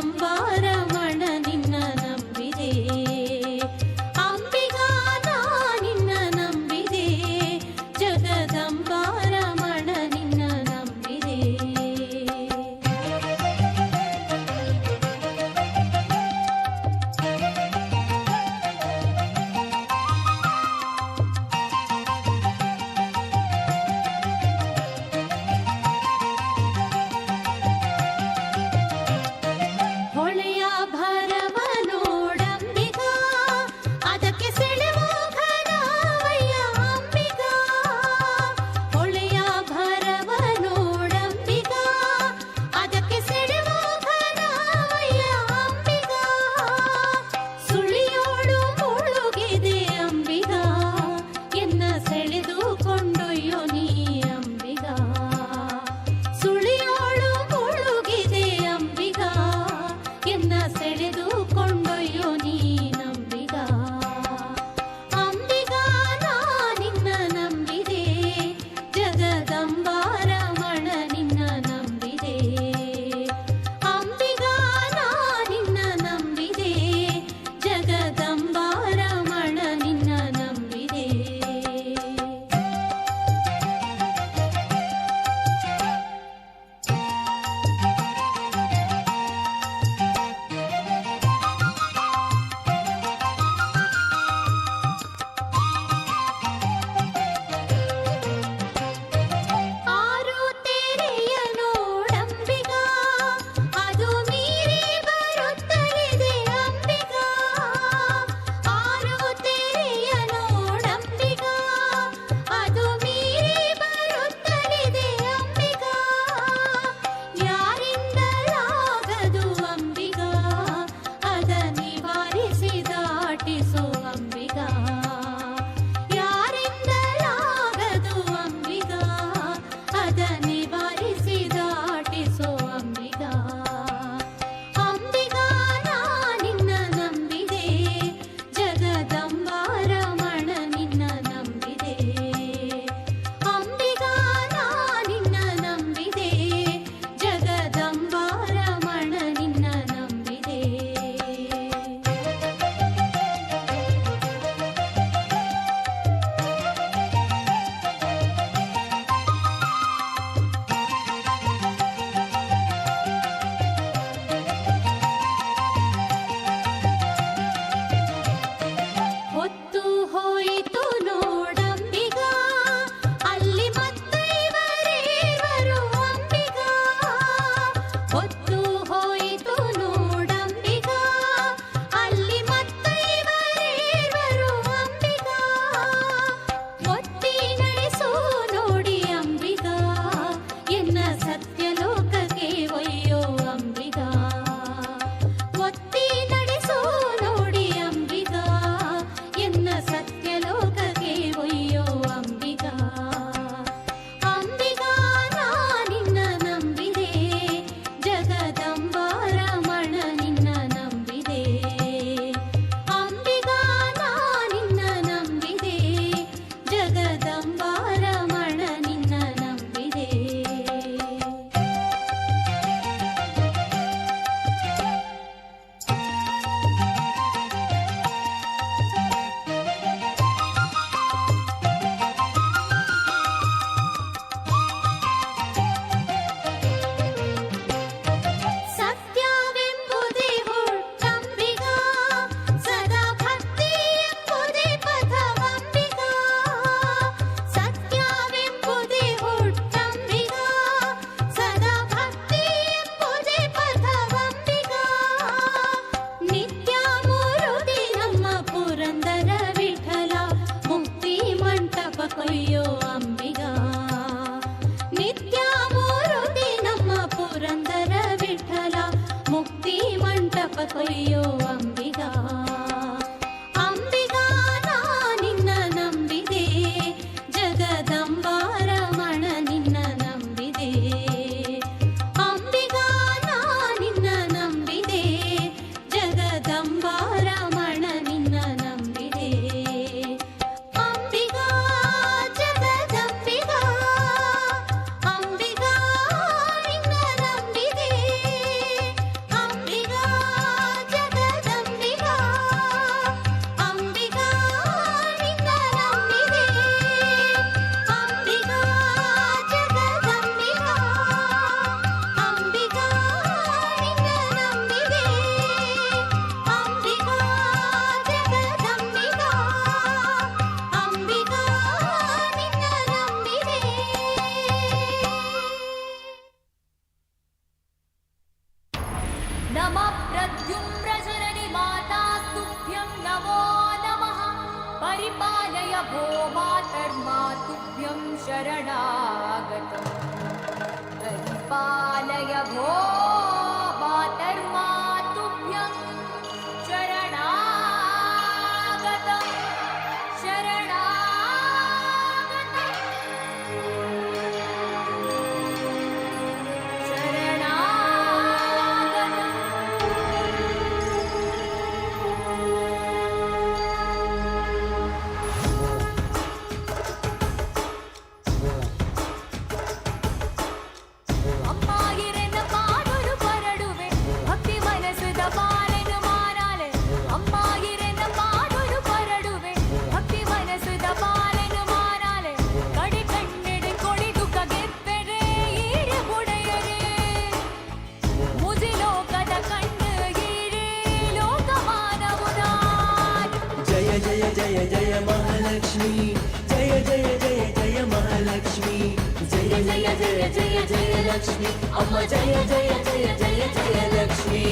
ಜಗದಂಬಾರಮಣ ನಿನ್ನ ನಂಬಿದೆ ಅಂಬಿಗಾ ನಾ ನಿನ್ನ ನಂಬಿದೆ ಜಗದಂಬಾರಮಣ ನಿನ್ನ ನಂಬಿದೆ ಹೊಳೆಯ ಭರವ ನೋಡಂಬಿಗಾ ಅದಕ್ಕೆ ಸೆಳೆವ ಘನವಯ್ಯ ಅಂಬಿಗಾ ಹೊಳೆಯ ಭರವ ನೋಡಂಬಿಗಾ ಅದಕ್ಕೆ ಸೆಳೆವ ಘನವಯ್ಯ ಅಂಬಿಗಾ ಸುಳಿಯೋಡು ಮುಳುಗಿದೆ ಅಂಬಿಗಾ ಎನ್ನ ಸೆಳೆದು ಕೊಂಡೊಯ್ಯೋ ನೀ ಅಂಬಿಗಾ ಸುಳಿಯೋಳು ಮುಳುಗಿದೆ ಅಂಬಿಗಾ ಎನ್ನ ಸೆಳೆದು ಕೊಂಡೊಯ್ಯೋ ನೀ ನಂಬಿಗಾ ಅಂಬಿಗಾ ನಾ ನಿನ್ನ ನಂಬಿದೆ ಜಗದಂಬಾರಮಣ ನಿನ್ನ ನಂಬಿದೆ ಅಂಬಿಗಾ ನಾ ನಿನ್ನ ನಂಬಿದೆ ಜಗದಂಬಾರಮಣ ನಿನ್ನ ನಂಬಿದೆ ಆರು ತೆರೆಯ ನೋಡಂಬಿಗಾ ಅದು ಮೀರಿ ಬರುತ್ತಲಿದೆ ಅಂಬಿಗಾ ಆರು ತೆರೆಯ ನೋಡಂಬಿಗಾ ಅದು ಮೀರಿ ಬರುತ್ತಲಿದೆ ಅಂಬಿಗಾ ಯಾರಿಂದಲಾಗದು ಅಂಬಿಗಾ ಅದ ನಿವಾರಿಸಿ ದಾಟಿಸು ಅಂಬಿಗಾ ಯಾರಿಂದಲಾಗದು ಅಂಬಿಗಾ ಅದ ನಿವಾರಿಸಿ ದಾಟಿಸೋ ಅಂಬಿಗಾ ಅಂಬಿಗಾ ನಾ ನಿನ್ನ ನಂಬಿದೆ ಜಗದಂಬಾರಮಣ ನಿನ್ನ ನಂಬಿದೆ ಅಂಬಿಗಾ ನಾ ನಿನ್ನ ನಂಬಿದೆ ಜಗದಂಬಾರಮಣ ನಿನ್ನ ನಂಬಿದೆ ಹೊತ್ತು ಹೋಯಿತು ನೋಡಂಬಿಗಾ ಅಲ್ಲಿ ಮತ್ತೈವರೇವರು ಅಂಬಿಗಾ ಹೊತ್ತು ಹೋಯಿತು ನೋಡಂಬಿಗಾ ಅಲ್ಲಿ ಮತ್ತೈವರೇವರು ಅಂಬಿಗಾ ಒತ್ತಿ ನಡೆಸು ನೋಡಿ ಅಂಬಿಗಾ ಎನ್ನ ಸತ್ಯಲೋಕಕ್ಕೆ ಒಯ್ಯೋ ಅಂಬಿಗಾ ಒತ್ತಿ ನಡೆಸೋ ನೋಡಿ ಅಂಬಿಗಾ ಎನ್ನ ಸತ್ಯಲೋಕಕ್ಕೆ ಒಯ್ಯೋ ಅಂಬಿಗಾ ಅಂಬಿಗಾ ನಾ ನಿನ್ನ ನಂಬಿದೆ ಜಗದಂಬಾರಮಣ ನಿನ್ನ ನಂಬಿದೆ ಅಂಬಿಗಾ ನಾ ನಿನ್ನ ನಂಬಿದೆ ಜಗದಂಬಾರಮಣ ನಿನ್ನ ನಂಬಿದೆ ಸತ್ಯವೆಂಬುದೇ ಹುಟ್ಟಂಬಿಗಾ ಸದಾ ಭಕ್ತಿ ಎಂಬುದೇ ಪಥವಂಬಿಗಾ ಸತ್ಯವೆಂಬುದೇ ಹುಟ್ಟಂಬಿಗಾ ಸದಾ ಭಕ್ತಿ ಎಂಬುದೇ ಪಥವಂಬಿಗಾ ನಿತ್ಯ ಮೂರುದಿ ನಮ್ಮ ಪುರಂದರ ವಿಠಲ ಮುಕ್ತಿ ಮಂಟಪ ಕೊಯ್ಯೋ ಅಂಬಿಗಾ ನಿತ್ಯ ಮೂರುದಿ ನಮ್ಮ ಪುರಂದರ ವಿಠಲ ಮುಕ್ತಿ ಮಂಟಪ ಕೊಯ್ಯೋ ಅಂಬಿಗಾ ಅಂಬಿಗಾ ನಾ ನಿನ್ನ ನಂಬಿದೆ ಜಗದಂಬಾರಮಣ ನಿನ್ನ ನಂಬಿದೆ ಅಂಬಿಗಾ ನಾ ನಿನ್ನ ನಂಬಿದೆ ಜಗದಂಬಾರಮಣ ನಿನ್ನ ನಂಬಿದೆ ಅಂಬಿಗಾ ಜಗದಂಬಿಗಾ ಅಂಬಿಗಾ ನಿನ್ನ ನಂಬಿದೆ ಅಂಬಿಗಾ प्रद्युम्नजननि मातास्तुभ्यं नमो नमः परिपालय भो मातर्मातुभ्यं शरणागतम् परिपालय भो मातर्मातुभ्यं शरणागतम् जय जय महालक्ष्मी जय जय जय जय महालक्ष्मी जय जय जय जय जय लक्ष्मी अम्मा जय जय जय जय जय लक्ष्मी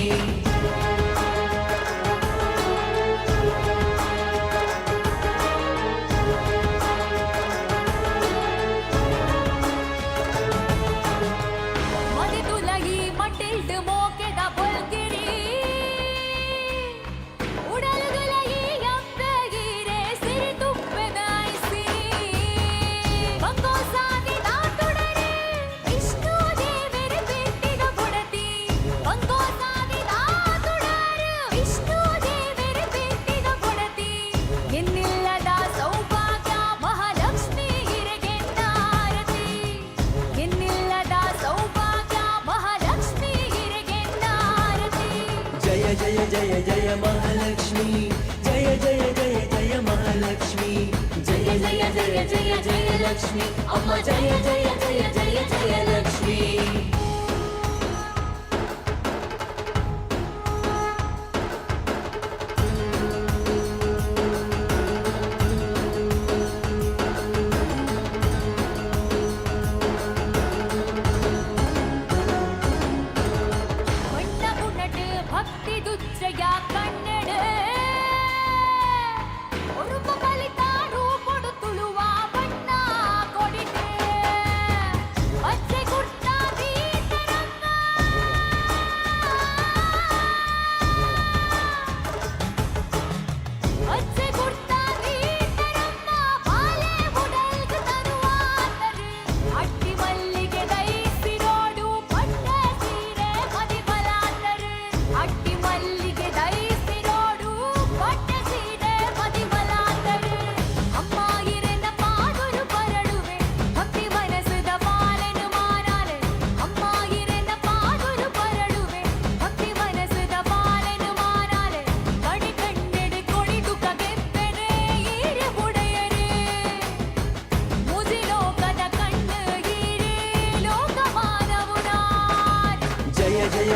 जय जय जय महालक्ष्मी जय जय जय जय महालक्ष्मी जय जय जय जय जय लक्ष्मी अम्मा जय जय जय जय जय लक्ष्मी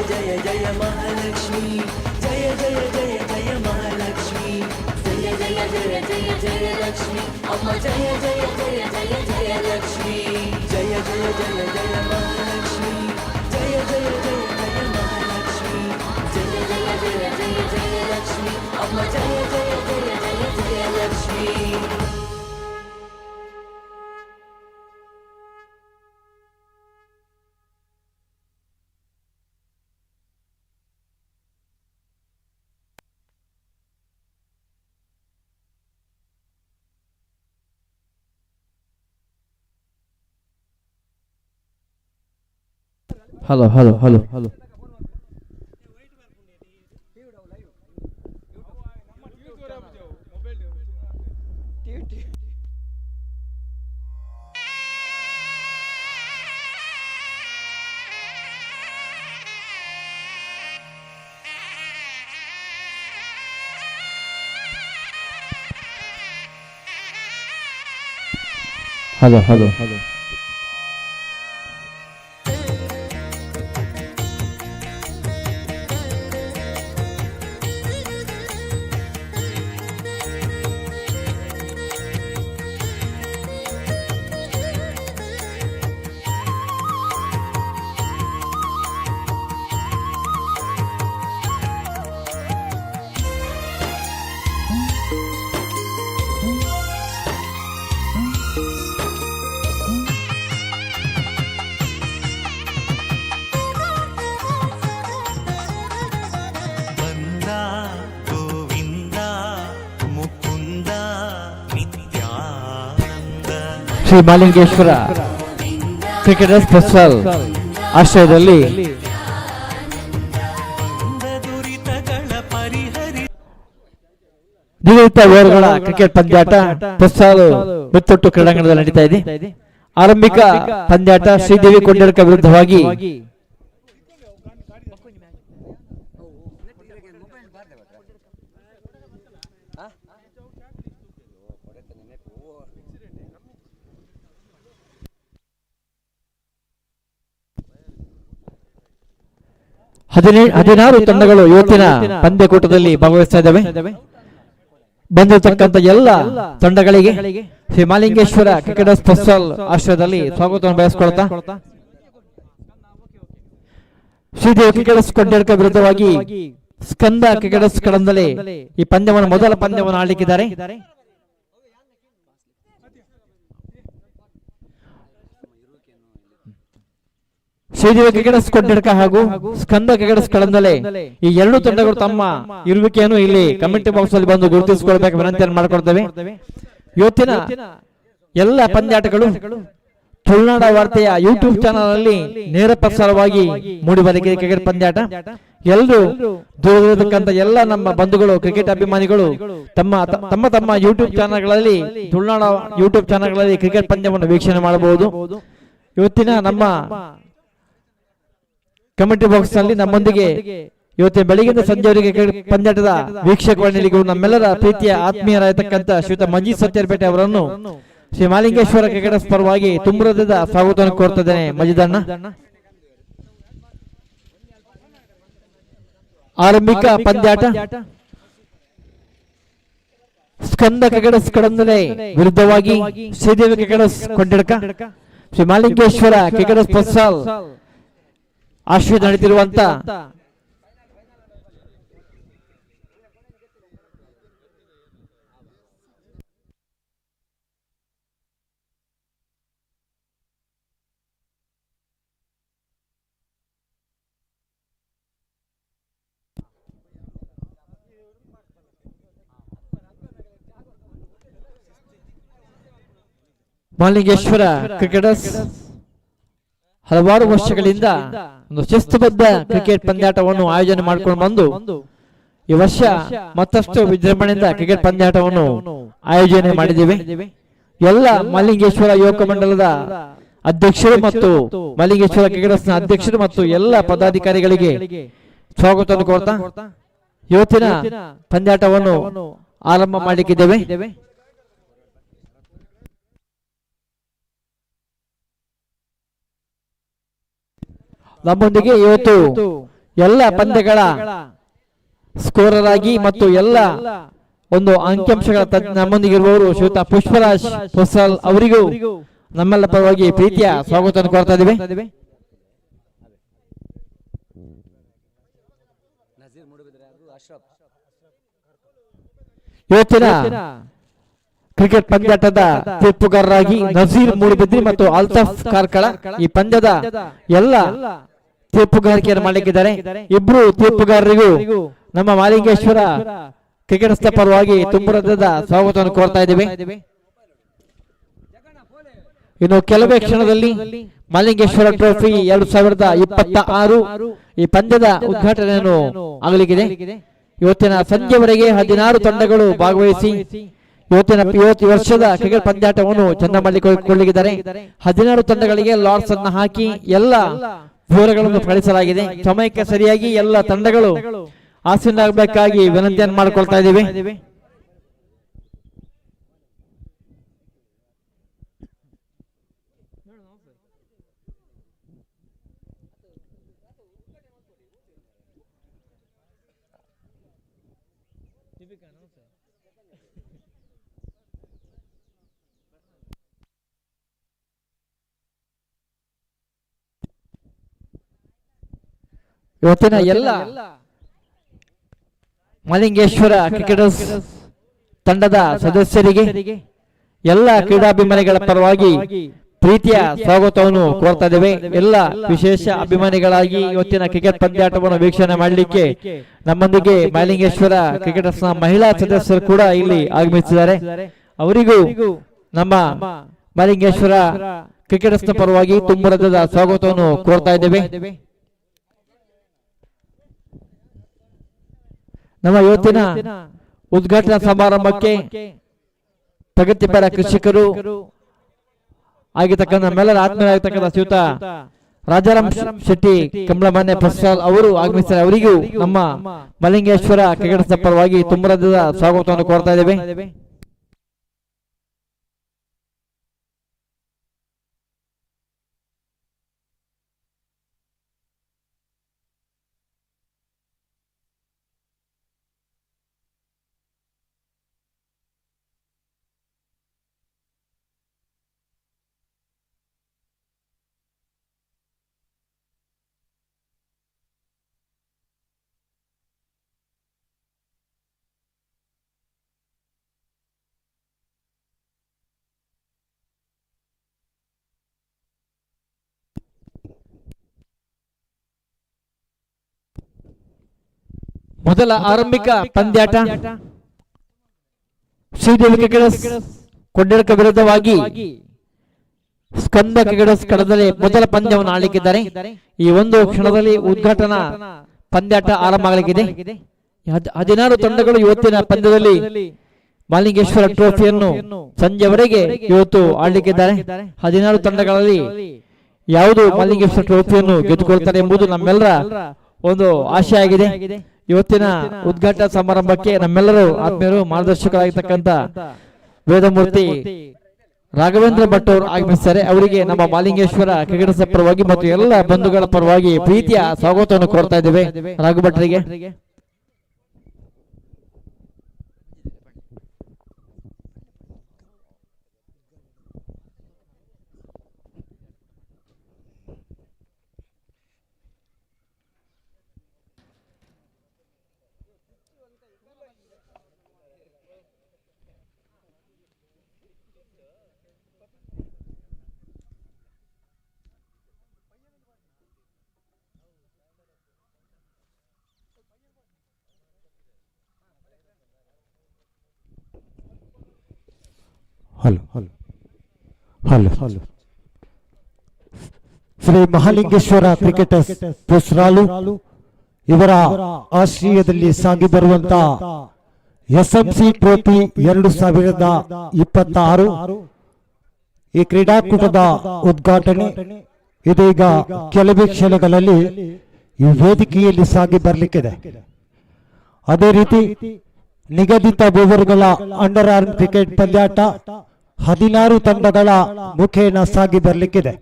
जय जय महालक्ष्मी जय जय जय जय महालक्ष्मी जय जय जय जय जय लक्ष्मी अम्मा जय जय जय जय जय लक्ष्मी जय जय जय जय महालक्ष्मी जय जय जय जय महालक्ष्मी जय जय जय जय जय लक्ष्मी अम्मा जय जय जय जय जय Lakshmi Hello. Hello. Shri Malingeshwara cricketers festival ಆಶ್ರಯದಲ್ಲಿ ನಿಗದಿತ ಓವರ್ಗಳ ಕ್ರಿಕೆಟ್ ಪಂದ್ಯಾಟ ಫೆಸ್ಟಿವಲ್ ಮುತ್ತೊಟ್ಟು ಕ್ರೀಡಾಂಗಣದಲ್ಲಿ ನಡೀತಾ ಇದೆ. ಆರಂಭಿಕ ಪಂದ್ಯಾಟ ಶ್ರೀದೇವಿ ಕೊಂಡರ್ಕ ವಿರುದ್ಧವಾಗಿ ಹದಿನಾರು ತಂಡಗಳು ಇವತ್ತಿನ ಪಂದ್ಯಕೂಟದಲ್ಲಿ ಭಾಗವಹಿಸ್ತಾ ಇದ್ದಾವೆ. ಬಂದಿರತಕ್ಕಂಥ ಎಲ್ಲ ತಂಡಗಳಿಗೆ ಶ್ರೀ ಮಾಲಿಂಗೇಶ್ವರ ಕ್ರಿಕೆಟರ್ಸ್ ಫೆಸ್ಟಿವಲ್ ಆಶ್ರಯದಲ್ಲಿ ಸ್ವಾಗತವನ್ನು ಬಯಸಿಕೊಳ್ತಾ ಶ್ರೀದೇವಿ ಕ್ರಿಕೆಟರ್ಸ್ ಕೊಂಡರ್ಕ ವಿರುದ್ಧವಾಗಿ ಸ್ಕಂದ ಕ್ರಿಕೆಟರ್ಸ್ ಕಡಂದಲೇ ಈ ಪಂದ್ಯವನ್ನು ಮೊದಲ ಪಂದ್ಯವನ್ನು ಆಡಲಿಕ್ಕಿದ್ದಾರೆ. ಶ್ರೀದೇವಿ ಕ್ರಿಕೆಟರ್ಸ್ ಕೊಂಡಡ್ಕ ಹಾಗೂ ಸ್ಕಂದ ಕ್ರಿಕೆಟರ್ಸ್ ಕಳಂದಲೇ ಈ ಎರಡು ತಂಡಗಳು ತಮ್ಮ ಇರುವಿಕೆಯನ್ನು ಇಲ್ಲಿ ಕಮಿಟಿ ಬಾಕ್ಸ್ ಅಲ್ಲಿ ಬಂದು ಗುರುತಿಸಿಕೊಳ್ಬೇಕು ವಿನಂತಿಯನ್ನು ಮಾಡಿಕೊಳ್ತೇವೆ. ಇವತ್ತಿನ ಎಲ್ಲ ಪಂದ್ಯಾಟಗಳು ತುಳುನಾಡ ವಾರ್ತೆಯ ಯೂಟ್ಯೂಬ್ ಚಾನಲ್ ಅಲ್ಲಿ ನೇರ ಪ್ರಸಾರವಾಗಿ ಮೂಡಿಬರಲಿದೆ. ಕ್ರಿಕೆಟ್ ಪಂದ್ಯಾಟ ಎಲ್ಲರೂ ದೂರದಲ್ಲಿರತಕ್ಕಂಥ ಎಲ್ಲ ನಮ್ಮ ಬಂಧುಗಳು ಕ್ರಿಕೆಟ್ ಅಭಿಮಾನಿಗಳು ತಮ್ಮ ತಮ್ಮ ಯೂಟ್ಯೂಬ್ ಚಾನಲ್ಗಳಲ್ಲಿ ತುಳುನಾಡ ಯೂಟ್ಯೂಬ್ ಚಾನಲ್ಗಳಲ್ಲಿ ಕ್ರಿಕೆಟ್ ಪಂದ್ಯವನ್ನು ವೀಕ್ಷಣೆ ಮಾಡಬಹುದು. ಇವತ್ತಿನ ನಮ್ಮ ಕಮಿಟಿ ಬಾಕ್ಸ್ ನಲ್ಲಿ ನಮ್ಮೊಂದಿಗೆ ಇವತ್ತಿನ ಬೆಳಗಿನ ಸಂಜೆವರೆಗೆ ಪಂದ್ಯಾಟದ ವೀಕ್ಷಕರಲ್ಲಿಗೂ ನಮ್ಮೆಲ್ಲರ ಪ್ರೀತಿಯ ಆತ್ಮೀಯರಾಗಿರ್ತಕ್ಕಂಥ ಶ್ರೀಯುತ ಮಂಜೀತ್ ಸತ್ಯರ್ಪೇಟೆ ಅವರನ್ನು ಶ್ರೀ ಮಾಲಿಂಗೇಶ್ವರ ಕ್ರಿಕೆಟರ್ಸ್ ಪರವಾಗಿ ತುಂಬುರದ ಸ್ವಾಗತವನ್ನು ಕೋರ್ತಿದ್ದೇನೆ. ಮಜಿದಣ್ಣ, ಆರಂಭಿಕ ಪಂದ್ಯಾಟ ಸ್ಕಂದ ಕ್ರಿಕೆಟರ್ಸ್ ಕಡಂದಲೇ ವಿರುದ್ಧವಾಗಿ Sridevi cricketers Kondadka Shri Malingeshwara cricketers festival ಆಶ್ರಯ ನಡೆದಿರುವಂತ ಮಾಲಿಂಗೇಶ್ವರ ಕ್ರಿಕೆಟರ್ಸ್ ಹಲವಾರು ವರ್ಷಗಳಿಂದ ಒಂದು ಶಿಸ್ತುಬದ್ಧ ಕ್ರಿಕೆಟ್ ಪಂದ್ಯಾಟವನ್ನು ಆಯೋಜನೆ ಮಾಡಿಕೊಂಡು ಬಂದು ಈ ವರ್ಷ ಮತ್ತಷ್ಟು ವಿಜೃಂಭಣೆಯಿಂದ ಕ್ರಿಕೆಟ್ ಪಂದ್ಯಾಟವನ್ನು ಆಯೋಜನೆ ಮಾಡಿದ್ದೇವೆ. ಎಲ್ಲ ಮಾಲಿಂಗೇಶ್ವರ ಯುವಕ ಮಂಡಲದ ಅಧ್ಯಕ್ಷರು ಮತ್ತು ಮಾಲಿಂಗೇಶ್ವರ ಕ್ರಿಕೆಟರ್ಸ್ನ ಅಧ್ಯಕ್ಷರು ಮತ್ತು ಎಲ್ಲ ಪದಾಧಿಕಾರಿಗಳಿಗೆ ಸ್ವಾಗತವನ್ನು ಕೋರ್ತಾ ಇವತ್ತಿನ ಪಂದ್ಯಾಟವನ್ನು ಆರಂಭ ಮಾಡಲಿಕ್ಕಿದ್ದೇವೆ. ನಮ್ಮೊಂದಿಗೆ ಇವತ್ತು ಎಲ್ಲ ಪಂದ್ಯಗಳ ಸ್ಕೋರರ್ ಆಗಿ ಮತ್ತು ಎಲ್ಲ ಒಂದು ಅಂಕಿಅಂಶಗಳ ನಮ್ಮೊಂದಿಗೆ ಇರುವವರು ಶ್ರೀಯುತ ಪುಷ್ಪರಾಜ್ ಹೊಸಲ್ ಅವರಿಗೂ ನಮ್ಮೆಲ್ಲ ಪರವಾಗಿ ಪ್ರೀತಿಯ ಸ್ವಾಗತವನ್ನು ಕೋರ್ತಾ ಇದ್ದೇವೆ. ಇವತ್ತಿನ ಕ್ರಿಕೆಟ್ ಪಂದ್ಯಾಟದ ತೀರ್ಪುಗಾರರಾಗಿ ನಜೀರ್ ಮೂಡಿಬಿದ್ರಿ ಮತ್ತು ಅಲ್ತಾಫ್ ಕಾರ್ಕಳ ಈ ಪಂದ್ಯದ ಎಲ್ಲ ತೀರ್ಪುಗಾರಿಕೆಯನ್ನು ಮಾಡಲಿಕ್ಕಿದ್ದಾರೆ. ಇಬ್ರು ತೀರ್ಪುಗಾರರಿಗೂ ನಮ್ಮ ಮಾಲಿಂಗೇಶ್ವರ ಕ್ರಿಕೆಟರ್ಸ್ ಪರವಾಗಿ ತುಂಬುರದ ಸ್ವಾಗತವನ್ನು ಕೋರ್ತಾ ಇದ್ದೇವೆ. ಇನ್ನು ಕೆಲವೇ ಕ್ಷಣದಲ್ಲಿ ಮಾಲಿಂಗೇಶ್ವರ ಟ್ರೋಫಿ 2026 ಈ ಪಂದ್ಯದ ಉದ್ಘಾಟನೆಯನ್ನು ಆಗಲಿಕ್ಕಿದೆ. ಇವತ್ತಿನ ಸಂಜೆವರೆಗೆ 16 ತಂಡಗಳು ಭಾಗವಹಿಸಿ ಇವತ್ತು ವರ್ಷದ ಕ್ರಿಕೆಟ್ ಪಂದ್ಯಾಟವನ್ನು ಚಂದ ಮಾಡಿಕೊಳ್ಳಲಿದ್ದಾರೆ. 16 ತಂಡಗಳಿಗೆ ಲಾಟ್ಸ್ ಅನ್ನು ಹಾಕಿ ಎಲ್ಲ ವಿವರಗಳನ್ನು ಕಳಿಸಲಾಗಿದೆ. ಸಮಯಕ್ಕೆ ಸರಿಯಾಗಿ ಎಲ್ಲ ತಂಡಗಳು ಆಸೀನರಾಗಬೇಕಾಗಿ ವಿನಂತಿಯನ್ನು ಮಾಡಿಕೊಳ್ತಾ ಇದ್ದೀವಿ. ಇವತ್ತಿನ ಎಲ್ಲ ಮಾಲಿಂಗೇಶ್ವರ ಕ್ರಿಕೆಟರ್ಸ್ ತಂಡದ ಸದಸ್ಯರಿಗೆ ಎಲ್ಲ ಕ್ರೀಡಾಭಿಮಾನಿಗಳ ಪರವಾಗಿ ಪ್ರೀತಿಯ ಸ್ವಾಗತವನ್ನು ಕೋರ್ತಾ ಇದ್ದೇವೆ. ಎಲ್ಲ ವಿಶೇಷ ಅಭಿಮಾನಿಗಳಾಗಿ ಇವತ್ತಿನ ಕ್ರಿಕೆಟ್ ಪಂದ್ಯಾಟವನ್ನು ವೀಕ್ಷಣೆ ಮಾಡಲಿಕ್ಕೆ ನಮ್ಮೊಂದಿಗೆ ಮಾಲಿಂಗೇಶ್ವರ ಕ್ರಿಕೆಟರ್ಸ್ನ ಮಹಿಳಾ ಸದಸ್ಯರು ಕೂಡ ಇಲ್ಲಿ ಆಗಮಿಸಿದ್ದಾರೆ. ಅವರಿಗೂ ನಮ್ಮ ಮಲಿಂಗೇಶ್ವರ ಕ್ರಿಕೆಟರ್ಸ್ನ ಪರವಾಗಿ ತುಂಬ ಹೃದಯದ ಸ್ವಾಗತವನ್ನು ಕೋರ್ತಾ ಇದ್ದೇವೆ. ನಮ್ಮ ಇವತ್ತಿನ ಉದ್ಘಾಟನಾ ಸಮಾರಂಭಕ್ಕೆ ಪ್ರಗತಿಪರ ಕೃಷಿಕರು ಆಗಿರ್ತಕ್ಕಂಥ ನಮ್ಮೆಲ್ಲರ ಆತ್ಮೀಯರಾಗಿರ್ತಕ್ಕಂಥ ಶ್ರೀಯುತ ರಾಜಾರಾಮ್ ಶೆಟ್ಟಿ ಕಮಲಮಾನ್ಯ ಪ್ರಸಾದ್ ಅವರು ಆಗಮಿಸಿದ್ದಾರೆ. ಅವರಿಗೂ ನಮ್ಮ ಮಲಿಂಗೇಶ್ವರ ಕ್ರಿಕೆಟರ್ಸ್ನ ಪರವಾಗಿ ತುಂಬ ಹೃದಯದ ಸ್ವಾಗತವನ್ನು ಕೋರ್ತಾ ಇದ್ದೇವೆ. ಮೊದಲ ಆರಂಭಿಕ ಪಂದ್ಯಾಟ ಶ್ರೀದೇವಿ ಕ್ರಿಕೆಟರ್ಸ್ ಕೊಂಡಡ್ಕ ವಿರುದ್ಧವಾಗಿ ಸ್ಕಂದ ಕ್ರಿಕೆಟರ್ಸ್ ಕಡದಲ್ಲಿ ಮೊದಲ ಪಂದ್ಯವನ್ನು ಆಡಲಿಕ್ಕಿದ್ದಾರೆ. ಈ ಒಂದು ಕ್ಷಣದಲ್ಲಿ ಉದ್ಘಾಟನಾ ಪಂದ್ಯಾಟ ಆರಂಭ ಆಗಲಿಕ್ಕಿದೆ. 16 ತಂಡಗಳು ಇವತ್ತಿನ ಪಂದ್ಯದಲ್ಲಿ ಮಲಿಂಗೇಶ್ವರ ಟ್ರೋಫಿಯನ್ನು ಸಂಜೆವರೆಗೆ ಇವತ್ತು ಆಡಲಿಕ್ಕಿದ್ದಾರೆ. 16 ತಂಡಗಳಲ್ಲಿ ಯಾವುದು ಮಲಿಂಗೇಶ್ವರ ಟ್ರೋಫಿಯನ್ನು ಗೆದ್ದುಕೊಳ್ತಾರೆ ಎಂಬುದು ನಮ್ಮೆಲ್ಲರ ಒಂದು ಆಶೆ ಆಗಿದೆ. ಇವತ್ತಿನ ಉದ್ಘಾಟನಾ ಸಮಾರಂಭಕ್ಕೆ ನಮ್ಮೆಲ್ಲರೂ ಆತ್ಮೀಯರು ಮಾರ್ಗದರ್ಶಕರಾಗಿರ್ತಕ್ಕಂಥ ವೇದಮೂರ್ತಿ ರಾಘವೇಂದ್ರ ಭಟ್ ಅವರು ಆಗಮಿಸಿದ್ದಾರೆ. ಅವರಿಗೆ ನಮ್ಮ ಮಲಿಂಗೇಶ್ವರ ಕ್ರಿಕೆಟರ್ಸ್ ಪರವಾಗಿ ಮತ್ತು ಎಲ್ಲ ಬಂಧುಗಳ ಪರವಾಗಿ ಪ್ರೀತಿಯ ಸ್ವಾಗತವನ್ನು ಕೋರ್ತಾ ಇದ್ದೇವೆ. ರಾಘು ಭಟ್ರಿಗೆ ಹಲೋ ಶ್ರೀ ಮಹಾಲಿಂಗೇಶ್ವರ ಕ್ರಿಕೆಟರ್ಸ್ ಪುಸ್ರಾಲು ಇವರ ಆಶ್ರಯದಲ್ಲಿ ಸಾಗಿ ಬರುವಂತ ಎಸ್ಎಂಸಿ ಟ್ರೋಫಿ 2026 ಈ ಕ್ರೀಡಾಕೂಟದ ಉದ್ಘಾಟನೆ ಇದೀಗ ಕೆಲವೇ ಕ್ಷಣಗಳಲ್ಲಿ ಈ ವೇದಿಕೆಯಲ್ಲಿ ಸಾಗಿ ಬರಲಿಕ್ಕಿದೆ. ಅದೇ ರೀತಿ ನಿಗದಿತ ಓವರ್ಗಳ ಅಂಡರ್ ಆರ್ಮ್ ಕ್ರಿಕೆಟ್ ಪಂದ್ಯಾಟ 16 ತಂಡಗಳ ಮುಖೇನ ಸಾಗಿ ಬರಲಿಕ್ಕಿದೆ.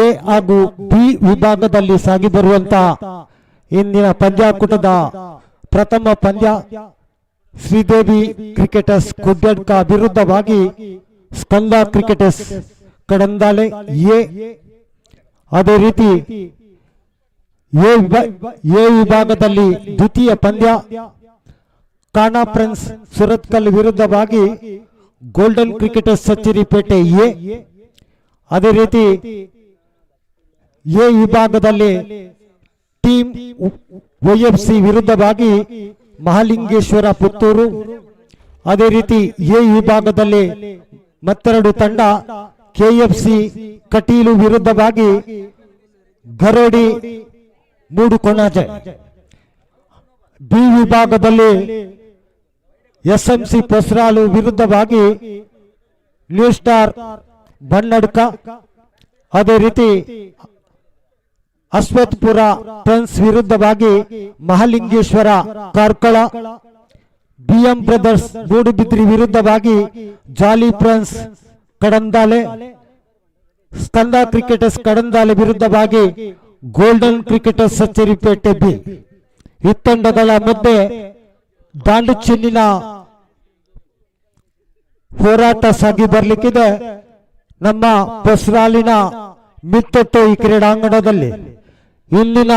ಎ ಹಾಗೂ ಬಿ ವಿಭಾಗದಲ್ಲಿ ಸಾಗಿ ಬರುವಂತ ಇಂದಿನ ಪಂದ್ಯಾಕೂಟದ ಪ್ರಥಮ ಪಂದ್ಯ ಶ್ರೀದೇವಿ ಕ್ರಿಕೆಟರ್ಸ್ ಕುಡ್ಯಡ್ಕ ವಿರುದ್ಧವಾಗಿ ಸ್ಕಂದ ಕ್ರಿಕೆಟರ್ಸ್ ಕಡಂದಾಳೆ ಎ. ಅದೇ ರೀತಿ ಎ ವಿಭಾಗದಲ್ಲಿ ದ್ವಿತೀಯ ಪಂದ್ಯ ಕಾನಾ ಫ್ರೆಂಡ್ಸ್ ಸುರತ್ಕಲ್ ವಿರುದ್ಧವಾಗಿ ಗೋಲ್ಡನ್ ಕ್ರಿಕೆಟರ್ಸ್ ಸಚ್ಚೇರಿಪೇಟೆ ಎ. ಅದೇ ರೀತಿ ಎ ವಿಭಾಗದಲ್ಲಿ ಟೀಮ್ OFC ವಿರುದ್ಧವಾಗಿ ಮಹಾಲಿಂಗೇಶ್ವರ ಪುತ್ತೂರು. ಅದೇ ರೀತಿ ಎ ವಿಭಾಗದಲ್ಲಿ ಮತ್ತೆರಡು ತಂಡ KFC ಕಟೀಲು ವಿರುದ್ಧವಾಗಿ ಗರೋಡಿ ಮೂಡುಕೊಣಾಜೆ. ಬಿ ವಿಭಾಗದಲ್ಲಿ SMC ಪೊಸ್ರಾಲು ವಿರುದ್ಧವಾಗಿ ನ್ಯೂ ಸ್ಟಾರ್ ಬನ್ನಡ್ಕ. ಅದೇ ರೀತಿ ಅಶ್ವತ್ಪುರ ಫ್ರೆಂಡ್ಸ್ ವಿರುದ್ಧವಾಗಿ ಮಹಾಲಿಂಗೇಶ್ವರ ಕಾರ್ಕಳ. BM ಬ್ರದರ್ಸ್ ಮೂಡುಬಿದ್ರಿ ವಿರುದ್ಧವಾಗಿ ಜಾಲಿ ಫ್ರೆಂಡ್ಸ್ ಕಡಂದಾಲೆ. ಸ್ಕಂದ ಕ್ರಿಕೆಟರ್ಸ್ ಕಡಂದಾಲೆ ವಿರುದ್ಧವಾಗಿ ಗೋಲ್ಡನ್ ಕ್ರಿಕೆಟರ್ಸ್ ಸಚ್ಚೇರಿಪೇಟೆ ಬಿ. ಈ ತಂಡಗಳ ಮಧ್ಯೆ ದಾಂಡು ಚಿನ್ನಿನ ಹೋರಾಟ ಸಾಗಿ ಬರಲಿಕ್ಕಿದೆ ನಮ್ಮ ಪೊಸ್ರಾಲಿನ ಮಿತ್ತಟ್ಟು ಈ ಕ್ರೀಡಾಂಗಣದಲ್ಲಿ. ಇಂದಿನ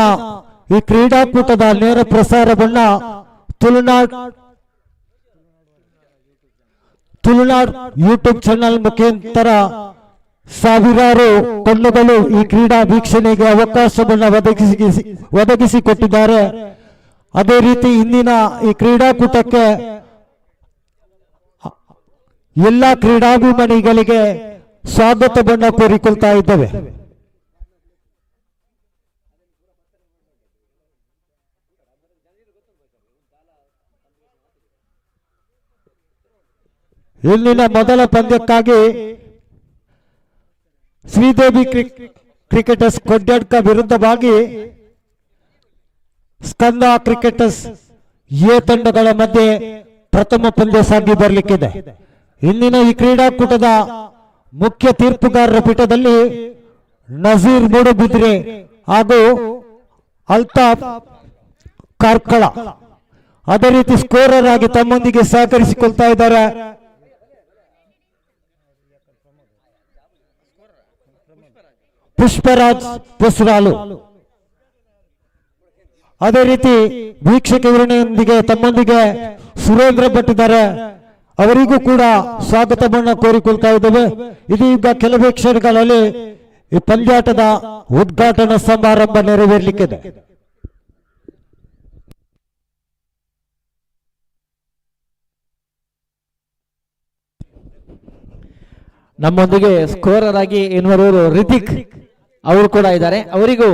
ಈ ಕ್ರೀಡಾಕೂಟದ ನೇರ ಪ್ರಸಾರವನ್ನ ತುಳುನಾಡ್ ಯೂಟ್ಯೂಬ್ ಚಾನೆಲ್ ಮುಖಾಂತರ ಸಾವಿರಾರು ಕಣ್ಣುಗಳು ಈ ಕ್ರೀಡಾ ವೀಕ್ಷಣೆಗೆ ಅವಕಾಶವನ್ನು ಒದಗಿಸಿಕೊಟ್ಟಿದ್ದಾರೆ. ಅದೇ ರೀತಿ ಇಂದಿನ ಈ ಕ್ರೀಡಾಕೂಟಕ್ಕೆ ಎಲ್ಲ ಕ್ರೀಡಾಭಿಮಾನಿಗಳಿಗೆ ಸ್ವಾಗತವನ್ನು ಕೋರಿಕೊಳ್ತಾ ಇದ್ದೇವೆ. ಇಲ್ಲಿನ ಮೊದಲ ಪಂದ್ಯಕ್ಕಾಗಿ ಶ್ರೀದೇವಿ ಕ್ರಿಕೆಟರ್ಸ್ ಕೊಡ್ಯಡ್ಕ ವಿರುದ್ಧವಾಗಿ ಸ್ಕಂದ ಕ್ರಿಕೆಟರ್ಸ್ ಎ ತಂಡಗಳ ಮಧ್ಯೆ ಪ್ರಥಮ ಪಂದ್ಯ ಸಾಗಿ ಬರಲಿಕ್ಕಿದೆ. ಇಂದಿನ ಈ ಕ್ರೀಡಾಕೂಟದ ಮುಖ್ಯ ತೀರ್ಪುಗಾರರ ಪೀಠದಲ್ಲಿ ನಜೀರ್ ಮೂಡುಬಿದ್ರೆ ಹಾಗೂ ಅಲ್ತಾಫ್ ಕಾರ್ಕಳ, ಅದೇ ರೀತಿ ಸ್ಕೋರರ್ ಆಗಿ ತಮ್ಮೊಂದಿಗೆ ಸಹಕರಿಸಿಕೊಳ್ತಾ ಇದ್ದಾರೆ ಪುಷ್ಪರಾಜ್ ಪುಸ್ರಾಲು. ಅದೇ ರೀತಿ ವೀಕ್ಷಕ ವಿವರಣೆಯೊಂದಿಗೆ ತಮ್ಮೊಂದಿಗೆ ಸುರೇಂದ್ರ ಭಟ್ ಇದ್ದಾರೆ, ಅವರಿಗೂ ಕೂಡ ಸ್ವಾಗತವನ್ನು ಕೋರಿಕೊಳ್ತಾ ಇದ್ದೇವೆ. ಇದೀಗ ಕೆಲವೇ ಕ್ಷಣಗಳಲ್ಲಿ ಈ ಪಂದ್ಯಾಟದ ಉದ್ಘಾಟನಾ ಸಮಾರಂಭ ನೆರವೇರಲಿಕ್ಕಿದೆ. ನಮ್ಮೊಂದಿಗೆ ಸ್ಕೋರರ್ ಆಗಿ ಇನ್ವರವರು ರಿತಿಕ್ ಅವರು ಕೂಡ ಇದ್ದಾರೆ. ಅವರಿಗೂ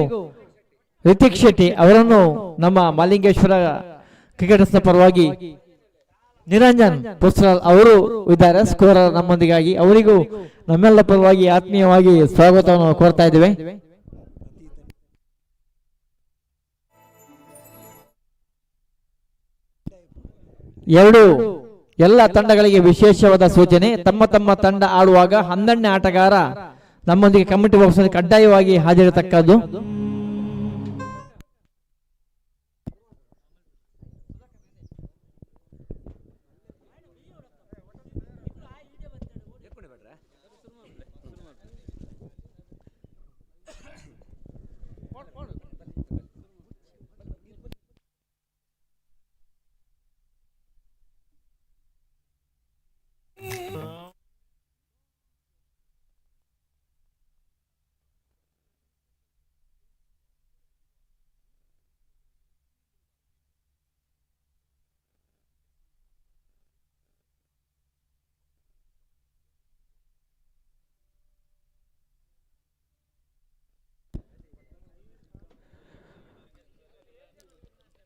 ರಿತಿಕ್ ಶೆಟ್ಟಿ ಅವರನ್ನು ನಮ್ಮ ಮಾಲಿಂಗೇಶ್ವರ ಕ್ರಿಕೆಟರ್ಸ್ ಪರವಾಗಿ ನಿರಂಜನ್ ಪುಸ್ರಾಲ್ ಅವರು ಇದ್ದಾರೆ ಸ್ಕೋರರ್ ನಮ್ಮೊಂದಿಗಾಗಿ. ಅವರಿಗೂ ನಮ್ಮೆಲ್ಲ ಪರವಾಗಿ ಆತ್ಮೀಯವಾಗಿ ಸ್ವಾಗತವನ್ನು ಕೋರ್ತಾ ಇದ್ದೇವೆ. ಎಲ್ಲ ತಂಡಗಳಿಗೆ ವಿಶೇಷವಾದ ಸೂಚನೆ, ತಮ್ಮ ತಮ್ಮ ತಂಡ ಆಡುವಾಗ 12ನೇ ಆಟಗಾರ ನಮ್ಮೊಂದಿಗೆ ಕಮಿಟಿ ಬಾಕ್ಸ್ ಕಡ್ಡಾಯವಾಗಿ ಹಾಜರಿರತಕ್ಕದ್ದು.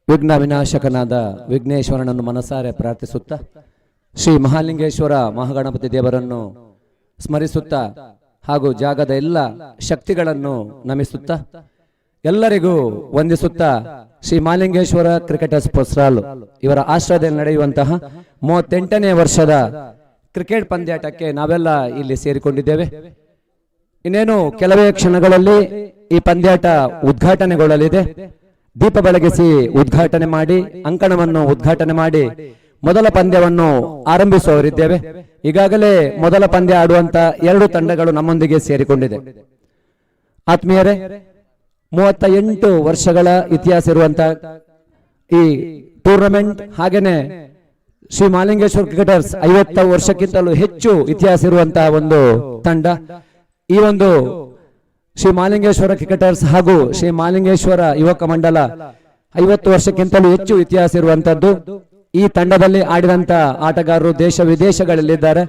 ವಿಘ್ನ ವಿನಾಶಕನಾದ ವಿಘ್ನೇಶ್ವರನನ್ನು ಮನಸಾರೆ ಪ್ರಾರ್ಥಿಸುತ್ತಾ ಶ್ರೀ ಮಹಾಲಿಂಗೇಶ್ವರ ಮಹಾಗಣಪತಿ ದೇವರನ್ನು ಸ್ಮರಿಸುತ್ತಾ ಹಾಗೂ ಜಾಗದ ಎಲ್ಲ ಶಕ್ತಿಗಳನ್ನು ನಮಿಸುತ್ತಾ ಎಲ್ಲರಿಗೂ ವಂದಿಸುತ್ತಾ ಶ್ರೀ ಮಹಾಲಿಂಗೇಶ್ವರ ಕ್ರಿಕೆಟರ್ಸ್ ಪೊಸ್ರಾಲ್ ಇವರ ಆಶ್ರಯದಲ್ಲಿ ನಡೆಯುವಂತಹ 38ನೇ ವರ್ಷದ ಕ್ರಿಕೆಟ್ ಪಂದ್ಯಾಟಕ್ಕೆ ನಾವೆಲ್ಲ ಇಲ್ಲಿ ಸೇರಿಕೊಂಡಿದ್ದೇವೆ. ಇನ್ನೇನು ಕೆಲವೇ ಕ್ಷಣಗಳಲ್ಲಿ ಈ ಪಂದ್ಯಾಟ ಉದ್ಘಾಟನೆಗೊಳ್ಳಲಿದೆ. ದೀಪ ಬೆಳಗಿಸಿ ಉದ್ಘಾಟನೆ ಮಾಡಿ ಅಂಕಣವನ್ನು ಉದ್ಘಾಟನೆ ಮಾಡಿ ಮೊದಲ ಪಂದ್ಯವನ್ನು ಆರಂಭಿಸುವವರಿದ್ದೇವೆ. ಈಗಾಗಲೇ ಮೊದಲ ಪಂದ್ಯ ಆಡುವಂತ 2 ತಂಡಗಳು ನಮ್ಮೊಂದಿಗೆ ಸೇರಿಕೊಂಡಿದೆ. ಆತ್ಮೀಯರೇ, 38 ವರ್ಷಗಳ ಇತಿಹಾಸ ಇರುವಂತ ಈ ಟೂರ್ನಮೆಂಟ್ ಹಾಗೇನೆ ಶ್ರೀ ಮಹಾಲಿಂಗೇಶ್ವರ ಕ್ರಿಕೆಟರ್ಸ್ 50 ವರ್ಷಕ್ಕಿಂತಲೂ ಹೆಚ್ಚು ಇತಿಹಾಸ ಇರುವಂತಹ ಒಂದು ತಂಡ. ಈ ಒಂದು ಶ್ರೀ ಮಹಾಲಿಂಗೇಶ್ವರ ಕ್ರಿಕೆಟರ್ಸ್ ಹಾಗೂ ಶ್ರೀ ಮಹಾಲಿಂಗೇಶ್ವರ ಯುವಕ ಮಂಡಲ 50 ವರ್ಷಕ್ಕಿಂತಲೂ ಹೆಚ್ಚು ಇತಿಹಾಸ ಇರುವಂತದ್ದು. ಈ ತಂಡದಲ್ಲಿ ಆಡಿದಂತ ಆಟಗಾರರು ದೇಶ ವಿದೇಶಗಳಲ್ಲಿದ್ದಾರೆ.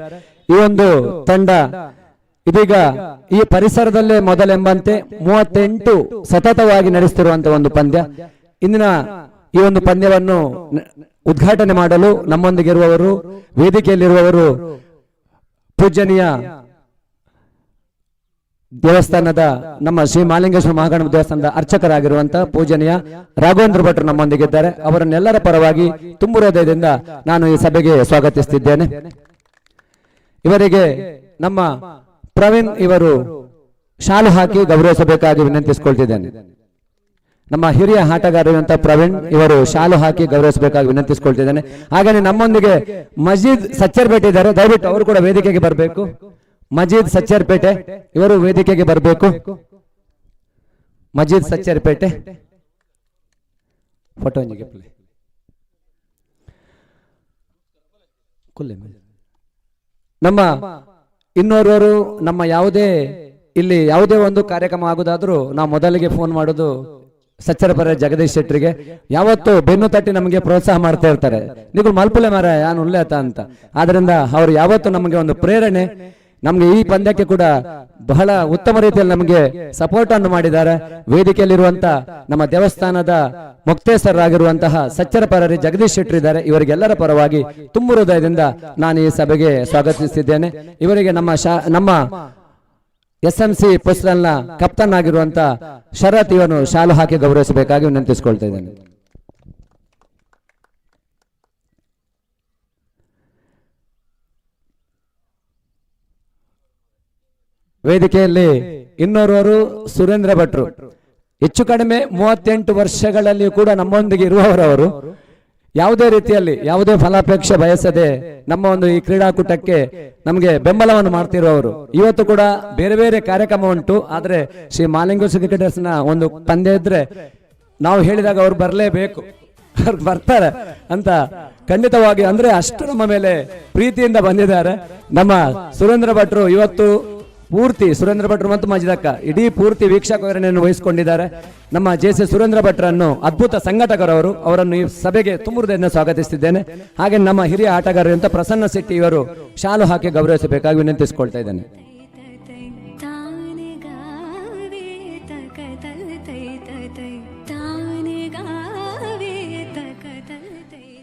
ಈ ಒಂದು ತಂಡ ಇದೀಗ ಈ ಪರಿಸರದಲ್ಲೇ ಮೊದಲೆಂಬಂತೆ 38 ಸತತವಾಗಿ ನಡೆಸುತ್ತಿರುವಂತಹ ಒಂದು ಪಂದ್ಯ. ಇಂದಿನ ಈ ಒಂದು ಪಂದ್ಯವನ್ನು ಉದ್ಘಾಟನೆ ಮಾಡಲು ನಮ್ಮೊಂದಿಗಿರುವವರು, ವೇದಿಕೆಯಲ್ಲಿರುವವರು ಪೂಜನೀಯ ದೇವಸ್ಥಾನದ ನಮ್ಮ ಶ್ರೀ ಮಹಾಲಿಂಗೇಶ್ವರ ಮಹಾಗಣಪತಿ ದೇವಸ್ಥಾನದ ಅರ್ಚಕರಾಗಿರುವಂತಹ ಪೂಜನೀಯ ರಾಘವೇಂದ್ರ ಭಟ್ರು ನಮ್ಮೊಂದಿಗಿದ್ದಾರೆ. ಅವರನ್ನೆಲ್ಲರ ಪರವಾಗಿ ತುಂಬು ಹೃದಯದಿಂದ ನಾನು ಈ ಸಭೆಗೆ ಸ್ವಾಗತಿಸುತ್ತಿದ್ದೇನೆ. ಇವರಿಗೆ ನಮ್ಮ ಪ್ರವೀಣ್ ಇವರು ಶಾಲು ಹಾಕಿ ಗೌರವಿಸಬೇಕಾಗಿ ವಿನಂತಿಸಿಕೊಳ್ತಿದ್ದೇನೆ. ನಮ್ಮ ಹಿರಿಯ ಆಟಗಾರರಂತ ಪ್ರವೀಣ್ ಇವರು ಶಾಲು ಹಾಕಿ ಗೌರವಿಸಬೇಕಾಗಿ ವಿನಂತಿಸಿಕೊಳ್ತಿದ್ದೇನೆ. ಹಾಗೆ ನಮ್ಮೊಂದಿಗೆ ಮಜೀದ್ ಸಚ್ಚರ್ಪೇಟೆ ಇದ್ದಾರೆ, ದಯವಿಟ್ಟು ಅವರು ಕೂಡ ವೇದಿಕೆಗೆ ಬರಬೇಕು. ಮಜೀದ್ ಸಚ್ಚರ್ಪೇಟೆ ಇವರು ವೇದಿಕೆಗೆ ಬರಬೇಕು. ಮಜೀದ್ ಸಚ್ಚರ್ಪೇಟೆ ಫೋಟೋ ನಮ್ಮ ಇನ್ನೋರ್ವರು ನಮ್ಮ ಯಾವುದೇ ಇಲ್ಲಿ ಯಾವುದೇ ಒಂದು ಕಾರ್ಯಕ್ರಮ ಆಗುದಾದ್ರೂ ನಾವು ಮೊದಲಿಗೆ ಫೋನ್ ಮಾಡೋದು ಸಚ್ಚರಪರ ಜಗದೀಶ್ ಶೆಟ್ಟರಿಗೆ ಯಾವತ್ತು ಬೆನ್ನು ತಟ್ಟಿ ನಮಗೆ ಪ್ರೋತ್ಸಾಹ ಮಾಡ್ತಾ ಇರ್ತಾರೆ. ನೀವು ಮಲ್ಪುಲೆ ಮರ ಯಾನ್ ಉಲ್ಲೇತ ಅಂತ. ಆದ್ರಿಂದ ಅವರು ಯಾವತ್ತು ನಮಗೆ ಒಂದು ಪ್ರೇರಣೆ, ನಮ್ಗೆ ಈ ಪಂದ್ಯಕ್ಕೆ ಕೂಡ ಬಹಳ ಉತ್ತಮ ರೀತಿಯಲ್ಲಿ ನಮಗೆ ಸಪೋರ್ಟ್ ಅನ್ನು ಮಾಡಿದ್ದಾರೆ. ವೇದಿಕೆಯಲ್ಲಿರುವಂತ ನಮ್ಮ ದೇವಸ್ಥಾನದ ಮುಕ್ತೇಶ್ವರರಾಗಿರುವಂತಹ ಸಚ್ಚರಪರರಿ ಜಗದೀಶ್ ಶೆಟ್ಟರ್ ಇದ್ದಾರೆ. ಇವರಿಗೆಲ್ಲರ ಪರವಾಗಿ ತುಂಬು ಹೃದಯದಿಂದ ನಾನು ಈ ಸಭೆಗೆ ಸ್ವಾಗತಿಸುತ್ತಿದ್ದೇನೆ. ಇವರಿಗೆ ನಮ್ಮ SMC ಪುಸ್ತಲ್ನ ಕಪ್ತಾನ್ ಆಗಿರುವಂತ ಶರತ್ ಇವನು ಶಾಲು ಹಾಕಿ ಗೌರವಿಸಬೇಕಾಗಿ ವಿನಂತಿಸಿಕೊಳ್ತಾ ಇದ್ದೇನೆ. ವೇದಿಕೆಯಲ್ಲಿ ಇನ್ನೋರ್ವರು ಸುರೇಂದ್ರ ಭಟ್ರು, ಹೆಚ್ಚು ಕಡಿಮೆ 38 ವರ್ಷಗಳಲ್ಲಿ ಕೂಡ ನಮ್ಮೊಂದಿಗೆ ಇರುವವರವರು. ಯಾವುದೇ ರೀತಿಯಲ್ಲಿ ಯಾವುದೇ ಫಲಾಪೇಕ್ಷೆ ಬಯಸದೆ ನಮ್ಮ ಒಂದು ಈ ಕ್ರೀಡಾಕೂಟಕ್ಕೆ ನಮಗೆ ಬೆಂಬಲವನ್ನು ಮಾಡ್ತಿರುವವರು. ಇವತ್ತು ಕೂಡ ಬೇರೆ ಬೇರೆ ಕಾರ್ಯಕ್ರಮ ಉಂಟು, ಆದ್ರೆ ಶ್ರೀ ಮಾಲಿಂಗೇಶ್ವರ ಕ್ರಿಕೆಟರ್ಸ್ ನ ಒಂದು ಪಂದ್ಯ ಇದ್ರೆ ನಾವು ಹೇಳಿದಾಗ ಅವ್ರು ಬರಲೇಬೇಕು, ಅವ್ರು ಬರ್ತಾರೆ ಅಂತ ಖಂಡಿತವಾಗಿ, ಅಂದ್ರೆ ಅಷ್ಟು ನಮ್ಮ ಮೇಲೆ ಪ್ರೀತಿಯಿಂದ ಬಂದಿದ್ದಾರೆ. ನಮ್ಮ ಸುರೇಂದ್ರ ಭಟ್ರು ಇವತ್ತು ಪೂರ್ತಿ, ಸುರೇಂದ್ರ ಭಟ್ರು ಮತ್ತು ಮಜಿದಕ್ಕ ಇಡೀ ಪೂರ್ತಿ ವೀಕ್ಷಕ ವಿವರಣೆಯನ್ನು ವಹಿಸಿಕೊಂಡಿದ್ದಾರೆ. ನಮ್ಮ JC ಸುರೇಂದ್ರ ಭಟ್ರನ್ನು ಅದ್ಭುತ ಸಂಘಟಕರವರು, ಅವರನ್ನು ಈ ಸಭೆಗೆ ತುಂಬ ಹೃದಯದಿಂದ ಸ್ವಾಗತಿಸುತ್ತಿದ್ದೇನೆ. ಹಾಗೆ ನಮ್ಮ ಹಿರಿಯ ಆಟಗಾರರು ಅಂತ ಪ್ರಸನ್ನ ಶೆಟ್ಟಿ ಇವರು ಶಾಲು ಹಾಕಿ ಗೌರವಿಸಬೇಕಾಗಿ ವಿನಂತಿಸಿಕೊಳ್ತಾ ಇದ್ದೇನೆ.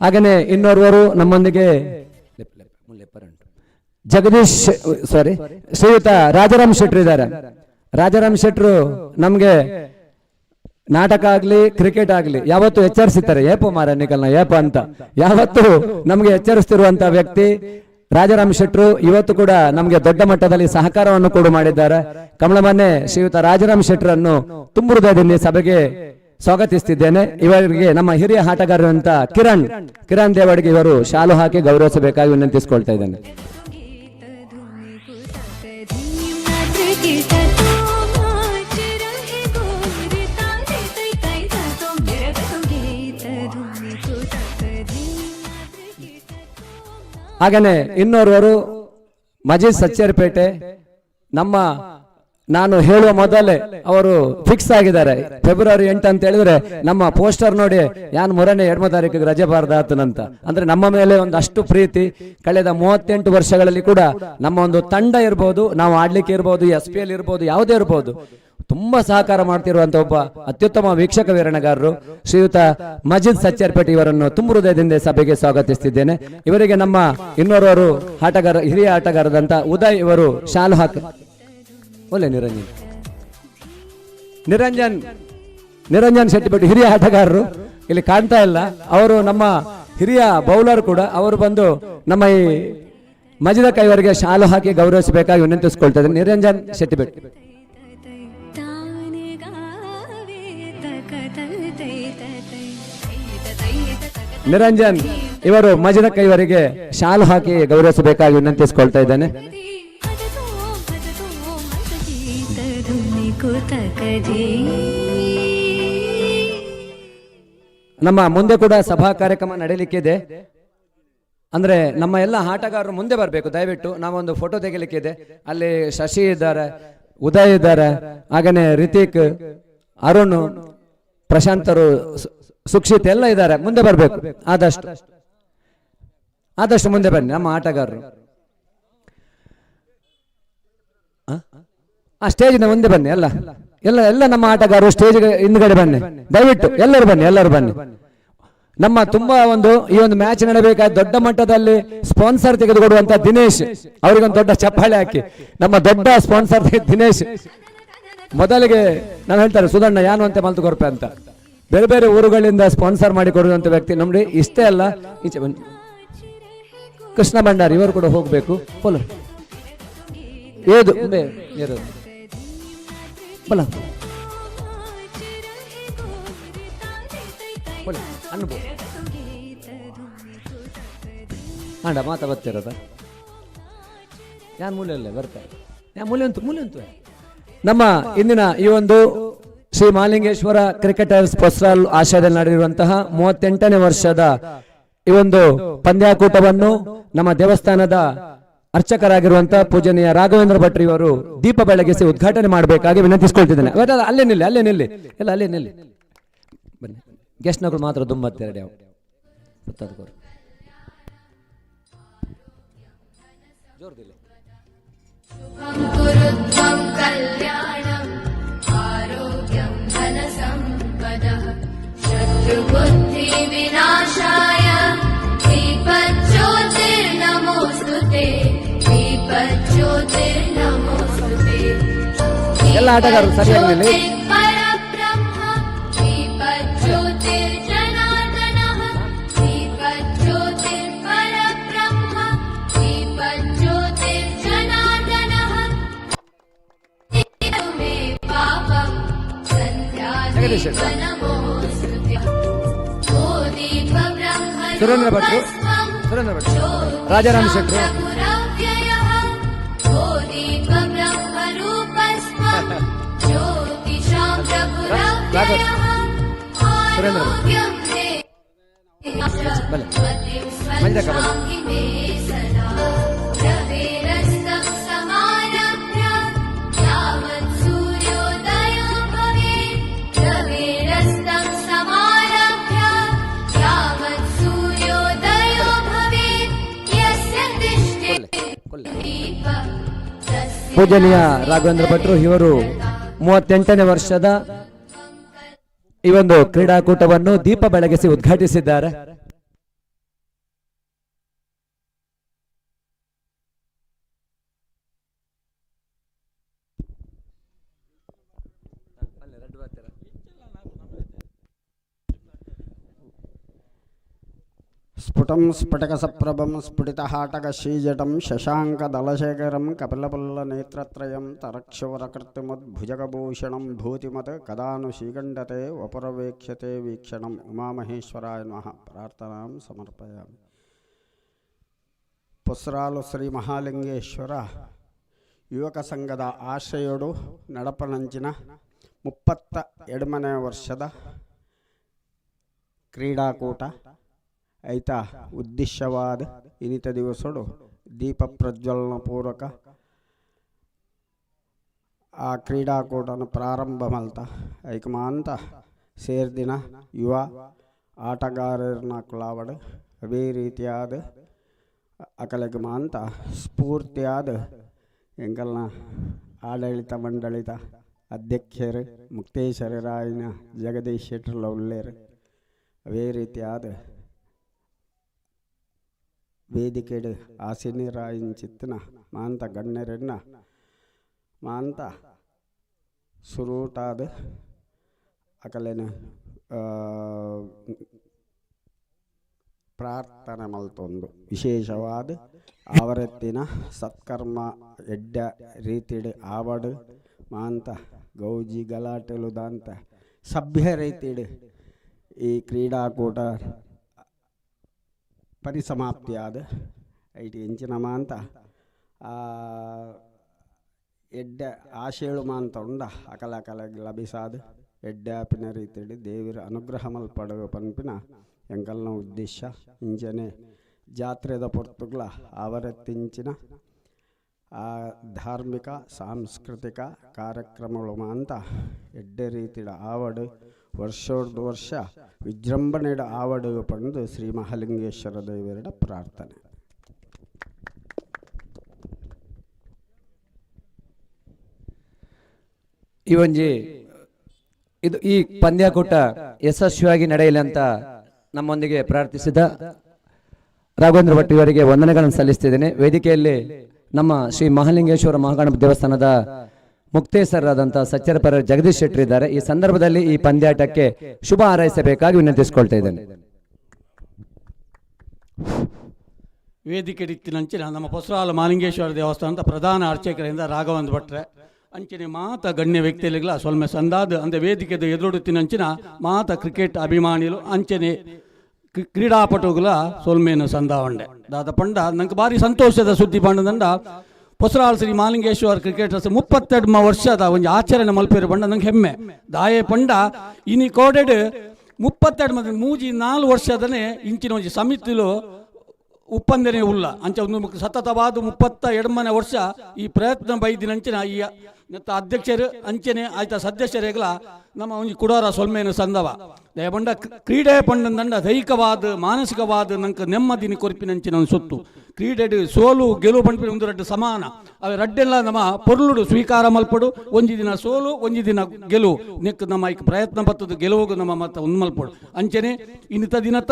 ಹಾಗೇನೆ ಇನ್ನೋರ್ವರು ನಮ್ಮೊಂದಿಗೆ ಶ್ರೀಯುತ ರಾಜಾರಾಮ್ ಶೆಟ್ರು ಇದ್ದಾರೆ. ರಾಜಾರಾಮ್ ಶೆಟ್ರು ನಮ್ಗೆ ನಾಟಕ ಆಗ್ಲಿ ಕ್ರಿಕೆಟ್ ಆಗ್ಲಿ ಯಾವತ್ತು ಎಚ್ಚರಿಸುತ್ತಾರೆ. ಏಪೋ ಮಾರ ನಿಕಲ್ನ ಏಪ ಅಂತ ಯಾವತ್ತು ನಮ್ಗೆ ಎಚ್ಚರಿಸ್ತಿರುವಂತ ವ್ಯಕ್ತಿ ರಾಜಾರಾಮ್ ಶೆಟ್ರು. ಇವತ್ತು ಕೂಡ ನಮ್ಗೆ ದೊಡ್ಡ ಮಟ್ಟದಲ್ಲಿ ಸಹಕಾರವನ್ನು ಕೂಡ ಮಾಡಿದ್ದಾರೆ. ಕಮಲಮನೆ ಶ್ರೀಯುತ ರಾಜಾರಾಮ್ ಶೆಟ್ರನ್ನು ತುಂಬ ಹೃದಯದಲ್ಲಿ ಸಭೆಗೆ ಸ್ವಾಗತಿಸುತ್ತಿದ್ದೇನೆ. ಇವರಿಗೆ ನಮ್ಮ ಹಿರಿಯ ಆಟಗಾರರಂತ ಕಿರಣ್ ದೇವಡಿಗೆ ಇವರು ಶಾಲು ಹಾಕಿ ಗೌರವಿಸಬೇಕಾಗಿ ವಿನಂತಿಸಿಕೊಳ್ತಾ ಇದ್ದೇನೆ. ಹಾಗೇನೆ ಇನ್ನೋರ್ವರು ಮಜೀದ್ ಸಚ್ಚೇರ್ಪೇಟೆ, ನಾನು ಹೇಳುವ ಮೊದಲೇ ಅವರು ಫಿಕ್ಸ್ ಆಗಿದ್ದಾರೆ. ಫೆಬ್ರವರಿ 8 ಅಂತ ಹೇಳಿದ್ರೆ ನಮ್ಮ ಪೋಸ್ಟರ್ ನೋಡಿ ಯಾನ್ ಮೊರನೆ 2ನೇ ತಾರೀಕಿಗೆ ರಜೆ ಬಾರ್ದಾತನಂತ. ಅಂದ್ರೆ ನಮ್ಮ ಮೇಲೆ ಒಂದಷ್ಟು ಪ್ರೀತಿ. ಕಳೆದ 38 ವರ್ಷಗಳಲ್ಲಿ ಕೂಡ ನಮ್ಮ ಒಂದು ತಂಡ ಇರ್ಬೋದು, ನಾವು ಆಡ್ಲಿಕ್ಕೆ ಇರ್ಬೋದು, SPL ಇರ್ಬೋದು, ಯಾವುದೇ ಇರ್ಬೋದು, ತುಂಬಾ ಸಹಕಾರ ಮಾಡ್ತಿರುವಂತ ಒಬ್ಬ ಅತ್ಯುತ್ತಮ ವೀಕ್ಷಕ ವಿವರಣೆಗಾರರು ಶ್ರೀಯುತ ಮಜೀದ್ ಸಚ್ಚೇರ್ಪೇಟೆ ಇವರನ್ನು ತುಂಬ ಹೃದಯದಿಂದ ಸಭೆಗೆ ಸ್ವಾಗತಿಸುತ್ತಿದ್ದೇನೆ. ಇವರಿಗೆ ನಮ್ಮ ಇನ್ನೋರ್ವರು ಹಿರಿಯ ಆಟಗಾರದಂತ ಉದಯ್ ಇವರು ಶಾಲು ಹಾಕಿ ಒಳ್ಳೆ ನಿರಂಜನ್ ಶೆಟ್ಟಿ ಭಟ್ ಹಿರಿಯ ಆಟಗಾರರು ಇಲ್ಲಿ ಕಾಣ್ತಾ ಇಲ್ಲ. ಅವರು ನಮ್ಮ ಹಿರಿಯ ಬೌಲರ್ ಕೂಡ. ಅವರು ಬಂದು ನಮ್ಮ ಈ ಮಜಿದ ಕೈವರಿಗೆ ಶಾಲು ಹಾಕಿ ಗೌರವಿಸಬೇಕಾಗಿ ವಿನಂತಿಸಿಕೊಳ್ತಾ ಇದ್ದಾರೆ. ನಿರಂಜನ್ ಶೆಟ್ಟಿ ಭಟ್, ನಿರಂಜನ್ ಇವರು ಮಜಿದ ಕೈವರಿಗೆ ಶಾಲು ಹಾಕಿ ಗೌರವಿಸಬೇಕಾಗಿ ವಿನಂತಿಸಿಕೊಳ್ತಾ ಇದ್ದೇನೆ. ನಮ್ಮ ಮುಂದೆ ಕೂಡ ಸಭಾ ಕಾರ್ಯಕ್ರಮ ನಡೆಯಲಿಕ್ಕಿದೆ. ಅಂದ್ರೆ ನಮ್ಮ ಎಲ್ಲ ಆಟಗಾರರು ಮುಂದೆ ಬರಬೇಕು ದಯವಿಟ್ಟು. ನಾವೊಂದು ಫೋಟೋ ತೆಗಿಲಿಕ್ಕಿದೆ. ಅಲ್ಲಿ ಶಶಿ ಇದ್ದಾರೆ, ಉದಯ್ ಇದ್ದಾರೆ, ಹಾಗೇನೆ ರಿತಿಕ್, ಅರುಣ್, ಪ್ರಶಾಂತರು, ಸುಕ್ಷಿತ್ ಎಲ್ಲ ಇದ್ದಾರೆ. ಮುಂದೆ ಬರಬೇಕು, ಆದಷ್ಟು ಮುಂದೆ ಬನ್ನಿ ನಮ್ಮ ಆಟಗಾರರು. ಆ ಸ್ಟೇಜಿನ ಮುಂದೆ ಬನ್ನಿ. ಎಲ್ಲ ನಮ್ಮ ಆಟಗಾರರು ಸ್ಟೇಜ್ಗೆ ಹಿಂದ್ಗಡೆ ಬನ್ನಿ ದಯವಿಟ್ಟು. ಎಲ್ಲರೂ ಬನ್ನಿ. ನಮ್ಮ ತುಂಬಾ ಈ ಒಂದು ಮ್ಯಾಚ್ ನಡೆಬೇಕಾದ ದೊಡ್ಡ ಮಟ್ಟದಲ್ಲಿ ಸ್ಪಾನ್ಸರ್ ತೆಗೆದುಕೊಡುವಂತ ದಿನೇಶ್ ಅವರಿಗೊಂದು ದೊಡ್ಡ ಚಪ್ಪಾಳೆ ಹಾಕಿ. ನಮ್ಮ ದೊಡ್ಡ ಸ್ಪಾನ್ಸರ್ ದಿನೇಶ್. ಮೊದಲಿಗೆ ನಾವು ಹೇಳ್ತಾರೆ ಸುಧಣ್ಣ ಯಾನು ಅಂತ ಮಲ್ತು ಕೊರಪೆ ಅಂತ. ಬೇರೆ ಬೇರೆ ಊರುಗಳಿಂದ ಸ್ಪಾನ್ಸರ್ ಮಾಡಿ ಕೊಡುವಂತ ವ್ಯಕ್ತಿ ನೋಡಿ. ಇಷ್ಟೇ ಅಲ್ಲ, ಈಚೆ ಬನ್ನಿ, ಕೃಷ್ಣ ಭಂಡಾರಿ ಇವರು ಕೂಡ ಹೋಗ್ಬೇಕು. ಏದು ಬಲ ಆಂಡ ಮಾತಾ ಬರ್ತಿರೋದ ಯಾನ್ ಮೂಲೆಯಲ್ಲೇ ಬರ್ತಾರೆ. ಮೂಲೆ ಉಂಟು. ನಮ್ಮ ಇಂದಿನ ಈ ಒಂದು ಶ್ರೀ ಮಹಾಲಿಂಗೇಶ್ವರ ಕ್ರಿಕೆಟರ್ಸ್ ಪೊಸ್ರಾಲ್ ಆಶ್ರಯದಲ್ಲಿ ನಡೆದಿರುವಂತಹ 38ನೇ ವರ್ಷದ ಈ ಒಂದು ಪಂದ್ಯಾಕೂಟವನ್ನು ನಮ್ಮ ದೇವಸ್ಥಾನದ ಅರ್ಚಕರಾಗಿರುವಂತಹ ಪೂಜನೀಯ ರಾಘವೇಂದ್ರ ಭಟ್ರು ಇವರು ದೀಪ ಬೆಳಗಿಸಿ ಉದ್ಘಾಟನೆ ಮಾಡಬೇಕಾಗಿ ವಿನಂತಿಸಿಕೊಳ್ತಿದ್ದೇನೆ. ಅಲ್ಲೇ ನಿಲ್ಲಿ. ಬನ್ನಿ ಗೆಸ್ಟ್ನಗಳು ಮಾತ್ರ ದುಂಬತ್ತೆರಡು ಯಾವ ಗೊತ್ತಾದ್ಕೋರು ಜೋರ್ದಿಲ್ಲ कुरुत्वं कल्याणम् आरोग्यं धनसम्पदः शत्रुबुद्धिविनाशाय दीपज्योतिर्नमोऽस्तुते दीपज्योतिर्नमोऽस्तुते ಎಲ್ಲ ಆಟಗಾರರು ಸರಿಯಾಗಿ ನಿಲ್ಲಿ. परब्रह्म दीपज्योतिर्जनार्दनः दीपज्योतिर्परब्रह्म दीपज्योतिर्जनार्दनः मे पापं सन्ध्यादीपनमोऽस्तुते ओ दीपब्रह्म ಸುರೇಂದ್ರ ಭಟ್ರು ಸುರೇಂದ್ರ ಭಟ್ರು ರಾಜಾರಾಮ್ ಶೆಟ್ರು प्रभुरव्ययः ओ दीपब्रह्मरूपस्त्वं ज्योतिषां प्रभुरव्ययः सुरेंद्र भट्ट। आरोग्यं मे भले। मतिं मंजका भले। स्पन्दामि मे सदा रवेरस्तं समारभ्य यावत् सूर्योदयो भवेत् रवेरस्तं समारभ्य यावत् सूर्योदयो भवेत् यस्य तिष्ठति दीपः तस्य ಪೂಜನೀಯ ರಾಘವೇಂದ್ರ ಭಟ್ರು ಇವರು 38ನೇ ವರ್ಷದ ಈ ಒಂದು ಕ್ರೀಡಾಕೂಟವನ್ನು ದೀಪ ಬೆಳಗಿಸಿ ಉದ್ಘಾಟಿಸಿದ್ದಾರೆ. स्फुटं स्फटिकसप्रभं स्फुटितहाटकशीजटं शशाङ्कदलशेखरं कपिलपुल्लनेत्रत्रयं तरक्षुवरकृत्तिमुद्भुजगभूषणं भूतिमत् कदा नु श्रीगण्डते वपुरवेक्ष्यते वीक्षणम् उमामहेश्वराय नमः प्रार्थनां समर्पयामि. ಪುಸ್ರಾಲು ಶ್ರೀ ಮಹಾಲಿಂಗೇಶ್ವರ ಯುವಕ ಸಂಘದ ಆಶ್ರಯೋಡು ನಡಪನಂಚಿನ 32ನೇ ವರ್ಷದ ಕ್ರೀಡಾಕೂಟ ಐತ ಉದ್ದೇಶವಾದ ಇನಿತ ದಿವಸಡು ದೀಪ ಪ್ರಜ್ವಲನ ಪೂರ್ವಕ ಆ ಕ್ರೀಡಾಕೂಟನ ಪ್ರಾರಂಭ ಮಲ್ತ ಐಕಮಾಂತ ಸೇರ್ದಿನ ಯುವ ಆಟಗಾರರನ್ನ ಕುಲಾವಡು ಅವೇ ರೀತಿಯಾದ ಅಕಲೆಗೆ ಮಾಂತ ಸ್ಫೂರ್ತಿಯಾದ ಎಂಕಲ್ನ ಆಡಳಿತ ಮಂಡಳಿತ ಅಧ್ಯಕ್ಷರು ಮುಕ್ತೇಶ್ವರರಾಯನ ಜಗದೀಶ್ ಶೆಟ್ಟರ್ ಲೌಲ್ಯರು ಅವೇ ರೀತಿಯಾದ ವೇದಿಕೆಡು ಆಸೀನರಾಯಿನ ಚಿತ್ತನ ಮಾಂತ ಗಣ್ಯರನ್ನ ಮಾಂತ ಸುರೂಟಾದ ಅಕಲೆನ ಪ್ರಾರ್ಥನೆ ಮಲ್ತೊಂದು ವಿಶೇಷವಾದ ಆವರತ್ತಿನ ಸತ್ಕರ್ಮ ಎಡ್ಡ ರೀತಿಡು ಆವಡು ಮಾಂತ ಗೌಜಿ ಗಲಾಟೆಲುದಂತ ಸಭ್ಯ ರೀತಿಡು ಈ ಕ್ರೀಡಾಕೂಟ ಪರಿಸಮಾಪ್ತಿಯಾದ ಐಟಿ ಎಂಚಿನ ಮಾಂತ ಎಡ್ಡ ಆಶೇಳು ಮಾಂತ ಉಂಡ ಅಕಲ ಅಕಲಗೆ ಲಭಿಸಾದ ಎಡ್ಡಾಪಿನ ರೀತಿಡು ದೇವರ ಅನುಗ್ರಹ ಮಲ್ಪಡುವ ಪನ್ಪಿನ ಎಂಕಲ್ನ ಉದ್ದೇಶ ಇಂಚನೆ ಜಾತ್ರೆದ ಪೊರ್ತುಗ್ಲ ಆವರತ್ತಿಂಚಿನ ಆ ಧಾರ್ಮಿಕ ಸಾಂಸ್ಕೃತಿಕ ಕಾರ್ಯಕ್ರಮಗಳು ಮಾಂತ ಎಡ್ಡೆ ರೀತಿಡ ಆವಡು ವರ್ಷೋರ್ದು ವರ್ಷ ವಿಜೃಂಭಣೆಡ ಆವಡು ಪಂದು ಶ್ರೀ ಮಹಾಲಿಂಗೇಶ್ವರ ದೇವರ ಪ್ರಾರ್ಥನೆ. ಈ ಒಂಜಿ ಇದು ಈ ಪಂದ್ಯಾಕೂಟ ಯಶಸ್ವಿಯಾಗಿ ನಡೆಯಲಿ ಅಂತ ನಮ್ಮೊಂದಿಗೆ ಪ್ರಾರ್ಥಿಸಿದ ರಾಘವೇಂದ್ರ ಭಟ್ ಇವರಿಗೆ ವಂದನೆಗಳನ್ನು ಸಲ್ಲಿಸ್ತಿದ್ದೇನೆ. ವೇದಿಕೆಯಲ್ಲಿ ನಮ್ಮ ಶ್ರೀ ಮಹಾಲಿಂಗೇಶ್ವರ ಮಹಾಗಣಪತಿ ದೇವಸ್ಥಾನದ ಮುಕ್ತೇಶ್ವರರಾದಂಥ ಸಚ್ಚರಪರ ಜಗದೀಶ್ ಶೆಟ್ಟರ್ ಇದ್ದಾರೆ. ಈ ಸಂದರ್ಭದಲ್ಲಿ ಈ ಪಂದ್ಯಾಟಕ್ಕೆ ಶುಭ ಹಾರೈಸಬೇಕಾಗಿ ವಿನಂತಿಸಿಕೊಳ್ತಾ ಇದ್ದೇನೆ. ವೇದಿಕೆ ದಿಕ್ಕಿನಂಚಿನ ನಮ್ಮ ಪೊಸರಾಲ ಮಹಾಲಿಂಗೇಶ್ವರ ದೇವಸ್ಥಾನದ ಪ್ರಧಾನ ಅರ್ಚಕರಿಂದ ರಾಘವೇಂದ್ರ ಭಟ್ರೆ ಅಂಚನೆ ಮಾತ ಗಣ್ಯ ವ್ಯಕ್ತಿಗಳಿಗಳ ಸೊಲ್ಮೆ ಸಂದಾದ ಅಂದರೆ ವೇದಿಕೆದ ಎದುರುತ್ತಿನಂಚಿನ ಮಾತ ಕ್ರಿಕೆಟ್ ಅಭಿಮಾನಿಗಳು ಅಂಚನೆ ಕ್ರೀಡಾಪಟುಗಳ ಸೊಲ್ಮೇನು ಸಂದಾವಂಡೆ ದಾದ ಪಂಡ ನಂಗೆ ಭಾರಿ ಸಂತೋಷದ ಸುದ್ದಿ ಪಂಡದಂಡ ಪೊಸರಾಳ ಶ್ರೀ ಮಹಾಲಿಂಗೇಶ್ವರ ಕ್ರಿಕೆಟರ್ಸ್ 32 ವರ್ಷದ ಒಂದು ಆಚರಣೆ ಮಲ್ಪೇರು ಪಂಡ ನಂಗೆ ಹೆಮ್ಮೆ ದಾಯೆ ಪಂಡ ಇನಿ ಕೋಡೆಡ್ 32 ಮಂದಿ ಮೂಜಿ 4 ವರ್ಷದನೇ ಇಂಚಿನ ಒಂದು ಸಮಿತಿಲು ಉಪ್ಪಂದನೆ ಉಲ್ಲ ಅಂಚ ಒಂದು ಸತತವಾದ 32ನೇ ವರ್ಷ ಈ ಪ್ರಯತ್ನ ಬೈದಿನಂಚಿನ ಈ ಅಧ್ಯಕ್ಷರು ಅಂಚನೆ ಆಯ್ತ ಸದಸ್ಯರೆಗಳ ನಮ್ಮ ಒಂಜಿ ಕುಡಾರ ಸೊಲ್ಮೇನು ಸಂದವ ದಯಪಂಡ ಕ್ರೀಡೆ ಪಂಡಂದಂಡ ದೈಹಿಕವಾದ ಮಾನಸಿಕವಾದ ನಂಗೆ ನೆಮ್ಮದಿನಿ ಕೊರಿಪಿನಂಚಿನ ಸೊತ್ತು ಕ್ರೀಡೆ ಸೋಲು ಗೆಲುವು ಪಂಪಿನ ಒಂದು ರಡ್ಡು ಸಮಾನ ಅವು ರಡ್ಡೆಲ್ಲ ನಮ್ಮ ಪೊರ್ಲುಡು ಸ್ವೀಕಾರ ಮಲ್ಪಡು ಒಂಜಿ ದಿನ ಸೋಲು ಒಂಜಿ ದಿನ ಗೆಲುವು ನೆಕ್ ನಮ್ಮ ಈಗ ಪ್ರಯತ್ನ ಪತ್ತದು ಗೆಲುವು ನಮ್ಮ ಮತ್ತ ಒಂದು ಮಲ್ಪಡು ಅಂಚನೆ ಇನ್ನಿತ ದಿನತ್ತ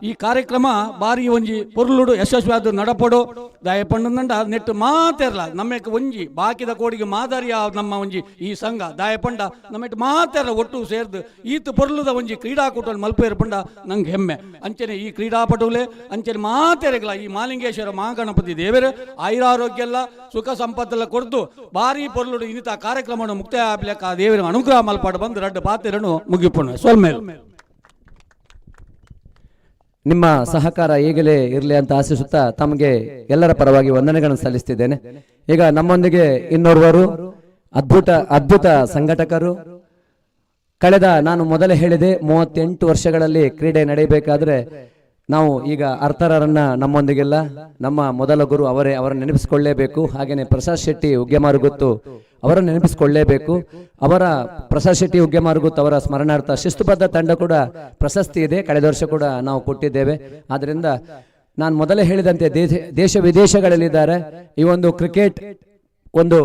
ಈ ಕಾರ್ಯಕ್ರಮ ಬಾರಿ ಒಂಜಿ ಪೊರ್ಲುಡು ಯಶಸ್ವಿಯಾದ ನಡಪಡು ದಾಯಪಂಡಂದಂಡ ನೆಟ್ಟು ಮಾತೇರ್ಲ ನಮ್ಮಕ್ಕೆ ಒಂಜಿ ಬಾಕಿದ ಕೋಡಿಗೆ ಮಾದರಿಯ ನಮ್ಮ ಒಂಜಿ ಈ ಸಂಘ ದಾಯಪಂಡ ನಮ್ಮೆಟ್ಟು ಮಾತೇರ ಒಟ್ಟು ಸೇರ್ದು ಈತ ಪೊರ್ಲುದ ಒಂಜಿ ಕ್ರೀಡಾಕೂಟ ಮಲ್ಪೇರು ಪಂಡ ನಂಗೆ ಹೆಮ್ಮೆ ಅಂಚನೆ ಈ ಕ್ರೀಡಾಪಟುಲೆ ಅಂಚನೆ ಮಾತೇರೆಗಳ ಈ ಮಾಲಿಂಗೇಶ್ವರ ಮಹಾಗಣಪತಿ ದೇವರು ಆಯುರಾರೋಗ್ಯ ಎಲ್ಲ ಸುಖ ಸಂಪತ್ತೆಲ್ಲ ಕೊಡ್ದು ಬಾರಿ ಪೊರ್ಲುಡು ಇನ್ನಿತ ಕಾರ್ಯಕ್ರಮ ಮುಕ್ತಾಯ ಆಗ್ಲಿಕ್ಕ ಆ ದೇವರ ಅನುಗ್ರಹ ಮಲ್ಪಾಡು ಬಂದು ರಡ್ಡು ಪಾತೆರನ್ನು ಮುಗಿಪುಣ ಸೊಲ್ಮೇಲೆ ನಿಮ್ಮ ಸಹಕಾರ ಈಗಲೇ ಇರಲಿ ಅಂತ ಆಶಿಸುತ್ತಾ ತಮಗೆ ಎಲ್ಲರ ಪರವಾಗಿ ವಂದನೆಗಳನ್ನು ಸಲ್ಲಿಸ್ತಿದ್ದೇನೆ. ಈಗ ನಮ್ಮೊಂದಿಗೆ ಇನ್ನೋರ್ವರು ಅದ್ಭುತ ಸಂಘಟಕರು. ಕಳೆದ ನಾನು ಮೊದಲೇ ಹೇಳಿದೆ 38 ವರ್ಷಗಳಲ್ಲಿ ಕ್ರೀಡೆ ನಡೆಯಬೇಕಾದ್ರೆ ನಾವು ಈಗ ಅರ್ಥರನ್ನ ನಮ್ಮೊಂದಿಗೆಲ್ಲ ನಮ್ಮ ಮೊದಲ ಗುರು ಅವರನ್ನು ನೆನಪಿಸಿಕೊಳ್ಳಲೇಬೇಕು. ಹಾಗೇನೆ ಪ್ರಸಾದ್ ಶೆಟ್ಟಿ ಉಗ್ಗೆಮಾರುಗುತ್ತು ಅವರನ್ನು ನೆನಪಿಸಿಕೊಳ್ಳಲೇಬೇಕು. ಪ್ರಸಾದ್ ಶೆಟ್ಟಿ ಉಗ್ಗೆಮಾರುಗುತ್ತು ಅವರ ಸ್ಮರಣಾರ್ಥ ಶಿಸ್ತುಬದ್ಧ ತಂಡ ಕೂಡ ಪ್ರಶಸ್ತಿ ಇದೆ, ಕಳೆದ ವರ್ಷ ಕೂಡ ನಾವು ಕೊಟ್ಟಿದ್ದೇವೆ. ಆದ್ರಿಂದ ನಾನು ಮೊದಲೇ ಹೇಳಿದಂತೆ ದೇಶ ವಿದೇಶಗಳಲ್ಲಿದ್ದಾರೆ. ಈ ಒಂದು ಕ್ರಿಕೆಟ್ ಒಂದು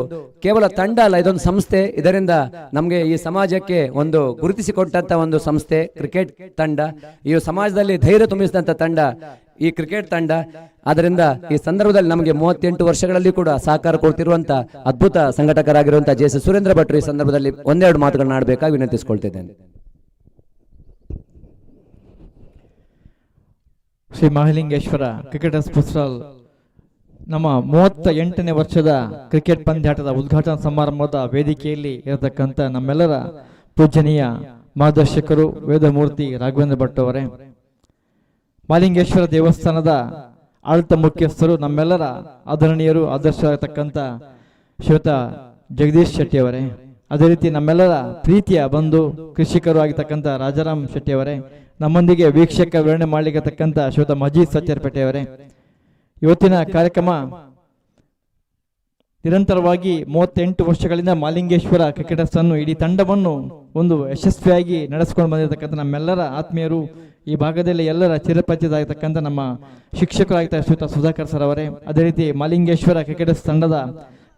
ಕೇವಲ ತಂಡ ಅಲ್ಲ, ಇದೊಂದು ಸಂಸ್ಥೆ. ಇದರಿಂದ ನಮಗೆ ಈ ಸಮಾಜಕ್ಕೆ ಒಂದು ಗುರುತಿಸಿಕೊಟ್ಟಂತ ಒಂದು ಸಂಸ್ಥೆ ಕ್ರಿಕೆಟ್ ತಂಡ. ಈ ಸಮಾಜದಲ್ಲಿ ಧೈರ್ಯ ತುಂಬಿಸಿದಂತ ತಂಡ ಈ ಕ್ರಿಕೆಟ್ ತಂಡ. ಅದರಿಂದ ಈ ಸಂದರ್ಭದಲ್ಲಿ ನಮಗೆ 38 ವರ್ಷಗಳಲ್ಲಿ ಕೂಡ ಸಹಕಾರ ಕೊಡ್ತಿರುವಂತ ಅದ್ಭುತ ಸಂಘಟಕರಾಗಿರುವಂತಹ ಜೆ ಸಿ ಸುರೇಂದ್ರ ಭಟ್ರು ಈ ಸಂದರ್ಭದಲ್ಲಿ ಒಂದೆರಡು ಮಾತುಗಳನ್ನ ಆಡಬೇಕಾಗಿ ವಿನಂತಿಸಿಕೊಳ್ತಿದ್ದೇನೆ. ಶ್ರೀ ಮಹಾಲಿಂಗೇಶ್ವರ ಕ್ರಿಕೆಟರ್ಸ್ ಫುಟ್ಸಾಲ್ ನಮ್ಮ 38ನೇ ವರ್ಷದ ಕ್ರಿಕೆಟ್ ಪಂದ್ಯಾಟದ ಉದ್ಘಾಟನಾ ಸಮಾರಂಭದ ವೇದಿಕೆಯಲ್ಲಿ ಇರತಕ್ಕಂಥ ನಮ್ಮೆಲ್ಲರ ಪೂಜನೀಯ ಮಾರ್ಗದರ್ಶಕರು ವೇದಮೂರ್ತಿ ರಾಘವೇಂದ್ರ ಭಟ್ ಅವರೇ, ಮಹಾಲಿಂಗೇಶ್ವರ ದೇವಸ್ಥಾನದ ಆಡಳಿತ ಮುಖ್ಯಸ್ಥರು, ನಮ್ಮೆಲ್ಲರ ಆದರಣೀಯರು, ಆದರ್ಶರಾಗತಕ್ಕಂಥ ಶ್ರೀಯುತ ಜಗದೀಶ್ ಶೆಟ್ಟಿ ಅವರೇ, ಅದೇ ರೀತಿ ನಮ್ಮೆಲ್ಲರ ಪ್ರೀತಿಯ ಬಂಧು ಕೃಷಿಕರು ಆಗಿರ್ತಕ್ಕಂಥ ರಾಜಾರಾಮ್ ಶೆಟ್ಟಿ ಅವರೇ, ನಮ್ಮೊಂದಿಗೆ ವೀಕ್ಷಕ ವಿವರಣೆ ಮಾಡಲಿಕ್ಕತಕ್ಕಂಥ ಶ್ರೀಯುತ ಮಜೀದ್ ಸತ್ಯರ್ಪೇಟೆ ಅವರೇ, ಇವತ್ತಿನ ಕಾರ್ಯಕ್ರಮ ನಿರಂತರವಾಗಿ 38 ವರ್ಷಗಳಿಂದ ಮಹಾಲಿಂಗೇಶ್ವರ ಕ್ರಿಕೆಟರ್ಸ್ ಅನ್ನು ಇಡೀ ತಂಡವನ್ನು ಒಂದು ಯಶಸ್ವಿಯಾಗಿ ನಡೆಸಿಕೊಂಡು ಬಂದಿರತಕ್ಕಂಥ ನಮ್ಮೆಲ್ಲರ ಆತ್ಮೀಯರು, ಈ ಭಾಗದಲ್ಲಿ ಎಲ್ಲರ ಚಿರಪರಿಚಿತರಾಗಿರ್ತಕ್ಕಂಥ ನಮ್ಮ ಶಿಕ್ಷಕರಾಗಿದ್ದ ಶ್ರೀಯುತ ಸುಧಾಕರ್ ಸರ್ ಅವರೇ, ಅದೇ ರೀತಿ ಮಹಾಲಿಂಗೇಶ್ವರ ಕ್ರಿಕೆಟರ್ಸ್ ತಂಡದ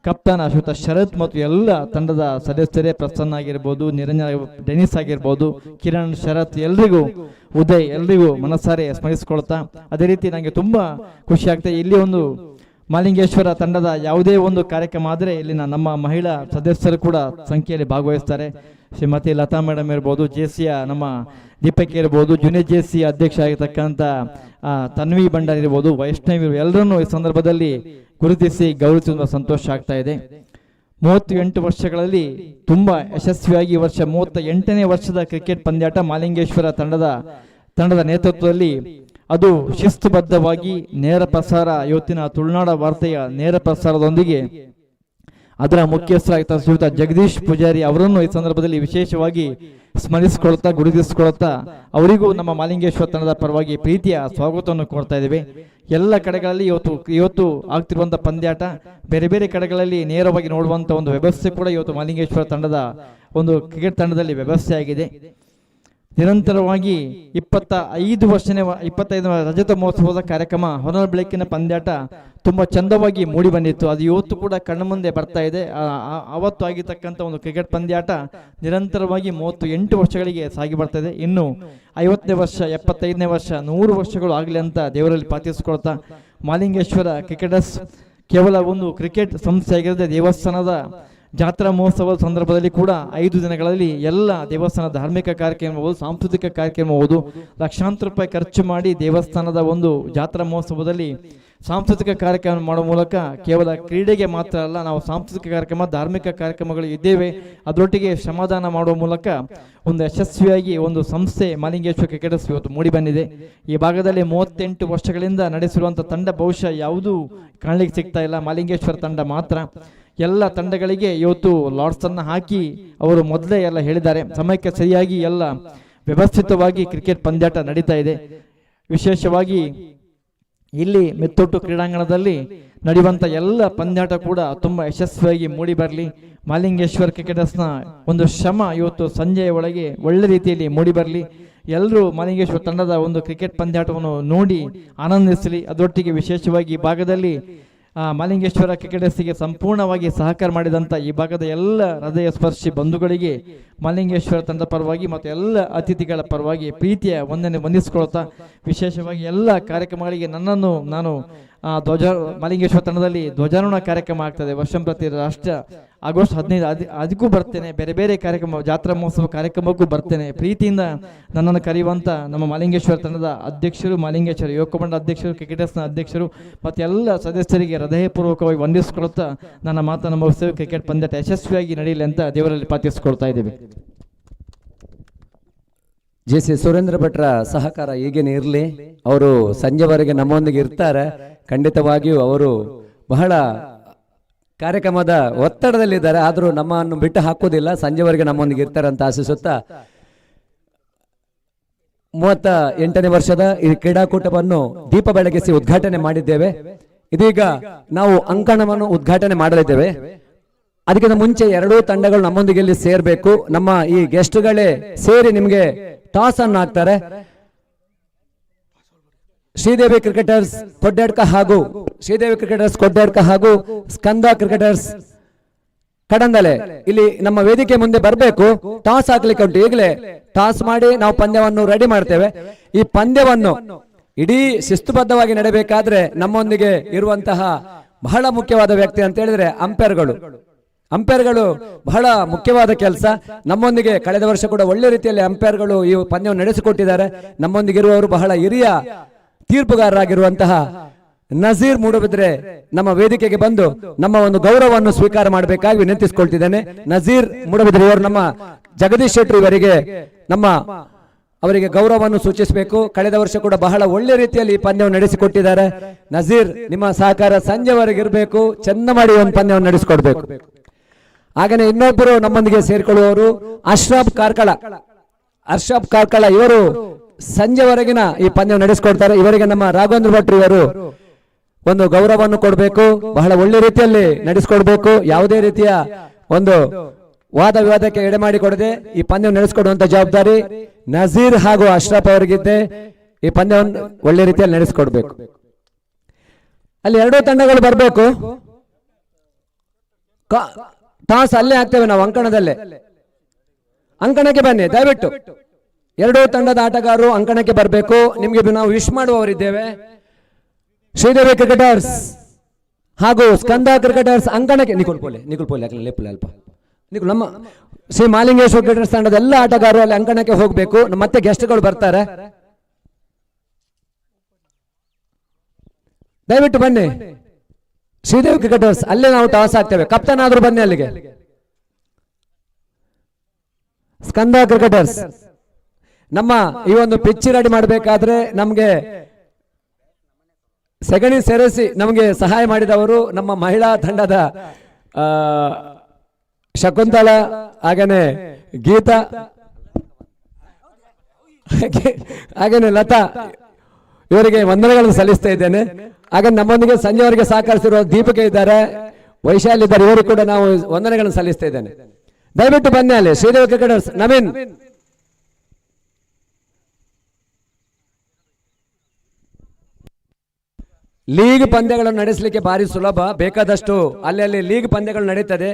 ಕಪ್ತಾನ ಶ್ರೀಯುತ ಶರತ್ ಮತ್ತು ಎಲ್ಲ ತಂಡದ ಸದಸ್ಯರೇ, ಪ್ರಸನ್ನ ಆಗಿರ್ಬೋದು, ನಿರಂಜನ ಡೆನಿಸ್ ಆಗಿರ್ಬೋದು, ಕಿರಣ್, ಶರತ್, ಎಲ್ರಿಗೂ ಉದಯ್, ಎಲ್ರಿಗೂ ಮನಸ್ಸಾರೆ ಸ್ಮರಿಸಿಕೊಳ್ತಾ, ಅದೇ ರೀತಿ ನನಗೆ ತುಂಬಾ ಖುಷಿ ಆಗ್ತದೆ. ಇಲ್ಲಿ ಒಂದು ಮಹಾಲಿಂಗೇಶ್ವರ ತಂಡದ ಯಾವುದೇ ಒಂದು ಕಾರ್ಯಕ್ರಮ ಆದರೆ ಇಲ್ಲಿನ ನಮ್ಮ ಮಹಿಳಾ ಸದಸ್ಯರು ಕೂಡ ಸಂಖ್ಯೆಯಲ್ಲಿ ಭಾಗವಹಿಸ್ತಾರೆ. ಶ್ರೀಮತಿ ಲತಾ ಮೇಡಮ್ ಇರ್ಬೋದು, ಜೆಸಿಯ ನಮ್ಮ ದೀಪಕ್ ಇರ್ಬೋದು, ಜೂನಿಯರ್ ಜೆಸಿ ಅಧ್ಯಕ್ಷ ಆಗಿರ್ತಕ್ಕಂಥ ತನ್ವಿ ಭಂಡಾರಿ ಇರ್ಬೋದು, ವೈಷ್ಣವಿ, ಎಲ್ಲರನ್ನೂ ಈ ಸಂದರ್ಭದಲ್ಲಿ ಗುರುತಿಸಿ ಗೌರವಿಸುವ ಸಂತೋಷ ಆಗ್ತಾ ಇದೆ. 38 ವರ್ಷಗಳಲ್ಲಿ ತುಂಬಾ ಯಶಸ್ವಿಯಾಗಿ ವರ್ಷ 38ನೇ ವರ್ಷದ ಕ್ರಿಕೆಟ್ ಪಂದ್ಯಾಟ ಮಹಾಲಿಂಗೇಶ್ವರ ತಂಡದ ನೇತೃತ್ವದಲ್ಲಿ ಅದು ಶಿಸ್ತುಬದ್ಧವಾಗಿ ನೇರ ಪ್ರಸಾರ, ಇವತ್ತಿನ ತುಳುನಾಡ ವಾರ್ತೆಯ ನೇರ ಪ್ರಸಾರದೊಂದಿಗೆ ಅದರ ಮುಖ್ಯಸ್ಥರಾಗಿದ್ದ ಶ್ರೀಯುತ ಜಗದೀಶ್ ಪೂಜಾರಿ ಅವರನ್ನು ಈ ಸಂದರ್ಭದಲ್ಲಿ ವಿಶೇಷವಾಗಿ ಸ್ಮರಿಸಿಕೊಳ್ತಾ, ಗುರುತಿಸಿಕೊಳ್ತಾ, ಅವರಿಗೂ ನಮ್ಮ ಮಹಾಲಿಂಗೇಶ್ವರ ತಂಡದ ಪರವಾಗಿ ಪ್ರೀತಿಯ ಸ್ವಾಗತವನ್ನು ಕೊಡ್ತಾ ಇದ್ದೇವೆ. ಎಲ್ಲ ಕಡೆಗಳಲ್ಲಿ ಇವತ್ತು ಆಗ್ತಿರುವಂತಹ ಪಂದ್ಯಾಟ ಬೇರೆ ಬೇರೆ ಕಡೆಗಳಲ್ಲಿ ನೇರವಾಗಿ ನೋಡುವಂತ ಒಂದು ವ್ಯವಸ್ಥೆ ಕೂಡ ಇವತ್ತು ಮಹಾಲಿಂಗೇಶ್ವರ ತಂಡದ ಒಂದು ಕ್ರಿಕೆಟ್ ತಂಡದಲ್ಲಿ ವ್ಯವಸ್ಥೆ ಆಗಿದೆ. ನಿರಂತರವಾಗಿ 25ನೇ ರಜತ ಮಹೋತ್ಸವದ ಕಾರ್ಯಕ್ರಮ, ಹೊರ ಬೆಳಕಿನ ಪಂದ್ಯಾಟ ತುಂಬಾ ಚಂದವಾಗಿ ಮೂಡಿ ಬಂದಿತ್ತು. ಅದು ಇವತ್ತು ಕೂಡ ಕಣ್ಣ ಮುಂದೆ ಬರ್ತಾ ಇದೆ. ಅವತ್ತು ಆಗಿರ್ತಕ್ಕಂಥ ಒಂದು ಕ್ರಿಕೆಟ್ ಪಂದ್ಯಾಟ ನಿರಂತರವಾಗಿ 38 ವರ್ಷಗಳಿಗೆ ಸಾಗಿ ಬರ್ತಾ ಇದೆ. ಇನ್ನು 50ನೇ ವರ್ಷ, 75ನೇ ವರ್ಷ, 100 ವರ್ಷಗಳು ಆಗಲಿ ಅಂತ ದೇವರಲ್ಲಿ ಪ್ರಾರ್ಥಿಸಿಕೊಳ್ತಾ, ಮಹಾಲಿಂಗೇಶ್ವರ ಕ್ರಿಕೆಟರ್ಸ್ ಕೇವಲ ಒಂದು ಕ್ರಿಕೆಟ್ ಸಂಸ್ಥೆ ಆಗಿರದೆ ದೇವಸ್ಥಾನದ ಜಾತ್ರಾ ಮಹೋತ್ಸವದ ಸಂದರ್ಭದಲ್ಲಿ ಕೂಡ 5 ದಿನಗಳಲ್ಲಿ ಎಲ್ಲ ದೇವಸ್ಥಾನ ಧಾರ್ಮಿಕ ಕಾರ್ಯಕ್ರಮ, ಸಾಂಸ್ಕೃತಿಕ ಕಾರ್ಯಕ್ರಮ, ಲಕ್ಷಾಂತರ ರೂಪಾಯಿ ಖರ್ಚು ಮಾಡಿ ದೇವಸ್ಥಾನದ ಒಂದು ಜಾತ್ರಾ ಮಹೋತ್ಸವದಲ್ಲಿ ಸಾಂಸ್ಕೃತಿಕ ಕಾರ್ಯಕ್ರಮ ಮಾಡುವ ಮೂಲಕ ಕೇವಲ ಕ್ರೀಡೆಗೆ ಮಾತ್ರ ಅಲ್ಲ, ನಾವು ಸಾಂಸ್ಕೃತಿಕ ಕಾರ್ಯಕ್ರಮ, ಧಾರ್ಮಿಕ ಕಾರ್ಯಕ್ರಮಗಳು ಇದ್ದೇವೆ, ಅದರೊಟ್ಟಿಗೆ ಶ್ರಮದಾನ ಮಾಡುವ ಮೂಲಕ ಒಂದು ಯಶಸ್ವಿಯಾಗಿ ಒಂದು ಸಂಸ್ಥೆ ಮಹಾಲಿಂಗೇಶ್ವರ ಕ್ರಿಕೆಟರ್ಸ್ ಇವತ್ತು ಮೂಡಿ ಬಂದಿದೆ. ಈ ಭಾಗದಲ್ಲಿ 38 ವರ್ಷಗಳಿಂದ ನಡೆಸಿರುವಂತಹ ತಂಡ ಬಹುಶಃ ಯಾವುದೂ ಕಾಣಲಿಕ್ಕೆ ಸಿಗ್ತಾ ಇಲ್ಲ, ಮಹಾಲಿಂಗೇಶ್ವರ ತಂಡ ಮಾತ್ರ. ಎಲ್ಲ ತಂಡಗಳಿಗೆ ಇವತ್ತು ಲಾರ್ಡ್ಸ್ ಅನ್ನ ಹಾಕಿ ಅವರು ಮೊದಲೇ ಎಲ್ಲ ಹೇಳಿದ್ದಾರೆ, ಸಮಯಕ್ಕೆ ಸರಿಯಾಗಿ ಎಲ್ಲ ವ್ಯವಸ್ಥಿತವಾಗಿ ಕ್ರಿಕೆಟ್ ಪಂದ್ಯಾಟ ನಡೀತಾ ಇದೆ. ವಿಶೇಷವಾಗಿ ಇಲ್ಲಿ ಮೆತ್ತೊಟ್ಟು ಕ್ರೀಡಾಂಗಣದಲ್ಲಿ ನಡೆಯುವಂಥ ಎಲ್ಲ ಪಂದ್ಯಾಟ ಕೂಡ ತುಂಬ ಯಶಸ್ವಿಯಾಗಿ ಮೂಡಿ ಬರಲಿ. ಮಾಲಿಂಗೇಶ್ವರ ಕ್ರಿಕೆಟರ್ಸ್ನ ಒಂದು ಶ್ರಮ ಇವತ್ತು ಸಂಜೆಯ ಒಳಗೆ ಒಳ್ಳೆ ರೀತಿಯಲ್ಲಿ ಮೂಡಿ ಬರಲಿ. ಎಲ್ಲರೂ ಮಾಲಿಂಗೇಶ್ವರ ತಂಡದ ಒಂದು ಕ್ರಿಕೆಟ್ ಪಂದ್ಯಾಟವನ್ನು ನೋಡಿ ಆನಂದಿಸಲಿ. ಅದರೊಟ್ಟಿಗೆ ವಿಶೇಷವಾಗಿ ಈ ಭಾಗದಲ್ಲಿ ಮಾಲಿಂಗೇಶ್ವರ ಕ್ರಿಕೆಟರ್ಸ್ಗೆ ಸಂಪೂರ್ಣವಾಗಿ ಸಹಕಾರ ಮಾಡಿದಂಥ ಈ ಭಾಗದ ಎಲ್ಲ ಹೃದಯ ಸ್ಪರ್ಶಿ ಬಂಧುಗಳಿಗೆ ಮಾಲಿಂಗೇಶ್ವರ ತಂಡದ ಪರವಾಗಿ ಮತ್ತು ಎಲ್ಲ ಅತಿಥಿಗಳ ಪರವಾಗಿ ಪ್ರೀತಿಯ ವಂದಿಸಿಕೊಳ್ತಾ, ವಿಶೇಷವಾಗಿ ಎಲ್ಲ ಕಾರ್ಯಕ್ರಮಗಳಿಗೆ ನನ್ನನ್ನು ನಾನು ಮಾಲಿಂಗೇಶ್ವರ ತಂಡದಲ್ಲಿ ಧ್ವಜಾರೋಹಣ ಕಾರ್ಯಕ್ರಮ ಆಗ್ತದೆ ವರ್ಷಂಪ್ರತಿ ಆಗಸ್ಟ್ 15 ಅದಕ್ಕೂ ಬರ್ತೇನೆ. ಬೇರೆ ಬೇರೆ ಕಾರ್ಯಕ್ರಮ, ಜಾತ್ರಾ ಮಹೋತ್ಸವ ಕಾರ್ಯಕ್ರಮಕ್ಕೂ ಬರ್ತೇನೆ. ಪ್ರೀತಿಯಿಂದ ನನ್ನನ್ನು ಕರೆಯುವಂಥ ನಮ್ಮ ಮಾಲಿಂಗೇಶ್ವರ ತಂಡದ ಅಧ್ಯಕ್ಷರು, ಮಾಲಿಂಗೇಶ್ವರ ಯುವಕ ಮಂಡಲ ಅಧ್ಯಕ್ಷರು, ಕ್ರಿಕೆಟರ್ಸ್ನ ಅಧ್ಯಕ್ಷರು ಮತ್ತು ಎಲ್ಲ ಸದಸ್ಯರಿಗೆ ಹೃದಯಪೂರ್ವಕವಾಗಿ ವಂದಿಸಿಕೊಳ್ತಾ ನನ್ನ ಮಾತನ್ನು ಮುಗಿಸ್ತೇವೆ. ಕ್ರಿಕೆಟ್ ಪಂದ್ಯಾಟ ಯಶಸ್ವಿಯಾಗಿ ನಡೆಯಲಿ ಅಂತ ದೇವರಲ್ಲಿ ಪ್ರಾರ್ಥಿಸಿಕೊಳ್ತಾ ಇದ್ದೇವೆ. JC ಸುರೇಂದ್ರ ಭಟ್ರ ಸಹಕಾರ ಹೀಗೇನೆ ಇರಲಿ. ಅವರು ಸಂಜೆವರೆಗೆ ನಮ್ಮೊಂದಿಗೆ ಇರ್ತಾರೆ. ಖಂಡಿತವಾಗಿಯೂ ಅವರು ಬಹಳ ಕಾರ್ಯಕ್ರಮದ ಒತ್ತಡದಲ್ಲಿದ್ದಾರೆ, ಆದರೂ ನಮ್ಮನ್ನು ಬಿಟ್ಟು ಹಾಕೋದಿಲ್ಲ. ಸಂಜೆವರೆಗೆ ನಮ್ಮೊಂದಿಗೆ ಇರ್ತಾರೆ ಅಂತ ಆಶಿಸುತ್ತಾ 38ನೇ ವರ್ಷದ ಈ ಕ್ರೀಡಾಕೂಟವನ್ನು ದೀಪ ಬೆಳಗಿಸಿ ಉದ್ಘಾಟನೆ ಮಾಡಿದ್ದೇವೆ. ಇದೀಗ ನಾವು ಅಂಕಣವನ್ನು ಉದ್ಘಾಟನೆ ಮಾಡಲಿದ್ದೇವೆ. ಅದಕ್ಕಿಂತ ಮುಂಚೆ ಎರಡೂ ತಂಡಗಳು ನಮ್ಮೊಂದಿಗೆ ಇಲ್ಲಿ ಸೇರ್ಬೇಕು. ನಮ್ಮ ಈ ಗೆಸ್ಟ್ಗಳೇ ಸೇರಿ ನಿಮಗೆ ಟಾಸ್ ಅನ್ನು ಹಾಕ್ತಾರೆ. ಶ್ರೀದೇವಿ ಕ್ರಿಕೆಟರ್ಸ್ ಕೊಡ್ಡೆಡ್ಕ ಹಾಗೂ ಸ್ಕಂದ ಕ್ರಿಕೆಟರ್ಸ್ ಕಡಂದಲೆ ಇಲ್ಲಿ ನಮ್ಮ ವೇದಿಕೆ ಮುಂದೆ ಬರಬೇಕು. ಟಾಸ್ ಹಾಕ್ಲಿಕ್ಕೆ ಉಂಟು. ಈಗಲೇ ಟಾಸ್ ಮಾಡಿ ನಾವು ಪಂದ್ಯವನ್ನು ರೆಡಿ ಮಾಡ್ತೇವೆ. ಈ ಪಂದ್ಯವನ್ನು ಇಡೀ ಶಿಸ್ತುಬದ್ಧವಾಗಿ ನಡೆಯಬೇಕಾದ್ರೆ ನಮ್ಮೊಂದಿಗೆ ಇರುವಂತಹ ಬಹಳ ಮುಖ್ಯವಾದ ವ್ಯಕ್ತಿ ಅಂತ ಹೇಳಿದ್ರೆ ಅಂಪೈರ್ಗಳು ಬಹಳ ಮುಖ್ಯವಾದ ಕೆಲಸ. ನಮ್ಮೊಂದಿಗೆ ಕಳೆದ ವರ್ಷ ಕೂಡ ಒಳ್ಳೆ ರೀತಿಯಲ್ಲಿ ಅಂಪೈರ್ಗಳು ಈ ಪಂದ್ಯವನ್ನು ನಡೆಸಿಕೊಟ್ಟಿದ್ದಾರೆ. ನಮ್ಮೊಂದಿಗೆ ಇರುವವರು ಬಹಳ ಹಿರಿಯ ತೀರ್ಪುಗಾರರಾಗಿರುವಂತಹ ನಜೀರ್ ಮೂಡಬಿದ್ರೆ ನಮ್ಮ ವೇದಿಕೆಗೆ ಬಂದು ನಮ್ಮ ಒಂದು ಗೌರವವನ್ನು ಸ್ವೀಕಾರ ಮಾಡಬೇಕಾಗಿ ವಿನಂತಿಸಿಕೊಳ್ತಿದ್ದೇನೆ. ನಜೀರ್ ಮೂಡಬಿದ್ರೆ ಇವರು ನಮ್ಮ ಜಗದೀಶ್ ಶೆಟ್ಟಿ ಇವರಿಗೆ ಅವರಿಗೆ ಗೌರವವನ್ನು ಸೂಚಿಸಬೇಕು. ಕಳೆದ ವರ್ಷ ಕೂಡ ಬಹಳ ಒಳ್ಳೆ ರೀತಿಯಲ್ಲಿ ಈ ಪಂದ್ಯವನ್ನು ನಡೆಸಿಕೊಟ್ಟಿದ್ದಾರೆ. ನಜೀರ್, ನಿಮ್ಮ ಸಹಕಾರ ಸಂಜೆವರೆಗೆ ಇರಬೇಕು. ಚೆನ್ನ ಮಾಡಿ ಒಂದು ಪಂದ್ಯವನ್ನು ನಡೆಸಿಕೊಡ್ಬೇಕು. ಹಾಗೇನೆ ಇನ್ನೊಬ್ಬರು ನಮ್ಮೊಂದಿಗೆ ಸೇರಿಕೊಳ್ಳುವವರು ಅಶ್ರಫ್ ಕಾರ್ಕಳ ಇವರು ಸಂಜೆವರೆಗಿನ ಈ ಪಂದ್ಯವನ್ನು ನಡೆಸಿಕೊಡ್ತಾರೆ. ಇವರಿಗೆ ನಮ್ಮ ರಾಘವೇಂದ್ರ ಭಟ್ರು ಇವರು ಒಂದು ಗೌರವವನ್ನು ಕೊಡಬೇಕು. ಬಹಳ ಒಳ್ಳೆ ರೀತಿಯಲ್ಲಿ ನಡೆಸಿಕೊಡ್ಬೇಕು. ಯಾವುದೇ ರೀತಿಯ ಒಂದು ವಾದ ವಿವಾದಕ್ಕೆ ಎಡೆ ಮಾಡಿಕೊಡದೆ ಈ ಪಂದ್ಯವನ್ನು ನಡೆಸಿಕೊಡುವಂತ ಜವಾಬ್ದಾರಿ ನಜೀರ್ ಹಾಗೂ ಅಶ್ರಫ್ ಅವರಿಗಿದ್ದೆ. ಈ ಪಂದ್ಯವನ್ನು ಒಳ್ಳೆ ರೀತಿಯಲ್ಲಿ ನಡೆಸಿಕೊಡ್ಬೇಕು. ಅಲ್ಲಿ ಎರಡೂ ತಂಡಗಳು ಬರಬೇಕು. ಟಾಸ್ ಅಲ್ಲೇ ಆಗ್ತೇವೆ ನಾವು ಅಂಕಣಕ್ಕೆ ಬನ್ನಿ ದಯವಿಟ್ಟು. ಎರಡೂ ತಂಡದ ಆಟಗಾರರು ಅಂಕಣಕ್ಕೆ ಬರಬೇಕು. ನಿಮ್ಗೆ ನಾವು ವಿಶ್ ಮಾಡುವವರಿದ್ದೇವೆ. ಶ್ರೀದೇವಿ ಕ್ರಿಕೆಟರ್ಸ್ ಹಾಗೂ ಸ್ಕಂದ ಕ್ರಿಕೆಟರ್ಸ್ ಅಂಕಣಕ್ಕೆ ನಮ್ಮ ಶ್ರೀ ಮಾಲಿಂಗೇಶ್ವರ ಕ್ರಿಕೆಟರ್ಸ್ ತಂಡದ ಎಲ್ಲ ಆಟಗಾರರು ಅಲ್ಲಿ ಅಂಕಣಕ್ಕೆ ಹೋಗಬೇಕು. ಮತ್ತೆ ಗೆಸ್ಟ್ಗಳು ಬರ್ತಾರೆ, ದಯವಿಟ್ಟು ಬನ್ನಿ. ಶ್ರೀದೇವಿ ಕ್ರಿಕೆಟರ್ಸ್ ಅಲ್ಲೇ ನಾವು ಟಾಸ್ ಆಗ್ತೇವೆ. ಕಪ್ತಾನ್ ಆದ್ರೂ ಬನ್ನಿ ಅಲ್ಲಿಗೆ. ಸ್ಕಂದ ಕ್ರಿಕೆಟರ್ಸ್ ನಮ್ಮ ಈ ಒಂದು ಪಿಚ್ ರೆಡಿ ಮಾಡಬೇಕಾದ್ರೆ ನಮ್ಗೆ ಸೆಗಣಿ ಸೇರಿಸಿ ನಮಗೆ ಸಹಾಯ ಮಾಡಿದವರು ನಮ್ಮ ಮಹಿಳಾ ತಂಡದ ಶಕುಂತಲ, ಹಾಗೇನೆ ಗೀತಾ, ಹಾಗೇನೆ ಲತಾ, ಇವರಿಗೆ ವಂದನೆಗಳನ್ನು ಸಲ್ಲಿಸ್ತಾ ಇದ್ದೇನೆ. ಹಾಗೆ ನಮ್ಮೊಂದಿಗೆ ಸಂಜೆವರೆಗೆ ಸಹಕರಿಸಿರುವ ದೀಪಿಕೆ ಇದ್ದಾರೆ, ವೈಶಾಲಿ ಇದ್ದಾರೆ, ಇವರಿಗೆ ಕೂಡ ನಾವು ವಂದನೆಗಳನ್ನು ಸಲ್ಲಿಸ್ತಾ ಇದ್ದೇನೆ. ದಯವಿಟ್ಟು ಬನ್ನಿ ಅಲ್ಲಿ. ಶ್ರೀದೇವಿ ಕ್ರಿಕೆಟರ್ಸ್ ನವೀನ್, ಲೀಗ್ ಪಂದ್ಯಗಳನ್ನು ನಡೆಸಲಿಕ್ಕೆ ಭಾರಿ ಸುಲಭ. ಬೇಕಾದಷ್ಟು ಅಲ್ಲಿ ಲೀಗ್ ಪಂದ್ಯಗಳು ನಡೀತದೆ.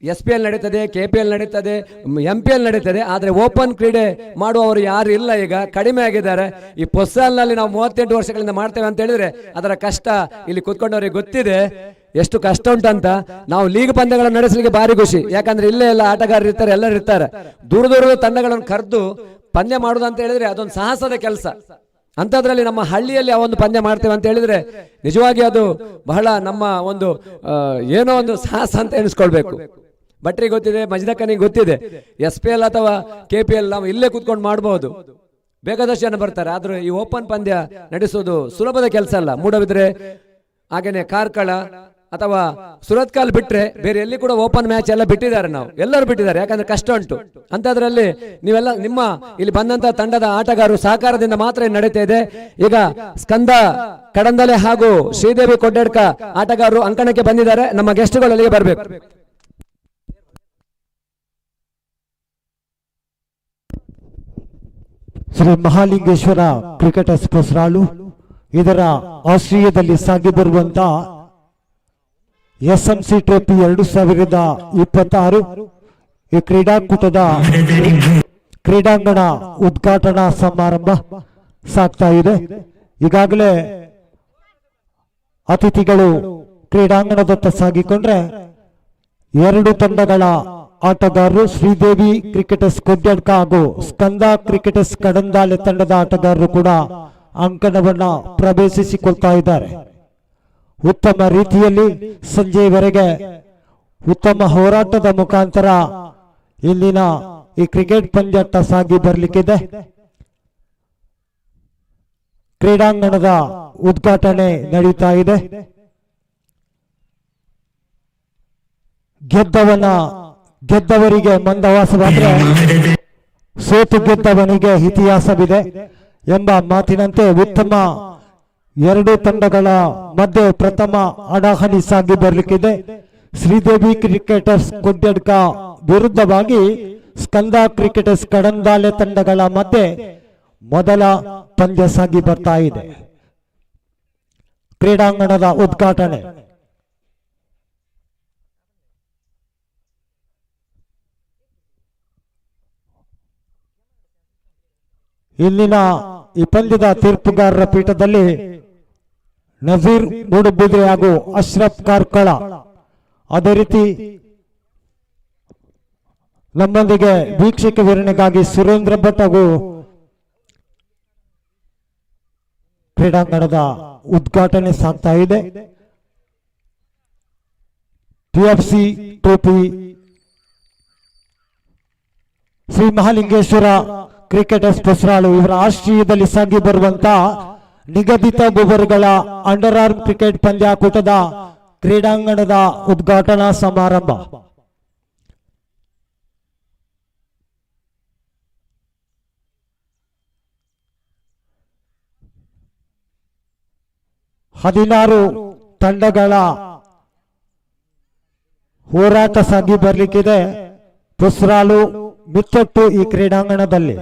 SPL ನಡೀತದೆ, KPL ನಡೀತದೆ, MPL ನಡೀತದೆ. ಆದ್ರೆ ಓಪನ್ ಕ್ರೀಡೆ ಮಾಡುವವರು ಯಾರು ಇಲ್ಲ, ಈಗ ಕಡಿಮೆ ಆಗಿದ್ದಾರೆ. ಈ ಪೊಸ್ಸಾಲ್ನಲ್ಲಿ ನಾವು 38 ವರ್ಷಗಳಿಂದ ಮಾಡ್ತೇವೆ ಅಂತ ಹೇಳಿದ್ರೆ ಅದರ ಕಷ್ಟ ಇಲ್ಲಿ ಕೂತ್ಕೊಂಡವರಿಗೆ ಗೊತ್ತಿದೆ, ಎಷ್ಟು ಕಷ್ಟ ಉಂಟಂತ. ನಾವು ಲೀಗ್ ಪಂದ್ಯಗಳನ್ನು ನಡೆಸಲಿಕ್ಕೆ ಭಾರಿ ಖುಷಿ. ಯಾಕಂದ್ರೆ ಇಲ್ಲೇ ಎಲ್ಲ ಆಟಗಾರರು ಇರ್ತಾರೆ, ಎಲ್ಲರೂ ಇರ್ತಾರೆ. ದೂರದ ತಂಡಗಳನ್ನು ಕರೆದು ಪಂದ್ಯ ಮಾಡುದು ಅಂತ ಹೇಳಿದ್ರೆ ಅದೊಂದು ಸಾಹಸದ ಕೆಲಸ. ಅಂತದ್ರಲ್ಲಿ ನಮ್ಮ ಹಳ್ಳಿಯಲ್ಲಿ ಆ ಒಂದು ಪಂದ್ಯ ಮಾಡ್ತೇವೆ ಅಂತ ಹೇಳಿದ್ರೆ ನಿಜವಾಗಿ ಅದು ಬಹಳ ನಮ್ಮ ಒಂದು ಏನೋ ಒಂದು ಸಾಹಸ ಅಂತ ಎಣಿಸ್ಕೊಳ್ಬೇಕು. ಭಟ್ರಿಗೆ ಗೊತ್ತಿದೆ, ಮಜ್ದಕ್ಕನಿಗೆ ಗೊತ್ತಿದೆ. SPL ಅಥವಾ KPL ನಾವು ಇಲ್ಲೇ ಕೂತ್ಕೊಂಡು ಮಾಡಬಹುದು, ಬೇಕಾದಷ್ಟು ಜನ ಬರ್ತಾರೆ. ಆದ್ರೆ ಈ ಓಪನ್ ಪಂದ್ಯ ನಡೆಸೋದು ಸುಲಭದ ಕೆಲಸ ಅಲ್ಲ. ಮೂಡಬಿದ್ರೆ, ಹಾಗೇನೆ ಕಾರ್ಕಳ, ಅಥವಾ ಸುರತ್ಕಲ್ ಬಿಟ್ರೆ ಬೇರೆ ಎಲ್ಲಿ ಕೂಡ ಓಪನ್ ಮ್ಯಾಚ್ ಎಲ್ಲ ಬಿಟ್ಟಿದ್ದಾರೆ, ನಾವು ಎಲ್ಲರೂ ಬಿಟ್ಟಿದ್ದಾರೆ, ಯಾಕಂದ್ರೆ ಕಷ್ಟ ಉಂಟು. ಅಂತದ್ರಲ್ಲಿ ನೀವೆಲ್ಲ ನಿಮ್ಮ ಇಲ್ಲಿ ಬಂದಂತ ತಂಡದ ಆಟಗಾರರು ಸಹಕಾರದಿಂದ ಮಾತ್ರ ಇದು ನಡೀತಾ ಇದೆ. ಈಗ ಸ್ಕಂದ ಕಡಂದಲೆ ಹಾಗೂ ಶ್ರೀದೇವಿ ಕೊಡ್ಡೆಡ್ಕ ಆಟಗಾರರು ಅಂಕಣಕ್ಕೆ ಬಂದಿದ್ದಾರೆ. ನಮ್ಮ ಗೆಸ್ಟ್ಗಳು ಅಲ್ಲಿಗೆ ಬರಬೇಕು. ಶ್ರೀ ಮಹಾಲಿಂಗೇಶ್ವರ ಕ್ರಿಕೆಟರ್ಸ್ ಪೊಸರಾಳು ಇದರ ಆಶ್ರಯದಲ್ಲಿ ಸಾಗಿ ಬರುವಂತ SMC ಟ್ರೋಫಿ 2026 ಈ ಕ್ರೀಡಾಕೂಟದ ಕ್ರೀಡಾಂಗಣ ಉದ್ಘಾಟನಾ ಸಮಾರಂಭ ಸಾಗ್ತಾ ಇದೆ. ಈಗಾಗಲೇ ಅತಿಥಿಗಳು ಕ್ರೀಡಾಂಗಣದತ್ತ ಸಾಗಿಕೊಂಡ್ರೆ ಎರಡು ತಂಡಗಳ ಆಟಗಾರರು ಶ್ರೀದೇವಿ ಕ್ರಿಕೆಟರ್ಸ್ ಕೊಡ್ಯಡ್ಕ ಹಾಗೂ ಸ್ಕಂದ ಕ್ರಿಕೆಟರ್ಸ್ ಕಡಂದಾಲೆ ತಂಡದ ಆಟಗಾರರು ಕೂಡ ಅಂಕಣವನ್ನ ಪ್ರವೇಶಿಸಿಕೊಳ್ತಾ ಇದ್ದಾರೆ. ಉತ್ತಮ ರೀತಿಯಲ್ಲಿ ಸಂಜೆಯವರೆಗೆ ಉತ್ತಮ ಹೋರಾಟದ ಮುಖಾಂತರ ಇಲ್ಲಿನ ಈ ಕ್ರಿಕೆಟ್ ಪಂದ್ಯಾಟ ಸಾಗಿ ಬರಲಿಕ್ಕಿದೆ. ಕ್ರೀಡಾಂಗಣದ ಉದ್ಘಾಟನೆ ನಡೀತಾ ಇದೆ. ಗೆದ್ದವರಿಗೆ ಮಂದವಾಸವಾದ್ರೆ ಸೋತು ಗೆದ್ದವನಿಗೆ ಇತಿಹಾಸವಿದೆ ಎಂಬ ಮಾತಿನಂತೆ ಉತ್ತಮ ಎರಡು ತಂಡಗಳ ಮಧ್ಯೆ ಪ್ರಥಮ ಹಣಾಹಣಿ ಸಾಗಿ ಬರಲಿಕ್ಕಿದೆ. ಶ್ರೀದೇವಿ ಕ್ರಿಕೆಟರ್ಸ್ ಕೊಡ್ಯಡ್ಕ ವಿರುದ್ಧವಾಗಿ ಸ್ಕಂದ ಕ್ರಿಕೆಟರ್ಸ್ ಕಡಂದಾಲೆ ತಂಡಗಳ ಮಧ್ಯೆ ಮೊದಲ ಪಂದ್ಯ ಸಾಗಿ ಬರ್ತಾ ಇದೆ. ಕ್ರೀಡಾಂಗಣದ ಉದ್ಘಾಟನೆ ಇಲ್ಲಿನ ಈ ಪಂದ್ಯದ ತೀರ್ಪುಗಾರರ ಪೀಠದಲ್ಲಿ ನಜೀರ್ ಮೂಡುಬಿದ್ರೆ ಹಾಗೂ ಅಶ್ರಫ್ ಕಾರ್ಕಳ, ಅದೇ ರೀತಿ ನಮ್ಮೊಂದಿಗೆ ವೀಕ್ಷಕ ವಿವರಣೆಗಾಗಿ ಸುರೇಂದ್ರ ಭಟ್ ಹಾಗೂ ಕ್ರೀಡಾಂಗಣದ ಉದ್ಘಾಟನೆ ಸಾಗ್ತಾ ಇದೆ. TFC trophy Shri Mahalingeshwara cricketers Posaralu ಇವರ ಆಶ್ರಯದಲ್ಲಿ ಸಾಗಿ ಬರುವಂತ ನಿಗದಿತ ಓವರ್ಗಳ ಅಂಡರ್ ಆರ್ಮ್ ಕ್ರಿಕೆಟ್ ಪಂದ್ಯಾಕೂಟದ ಕ್ರೀಡಾಂಗಣದ ಉದ್ಘಾಟನಾ ಸಮಾರಂಭ. ಹದಿನಾರು ತಂಡಗಳ ಹೋರಾಟ ಸಾಗಿ ಬರಲಿಕ್ಕಿದೆ. ಪೊಸರಾಳು ಮಿತ್ತೊಟ್ಟು ಈ ಕ್ರೀಡಾಂಗಣದಲ್ಲಿ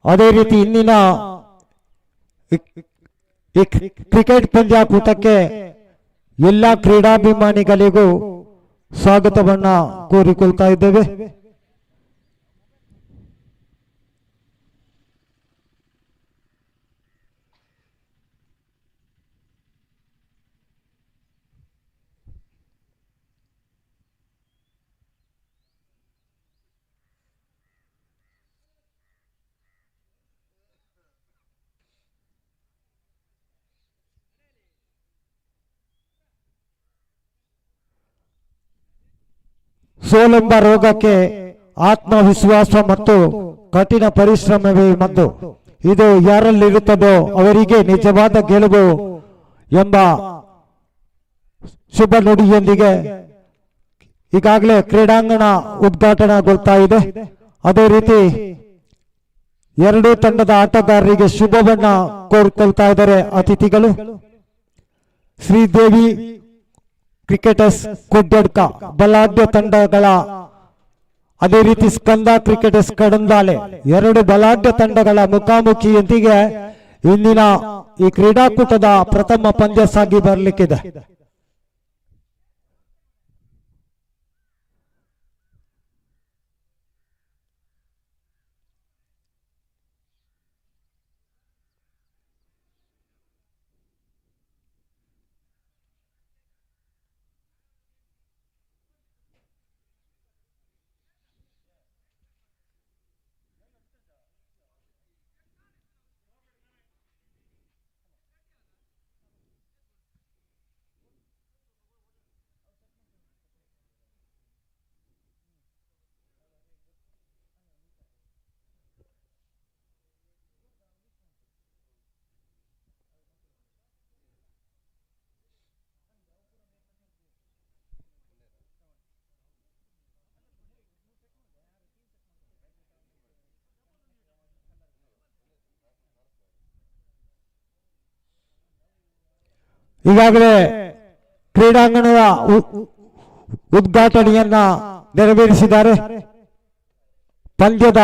ಅದೇ ರೀತಿ ಇಂದಿನ ಈ ಕ್ರಿಕೆಟ್ ಪಂದ್ಯಾಕೂಟಕ್ಕೆ ಎಲ್ಲ ಕ್ರೀಡಾಭಿಮಾನಿಗಳಿಗೂ ಸ್ವಾಗತವನ್ನ ಕೋರಿಕೊಳ್ತಾ ಇದ್ದೇವೆ. ಸೋಲೆಂಬ ರೋಗಕ್ಕೆ ಆತ್ಮವಿಶ್ವಾಸ ಮತ್ತು ಕಠಿಣ ಪರಿಶ್ರಮವೇ ಮದ್ದು. ಇದು ಯಾರಲ್ಲಿರುತ್ತದೋ ಅವರಿಗೆ ನಿಜವಾದ ಗೆಲುವು ಎಂಬ ಶುಭ ನುಡಿಯೊಂದಿಗೆ ಈಗಾಗಲೇ ಕ್ರೀಡಾಂಗಣ ಉದ್ಘಾಟನೆಗೊಳ್ತಾ ಇದೆ. ಅದೇ ರೀತಿ ಎರಡೂ ತಂಡದ ಆಟಗಾರರಿಗೆ ಶುಭವನ್ನ ಕೋರಿಕೊಳ್ತಾ ಇದ್ದಾರೆ ಅತಿಥಿಗಳು. ಶ್ರೀದೇವಿ ಕ್ರಿಕೆಟರ್ಸ್ ಕೊಡ್ಯಡ್ಕ ಬಲಾಢ್ಯ ತಂಡಗಳ, ಅದೇ ರೀತಿ ಸ್ಕಂದ ಕ್ರಿಕೆಟರ್ಸ್ ಕಡಂದಾಲೆ ಎರಡು ಬಲಾಢ್ಯ ತಂಡಗಳ ಮುಖಾಮುಖಿಯೊಂದಿಗೆ ಇಂದಿನ ಈ ಕ್ರೀಡಾಕೂಟದ ಪ್ರಥಮ ಪಂದ್ಯ ಸಾಗಿ ಬರಲಿಕ್ಕಿದೆ. ಈಗಾಗಲೇ ಕ್ರೀಡಾಂಗಣದ ಉದ್ಘಾಟನೆಯನ್ನ ನೆರವೇರಿಸಿದ್ದಾರೆ. ಪಂದ್ಯದ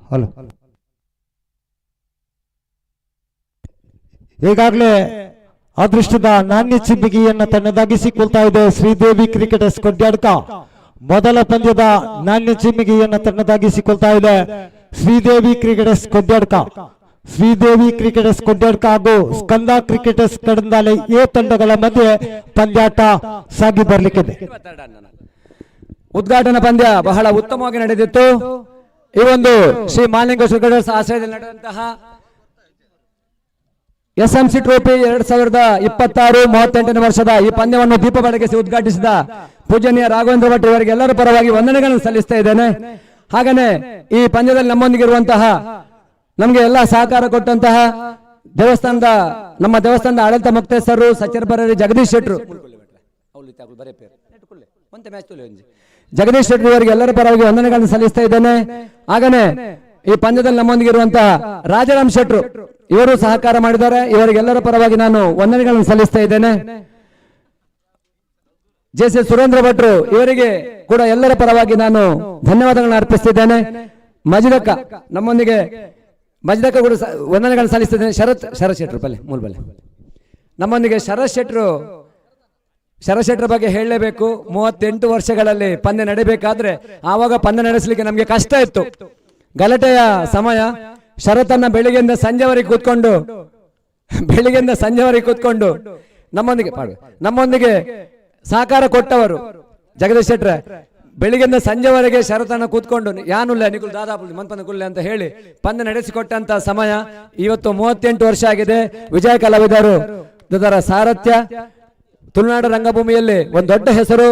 ಹಲೋ ಈಗಾಗಲೇ ಅದೃಷ್ಟದ ನಾಣ್ಯ ಚಿಮ್ಮಿಗೆಯನ್ನ ತನ್ನದಾಗಿಸಿಕೊಳ್ತಾ ಇದೆ ಶ್ರೀದೇವಿ ಕ್ರಿಕೆಟರ್ಸ್ ಕೊಡ್ಯಾಡ್ಕ. ಮೊದಲ ಪಂದ್ಯದ ನಾಣ್ಯ ಚಿಮ್ಮಿಗೆಯನ್ನ ತನ್ನದಾಗಿಸಿಕೊಳ್ತಾ ಇದೆ ಶ್ರೀದೇವಿ ಕ್ರಿಕೆಟರ್ಸ್ ಕೊಡ್ಯಾಡ್ಕ. ಶ್ರೀದೇವಿ ಕ್ರಿಕೆಟರ್ಸ್ ಕೊಡ್ಯಾಡ್ಕ ಹಾಗೂ ಸ್ಕಂದ ಕ್ರಿಕೆಟರ್ಸ್ ಕಡಂದಾಲೆ ಎ ತಂಡಗಳ ಮಧ್ಯೆ ಪಂದ್ಯಾಟ ಸಾಗಿ ಬರ್ಲಿಕ್ಕಿದೆ. ಉದ್ಘಾಟನಾ ಪಂದ್ಯ ಬಹಳ ಉತ್ತಮವಾಗಿ ನಡೆದಿತ್ತು. ಈ ಒಂದು ಶ್ರೀ ಮಹಾಲಿಂಗೇಶ್ವರ ಕ್ರಿಕೆಟರ್ಸ್ ಆಶ್ರಯದಲ್ಲಿ ನಡೆದಂತಹ SMC ಟ್ರೋಫಿ 2026 38ನೇ ವರ್ಷದ ಈ ಪಂದ್ಯವನ್ನು ದೀಪ ಬೆಳಗಿಸಿ ಉದ್ಘಾಟಿಸಿದ ಪೂಜನೀಯ ರಾಘವೇಂದ್ರ ಭಟ್ ಇವರಿಗೆ ಎಲ್ಲರ ಪರವಾಗಿ ವಂದನೆಗಳನ್ನು ಸಲ್ಲಿಸ್ತಾ ಇದ್ದೇನೆ. ಹಾಗೇನೆ ಈ ಪಂದ್ಯದಲ್ಲಿ ನಮ್ಮೊಂದಿಗಿರುವಂತಹ ನಮಗೆ ಎಲ್ಲ ಸಹಕಾರ ಕೊಟ್ಟಂತಹ ನಮ್ಮ ದೇವಸ್ಥಾನದ ಆಡಳಿತ ಮುಕ್ತೇಶ್ವರರು ಸಚಿವರಬರರಿ ಜಗದೀಶ್ ಶೆಟ್ರು ಜಗದೀಶ್ ಶೆಟ್ಟಿ ಇವರಿಗೆ ಎಲ್ಲರ ಪರವಾಗಿ ವಂದನೆಗಳನ್ನು ಸಲ್ಲಿಸ್ತಾ ಇದ್ದೇನೆ. ಹಾಗೇನೆ ಈ ಪಂದ್ಯದಲ್ಲಿ ನಮ್ಮೊಂದಿಗಿರುವಂತಹ ರಾಜಾರಾಮ್ ಶೆಟ್ರು ಇವರು ಸಹಕಾರ ಮಾಡಿದ್ದಾರೆ. ಇವರಿಗೆಲ್ಲರ ಪರವಾಗಿ ನಾನು ವಂದನೆಗಳನ್ನು ಸಲ್ಲಿಸ್ತಾ ಇದ್ದೇನೆ. JC ಸುರೇಂದ್ರ ಭಟ್ರು ಇವರಿಗೆ ಕೂಡ ಎಲ್ಲರ ಪರವಾಗಿ ನಾನು ಧನ್ಯವಾದಗಳನ್ನು ಅರ್ಪಿಸ್ತಿದ್ದೇನೆ. ಮಜಿದಕ್ಕ ನಮ್ಮೊಂದಿಗೆ ಮಜಿದಕ್ಕ ಕೂಡ ವಂದನೆಗಳನ್ನು ಸಲ್ಲಿಸ್ತಿದ್ದೇನೆ. ಶರತ್ ಶೆಟ್ರು ಬಲೆ ನಮ್ಮೊಂದಿಗೆ ಶರತ್ ಶೆಟ್ರ ಬಗ್ಗೆ ಹೇಳಲೇಬೇಕು. 38 ವರ್ಷಗಳಲ್ಲಿ ಪಂದ್ಯ ನಡೀಬೇಕಾದ್ರೆ ಆವಾಗ ಪಂದ್ಯ ನಡೆಸಲಿಕ್ಕೆ ನಮಗೆ ಕಷ್ಟ ಇತ್ತು. ಗಲಾಟೆಯ ಸಮಯ. ಶರತ್ತನ್ನ ಬೆಳಿಗ್ಗೆಯಿಂದ ಸಂಜೆವರೆಗೆ ಕೂತ್ಕೊಂಡು ನಮ್ಮೊಂದಿಗೆ ಸಹಕಾರ ಕೊಟ್ಟವರು ಜಗದೀಶ್ ಶೆಟ್ರ. ಬೆಳಿಗ್ಗೆಯಿಂದ ಸಂಜೆವರೆಗೆ ಶರತ್ತನ್ನ ಕೂತ್ಕೊಂಡು ಯಾನುಲ್ಲ ನಿಖುಲ್ ದಾದಾಪುಲ್ ಮನ್ಪನ ಕುಲ್ಲೆ ಅಂತ ಹೇಳಿ ಪಂದ್ಯ ನಡೆಸಿಕೊಟ್ಟಂತ ಸಮಯ. ಇವತ್ತು 38 ವರ್ಷ ಆಗಿದೆ. ವಿಜಯ ಕಲಾವಿದರು ಇದರ ಸಾರಥ್ಯ ತುಳುನಾಡು ರಂಗಭೂಮಿಯಲ್ಲಿ ಒಂದು ದೊಡ್ಡ ಹೆಸರು.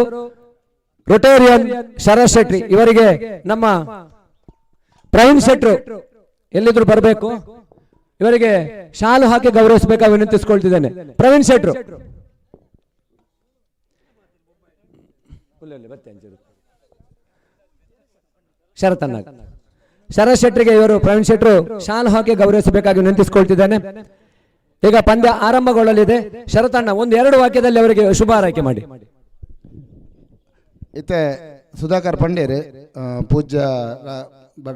ರೊಟೇರಿಯನ್ ಶರತ್ ಶೆಟ್ಟಿ ಇವರಿಗೆ ನಮ್ಮ ಪ್ರವೀಣ್ ಶೆಟ್ರು ಎಲ್ಲಿದ್ರು ಬರಬೇಕು. ಇವರಿಗೆ ಶಾಲು ಹಾಕಿ ಗೌರವಿಸಬೇಕಾಗಿ ವಿನಂತಿಸಿಕೊಳ್ತಿದ್ದೇನೆ. ಪ್ರವೀಣ್ ಶೆಟ್ರು ಶರತ್ ಶೆಟ್ರಿಗೆ ಇವರು ಪ್ರವೀಣ್ ಶೆಟ್ರು ಶಾಲು ಹಾಕಿ ಗೌರವಿಸಬೇಕಾಗಿ ವಿನಂತಿಸಿಕೊಳ್ತಿದ್ದೇನೆ. ಈಗ ಪಂದ್ಯ ಆರಂಭಗೊಳ್ಳಲಿದೆ. ಶರತಣ್ಣ 1-2 ವಾಕ್ಯದಲ್ಲಿ ಅವರಿಗೆ ಶುಭ ಹಾರೈಕೆ ಮಾಡಿ. ಇತ್ತೆ ಸುಧಾಕರ್ ಪಂಡೇರು ಪೂಜ್ಯ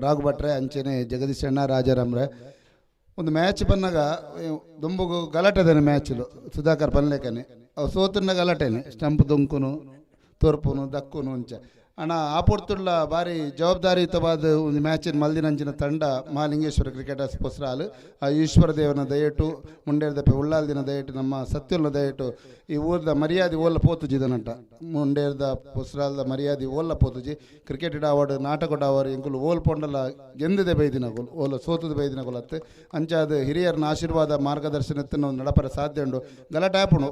ರಾಘು ಭಟ್ರೆ ಅಂಚೆನೆ ಜಗದೀಶ್ ಅಣ್ಣ ರಾಜಾರಾಮ್ರೆ ಒಂದು ಮ್ಯಾಚ್ ಬಂದಾಗ ದೊಂಬು ಗಲಾಟೆದೇನೆ ಮ್ಯಾಚ್ಲು ಸುಧಾಕರ್ ಪನ್ಲೇಕನೆ ಅವು ಸೋತುನ್ನ ಗಲಾಟೆನೆ ಸ್ಟಂಪ್ ದುಂಕುನು ತೋರ್ಪುನು ದಕ್ಕುನು ಅಂಚ ಅಣ್ಣ ಆಪುರ್ತುಳ್ಳ ಭಾರಿ ಜವಾಬ್ದಾರಿಯುತವಾದ ಒಂದು ಮ್ಯಾಚಿನ ಮಲ್ದಿನಂಚಿನ ತಂಡ ಮಹಾಲಿಂಗೇಶ್ವರ ಕ್ರಿಕೆಟರ್ಸ್ ಪೊಸ್ರಾಲು ಆ ಈಶ್ವರ ದೇವನ ದಯಟು ಮುಂಡೇರ್ದಪ್ಪೆ ಉಳ್ಳಾಲ್ದಿನ ದಯಟು ನಮ್ಮ ಸತ್ಯುಲ್ನ ದಯಟು ಈ ಊರ್ದ ಮರ್ಯಾದೆ ಓಲ್ಲ ಪೋತುಜಿದನಂಟ ಮುಂಡೇರ್ದ ಪೊಸ್ರಾಲ್ದ ಮರ್ಯಾದೆ ಓಲ್ಲ ಪೋತುಜಿ ಕ್ರಿಕೆಟ್ ಅವಾರ್ಡ್ ನಾಟಕ ಅವಾರ್ಡ್ ಎಂಕುಲು ಓಲ್ ಪೊಂಡಲ ಗೆಂದಿದೆ ಬೈದಿನಗುಲು ಓಲ ಸೋತದ ಬೈದಿನಗುಲತ್ತೆ ಅಂಚಾದ ಹಿರಿಯರನ ಆಶೀರ್ವಾದ ಮಾರ್ಗದರ್ಶನത്തിന് ಒಂದು ನಡಪರ ಸಾಧ್ಯ ಉಂಡು ಗಲಾಟೆ ಆಪುಂಡು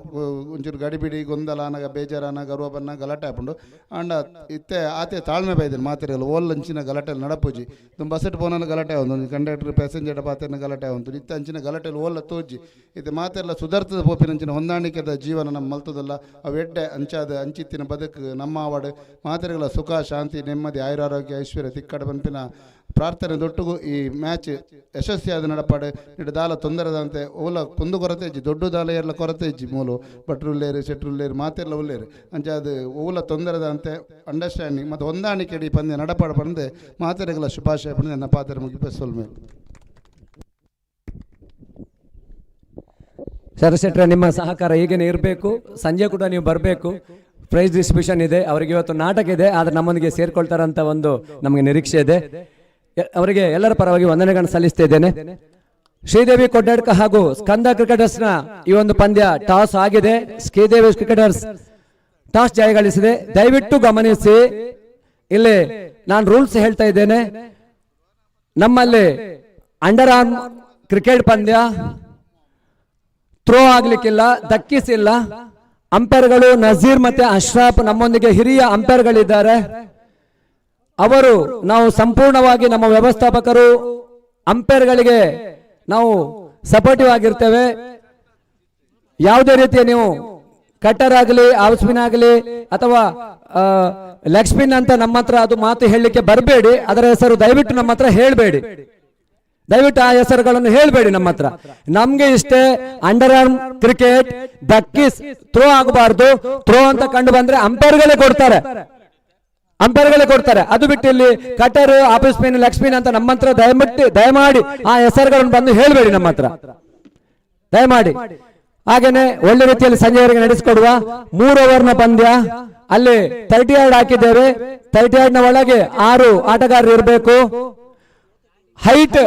ಒಂಚೂರು ಗಡಿಬಿಡಿ ಗೊಂದಲ ಅನಗ ಬೇಜಾರನ ಗರ್ವ ಬನ್ನ ಗಲಾಟೆ ಆಪುಂಡು ಅಂಡ ಇತ್ತೆ ಆತೆ ತಾಳ್ಮೆ ಬೈದಿನ ಮಾತಿರಲ್ಲ ಓಲ್ ಅಂಚಿನ ಗಲಾಟೆಯಲ್ಲಿ ನಡಪುಜಿ ತುಂಬ ಬಸ್ಸೆಟ್ ಪೋನ ಗಲಾಟೆ ಒಂದು ಕಂಡಕ್ಟರ್ ಪ್ಯಾಸೆಂಜರ್ ಪಾತ್ರನ ಗಲಾಟೆ ಒಂದು ಇತ್ತೆ ಅಂಚಿನ ಗಲಾಟೆಯಲ್ಲಿ ಓಲ್ಲ ತೋಜಿ ಇದು ಮಾತೆಲ್ಲ ಸುಧಾರ್ತದ ಪೋಪಿನಂಚಿನ ಹೊಂದಾಣಿಕೆದ ಜೀವನ ನಮ್ಮ ಮಲ್ತದಲ್ಲ ಅವೆಡ್ಡೆ ಅಂಚಾದ ಅಂಚಿತ್ತಿನ ಬದುಕು ನಮ್ಮ ಆವಾಡು ಮಾತೆರೆಗಳ ಸುಖ ಶಾಂತಿ ನೆಮ್ಮದಿ ಆಯುರಾರೋಗ್ಯ ಐಶ್ವರ್ಯ ತಿಕ್ಕಡ ಪಂಪಿನ ಪ್ರಾರ್ಥನೆ ದೊಟ್ಟುಗು ಈ ಮ್ಯಾಚ್ ಯಶಸ್ವಿಯಾದ ನಡಪಾಡು ದಾಲ ತೊಂದರೆದಂತೆ ಓಲ ಕುಂದು ಕೊರತೆ ಇಜ್ಜಿ ದೊಡ್ಡ ದಾಲ ಎಲ್ಲ ಕೊರತೆ ಇಜ್ಜಿ ಮೂಲು ಭಟ್ರುಲ್ಲೇರು ಶೆಟ್ರುಲ್ಲೇರು ಮಾತೆಲ್ಲ ಉಲ್ಲೇರು ಅಂಚೆ ಅದು ಓಲ ತೊಂದರೆದಂತೆ ಅಂಡರ್ಸ್ಟ್ಯಾಂಡಿಂಗ್ ಮತ್ತು ಹೊಂದಾಣಿಕೆ ಈ ಪಂದ್ಯ ನಡಪಾಡು ಬಂದು ಮಾತೆರೆಗಳ ಶುಭಾಶಯ ಬಂದು ನನ್ನ ಪಾತ್ರ ಮುಗಿಪ ಸೊಲ್ಮೇಲೆ ಶರತ್ ಶೆಟ್ರೆ ನಿಮ್ಮ ಸಹಕಾರ ಹೀಗೇನೆ ಇರಬೇಕು. ಸಂಜೆ ಕೂಡ ನೀವು ಬರಬೇಕು. ಪ್ರೈಸ್ ಡಿಸ್ಟ್ರಿಬ್ಯೂಷನ್ ಇದೆ. ಅವರಿಗೆ ಇವತ್ತು ನಾಟಕ ಇದೆ, ಆದರೆ ನಮ್ಮೊಂದಿಗೆ ಸೇರ್ಕೊಳ್ತಾರಂತ ಒಂದು ನಮಗೆ ನಿರೀಕ್ಷೆ ಇದೆ. ಅವರಿಗೆ ಎಲ್ಲರ ಪರವಾಗಿ ವಂದನೆಗಳನ್ನು ಸಲ್ಲಿಸ್ತಾ ಇದ್ದೇನೆ. ಶ್ರೀದೇವಿ ಕೊಡ್ಯಾಡ್ಕ ಹಾಗೂ ಸ್ಕಂದ ಕ್ರಿಕೆಟರ್ಸ್ನ ಈ ಒಂದು ಪಂದ್ಯ ಟಾಸ್ ಆಗಿದೆ. ಶ್ರೀದೇವಿ ಕ್ರಿಕೆಟರ್ಸ್ ಟಾಸ್ ಜಯಗಳಿಸಿದೆ. ದಯವಿಟ್ಟು ಗಮನಿಸಿ, ಇಲ್ಲಿ ನಾನು ರೂಲ್ಸ್ ಹೇಳ್ತಾ ಇದ್ದೇನೆ. ನಮ್ಮಲ್ಲಿ ಅಂಡರ್ ಆರ್ಮ್ ಕ್ರಿಕೆಟ್ ಪಂದ್ಯ ಥ್ರೋ ಆಗ್ಲಿಕ್ಕಿಲ್ಲ, ದಕ್ಕಿಸಿಲ್ಲ. ಅಂಪೈರ್ಗಳು ನಜೀರ್ ಮತ್ತೆ ಅಶ್ರಫ್ ನಮ್ಮೊಂದಿಗೆ ಹಿರಿಯ ಅಂಪೈರ್ಗಳಿದ್ದಾರೆ. ಅವರು ನಾವು ಸಂಪೂರ್ಣವಾಗಿ ನಮ್ಮ ವ್ಯವಸ್ಥಾಪಕರು ಅಂಪೈರ್ಗಳಿಗೆ ನಾವು ಸಪೋರ್ಟಿವ್ ಆಗಿರ್ತೇವೆ. ಯಾವುದೇ ರೀತಿಯ ನೀವು ಕಟ್ಟರ್ ಆಗಲಿ, ಆಫ್ ಸ್ಪಿನ್ ಆಗಲಿ ಅಥವಾ ಲೆಗ್ ಸ್ಪಿನ್ ಅಂತ ನಮ್ಮ ಹತ್ರ ಅದು ಮಾತು ಹೇಳಲಿಕ್ಕೆ ಬರಬೇಡಿ. ಅದರ ಹೆಸರು ದಯವಿಟ್ಟು ನಮ್ಮ ಹತ್ರ ಹೇಳಬೇಡಿ. ದಯವಿಟ್ಟು ಆ ಹೆಸರುಗಳನ್ನು ಹೇಳಬೇಡಿ ನಮ್ಮ ಹತ್ರ. ನಮ್ಗೆ ಇಷ್ಟೇ ಅಂಡರ್ ಆರ್ಮ್ ಕ್ರಿಕೆಟ್ ಡಕ್ಕಿಸ್ ಥ್ರೋ ಆಗಬಾರ್ದು. ಥ್ರೋ ಅಂತ ಕಂಡು ಬಂದ್ರೆ ಅಂಪೈರ್ಗಳೇ ಕೊಡ್ತಾರೆ, ಅಂಪೈರ್ಗಳೇ ಕೊಡ್ತಾರೆ. ಅದು ಬಿಟ್ಟು ಇಲ್ಲಿ cutter, of spin, leg spin ಅಂತ ನಮ್ಮ ಹತ್ರ ದಯಮಾಡಿ ಆ ಹೆಸರುಗಳನ್ನು ಬಂದು ಹೇಳಬೇಡಿ ನಮ್ಮ ಹತ್ರ ದಯಮಾಡಿ. ಹಾಗೇನೆ ಒಳ್ಳೆ ರೀತಿಯಲ್ಲಿ ಸಂಜೆವರೆಗೆ ನಡೆಸಿಕೊಡುವ 3 ಓವರ್ನ ಪಂದ್ಯ. ಅಲ್ಲಿ 30 ಯಾರ್ಡ್ ಹಾಕಿದ್ದೇವೆ. 30 ಯಾರ್ಡ್ನ ಒಳಗೆ 6 ಆಟಗಾರರು ಇರಬೇಕು. ಹೈಟ್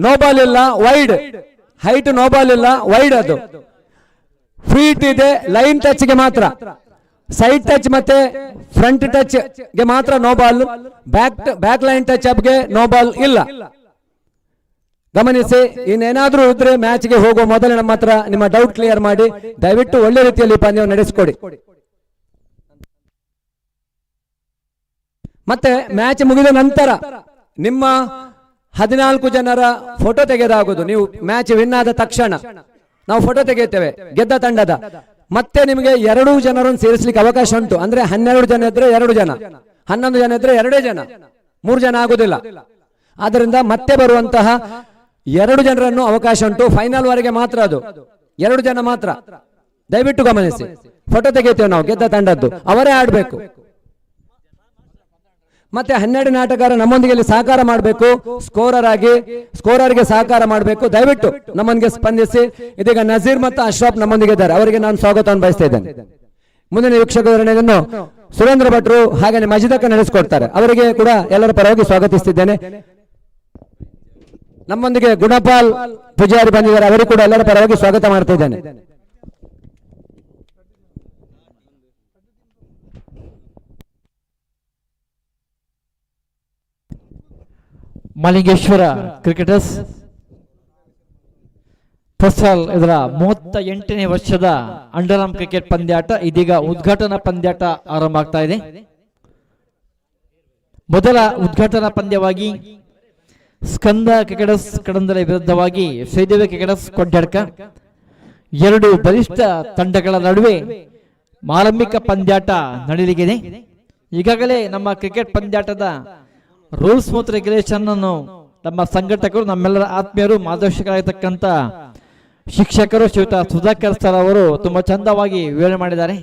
ನೋಬಾಲ್ ಇಲ್ಲ, ವೈಡ್. ಹೈಟ್ ನೋಬಾಲ್ ಇಲ್ಲ, ವೈಡ್. ಅದು ಫ್ರೀಟ್ ಇದೆ, ಲೈನ್ ಟಚ್ ಗೆ ಮಾತ್ರ. ಸೈಡ್ ಟಚ್ ಮತ್ತೆ ಫ್ರಂಟ್ ಟಚ್ ಗೆ ಮಾತ್ರ no ball. Back line touch up ಗೆ ನೋಬಾಲ್ ಇಲ್ಲ. ಗಮನಿಸಿ. ಇನ್ನೇನಾದ್ರೂ ಇದ್ರೆ ಮ್ಯಾಚ್ ಗೆ ಹೋಗುವ ಮೊದಲು ನಮ್ಮ ಹತ್ರ ನಿಮ್ಮ ಡೌಟ್ ಕ್ಲಿಯರ್ ಮಾಡಿ. ದಯವಿಟ್ಟು ಒಳ್ಳೆ ರೀತಿಯಲ್ಲಿ ಪಂದ್ಯವನ್ನು ನಡೆಸಿಕೊಡಿ. ಮತ್ತೆ ಮ್ಯಾಚ್ ಮುಗಿದ ನಂತರ ನಿಮ್ಮ 14 ಜನರ ಫೋಟೋ ತೆಗೆದಾಗುವುದು. ನೀವು ಮ್ಯಾಚ್ ವಿನ್ ಆದ ತಕ್ಷಣ ನಾವು ಫೋಟೋ ತೆಗೆಯುತ್ತೇವೆ ಗೆದ್ದ ತಂಡದ. ಮತ್ತೆ ನಿಮಗೆ 2 ಜನರನ್ನು ಸೇರಿಸಲಿಕ್ಕೆ ಅವಕಾಶ ಉಂಟು. ಅಂದ್ರೆ 12 ಜನ ಇದ್ರೆ 2 ಜನ, 11 ಜನ ಇದ್ರೆ 2 ಜನ, 3 ಜನ ಆಗುದಿಲ್ಲ. ಆದ್ರಿಂದ ಮತ್ತೆ ಬರುವಂತಹ 2 ಜನರನ್ನು ಅವಕಾಶ ಉಂಟು. ಫೈನಲ್ ವರೆಗೆ ಮಾತ್ರ ಅದು 2 ಜನ ಮಾತ್ರ. ದಯವಿಟ್ಟು ಗಮನಿಸಿ. ಫೋಟೋ ತೆಗೆಯುತ್ತೇವೆ ನಾವು ಗೆದ್ದ ತಂಡದ್ದು, ಅವರೇ ಆಡ್ಬೇಕು. ಮತ್ತೆ 12 ಆಟಗಾರ ನಮ್ಮೊಂದಿಗೆ ಸಹಕಾರ ಮಾಡಬೇಕು. ಸ್ಕೋರರ್ಗೆ ಸಹಕಾರ ಮಾಡಬೇಕು. ದಯವಿಟ್ಟು ನಮ್ಮೊಂದಿಗೆ ಸ್ಪಂದಿಸಿ. ಇದೀಗ ನಜೀರ್ ಮತ್ತು ಅಶ್ರಫ್ ನಮ್ಮೊಂದಿಗೆ ಇದ್ದಾರೆ. ಅವರಿಗೆ ನಾನು ಸ್ವಾಗತವನ್ನು ಬಯಸ್ತಾ ಇದ್ದೇನೆ. ಮುಂದಿನ ವೀಕ್ಷಕರನ್ನು ಸುರೇಂದ್ರ ಭಟ್ರು ಹಾಗೆ ಮಜಿದಕ್ಕ ನಡೆಸಿಕೊಡ್ತಾರೆ. ಅವರಿಗೆ ಕೂಡ ಎಲ್ಲರ ಪರವಾಗಿ ಸ್ವಾಗತಿಸುತ್ತಿದ್ದೇನೆ. ನಮ್ಮೊಂದಿಗೆ ಗುಣಪಾಲ್ ಪೂಜಾರಿ ಬಂದಿದ್ದಾರೆ. ಅವರಿಗೆ ಕೂಡ ಎಲ್ಲರ ಪರವಾಗಿ ಸ್ವಾಗತ ಮಾಡ್ತಾ ಇದ್ದೇನೆ. ಮಾಲಿಂಗೇಶ್ವರ ಕ್ರಿಕೆಟರ್ಸ್ ಫಸ್ಟ್ರಾಲ್ ಇದರ 38ನೇ ವರ್ಷದ ಅಂಡರ್ ಆರ್ಮ್ ಕ್ರಿಕೆಟ್ ಪಂದ್ಯಾಟ ಇದೀಗ ಉದ್ಘಾಟನಾ ಪಂದ್ಯಾಟ ಆರಂಭ ಆಗ್ತಾ ಇದೆ. ಮೊದಲ ಉದ್ಘಾಟನಾ ಪಂದ್ಯವಾಗಿ ಸ್ಕಂದ ಕ್ರಿಕೆಟರ್ಸ್ ಕಡಂದರ ವಿರುದ್ಧವಾಗಿ ಶ್ರೀದೇವಿ ಕ್ರಿಕೆಟರ್ಸ್ ಕೊಡ್ಯಡ್ಕ. 2 ಬಲಿಷ್ಠ ತಂಡಗಳ ನಡುವೆ ಆರಂಭಿಕ ಪಂದ್ಯಾಟ ನಡೆಯಲಿದೆ. ಈಗಾಗಲೇ ನಮ್ಮ ಕ್ರಿಕೆಟ್ ಪಂದ್ಯಾಟದ ರೂಲ್ಸ್ ಮತ್ತು ರೆಗ್ಯುಲೇಷನ್ ಅನ್ನು ನಮ್ಮ ಸಂಘಟಕರು, ನಮ್ಮೆಲ್ಲರ ಆತ್ಮೀಯರು, ಮಾರ್ಗದರ್ಶಕರಾಗಿರ್ತಕ್ಕಂಥ ಶಿಕ್ಷಕರು ಶ್ರೀಯುತ ಸುಧಾಕರ್ ಸರ್ ಅವರು ತುಂಬಾ ಚಂದವಾಗಿ ವಿವರಣೆ ಮಾಡಿದ್ದಾರೆ.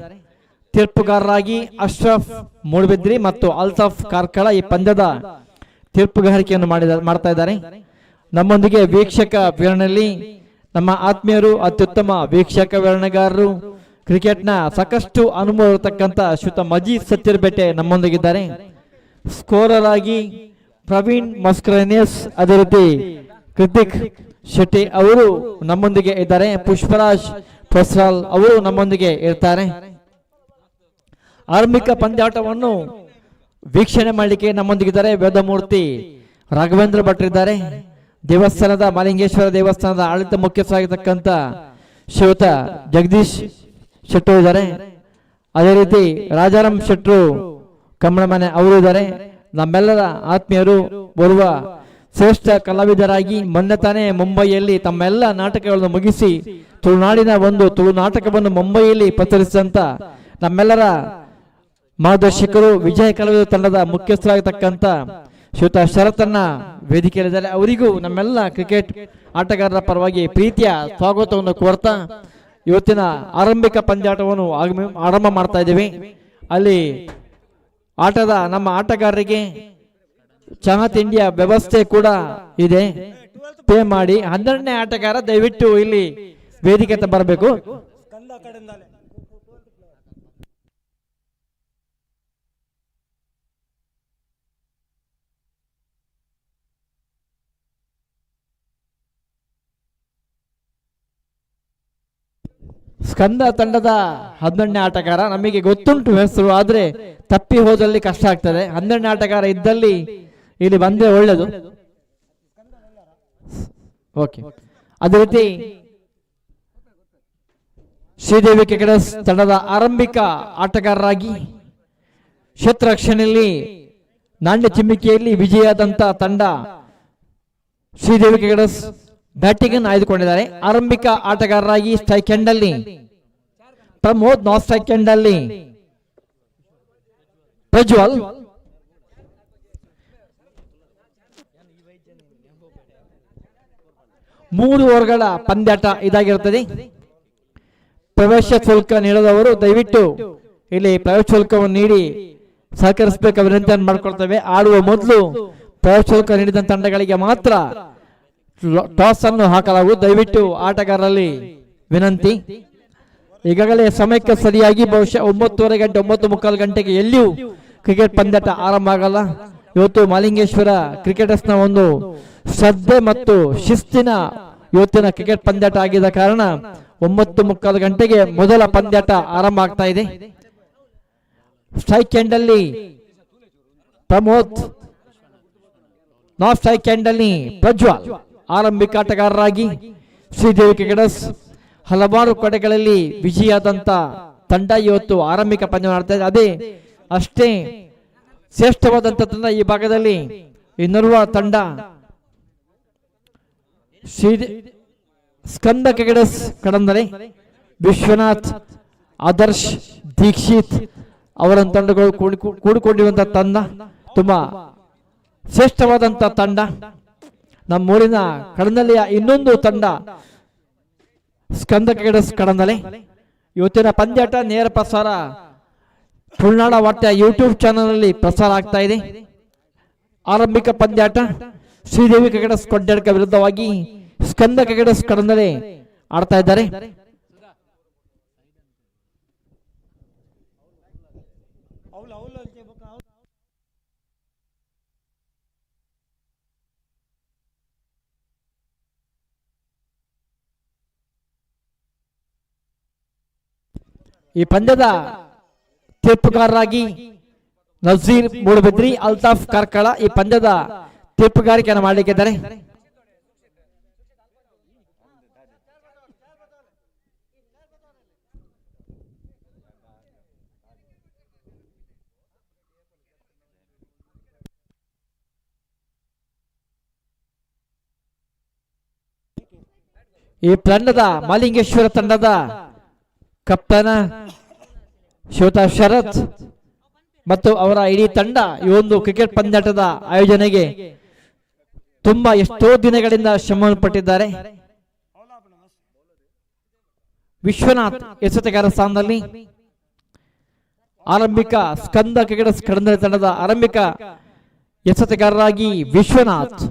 ತೀರ್ಪುಗಾರರಾಗಿ ಅಶ್ರಫ್ ಮೂಡಬಿದ್ರಿ ಮತ್ತು ಅಲ್ತಾಫ್ ಕಾರ್ಕಳ ಈ ಪಂದ್ಯದ ತೀರ್ಪುಗಾರಿಕೆಯನ್ನು ಮಾಡ್ತಾ ಇದ್ದಾರೆ. ನಮ್ಮೊಂದಿಗೆ ವೀಕ್ಷಕ ವಿವರಣೆಯಲ್ಲಿ ನಮ್ಮ ಆತ್ಮೀಯರು, ಅತ್ಯುತ್ತಮ ವೀಕ್ಷಕ ವಿವರಣೆಗಾರರು, ಕ್ರಿಕೆಟ್ನ ಸಾಕಷ್ಟು ಅನುಭವ ಇರತಕ್ಕಂಥ ಶ್ರೀಯುತ ಮಜೀದ್ ಸತ್ತಿರ್ಬೇಟೆ ನಮ್ಮೊಂದಿಗಿದ್ದಾರೆ. ಸ್ಕೋರರ್ ಆಗಿ ಪ್ರವೀಣ್ ಮಸ್ಕರೇನಿಯಸ್, ಅದೇ ರೀತಿ ಕೃತಿಕ್ ಶೆಟ್ಟಿ ಅವರು ನಮ್ಮೊಂದಿಗೆ ಇದ್ದಾರೆ. ಪುಷ್ಪರಾಜ್ ಫಸ್ರಾಲ್ ಅವರು ನಮ್ಮೊಂದಿಗೆ ಇರ್ತಾರೆ. ಆರಂಭಿಕ ಪಂದ್ಯಾಟವನ್ನು ವೀಕ್ಷಣೆ ಮಾಡಲಿಕ್ಕೆ ನಮ್ಮೊಂದಿಗಿದ್ದಾರೆ ವೇದಮೂರ್ತಿ ರಾಘವೇಂದ್ರ ಭಟ್ರಿದ್ದಾರೆ. ದೇವಸ್ಥಾನದ ಮಾಲಿಂಗೇಶ್ವರ ದೇವಸ್ಥಾನದ ಆಡಳಿತ ಮುಖ್ಯಸ್ಥರಾಗಿರ್ತಕ್ಕಂಥ ಶ್ರೀಯುತ ಜಗದೀಶ್ ಶೆಟ್ರು ಇದ್ದಾರೆ. ಅದೇ ರೀತಿ ರಾಜಾರಾಮ್ ಶೆಟ್ರು ಕಮ್ಮಳಮನೆ ಅವರು ಇದ್ದಾರೆ. ನಮ್ಮೆಲ್ಲರ ಆತ್ಮೀಯರು, ಬರುವ ಶ್ರೇಷ್ಠ ಕಲಾವಿದರಾಗಿ ಮೊನ್ನೆ ತಾನೇ ಮುಂಬೈಯಲ್ಲಿ ತಮ್ಮೆಲ್ಲ ನಾಟಕಗಳನ್ನು ಮುಗಿಸಿ ತುಳುನಾಡಿನ ಒಂದು ತುಳು ನಾಟಕವನ್ನು ಮುಂಬೈಯಲ್ಲಿ ಪ್ರಚರಿಸಿದಂತ ನಮ್ಮೆಲ್ಲರ ಮಾರ್ಗದರ್ಶಕರು, ವಿಜಯ ಕಲಾವಿದ ತಂಡದ ಮುಖ್ಯಸ್ಥರಾಗಿರ್ತಕ್ಕಂಥ ಶ್ರೀಯುತ ಶರತನ್ನ ವೇದಿಕೆಯಲ್ಲಿದ್ದಾರೆ. ಅವರಿಗೂ ನಮ್ಮೆಲ್ಲ ಕ್ರಿಕೆಟ್ ಆಟಗಾರರ ಪರವಾಗಿ ಪ್ರೀತಿಯ ಸ್ವಾಗತವನ್ನು ಕೋರ್ತಾ ಇವತ್ತಿನ ಆರಂಭಿಕ ಪಂದ್ಯಾಟವನ್ನು ಆರಂಭ ಮಾಡ್ತಾ ಇದ್ದೀವಿ. ಅಲ್ಲಿ ಆಟದ ನಮ್ಮ ಆಟಗಾರರಿಗೆ ಚಹಾ ತಿಂಡಿಯ ವ್ಯವಸ್ಥೆ ಕೂಡ ಇದೆ, ಪೇ ಮಾಡಿ. 12ನೇ ಆಟಗಾರ ದಯವಿಟ್ಟು ಇಲ್ಲಿ ವೇದಿಕೆ ಬರಬೇಕು. ಸ್ಕಂದ ತಂಡದ 11ನೇ ಆಟಗಾರ ನಮಗೆ ಗೊತ್ತುಂಟು ಹೆಸರು, ಆದ್ರೆ ತಪ್ಪಿ ಹೋದಲ್ಲಿ ಕಷ್ಟ ಆಗ್ತದೆ. 12ನೇ ಆಟಗಾರ ಇದ್ದಲ್ಲಿ ಇಲ್ಲಿ ಬಂದ್ರೆ ಒಳ್ಳೇದು. ಓಕೆ, ಅದೇ ರೀತಿ ಶ್ರೀದೇವಿ ಕ್ರಿಕೆಟರ್ಸ್ ತಂಡದ ಆರಂಭಿಕ ಆಟಗಾರರಾಗಿ ಕ್ಷೇತ್ರ ರಕ್ಷಣೆಯಲ್ಲಿ ನಾಣ್ಯ ಚಿಮ್ಮಿಕೆಯಲ್ಲಿ ವಿಜಯಾದಂತ ತಂಡ ಶ್ರೀದೇವಿ ಕ್ರಿಕೆಟರ್ಸ್ ಬ್ಯಾಟಿಂಗ್ ಅನ್ನು ಆಯ್ದುಕೊಂಡಿದ್ದಾರೆ. ಆರಂಭಿಕ ಆಟಗಾರರಾಗಿ ಸ್ಟ್ರೈಕ್ ಎಂಡ್ ಅಲ್ಲಿ ಪ್ರಮೋದ್, ನಾನ್ ಸ್ಟ್ರೈಕ್ ಎಂಡ್ ಅಲ್ಲಿ ಪ್ರಜ್ವಲ್. ಮೂರು ಓವರ್ಗಳ ಪಂದ್ಯಾಟ ಇದಾಗಿರುತ್ತದೆ. ಪ್ರವೇಶ ಶುಲ್ಕ ನೀಡದವರು ದಯವಿಟ್ಟು ಇಲ್ಲಿ ಪ್ರವೇಶ ಶುಲ್ಕವನ್ನು ನೀಡಿ ಸಹಕರಿಸಬೇಕು ವಿನಂತಿಯನ್ನು ಮಾಡಿಕೊಳ್ತೇವೆ. ಆಡುವ ಮೊದಲು ಪ್ರವೇಶ ಶುಲ್ಕ ನೀಡಿದ ತಂಡಗಳಿಗೆ ಮಾತ್ರ ಟಾಸ್ ಅನ್ನು ಹಾಕಲಾಗುವುದು. ದಯವಿಟ್ಟು ಆಟಗಾರರಲ್ಲಿ ವಿನಂತಿ. ಈಗಾಗಲೇ ಸಮಯಕ್ಕೆ ಸರಿಯಾಗಿ ಬಹುಶಃ 9:30 ಗಂಟೆ 9:45 ಗಂಟೆಗೆ ಎಲ್ಲಿಯೂ ಕ್ರಿಕೆಟ್ ಪಂದ್ಯಾಟ ಆರಂಭ ಆಗಲ್ಲ. ಇವತ್ತು ಮಾಲಿಂಗೇಶ್ವರ ಕ್ರಿಕೆಟರ್ಸ್ನ ಒಂದು ಶ್ರದ್ಧೆ ಮತ್ತು ಶಿಸ್ತಿನ ಇವತ್ತಿನ ಕ್ರಿಕೆಟ್ ಪಂದ್ಯಾಟ ಆಗಿದ ಕಾರಣ 9:45 ಗಂಟೆಗೆ ಮೊದಲ ಪಂದ್ಯಾಟ ಆರಂಭ ಆಗ್ತಾ ಇದೆ. ಸ್ಟ್ರೈಕ್ ಎಂಡ್ ಅಲ್ಲಿ ಪ್ರಮೋದ್, ನಾನ್ ಸ್ಟ್ರೈಕ್ ಎಂಡ್ ಅಲ್ಲಿ ಪ್ರಜ್ವಲ್ ಆರಂಭಿಕ ಆಟಗಾರರಾಗಿ ಶ್ರೀದೇವಿ ಕ್ರಿಕೆಟರ್ಸ್ ಹಲವಾರು ಕಡೆಗಳಲ್ಲಿ ವಿಜಯಾದಂತ ತಂಡ ಇವತ್ತು ಆರಂಭಿಕ ಪಂದ್ಯ ಆಡ್ತಾ ಇದೆ. ಅದೇ ಅಷ್ಟೇ ಶ್ರೇಷ್ಠವಾದಂತ ತಂಡ ಈ ಭಾಗದಲ್ಲಿ ಇನ್ನೋರ್ವ ತಂಡ ಸ್ಕಂದ ಕ್ರಿಕೆಟರ್ಸ್ ಕಡಂದರೆ ವಿಶ್ವನಾಥ್, ಆದರ್ಶ್, ದೀಕ್ಷಿತ್ ಅವರ ತಂಡಗಳು ಕೂಡಿಕೊಂಡಿರುವಂತಹ ತಂಡ ತುಂಬಾ ಶ್ರೇಷ್ಠವಾದಂತ ತಂಡ. ನಮ್ಮೂರಿನ ಕಡಂದಲ್ಲಿಯ ಇನ್ನೊಂದು ತಂಡ ಸ್ಕಂದ ಕ್ರಿಕೆಟರ್ಸ್ ಕಡಂದಲೆ. ಇವತ್ತಿನ ಪಂದ್ಯಾಟ ನೇರ ಪ್ರಸಾರ ತುಳುನಾಡ ವಾರ್ತೆ ಯೂಟ್ಯೂಬ್ ಚಾನಲ್ ಅಲ್ಲಿ ಪ್ರಸಾರ ಆಗ್ತಾ ಇದೆ. ಆರಂಭಿಕ ಪಂದ್ಯಾಟ ಶ್ರೀದೇವಿ ಕ್ರಿಕೆಟರ್ಸ್ ಕೊಡ್ಯಾಡ್ಕ ವಿರುದ್ಧವಾಗಿ ಸ್ಕಂದ ಕ್ರಿಕೆಟರ್ಸ್ ಕಡಂದಲೆ ಆಡ್ತಾ ಇದ್ದಾರೆ. ಈ ಪಂದ್ಯದ ತೀರ್ಪುಗಾರರಾಗಿ ನಜೀರ್ ಮೂಡಬಿದ್ರಿ, ಅಲ್ತಾಫ್ ಕಾರ್ಕಳ ಈ ಪಂದ್ಯದ ತೀರ್ಪುಗಾರಿಕೆಯನ್ನು ಮಾಡಲಿಕ್ಕಿದ್ದಾರೆ. ಈ ತಂಡದ ಮಾಲಿಂಗೇಶ್ವರ ತಂಡದ ಕಪ್ತಾನ ಶಿವತಾ ಶರತ್ ಮತ್ತು ಅವರ ಇಡೀ ತಂಡ ಈ ಒಂದು ಕ್ರಿಕೆಟ್ ಪಂದ್ಯಾಟದ ಆಯೋಜನೆಗೆ ತುಂಬಾ ಎಷ್ಟೋ ದಿನಗಳಿಂದ ಶ್ರಮ ಪಟ್ಟಿದ್ದಾರೆ. ವಿಶ್ವನಾಥ್ ಎಸೆತಗಾರ ಸ್ಥಾನದಲ್ಲಿ ಆರಂಭಿಕ ಸ್ಕಂದ ಕ್ರಿಕೆಟರ್ಸ್ ಕಡಂದಲೆ ತಂಡದ ಆರಂಭಿಕ ಎಸೆತಗಾರರಾಗಿ ವಿಶ್ವನಾಥ್.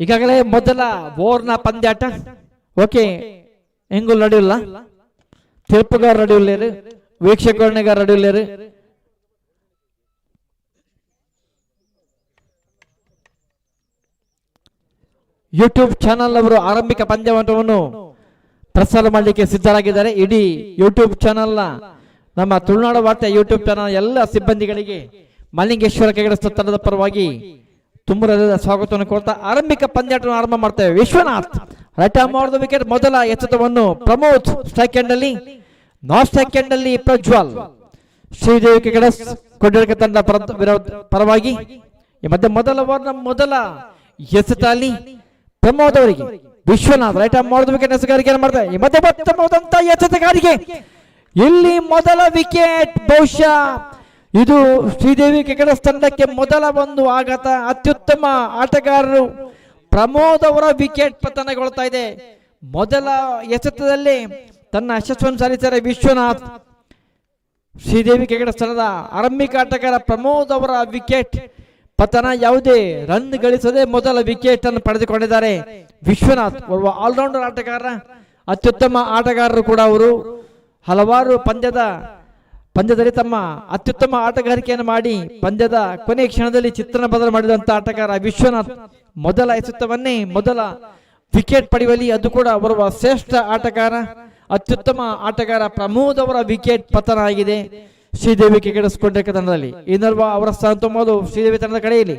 ಈಗಾಗಲೇ ಮೊದಲ ಓವರ್ನ ಪಂದ್ಯಾಟ ಓಕೆ ಹೆಂಗು ನಡೆಯಿಲ್ಲ, ತೀರ್ಪುಗಾರ ನಡೆಯುಳ್ಳೇರು, ವೀಕ್ಷಕರ್ಣಿಗಾರ ನಡೆಯುಳ್ಳೇರು. ಯೂಟ್ಯೂಬ್ ಚಾನಲ್ ಅವರು ಆರಂಭಿಕ ಪಂದ್ಯವನ್ನು ಪ್ರಸಾರ ಮಾಡಲಿಕ್ಕೆ ಸಿದ್ಧರಾಗಿದ್ದಾರೆ. ಇಡೀ ಯೂಟ್ಯೂಬ್ ಚಾನಲ್ ನಮ್ಮ ತುಳುನಾಡು ವಾರ್ತೆ ಯೂಟ್ಯೂಬ್ ಚಾನಲ್ ಎಲ್ಲ ಸಿಬ್ಬಂದಿಗಳಿಗೆ ಮಾಲಿಂಗೇಶ್ವರ ಕ್ರಿಕೆಟರ್ಸ್ ತಂಡದ ಪರವಾಗಿ ತುಂಬ ಸ್ವಾಗತವನ್ನು ಕೊಡ್ತಾ ಆರಂಭಿಕ ಪಂದ್ಯಾಟವನ್ನು ಆರಂಭ ಮಾಡ್ತೇವೆ. Vishwanath right arm off the wicket, ಮೊದಲ ಎಸೆತವನ್ನು ಪ್ರಮೋದ್, ಸ್ಟ್ರೈಕ್ ಎಂಡ್ ಅಲ್ಲಿ ನಾನ್ ಸ್ಟ್ರೈಕ್ ಎಂಡ್ ಅಲ್ಲಿ ಪ್ರಜ್ವಲ್. ಶ್ರೀದೇವಿ ಕ್ರಿಕೆಟರ್ಸ್ ಕೊಡ್ಯಾಡ್ಕ ತಂಡ ಪರವಾಗಿ ಈ ಮಧ್ಯೆ ಮೊದಲ ಓವರ್ನ ಮೊದಲ ಎಸೆತ ಅಲ್ಲಿ ಪ್ರಮೋದ್ ಅವರಿಗೆ Vishwanath right arm off the wicket ಎಸೆಗಾರಿಕೆಯನ್ನು ಮಾಡ್ತಾರೆ. ಈ ಮಧ್ಯೆ ಉತ್ತಮವಾದಂತ ಎಸೆತಗಾರಿಕೆ, ಇಲ್ಲಿ ಮೊದಲ ವಿಕೆಟ್. ಬಹುಶಃ ಇದು ಶ್ರೀದೇವಿ ಕ್ರಿಕೆಟರ್ಸ್ ತಂಡಕ್ಕೆ ಮೊದಲ ಒಂದು ಆಘಾತ. ಅತ್ಯುತ್ತಮ ಆಟಗಾರರು ಪ್ರಮೋದ್ ಅವರ ವಿಕೆಟ್ ಪತನಗೊಳ್ತಾ ಇದೆ. ಮೊದಲ ಎಸೆತದಲ್ಲಿ ತನ್ನ ಯಶಸ್ಸನ್ನು ಸಾಧಿಸಿದ್ದಾರೆ ವಿಶ್ವನಾಥ್. ಶ್ರೀದೇವಿ ಕ್ರಿಕೆಟರ್ಸ್ ತಂಡದ ಆರಂಭಿಕ ಆಟಗಾರ ಪ್ರಮೋದ್ ಅವರ ವಿಕೆಟ್ ಪತನ, ಯಾವುದೇ ರನ್ ಗಳಿಸದೆ ಮೊದಲ ವಿಕೆಟ್ ಅನ್ನು ಪಡೆದುಕೊಂಡಿದ್ದಾರೆ ವಿಶ್ವನಾಥ್. ಓರ್ವ ಆಲ್ರೌಂಡರ್ ಆಟಗಾರ, ಅತ್ಯುತ್ತಮ ಆಟಗಾರರು ಕೂಡ ಅವರು. ಹಲವಾರು ಪಂದ್ಯದಲ್ಲಿ ತಮ್ಮ ಅತ್ಯುತ್ತಮ ಆಟಗಾರಿಕೆಯನ್ನು ಮಾಡಿ ಪಂದ್ಯದ ಕೊನೆಯ ಕ್ಷಣದಲ್ಲಿ ಚಿತ್ರಣ ಬದಲು ಮಾಡಿದಂತ ಆಟಗಾರ ವಿಶ್ವನಾಥ್. ಮೊದಲ ಎಸೆತವನ್ನೇ ಮೊದಲ ವಿಕೆಟ್ ಪಡೆಯುವಲ್ಲಿ ಅದು ಕೂಡ ಬರುವ ಶ್ರೇಷ್ಠ ಆಟಗಾರ, ಅತ್ಯುತ್ತಮ ಆಟಗಾರ ಪ್ರಮೋದ್ ಅವರ ವಿಕೆಟ್ ಪತನ ಆಗಿದೆ. ಶ್ರೀದೇವಿ ಕೆಗಡಿಸಿಕೊಂಡ ತಂಡದಲ್ಲಿ ಇನ್ನೊಬ್ಬ ಅವರ ಸ್ಥಾನ ತುಂಬುವುದು ಶ್ರೀದೇವಿ ತಂಡದ ಕಡೆಯಲ್ಲಿ.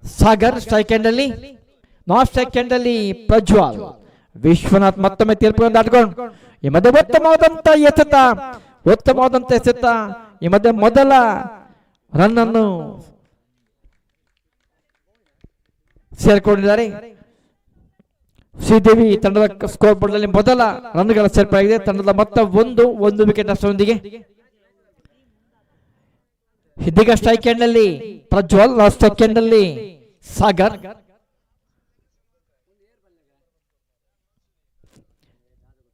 ಸಾಗರ್ ಸ್ಟ್ರೈಕ್ ಎಂಡ್ ಅಲ್ಲಿ, ನಾಟ್ ಸ್ಟ್ರೈಕ್ ಎಂಡ್ ಅಲ್ಲಿ ಪ್ರಜ್ವಲ್. ವಿಶ್ವನಾಥ್ ಮತ್ತೊಮ್ಮೆ ತೀರ್ಪು ದಾಟ್ಕೊಂಡು ಈ ಮಧ್ಯೆ ಉತ್ತಮವಾದಂತ ಎಸೆತ ಈ ಮಧ್ಯೆ ಮೊದಲ ರನ್ ಅನ್ನು ಸೇರ್ಕೊಂಡಿದ್ದಾರೆ. ಶ್ರೀದೇವಿ ತಂಡದ ಸ್ಕೋರ್ ಬೋರ್ಡ್ ಅಲ್ಲಿ ಮೊದಲ ರನ್ಗಳ ಸೇರ್ಪಡೆಯಾಗಿದೆ. ತಂಡದ ಮೊತ್ತ ಒಂದು ವಿಕೆಟ್ ನಷ್ಟದೊಂದಿಗೆ. ಇದೀಗ ಸ್ಟ್ರೈಕ್ ಎಂಡ್ ಅಲ್ಲಿ ಪ್ರಜ್ವಲ್, ಸ್ಟ್ರೈಕ್ ಎಂಡ್ ಅಲ್ಲಿ ಸಾಗರ್.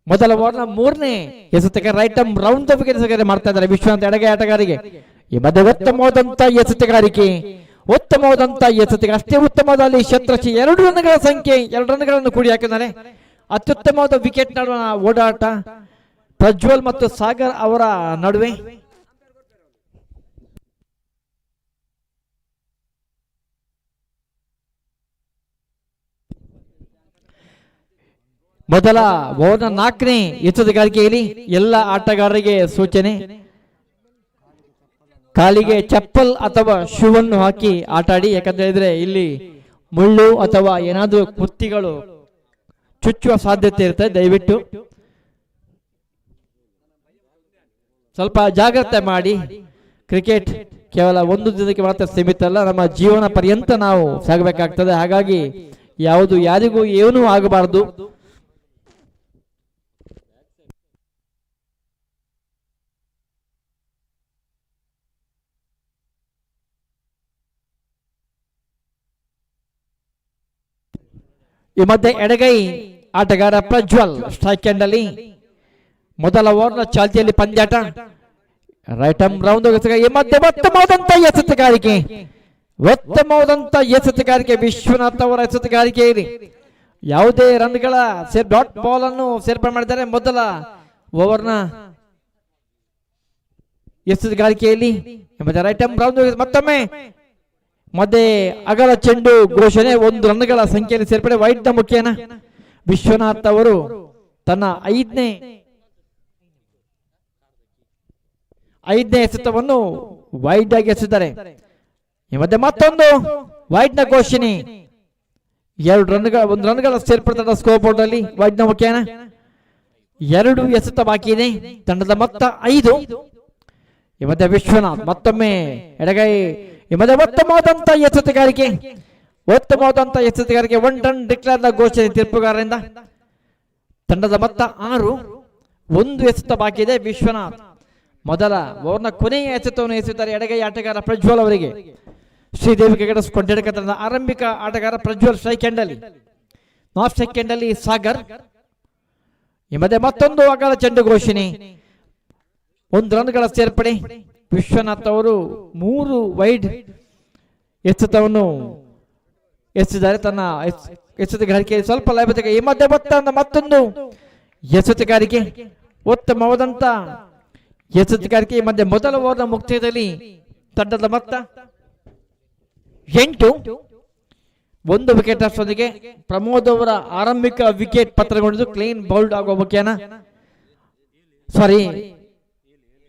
ಮೊದಲ ಓವರ್ನ 3ನೇ ಎಸೆತಕ್ಕೆ right arm round the wicket ಮಾಡ್ತಾ ಇದ್ದಾರೆ ವಿಶ್ವನಾಥ್ ಎಡಗೈ ಆಟಗಾರಿಗೆ. ಈ ಮಧ್ಯೆ ಉತ್ತಮವಾದಂತ ಎಸೆತಗಾರಿಕೆ, ಅಷ್ಟೇ ಉತ್ತಮವಾದ ಅಲ್ಲಿ ಶತ್ರಕ್ಷಿ 2 ರನ್ಗಳ ಸಂಖ್ಯೆ, 2 ರನ್ಗಳನ್ನು ಕೂಡಿ ಹಾಕಿದ್ದಾರೆ. ಅತ್ಯುತ್ತಮವಾದ ವಿಕೆಟ್ ನಡುವ ಓಡಾಟ ಪ್ರಜ್ವಲ್ ಮತ್ತು ಸಾಗರ್ ಅವರ ನಡುವೆ. ಮೊದಲ ಓವರ್ನ 4ನೇ ಎಸೆತಗಾರಿಕೆಯಲ್ಲಿ ಎಲ್ಲ ಆಟಗಾರರಿಗೆ ಸೂಚನೆ, ಕಾಲಿಗೆ ಚಪ್ಪಲ್ ಅಥವಾ ಶೂ ಅನ್ನು ಹಾಕಿ ಆಟ ಆಡಿ. ಯಾಕಂದ್ರೆ ಇಲ್ಲಿ ಮುಳ್ಳು ಅಥವಾ ಏನಾದರೂ ಕುತ್ತಿಗಳು ಚುಚ್ಚುವ ಸಾಧ್ಯತೆ ಇರುತ್ತೆ. ದಯವಿಟ್ಟು ಸ್ವಲ್ಪ ಜಾಗ್ರತೆ ಮಾಡಿ. ಕ್ರಿಕೆಟ್ ಕೇವಲ ಒಂದು ದಿನಕ್ಕೆ ಮಾತ್ರ ಸೀಮಿತ ಅಲ್ಲ, ನಮ್ಮ ಜೀವನ ಪರ್ಯಂತ ನಾವು ಸಾಗಬೇಕಾಗ್ತದೆ. ಹಾಗಾಗಿ ಯಾವುದು ಯಾರಿಗೂ ಏನೂ ಆಗಬಾರದು. ಈ ಮಧ್ಯೆ ಎಡಗೈ ಆಟಗಾರ ಪ್ರಜ್ವಲ್ ಸ್ಟ್ರೈಕ್ ಎಂಡ್ ಅಲ್ಲಿ ಮೊದಲ ಓವರ್ನ ಚಾಲ್ತಿಯಲ್ಲಿ ಪಂದ್ಯಾಟ. ರೈಟ್ ಆರ್ಮ್ ರೌಂಡ್ ಈ ಮಧ್ಯೆ ಉತ್ತಮವಾದಂತ ಎಸೆತಗಾರಿಕೆ ವಿಶ್ವನಾಥ್ ಅವರ ಎಸೆತಗಾರಿಕೆಯಲ್ಲಿ ಯಾವುದೇ ರನ್ಗಳ ಡಾಟ್ ಬಾಲ್ ಅನ್ನು ಸೇರ್ಪಡೆ ಮಾಡಿದ್ದಾರೆ. ಮೊದಲ ಓವರ್ನ ಎಸೆತಗಾರಿಕೆಯಲ್ಲಿ ರೈಟ್ ಆರ್ಮ್ ರೌಂಡ್ ಮತ್ತೊಮ್ಮೆ ಮಧ್ಯೆ ಅಗಲ ಚೆಂಡು ಘೋಷಣೆ, 1 ರನ್ಗಳ ಸಂಖ್ಯೆಯಲ್ಲಿ ಸೇರ್ಪಡೆ ವೈಡ್ ನ ಮುಖ್ಯನ. ವಿಶ್ವನಾಥ್ ಅವರು ತನ್ನ ಐದನೇ ಎಸೆತವನ್ನು ವೈಡ್ ಆಗಿ ಎಸೆದಿದ್ದಾರೆ. ಈ ಮಧ್ಯೆ ಮತ್ತೊಂದು ವೈಡ್ ನ ಘೋಷಣೆ, 1 ರನ್ಗಳ ಸೇರ್ಪಡೆ ಸ್ಕೋರ್ ಬೋರ್ಡ್ ಅಲ್ಲಿ ವೈಡ್ ನ ಮುಖ್ಯನ. 2 ಎಸೆತ ಬಾಕಿ ಇದೆ, ತಂಡದ ಮೊತ್ತ 5. ಈ ಮಧ್ಯೆ ವಿಶ್ವನಾಥ್ ಮತ್ತೊಮ್ಮೆ ಎಡಗೈ. ಈ ಮಧ್ಯೆ ಉತ್ತಮವಾದಂತ ಎಸೆತಗಾರಿಕೆ, 1 ರನ್ ಡಿಕ್ಲೇರ್ ದ ಘೋಷಣೆ ತೀರ್ಪುಗಾರರಿಂದ. ತಂಡದ ಮೊತ್ತ 6. 1 ಎಸೆತ ಬಾಕಿ ಇದೆ. ವಿಶ್ವನಾಥ್ ಮೊದಲ ಓವರ್ನ ಕೊನೆಯ ಎಸೆತವನ್ನು ಎಸೆದಿದ್ದಾರೆ ಎಡಗೈ ಆಟಗಾರ ಪ್ರಜ್ವಲ್ ಅವರಿಗೆ. ಶ್ರೀದೇವಿ ಕೆಗಡಿಸಿಕೊಂಡ ತಂಡದ ಆರಂಭಿಕ ಆಟಗಾರ ಪ್ರಜ್ವಲ್ ಸ್ಟ್ರೈಕ್ ಎಂಡ್ ಅಲ್ಲಿ, ನಾಟ್ ಸ್ಟ್ರೈಕ್ ಎಂಡ್ ಅಲ್ಲಿ ಸಾಗರ್. ಈ ಮಧ್ಯೆ ಮತ್ತೊಂದು ಅಗಲ ಚೆಂಡು ಘೋಷಣೆ, 1 ರನ್ಗಳ ಸೇರ್ಪಡೆ. ವಿಶ್ವನಾಥ್ ಅವರು 3 ವೈಡ್ ಎಸೆತವನ್ನು ಎಸೆದಿದ್ದಾರೆ ತನ್ನ ಎಸೆತಗಾರಿಕೆ ಸ್ವಲ್ಪ ಲಭ್ಯತೆ. ಈ ಮಧ್ಯೆ ಮತ್ತೊಂದು ಎಸೆತಗಾರಿಕೆ, ಉತ್ತಮವಾದಂತ ಎಸೆತಗಾರಿಕೆ. ಈ ಮಧ್ಯೆ ಮೊದಲ ಓವರ್ನ ಮುಕ್ತಾಯದಲ್ಲಿ ತಂಡದ ಮೊತ್ತ 8. 1 ವಿಕೆಟ್ ನಷ್ಟದೊಂದಿಗೆ ಪ್ರಮೋದ್ ಅವರ ಆರಂಭಿಕ ವಿಕೆಟ್ ಪತ್ರಗೊಂಡಿದ್ದು ಕ್ಲೀನ್ ಬೌಲ್ಡ್ ಆಗುವ ಮುಖ್ಯನ. ಸಾರಿ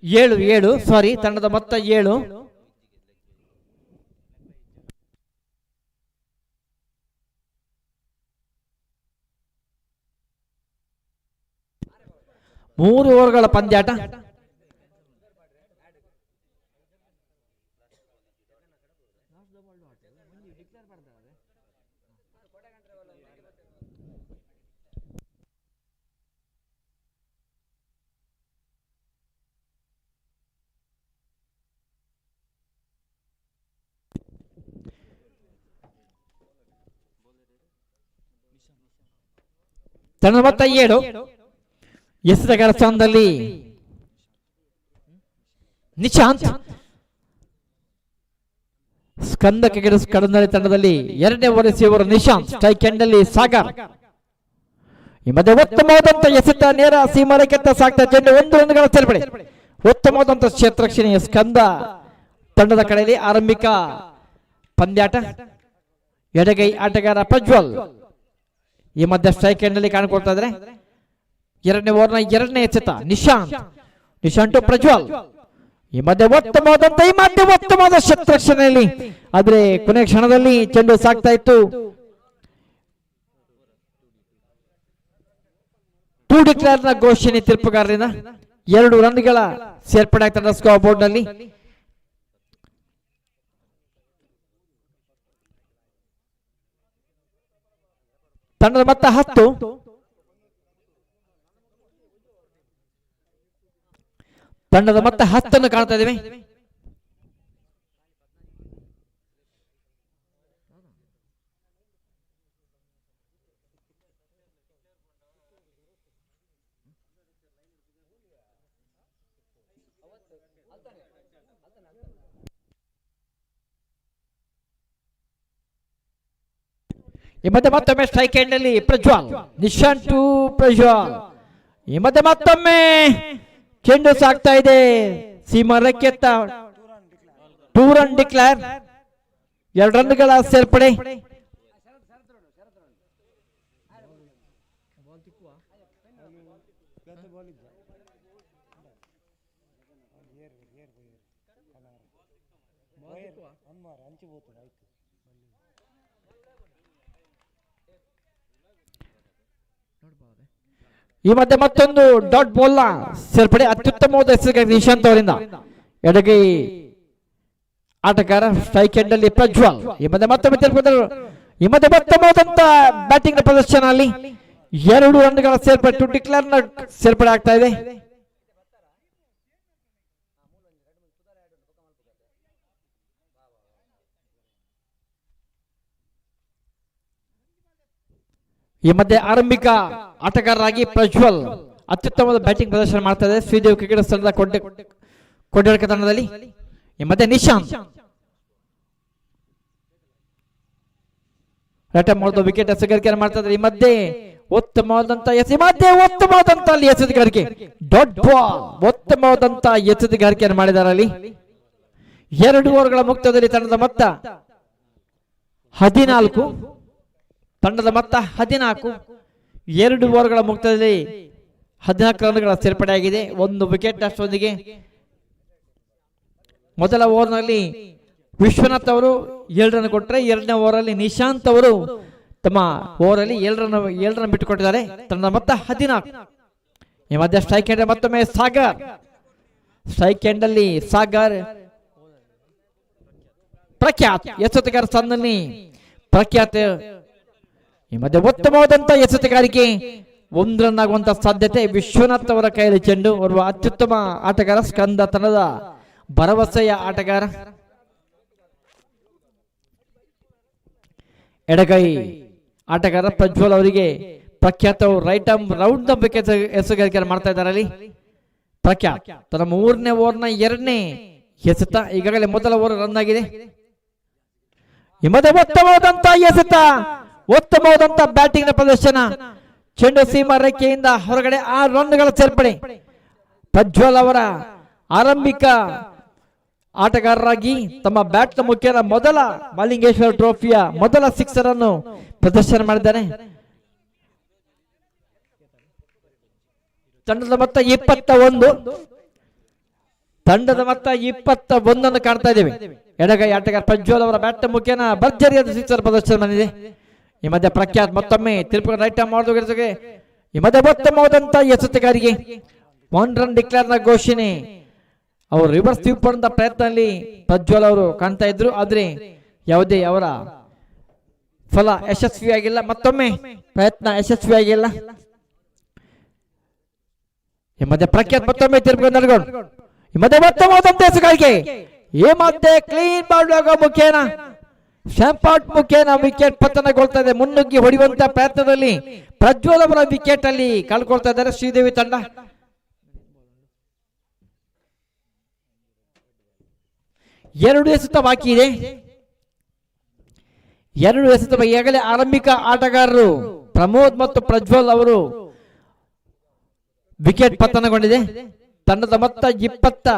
7 ತಂಡದ ಮೊತ್ತ 7. ಮೂರು ಓವರ್ಗಳ ಪಂದ್ಯಾಟ. ತಂಡದ ಮೊತ್ತ 7. ಎಸೆತಗಾರ ಸ್ಥಾನದಲ್ಲಿ ನಿಶಾಂತ್. ಸ್ಕಂದ ಕೆಗಡಿಸಿಕೊಂಡ ತಂಡದಲ್ಲಿ 2ನೇ ಓವರ್ ಎಸೆಯುವವರು ನಿಶಾಂತ್. ಸ್ಟ್ರೈಕ್ ಎಂಡ್ ಅಲ್ಲಿ ಸಾಗರ್. ಈ ಮಧ್ಯೆ ಉತ್ತಮವಾದಂತ ಎಸೆತ, ನೇರ ಸೀಮಾರೇಖೆತ್ತ ಸಾಕ್ತಾ ಚೆಂಡು, 1 ರನ್ಗಳ ಸೇರ್ಪಡೆ. ಉತ್ತಮವಾದಂತ ಕ್ಷೇತ್ರಕ್ಷಣೆಯ ಸ್ಕಂದ ತಂಡದ ಕಡೆಯಲ್ಲಿ ಆರಂಭಿಕ ಪಂದ್ಯಾಟ. ಎಡಗೈ ಆಟಗಾರ ಪ್ರಜ್ವಲ್ ಈ ಮಧ್ಯೆ ಸ್ಟ್ರೈಕ್ ಎಂಡ್ ಅಲ್ಲಿ ಕಾಣಿಕೊಳ್ತಾ ಇದ್ದಾರೆ. ಎರಡನೇ ಓವರ್ನ ಎರಡನೇ ಎಸೆತ ನಿಶಾಂತ್ ಟು ಪ್ರಜ್ವಲ್. ಈ ಮಧ್ಯೆ ಉತ್ತಮವಾದ ಶತರಕ್ಷಣೆಯಲ್ಲಿ, ಆದ್ರೆ ಕೊನೆ ಕ್ಷಣದಲ್ಲಿ ಚೆಂಡು ಸಾಕ್ತಾ ಇತ್ತು. ಟೂ ಡಿಕ್ಲೇರ್ ನ ಘೋಷಣೆ ತೀರ್ಪುಗಾರರಿಂದ 2 ರನ್ಗಳ ಸೇರ್ಪಡೆ ಆಗ್ತದೆ ಸ್ಕೋರ್ ಬೋರ್ಡ್ ನಲ್ಲಿ. ತಂಡದ ಮೊತ್ತ 10. ತಂಡದ ಮೊತ್ತ 10 ಕಾಣ್ತಾ ಇದ್ದೇವೆ. ಈ ಮಧ್ಯೆ ಮತ್ತೊಮ್ಮೆ ಸ್ಟ್ರೈಕ್ ಎಂಡ್ ಅಲ್ಲಿ ಪ್ರಜ್ವಲ್, ನಿಶಾಂತ್ ಟು ಪ್ರಜ್ವಲ್. ಈ ಮಧ್ಯೆ ಮತ್ತೊಮ್ಮೆ ಚೆಂಡು ಸಾಕ್ತಾ ಇದೆ ಸೀಮಾ ರೆಕ್ಕೆತ್ತ. 2 ರನ್ ಡಿಕ್ಲೇರ್, 2 ರನ್ಗಳ ಸೇರ್ಪಡೆ. ಈ ಮಧ್ಯೆ ಮತ್ತೊಂದು ಡಾಟ್ ಬಾಲ್ ಸೇರ್ಪಡೆ, ಅತ್ಯುತ್ತಮವಾದ ಹೆಸರು ನಿಶಾಂತ್ ಅವರಿಂದ. ಎಡಗೈ ಆಟಗಾರ ಸ್ಟ್ರೈಕ್ ಎಂಡ್ ಅಲ್ಲಿ ಪ್ರಜ್ವಲ್. ಈ ಮಧ್ಯೆ ಮತ್ತೊಮ್ಮೆ ತಿಳ್ಕೊಂಡರು. ಈ ಮಧ್ಯೆ ಉತ್ತಮವಾದಂತ ಬ್ಯಾಟಿಂಗ್ ಪ್ರದರ್ಶನ ಅಲ್ಲಿ 2 ರನ್ಗಳ ಸೇರ್ಪಡೆ, ಟು ಡಿಕ್ಲೇರ್ ನ ಸೇರ್ಪಡೆ ಆಗ್ತಾ ಇದೆ. ಈ ಮಧ್ಯೆ ಆರಂಭಿಕ ಆಟಗಾರರಾಗಿ ಪ್ರಜ್ವಲ್ ಅತ್ಯುತ್ತಮವಾದ ಬ್ಯಾಟಿಂಗ್ ಪ್ರದರ್ಶನ ಮಾಡ್ತಾ ಇದೆ ಶ್ರೀದೇವ್ ಕ್ರಿಕೆಟ್ ಸ್ಥಳದ ಕೊಡ್ಯಡ್ಕ ತಂಡದಲ್ಲಿ. ಈ ಮಧ್ಯೆ ನಿಶಾಂತ್ ವಿಕೆಟ್ ಎಸೆಗಾರಿಕೆ ಮಾಡ್ತಾ ಇದ್ದಾರೆ. ಈ ಮಧ್ಯೆ ಉತ್ತಮವಾದಂತ ಅಲ್ಲಿ ಎಸೆಗಾರಿಕೆ, ಡಾಟ್ ಬಾಲ್, ಉತ್ತಮವಾದಂತ ಎಸೆಗಾರಿಕೆಯನ್ನು ಮಾಡಿದ್ದಾರೆ ಅಲ್ಲಿ. 2 ಓವರ್ಗಳ ಮುಕ್ತದಲ್ಲಿ ತಂಡದ ಮೊತ್ತ 14. ತಂಡದ ಮೊತ್ತ 14. 2 ಓವರ್ಗಳ ಮುಕ್ತದಲ್ಲಿ 14 ರನ್ಗಳ ಸೇರ್ಪಡೆಯಾಗಿದೆ. 1 ವಿಕೆಟ್ ಅಷ್ಟೊಂದಿಗೆ ಮೊದಲ ಓವರ್ನಲ್ಲಿ ವಿಶ್ವನಾಥ್ ಅವರು 7 ರನ್ ಕೊಟ್ಟರೆ, 2ನೇ ಓವರಲ್ಲಿ ನಿಶಾಂತ್ ಅವರು ತಮ್ಮ ಓವರಲ್ಲಿ 7 ರನ್ ಬಿಟ್ಟುಕೊಟ್ಟಿದ್ದಾರೆ. ತಂಡದ ಮೊತ್ತ 14. ಈ ಮಧ್ಯೆ ಸ್ಟ್ರೈಕ್ ಎಂಡ್ ಮತ್ತೊಮ್ಮೆ ಸಾಗರ್. ಸ್ಟ್ರೈಕ್ ಎಂಡ್ ಅಲ್ಲಿ ಸಾಗರ್, ಪ್ರಖ್ಯಾತ್ ಎಸೆತಗಾರ ಸ್ಥಾನದಲ್ಲಿ ಪ್ರಖ್ಯಾತ್. ಈ ಮಧ್ಯೆ ಉತ್ತಮವಾದಂತ ಎಸೆತಗಾರಿಕೆ, 1 ರನ್ ಆಗುವಂತ ಸಾಧ್ಯತೆ. ವಿಶ್ವನಾಥ್ ಅವರ ಕೈಯಲ್ಲಿ ಚೆಂಡು. ಓರ್ವ ಅತ್ಯುತ್ತಮ ಆಟಗಾರ, ಸ್ಕಂದ ತಂಡದ ಭರವಸೆಯ ಆಟಗಾರ. ಎಡಗೈ ಆಟಗಾರ ಪ್ರಜ್ವಲ್ ಅವರಿಗೆ ಪ್ರಖ್ಯಾತ್ ಅವರು right arm round the wicket ಎಸೆಗಾರಿಕೆ ಮಾಡ್ತಾ ಇದ್ದಾರೆ ಅಲ್ಲಿ. ಪ್ರಖ್ಯಾತ್ ತನ್ನ 3ನೇ ಓವರ್ನ 2ನೇ ಎಸೆತ. ಈಗಾಗಲೇ ಮೊದಲ ಓವರ್ ರನ್ ಆಗಿದೆ. ಈ ಮಧ್ಯೆ ಉತ್ತಮವಾದಂತ ಎಸೆತ, ಉತ್ತಮವಾದಂತ ಬ್ಯಾಟಿಂಗ್ ನ ಪ್ರದರ್ಶನ. ಚೆಂಡು ಸೀಮಾ ರೇಖೆಯಿಂದ ಹೊರಗಡೆ 6 ರನ್ಗಳ ಸೇರ್ಪಡೆ. ಪ್ರಜ್ವಲ್ ಅವರ ಆರಂಭಿಕ ಆಟಗಾರರಾಗಿ ತಮ್ಮ ಬ್ಯಾಟ್ ನ ಮುಖ್ಯನ ಮೊದಲ ಮಾಲಿಂಗೇಶ್ವರ ಟ್ರೋಫಿಯ ಮೊದಲ 6 ಅನ್ನು ಪ್ರದರ್ಶನ ಮಾಡಿದ್ದಾರೆ. ತಂಡದ ಮೊತ್ತ 21. ತಂಡದ ಮೊತ್ತ 21 ಕಾಣ್ತಾ ಇದ್ದೇವೆ. ಎಡಗೈ ಆಟಗಾರ ಪ್ರಜ್ವಲ್ ಅವರ ಬ್ಯಾಟ್ ನ ಮುಖ್ಯನ ಭರ್ಜರಿಯಾದ 6 ಪ್ರದರ್ಶನ ಬಂದಿದೆ. ಈ ಮಧ್ಯೆ ಪ್ರಖ್ಯಾತ್ ಮತ್ತೊಮ್ಮೆ ತಿರುಪತಿ ರೈಟ್ ಆರ್ಮ್ ಮಾಡೋದಕ್ಕೆ. ಈ ಮಧ್ಯೆ ಉತ್ತಮವಾದಂತ ಎಸೆತಗಾರಿಗೆ 1 ರನ್ ಡಿಕ್ಲೇರ್ ನ ಘೋಷಣೆ. ಅವರು ರಿವರ್ಸ್ ಸ್ವೀಪ್ ಮಾಡುವಂತ ಪ್ರಯತ್ನದಲ್ಲಿ ಪ್ರಜ್ವಲ್ ಅವರು ಕಾಣ್ತಾ ಇದ್ರು, ಆದ್ರೆ ಯಾವುದೇ ಅವರ ಫಲ ಯಶಸ್ವಿಯಾಗಿಲ್ಲ. ಮತ್ತೊಮ್ಮೆ ಪ್ರಯತ್ನ ಯಶಸ್ವಿಯಾಗಿಲ್ಲ. ಈ ಮಧ್ಯೆ ಪ್ರಖ್ಯಾತ್ ಮತ್ತೊಮ್ಮೆ ತಿರುಪತಿ ನಡ್ಕೊಂಡು. ಈ ಮಧ್ಯೆ ಉತ್ತಮವಾದಂತ ಎಸೆಗಾರಿಕೆ. ಈ ಮಧ್ಯೆ ಕ್ಲೀನ್ ಮಾಡುವಾಗ ಮುಖೇನ ಶಾಂಪಾಟ್ ಮುಖೇನ ವಿಕೆಟ್ ಪತನಗೊಳ್ತಾ ಇದೆ. ಮುನ್ನುಗ್ಗಿ ಹೊಡೆಯುವಂತ ಪ್ರಯತ್ನದಲ್ಲಿ ಪ್ರಜ್ವಲ್ ಅವರ ವಿಕೆಟ್ ಅಲ್ಲಿ ಕಳ್ಕೊಳ್ತಾ ಇದ್ದಾರೆ ಶ್ರೀದೇವಿ ತಂಡ. ಎರಡು ಎಸೆತ ಬಾಕಿ ಇದೆ. 2 ಎಸೆತ ಈಗಾಗಲೇ ಆರಂಭಿಕ ಆಟಗಾರರು ಪ್ರಮೋದ್ ಮತ್ತು ಪ್ರಜ್ವಲ್ ಅವರು ವಿಕೆಟ್ ಪತನಗೊಂಡಿದೆ. ತಂಡದ ಮೊತ್ತ 23.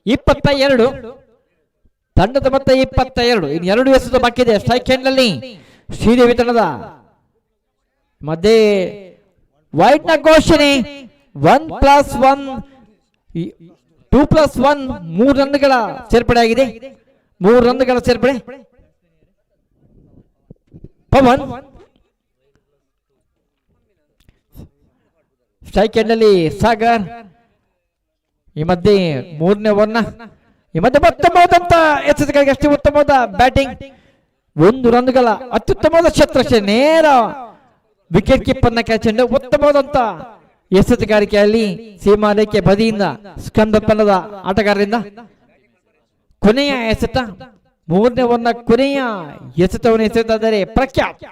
22 ತಂಡದ ಮೊತ್ತ 22. ಇನ್ನು 2 ಎಸೆತ ಬಾಕಿ ಇದೆ. ಸ್ಟ್ರೈಕ್ ಹ್ಯಾಂಡ್ನಲ್ಲಿ ಶ್ರೀದೇವಿ ತಂಡದ ಮಧ್ಯೆ ವೈಡ್ ನ ಘೋಷಣೆ 1+1 2+1 3 ರನ್ಗಳ ಸೇರ್ಪಡೆ ಆಗಿದೆ. 3 ರನ್ಗಳ ಸೇರ್ಪಡೆ. ಪವನ್ ಸ್ಟ್ರೈಕ್ ಹ್ಯಾಂಡ್ನಲ್ಲಿ ಸಾಗರ್. ಈ ಮಧ್ಯೆ 3ನೇ ಓವರ್ನ ಈ ಮಧ್ಯೆ ಉತ್ತಮವಾದಂತ ಎಚ್ಚರಿಕೆಗೆ ಅಷ್ಟೇ ಉತ್ತಮವಾದ ಬ್ಯಾಟಿಂಗ್. 1 ರನ್ಗಳ ಅತ್ಯುತ್ತಮವಾದ ಕ್ಷೇತ್ರಕ್ಕೆ ನೇರ ವಿಕೆಟ್ ಕೀಪರ್ನ ಕ್ಯಾಚ್ ಅಂಡ್ ಉತ್ತಮವಾದಂತ ಎಸೆತಗಾರಿಕೆಯಲ್ಲಿ ಸೀಮಾರೇಖೆ ಬದಿಯಿಂದ ಸ್ಕಂದ ತಂಡದ ಆಟಗಾರರಿಂದ ಕೊನೆಯ ಎಸೆತ 3ನೇ ಓವರ್ನ ಕೊನೆಯ ಎಸೆತವನ್ನು ಎಸೆದಿದ್ದಾರೆ ಪ್ರಖ್ಯಾತ್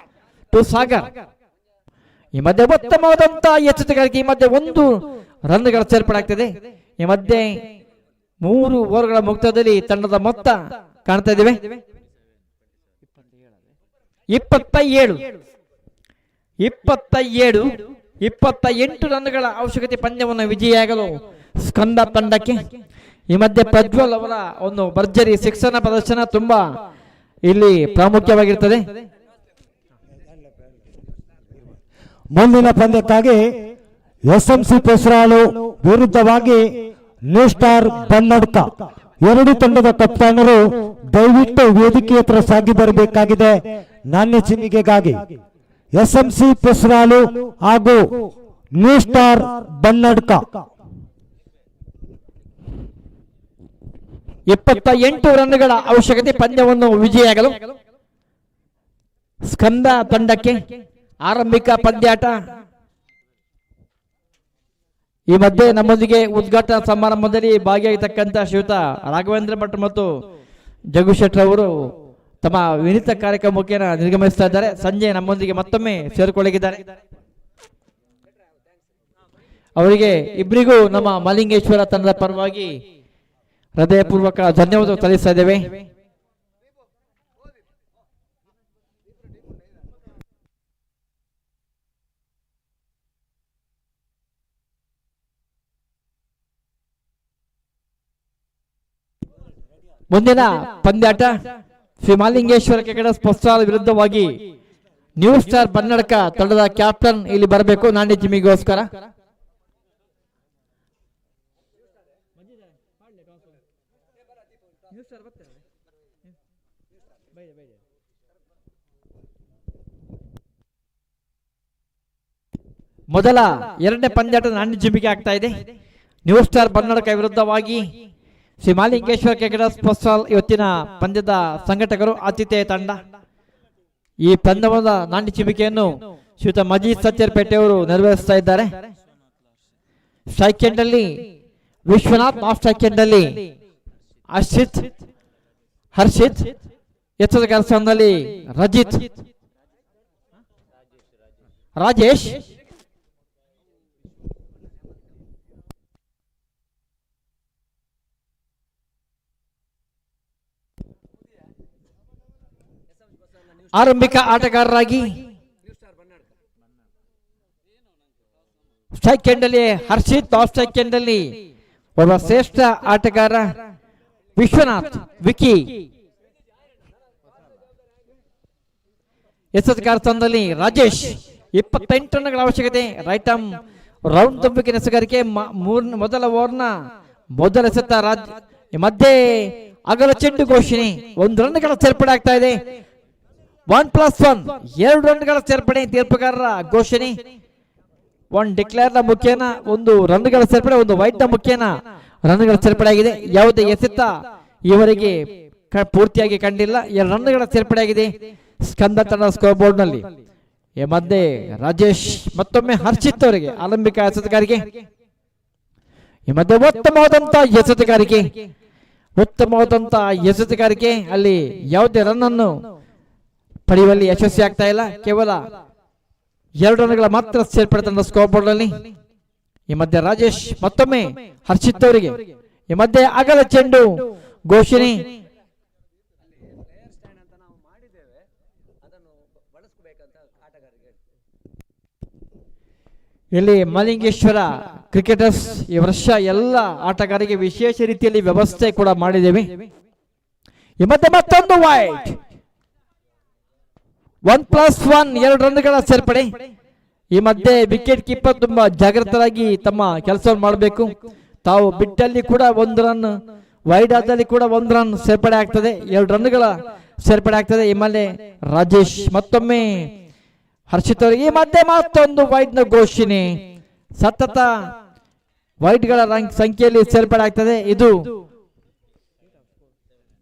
ಟು ಸಾಗರ್. ಈ ಮಧ್ಯೆ ಉತ್ತಮವಾದಂತ ಎಚ್ಚರಿಕೆಗಾರಿಕೆ. ಈ ಮಧ್ಯೆ 1 ರನ್ಗಳ ಸೇರ್ಪಡೆ ಆಗ್ತದೆ. ಈ ಮಧ್ಯೆ 3 ಓವರ್ಗಳ ಮುಕ್ತದಲ್ಲಿ ತಂಡದ ಮೊತ್ತ ಕಾಣ್ತಾ ಇದ್ದೇವೆ 28 ರನ್ಗಳ ಅವಶ್ಯಕತೆ ಪಂದ್ಯವನ್ನು ವಿಜಯಿಯಾಗಲು ಸ್ಕಂದ ತಂಡಕ್ಕೆ. ಈ ಮಧ್ಯೆ ಪ್ರಜ್ವಲ್ ಅವರ ಒಂದು ಭರ್ಜರಿ ಶಿಕ್ಷಣ ಪ್ರದರ್ಶನ ತುಂಬಾ ಇಲ್ಲಿ ಪ್ರಾಮುಖ್ಯವಾಗಿರ್ತದೆ. ಮುಂದಿನ ಪಂದ್ಯಕ್ಕಾಗಿ SMC ಪೆಸರಾಳು ವಿರುದ್ಧವಾಗಿ ನ್ಯೂ ಸ್ಟಾರ್ ಬನ್ನಡ್ಕ 2 ತಂಡದ ಕಪ್ತಾನರು ದಯವಿಟ್ಟು ವೇದಿಕೆ ಹತ್ರ ಸಾಗಿ ಬರಬೇಕಾಗಿದೆ ನಾಣ್ಯ ಚಿನ್ನಿಗೆಗಾಗಿ. SMC ಪೆಸರಾಳು ಹಾಗೂ ನ್ಯೂ ಸ್ಟಾರ್ ಬನ್ನಡ್ಕ 28 ರನ್ಗಳ ಅವಶ್ಯಕತೆ ಪಂದ್ಯವನ್ನು ವಿಜಯಿಯಾಗಲು ಸ್ಕಂದ ತಂಡಕ್ಕೆ. ಆರಂಭಿಕ ಪಂದ್ಯಾಟ. ಈ ಮಧ್ಯೆ ನಮ್ಮೊಂದಿಗೆ ಉದ್ಘಾಟನಾ ಸಮಾರಂಭದಲ್ಲಿ ಭಾಗಿಯಾಗಿರ್ತಕ್ಕಂಥ ಶ್ರೀಯುತ ರಾಘವೇಂದ್ರ ಭಟ್ ಮತ್ತು ಜಗು ಶೆಟ್ಟರ್ ಅವರು ತಮ್ಮ ವಿನೀತ ಕಾರ್ಯಕ್ರಮಕ್ಕೆ ನಿರ್ಗಮಿಸ್ತಾ ಇದ್ದಾರೆ. ಸಂಜೆ ನಮ್ಮೊಂದಿಗೆ ಮತ್ತೊಮ್ಮೆ ಸೇರಿಕೊಳ್ಳಿದ್ದಾರೆ. ಅವರಿಗೆ ಇಬ್ಬರಿಗೂ ನಮ್ಮ ಮಲಿಂಗೇಶ್ವರ ತಂಡದ ಪರವಾಗಿ ಹೃದಯಪೂರ್ವಕ ಧನ್ಯವಾದ ಸಲ್ಲಿಸ್ತಾ ಇದ್ದೇವೆ. ಮುಂದಿನ ಪಂದ್ಯಾಟ ಶ್ರೀ ಮಹಾಲಿಂಗೇಶ್ವರ ಕ್ರಿಕೆಟ್ ಸ್ಪರ್ಧಾಳ ವಿರುದ್ಧವಾಗಿ ನ್ಯೂ ಸ್ಟಾರ್ ಬನ್ನಡ್ಕ ತಂಡದ ಕ್ಯಾಪ್ಟನ್ ಇಲ್ಲಿ ಬರಬೇಕು ನಾಣ್ಯ ಜಿಮ್ಮಿಗೋಸ್ಕರ. ಮೊದಲ 2ನೇ ಪಂದ್ಯಾಟ ನಾಣ್ಯ ಜಿಮ್ಮಿಗೆ ಆಗ್ತಾ ಇದೆ. ನ್ಯೂ ಸ್ಟಾರ್ ಬನ್ನಡ್ಕ ವಿರುದ್ಧವಾಗಿ ಶ್ರೀ ಮಹಾಲಿಂಗೇಶ್ವರ ಕ್ರಿಕೆಟ್ ಸ್ಪರ್ಧಾಳ ಇವತ್ತಿನ ಪಂದ್ಯದ ಸಂಘಟಕರು ಆತಿಥೇಯ ತಂಡ. ಈ ಪಂದ್ಯದ ನಾಣ್ಯ ಚಿಮಿಕೆಯನ್ನು ಶ್ರೀಯುತ ಮಜೀದ್ ಸಚ್ಚರ್ಪೇಟೆ ಅವರು ನೆರವೇರಿಸ್ತಾ ಇದ್ದಾರೆ. ಸ್ಟ್ರೈಕ್ ಎಂಡ್ ಅಲ್ಲಿ ವಿಶ್ವನಾಥ್, ಆಫ್ ಸ್ಟ್ರೈಕ್ ಎಂಡ್ ಅಲ್ಲಿ ಹರ್ಷಿತ್, ಎಚ್ಚರಿಕೆ ಸ್ಥಾನದಲ್ಲಿ ರಾಜೇಶ್. ಆರಂಭಿಕ ಆಟಗಾರರಾಗಿ ಸ್ಟ್ರೈಕ್ ಎಂಡ್ ಅಲ್ಲಿ ಹರ್ಷಿತ್, ಆಫ್ ಸ್ಟ್ರೈಕ್ ಎಂಡ್ ಅಲ್ಲಿ ಒಬ್ಬ ಶ್ರೇಷ್ಠ ಆಟಗಾರ ವಿಶ್ವನಾಥ್, ವಿಕಿ. ಎಸೆತಗಾರ ಸ್ಥಾನದಲ್ಲಿ ರಾಜೇಶ್. 28 ರನ್ಗಳ ಅವಶ್ಯಕತೆ. ರೈಟ್ ಆರ್ಮ್ ರೌಂಡ್ ತಂಬಿಕೆ ಎಸೆಗಾರಿಕೆ. ಮೊದಲ ಓವರ್ನ ಮೊದಲ ಎಸೆತ ಮಧ್ಯೆ ಅಗಲ ಚೆಂಡು ಘೋಷಣೆ. 1 ರನ್ಗಳ ಸೇರ್ಪಡೆ ಆಗ್ತಾ ಇದೆ. 1+1 2 ರನ್ಗಳ ಸೇರ್ಪಡೆ. ತೀರ್ಪುಗಾರರ ಘೋಷಣೆ. 1 ಡಿಕ್ಲೇರ್ ನ ಮುಖೇನ 1 ರನ್ಗಳ ಸೇರ್ಪಡೆ, 1 ವೈಡ್ ನ ಮುಖೇನ ರನ್ಗಳ ಸೇರ್ಪಡೆ ಆಗಿದೆ. ಯಾವುದೇ ಎಸೆತ ಇವರಿಗೆ ಪೂರ್ತಿಯಾಗಿ ಕಂಡಿಲ್ಲ. 2 ರನ್ಗಳ ಸೇರ್ಪಡೆ ಆಗಿದೆ ಸ್ಕಂದ ತಂಡ ಸ್ಕೋರ್ ಬೋರ್ಡ್ ನಲ್ಲಿ. ಈ ಮಧ್ಯೆ ರಾಜೇಶ್ ಮತ್ತೊಮ್ಮೆ ಹರ್ಷಿತ್ ಅವರಿಗೆ ಆರಂಭಿಕ ಎಸೆತಗಾರಿಕೆ. ಈ ಮಧ್ಯೆ ಉತ್ತಮವಾದಂತ ಎಸೆತಗಾರಿಕೆ. ಅಲ್ಲಿ ಯಾವುದೇ ರನ್ ಅನ್ನು ಪಡೆಯುವಲ್ಲಿ ಯಶಸ್ವಿ ಆಗ್ತಾ ಇಲ್ಲ. ಕೇವಲ 2 ರನ್ಗಳ ಮಾತ್ರ ಸೇರ್ಪಡೆ ತಂಡ ಸ್ಕೋರ್ ಬೋರ್ಡ್ ನಲ್ಲಿ. ಈ ಮಧ್ಯೆ ರಾಜೇಶ್ ಮತ್ತೊಮ್ಮೆ ಹರ್ಷಿತ್ ಅವರಿಗೆ. ಈ ಮಧ್ಯೆ ಅಗಲ ಚೆಂಡು ಘೋಷಣೆ. ಇಲ್ಲಿ ಮಲಿಂಗೇಶ್ವರ ಕ್ರಿಕೆಟರ್ಸ್ ಈ ವರ್ಷ ಎಲ್ಲ ಆಟಗಾರರಿಗೆ ವಿಶೇಷ ರೀತಿಯಲ್ಲಿ ವ್ಯವಸ್ಥೆ ಕೂಡ ಮಾಡಿದ್ದೇವೆ. ಈ ಮಧ್ಯೆ ಮತ್ತೊಂದು ವೈಡ್, 1+1 2 ರನ್ಗಳ ಸೇರ್ಪಡೆ. ಈ ಮಧ್ಯೆ ವಿಕೆಟ್ ಕೀಪರ್ ತುಂಬಾ ಜಾಗೃತರಾಗಿ ತಮ್ಮ ಕೆಲಸವನ್ನು ಮಾಡಬೇಕು. ತಾವು ಬಿಟ್ಟಲ್ಲಿ ಕೂಡ 1 ರನ್, ವೈಡ್ ಆದಲ್ಲಿ ಕೂಡ 1 ರನ್ ಸೇರ್ಪಡೆ ಆಗ್ತದೆ, 2 ರನ್ಗಳ ಸೇರ್ಪಡೆ ಆಗ್ತದೆ. ಈ ಮೇಲೆ ರಾಜೇಶ್ ಮತ್ತೊಮ್ಮೆ ಹರ್ಷಿತ್ ಅವರಿಗೆ ಈ ಮಧ್ಯೆ ಮತ್ತೊಂದು ವೈಡ್ ನ ಘೋಷಣೆ. ಸತತ ವೈಡ್ ಗಳ ಸಂಖ್ಯೆಯಲ್ಲಿ ಸೇರ್ಪಡೆ ಆಗ್ತದೆ. ಇದು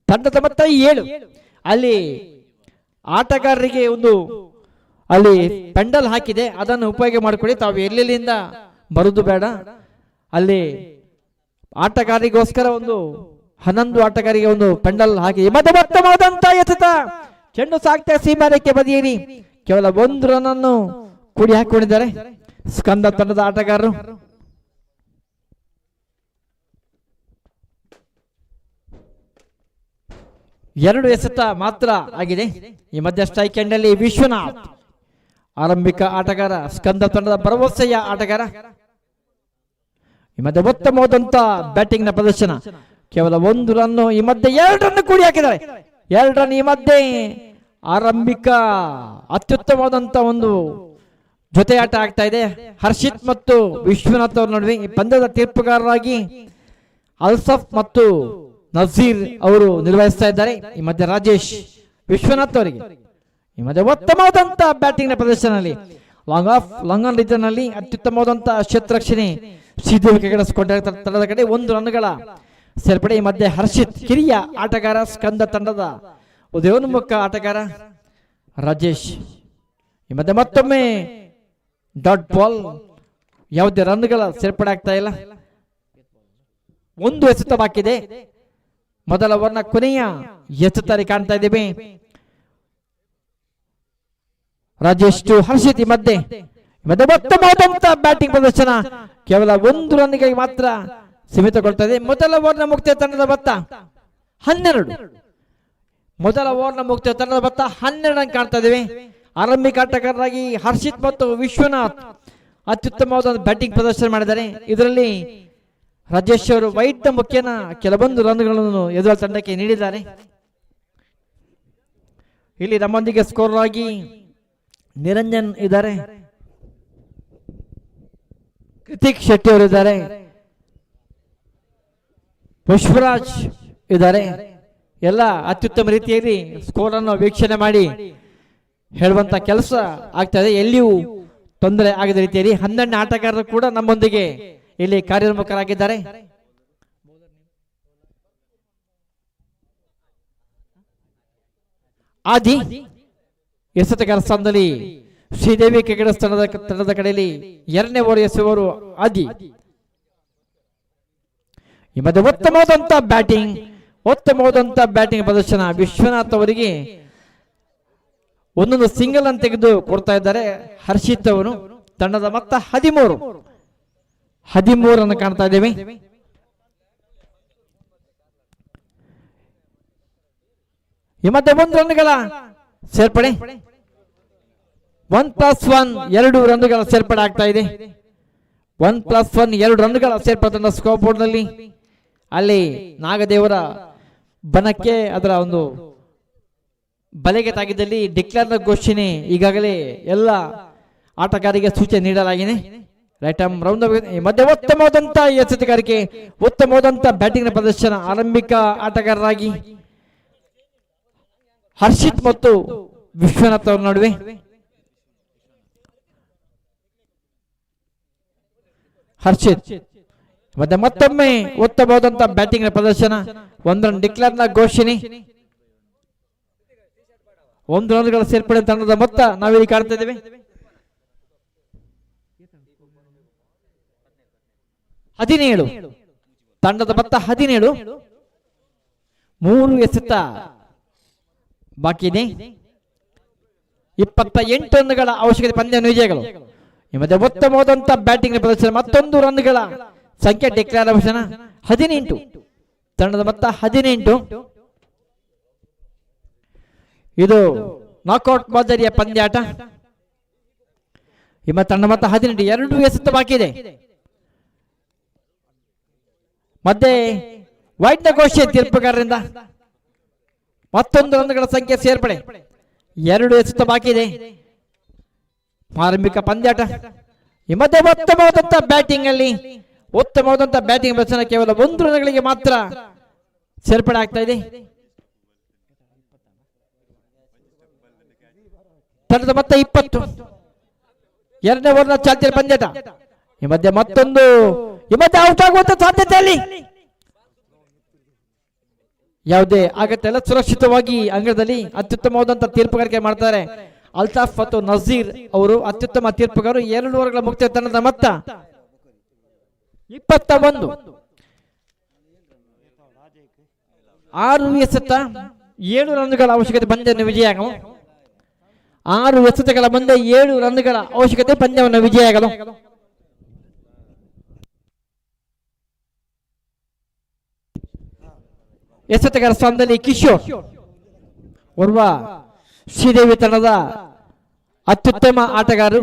ತಂಡದ ಮೊತ್ತ 7. ಅಲ್ಲಿ ಆಟಗಾರರಿಗೆ ಒಂದು ಅಲ್ಲಿ ಪೆಂಡಲ್ ಹಾಕಿದೆ, ಅದನ್ನು ಉಪಯೋಗ ಮಾಡಿಕೊಳ್ಳಿ. ತಾವು ಎಲ್ಲೆಲ್ಲಿಂದ ಬರುವುದು ಬೇಡ. ಅಲ್ಲಿ ಆಟಗಾರರಿಗೋಸ್ಕರ ಒಂದು 11 ಆಟಗಾರರಿಗೆ ಒಂದು ಪೆಂಡಲ್ ಹಾಕಿ ಮಧ್ಯಮವಾದಂತ ಎಸೆತ. ಚೆಂಡು ಸಾಕ್ತಾ ಸೀಮಾರೇಖೆ ಬದಿಯಲ್ಲಿ ಕೇವಲ 1 ರನ್ ಅನ್ನು ಕೂಡಿ ಹಾಕಿಕೊಂಡಿದ್ದಾರೆ ಸ್ಕಂದ ತಂಡದ ಆಟಗಾರರು. ಎರಡು ಎಸೆತ ಮಾತ್ರ ಆಗಿದೆ. ಈ ಮಧ್ಯ ಸ್ಟ್ರೈಕ್ ಎಂಡ್ ಅಲ್ಲಿ ವಿಶ್ವನಾಥ್ ಆರಂಭಿಕ ಆಟಗಾರ, ಸ್ಕಂದ ತಂಡದ ಭರವಸೆಯ ಆಟಗಾರ. ಈ ಮಧ್ಯೆ ಉತ್ತಮವಾದಂತ ಬ್ಯಾಟಿಂಗ್ ನ ಪ್ರದರ್ಶನ, ಕೇವಲ 1 ರನ್. ಈ ಮಧ್ಯೆ 2 ರನ್ ಕೂಡಿ ಹಾಕಿದ್ದಾರೆ, 2 ರನ್. ಈ ಮಧ್ಯೆ ಆರಂಭಿಕ ಅತ್ಯುತ್ತಮವಾದಂತ ಒಂದು ಜೊತೆ ಆಟ ಆಗ್ತಾ ಇದೆ ಹರ್ಷಿತ್ ಮತ್ತು ವಿಶ್ವನಾಥ್ ಅವರ ನಡುವೆ. ಈ ಪಂದ್ಯದ ತೀರ್ಪುಗಾರರಾಗಿ ಅಲ್ಸಫ್ ಮತ್ತು ನಜೀರ್ ಅವರು ನಿರ್ವಹಿಸ್ತಾ ಇದ್ದಾರೆ. ಈ ಮಧ್ಯೆ ರಾಜೇಶ್ ವಿಶ್ವನಾಥ್ ಅವರಿಗೆ ಈ ಮಧ್ಯೆ ಉತ್ತಮವಾದಂತ ಬ್ಯಾಟಿಂಗ್ ನ ಪ್ರದರ್ಶನದಲ್ಲಿ ಲಾಂಗ್ ಆನ್ ರೀತಿಯಲ್ಲಿ ನಲ್ಲಿ ಅತ್ಯುತ್ತಮವಾದಂತ ಕ್ಷೇತ್ರರಕ್ಷಣೆ ಶ್ರೀದೇವಿ ಕ್ರಿಕೆಟರ್ಸ್ ತಂಡದ ಕಡೆ 1 ರನ್ಗಳ ಸೇರ್ಪಡೆ. ಈ ಮಧ್ಯೆ ಹರ್ಷಿತ್ ಕಿರಿಯ ಆಟಗಾರ, ಸ್ಕಂದ ತಂಡದ ಉದಯೋನ್ಮುಖ ಆಟಗಾರ ರಾಜೇಶ್. ಈ ಮಧ್ಯೆ ಮತ್ತೊಮ್ಮೆ ಡಾಟ್ ಬಾಲ್, ಯಾವುದೇ ರನ್ಗಳ ಸೇರ್ಪಡೆ ಆಗ್ತಾ ಇಲ್ಲ. 1 ಎಸೆತ ಬಾಕಿ ಇದೆ. ಮೊದಲ ಓವರ್ನ ಕೊನೆಯ ಎಸೆತಲ್ಲಿ ಕಾಣ್ತಾ ಇದ್ದೇವೆ. ರಾಜೇಶ್ ಟು ಹರ್ಷಿತ್. ಈ ಮಧ್ಯೆ ಉತ್ತಮವಾದಂತ ಬ್ಯಾಟಿಂಗ್ ಪ್ರದರ್ಶನ, ಕೇವಲ 1 ರನ್ಗೆ ಮಾತ್ರ ಸೀಮಿತಗೊಳ್ತಾ ಇದೆ. ಮೊದಲ ಓವರ್ನ ಮುಕ್ತ ತಂಡದ ಮೊತ್ತ 12. ಮೊದಲ ಓವರ್ನ ಮುಕ್ತ ತಂಡದ ಮೊತ್ತ 12 ರನ್ ಕಾಣ್ತಾ ಇದ್ದೇವೆ. ಆರಂಭಿಕ ಆಟಗಾರರಾಗಿ ಹರ್ಷಿತ್ ಮತ್ತು ವಿಶ್ವನಾಥ್ ಅತ್ಯುತ್ತಮವಾದ ಬ್ಯಾಟಿಂಗ್ ಪ್ರದರ್ಶನ ಮಾಡಿದ್ದಾರೆ. ಇದರಲ್ಲಿ ರಾಜೇಶ್ ಅವರು ವೈಡ್ ಮುಖ್ಯನ ಕೆಲವೊಂದು ರನ್ಗಳನ್ನು ಎದುರು ತಂಡಕ್ಕೆ ನೀಡಿದ್ದಾರೆ. ಇಲ್ಲಿ ನಮ್ಮೊಂದಿಗೆ ಸ್ಕೋರ್ ಆಗಿ ನಿರಂಜನ್ ಇದ್ದಾರೆ, ಕೃತಿಕ್ ಶೆಟ್ಟಿ ಅವರು ಇದ್ದಾರೆ, ಪುಷ್ಪರಾಜ್ ಇದ್ದಾರೆ. ಎಲ್ಲ ಅತ್ಯುತ್ತಮ ರೀತಿಯಲ್ಲಿ ಸ್ಕೋರ್ ಅನ್ನು ವೀಕ್ಷಣೆ ಮಾಡಿ ಹೇಳುವಂತ ಕೆಲಸ ಆಗ್ತಾ ಇದೆ. ಎಲ್ಲಿಯೂ ತೊಂದರೆ ಆಗದ ರೀತಿಯಲ್ಲಿ 12 ಆಟಗಾರರು ಕೂಡ ನಮ್ಮೊಂದಿಗೆ ಇಲ್ಲಿ ಕಾರ್ಯೋನ್ಮುಖರಾಗಿದ್ದಾರೆ. ಆದಿ ಎಸೆತಗಾರ ಸ್ಥಾನದಲ್ಲಿ ಶ್ರೀದೇವಿ ಕ್ರಿಕೆಟರ್ಸ್ ತಂಡದ ಕಡೆಯಲ್ಲಿ 2ನೇ ಓವರ್ ಎಸೆಯುವವರು ಆದಿ. ಈ ಮಧ್ಯೆ ಉತ್ತಮವಾದಂತ ಬ್ಯಾಟಿಂಗ್ ಪ್ರದರ್ಶನ. ವಿಶ್ವನಾಥ್ ಅವರಿಗೆ ಒಂದೊಂದು ಸಿಂಗಲ್ ಅನ್ನು ತೆಗೆದು ಕೊಡ್ತಾ ಇದ್ದಾರೆ ಹರ್ಷಿತ್ ಅವರು. ತಂಡದ ಮೊತ್ತ 13 ಅನ್ನು ಕಾಣ್ತಾ ಇದ್ದೇವೆ. ಈ ಮಧ್ಯೆ 1 ರನ್ಗಳ ಸೇರ್ಪಡೆ, 1+1 2 ರನ್ಗಳ ಸೇರ್ಪಡೆ ಆಗ್ತಾ ಇದೆ. 1+1 2 ರನ್ಗಳ ಸೇರ್ಪಡೆ ತಂಡ ಸ್ಕೋರ್ ಬೋರ್ಡ್ ನಲ್ಲಿ. ಅಲ್ಲಿ ನಾಗದೇವರ ಬನಕ್ಕೆ ಅದರ ಒಂದು ಬಲೆಗೆ ತಾಗಿದ್ದಲ್ಲಿ ಡಿಕ್ಲೇರ್ ಘೋಷಣೆ ಈಗಾಗಲೇ ಎಲ್ಲ ಆಟಗಾರರಿಗೆ ಸೂಚನೆ ನೀಡಲಾಗಿದೆ. ರೈಟ್ ಆರ್ಮ್ ರೌಂಡ್ ಮಧ್ಯೆ ಉತ್ತಮವಾದಂತ ಎಚ್ಚರಿಕೆಗಾರಿಕೆ, ಉತ್ತಮವಾದಂತ ಬ್ಯಾಟಿಂಗ್ ನ ಪ್ರದರ್ಶನ. ಆರಂಭಿಕ ಆಟಗಾರರಾಗಿ ಹರ್ಷಿತ್ ಮತ್ತು ವಿಶ್ವನಾಥ್ ಅವರ ನಡುವೆ ಹರ್ಷಿತ್ ಮತ್ತೆ ಮತ್ತೊಮ್ಮೆ ಉತ್ತಮವಾದಂತ ಬ್ಯಾಟಿಂಗ್ ನ ಪ್ರದರ್ಶನ. 1 ರನ್ ಡಿಕ್ಲೇರ್ ನ ಘೋಷಣೆ, 1 ರನ್ಗಳ ಸೇರ್ಪಡೆ ತಂಡದ ಮೊತ್ತ ನಾವಿಲ್ಲಿ ಕಾಣ್ತಾ ಇದ್ದೇವೆ. 17 ತಂಡದ ಮೊತ್ತ 17. 3 ಎಸೆತ ಬಾಕಿ ಇದೆ. 28 ರನ್ಗಳ ಅವಶ್ಯಕತೆ ಪಂದ್ಯ ವಿಜಯಗಳು. ಈ ಮಧ್ಯೆ ಉತ್ತಮವಾದಂತ ಬ್ಯಾಟಿಂಗ್ ಪ್ರದರ್ಶನ, ಮತ್ತೊಂದು ರನ್ಗಳ ಸಂಖ್ಯೆ ಡಿಕ್ಲೇರ್ ಅವಶ್ಯನ. 18 ತಂಡದ ಮೊತ್ತ 18. ಇದು ನಾಕ್ಔಟ್ ಮಾದರಿಯ ಪಂದ್ಯಾಟ. ಈ ತಂಡ ಮೊತ್ತ 18. 2 ಎಸೆತ ಬಾಕಿ ಇದೆ. ಮಧ್ಯೆ ವೈಟ್ ಘೋಷೆ ತೀರ್ಪುಗಾರರಿಂದ ಮತ್ತೊಂದು ರನ್ಗಳ ಸಂಖ್ಯೆ ಸೇರ್ಪಡೆ. 2 ಎಸೆತ ಬಾಕಿ ಇದೆ. ಆರಂಭಿಕ ಪಂದ್ಯಾಟ. ಈ ಮಧ್ಯೆ ಉತ್ತಮವಾದಂತಹ ಬ್ಯಾಟಿಂಗ್ ಅಲ್ಲಿ ಉತ್ತಮವಾದಂತಹ ಬ್ಯಾಟಿಂಗ್ ಪ್ರದರ್ಶನ ಕೇವಲ 1 ರನ್ಗಳಿಗೆ ಮಾತ್ರ ಸೇರ್ಪಡೆ ಆಗ್ತಾ ಇದೆ. ತಂಡದ ಮೊತ್ತ 20. ಎರಡನೇ ಓವರ್ನ ಚಾಲ್ತಿಯಲ್ಲಿ ಪಂದ್ಯಾಟ. ಈ ಮಧ್ಯೆ ಮತ್ತೊಂದು ಔಟ್ ಆಗುವಂತ ಸಾಧ್ಯತೆಯಲ್ಲಿ ಯಾವುದೇ ಆಗತ್ತೆ ಎಲ್ಲ ಸುರಕ್ಷಿತವಾಗಿ ಅಂಗಣದಲ್ಲಿ ಅತ್ಯುತ್ತಮವಾದಂತಹ ತೀರ್ಪುಗಾರಿಕೆ ಮಾಡ್ತಾರೆ ಅಲ್ತಾಫ್ ಮತ್ತು ನಜೀರ್ ಅವರು. ಅತ್ಯುತ್ತಮ ತೀರ್ಪುಗಾರರು. 2 ಓವರ್ಗಳ ಮುಕ್ತ ತಂಡದ ಮೊತ್ತ 21. 6 ಎಸೆತ 7 ರನ್ಗಳ ಅವಶ್ಯಕತೆ ಪಂದ್ಯವನ್ನು ವಿಜಯಾಗಲು. 6 ಎಸೆತಗಳ ಮುಂದೆ 7 ರನ್ಗಳ ಅವಶ್ಯಕತೆ ಪಂದ್ಯವನ್ನು ವಿಜಯಾಗಲು. ಎಸೆತಗಾರ ಸ್ಥಾನದಲ್ಲಿ ಕಿಶೋರ್ ಓರ್ವ ಶ್ರೀದೇವಿ ತಂಡದ ಅತ್ಯುತ್ತಮ ಆಟಗಾರರು.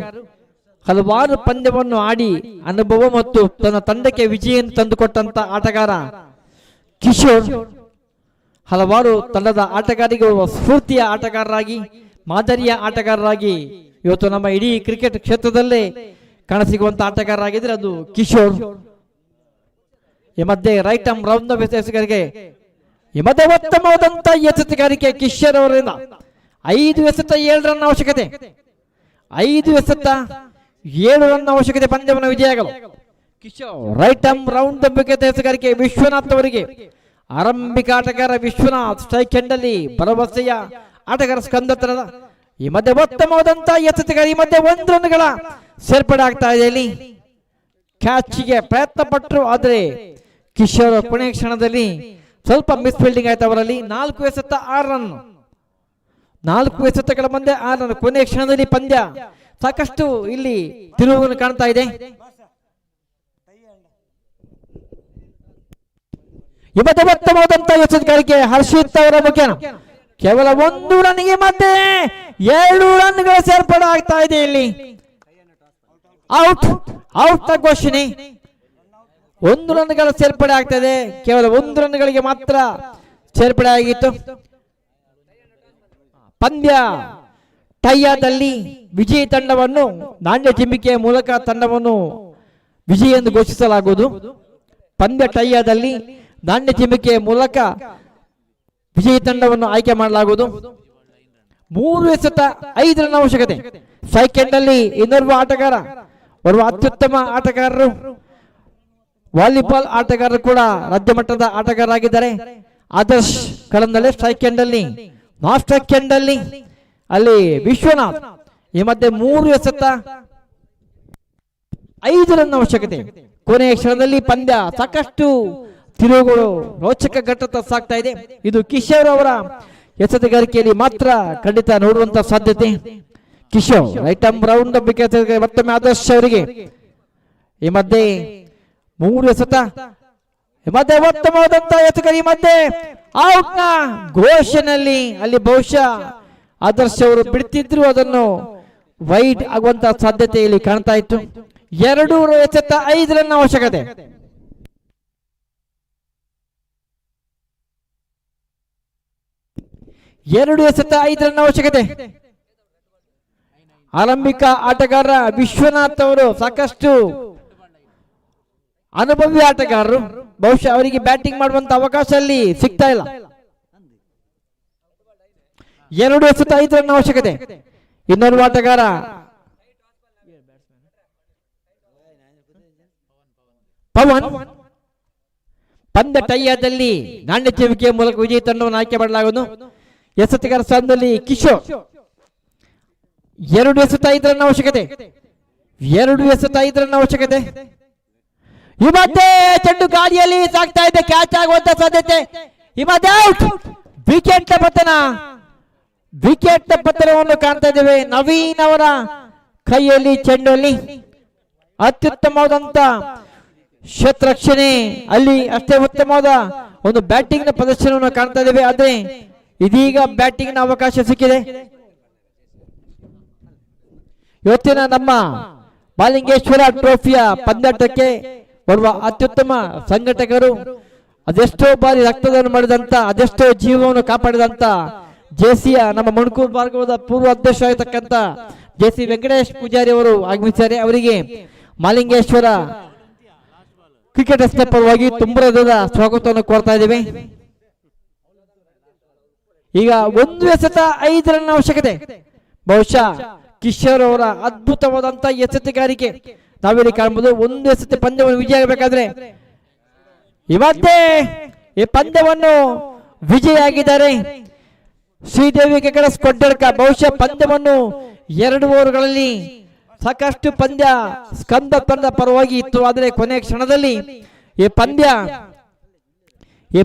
ಹಲವಾರು ಪಂದ್ಯವನ್ನು ಆಡಿ ಅನುಭವ ಮತ್ತು ತನ್ನ ತಂಡಕ್ಕೆ ವಿಜಯ ತಂದುಕೊಟ್ಟಂತ ಆಟಗಾರ ಕಿಶೋರ್. ಹಲವಾರು ತಂಡದ ಆಟಗಾರರಿಗೆ ಸ್ಫೂರ್ತಿಯ ಆಟಗಾರರಾಗಿ ಮಾದರಿಯ ಆಟಗಾರರಾಗಿ ಇವತ್ತು ನಮ್ಮ ಇಡೀ ಕ್ರಿಕೆಟ್ ಕ್ಷೇತ್ರದಲ್ಲೇ ಕಾಣಸಿಗುವಂತ ಆಟಗಾರರಾಗಿದ್ರೆ ಅದು ಕಿಶೋರ್. ಈ ಮಧ್ಯೆ ರೈಟ್ ಆರ್ಮ್ ರೌಂಡ್ ಎಸೆತಗಾರಿಗೆ ಈ ಮಧ್ಯೆ ಉತ್ತಮವಾದಂತ ಎಸೆತಗಾರಿಕೆ ಕಿಶೋರ್ ಅವರಿಂದ 5 ಎಸೆತ 7 ರನ್ ಅವಶ್ಯಕತೆ. 5 ಎಸೆತ 7 ರನ್ ಅವಶ್ಯಕತೆ ಪಂದ್ಯವನ್ನು ವಿಜಯಾಗಲು. ಕಿಶೋರ್ ರೈಟ್ ಆರ್ಮ್ ರೌಂಡ್ ಎಸೆತಗಾರಿಕೆ ವಿಶ್ವನಾಥ್ ಅವರಿಗೆ. ಆರಂಭಿಕ ಆಟಗಾರ ವಿಶ್ವನಾಥ್ ಸ್ಟ್ರೈಕ್ ಎಂಡಲ್ಲಿ ಭರವಸೆಯ ಆಟಗಾರ ಸ್ಕಂದತನದ. ಈ ಮಧ್ಯೆ ಉತ್ತಮವಾದಂತ ಎಸೆತಗಾರ. ಈ ಮಧ್ಯೆ 1 ರನ್ಗಳ ಸೇರ್ಪಡೆ ಆಗ್ತಾ ಇದೆ. ಇಲ್ಲಿ ಕ್ಯಾಚ್ಗೆ ಪ್ರಯತ್ನ ಪಟ್ಟರು, ಆದರೆ ಕಿಶೋರ್ ಕೊನೆಯ ಕ್ಷಣದಲ್ಲಿ ಸ್ವಲ್ಪ ಮಿಸ್ ಫೀಲ್ಡಿಂಗ್ ಆಯ್ತು ಅವರಲ್ಲಿ. 4 ಎಸೆತ 6 ರನ್. 4 ಎಸೆತಗಳ ಮುಂದೆ 6 ರನ್. ಕೊನೆಯ ಕ್ಷಣದಲ್ಲಿ ಪಂದ್ಯ ಸಾಕಷ್ಟು ಇಲ್ಲಿ ತಿರುವನ್ನು ಕಾಣ್ತಾ ಇದೆ. ಈ ಮಧ್ಯೆ ಉತ್ತಮವಾದಂತ ಎಸೆತಗಾರಿಕೆ ಹರ್ಷಿತ್ ಅವರ ಮುಖ್ಯನ. ಕೇವಲ 1 ರನ್ಗೆ ಮತ್ತೆ 2 ರನ್ಗಳ ಸೇರ್ಪಡೆ ಆಗ್ತಾ ಇದೆ. ಇಲ್ಲಿ ಔಟ್ ಘೋಷಣೆ. 1 ರನ್ಗಳ ಸೇರ್ಪಡೆ ಆಗ್ತದೆ. ಕೇವಲ 1 ರನ್ಗಳಿಗೆ ಮಾತ್ರ ಸೇರ್ಪಡೆ ಆಗಿತ್ತು. ಪಂದ್ಯ ಟೈಯಾದಲ್ಲಿ ವಿಜಯಿ ತಂಡವನ್ನು ನಾಣ್ಯ ಚಿಮ್ಮಿಕೆಯ ಮೂಲಕ ತಂಡವನ್ನು ವಿಜಯ ಎಂದು ಘೋಷಿಸಲಾಗುವುದು. ಪಂದ್ಯ ಟೈಯಾದಲ್ಲಿ ನಾಣ್ಯ ಚಿಮ್ಮಿಕೆಯ ಮೂಲಕ ವಿಜಯಿ ತಂಡವನ್ನು ಆಯ್ಕೆ ಮಾಡಲಾಗುವುದು. 3 ಎಸೆತ 5 ರನ್ ಅವಶ್ಯಕತೆ. ಸೆಕೆಂಡ್ ಅಲ್ಲಿ ಇನ್ನೋರ್ವ ಆಟಗಾರ, ಓರ್ವ ಅತ್ಯುತ್ತಮ ಆಟಗಾರರು, ವಾಲಿಬಾಲ್ ಆಟಗಾರರು ಕೂಡ ರಾಜ್ಯ ಮಟ್ಟದ ಆಟಗಾರರಾಗಿದ್ದಾರೆ. ಆದರ್ಶ್ ಕಳಂದಲೆ ಸ್ಟ್ರೈಕ್ ಎಂಡಲ್ಲಿ, ನಾನ್ ಸ್ಟ್ರೈಕ್ ಎಂಡಲ್ಲಿ ಅಲ್ಲಿ ವಿಶ್ವನಾಥ್. ಈ ಮಧ್ಯೆ 3 ಎಸೆತ 5 ರನ್ ಅವಶ್ಯಕತೆ. ಕೊನೆಯ ಕ್ಷಣದಲ್ಲಿ ಪಂದ್ಯ ಸಾಕಷ್ಟು ತಿರುವುಗಳು ರೋಚಕ ಘಟ್ಟ ಸಾಗ್ತಾ ಇದೆ. ಇದು ಕಿಶೋರ್ ಅವರ ಎಸೆತಗಾರಿಕೆಯಲ್ಲಿ ಮಾತ್ರ ಖಂಡಿತ ನೋಡುವಂತ ಸಾಧ್ಯತೆ. ಕಿಶೋರ್ ರೈಟ್ ಆರ್ಮ್ ರೌಂಡ್ ಮತ್ತೊಮ್ಮೆ ಆದರ್ಶ್ ಅವರಿಗೆ. ಈ ಮಧ್ಯೆ 3 ಎಸೆತ. ಈ ಮಧ್ಯೆ ಉತ್ತಮವಾದಂತ ಎಸೆತಗಾರ. ಈ ಮಧ್ಯೆ ಔಟ್ ನ ಘೋಷಣೆಯಲ್ಲಿ ಅಲ್ಲಿ ಬಹುಶಃ ಆದರ್ಶ್ ಅವರು ಬಿಡ್ತಿದ್ರು, ಅದನ್ನು ವೈಡ್ ಆಗುವಂತ ಸಾಧ್ಯತೆ ಇಲ್ಲಿ ಕಾಣ್ತಾ ಇತ್ತು. 2 ಎಸೆತ 5 ರನ್ ಅವಶ್ಯಕತೆ. ಎರಡು ಎಸೆತ 5 ರನ್ ಅವಶ್ಯಕತೆ. ಆರಂಭಿಕ ಆಟಗಾರ ವಿಶ್ವನಾಥ್ ಅವರು ಸಾಕಷ್ಟು ಅನುಭವಿ ಆಟಗಾರರು. ಬಹುಶಃ ಅವರಿಗೆ ಬ್ಯಾಟಿಂಗ್ ಮಾಡುವಂತ ಅವಕಾಶ ಅಲ್ಲಿ ಸಿಗ್ತಾ ಇಲ್ಲ. 2 ಎಸೆತ 5 ರನ್ ಅವಶ್ಯಕತೆ. ಇನ್ನೊಂದು ಆಟಗಾರ ಪವನ್. ಪಂದ್ಯ ಟೈಯಾದಲ್ಲಿ ನಾಣ್ಯ ಚೆವಿಕೆಯ ಮೂಲಕ ವಿಜಯ ತಂಡವನ್ನು ಆಯ್ಕೆ ಮಾಡಲಾಗುವುದು. ಎಸೆತಗಾರ ಸ್ಥಾನದಲ್ಲಿ ಕಿಶೋರ್. 2 ಎಸೆತ 5 ರನ್ ಅವಶ್ಯಕತೆ. 2 ಎಸೆತ 5 ರನ್ ಅವಶ್ಯಕತೆ. ಈ ಮಧ್ಯೆ ಚೆಂಡು ಗಾಳಿಯಲ್ಲಿ ಸಾಗ್ತಾ ಇದೆ, ಕ್ಯಾಚ್ ಆಗುವಂತ ಸಾಧ್ಯತೆ. ಈ ಮಧ್ಯೆ ಔಟ್. ವಿಕೆಟ್ ಪತನವನ್ನು ಕಾಣ್ತಾ ಇದ್ದೇವೆ. ನವೀನ್ ಅವರ ಕೈಯಲ್ಲಿ ಚೆಂಡಲ್ಲಿ ಅತ್ಯುತ್ತಮವಾದಂತ ಕ್ಷೇತ್ರರಕ್ಷಣೆ, ಅಲ್ಲಿ ಅಷ್ಟೇ ಉತ್ತಮವಾದ ಒಂದು ಬ್ಯಾಟಿಂಗ್ ನ ಪ್ರದರ್ಶನವನ್ನು ಕಾಣ್ತಾ ಇದ್ದೇವೆ. ಆದ್ರೆ ಇದೀಗ ಬ್ಯಾಟಿಂಗ್ ನ ಅವಕಾಶ ಸಿಕ್ಕಿದೆ. ಇವತ್ತಿನ ನಮ್ಮ ಮಾಲಿಂಗೇಶ್ವರ ಟ್ರೋಫಿಯ ಪಂದ್ಯಾಟಕ್ಕೆ ಓರ್ವ ಅತ್ಯುತ್ತಮ ಸಂಘಟಕರು, ಅದೆಷ್ಟೋ ಬಾರಿ ರಕ್ತದಾನ ಮಾಡಿದಂತ, ಅದೆಷ್ಟೋ ಜೀವವನ್ನು ಕಾಪಾಡಿದಂತ ಜೆಸಿಯ ನಮ್ಮ ಮಣಕೂರು ಭಾಗದ ಪೂರ್ವ ಅಧ್ಯಕ್ಷ ಆಗಿರ್ತಕ್ಕಂಥ ಜೆಸಿ ವೆಂಕಟೇಶ್ ಪೂಜಾರಿ ಅವರು ಆಗಮಿಸಿದ್ದಾರೆ. ಅವರಿಗೆ ಮಾಲಿಂಗೇಶ್ವರ ಕ್ರಿಕೆಟ್ ಎಸ್ನ ಪರವಾಗಿ ತುಂಬಾ ಹೃದಯದ ಸ್ವಾಗತವನ್ನು ಕೋರ್ತಾ ಇದ್ದೇವೆ. ಈಗ 1 ಎಸೆತ 5 ರನ್ ಅವಶ್ಯಕತೆ. ಬಹುಶಃ ಕಿಶೋರ್ ಅವರ ಅದ್ಭುತವಾದಂತ ಎಸೆತಗಾರಿಕೆ ನಾವಿಲ್ಲಿ ಕಾಣಬಹುದು. 1 ಎಸೆತ ಪಂದ್ಯವನ್ನು ವಿಜಯ ಆಗಬೇಕಾದ್ರೆ ಇವತ್ತೇ ಈ ಪಂದ್ಯವನ್ನು ವಿಜಯಿಯಾಗಿದ್ದಾರೆ ಶ್ರೀದೇವಿ ಕ್ರಿಕೆಟರ್ಸ್ ಕೊಡ್ಡಡ್ಕ. ಬಹುಶಃ ಪಂದ್ಯವನ್ನು 2 ಓವರ್ಗಳಲ್ಲಿ ಸಾಕಷ್ಟು ಪಂದ್ಯ ಸ್ಕಂದ ತಂಡದ ಪರವಾಗಿ ಇತ್ತು. ಆದರೆ ಕೊನೆಯ ಕ್ಷಣದಲ್ಲಿ ಈ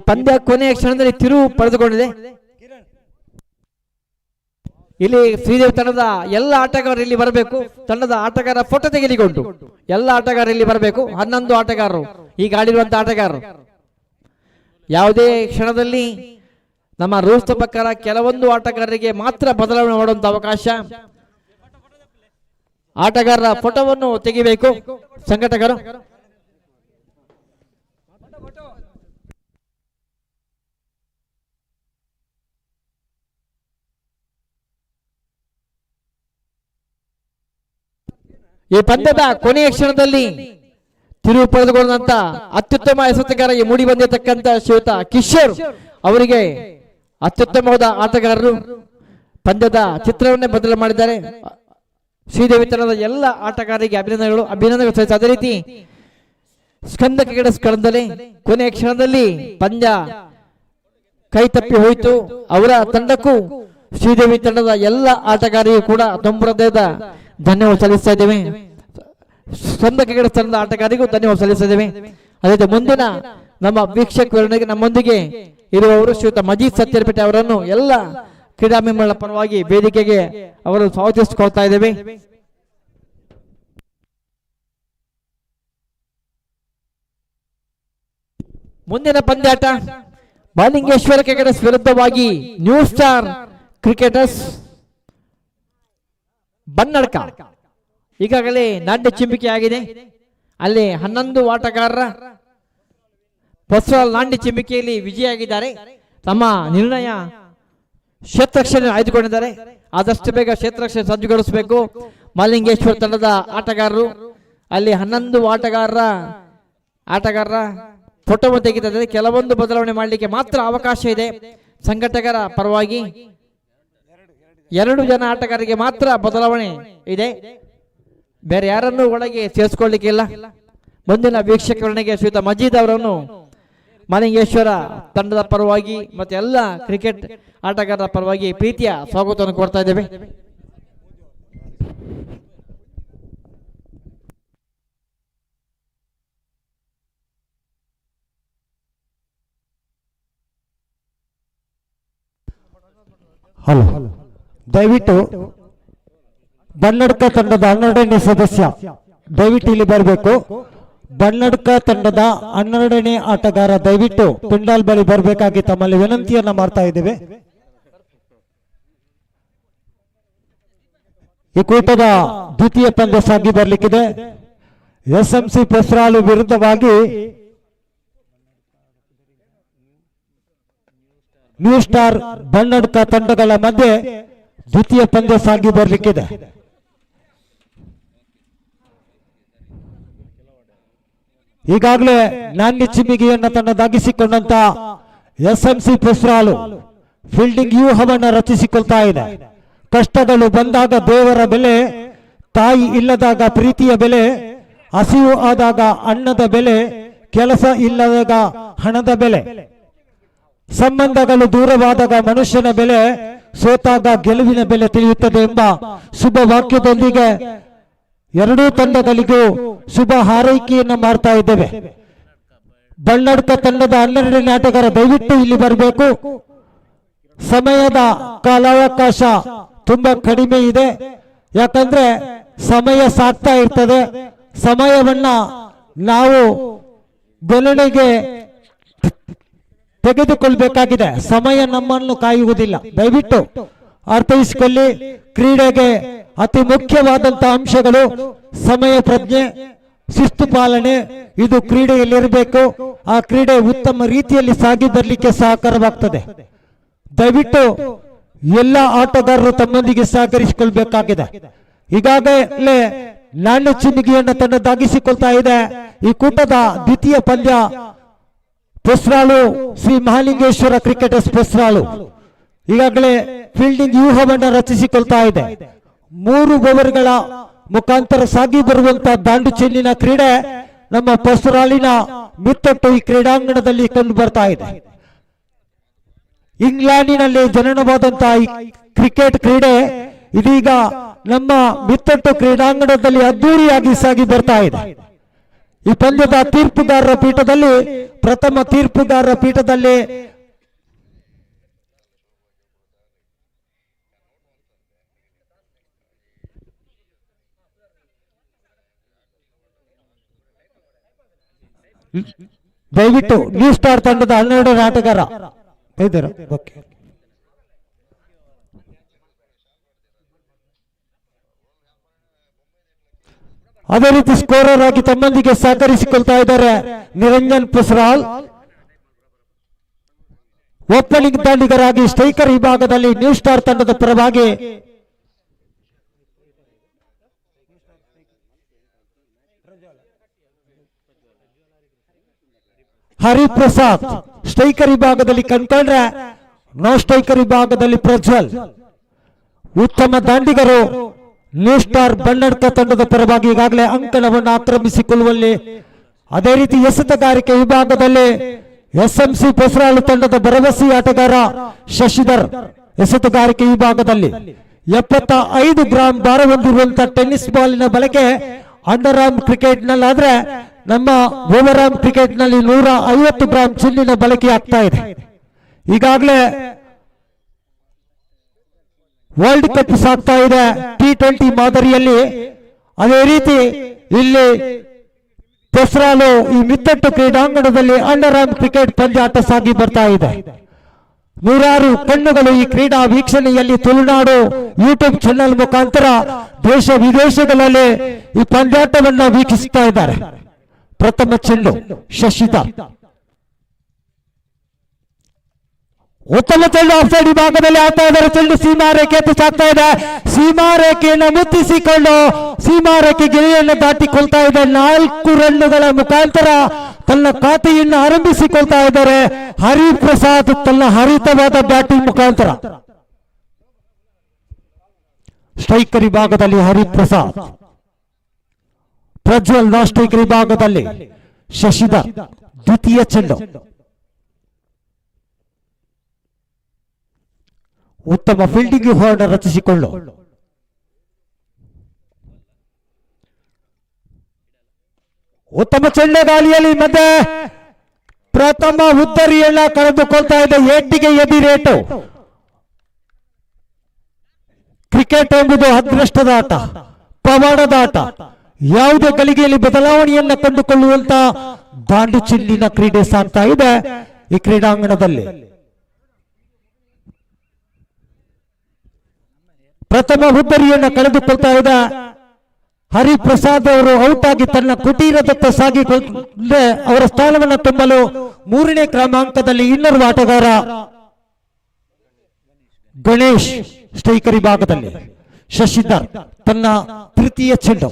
ಪಂದ್ಯ ಕೊನೆಯ ಕ್ಷಣದಲ್ಲಿ ತಿರುವು ಪಡೆದುಕೊಂಡಿದೆ. ಇಲ್ಲಿ ಶ್ರೀದೇವಿ ತಂಡದ ಎಲ್ಲ ಆಟಗಾರರು ಇಲ್ಲಿ ಬರಬೇಕು. ತಂಡದ ಆಟಗಾರ ಫೋಟೋ ತೆಗೆದುಕೊಂಡು ಎಲ್ಲ ಆಟಗಾರರು ಇಲ್ಲಿ ಬರಬೇಕು. 11 ಆಟಗಾರರು ಈಗ ಆಡಿರುವಂತಹ ಆಟಗಾರರು. ಯಾವುದೇ ಕ್ಷಣದಲ್ಲಿ ನಮ್ಮ ರೂಲ್ಸ್ ಪ್ರಕಾರ ಕೆಲವೊಂದು ಆಟಗಾರರಿಗೆ ಮಾತ್ರ ಬದಲಾವಣೆ ಮಾಡುವಂತ ಅವಕಾಶ. ಆಟಗಾರರ ಫೋಟೋವನ್ನು ತೆಗಿಬೇಕು ಸಂಘಟಕರು. ಈ ಪಂದ್ಯದ ಕೊನೆಯ ಕ್ಷಣದಲ್ಲಿ ತಿರುವು ಪಡೆದುಕೊಂಡಂತ ಅತ್ಯುತ್ತಮ ಎಸೆತಗಾರ ಮೂಡಿ ಬಂದಿರತಕ್ಕಂತ ಶ್ರೀಯುತ ಕಿಶೋರ್ ಅವರಿಗೆ ಅತ್ಯುತ್ತಮವಾದ ಆಟಗಾರರು ಪಂದ್ಯದ ಚಿತ್ರವನ್ನೇ ಬದಲು ಮಾಡಿದ್ದಾರೆ. ಶ್ರೀದೇವಿ ತಂಡದ ಎಲ್ಲ ಆಟಗಾರರಿಗೆ ಅಭಿನಂದನೆಗಳು ಸಲ್ಲಿಸ. ಅದೇ ರೀತಿ ಸ್ಕಂದ ಕ್ರಿಕೆಟರ್ಸ್ ಕಳೆದಲ್ಲಿ ಕೊನೆಯ ಕ್ಷಣದಲ್ಲಿ ಪಂದ್ಯ ಕೈ ತಪ್ಪಿ ಹೋಯಿತು. ಅವರ ತಂಡಕ್ಕೂ ಶ್ರೀದೇವಿ ತಂಡದ ಎಲ್ಲ ಆಟಗಾರರಿಗೂ ಕೂಡ ತುಂಬ ಹೃದಯದ ಧನ್ಯವಾದ ಸಲ್ಲಿಸ್ತಾ ಇದ್ದೇವೆ. ಸ್ಕಂದ ಕ್ರಿಕೆಟರ್ಸ್ ತಂಡದ ಆಟಗಾರರಿಗೂ ಧನ್ಯವಾದ ಸಲ್ಲಿಸ್ತಾ ಇದ್ದೇವೆ. ಅದೇ ರೀತಿ ಮುಂದಿನ ನಮ್ಮ ವೀಕ್ಷಕರಿಗೆ ನಮ್ಮೊಂದಿಗೆ ಇರುವವರು ಶ್ರೀಯುತ ಮಜೀದ್ ಸತ್ಯರಪೇಟೆ ಅವರನ್ನು ಎಲ್ಲ ಕ್ರೀಡಾಭಿಮಾನಿಗಳ ಪರವಾಗಿ ವೇದಿಕೆಗೆ ಅವರು ಸ್ವಾಗತಿಸಿಕೊಳ್ತಾ ಇದ್ದೇವೆ. ಮುಂದಿನ ಪಂದ್ಯಾಟ ಮಾಲಿಂಗೇಶ್ವರ ಕ್ರಿಕೆಟರ್ಸ್ ವಿರುದ್ಧವಾಗಿ ನ್ಯೂ ಸ್ಟಾರ್ ಕ್ರಿಕೆಟರ್ಸ್ ಬನ್ನಡ್ಕ. ಈಗಾಗಲೇ ನಾಟ್ಯ ಚಿಂಬಿಕೆ ಆಗಿದೆ. ಅಲ್ಲಿ 11 ಆಟಗಾರರ ಬಸವರಾಜ್ ನಾಂಡಿ ಚಿಂಬಿಕೆಯಲ್ಲಿ ವಿಜಯಿಯಾಗಿದ್ದಾರೆ. ತಮ್ಮ ನಿರ್ಣಯ ಕ್ಷೇತ್ರರಕ್ಷಣೆ ಆಯ್ದುಕೊಂಡಿದ್ದಾರೆ. ಆದಷ್ಟು ಬೇಗ ಕ್ಷೇತ್ರರಕ್ಷಣೆ ಸಜ್ಜುಗೊಳಿಸಬೇಕು ಮಾಲಿಂಗೇಶ್ವರ ತಂಡದ ಆಟಗಾರರು. ಅಲ್ಲಿ 11 ಆಟಗಾರರ ಫೋಟೋವನ್ನು ತೆಗೆದಿದ್ದಾರೆ. ಕೆಲವೊಂದು ಬದಲಾವಣೆ ಮಾಡಲಿಕ್ಕೆ ಮಾತ್ರ ಅವಕಾಶ ಇದೆ. ಸಂಘಟಕರ ಪರವಾಗಿ 2 ಜನ ಆಟಗಾರರಿಗೆ ಮಾತ್ರ ಬದಲಾವಣೆ ಇದೆ. ಬೇರೆ ಯಾರನ್ನು ಒಳಗೆ ಸೇರಿಸಿಕೊಳ್ಳಿಕ್ಕೆ ಇಲ್ಲ. ಮುಂದಿನ ವೀಕ್ಷಕರಣಿಗೆ ಶ್ರೀಯುತ ಮಜೀದ್ ಅವರನ್ನು ಮಾಲಿಂಗೇಶ್ವರ ತಂಡದ ಪರವಾಗಿ ಮತ್ತೆ ಎಲ್ಲ ಕ್ರಿಕೆಟ್ ಆಟಗಾರರ ಪರವಾಗಿ ಪ್ರೀತಿಯ ಸ್ವಾಗತವನ್ನು ಕೊಡ್ತಾ ಇದ್ದೇವೆ. ಹಲೋ, ದಯವಿಟ್ಟು ಬನ್ನಡ್ಕ ತಂಡದ 12ನೇ ಸದಸ್ಯ ದಯವಿಟ್ಟು ಇಲ್ಲಿ ಬರಬೇಕು. ಬನ್ನಡ್ಕ ತಂಡದ 12ನೇ ಆಟಗಾರ ದಯವಿಟ್ಟು ಪಿಂಡಾಲ್ ಬಳಿ ಬರಬೇಕಾಗಿ ತಮ್ಮಲ್ಲಿ ವಿನಂತಿಯನ್ನ ಮಾಡ್ತಾ ಇದ್ದೇವೆ. ಈ ಕೂಟದ ದ್ವಿತೀಯ ಪಂದ್ಯ ಸಾಗಿ ಬರಲಿಕ್ಕಿದೆ. SMC ಪೆಸ್ರಾಲು ವಿರುದ್ಧವಾಗಿ ನ್ಯೂ ಸ್ಟಾರ್ ಬನ್ನಡ್ಕ ತಂಡಗಳ ಮಧ್ಯೆ ದ್ವಿತೀಯ ಪಂದ್ಯ ಸಾಗಿ ಬರಲಿಕ್ಕಿದೆ. ಈಗಾಗಲೇ ನಾಣ್ಯ ಚಿಮ್ಮಿಗೆಯನ್ನು ತನ್ನದಾಗಿಸಿಕೊಂಡಂತ SMC ಪೆಸ್ರಾಲು ಫೀಲ್ಡಿಂಗ್ ವ್ಯೂಹವನ್ನು ರಚಿಸಿಕೊಳ್ತಾ ಇದೆ. ಕಷ್ಟಗಳು ಬಂದಾಗ ದೇವರ ಬೆಲೆ, ತಾಯಿ ಇಲ್ಲದಾಗ ಪ್ರೀತಿಯ ಬೆಲೆ, ಹಸಿವು ಆದಾಗ ಅನ್ನದ ಬೆಲೆ, ಕೆಲಸ ಇಲ್ಲದಾಗ ಹಣದ ಬೆಲೆ, ಸಂಬಂಧಗಳು ದೂರವಾದಾಗ ಮನುಷ್ಯನ ಬೆಲೆ, ಸೋತಾಗ ಗೆಲುವಿನ ಬೆಲೆ ತಿಳಿಯುತ್ತದೆ ಎಂಬ ಶುಭ ವಾಕ್ಯದೊಂದಿಗೆ 2 ತಂಡಗಳಿಗೂ ಶುಭ ಹಾರೈಕೆಯನ್ನು ಮಾಡ್ತಾ ಇದ್ದೇವೆ. ಬನ್ನಡ್ಕ ತಂಡದ 12ನೇ ಆಟಗಾರ ದಯವಿಟ್ಟು ಇಲ್ಲಿ ಬರಬೇಕು. ಸಮಯದ ಕಾಲಾವಕಾಶ ತುಂಬಾ ಕಡಿಮೆ ಇದೆ. ಯಾಕಂದ್ರೆ ಸಮಯ ಸಾಗ್ತಾ ಇರ್ತದೆ. ಸಮಯವನ್ನ ನಾವು ಗಣನೆಗೆ ತೆಗೆದುಕೊಳ್ಬೇಕಾಗಿದೆ. ಸಮಯ ನಮ್ಮನ್ನು ಕಾಯುವುದಿಲ್ಲ. ದಯವಿಟ್ಟು ಅರ್ಥೈಸಿಕೊಳ್ಳಿ. ಕ್ರೀಡೆಗೆ ಅತಿ ಮುಖ್ಯವಾದಂತಹ ಅಂಶಗಳು ಸಮಯ ಪ್ರಜ್ಞೆ, ಶಿಸ್ತು ಪಾಲನೆ, ಇದು ಕ್ರೀಡೆಯಲ್ಲಿರಬೇಕು. ಆ ಕ್ರೀಡೆ ಉತ್ತಮ ರೀತಿಯಲ್ಲಿ ಸಾಗಿ ಬರಲಿಕ್ಕೆ ಸಹಕಾರವಾಗ್ತದೆ. ದಯವಿಟ್ಟು ಎಲ್ಲ ಆಟಗಾರರು ತಮ್ಮೊಂದಿಗೆ ಸಹಕರಿಸಿಕೊಳ್ಬೇಕಾಗಿದೆ. ಈಗಾಗಲೇ ನಾಣ್ಯ ಚಿನ್ನಿಗೆಯನ್ನು ತನ್ನದಾಗಿಸಿಕೊಳ್ತಾ ಇದೆ. ಈ ಕೂಟದ ದ್ವಿತೀಯ ಪಂದ್ಯ ಪೊಸ್ರಾಳು ಶ್ರೀ ಮಹಾಲಿಂಗೇಶ್ವರ ಕ್ರಿಕೆಟರ್ಸ್ ಪೊಸ್ರಾಳು ಈಗಾಗಲೇ ಫೀಲ್ಡಿಂಗ್ ವ್ಯೂಹವನ್ನು ರಚಿಸಿಕೊಳ್ತಾ ಇದೆ. 3 ಓವರ್ಗಳ ಮುಖಾಂತರ ಸಾಗಿ ಬರುವಂತಹ ದಾಂಡು ಚೆಂಡಿನ ಕ್ರೀಡೆ ನಮ್ಮ ಪೊಸ್ರಾಳಿನ ಮಿತ್ತಟ್ಟು ಈ ಕ್ರೀಡಾಂಗಣದಲ್ಲಿ ಕಂಡು ಬರ್ತಾ ಇದೆ. ಇಂಗ್ಲೆಂಡಿನಲ್ಲಿ ಜನನವಾದಂತಹ ಈ ಕ್ರಿಕೆಟ್ ಕ್ರೀಡೆ ಇದೀಗ ನಮ್ಮ ಮಿತ್ತಟ್ಟು ಕ್ರೀಡಾಂಗಣದಲ್ಲಿ ಅದ್ದೂರಿಯಾಗಿ ಸಾಗಿ ಬರ್ತಾ ಇದೆ. ಈ ಪಂದ್ಯದ ತೀರ್ಪುಗಾರರ ಪೀಠದಲ್ಲಿ ಪ್ರಥಮ ತೀರ್ಪುಗಾರರ ಪೀಠದಲ್ಲಿ ದಯವಿಟ್ಟು ನ್ಯೂ ಸ್ಟಾರ್ ತಂಡದ 12 ಆಟಗಾರ ಇದ್ದಾರೆ. ಓಕೆ, ಅದೇ ರೀತಿ ಸ್ಕೋರರ್ ಆಗಿ ತಮ್ಮೊಂದಿಗೆ ಸಹಕರಿಸಿಕೊಳ್ತಾ ಇದ್ದಾರೆ ನಿರಂಜನ್ ಪುಸ್ರಾಲ್. ಓಪನಿಂಗ್ ದಾಂಡಿಗರಾಗಿ ಸ್ಟ್ರೈಕರ್ ವಿಭಾಗದಲ್ಲಿ ನ್ಯೂ ಸ್ಟಾರ್ ತಂಡದ ಪರವಾಗಿ ಹರಿಪ್ರಸಾದ್, ಸ್ಟ್ರೈಕರ್ ವಿಭಾಗದಲ್ಲಿ ಕಂಡ್ಕೊಂಡ್ರೆ ನೋ ಸ್ಟ್ರೈಕರ್ ವಿಭಾಗದಲ್ಲಿ ಪ್ರಜ್ವಲ್. ಉತ್ತಮ ದಾಂಡಿಗರು ನ್ಯೂ ಸ್ಟಾರ್ ಬನ್ನಡ್ಕ ತಂಡದ ಪರವಾಗಿ ಈಗಾಗಲೇ ಅಂಕಣವನ್ನು ಆಕ್ರಮಿಸಿಕೊಳ್ಳುವಲ್ಲಿ. ಅದೇ ರೀತಿ ಎಸೆತಗಾರಿಕೆ ವಿಭಾಗದಲ್ಲಿ ಎಸ್ಎಂಸಿ ಪೊಸ್ರಾಳು ತಂಡದ ಭರವಸೆ ಆಟಗಾರ ಶಶಿಧರ್ ಎಸೆತಗಾರಿಕೆ ವಿಭಾಗದಲ್ಲಿ 75 ಗ್ರಾಂ ಭಾರ ಹೊಂದಿರುವಂತಹ ಟೆನ್ನಿಸ್ ಬಾಲಿನ ಬಳಕೆ ಅಂಡರ್ ಆರ್ಮ್ ಕ್ರಿಕೆಟ್ ನಲ್ಲಾದ್ರೆ ನಮ್ಮ ಓವರ್ ಆರ್ಮ್ ಕ್ರಿಕೆಟ್ ನಲ್ಲಿ 150 ಗ್ರಾಂ ಚಿನ್ನಿನ ಬಳಕೆ ಆಗ್ತಾ ಇದೆ. ಈಗಾಗಲೇ ವರ್ಲ್ಡ್ ಕಪ್ ಸಾಗ್ತಾ ಇದೆ T20 ಮಾದರಿಯಲ್ಲಿ. ಅದೇ ರೀತಿ ಇಲ್ಲಿ ಪೊಸ್ರಾಳು ಈ ಮಿತ್ತಟ್ಟು ಕ್ರೀಡಾಂಗಣದಲ್ಲಿ ಅಂಡರ್ ಆರ್ಮ್ ಕ್ರಿಕೆಟ್ ಪಂದ್ಯಾಟ ಸಾಗಿ ಬರ್ತಾ ಇದೆ. 100 ಕಣ್ಣುಗಳು ಈ ಕ್ರೀಡಾ ವೀಕ್ಷಣೆಯಲ್ಲಿ ತುಳುನಾಡು ಯೂಟ್ಯೂಬ್ ಚಾನೆಲ್ ಮುಖಾಂತರ ದೇಶ ವಿದೇಶಗಳಲ್ಲಿ ಈ ಪಂದ್ಯಾಟವನ್ನ ವೀಕ್ಷಿಸ್ತಾ ಇದ್ದಾರೆ. ಪ್ರಥಮ ಚೆಂಡು ಶಶಿಧರ್, ಉತ್ತಮ ಚೆಂಡು ಆಫ್ ಸೈಡ್ ವಿಭಾಗದಲ್ಲಿ ಆಗ್ತಾ ಇದ್ದಾರೆ. ಚೆಂಡು ಸೀಮಾ ರೇಖೆ ಸಾಗ್ತಾ ಇದೆ. ಸೀಮಾ ರೇಖೆಯನ್ನು ಮುತ್ತಿಸಿಕೊಂಡು ಸೀಮಾ ರೇಖೆ ಗೆರೆಯನ್ನು ದಾಟಿಕೊಳ್ತಾ ಇದೆ. 4 ರನ್ನುಗಳ ಮುಖಾಂತರ ತನ್ನ ಖಾತೆಯನ್ನು ಆರಂಭಿಸಿಕೊಳ್ತಾ ಇದ್ದಾರೆ ಹರಿಪ್ರಸಾದ್ ತನ್ನ ಹರಿತವಾದ ಬ್ಯಾಟಿಂಗ್ ಮುಖಾಂತರ. ಸ್ಟ್ರೈಕರ್ ವಿಭಾಗದಲ್ಲಿ ಹರಿಪ್ರಸಾದ್, ಪ್ರಜ್ವಲ್ ನಾನ್ ಸ್ಟ್ರೈಕರ್ ವಿಭಾಗದಲ್ಲಿ ಶಶಿಧರ್. ದ್ವಿತೀಯ ಚೆಂಡು ಉತ್ತಮ ಫೀಲ್ಡಿಂಗ್ ವ್ಯೂಹವನ್ನು ರಚಿಸಿಕೊಳ್ಳು. ಉತ್ತಮ ಚೆಂಡು ಗಾಳಿಯಲ್ಲಿ ಮಧ್ಯೆ ಪ್ರಥಮ ಉದ್ದರಿಯನ್ನ ಕಳೆದುಕೊಳ್ತಾ ಇದೆ. ಏಟಿಗೆ ಎದಿರೇಟು. ಕ್ರಿಕೆಟ್ ಎಂಬುದು ಅದೃಷ್ಟದ ಆಟ, ಪವಾಡದ ಆಟ. ಯಾವುದೇ ಗಳಿಗೆಯಲ್ಲಿ ಬದಲಾವಣೆಯನ್ನ ಕಂಡುಕೊಳ್ಳುವಂತ ದಾಂಡು ಚೆಂಡಿನ ಕ್ರೀಡೆ ಸಾಗ್ತಾ ಇದೆ ಈ ಕ್ರೀಡಾಂಗಣದಲ್ಲಿ. ಪ್ರಥಮ ಉದ್ದರಿಯನ್ನು ಕಳೆದುಕೊಳ್ತಾ ಇದೆ ಹರಿಪ್ರಸಾದ್ ಅವರು. ಔಟ್ ಆಗಿ ತನ್ನ ಕುಟೀರದತ್ತ ಸಾಗಿಕೊಂಡ್ರೆ ಅವರ ಸ್ಥಾನವನ್ನು ತುಂಬಲು 3ನೇ ಕ್ರಮಾಂಕದಲ್ಲಿ ಇನ್ನೋರ್ವ ಆಟಗಾರ ಗಣೇಶ್ ಸ್ಟ್ರೈಕರ್ ವಿಭಾಗದಲ್ಲಿ. ಶಶಿಧರ್ ತನ್ನ ತೃತೀಯ ಚೆಂಡು.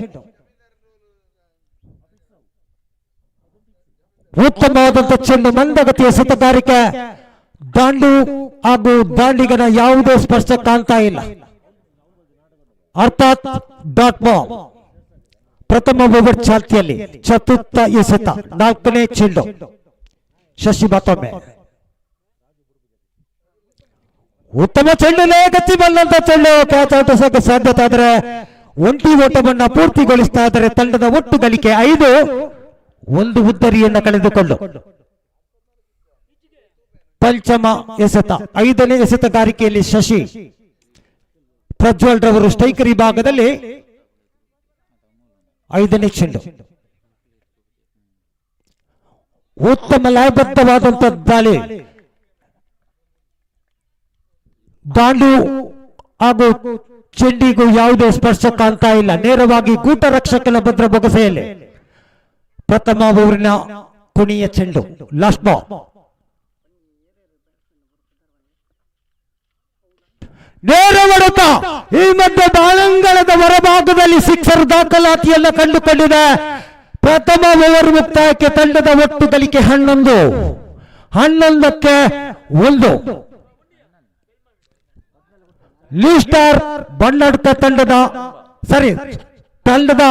ಉತ್ತಮವಾದಂತಹ ಚೆಂಡು, ಮಂದಗತಿಯ ಎಸೆತಗಾರಿಕೆ. ದಾಂಡು ಹಾಗೂ ದಾಂಡಿಗನ ಯಾವುದೇ ಸ್ಪರ್ಶ ಕಾಣ್ತಾ ಇಲ್ಲ, ಅರ್ಥಾತ್ ಡಾಟ್ ಬಾಲ್. ಪ್ರಥಮ ಓವರ್ ಚಾಲ್ತಿಯಲ್ಲಿ ಚತುರ್ಥ ಎಸೆತ, 4ನೇ ಚೆಂಡು. ಶಶಿ ಮತ್ತೊಮ್ಮೆ ಉತ್ತಮ ಚೆಂಡು, ಗಚ್ಚಿ ಬಂದಂತ ಚೆಂಡು. ಕ್ಯಾಚ್ ಔಟ್ ಸಾಧ್ಯತೆ ಆದರೆ ಒಂಟಿ ಓಟವನ್ನ ಪೂರ್ತಿಗೊಳಿಸ್ತಾ ಇದ್ದಾರೆ. ತಂಡದ ಒಟ್ಟು ಗಳಿಕೆ 5. 1 ಉದ್ದರಿಯನ್ನ ಕಳೆದುಕೊಂಡು ಪಂಚಮ ಎಸೆತ, 5ನೇ ಎಸೆತಗಾರಿಕೆಯಲ್ಲಿ ಶಶಿ. ಪ್ರಜ್ವಲ್ ರವರು ಸ್ಟ್ರೈಕರ್ ವಿಭಾಗದಲ್ಲಿ 5ನೇ ಚೆಂಡು. ಉತ್ತಮ ಲಯಬದ್ಧವಾದಂತಹ ದಾಳಿ. ದಾಂಡು ಹಾಗೂ ಚೆಂಡಿಗೂ ಯಾವುದೇ ಸ್ಪರ್ಶ ಕಾಣ್ತಾ ಇಲ್ಲ. ನೇರವಾಗಿ ಗೂಟ ರಕ್ಷಕನ ಭದ್ರ ಬೊಗಸೆಯಲ್ಲಿ ಪ್ರಥಮ ಓವರಿನ ಕೊನೆಯ ಚೆಂಡು, ಲಾಸ್ಟ್ ಬಾಲ್. ನೇರ ಹೊಡೆತ. ಈ ಮಧ್ಯೆ ಬಾಳಂಗಳದ ಹೊರಭಾಗದಲ್ಲಿ ಸಿಕ್ಸರ್ ದಾಖಲಾತಿಯನ್ನು ಕಂಡುಕೊಂಡಿದೆ. ಪ್ರಥಮ ಓವರ್ ಮುಕ್ತಾಯಕ್ಕೆ ತಂಡದ ಒಟ್ಟು ಗಳಿಕೆ 11. 11ಕ್ಕೆ 1. ನ್ಯೂ ಸ್ಟಾರ್ ಬಣ್ಣಡ್ಕ ತಂಡದ ತಂಡದ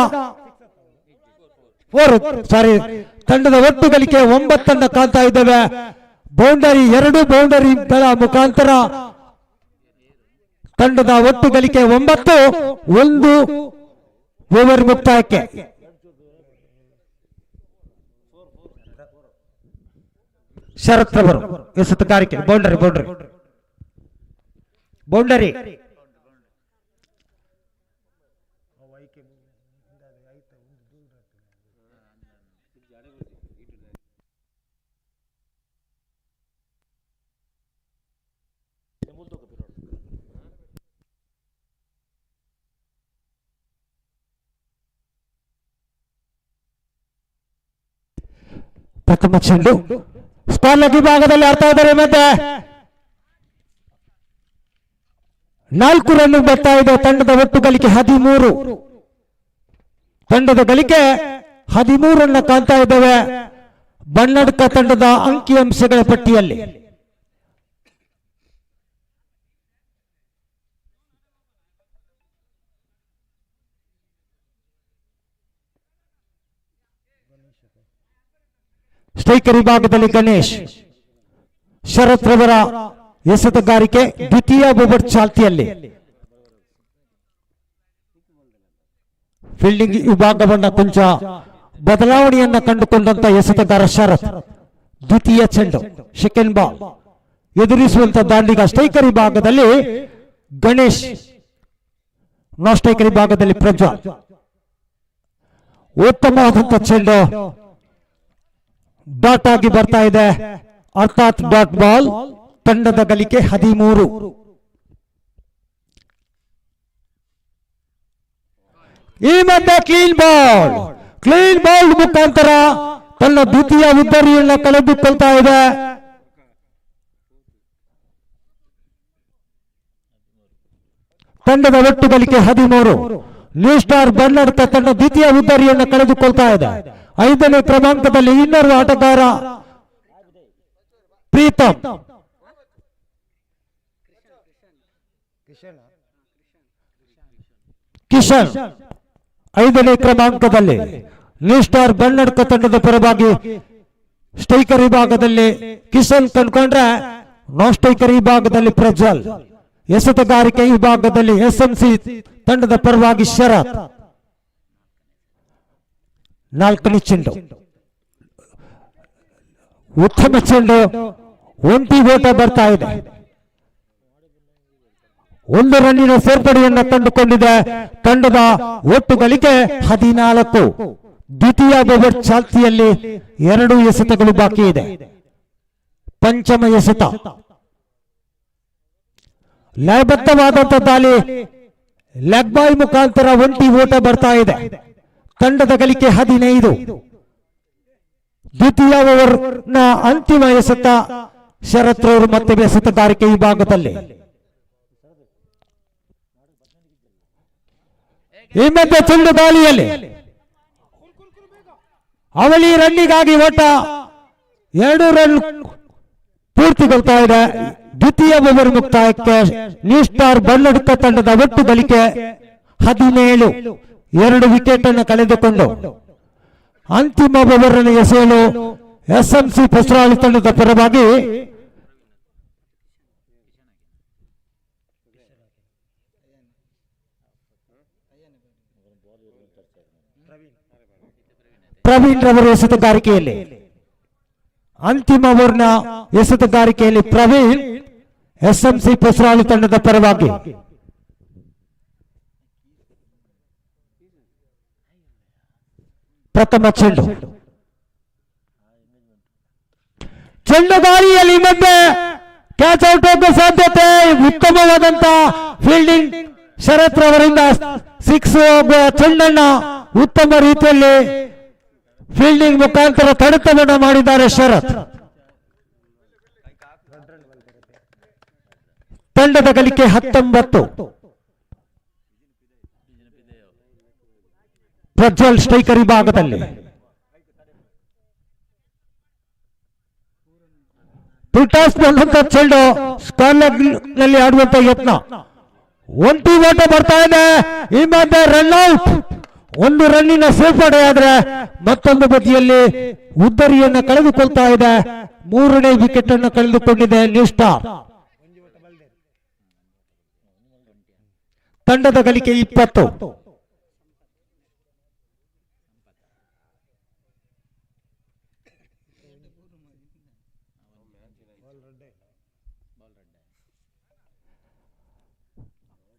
ಒಟ್ಟು ಗಳಿಕೆ 9 ಕಾಣ್ತಾ ಇದ್ದೇವೆ. ಬೌಂಡರಿ 2 ಬೌಂಡರಿಗಳ ಮುಖಾಂತರ ತಂಡದ ಒಟ್ಟು ಗಳಿಕೆ 9. 1 ಓವರ್ ಮುಕ್ತಾಯಕ್ಕೆ. ಶರತ್ ರವರು ಎಸೆತಗಾರಿಕೆ. ಬೌಂಡರಿ ಪ್ರಥಮ ಚೆಂಡು ಸ್ಟಾಲ್ ವಿಭಾಗದಲ್ಲಿ ಆಡ್ತಾ ಇದ್ದಾರೆ. ಮತ್ತೆ 4 ರನ್ ಬರ್ತಾ ಇದೆ. ತಂಡದ ಒಟ್ಟು ಗಳಿಕೆ 13. ತಂಡದ ಗಳಿಕೆ 13 ಕಾಣ್ತಾ ಇದ್ದೇವೆ ಬನ್ನಡ್ಕ ತಂಡದ ಅಂಕಿಅಂಶಗಳ ಪಟ್ಟಿಯಲ್ಲಿ. ಸ್ಟ್ರೈಕರ್ ವಿಭಾಗದಲ್ಲಿ ಗಣೇಶ್. ಶರತ್ ರವರ ಎಸೆತಗಾರಿಕೆ ದ್ವಿತೀಯ ಓವರ್ ಚಾಲ್ತಿಯಲ್ಲಿ. ಫೀಲ್ಡಿಂಗ್ ವಿಭಾಗವನ್ನ ಕೊಂಚ ಬದಲಾವಣೆಯನ್ನ ಕಂಡುಕೊಂಡಂತ ಎಸೆತಗಾರ ಶರತ್. ದ್ವಿತೀಯ ಚೆಂಡು, ಸೆಕೆಂಡ್ ಬಾಲ್ ಎದುರಿಸುವಂತ ದಾಂಡಿಗ. ಸ್ಟ್ರೈಕರ್ ವಿಭಾಗದಲ್ಲಿ ಗಣೇಶ್, ನಾನ್ ಸ್ಟ್ರೈಕರ್ ವಿಭಾಗದಲ್ಲಿ ಪ್ರಜ್ವಲ್. ಉತ್ತಮವಾದಂತ ಚೆಂಡು ಡಾಟ್ ಆಗಿ ಬರ್ತಾ ಇದೆ, ಅರ್ಥಾತ್ ಡಾಟ್ ಬಾಲ್. ತಂಡದ ಗಳಿಕೆ 13. ಈ ಮಧ್ಯೆ ಕ್ಲೀನ್ ಬಾಲ್ ಮುಖಾಂತರ ತನ್ನ ದ್ವಿತೀಯ ಉದ್ದರಿಯನ್ನು ಕಳೆದುಕೊಳ್ತಾ ಇದೆ. ತಂಡದ ಒಟ್ಟು ಗಳಿಕೆ 13. ನ್ಯೂ ಸ್ಟಾರ್ ಬನ್ನಡ್ಕ ತನ್ನ ದ್ವಿತೀಯ ಉದ್ದರಿಯನ್ನು ಕಳೆದುಕೊಳ್ತಾ ಇದೆ. 5ನೇ ಕ್ರಮಾಂಕದಲ್ಲಿ ಇನ್ನೋರ್ವ ಆಟಗಾರ ಪ್ರೀತಮ್. ಕಿಶನ್ 5ನೇ ಕ್ರಮಾಂಕದಲ್ಲಿ ನ್ಯೂ ಸ್ಟಾರ್ ಬನ್ನಡ್ಕ ತಂಡದ ಪರವಾಗಿ. ಸ್ಟ್ರೈಕರ್ ವಿಭಾಗದಲ್ಲಿ ಕಿಶನ್ ಕಂಡುಕೊಂಡ್ರೆ, ನಾನ್ ಸ್ಟ್ರೈಕರ್ ವಿಭಾಗದಲ್ಲಿ ಪ್ರಜ್ವಲ್. ಎಸೆತಗಾರಿಕೆ ವಿಭಾಗದಲ್ಲಿ ಎಸ್ಎಂಸಿ ತಂಡದ ಪರವಾಗಿ ಶರತ್. 4ನೇ ಚೆಂಡು ಉತ್ತಮ ಚೆಂಡು, ಒಂಟಿ ಓಟ ಬರ್ತಾ ಇದೆ. 1 ರನ್ನಿನ ಸೇರ್ಪಡೆಯನ್ನು ಕಂಡುಕೊಂಡಿದೆ. ತಂಡದ ಒಟ್ಟು ಗಳಿಕೆ 14. ದ್ವಿತೀಯ ಓವರ್ ಚಾಲ್ತಿಯಲ್ಲಿ 2 ಎಸೆತಗಳು ಬಾಕಿ ಇದೆ. ಪಂಚಮ ಎಸೆತ, ಲಯಬದ್ಧವಾದಂತ ದಾಳಿ, ಲೆಗ್ ಬಾಯ್ ಮುಖಾಂತರ ಒಂಟಿ ಓಟ ಬರ್ತಾ ಇದೆ. ತಂಡದ ಗಳಿಕೆ 15. ದ್ವಿತೀಯ ಓವರ್ ನ ಅಂತಿಮ ಎಸೆತ ಶರತ್ ರವರು ಮತ್ತೆ ಎಸೆತಗಾರಿಕೆ ವಿಭಾಗದಲ್ಲಿ. ಈ ಮಧ್ಯೆ ಚೆಂಡು ಗಾಳಿಯಲ್ಲಿ ಅವಳಿ ರನ್ನಿಗಾಗಿ ಓಟ 2 ರನ್ ಪೂರ್ತಿಗೊಳ್ತಾ ಇದೆ. ದ್ವಿತೀಯ ಓವರ್ ಮುಕ್ತಾಯಕ್ಕೆ ನ್ಯೂ ಸ್ಟಾರ್ ಬನ್ನಡ್ಕ ತಂಡದ ಒಟ್ಟು ಗಳಿಕೆ 17. 2 ವಿಕೆಟ್ ಅನ್ನು ಕಳೆದುಕೊಂಡು ಅಂತಿಮ ಓವರ್ ಅನ್ನು ಎಸೆಯಲು ಎಸ್ಎಂಸಿ ಪಸ್ರಾಳಿ ತಂಡದ ಪರವಾಗಿ ಪ್ರವೀಣ್ ರವರು ಎಸೆತಗಾರಿಕೆಯಲ್ಲಿ. ಅಂತಿಮ ಓವರ್ನ ಎಸೆತಗಾರಿಕೆಯಲ್ಲಿ ಪ್ರವೀಣ್ ಎಸ್ಎಂಸಿ ಪಸ್ರಾಳಿ ತಂಡದ ಪರವಾಗಿ. ಪ್ರಥಮ ಚೆಂಡು ಗಾಳಿಯಲ್ಲಿ ಮಧ್ಯೆ ಕ್ಯಾಚ್ ಔಟ್ ಹೋಗುವ ಸಾಧ್ಯತೆ. ಉತ್ತಮವಾದಂತ ಫೀಲ್ಡಿಂಗ್ ಶರತ್ ರವರಿಂದ 6 ಹೋಗುವ ಚೆಂಡನ್ನ ಉತ್ತಮ ರೀತಿಯಲ್ಲಿ ಫೀಲ್ಡಿಂಗ್ ಮುಖಾಂತರ ತಡೆತವನ್ನು ಮಾಡಿದ್ದಾರೆ ಶರತ್. ತಂಡದ ಗಳಿಕೆ 19. ಪ್ರಜ್ವಲ್ ಸ್ಟ್ರೈಕರ್ ವಿಭಾಗದಲ್ಲಿ ಟುಟಾಸ್ ಬಂದಂತ ಚೆಂಡು ಸ್ಕಾರ್ನಲ್ಲಿ ಆಡುವಂತ ಯತ್ನ. ಒಂಟಿ ಓಟ ಬರ್ತಾ ಇದೆ. ಈ ಮಧ್ಯೆ ರನ್ ಔಟ್. ಒಂದು ರನ್ನಿನ ಸೇರ್ಪಡೆ ಆದ್ರೆ ಮತ್ತೊಂದು ಬದಿಯಲ್ಲಿ ಉದ್ದರಿಯನ್ನು ಕಳೆದುಕೊಳ್ತಾ ಇದೆ. 3ನೇ ವಿಕೆಟ್ ಅನ್ನು ಕಳೆದುಕೊಂಡಿದೆ ನ್ಯೂ ಸ್ಟಾರ್. ತಂಡದ ಗಳಿಕೆ 20.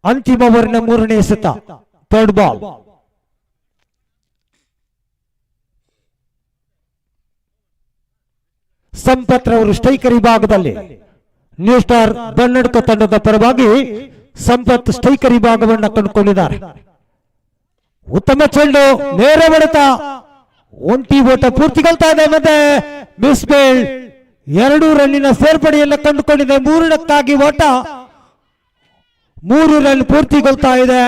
ಅಂತಿಮ ಓವರಿನ 3ನೇ ಎಸೆತ, ಥರ್ಡ್ ಬಾಲ್. ಸಂಪತ್ ರವರು ಸ್ಟ್ರೈಕರ್ ವಿಭಾಗದಲ್ಲಿ. ನ್ಯೂ ಸ್ಟಾರ್ ಬನ್ನಡ್ಕ ತಂಡದ ಪರವಾಗಿ ಸಂಪತ್ ಸ್ಟ್ರೈಕರ್ ವಿಭಾಗವನ್ನು ಕಂಡುಕೊಂಡಿದ್ದಾರೆ. ಉತ್ತಮ ಚೆಂಡು, ನೇರ ಹೊಡೆತ, ಒಂಟಿ ಓಟ ಪೂರ್ತಿಗೊಳ್ತಾ ಇದೆ. ಮತ್ತೆ ಮಿಸ್ ಬೇಲ್ 2 ರನ್ನಿನ ಸೇರ್ಪಡೆಯನ್ನು ಕಂಡುಕೊಂಡಿದೆ. 3 ರನ್ಗಾಗಿ ಓಟ, 3 ರನ್ ಪೂರ್ತಿಗೊಳ್ತಾ ಇದೆ.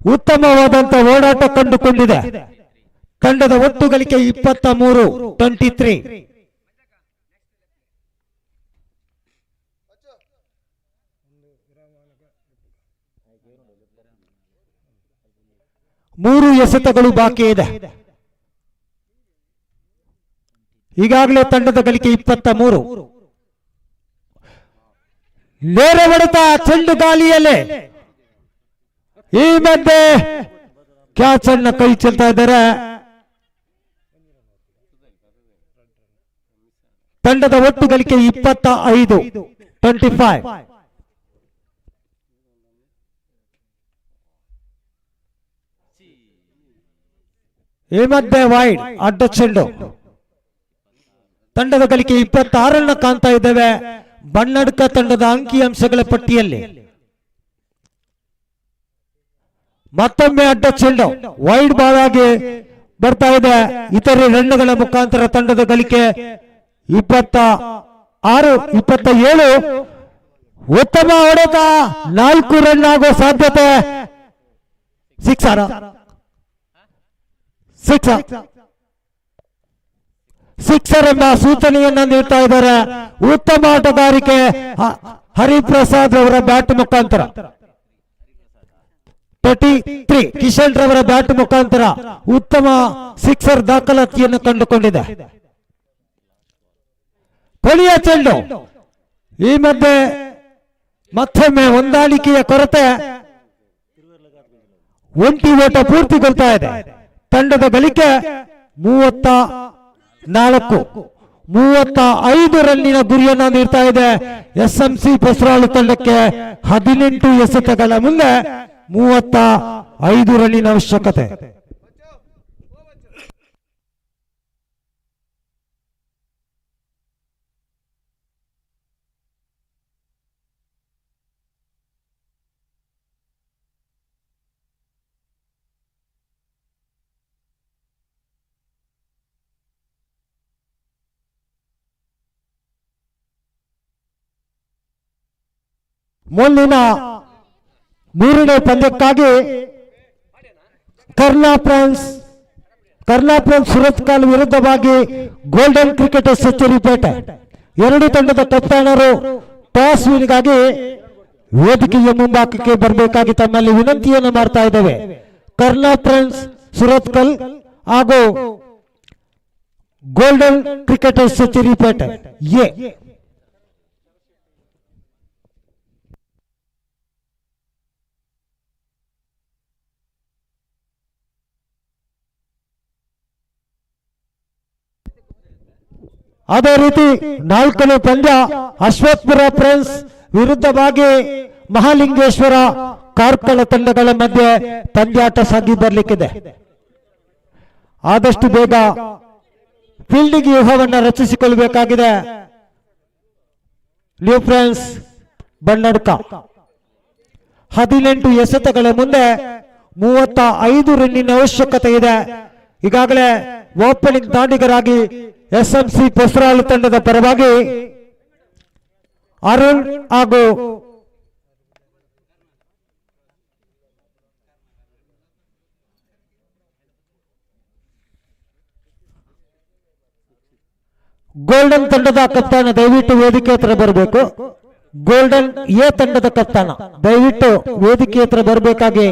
ಉತ್ತಮವಾದಂತ ಓಡಾಟ ಕಂಡುಕೊಂಡಿದೆ. ತಂಡದ ಒಟ್ಟು ಗಳಿಕೆ 23, 23. ಮೂರು ಎಸೆತಗಳು ಬಾಕಿ ಇದೆ. ಈಗಾಗಲೇ ತಂಡದ ಗಳಿಕೆ 23. ನೇರ ಹೊಡೆತ, ಚೆಂಡು ಗಾಳಿಯಲ್ಲೇ. ಈ ಮಧ್ಯೆ ಕ್ಯಾಚ್ ಅನ್ನ ಕೈ ಚೆಲ್ತಾ ಇದ್ದಾರೆ. ತಂಡದ ಒಟ್ಟು ಗಳಿಕೆ 25, 25. ಈ ಮಧ್ಯೆ ವೈಡ್ ಅಡ್ಡ ಚೆಂಡು. ತಂಡದ ಗಳಿಕೆ 26 ಕಾಣ್ತಾ ಇದ್ದೇವೆ ಬನ್ನಡ್ಕ ತಂಡದ ಅಂಕಿಅಂಶಗಳ ಪಟ್ಟಿಯಲ್ಲಿ. ಮತ್ತೊಮ್ಮೆ ಅಡ್ಡ ಚೆಂಡು ವೈಡ್ ಬಾಲ್ ಆಗಿ ಬರ್ತಾ ಇದೆ. ಇತರೆ ರನ್ಗಳ ಮುಖಾಂತರ ತಂಡದ ಗಳಿಕೆ 26, 27. ಉತ್ತಮ ಹೊಡೆತ, 4 ರನ್ ಆಗೋ ಸಾಧ್ಯತೆ. ಸಿಕ್ಸರ್ ಎಂಬ ಸೂಚನೆಯನ್ನ ನೀಡ್ತಾ ಇದ್ದಾರೆ. ಉತ್ತಮ ಆಟಗಾರಿಕೆ ಹರಿಪ್ರಸಾದ್ ಅವರ ಬ್ಯಾಟ್ ಮುಖಾಂತರ. 33 ಕಿಶನ್ ರವರ ಬ್ಯಾಟ್ ಮುಖಾಂತರ ಉತ್ತಮ ಸಿಕ್ಸರ್ ದಾಖಲಾತಿಯನ್ನು ಕಂಡುಕೊಂಡಿದೆ. ಕೊನೆಯ ಚೆಂಡು. ಈ ಮಧ್ಯೆ ಮತ್ತೊಮ್ಮೆ ಹೊಂದಾಣಿಕೆಯ ಕೊರತೆ, ಒಂಟಿ ಓಟ ಪೂರ್ತಿಗೊಳ್ತಾ ಇದೆ. ತಂಡದ ಗಳಿಕೆ 34, 35 ರನ್ನಿನ ಗುರಿಯನ್ನ ನೀಡ್ತಾ ಇದೆ ಎಸ್ಎಂಸಿ ಪೊಸರಾಳು ತಂಡಕ್ಕೆ. 18 ಎಸೆತಗಳ ಮುಂದೆ 35 ರನ್ನಿನ ಅವಶ್ಯಕತೆ. ಮುಂದಿನ 3ನೇ ಪಂದ್ಯಕ್ಕಾಗಿ ಕರ್ನಾ ಫ್ರಾನ್ಸ್ ಸುರತ್ಕಲ್ ವಿರುದ್ಧವಾಗಿ ಗೋಲ್ಡನ್ ಕ್ರಿಕೆಟರ್ಸ್ ಸಚ್ಚರಿಪೇಟೆ. 2 ತಂಡದ ಕಪ್ತಾನರು ಟಾಸ್ ವಿನ್ಗಾಗಿ ವೇದಿಕೆಯ ಮುಂಭಾಗಕ್ಕೆ ಬರಬೇಕಾಗಿ ತಮ್ಮಲ್ಲಿ ವಿನಂತಿಯನ್ನು ಮಾಡ್ತಾ ಇದ್ದೇವೆ. ಕರ್ನಾ ಫ್ರಾನ್ಸ್ ಸುರತ್ಕಲ್ ಹಾಗೂ ಗೋಲ್ಡನ್ ಕ್ರಿಕೆಟರ್ಸ್ ಸಚ್ಚರಿಪೇಟೆ ಎ. ಅದೇ ರೀತಿ 4ನೇ ಪಂದ್ಯ ಅಶ್ವತ್ಪುರ ಫ್ರೆಂಡ್ಸ್ ವಿರುದ್ಧವಾಗಿ ಮಹಾಲಿಂಗೇಶ್ವರ ಕಾರ್ಕಳ ತಂಡಗಳ ಮಧ್ಯೆ ಪಂದ್ಯಾಟ ಸಾಗಿ ಬರಲಿಕ್ಕಿದೆ. ಆದಷ್ಟು ಬೇಗ ಫೀಲ್ಡಿಂಗ್ ವ್ಯೂಹವನ್ನು ರಚಿಸಿಕೊಳ್ಳಬೇಕಾಗಿದೆ ನ್ಯೂ ಫ್ರೆಂಡ್ಸ್ ಬನ್ನಡ್ಕ. 18 ಎಸೆತಗಳ ಮುಂದೆ 35 ರನ್ನಿನ ಅವಶ್ಯಕತೆ ಇದೆ. ಈಗಾಗಲೇ ಓಪನಿಂಗ್ ದಾಂಡಿಗರಾಗಿ ಎಸ್ಎಂಸಿ ಪೊಸರಾಳು ತಂಡದ ಪರವಾಗಿ ಅರುಣ್ ಹಾಗೂ ಗೋಲ್ಡನ್ ತಂಡದ ಕಪ್ತಾನ ದಯವಿಟ್ಟು ವೇದಿಕೆ ಹತ್ರ ಬರಬೇಕು. ಗೋಲ್ಡನ್ ಎ ತಂಡದ ಕಪ್ತಾನ ದಯವಿಟ್ಟು ವೇದಿಕೆ ಹತ್ರ ಬರಬೇಕಾಗಿ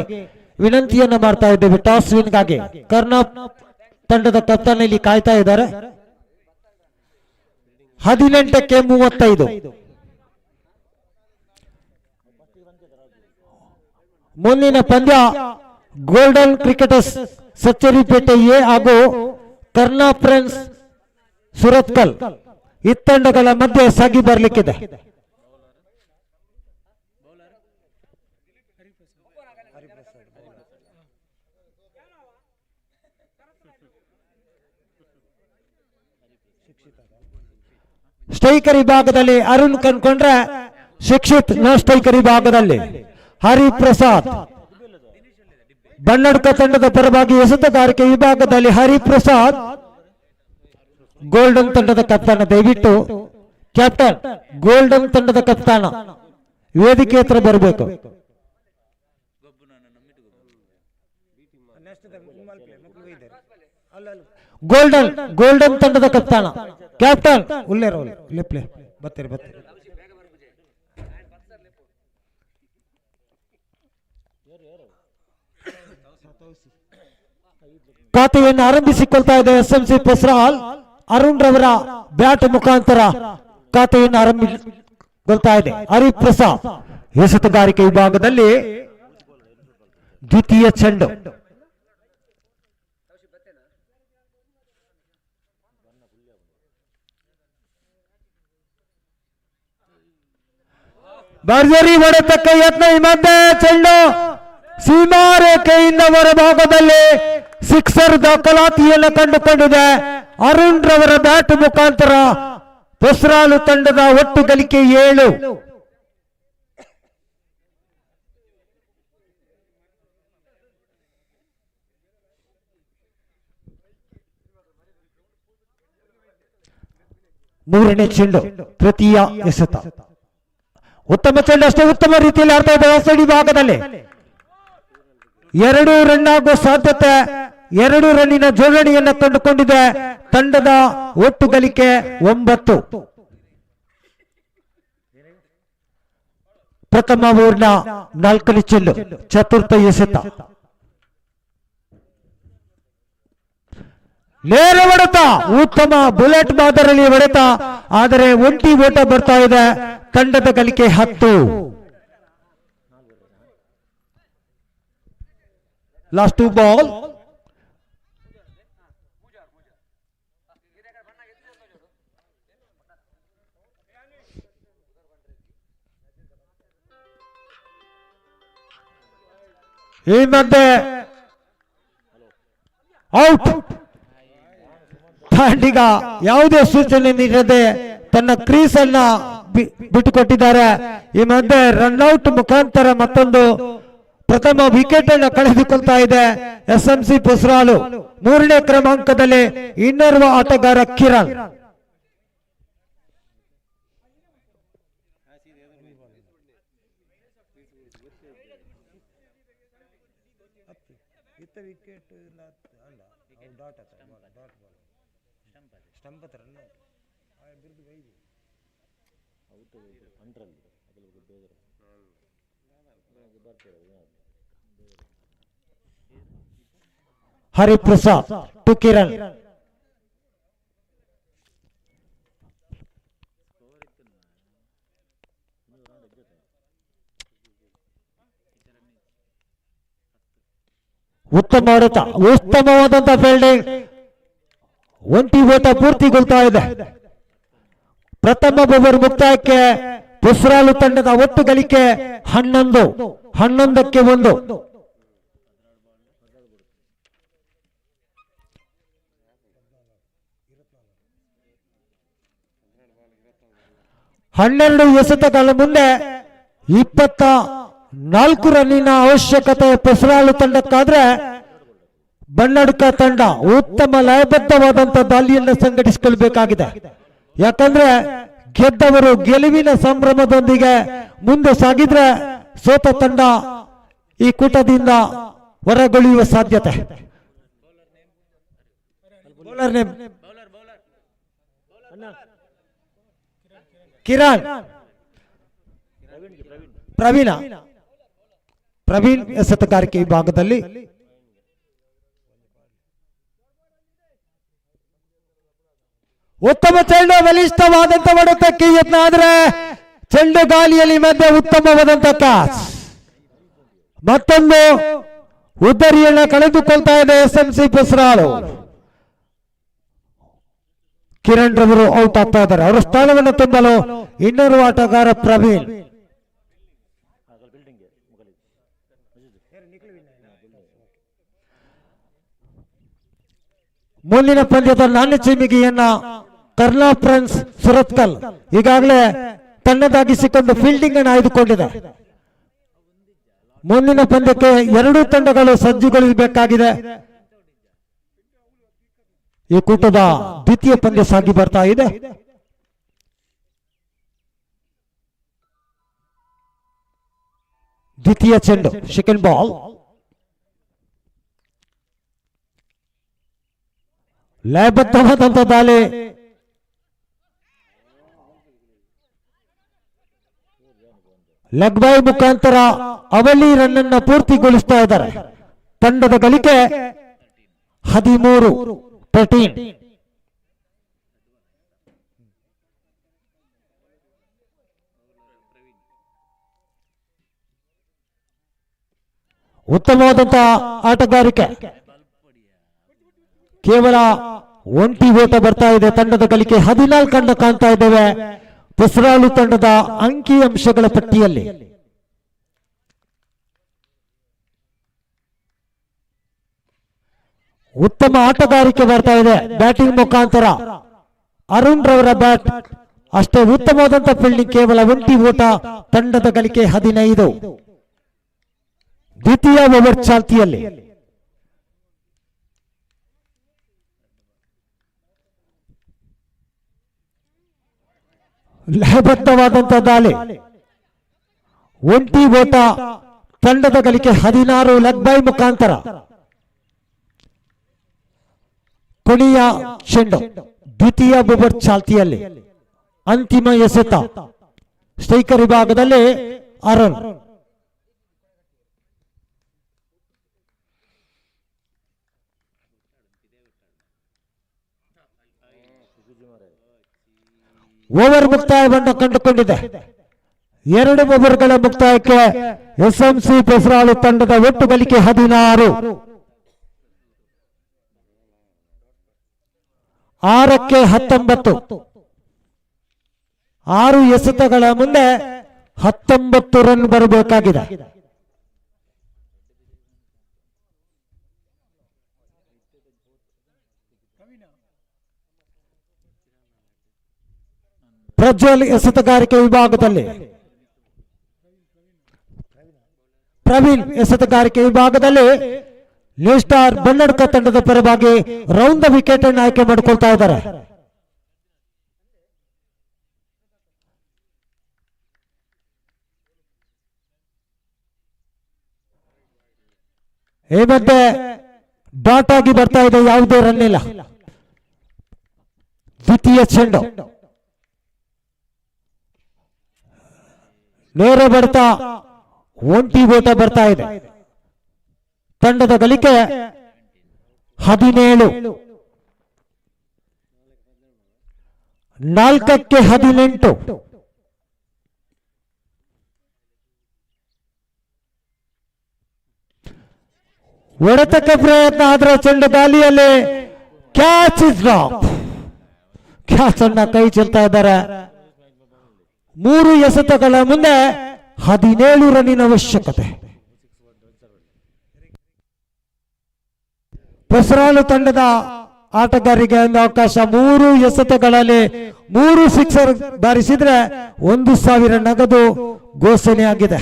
ವಿನಂತಿಯನ್ನು ಮಾಡ್ತಾ ಇದ್ದೇವೆ. ಟಾಸ್ ವಿನ್ಗಾಗಿ ಕರ್ನಾಟಕ ತಂಡದ ಕಪ್ತಾನ ಇಲ್ಲಿ ಕಾಯ್ತಾ ಇದ್ದಾರೆ. 18ಕ್ಕೆ 35 ಮುಂದಿನ ಪಂದ್ಯ ಗೋಲ್ಡನ್ ಕ್ರಿಕೆಟರ್ಸ್ ಸಚ್ಚರಿಪೇಟೆ ಎ ಹಾಗೂ ಕರ್ನಾ ಫ್ರೆಂಡ್ಸ್ ಸುರತ್ಕಲ್ ಈ ತಂಡಗಳ ಮಧ್ಯೆ ಸಾಗಿ ಬರಲಿಕ್ಕಿದೆ. ಸ್ಟ್ರೈಕರ್ ವಿಭಾಗದಲ್ಲಿ ಅರುಣ್ ಕನ್ಕೊಂಡ್ರೆ ಶಿಕ್ಷಿತ್ ನ ಸ್ಟ್ರೈಕರ್ ವಿಭಾಗದಲ್ಲಿ ಹರಿಪ್ರಸಾದ್. ಬನ್ನಡ್ಕ ತಂಡದ ಪರವಾಗಿ ಎಸೆತಗಾರಿಕೆ ವಿಭಾಗದಲ್ಲಿ ಹರಿಪ್ರಸಾದ್. ಗೋಲ್ಡನ್ ತಂಡದ ಕಪ್ತಾನ ದಯವಿಟ್ಟು ಕ್ಯಾಪ್ಟನ್ ಗೋಲ್ಡನ್ ತಂಡದ ಕಪ್ತಾನ ವೇದಿಕೆ ಹತ್ರ ಬರಬೇಕು. ಗೋಲ್ಡನ್ ತಂಡದ ಕಪ್ತಾನ ಕ್ಯಾಪ್ಟನ್ ಬರ್ತೀರಿ ಖಾತೆಯನ್ನು ಆರಂಭಿಸಿಕೊಳ್ತಾ ಇದೆ ಎಸ್ಎಂಸಿ ಪೊಸರಾಲ್. ಅರುಣ್ ರವರ ಬ್ಯಾಟ್ ಮುಖಾಂತರ ಖಾತೆಯನ್ನು ಆರಂಭಿಸಿಕೊಳ್ತಾ ಇದೆ ಹರಿಪ್ರಸಾದ್. ಎಸೆತಗಾರಿಕೆ ವಿಭಾಗದಲ್ಲಿ ದ್ವಿತೀಯ ಚೆಂಡು. ಭರ್ಜರಿ ಹೊಡೆತಕ್ಕೆ ಯತ್ನ. ಈ ಮಧ್ಯೆ ಚೆಂಡು ಸೀಮಾರೇಖೆಯಿಂದ ಹೊರಭಾಗದಲ್ಲಿ ಸಿಕ್ಸರ್ ದಾಖಲಾತಿಯನ್ನು ಕಂಡುಕೊಂಡಿದೆ. ಅರುಣ್ ರವರ ಬ್ಯಾಟ್ ಮುಖಾಂತರ ಪೊಸರಾಳು ತಂಡದ ಒಟ್ಟು ಗಳಿಕೆ 7. ಮೂರನೇ ಚೆಂಡು ತೃತೀಯ ಎಸೆತ. ಉತ್ತಮ ಚೆಂಡು, ಅಷ್ಟೇ ಉತ್ತಮ ರೀತಿಯಲ್ಲಿ ಆಡ್ತಾ ಇದೆ ಎಸ್ಡಿ ಭಾಗದಲ್ಲಿ. 2 ರನ್ ಆಗುವ ಸಾಧ್ಯತೆ, 2 ರನ್ನಿನ ಜೋಡಣೆಯನ್ನು ಕಂಡುಕೊಂಡಿದೆ. ತಂಡದ ಒಟ್ಟು ಗಳಿಕೆ 9. ಪ್ರಥಮ ಓವರ್ನ 4ನೇ ಚೆಂಡು ಚತುರ್ಥ ಎಸೆತ. ನೇರ ಹೊಡೆತ, ಉತ್ತಮ ಬುಲೆಟ್ ಮಾದರಿಯಲ್ಲಿ ಹೊಡೆತ, ಆದರೆ ಒಂಟಿ ಓಟ ಬರ್ತಾ ಇದೆ. ತಂಡದ ಗಳಿಕೆ 10. Last 2 ball. ಈ ಮಧ್ಯೆ ಔಟ್. ತಾಂಡಿಗ ಯಾವುದೇ ಸೂಚನೆ ನೀಡದೆ ತನ್ನ ಕ್ರೀಸ್ ಅನ್ನ ಬಿಟ್ಟುಕೊಟ್ಟಿದ್ದಾರೆ. ಈ ಮಧ್ಯೆ ರನ್ಔಟ್ ಮುಖಾಂತರ ಮತ್ತೊಂದು ಪ್ರಥಮ ವಿಕೆಟ್ ಅನ್ನು ಕಳೆದುಕೊಳ್ತಾ ಇದೆ ಎಸ್ಎಂಸಿ ಪೊಸರಾಳು. 3ನೇ ಕ್ರಮಾಂಕದಲ್ಲಿ ಇನ್ನೋರ್ವ ಆಟಗಾರ ಕಿರಣ್. ಹರಿಪ್ರಸಾದ್ ಟು ಕಿರಣ್. ಉತ್ತಮ ಹೊಡೆತ, ಉತ್ತಮವಾದಂತಹ ಫೀಲ್ಡಿಂಗ್. ಒಂಟಿ ಓಟ ಪೂರ್ತಿಗೊಳ್ತಾ ಇದೆ. ಪ್ರಥಮ ಓವರ್ ಮುಕ್ತಾಯಕ್ಕೆ ಪೊಸರಾಳು ತಂಡದ ಒಟ್ಟು ಗಳಿಕೆ 11. 11ಕ್ಕೆ 1. ಹನ್ನೆರಡು ಎಸೆತಗಳ ಮುಂದೆ 24 ರನ್ನಿನ ಅವಶ್ಯಕತೆ ಪೊಸರಾಳು ತಂಡಕ್ಕಾದ್ರೆ ಬನ್ನಡ್ಕ ತಂಡ ಉತ್ತಮ ಲಯಬದ್ಧವಾದಂತ ದಾಳಿಯನ್ನು ಸಂಘಟಿಸಿಕೊಳ್ಬೇಕಾಗಿದೆ. ಯಾಕಂದ್ರೆ ಗೆದ್ದವರು ಗೆಲುವಿನ ಸಂಭ್ರಮದೊಂದಿಗೆ ಮುಂದೆ ಸಾಗಿದ್ರೆ ಸೋತ ತಂಡ ಈ ಕೂಟದಿಂದ ಹೊರಗುಳಿಯುವ ಸಾಧ್ಯತೆ. ಕಿರಣ್ ಪ್ರವೀಣ್ ಎಸೆತಗಾರಿಕೆ ವಿಭಾಗದಲ್ಲಿ ಉತ್ತಮ ಚೆಂಡು, ಬಲಿಷ್ಠವಾದಂತ ಹೊಡೆತಕ್ಕೆ ಯತ್ನ ಆದ್ರೆ ಚೆಂಡು ಗಾಲಿಯಲ್ಲಿ ಮಧ್ಯೆ ಉತ್ತಮವಾದಂತ ಕ್ಯಾಚ್. ಮತ್ತೊಂದು ಉದ್ದರಿಯನ್ನ ಕಳೆದುಕೊಳ್ತಾ ಇದೆ SMC ಪಸರಾಳು. ಕಿರಣ್ ರವರು ಔಟ್ ಆಗ್ತಾ ಇದ್ದಾರೆ. ಅವರ ಸ್ಥಾನವನ್ನು ತುಂಬಲು ಇನ್ನೋರ್ವ ಆಟಗಾರ ಪ್ರವೀಣ್. ಮುಂದಿನ ಪಂದ್ಯದ ನಾಣ್ಯ ಚಿಮಿಗೆಯನ್ನ ಕರ್ನಾ ಫ್ರೆಂಡ್ಸ್ ಸುರತ್ಕಲ್ ಈಗಾಗಲೇ ತನ್ನದಾಗಿಸಿಕೊಂಡು ಫೀಲ್ಡಿಂಗ್ ಅನ್ನು ಆಯ್ದುಕೊಂಡಿದೆ. ಮುಂದಿನ ಪಂದ್ಯಕ್ಕೆ ಎರಡೂ ತಂಡಗಳು ಸಜ್ಜುಗೊಳಿಸಬೇಕಾಗಿದೆ. ಈ ಕೂಟದ ದ್ವಿತೀಯ ಪಂದ್ಯ ಸಾಗಿ ಬರ್ತಾ ಇದೆ. ದ್ವಿತೀಯ ಚೆಂಡು, ಸೆಕೆಂಡ್ ಬಾಲ್. ಲಯಬದ್ಧವಾದಂತ ದಾಳಿ. ಲೆಗ್ ಬೈ ಮುಖಾಂತರ ಅವಳಿ ರನ್ ಅನ್ನ ಪೂರ್ತಿಗೊಳಿಸ್ತಾ ಇದ್ದಾರೆ. ತಂಡದ ಗಳಿಕೆ 13. ಉತ್ತಮವಾದಂತಹ ಆಟಗಾರಿಕೆ. ಕೇವಲ ಒಂಟಿ ಓಟ ಬರ್ತಾ ಇದೆ. ತಂಡದ ಗಳಿಕೆ 14 ಅನ್ನು ಕಾಣ್ತಾ ಇದ್ದೇವೆ ಪಸರಾಳು ತಂಡದ ಅಂಕಿ ಅಂಶಗಳ ಪಟ್ಟಿಯಲ್ಲಿ. ಉತ್ತಮ ಆಟಗಾರಿಕೆ ಬರ್ತಾ ಇದೆ ಬ್ಯಾಟಿಂಗ್ ಮುಖಾಂತರ. ಅರುಣ್ ರವರ ಬ್ಯಾಟ್ ಅಷ್ಟೇ ಉತ್ತಮವಾದಂತ ಫೀಲ್ಡಿಂಗ್. ಕೇವಲ ಒಂಟಿ ಓಟ. ತಂಡದ ಗಳಿಕೆ 15. ದ್ವಿತೀಯ ಓವರ್ ಚಾಲ್ತಿಯಲ್ಲಿ. ಲಯಬದ್ಧವಾದಂತ ದಾಳಿ. ಒಂಟಿ ಓಟ. ತಂಡದ ಗಳಿಕೆ 16. ಲೆಗ್ ಬೈ ಮುಖಾಂತರ. ಕೊನೆಯ ಚೆಂಡು ದ್ವಿತೀಯ ಓವರ್ ಚಾಲ್ತಿಯಲ್ಲಿ. ಅಂತಿಮ ಎಸೆತ ಸ್ಟ್ರೈಕರ್ ವಿಭಾಗದಲ್ಲಿ ಅರುಣ್. ಓವರ್ ಮುಕ್ತಾಯವನ್ನು ಕಂಡುಕೊಂಡಿದೆ. 2 ಓವರ್ಗಳ ಮುಕ್ತಾಯಕ್ಕೆ SMC ಪಸರಾಳು ತಂಡದ ಒಟ್ಟು ಗಳಿಕೆ 16. 6ಕ್ಕೆ 19. 6 ಎಸೆತಗಳ ಮುಂದೆ 19 ರನ್ ಬರಬೇಕಾಗಿದೆ. ಪ್ರಜ್ವಲ್ ಎಸೆತಗಾರಿಕೆ ವಿಭಾಗದಲ್ಲಿ. ಪ್ರವೀಣ್ ಎಸೆತಗಾರಿಕೆ ವಿಭಾಗದಲ್ಲಿ ನ್ಯೂ ಸ್ಟಾರ್ ಬನ್ನಡ್ಕ ತಂಡದ ಪರವಾಗಿ ರೌಂಡ್ ದ ವಿಕೆಟ್ ಅನ್ನು ಆಯ್ಕೆ ಮಾಡಿಕೊಳ್ತಾ ಇದ್ದಾರೆ. ಈ ಮಧ್ಯೆ ಡಾಟ್ ಆಗಿ ಬರ್ತಾ ಇದೆ, ಯಾವುದೇ ರನ್ ಇಲ್ಲ. ದ್ವಿತೀಯ ಚೆಂಡು ನೇರ ಬಡ್ತಾ ಒಂಟಿ ಓಟ ಬರ್ತಾ ಇದೆ. ತಂಡದ ಗಳಿಕೆ 17. 4ಕ್ಕೆ 18. ಹೊಡೆತಕ್ಕೆ ಪ್ರಯತ್ನ ಆದ್ರೆ ಚೆಂಡು ಗಾಲಿಯಲ್ಲಿ ಕ್ಯಾಚ್ ಇಸ್ ಡ್ರಾಪ್. ಕ್ಯಾಚ್ ಅನ್ನ ಕೈ ಚೆಲ್ತಾ ಇದ್ದಾರೆ. 3 ಎಸೆತಗಳ ಮುಂದೆ 17 ರನ್ನಿನ ಅವಶ್ಯಕತೆ. ಪಸರಾಳು ತಂಡದ ಆಟಗಾರರಿಗೆ ಒಂದು ಅವಕಾಶ. 3 ಎಸೆತಗಳಲ್ಲಿ 3 ಸಿಕ್ಸರ್ ಬಾರಿಸಿದ್ರೆ 1,000 ನಗದು ಘೋಷಣೆಯಾಗಿದೆ.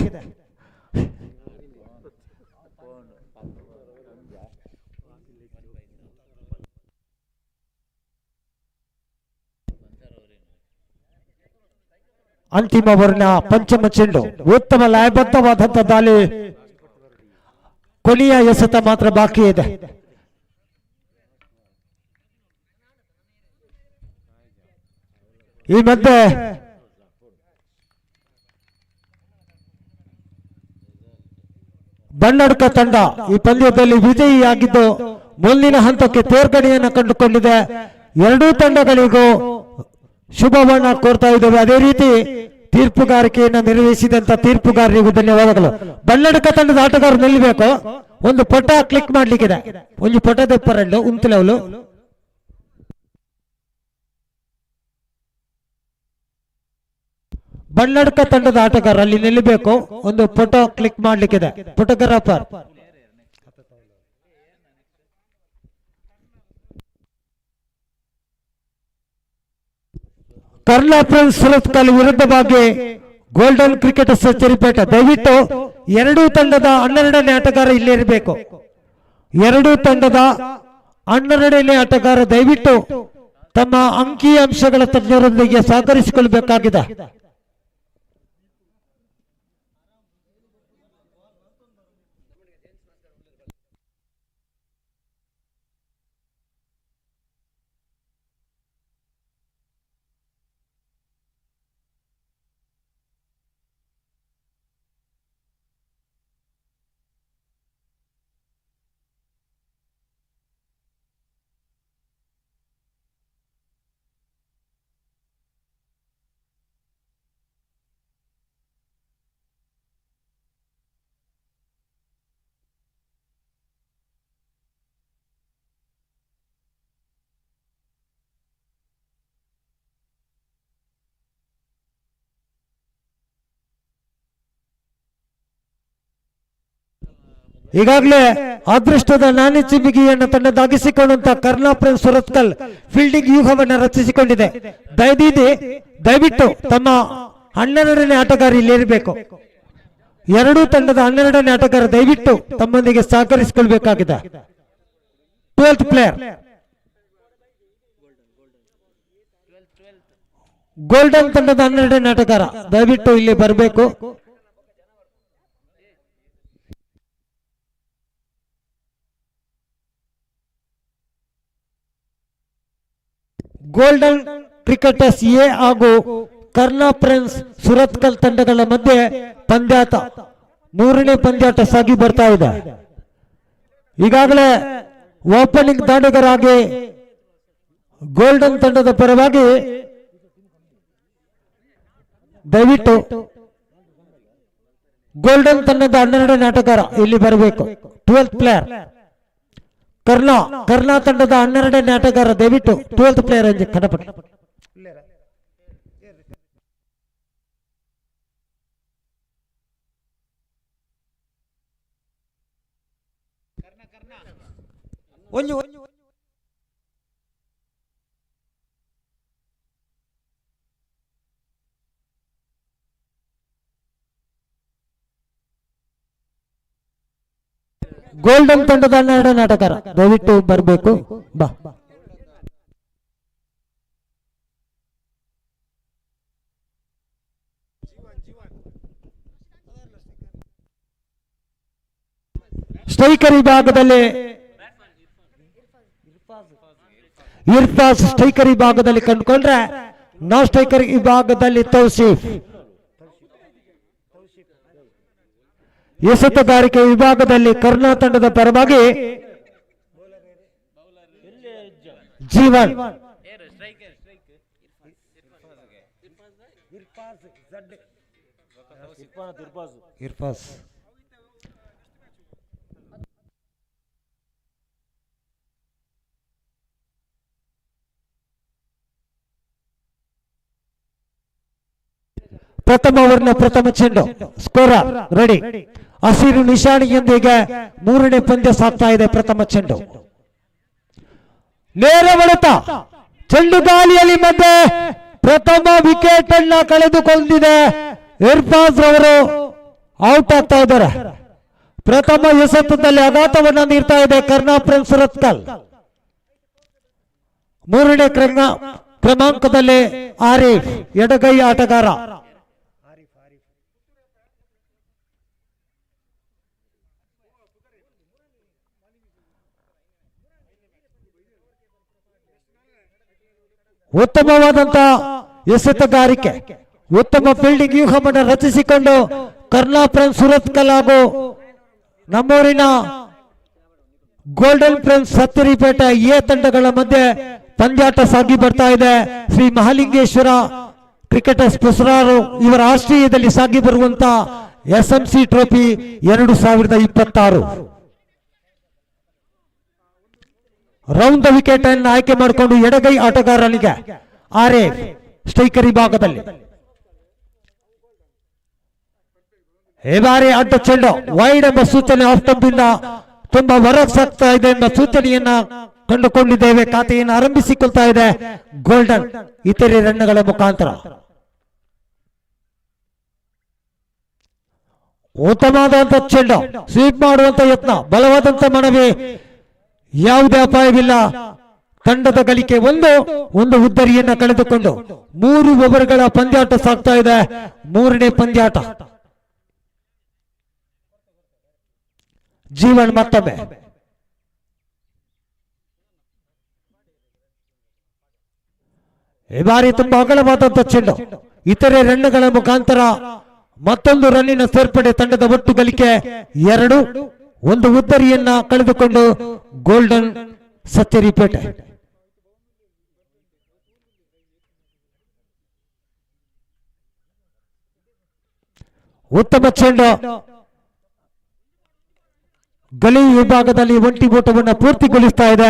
ಅಂತಿಮ ಓವರ್ನ ಪಂಚಮ ಚೆಂಡು. ಉತ್ತಮ ಲಯಬದ್ಧವಾದಂತಹ ದಾಳಿ, ಕೊನೆಯ ಎಸೆತ ಮಾತ್ರ ಬಾಕಿ ಇದೆ. ಈ ಮಧ್ಯೆ ಬನ್ನಡ್ಕ ತಂಡ ಈ ಪಂದ್ಯದಲ್ಲಿ ವಿಜಯಿಯಾಗಿದ್ದು ಮುಂದಿನ ಹಂತಕ್ಕೆ ತೇರ್ಗಡೆಯನ್ನು ಕಂಡುಕೊಂಡಿದೆ. ಎರಡೂ ತಂಡಗಳಿಗೂ ಶುಭವನ್ನ ಕೋರ್ತಾ ಇದ್ದೇವೆ. ಅದೇ ರೀತಿ ತೀರ್ಪುಗಾರಿಕೆಯನ್ನು ನಿರ್ವಹಿಸಿದಂತ ತೀರ್ಪುಗಾರರಿಗೂ ಧನ್ಯವಾದಗಳು. ಬನ್ನಡ್ಕ ತಂಡದ ಆಟಗಾರರು ನಿಲ್ಲಬೇಕು. ಒಂದು ಪಟ ಕ್ಲಿಕ್ ಮಾಡ್ಲಿಕ್ಕಿದೆ. ಒಂದು ಪಟದ ಪರಂಡು ಉಂತಲವಲು ಬನ್ನಡ್ಕ ತಂಡದ ಆಟಗಾರ ಅಲ್ಲಿ ನಿಲ್ಲಬೇಕು. ಒಂದು ಫೋಟೋ ಕ್ಲಿಕ್ ಮಾಡ್ಲಿಕ್ಕಿದೆ. ಫೋಟೋಗ್ರಾಫರ್ ಕರ್ನಾ ಪ್ರಿನ್ಸ್ ಸುರತ್ಕಲ್ ವಿರುದ್ಧವಾಗಿ ಗೋಲ್ಡನ್ ಕ್ರಿಕೆಟ್ ಸೆಂಚುರಿಪೇಟ. ದಯವಿಟ್ಟು ಎರಡೂ ತಂಡದ 12ನೇ ಆಟಗಾರ ಇಲ್ಲಿ ಇರಬೇಕು. ಎರಡೂ ತಂಡದ 12ನೇ ಆಟಗಾರ ದಯವಿಟ್ಟು ತಮ್ಮ ಅಂಕಿ ಅಂಶಗಳ ತಜ್ಞರೊಂದಿಗೆ ಸಹಕರಿಸಿಕೊಳ್ಳಬೇಕಾಗಿದೆ. ಈಗಾಗಲೇ ಅದೃಷ್ಟದ ನಾನಿ ಚಿಮಿಗಿಯನ್ನು ತನ್ನದಾಗಿಸಿಕೊಂಡಂತ ಕರ್ನಾ ಪ್ರಿನ್ಸ್ ಸುರತ್ಕಲ್ ಫೀಲ್ಡಿಂಗ್ ವ್ಯೂಹವನ್ನು ರಚಿಸಿಕೊಂಡಿದೆ. ದಯವಿಟ್ಟು ತಮ್ಮ 12ನೇ ಆಟಗಾರ ಇಲ್ಲಿ ಇರಬೇಕು. ಎರಡೂ ತಂಡದ 12ನೇ ಆಟಗಾರ ದಯವಿಟ್ಟು ತಮ್ಮೊಂದಿಗೆ ಸಹಕರಿಸಿಕೊಳ್ಬೇಕಾಗಿದೆ. 12th ಪ್ಲೇಯರ್ ಗೋಲ್ಡನ್ ತಂಡದ 12ನೇ ಆಟಗಾರ ದಯವಿಟ್ಟು ಇಲ್ಲಿ ಬರಬೇಕು. ಗೋಲ್ಡನ್ ಕ್ರಿಕೆಟರ್ಸ್ ಎ ಹಾಗೂ ಕರ್ನಾ ಪ್ರಿನ್ಸ್ ಸುರತ್ಕಲ್ ತಂಡಗಳ ಮಧ್ಯೆ ಪಂದ್ಯಾಟ 3ನೇ ಪಂದ್ಯಾಟ ಸಾಗಿ ಬರ್ತಾ ಇದೆ. ಈಗಾಗಲೇ ಓಪನಿಂಗ್ ದಾಂಡಿಗರಾಗಿ ಗೋಲ್ಡನ್ ತಂಡದ ಪರವಾಗಿ ದಯವಿಟ್ಟು ಗೋಲ್ಡನ್ ತಂಡದ 12ನೇ ಆಟಗಾರ ಇಲ್ಲಿ ಬರಬೇಕು. 12th ಪ್ಲೇಯರ್ ಕರ್ನಾ ತಂಡದ 12ನೇ ಆಟಗಾರ ದಯವಿಟ್ಟು 12th ಪ್ಲೇಯರ್ ಎಂದು ಕಡಪಟ್ಟ. ಗೋಲ್ಡನ್ ತಂಡದ 12ನೇ ಆಟಗಾರ ದಯವಿಟ್ಟು ಬರಬೇಕು. ಬಾ ಸ್ಟ್ರೈಕರ್ ವಿಭಾಗದಲ್ಲಿ ಇರ್ಫಾಸ್ ಸ್ಟ್ರೈಕರ್ ವಿಭಾಗದಲ್ಲಿ ಕಂಡುಕೊಂಡ್ರೆ ನಾನ್ ಸ್ಟ್ರೈಕರ್ ವಿಭಾಗದಲ್ಲಿ ತೌಸೀಫ್, ಎಸೆತಗಾರಿಕೆ ವಿಭಾಗದಲ್ಲಿ ಕರ್ನಾ ತಂಡದ ಪರವಾಗಿ ಜೀವನ್, ಇರ್ಫಾಸ್ ಪ್ರಥಮ ಓವರ್ನ ಪ್ರಥಮ ಚೆಂಡು. Scorer ready. ಹಸಿರು ನಿಶಾನೆಯೊಂದಿಗೆ 3ನೇ ಪಂದ್ಯ ಸಾಗ್ತಾ ಇದೆ. ಪ್ರಥಮ ಚೆಂಡು ನೇರ ಹೊಡೆತ, ಚೆಂಡು ಗಾಳಿಯಲ್ಲಿ ಮಧ್ಯೆ ಪ್ರಥಮ ವಿಕೆಟ್ ಅನ್ನ ಕಳೆದುಕೊಂಡಿದೆ. ಇರ್ಫಾಜ್ ರವರು ಔಟ್ ಆಗ್ತಾ ಇದ್ದಾರೆ. ಪ್ರಥಮ ಎಸೆತದಲ್ಲಿ ಆಘಾತವನ್ನ ನೀಡ್ತಾ ಇದೆ ಕರ್ನಾ ಪ್ರಿನ್ಸ್ ಸುರತ್ಕಲ್. 3ನೇ ಕ್ರಮಾಂಕದಲ್ಲಿ ಆರಿಫ್ ಎಡಗೈ ಆಟಗಾರ ಉತ್ತಮವಾದಂತ ಎಸೆತಗಾರಿಕೆ, ಉತ್ತಮ ಫೀಲ್ಡಿಂಗ್ ವ್ಯೂಹವನ್ನು ರಚಿಸಿಕೊಂಡು ಕರ್ನಾಪ್ರನ್ ಸುರತ್ಕಲ್ ಹಾಗೂ ನಮ್ಮೂರಿನ ಗೋಲ್ಡನ್ ಪ್ರಿನ್ಸ್ ಸತ್ತರಿಪೇಟೆ ಎ ತಂಡಗಳ ಮಧ್ಯೆ ಪಂದ್ಯಾಟ ಸಾಗಿ ಬರ್ತಾ ಇದೆ. ಶ್ರೀ ಮಹಾಲಿಂಗೇಶ್ವರ ಕ್ರಿಕೆಟರ್ಸ್ ಪುಸರಾರು ಇವರ ಆಶ್ರಯದಲ್ಲಿ ಸಾಗಿ ಬರುವಂತ SMC trophy 2026 round the wicket ಅನ್ನು ಆಯ್ಕೆ ಮಾಡಿಕೊಂಡು ಎಡಗೈ ಆಟಗಾರನಿಗೆ ಆರೆ ಸ್ಟ್ರೈಕರ್ ವಿಭಾಗದಲ್ಲಿ ಈ ಬಾರಿ ಅಡ್ಡ ಚೆಂಡು ವೈಡ್ ಎಂಬ ಸೂಚನೆ ಆಫ್ ಸ್ಟಂಪಿಂದ ತುಂಬಾ ಹೊರಗೆ ಸಾಗ್ತಾ ಇದೆ ಎಂಬ ಸೂಚನೆಯನ್ನ ಕಂಡುಕೊಂಡಿದ್ದೇವೆ. ಖಾತೆಯನ್ನು ಆರಂಭಿಸಿಕೊಳ್ತಾ ಇದೆ ಗೋಲ್ಡನ್ ಇತರೆ ರನ್ಗಳ ಮುಖಾಂತರ. ಉತ್ತಮವಾದಂತ ಚೆಂಡು ಸ್ವೀಪ್ ಮಾಡುವಂತ ಯತ್ನ, ಬಲವಾದಂತ ಮನವಿ, ಯಾವುದೇ ಅಪಾಯವಿಲ್ಲ. ತಂಡದ ಗಳಿಕೆ ಒಂದು ಉದ್ದರಿಯನ್ನ ಕಳೆದುಕೊಂಡು 3 ಓವರ್ಗಳ ಪಂದ್ಯಾಟ ಸಾಗ್ತಾ ಇದೆ. 3ನೇ ಪಂದ್ಯಾಟ ಜೀವನ್ ಮತ್ತೊಮ್ಮೆ ಈ ಬಾರಿ ತುಂಬಾ ಅಗಲವಾದಂತ ಚೆಂಡು, ಇತರೆ ರನ್ಗಳ ಮುಖಾಂತರ ಮತ್ತೊಂದು ರನ್ನಿನ ಸೇರ್ಪಡೆ. ತಂಡದ ಒಟ್ಟು ಗಳಿಕೆ 2, ಒಂದು ಉದ್ದರಿಯನ್ನ ಕಳೆದುಕೊಂಡು ಗೋಲ್ಡನ್ ಸತ್ತರಿಪೇಟೆ. ಉತ್ತಮ ಚೆಂಡು ಗಲಿ ವಿಭಾಗದಲ್ಲಿ ಒಂಟಿ ಓಟವನ್ನು ಪೂರ್ತಿಗೊಳಿಸ್ತಾ ಇದೆ.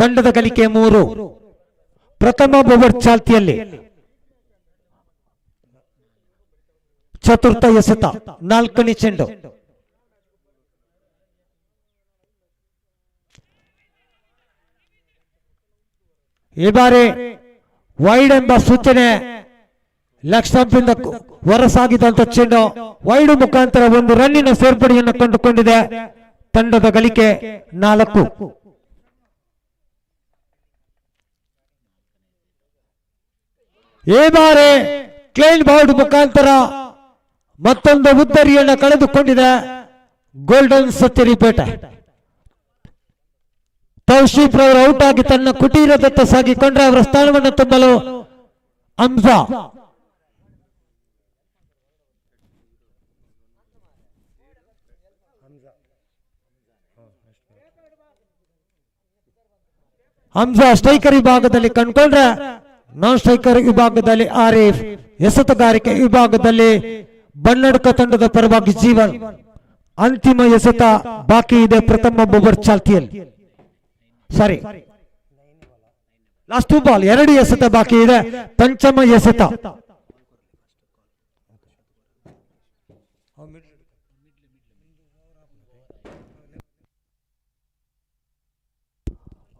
ತಂಡದ ಗಳಿಕೆ 3. ಪ್ರಥಮ ಓವರ್ ಚಾಲ್ತಿಯಲ್ಲಿ ಚತುರ್ಥ ಎಸೆತ, 4ನೇ ಚೆಂಡು. ಈ ಬಾರಿ ವೈಡ್ ಎಂಬ ಸೂಚನೆ ಲೆಗ್ ಸ್ಟಂಪಿಂದ ಹೊರಸಾಗಿದಂತ ಚೆಂಡು ವೈಡ್ ಮುಖಾಂತರ ಒಂದು ರನ್ನಿನ ಸೇರ್ಪಡೆಯನ್ನು ಕಂಡುಕೊಂಡಿದೆ. ತಂಡದ ಗಳಿಕೆ 4. ಈ ಬಾರಿ ಕ್ಲೈನ್ ಬೌಲ್ಡ್ ಮುಖಾಂತರ ಮತ್ತೊಂದು ಉದ್ದರಿಯನ್ನು ಕಳೆದುಕೊಂಡಿದೆ ಗೋಲ್ಡನ್ ಸತ್ತರಿಪೇಟೆ. ತೌಶೀಫ್ ರವರು ಔಟ್ ಆಗಿ ತನ್ನ ಕುಟೀರದತ್ತ ಸಾಗಿಕೊಂಡ್ರೆ ಅವರ ಸ್ಥಾನವನ್ನು ತುಂಬಲು ಹಂಸಾ ಸ್ಟ್ರೈಕರ್ ವಿಭಾಗದಲ್ಲಿ ಕಂಡುಕೊಂಡ್ರೆ, ನಾನ್ ಸ್ಟ್ರೈಕರ್ ವಿಭಾಗದಲ್ಲಿ ಆರಿಫ್, ಎಸೆತಗಾರಿಕೆ ವಿಭಾಗದಲ್ಲಿ ಬನ್ನಡ್ಕ ತಂಡದ ಪರವಾಗಿ ಜೀವನ್. ಅಂತಿಮ ಎಸೆತ ಬಾಕಿ ಇದೆ ಪ್ರಥಮ ಓವರ್ ಚಾಲ್ತಿಯಲ್ಲಿ. ಸಾರಿ, ಲಾಸ್ಟ್ ಬಾಲ್ 2 ಎಸೆತ ಬಾಕಿ ಇದೆ. ಪಂಚಮ ಎಸೆತ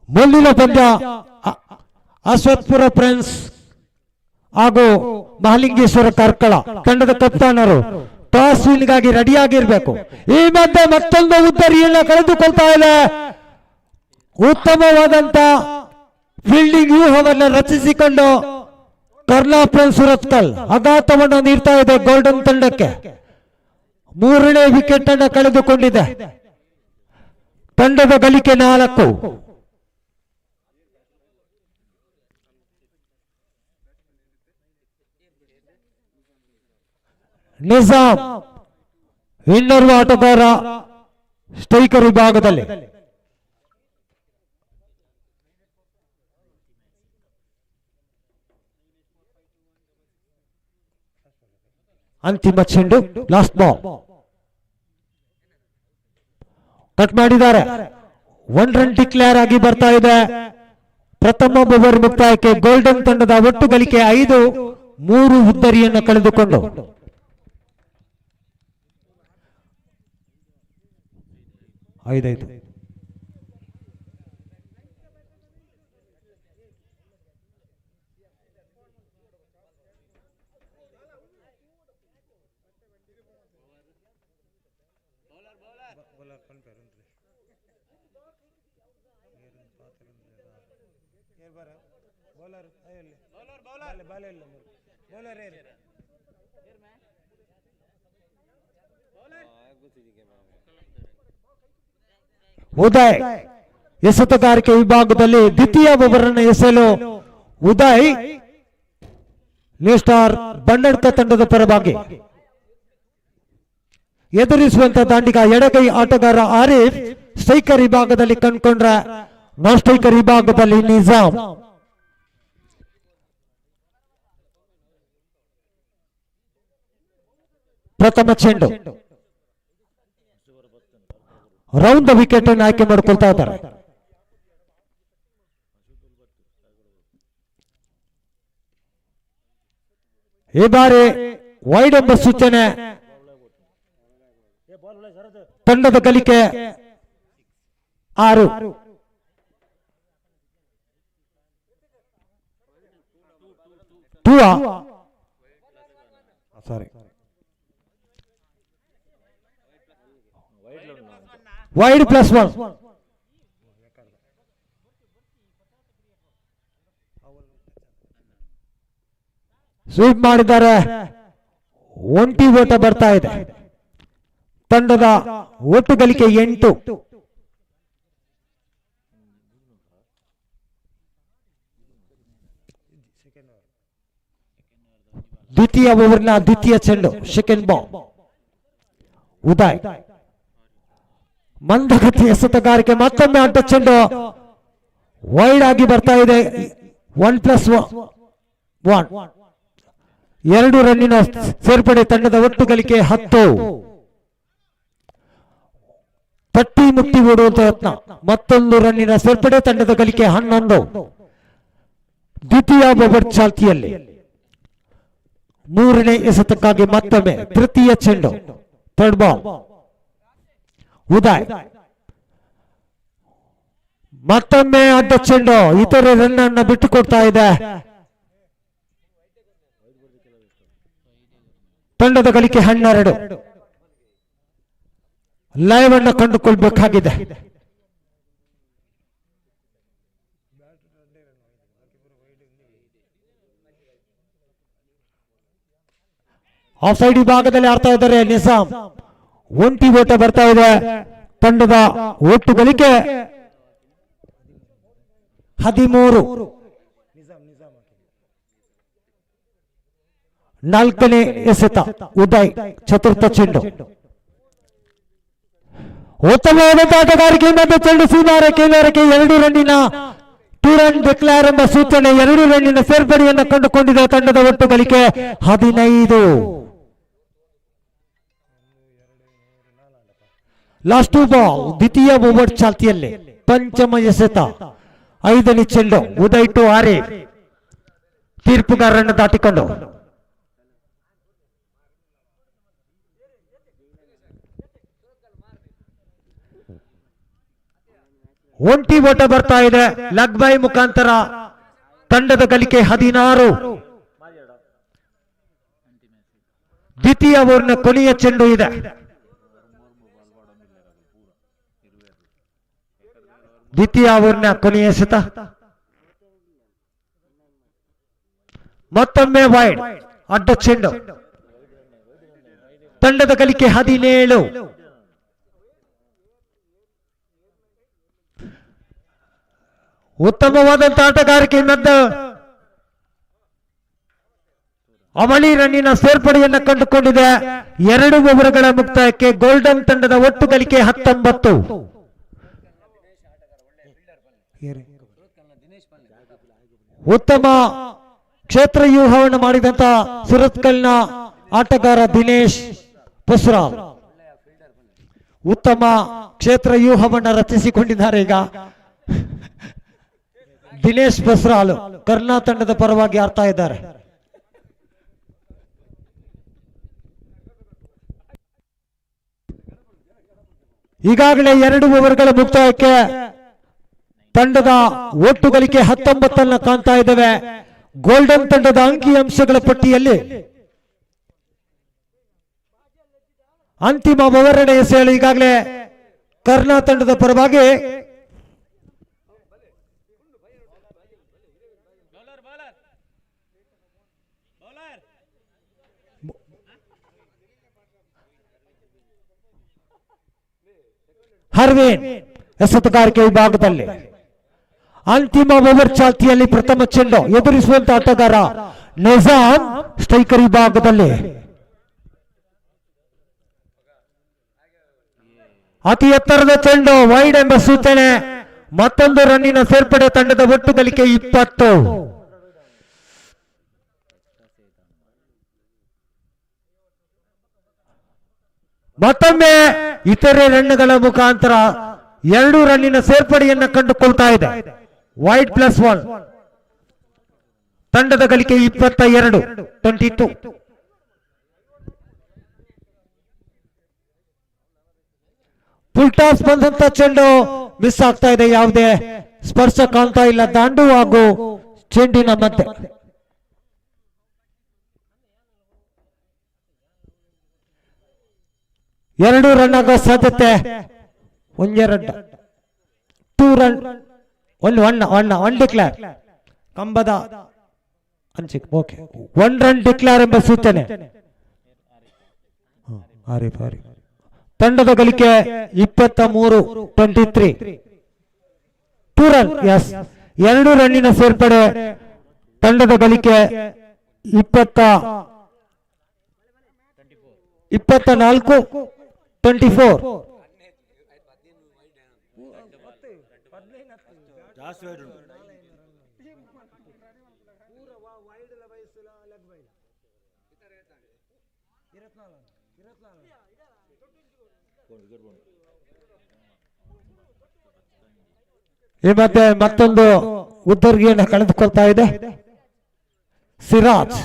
ಮುಂದಿನ ಪಂದ್ಯ ಅಶ್ವತ್ಪುರ ಪ್ರಿನ್ಸ್ ಹಾಗೂ ಮಹಾಲಿಂಗೇಶ್ವರ ಕಾರ್ಕಳ ತಂಡದ ಕಪ್ತಾನರು ಟಾಸ್ ವಿನ್ಗಾಗಿ ರೆಡಿಯಾಗಿರ್ಬೇಕು. ಈ ಮಧ್ಯೆ ಮತ್ತೊಂದು ಉದ್ದರಿಯನ್ನ ಕಳೆದುಕೊಳ್ತಾ ಇದೆ. ಉತ್ತಮವಾದಂತ ಫೀಲ್ಡಿಂಗ್ ವ್ಯೂಹವನ್ನು ರಚಿಸಿಕೊಂಡು ಕರ್ನಾಪ್ರನ್ ಸುರತ್ಕಲ್ ಆಘಾತವನ್ನು ನೀಡ್ತಾ ಇದೆ ಗೋಲ್ಡನ್ ತಂಡಕ್ಕೆ. 3ನೇ ವಿಕೆಟ್ ಅನ್ನು ಕಳೆದುಕೊಂಡಿದೆ. ತಂಡದ ಗಳಿಕೆ 4. ನಿಜಾಮ್ ಇನ್ನೋರ್ವ ಆಟಗಾರ ಸ್ಟ್ರೈಕರ್ ವಿಭಾಗದಲ್ಲಿ. ಅಂತಿಮ ಚೆಂಡು, ಲಾಸ್ಟ್ ಬಾಲ್ ಕಟ್ ಮಾಡಿದ್ದಾರೆ. 1 ರನ್ ಡಿಕ್ಲೇರ್ ಆಗಿ ಬರ್ತಾ ಇದೆ. ಪ್ರಥಮ ಓವರ್ ಮುಕ್ತಾಯಕ್ಕೆ ಗೋಲ್ಡನ್ ತಂಡದ ಒಟ್ಟು ಗಳಿಕೆ 5, 3 ಉದ್ದರಿಯನ್ನು ಕಳೆದುಕೊಂಡು. ಐದೈದು ಉದಯ್ ಎಸೆತಗಾರಿಕೆ ವಿಭಾಗದಲ್ಲಿ ದ್ವಿತೀಯ ಓವರ್ ಅನ್ನು ಎಸೆಯಲು ಉದಯ್ ನ್ಯೂ ಸ್ಟಾರ್ ಬಂಡಡ್ಕ ತಂಡದ ಪರವಾಗಿ ಎದುರಿಸುವಂತ ದಾಂಡಿಗ ಎಡಗೈ ಆಟಗಾರ ಆರಿಫ್. ಸ್ಟ್ರೈಕರ್ ವಿಭಾಗದಲ್ಲಿ ಕಂಡುಕೊಂಡ್ರ ನಾನ್ ಸ್ಟ್ರೈಕರ್ ವಿಭಾಗದಲ್ಲಿ ನಿಜಾಮ್. ಪ್ರಥಮ ಚೆಂಡು ರೌಂಡ್ ದ ವಿಕೆಟ್ ಅನ್ನು ಆಯ್ಕೆ ಮಾಡಿಕೊಳ್ತಾ ಇದ್ದಾರೆ. ಈ ಬಾರಿ ವೈಡ್ ಎಂಬ ಸೂಚನೆ ತಂಡದ ಗಳಿಕೆ 6. ಸಾರಿ ವೈಡ್ +1. ಸ್ವೀಪ್ ಮಾಡಿದ್ದಾರೆ. ಒಂಟಿ ಓಟ ಬರ್ತಾ ಇದೆ. ತಂಡದ ಒಟ್ಟು ಗಳಿಕೆ 8. ದ್ವಿತೀಯ ಓವರ್ನ ದ್ವಿತೀಯ ಚೆಂಡು ಸೆಕೆಂಡ್ ಬಾಲ್. ಉದಯ್ ಮಂದಗತಿಯ ಎಸೆತಗಾರಿಕೆ. ಮತ್ತೊಮ್ಮೆ ಅಡ್ಡ ಚೆಂಡು ವೈಡ್ ಆಗಿ ಬರ್ತಾ ಇದೆ. 1+1 2 ರನ್ನಿನ ಸೇರ್ಪಡೆ. ತಂಡದ ಒಟ್ಟು ಗಳಿಕೆ 10. ತಟ್ಟಿ ಮುಟ್ಟಿ ಓಡುವಂತ ಯತ್ನ. ಮತ್ತೊಂದು ರನ್ನಿನ ಸೇರ್ಪಡೆ. ತಂಡದ ಗಳಿಕೆ 11. ದ್ವಿತೀಯ ಓವರ್ ಚಾಲ್ತಿಯಲ್ಲಿ 3ನೇ ಎಸೆತಕ್ಕಾಗಿ ಮತ್ತೊಮ್ಮೆ ತೃತೀಯ ಚೆಂಡು ಥರ್ಡ್ ಬಾಲ್. ಉದಯ್ ಮತ್ತೊಮ್ಮೆ ಅಡ್ಡ ಚೆಂಡು ಇತರೆ ರನ್ ಅನ್ನು ಬಿಟ್ಟುಕೊಡ್ತಾ ಇದೆ. ತಂಡದ ಗಳಿಕೆ 12. ಲೈವ್ ಅನ್ನು ಕಂಡುಕೊಳ್ಬೇಕಾಗಿದೆ. ಆಫ್ ಸೈಡ್ ವಿಭಾಗದಲ್ಲಿ ಆಡ್ತಾ ಇದ್ದಾರೆ ನಿಜಾಮ್. ಒಂಟಿ ಓಟ ಬರ್ತಾ ಇದೆ. ತಂಡದ ಒಟ್ಟು ಗಳಿಕೆ 13. 4ನೇ ಎಸೆತ ಉದಯ್ ಚತುರ್ಥ ಚೆಂಡು. ಉತ್ತಮವಾದ ಆಟಗಾರಿಕೆ. ಇನ್ನೊಂದು ಚೆಂಡು ಸೀಮಾರಕ್ಕೆ 2 ರನ್ನಿನ 2 ರನ್ ಡಿಕ್ಲೇರ್ ಎಂಬ ಸೂಚನೆ. 2 ರನ್ನಿನ ಸೇರ್ಪಡೆಯನ್ನು ಕಂಡುಕೊಂಡಿದೆ. ತಂಡದ ಒಟ್ಟು ಗಳಿಕೆ 15. ಲಾಸ್ಟ್ ಬಾಲ್ ದ್ವಿತೀಯ ಓವರ್ ಚಾಲ್ತಿಯಲ್ಲಿ ಪಂಚಮ ಎಸೆತ 5ನೇ ಚೆಂಡು ಉದಯ್ ಟು ಆರಿಫ್. ತೀರ್ಪುಗಾರರನ್ನು ದಾಟಿಕೊಂಡು ಒಂಟಿ ಓಟ ಬರ್ತಾ ಇದೆ. ಲೆಗ್ ಬೈ ಮುಖಾಂತರ. ತಂಡದ ಗಳಿಕೆ 16. ದ್ವಿತೀಯ ಓವರ್ನ ಕೊನೆಯ ಚೆಂಡು ಇದೆ. ದ್ವಿತೀಯ ಓವರ್ನ ಕೊನೆಯ ಎಸೆತ. ಮತ್ತೊಮ್ಮೆ ವೈಡ್ ಅಡ್ಡ ಚೆಂಡು. ತಂಡದ ಗಳಿಕೆ 17. ಉತ್ತಮವಾದಂತಹ ಆಟಗಾರಿಕೆ ಮಧ್ಯೆ ಅವಳಿ ರನ್ನಿನ ಸೇರ್ಪಡೆಯನ್ನು ಕಂಡುಕೊಂಡಿದೆ. 2 ಓವರ್ಗಳ ಮುಕ್ತಾಯಕ್ಕೆ ಗೋಲ್ಡನ್ ತಂಡದ ಒಟ್ಟು ಗಳಿಕೆ 19. ಉತ್ತಮ ಕ್ಷೇತ್ರ ವ್ಯೂಹವನ್ನು ಮಾಡಿದಂತ ಸುರತ್ಕಲ್ನ ಆಟಗಾರ ದಿನೇಶ್ ಪುಸ್ರಾಲ್ ಉತ್ತಮ ಕ್ಷೇತ್ರ ವ್ಯೂಹವನ್ನು ರಚಿಸಿಕೊಂಡಿದ್ದಾರೆ. ಈಗ ದಿನೇಶ್ ಪುಸ್ರಾಲ್ ಕರ್ನಾ ತಂಡದ ಪರವಾಗಿ ಆಡ್ತಾ ಇದ್ದಾರೆ. ಈಗಾಗಲೇ 2 ಓವರ್ಗಳ ಮುಕ್ತಾಯಕ್ಕೆ ತಂಡದ ಒಟ್ಟು ಗಳಿಕೆ 19 ಕಾಣ್ತಾ ಇದ್ದೇವೆ. ಗೋಲ್ಡನ್ ತಂಡದ ಅಂಕಿ ಅಂಶಗಳ ಪಟ್ಟಿಯಲ್ಲಿ ಅಂತಿಮ ಓವರ್ನ ಎಸೆಯಲು ಈಗಾಗಲೇ ಕರ್ನಾ ತಂಡದ ಪರವಾಗಿ ಹರ್ವೇನ್ ಎಸೆತಗಾರಿಕೆ ವಿಭಾಗದಲ್ಲಿ ಅಂತಿಮ ಓವರ್ ಚಾಲ್ತಿಯಲ್ಲಿ ಪ್ರಥಮ ಚೆಂಡು ಎದುರಿಸುವಂತ ಆಟಗಾರ ನಿಜಾಮ್ ಸ್ಟ್ರೈಕರ್ ವಿಭಾಗದಲ್ಲಿ. ಅತಿ ಎತ್ತರದ ಚೆಂಡು ವೈಡ್ ಎಂಬ ಸೂಚನೆ. ಮತ್ತೊಂದು ರನ್ನಿನ ಸೇರ್ಪಡೆ. ತಂಡದ ಒಟ್ಟು ಗಳಿಕೆ 20. ಮತ್ತೊಮ್ಮೆ ಇತರೆ ರನ್ಗಳ ಮುಖಾಂತರ 2 ರನ್ನಿನ ಸೇರ್ಪಡೆಯನ್ನು ಕಂಡುಕೊಳ್ತಾ ಇದೆ. ವೈಡ್ +1. ತಂಡದ ಗಳಿಕೆ 22. 22. ಫುಲ್ ಟಾಸ್ ಬಂದಂತ ಚೆಂಡು ಮಿಸ್ ಆಗ್ತಾ ಇದೆ. ಯಾವುದೇ ಸ್ಪರ್ಶ ಕಾಣ್ತಾ ಇಲ್ಲ ದಾಂಡು ಹಾಗೂ ಚೆಂಡಿನ ಮಧ್ಯೆ. ಎರಡು ರನ್ ಆಗೋ ಸಾಧ್ಯತೆ. 2 ರನ್. 1 ಡಿಕ್ಲೇರ್. ಕಂಬದ ಅಂಚಿಗೆ. ಓಕೆ, 1 ರನ್ ಡಿಕ್ಲೇರ್ ಎಂಬ ಸೂಚನೆ. ತಂಡದ ಗಳಿಕೆ 23. 23. 2 ರನ್. ಎಸ್, 2 ರನ್ನಿನ ಸೇರ್ಪಡೆ. ತಂಡದ ಗಳಿಕೆ 24. 24. ಈ ಮಧ್ಯೆ ಮತ್ತೊಂದು ಉದ್ದರ್ಗಿಯನ್ನು ಕಳೆದುಕೊಳ್ತಾ ಇದೆ ಸಿರಾಜ್.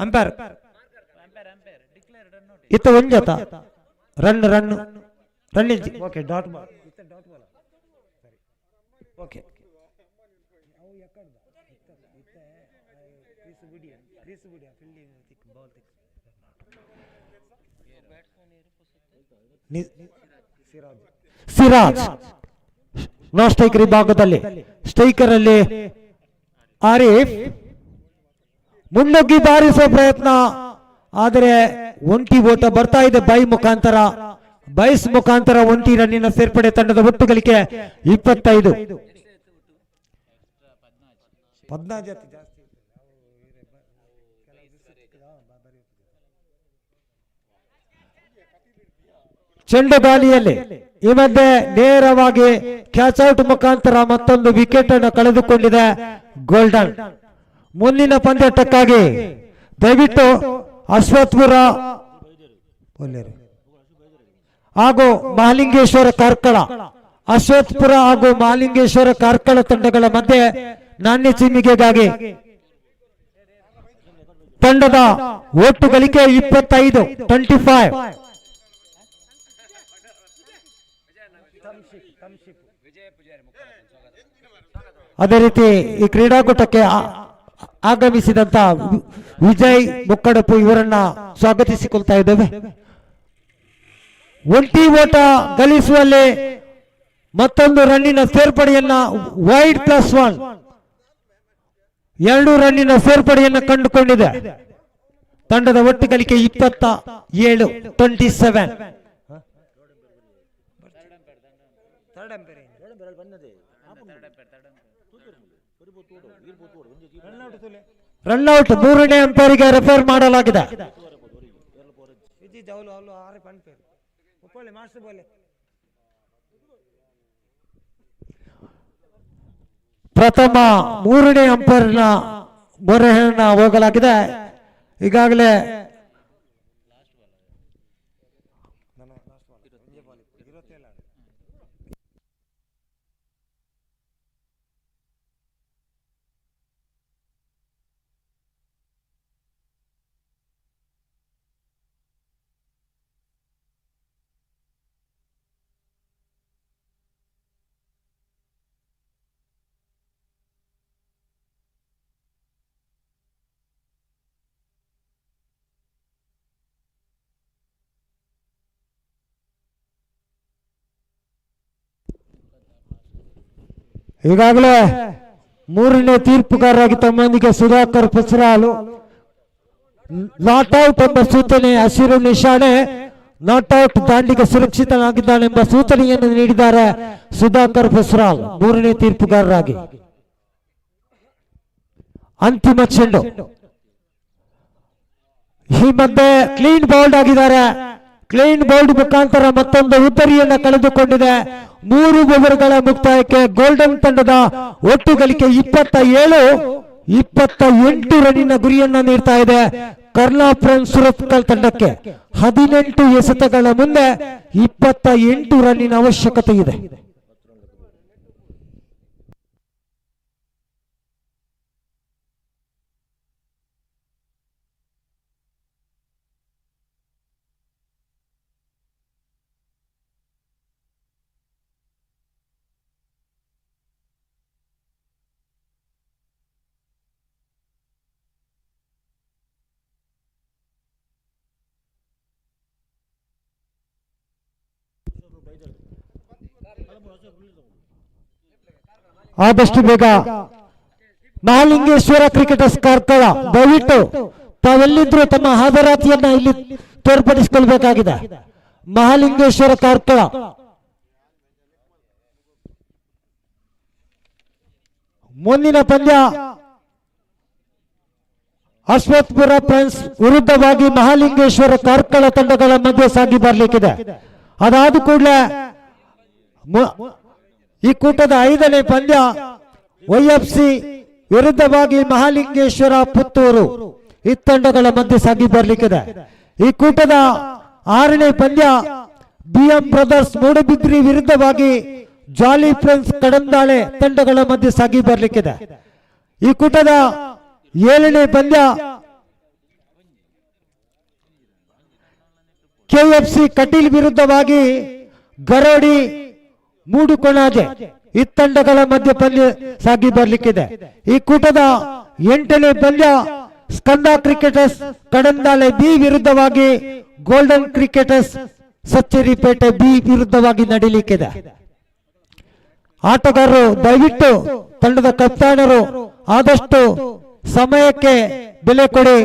ಅಂಪೈರ್ ಇತ್ತ ಒಂಜತ run okay, dot ball. Okay, Siraj non striker ವಿಭಾಗದಲ್ಲಿ. ಸ್ಟ್ರೈಕರ್ ಅಲ್ಲಿ ಆರಿಫ್ ಮುನ್ನುಗ್ಗಿ ಬಾರಿಸುವ ಪ್ರಯತ್ನ, ಆದರೆ ಒಂಟಿ ಓಟ ಬರ್ತಾ ಇದೆ ಬೈಸ್ ಮುಖಾಂತರ ಒಂಟಿ ರನ್ನಿನ ಸೇರ್ಪಡೆ. ತಂಡದ ಒಟ್ಟು ಗಳಿಕೆ 25. 15. ಚೆಂಡು ಗಾಳಿಯಲ್ಲಿ ಈ ಮಧ್ಯೆ ನೇರವಾಗಿ ಕ್ಯಾಚ್ ಔಟ್ ಮುಖಾಂತರ ಮತ್ತೊಂದು ವಿಕೆಟ್ ಅನ್ನು ಕಳೆದುಕೊಂಡಿದೆ ಗೋಲ್ಡನ್. ಮುಂದಿನ ಪಂದ್ಯಾಟಕ್ಕಾಗಿ ದಯವಿಟ್ಟು ಅಶ್ವತ್ಪುರ ಹಾಗೂ ಮಹಾಲಿಂಗೇಶ್ವರ ಕಾರ್ಕಳ, ಅಶ್ವತ್ಪುರ ಹಾಗೂ ಮಹಾಲಿಂಗೇಶ್ವರ ಕಾರ್ಕಳ ತಂಡಗಳ ಮಧ್ಯೆ ನಾಣ್ಯ ಚಿಮ್ಮಿಗೆಗಾಗಿ ತಂಡದ ಒಟ್ಟು ಗಳಿಕೆ 25. 25. ಅದೇ ರೀತಿ ಈ ಕ್ರೀಡಾಕೂಟಕ್ಕೆ ಆಗಮಿಸಿದಂತ ವಿಜಯ್ ಮುಕ್ಕಡಪು ಇವರನ್ನ ಸ್ವಾಗತಿಸಿಕೊಳ್ತಾ ಇದ್ದೇವೆ. ಒಂಟಿ ಓಟ ಗಳಿಸುವಲ್ಲಿ ಮತ್ತೊಂದು ರನ್ನಿನ ಸೇರ್ಪಡೆಯನ್ನ ವೈಡ್ +1. 2 ರನ್ನಿನ ಸೇರ್ಪಡೆಯನ್ನ ಕಂಡುಕೊಂಡಿದೆ. ತಂಡದ ಒಟ್ಟು ಗಳಿಕೆ 27. 27. ರನ್ಔಟ್ 3ನೇ ಅಂಪೈರಿಗೆ ರೆಫರ್ ಮಾಡಲಾಗಿದೆ. ಪ್ರಥಮ 3ನೇ ಅಂಪೈರ್ನ ಮೊರೆಯನ್ನ ಹೋಗಲಾಗಿದೆ. ಈಗಾಗಲೇ ಈಗಾಗಲೇ ಮೂರನೇ ತೀರ್ಪುಗಾರರಾಗಿ ತಮ್ಮೊಂದಿಗೆ ಸುಧಾಕರ್ ಪುಸ್ರಾಲು. ನಾಟ್ ಔಟ್ ಎಂಬ ಸೂಚನೆ, ಹಸಿರು ನಿಶಾನೆ, ನಾಟ್ ಔಟ್, ದಾಂಡಿಗೆ ಸುರಕ್ಷಿತನಾಗಿದ್ದಾನೆಂಬ ಸೂಚನೆಯನ್ನು ನೀಡಿದ್ದಾರೆ ಸುಧಾಕರ್ ಪುಸ್ರಾಲ್ ಮೂರನೇ ತೀರ್ಪುಗಾರರಾಗಿ. ಅಂತಿಮ ಚೆಂಡು. ಈ ಮಧ್ಯೆ ಕ್ಲೀನ್ ಬೌಲ್ಡ್ ಆಗಿದ್ದಾರೆ. ಕ್ಲೀನ್ ಬೌಲ್ಡ್ ಮುಖಾಂತರ ಮತ್ತೊಂದು ಉತ್ತರಿಯನ್ನ ಕಳೆದುಕೊಂಡಿದೆ. 3 ಓವರ್ಗಳ ಮುಕ್ತಾಯಕ್ಕೆ ಗೋಲ್ಡನ್ ತಂಡದ ಒಟ್ಟು ಗಳಿಕೆ 27-28 ರನ್ನಿನ ಗುರಿಯನ್ನ ನೀಡ್ತಾ ಇದೆ ಕರ್ನಾಪುರಂ ಸುರತ್ಕಲ್ ತಂಡಕ್ಕೆ. 18 ಎಸೆತಗಳ ಮುಂದೆ 28 ರನ್ನಿನ ಅವಶ್ಯಕತೆ ಇದೆ. ಆದಷ್ಟು ಬೇಗ ಮಹಾಲಿಂಗೇಶ್ವರ ಕ್ರಿಕೆಟರ್ಸ್ ಕಾರ್ಕಳ ದಯವಿಟ್ಟು ತಾವೆಲ್ಲಿದ್ರೂ ತಮ್ಮ ಹಾಜರಾತಿಯನ್ನ ಇಲ್ಲಿ ತೋರ್ಪಡಿಸಿಕೊಳ್ಬೇಕಾಗಿದೆ. ಮಹಾಲಿಂಗೇಶ್ವರ ಕಾರ್ಕಳ ಮುಂದಿನ ಪಂದ್ಯ ಅಶ್ವತ್ಪುರ ಫ್ರೆಂಡ್ಸ್ ವಿರುದ್ಧವಾಗಿ ಮಹಾಲಿಂಗೇಶ್ವರ ಕಾರ್ಕಳ ತಂಡಗಳ ಮಧ್ಯೆ ಸಾಗಿ ಬರಲಿಕ್ಕಿದೆ. ಅದಾದ ಕೂಡಲೇ ಈ ಕೂಟದ 5ನೇ ಪಂದ್ಯ YFC ವಿರುದ್ಧವಾಗಿ ಮಹಾಲಿಂಗೇಶ್ವರ ಪುತ್ತೂರು ಈ ತಂಡಗಳ ಮಧ್ಯೆ ಸಾಗಿ ಬರಲಿಕ್ಕಿದೆ. ಈ ಕೂಟದ 6ನೇ ಪಂದ್ಯ BM ಬ್ರದರ್ಸ್ ಮೂಡಬಿದ್ರಿ ವಿರುದ್ಧವಾಗಿ ಜಾಲಿ ಫ್ರೆಂಡ್ಸ್ ಕಡಂದಾಳೆ ತಂಡಗಳ ಮಧ್ಯೆ ಸಾಗಿ ಬರಲಿಕ್ಕಿದೆ. ಈ ಕೂಟದ 7ನೇ ಪಂದ್ಯ KFC ಕಟೀಲ್ ವಿರುದ್ಧವಾಗಿ ಗರೋಡಿ ಮೂಡುಕೊಣಾಜೆ ಈ ತಂಡಗಳ ಮಧ್ಯೆ ಪಂದ್ಯ ಸಾಗಿ ಬರಲಿಕ್ಕಿದೆ. ಈ ಕೂಟದ 8ನೇ ಪಂದ್ಯ ಸ್ಕಂದ ಕ್ರಿಕೆಟರ್ಸ್ ಕಡಂದಾಳೆ ಬಿ ವಿರುದ್ಧವಾಗಿ ಗೋಲ್ಡನ್ ಕ್ರಿಕೆಟರ್ಸ್ ಸಚ್ಚೇರಿಪೇಟೆ ಬಿ ವಿರುದ್ಧವಾಗಿ ನಡೀಲಿಕ್ಕಿದೆ. ಆಟಗಾರರು ದಯವಿಟ್ಟು ತಂಡದ ಕಪ್ತಾನರು ಆದಷ್ಟು ಸಮಯಕ್ಕೆ ಬೆಲೆ ಕೊಡಿ.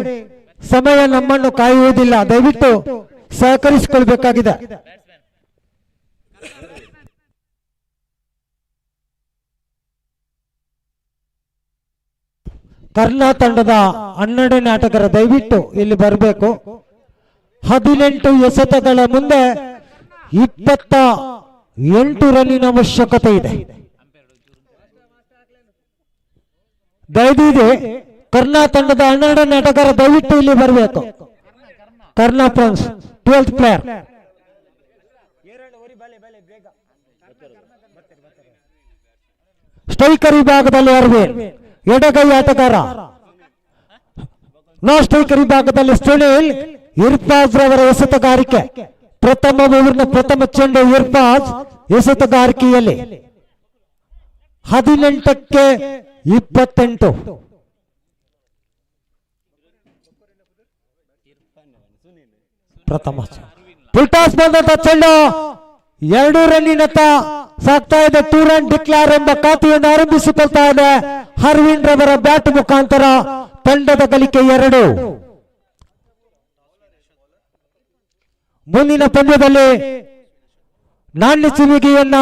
ಸಮಯ ನಮ್ಮನ್ನು ಕಾಯುವುದಿಲ್ಲ, ದಯವಿಟ್ಟು ಸಹಕರಿಸಿಕೊಳ್ಬೇಕಾಗಿದೆ. ಕರ್ನಾ ತಂಡದ 12ನೇ ಆಟಗಾರ ದಯವಿಟ್ಟು ಇಲ್ಲಿ ಬರಬೇಕು. 18 ಎಸೆತಗಳ ಮುಂದೆ 28 ರನ್ನಿನ ಅವಶ್ಯಕತೆ ಇದೆ. ದಯವಿದೆ ಕರ್ನಾ ತಂಡದ 12ನೇ ಆಟಗಾರ ದಯವಿಟ್ಟು ಇಲ್ಲಿ ಬರಬೇಕು. ಕರ್ನಾ ಫ್ರೆಂಡ್ಸ್ 12th ಪ್ಲೇಯರ್. ಸ್ಟ್ರೈಕರ್ ವಿಭಾಗದಲ್ಲಿ ಅರವಿಂದ್ ಎಡಗೈ ಆಟಗಾರ. ನಾನ್ ಸ್ಟ್ರೈಕರ್ ವಿಭಾಗದಲ್ಲಿ ಸುನಿಲ್ ಇರ್ಫಾಜ್ ರವರ ಎಸೆತಗಾರಿಕೆ. ಪ್ರಥಮ ಓವರ್ನ ಪ್ರಥಮ ಚೆಂಡು ಇರ್ಫಾಜ್ ಎಸೆತಗಾರಿಕೆಯಲ್ಲಿ 18ಕ್ಕೆ 28. ಪ್ರಥಮ ಫುಲ್ಟಾಸ್ ಬಂದಂತ ಚೆಂಡು 2 ರನ್ನಿನತ್ತ ಸಾಗ್ತಾ ಇದೆ. 2 ರನ್ ಡಿಕ್ಲೇರ್ ಎಂಬ ಖಾತೆಯನ್ನು ಆರಂಭಿಸಿಕೊಳ್ತಾ ಇದೆ ಅರವಿಂದ್ ರವರ ಬ್ಯಾಟ್ ಮುಖಾಂತರ. ತಂಡದ ಗಳಿಕೆ 2. ಮುಂದಿನ ಪಂದ್ಯದಲ್ಲಿ ನಾಣ್ಯ ಚಿಮ್ಮಿಗೆಯನ್ನ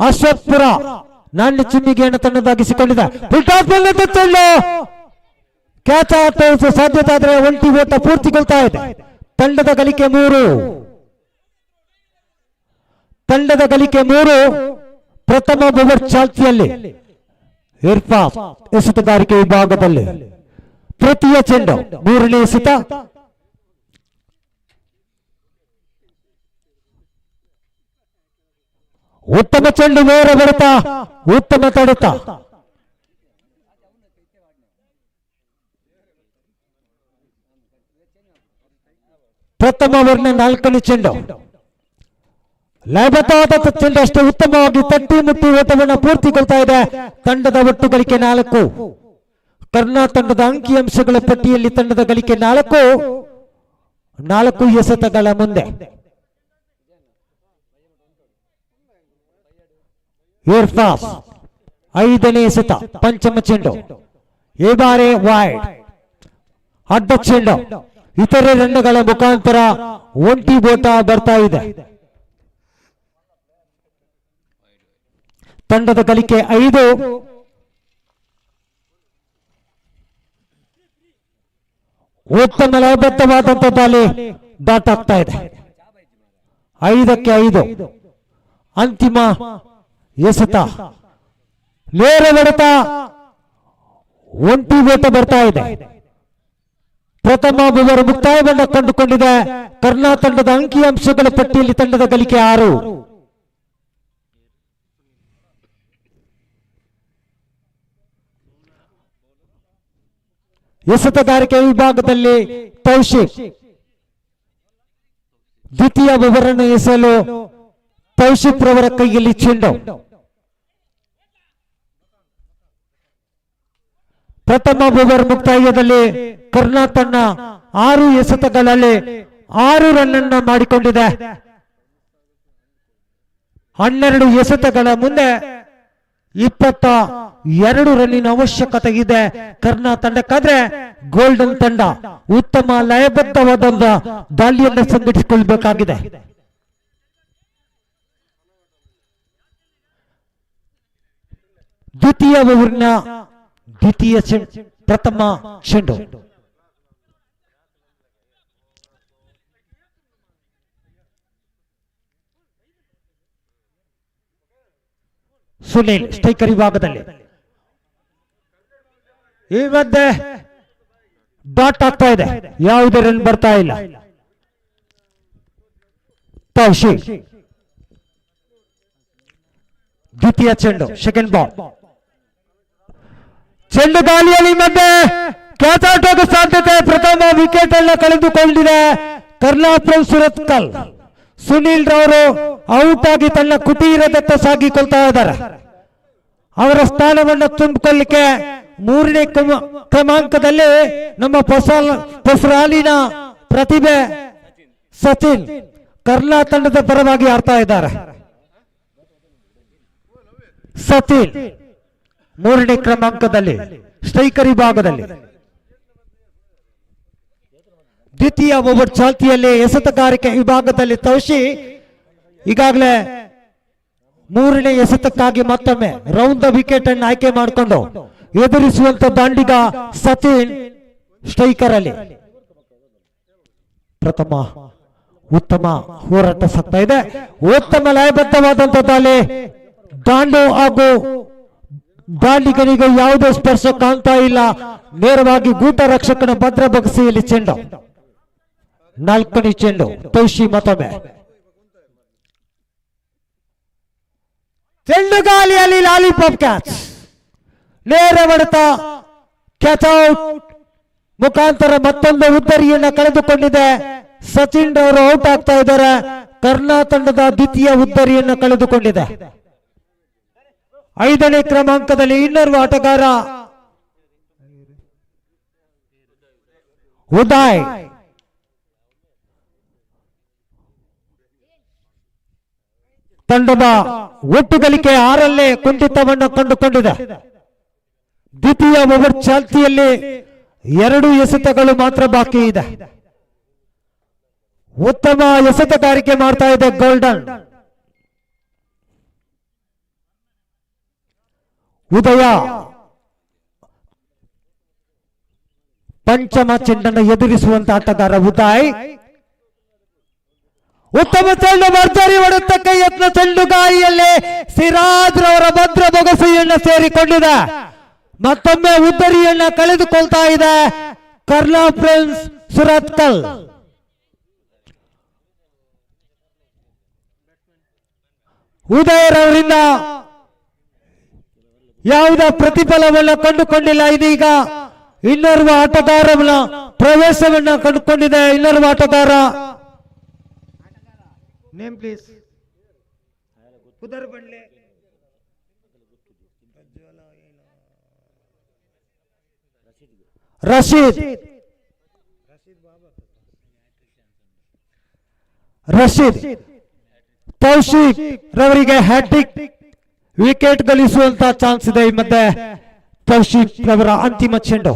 ಅಶ್ವತ್ಪುರ ನಾಣ್ಯ ಚಿಮ್ಮಿಗೆಯನ್ನು ತನ್ನದಾಗಿಸಿಕೊಂಡಿದೆ. ಫುಲ್ಟಾಸ್ ಬಂದಂತ ಚೆಂಡು ಕ್ಯಾಚ್ ಆಗುವ ಸಾಧ್ಯತೆ ಆದರೆ ಒಂಟಿ ಓಟ ಪೂರ್ತಿಗೊಳ್ತಾ ಇದೆ. ತಂಡದ ಗಳಿಕೆ 3. ತಂಡದ ಗಳಿಕೆ 3. ಪ್ರಥಮ ಓವರ್ ಚಾಲ್ತಿಯಲ್ಲಿ ಇರ್ಫಾಜ್ ಎಸೆತಗಾರಿಕೆ ವಿಭಾಗದಲ್ಲಿ ತೃತೀಯ ಚೆಂಡು 3ನೇ ಎಸೆತ. ಉತ್ತಮ ಚೆಂಡು, ನೇರ ಬಡಿತ, ಉತ್ತಮ ತಡೆತ. ಪ್ರಥಮ ಓವರ್ನ 4ನೇ ಚೆಂಡು ಲಯಬದ್ಧವಾದ ಚೆಂಡು ಅಷ್ಟೇ ಉತ್ತಮವಾಗಿ ತಟ್ಟಿ ಮುಟ್ಟಿ ಓಟವನ್ನು ಪೂರ್ತಿಗೊಳ್ತಾ ಇದೆ. ತಂಡದ ಒಟ್ಟು ಗಳಿಕೆ 4. ಕರ್ನಾ ತಂಡದ ಅಂಕಿಅಂಶಗಳ ಪಟ್ಟಿಯಲ್ಲಿ ತಂಡದ ಗಳಿಕೆ 4 ಎಸೆತಗಳ ಮುಂದೆ. ಇರ್ಫಾಜ್ 5ನೇ ಎಸೆತ ಪಂಚಮ ಚೆಂಡು ಈ ಬಾರಿ ವೈಡ್ ಅಡ್ಡ ಚೆಂಡು ಇತರೆ ರನ್ನುಗಳ ಮುಖಾಂತರ ಒಂಟಿ ಬೋಟ ಬರ್ತಾ ಇದೆ. ತಂಡದ ಗಳಿಕೆ 5. ಉತ್ತಮ ಲಯಬದ್ಧವಾದಂಥ ದಾಳಿ ಡಾಟ್ ಆಗ್ತಾ ಇದೆ. 5ಕ್ಕೆ 5 ಅಂತಿಮ ಎಸೆತ ನೇರ ಹೊಡೆತ ಒಂಟಿ ಬೋಟ ಬರ್ತಾ ಇದೆ. ಪ್ರಥಮ ಓವರ್ ಮುಕ್ತಾಯವನ್ನು ಕಂಡುಕೊಂಡಿದೆ. ಕರ್ನಾಟಕ ತಂಡದ ಅಂಕಿಅಂಶಗಳ ಪಟ್ಟಿಯಲ್ಲಿ ತಂಡದ ಗಳಿಕೆ 6. ಎಸೆತಗಾರಿಕೆ ವಿಭಾಗದಲ್ಲಿ ತೌಶಿಕ್ ದ್ವಿತೀಯ ಓವರನ್ನು ಎಸೆಯಲು ತೌಶಿಕ್ ರವರ ಕೈಯಲ್ಲಿ ಚೆಂಡು. ಪ್ರಥಮ ಓವರ್ ಮುಕ್ತಾಯದಲ್ಲಿ ಕರ್ನಾಟಕ ತಂಡ 6 ಎಸೆತಗಳಲ್ಲಿ 6 ರನ್ ಅನ್ನು ಮಾಡಿಕೊಂಡಿದೆ. 12 ಎಸೆತಗಳ ಮುಂದೆ 22 ರನ್ನಿನ ಅವಶ್ಯಕತೆ ಇದೆ ಕರ್ನಾಟಕ ತಂಡಕ್ಕಾದ್ರೆ. ಗೋಲ್ಡನ್ ತಂಡ ಉತ್ತಮ ಲಯಬದ್ಧವಾದ ದಾಳಿಯನ್ನು ಸಂಘಟಿಸಿಕೊಳ್ಳಬೇಕಾಗಿದೆ. ದ್ವಿತೀಯ ಓವರ್ನ ಪ್ರಥಮ ಚೆಂಡು ಸುನೀಲ್ ಸ್ಟ್ರೈಕರ್ ವಿಭಾಗದಲ್ಲಿ ಈ ಮಧ್ಯೆ ಡಾಟ್ ಆಗ್ತಾ ಇದೆ. ಯಾವುದೇ ರನ್ ಬರ್ತಾ ಇಲ್ಲ. ತೌಶಿಕ್ ದ್ವಿತೀಯ ಚೆಂಡು ಸೆಕೆಂಡ್ ಬಾಲ್. ಚೆಂಡು ಗಾಳಿಯಲ್ಲಿ ಮಧ್ಯೆ ಕ್ಯಾಚ್ ಔಟ್ ಹೋಗೋ ಸಾಧ್ಯತೆ. ಪ್ರಥಮ ವಿಕೆಟ್ ಅನ್ನು ಕಳೆದುಕೊಂಡಿದೆ ಕರ್ನಾಟಕ ಸುರತ್ಕಲ್. ಸುನೀಲ್ ರವರು ಔಟ್ ಆಗಿ ತನ್ನ ಕುಟೀರದತ್ತ ಸಾಗಿಕೊಳ್ತಾ ಇದ್ದಾರೆ. ಅವರ ಸ್ಥಾನವನ್ನು ತುಂಬಿಕೊಳ್ಳಿಕ್ಕೆ 3ನೇ ಕ್ರಮಾಂಕದಲ್ಲಿ ನಮ್ಮ ಹೊಸರಾಲಿನ ಪ್ರತಿಭೆ ಸಚಿನ್ ಕರ್ನಾಟಕ ತಂಡದ ಪರವಾಗಿ ಆಡ್ತಾ ಇದ್ದಾರೆ. ಸಚಿನ್ 3ನೇ ಕ್ರಮಾಂಕದಲ್ಲಿ ಸ್ಟ್ರೈಕರ್ ವಿಭಾಗದಲ್ಲಿ. ದ್ವಿತೀಯ ಓವರ್ ಚಾಲ್ತಿಯಲ್ಲಿ ಎಸೆತಗಾರಿಕೆ ವಿಭಾಗದಲ್ಲಿ ತೌಶಿ ಈಗಾಗಲೇ 3ನೇ ಎಸೆತಕ್ಕಾಗಿ ಮತ್ತೊಮ್ಮೆ ರೌಂಡ್ ದ ವಿಕೆಟ್ ಅನ್ನು ಆಯ್ಕೆ ಮಾಡಿಕೊಂಡು ಎದುರಿಸುವಂತ ದಾಂಡಿಗ ಸಚಿನ್ ಸ್ಟ್ರೈಕರ್ ಅಲ್ಲಿ ಪ್ರಥಮ ಉತ್ತಮ ಹೋರಾಟ ಸಾಗ್ತಾ ಇದೆ. ಉತ್ತಮ ಲಯಬದ್ಧವಾದಂತ ದಾಳಿ. ದಾಂಡು ಹಾಗೂ ದಾಂಡಿಗನಿಗೆ ಯಾವುದೇ ಸ್ಪರ್ಶ ಕಾಣ್ತಾ ಇಲ್ಲ. ನೇರವಾಗಿ ಗೂಟ ರಕ್ಷಕನ ಭದ್ರ ಬಗಸಿಯಲ್ಲಿ ಚೆಂಡು. 4ನೇ ಚೆಂಡು ತೌಶಿ ಮತ್ತೊಮ್ಮೆ ಚೆಂಡು ಗಾಳಿಯಲ್ಲಿ ಲಾಲಿಪಾಪ್ ಕ್ಯಾಚ್. ನೇರ ಹೊಡೆತ ಕ್ಯಾಚ್ ಔಟ್ ಮುಖಾಂತರ ಮತ್ತೊಂದು ಉದ್ದರಿಯನ್ನ ಕಳೆದುಕೊಂಡಿದೆ. ಸಚಿನ್ ಅವರು ಔಟ್ ಆಗ್ತಾ ಇದ್ದಾರೆ. ಕರ್ನಾಟಕ ತಂಡದ ದ್ವಿತೀಯ ಉದ್ದರಿಯನ್ನು ಕಳೆದುಕೊಂಡಿದೆ. 5ನೇ ಕ್ರಮಾಂಕದಲ್ಲಿ ಇನ್ನೋರ್ವ ಆಟಗಾರ ಉದಯ್ ತಂಡದ ಒಟ್ಟು ಗಳಿಕೆ 6ರಲ್ಲಿ ಕುಂಠಿತವನ್ನು ಕಂಡುಕೊಂಡಿದೆ. ದ್ವಿತೀಯ ಓವರ್ ಚಾಲ್ತಿಯಲ್ಲಿ 2 ಎಸೆತಗಳು ಮಾತ್ರ ಬಾಕಿ ಇದೆ. ಉತ್ತಮ ಎಸೆತಗಾರಿಕೆ ಮಾಡ್ತಾ ಇದೆ ಗೋಲ್ಡನ್. ಉದಯ ಪಂಚಮ ಚೆಂಡನ್ನು ಎದುರಿಸುವಂತ ಆಟಗಾರ ಉದಯ್. ಉತ್ತಮ ಚೆಂಡು ಭರ್ಜರಿ ಹೊಡೆತಕ್ಕೆ ಯತ್ನ. ಚೆಂಡು ಗಾಳಿಯಲ್ಲಿ ಸಿರಾಜ್ ರವರ ಭದ್ರ ಬೊಗಸೆಯನ್ನು ಸೇರಿಕೊಂಡಿದೆ. ಮತ್ತೊಮ್ಮೆ ಉದ್ದರಿಯನ್ನ ಕಳೆದುಕೊಳ್ತಾ ಇದೆ ಕರ್ನಾಟಕ ಸುರತ್ಕಲ್. ಉದಯರವರಿಂದ ಯಾವುದೇ ಪ್ರತಿಫಲವನ್ನು ಕಂಡುಕೊಂಡಿಲ್ಲ. ಇದೀಗ ಇನ್ನೋರ್ವ ಆಟಗಾರನ ಪ್ರವೇಶವನ್ನ ಕಂಡುಕೊಂಡಿದೆ. ಇನ್ನೋರ್ವ ಆಟಗಾರ ನೇಮ್ ಪ್ಲೀಸ್ ರಶೀದ್ ತೌಶಿಕ್ ರವರಿಗೆ ಹ್ಯಾಟ್ರಿಕ್ ವಿಕೆಟ್ ಗಳಿಸುವಂತ ಚಾನ್ಸ್ ಇದೆ ಈ ಮಧ್ಯೆ ತೌಶೀಫ್ ಅವರ ಅಂತಿಮ ಚೆಂಡು.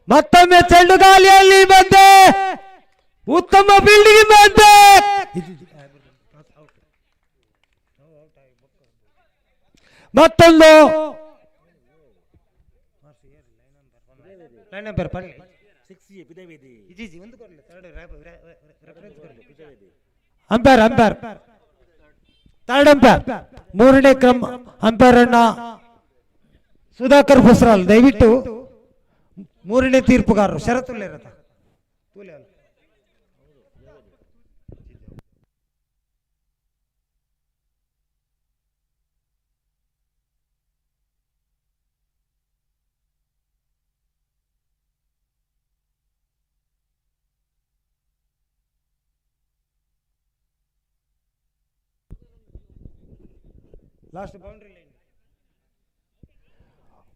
ಮತ್ತೊಮ್ಮೆ ಚೆಂಡು ಗಾಳಿಯಲ್ಲಿ ಮಧ್ಯೆ ಉತ್ತಮ ಫೀಲ್ಡಿಂಗ್ ಮಧ್ಯೆ ಮತ್ತೊಂದು ಅಂಪೈರ್ ಥರ್ಡ್ ಅಂಪೈರ್ ಮೂರನೇ ಕ್ರಮ ಅಂಪೈರ್ ಅನ್ನ ಸುಧಾಕರ್ ಬಸ್ರಾಲ್. ದಯವಿಟ್ಟು ಮೂರನೇ ತೀರ್ಪುಗಾರರು ಷರತ್ತುಲ್ಲೇ ಇರತ್ತ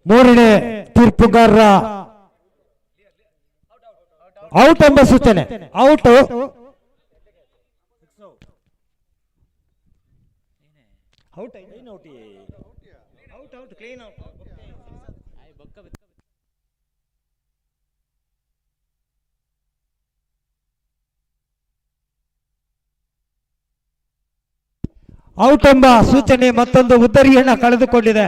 ಮೂರನೇ ತೀರ್ಪುಗಾರರ ಔಟ್ ಎಂಬ ಸೂಚನೆ. ಔಟ್ ಔಟ್ ಎಂಬ ಸೂಚನೆ ಮತ್ತೊಂದು ಉದ್ದರಿಯನ್ನ ಕಳೆದುಕೊಂಡಿದೆ.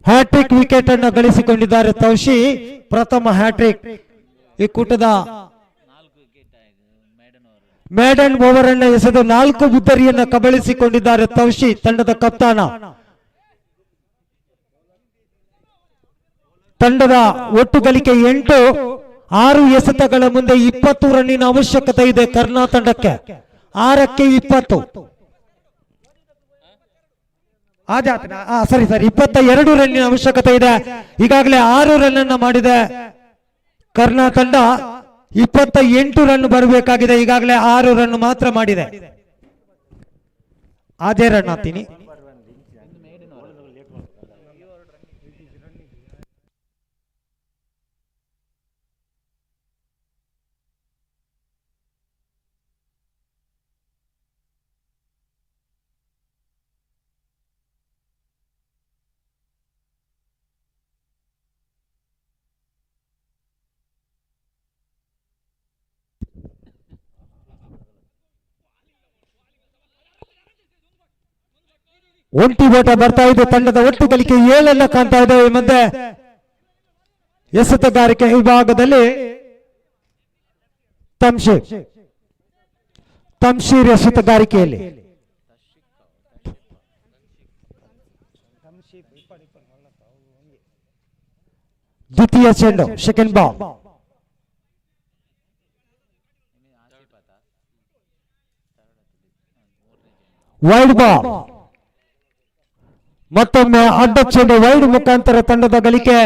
ಹ್ಯಾಟ್ರಿಕ್ ವಿಕೆಟ್ ಅನ್ನು ಗಳಿಸಿಕೊಂಡಿದ್ದಾರೆ ತೌಶಿ. ಪ್ರಥಮ ಹ್ಯಾಟ್ರಿಕ್ ಈ ಕೂಟದ ಮೇಡನ್ ಓವರ್ ಅನ್ನು ಎಸೆದು 4 ಉದ್ದರಿಯನ್ನು ಕಬಳಿಸಿಕೊಂಡಿದ್ದಾರೆ ತೌಶಿ ತಂಡದ ಕಪ್ತಾನ. ತಂಡದ ಒಟ್ಟು ಗಳಿಕೆ 8. 6 ಎಸೆತಗಳ ಮುಂದೆ 20 ರನ್ನಿನ ಅವಶ್ಯಕತೆ ಇದೆ ಕರ್ನಾ ತಂಡಕ್ಕೆ. 6ಕ್ಕೆ 20 ಸರಿ 22 ರನ್ನಿನ ಅವಶ್ಯಕತೆ ಇದೆ. ಈಗಾಗಲೇ 6 ರನ್ ಅನ್ನ ಮಾಡಿದೆ ಕರ್ನಾ ತಂಡ. 28 ರನ್ ಬರಬೇಕಾಗಿದೆ. ಈಗಾಗಲೇ 6 ರನ್ ಮಾತ್ರ ಮಾಡಿದೆ. ಅದೇ ರನ್ ಹಾಕ್ತೀನಿ. ಒಂಟಿ ಓಟ ಬರ್ತಾ ಇದೆ. ತಂಡದ ಒಟ್ಟು ಗಳಿಕೆ 7 ಕಾಣ್ತಾ ಇದೆ. ಈ ಮಧ್ಯೆ ಎಸೆತಗಾರಿಕೆ ವಿಭಾಗದಲ್ಲಿ ತಮ್ಶೀರ್ ಎಸೆತಗಾರಿಕೆಯಲ್ಲಿ ದ್ವಿತೀಯ ಚೆಂಡು, ಸೆಕೆಂಡ್ ಬಾಲ್. Wide ball. ಮತ್ತೊಮ್ಮೆ ಅಡ್ಡ ಚೆಂಡು ವೈಡ್ ಮುಖಾಂತರ ತಂಡದ ಗಳಿಕೆ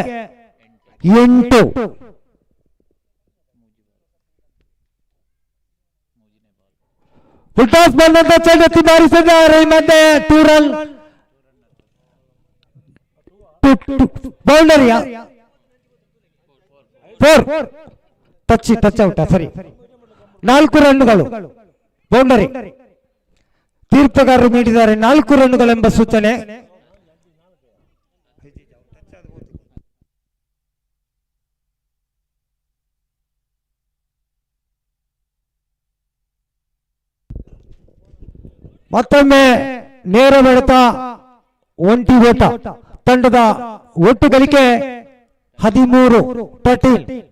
8. ಫುಲ್ಟಾಸ್ ಬಂದಂತ ಚೆಂಡು ಎತ್ತಿ ಬಾರಿಸಿದ್ದಾರೆ. ಈ ಮಧ್ಯೆ 2 ರನ್ ಬೌಂಡರಿಯ 4 ಟಚ್ ಔಟ್. ಸರಿ, 4 ರನ್ಗಳು ಬೌಂಡರಿ. ತೀರ್ಪುಗಾರರು ನೀಡಿದ್ದಾರೆ 4 ರನ್ಗಳೆಂಬ ಸೂಚನೆ. ಮತ್ತೊಮ್ಮೆ ನೇರ ಹೊಡೆತ, ಒಂಟಿ ಓಟ. ತಂಡದ ಒಟ್ಟು ಗಳಿಕೆ 13. 13.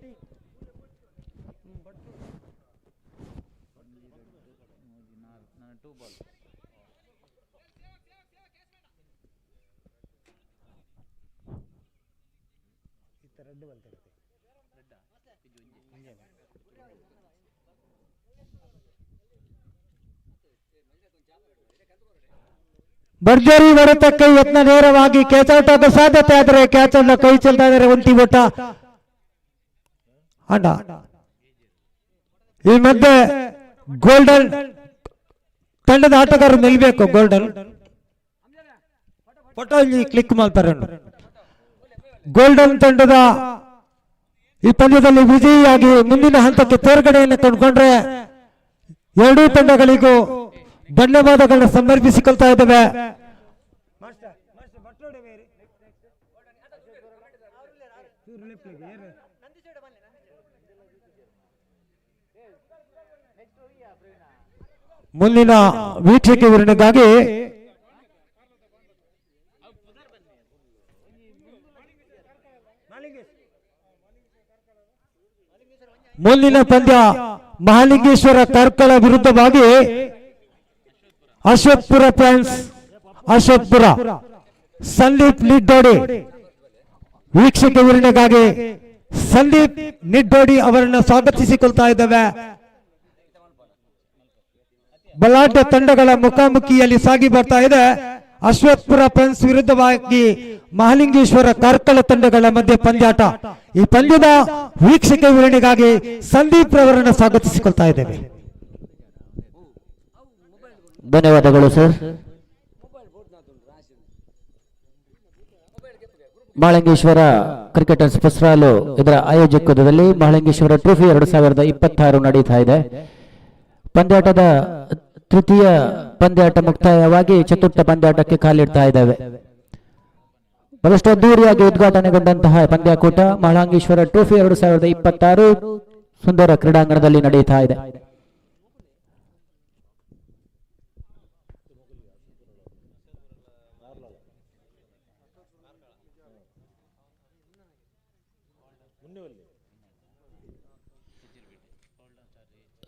ಭರ್ಜರಿ ಹೊಡೆತಕ್ಕೆ ಯತ್ನ, ನೇರವಾಗಿ ಕ್ಯಾಚ್ ಔಟ್ ಆಗೋ ಸಾಧ್ಯತೆ, ಆದರೆ ಕ್ಯಾಚ್ ಅನ್ನ ಕೈ ಚೆಲ್ತಾ ಇದ್ದಾರೆ ಒಂಟಿ ಓಟ ಅಣ್ಣ. ಈ ಮಧ್ಯೆ ಗೋಲ್ಡನ್ ತಂಡದ ಆಟಗಾರರು ನಿಲ್ಬೇಕು. ಗೋಲ್ಡನ್ ಫೋಟೋ ಇಲ್ಲಿ ಕ್ಲಿಕ್ ಮಾಡ್ತಾರೆ. ಗೋಲ್ಡನ್ ತಂಡದ ಈ ಪಂದ್ಯದಲ್ಲಿ ವಿಜಯಿಯಾಗಿ ಮುಂದಿನ ಹಂತಕ್ಕೆ ತೇರ್ಗಡೆಯನ್ನು ಕಂಡುಕೊಂಡ್ರೆ ಎರಡೂ ತಂಡಗಳಿಗೂ ಧನ್ಯವಾದಗಳನ್ನು ಸಮರ್ಪಿಸಿಕೊಳ್ತಾ ಇದ್ದೇವೆ. ಮುಂದಿನ ವೀಕ್ಷಕ ವಿವರಣೆಗಾಗಿ ಮುಂದಿನ ಪಂದ್ಯ ಮಹಾಲಿಂಗೇಶ್ವರ ಕಾರ್ಕಳ ವಿರುದ್ಧವಾಗಿ ಅಶ್ವತ್ಪುರ ಫ್ಯಾನ್ಸ್ ಅಶ್ವತ್ಪುರ ಸಂದೀಪ್ ನಿಡ್ಡೋಡಿ ವೀಕ್ಷಕ ವಿವರಣೆಗಾಗಿ ಸಂದೀಪ್ ನಿಡ್ಡೋಡಿ ಅವರನ್ನು ಸ್ವಾಗತಿಸಿಕೊಳ್ತಾ ಇದ್ದೇವೆ. ಬಲಾಢ್ಯ ತಂಡಗಳ ಮುಖಾಮುಖಿಯಲ್ಲಿ ಸಾಗಿ ಬರ್ತಾ ಇದೆ. ಅಶ್ವತ್ಪುರ ಫ್ಯಾನ್ಸ್ ವಿರುದ್ಧವಾಗಿ ಮಹಾಲಿಂಗೇಶ್ವರ ಕಾರ್ಕಳ ತಂಡಗಳ ಮಧ್ಯೆ ಪಂದ್ಯಾಟ. ಈ ಪಂದ್ಯದ ವೀಕ್ಷಕ ವಿವರಣೆಗಾಗಿ ಸಂದೀಪ್ ರವರನ್ನು ಸ್ವಾಗತಿಸಿಕೊಳ್ತಾ ಇದ್ದೇವೆ. ಧನ್ಯವಾದಗಳು ಸರ್. ಮಹಾಲಿಂಗೇಶ್ವರ ಕ್ರಿಕೆಟರ್ಸ್ ಪುಸ್ರಾಲು ಇದರ ಆಯೋಜಕತ್ವದಲ್ಲಿ ಮಹಾಲಿಂಗೇಶ್ವರ ಟ್ರೋಫಿ 2026 ನಡೀತಾ ಇದೆ. ಪಂದ್ಯಾಟದ ತೃತೀಯ ಪಂದ್ಯಾಟ ಮುಕ್ತಾಯವಾಗಿ ಚತುರ್ಥ ಪಂದ್ಯಾಟಕ್ಕೆ ಕಾಲಿಡ್ತಾ ಇದ್ದಾವೆ. ಬಹಳಷ್ಟು ಅದ್ದೂರಿಯಾಗಿ ಉದ್ಘಾಟನೆಗೊಂಡಂತಹ ಪಂದ್ಯಾಕೂಟ ಮಹಾಲಿಂಗೇಶ್ವರ ಟ್ರೋಫಿ 2026 ಸುಂದರ ಕ್ರೀಡಾಂಗಣದಲ್ಲಿ ನಡೀತಾ ಇದೆ.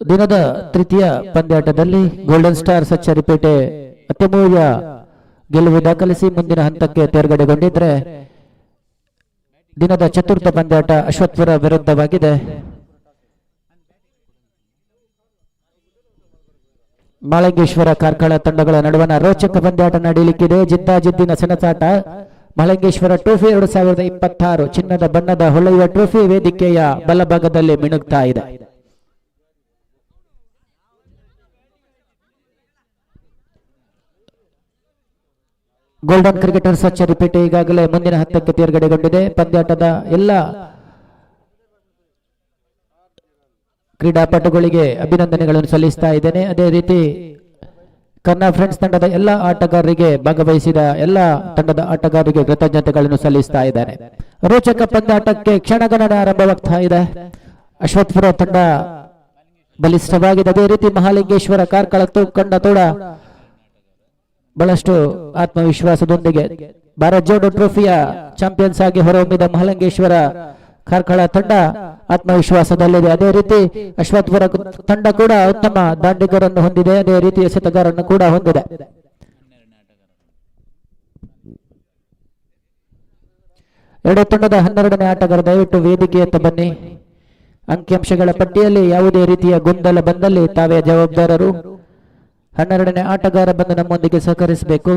ದಿನದ ತೃತೀಯ ಪಂದ್ಯಾಟದಲ್ಲಿ ಗೋಲ್ಡನ್ ಸ್ಟಾರ್ ಸಚ್ಚರಿಪೇಟೆ ಅತ್ಯಮೂಲ್ಯ ಗೆಲುವು ದಾಖಲಿಸಿ ಮುಂದಿನ ಹಂತಕ್ಕೆ ತೇರ್ಗಡೆಗೊಂಡಿದ್ರೆ, ದಿನದ ಚತುರ್ಥ ಪಂದ್ಯಾಟ ಅಶ್ವತ್ಪುರ ವಿರುದ್ಧವಾಗಿದೆ. ಮಹಾಲಿಂಗೇಶ್ವರ ಕಾರ್ಕಳ ತಂಡಗಳ ನಡುವಣ ರೋಚಕ ಪಂದ್ಯಾಟ ನಡೆಯಲಿಕ್ಕಿದೆ. ಜಿದ್ದಾಜಿದ್ದಿನ ಸೆಣಸಾಟ. ಮಹಾಲಿಂಗೇಶ್ವರ ಟ್ರೋಫಿ 2026 ಚಿನ್ನದ ಬಣ್ಣದ ಹೊಳೆಯುವ ಟ್ರೋಫಿ ವೇದಿಕೆಯ ಬಲಭಾಗದಲ್ಲಿ ಮಿಣುಗ್ತಾ ಇದೆ. ಗೋಲ್ಡನ್ ಕ್ರಿಕೆಟರ್ ಸಚ್ಚರಿಪೇಟೆ ಈಗಾಗಲೇ ಮುಂದಿನ ಹಂತಕ್ಕೆ ತೇರ್ಗಡೆಗೊಂಡಿದೆ. ಪಂದ್ಯಾಟದ ಎಲ್ಲ ಕ್ರೀಡಾಪಟುಗಳಿಗೆ ಅಭಿನಂದನೆಗಳನ್ನು ಸಲ್ಲಿಸ್ತಾ ಇದ್ದೇನೆ. ಅದೇ ರೀತಿ ಕನ್ನಡ ಫ್ರೆಂಡ್ಸ್ ತಂಡದ ಎಲ್ಲ ಆಟಗಾರರಿಗೆ, ಭಾಗವಹಿಸಿದ ಎಲ್ಲ ತಂಡದ ಆಟಗಾರರಿಗೆ ಕೃತಜ್ಞತೆಗಳನ್ನು ಸಲ್ಲಿಸ್ತಾ ಇದ್ದೇನೆ. ರೋಚಕ ಪಂದ್ಯಾಟಕ್ಕೆ ಕ್ಷಣಗಣನೆ ಆರಂಭವಾಗ್ತಾ ಇದೆ. ಅಶ್ವತ್ಪುರ ತಂಡ ಬಲಿಷ್ಠವಾಗಿದೆ. ಅದೇ ರೀತಿ ಮಹಾಲಿಂಗೇಶ್ವರ ಕಾರ್ಕಳ ಕಂಡ ತೋಡ ಬಹಳಷ್ಟು ಆತ್ಮವಿಶ್ವಾಸದೊಂದಿಗೆ ಭಾರತ್ ಜೋಡೋ ಟ್ರೋಫಿಯ ಚಾಂಪಿಯನ್ಸ್ ಆಗಿ ಹೊರಹೊಮ್ಮಿದ ಮಹಾಲಿಂಗೇಶ್ವರ ಕಾರ್ಕಳ ತಂಡ ಆತ್ಮವಿಶ್ವಾಸದಲ್ಲಿದೆ. ಅದೇ ರೀತಿ ಅಶ್ವತ್ಪುರ ತಂಡ ಕೂಡ ಉತ್ತಮ ದಾಂಡಿಗರನ್ನು ಹೊಂದಿದೆ. ಅದೇ ರೀತಿ ಎಸೆತಗಾರನ್ನು ಕೂಡ ಹೊಂದಿದೆ. ಎರಡು ತಂಡದ 12ನೇ ಆಟಗಾರ ದಯವಿಟ್ಟು ವೇದಿಕೆಯತ್ತ ಬನ್ನಿ. ಅಂಕಿಅಂಶಗಳ ಪಟ್ಟಿಯಲ್ಲಿ ಯಾವುದೇ ರೀತಿಯ ಗೊಂದಲ ಬಂದಲ್ಲಿ ತಾವೇ ಜವಾಬ್ದಾರರು. 12ನೇ ಆಟಗಾರ ಬಂದು ನಮ್ಮೊಂದಿಗೆ ಸಹಕರಿಸಬೇಕು.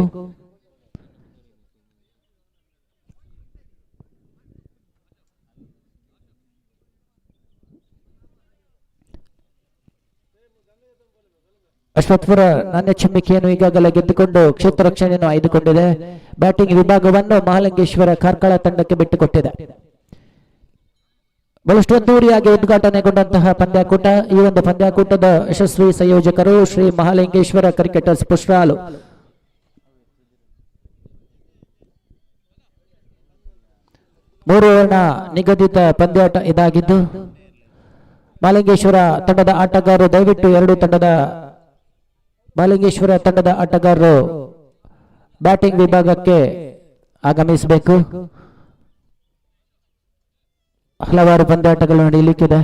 ಅಶ್ವತ್ಪುರ ನಾಣ್ಯ ಚಿಮ್ಮಿಕೆಯನ್ನು ಈಗಾಗಲೇ ಗೆದ್ದುಕೊಂಡು ಕ್ಷೇತ್ರ ರಕ್ಷಣೆಯನ್ನು ಆಯ್ದುಕೊಂಡಿದೆ. ಬ್ಯಾಟಿಂಗ್ ವಿಭಾಗವನ್ನು ಮಹಾಲಿಂಗೇಶ್ವರ ಕಾರ್ಕಳ ತಂಡಕ್ಕೆ ಬಿಟ್ಟುಕೊಟ್ಟಿದೆ. ಬಹಳಷ್ಟು ಅದ್ದೂರಿಯಾಗಿ ಉದ್ಘಾಟನೆಗೊಂಡಂತಹ ಪಂದ್ಯಾಕೂಟ. ಈ ಒಂದು ಪಂದ್ಯಾಕೂಟದ ಯಶಸ್ವಿ ಸಂಯೋಜಕರು ಶ್ರೀ ಮಹಾಲಿಂಗೇಶ್ವರ ಕ್ರಿಕೆಟರ್ಸ್ ಪುಷ್ರಾಲು. ಮೂರು ವರ್ಣ ನಿಗದಿತ ಪಂದ್ಯಾಟ ಇದಾಗಿದ್ದು, ಮಹಾಲಿಂಗೇಶ್ವರ ತಂಡದ ಆಟಗಾರರು ದಯವಿಟ್ಟು ಮಹಾಲಿಂಗೇಶ್ವರ ತಂಡದ ಆಟಗಾರರು ಬ್ಯಾಟಿಂಗ್ ವಿಭಾಗಕ್ಕೆ ಆಗಮಿಸಬೇಕು. ಹಲವಾರು ಪಂದ್ಯಾಟಗಳು ನಡೆಯಲಿಕ್ಕಿದೆ.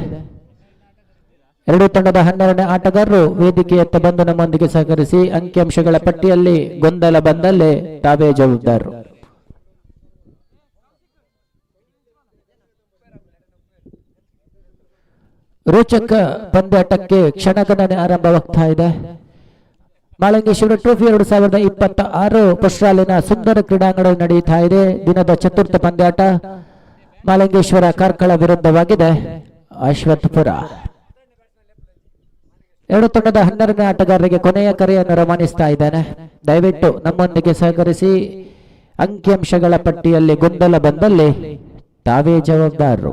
ಎರಡು ತಂಡದ 12ನೇ ಆಟಗಾರರು ವೇದಿಕೆಯತ್ತ ಬಂದು ನಮ್ಮೊಂದಿಗೆ ಸಹಕರಿಸಿ. ಅಂಕಿಅಂಶಗಳ ಪಟ್ಟಿಯಲ್ಲಿ ಗೊಂದಲ ಬಂದಲ್ಲಿ ತಾವೇ ಜವಾಬ್ದಾರರು. ರೋಚಕ ಪಂದ್ಯಾಟಕ್ಕೆ ಕ್ಷಣಗಣನೆ ಆರಂಭವಾಗ್ತಾ ಇದೆ. ಮಹಾಲಿಂಗೇಶ್ವರ ಟ್ರೋಫಿ 2026 ಪುಷ್ರಾಲಿನ ಸುಂದರ ಕ್ರೀಡಾಂಗಣ ನಡೆಯುತ್ತಾ ಇದೆ. ದಿನದ ಚತುರ್ಥ ಪಂದ್ಯಾಟ ಮಹಾಲಿಂಗೇಶ್ವರ ಕಾರ್ಕಳ ವಿರುದ್ಧವಾಗಿದೆ ಅಶ್ವತ್ಪುರ. ಎರಡು ತಂಡದ 12ನೇ ಆಟಗಾರರಿಗೆ ಕೊನೆಯ ಕರೆಯನ್ನು ರವಾನಿಸ್ತಾ ಇದ್ದೇನೆ. ದಯವಿಟ್ಟು ನಮ್ಮೊಂದಿಗೆ ಸಹಕರಿಸಿ. ಅಂಕಿಅಂಶಗಳ ಪಟ್ಟಿಯಲ್ಲಿ ಗೊಂದಲ ಬಂದಲ್ಲಿ ತಾವೇ ಜವಾಬ್ದಾರರು.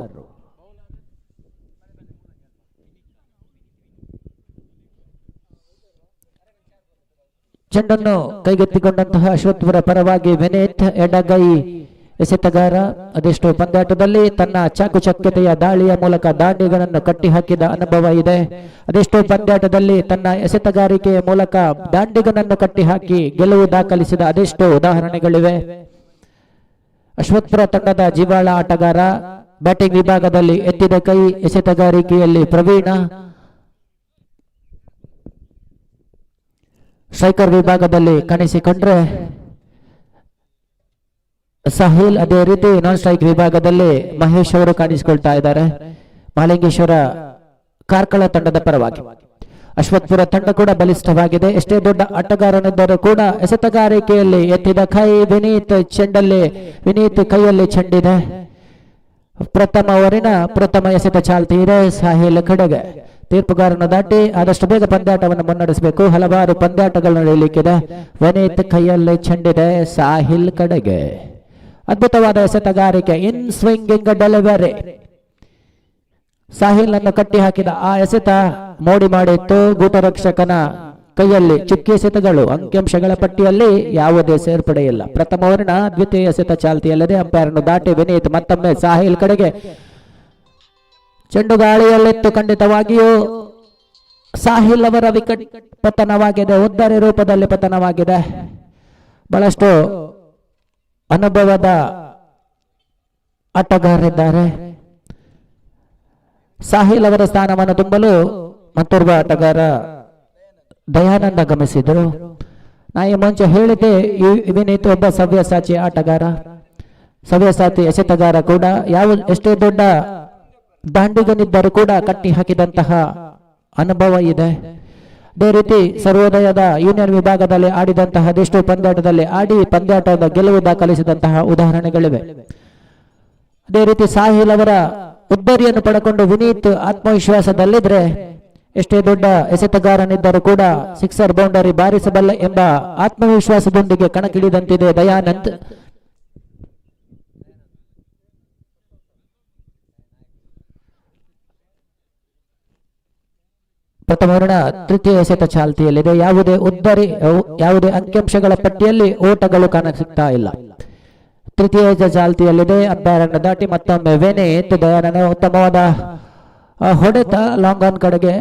ಚೆಂಡನ್ನು ಕೈಗೆತ್ತಿಕೊಂಡಂತಹ ಅಶ್ವತ್ಥಪುರ ಪರವಾಗಿ ವಿನೀತ್ ಎಡಗೈ ಎಸೆತಗಾರ. ಅದೆಷ್ಟೋ ಪಂದ್ಯಾಟದಲ್ಲಿ ತನ್ನ ಚಾಕುಚಕ್ಯತೆಯ ದಾಳಿಯ ಮೂಲಕ ದಾಂಡಿಗಳನ್ನು ಕಟ್ಟಿ ಹಾಕಿದ ಅನುಭವ ಇದೆ. ಅದೆಷ್ಟೋ ಪಂದ್ಯಾಟದಲ್ಲಿ ತನ್ನ ಎಸೆತಗಾರಿಕೆಯ ಮೂಲಕ ದಾಂಡಿಗನನ್ನು ಕಟ್ಟಿ ಹಾಕಿ ಗೆಲುವು ದಾಖಲಿಸಿದ ಅದೆಷ್ಟೋ ಉದಾಹರಣೆಗಳಿವೆ. ಅಶ್ವತ್ಥಪುರ ತಂಡದ ಜೀವಾಳ ಆಟಗಾರ. ಬ್ಯಾಟಿಂಗ್ ವಿಭಾಗದಲ್ಲಿ ಎತ್ತಿದ ಕೈ, ಎಸೆತಗಾರಿಕೆಯಲ್ಲಿ ಪ್ರವೀಣ. ಸ್ಟ್ರೈಕರ್ ವಿಭಾಗದಲ್ಲಿ ಕಾಣಿಸಿಕೊಂಡ್ರೆ ಸಾಹಿಲ್. ಅದೇ ರೀತಿ ನಾನ್ ಸ್ಟ್ರೈಕ್ ವಿಭಾಗದಲ್ಲಿ ಮಹೇಶ್ ಅವರು ಕಾಣಿಸಿಕೊಳ್ತಾ ಇದ್ದಾರೆ ಮಹಾಲಿಂಗೇಶ್ವರ ಕಾರ್ಕಳ ತಂಡದ ಪರವಾಗಿ. ಅಶ್ವತ್ಥಪುರ ತಂಡ ಕೂಡ ಬಲಿಷ್ಠವಾಗಿದೆ. ಎಷ್ಟೇ ದೊಡ್ಡ ಆಟಗಾರನಿದ್ದರೂ ಕೂಡ ಎಸೆತಗಾರಿಕೆಯಲ್ಲಿ ಎತ್ತಿದ ಕೈ. ವಿನೀತ್ ಚೆಂಡಲ್ಲಿ, ವಿನೀತ್ ಕೈಯಲ್ಲಿ ಚೆಂಡಿದೆ. ಪ್ರಥಮ ಓವರಿನ ಪ್ರಥಮ ಎಸೆತ ಚಾಲ್ತಿ ಇದೆ ಸಾಹಿಲ್ ಕಡೆಗೆ. ತೀರ್ಪುಗಾರನ ದಾಟಿ ಆದಷ್ಟು ಬೇಗ ಪಂದ್ಯಾಟವನ್ನು ಮುನ್ನಡೆಸಬೇಕು. ಹಲವಾರು ಪಂದ್ಯಾಟಗಳು ನಡೆಯಲಿಕ್ಕಿದೆ. ವಿನೀತ್ ಕೈಯಲ್ಲಿ ಚೆಂಡಿದೆ ಸಾಹಿಲ್ ಕಡೆಗೆ. ಅದ್ಭುತವಾದ ಎಸೆತಗಾರಿಕೆ, ಇನ್ ಸ್ವಿಂಗಿಂಗ್ ಡೆಲಿವರಿ. ಸಾಹಿಲ್ ಅನ್ನು ಕಟ್ಟಿ ಹಾಕಿದ ಆ ಎಸೆತ ಮೋಡಿ ಮಾಡಿತ್ತು ಗೂಟರಕ್ಷಕನ ಕೈಯಲ್ಲಿ. ಚುಕ್ಕಿ ಎಸೆತಗಳು ಅಂಕಿಅಂಶಗಳ ಪಟ್ಟಿಯಲ್ಲಿ ಯಾವುದೇ ಸೇರ್ಪಡೆಯಿಲ್ಲ. ಪ್ರಥಮ ಓವರಿನ ದ್ವಿತೀಯ ಎಸೆತ ಚಾಲ್ತಿಯಲ್ಲದೆ ಅಂಪೈರ್ನ್ನು ದಾಟಿ ವಿನೀತ್ ಮತ್ತೊಮ್ಮೆ ಸಾಹಿಲ್ ಕಡೆಗೆ. ಚೆಂಡು ಗಾಳಿಯಲ್ಲಿತ್ತು. ಖಂಡಿತವಾಗಿಯೂ ಸಾಹಿಲ್ ಅವರ ವಿಕೆಟ್ ಪತನವಾಗಿದೆ, ಉದ್ದರಿ ರೂಪದಲ್ಲಿ ಪತನವಾಗಿದೆ. ಬಹಳಷ್ಟು ಅನುಭವದ ಆಟಗಾರರಿದ್ದಾರೆ. ಸಾಹಿಲ್ ಅವರ ಸ್ಥಾನವನ್ನು ತುಂಬಲು ಮತ್ತೋರ್ವ ಆಟಗಾರ ದಯಾನಂದ ಆಗಮಿಸಿದರು. ನಾ ಈ ಮುಂಚೆ ಹೇಳಿದ್ದೆ, ವಿನೀತ್ ಒಬ್ಬ ಸವ್ಯಸಾಚಿ ಆಟಗಾರ, ಸವ್ಯಸಾಚಿ ಎಸೆತಗಾರ ಕೂಡ. ಎಷ್ಟೇ ದೊಡ್ಡ ದಾಂಡಿಗನಿದ್ದರೂ ಕೂಡ ಕಟ್ಟಿ ಹಾಕಿದಂತಹ ಅನುಭವ ಇದೆ. ಅದೇ ರೀತಿ ಸರ್ವೋದಯದ ಯೂನಿಯನ್ ವಿಭಾಗದಲ್ಲಿ ಆಡಿದಂತಹ ಅದೆಷ್ಟೋ ಪಂದ್ಯಾಟದಲ್ಲಿ ಆಡಿ ಪಂದ್ಯಾಟದ ಗೆಲುವು ದಾಖಲಿಸಿದಂತಹ ಉದಾಹರಣೆಗಳಿವೆ. ಅದೇ ರೀತಿ ಸಾಹಿಲ್ ಅವರ ಉದ್ದರಿಯನ್ನು ಪಡೆಕೊಂಡು ವಿನೀತ್ ಆತ್ಮವಿಶ್ವಾಸದಲ್ಲಿದ್ರೆ, ಎಷ್ಟೇ ದೊಡ್ಡ ಎಸೆತಗಾರನಿದ್ದರೂ ಕೂಡ ಸಿಕ್ಸರ್ ಬೌಂಡರಿ ಬಾರಿಸಬಲ್ಲ ಎಂಬ ಆತ್ಮವಿಶ್ವಾಸದೊಂದಿಗೆ ಕಣಕ್ಕಿಳಿದಂತಿದೆ ದಯಾನಂದ್. ಪ್ರಥಮ ಓವರಿನ ತೃತೀಯ ಎಸೆತ ಚಾಲ್ತಿಯಲ್ಲಿದೆ. ಯಾವುದೇ ಅಂಕಿಅಂಶಗಳ ಪಟ್ಟಿಯಲ್ಲಿ ಓಟಗಳು ಕಾಣಸಿಗ್ತಾ ಇಲ್ಲ. ತೃತೀಯ ಚಾಲ್ತಿಯಲ್ಲಿದೆ. ಅಂಪೈರನ್ನು ದಾಟಿ ಮತ್ತೊಮ್ಮೆ ವಿನೀತ್. ದಯಾನಂದ ಉತ್ತಮವಾದ ಹೊಡೆತ ಲಾಂಗ್ ಆನ್ ಕಡೆಗೆ.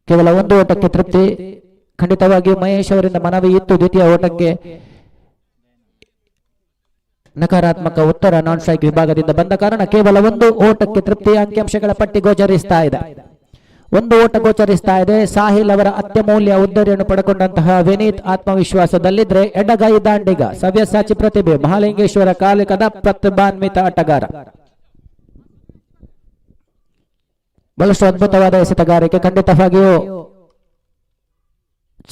ಕೇವಲ ಒಂದು ಓಟಕ್ಕೆ ತೃಪ್ತಿ. ಖಂಡಿತವಾಗಿಯೂ ಮಹೇಶ್ ಅವರಿಂದ ಮನವಿ ಇತ್ತು ದ್ವಿತೀಯ ಓಟಕ್ಕೆ. ನಕಾರಾತ್ಮಕ ಉತ್ತರ ನಾನ್ ಸ್ಟ್ರೈಕ್ ವಿಭಾಗದಿಂದ ಬಂದ ಕಾರಣ ಕೇವಲ ಒಂದು ಓಟಕ್ಕೆ ತೃಪ್ತಿ. ಅಂಕಿಅಂಶಗಳ ಪಟ್ಟಿ ಗೋಚರಿಸ್ತಾ ಇದೆ. ಒಂದು ಓಟ ಗೋಚರಿಸ್ತಾ ಇದೆ. ಸಾಹಿಲ್ ಅವರ ಅತ್ಯಮೂಲ್ಯ ಉದ್ದರಿಯನ್ನು ಪಡೆಕೊಂಡಂತಹ ವಿನೀತ್ ಆತ್ಮವಿಶ್ವಾಸದಲ್ಲಿದ್ರೆ, ಎಡಗೈ ದಾಂಡಿಗ, ಸವ್ಯಸಾಚಿ ಪ್ರತಿಭೆ, ಮಹಾಲಿಂಗೇಶ್ವರ ಕಾಲಿಕದ ಪ್ರತಿಭಾನ್ವಿತ ಆಟಗಾರ. ಬಹಳಷ್ಟು ಅದ್ಭುತವಾದ ಎಸೆತಗಾರಿಕೆ. ಖಂಡಿತವಾಗಿಯೂ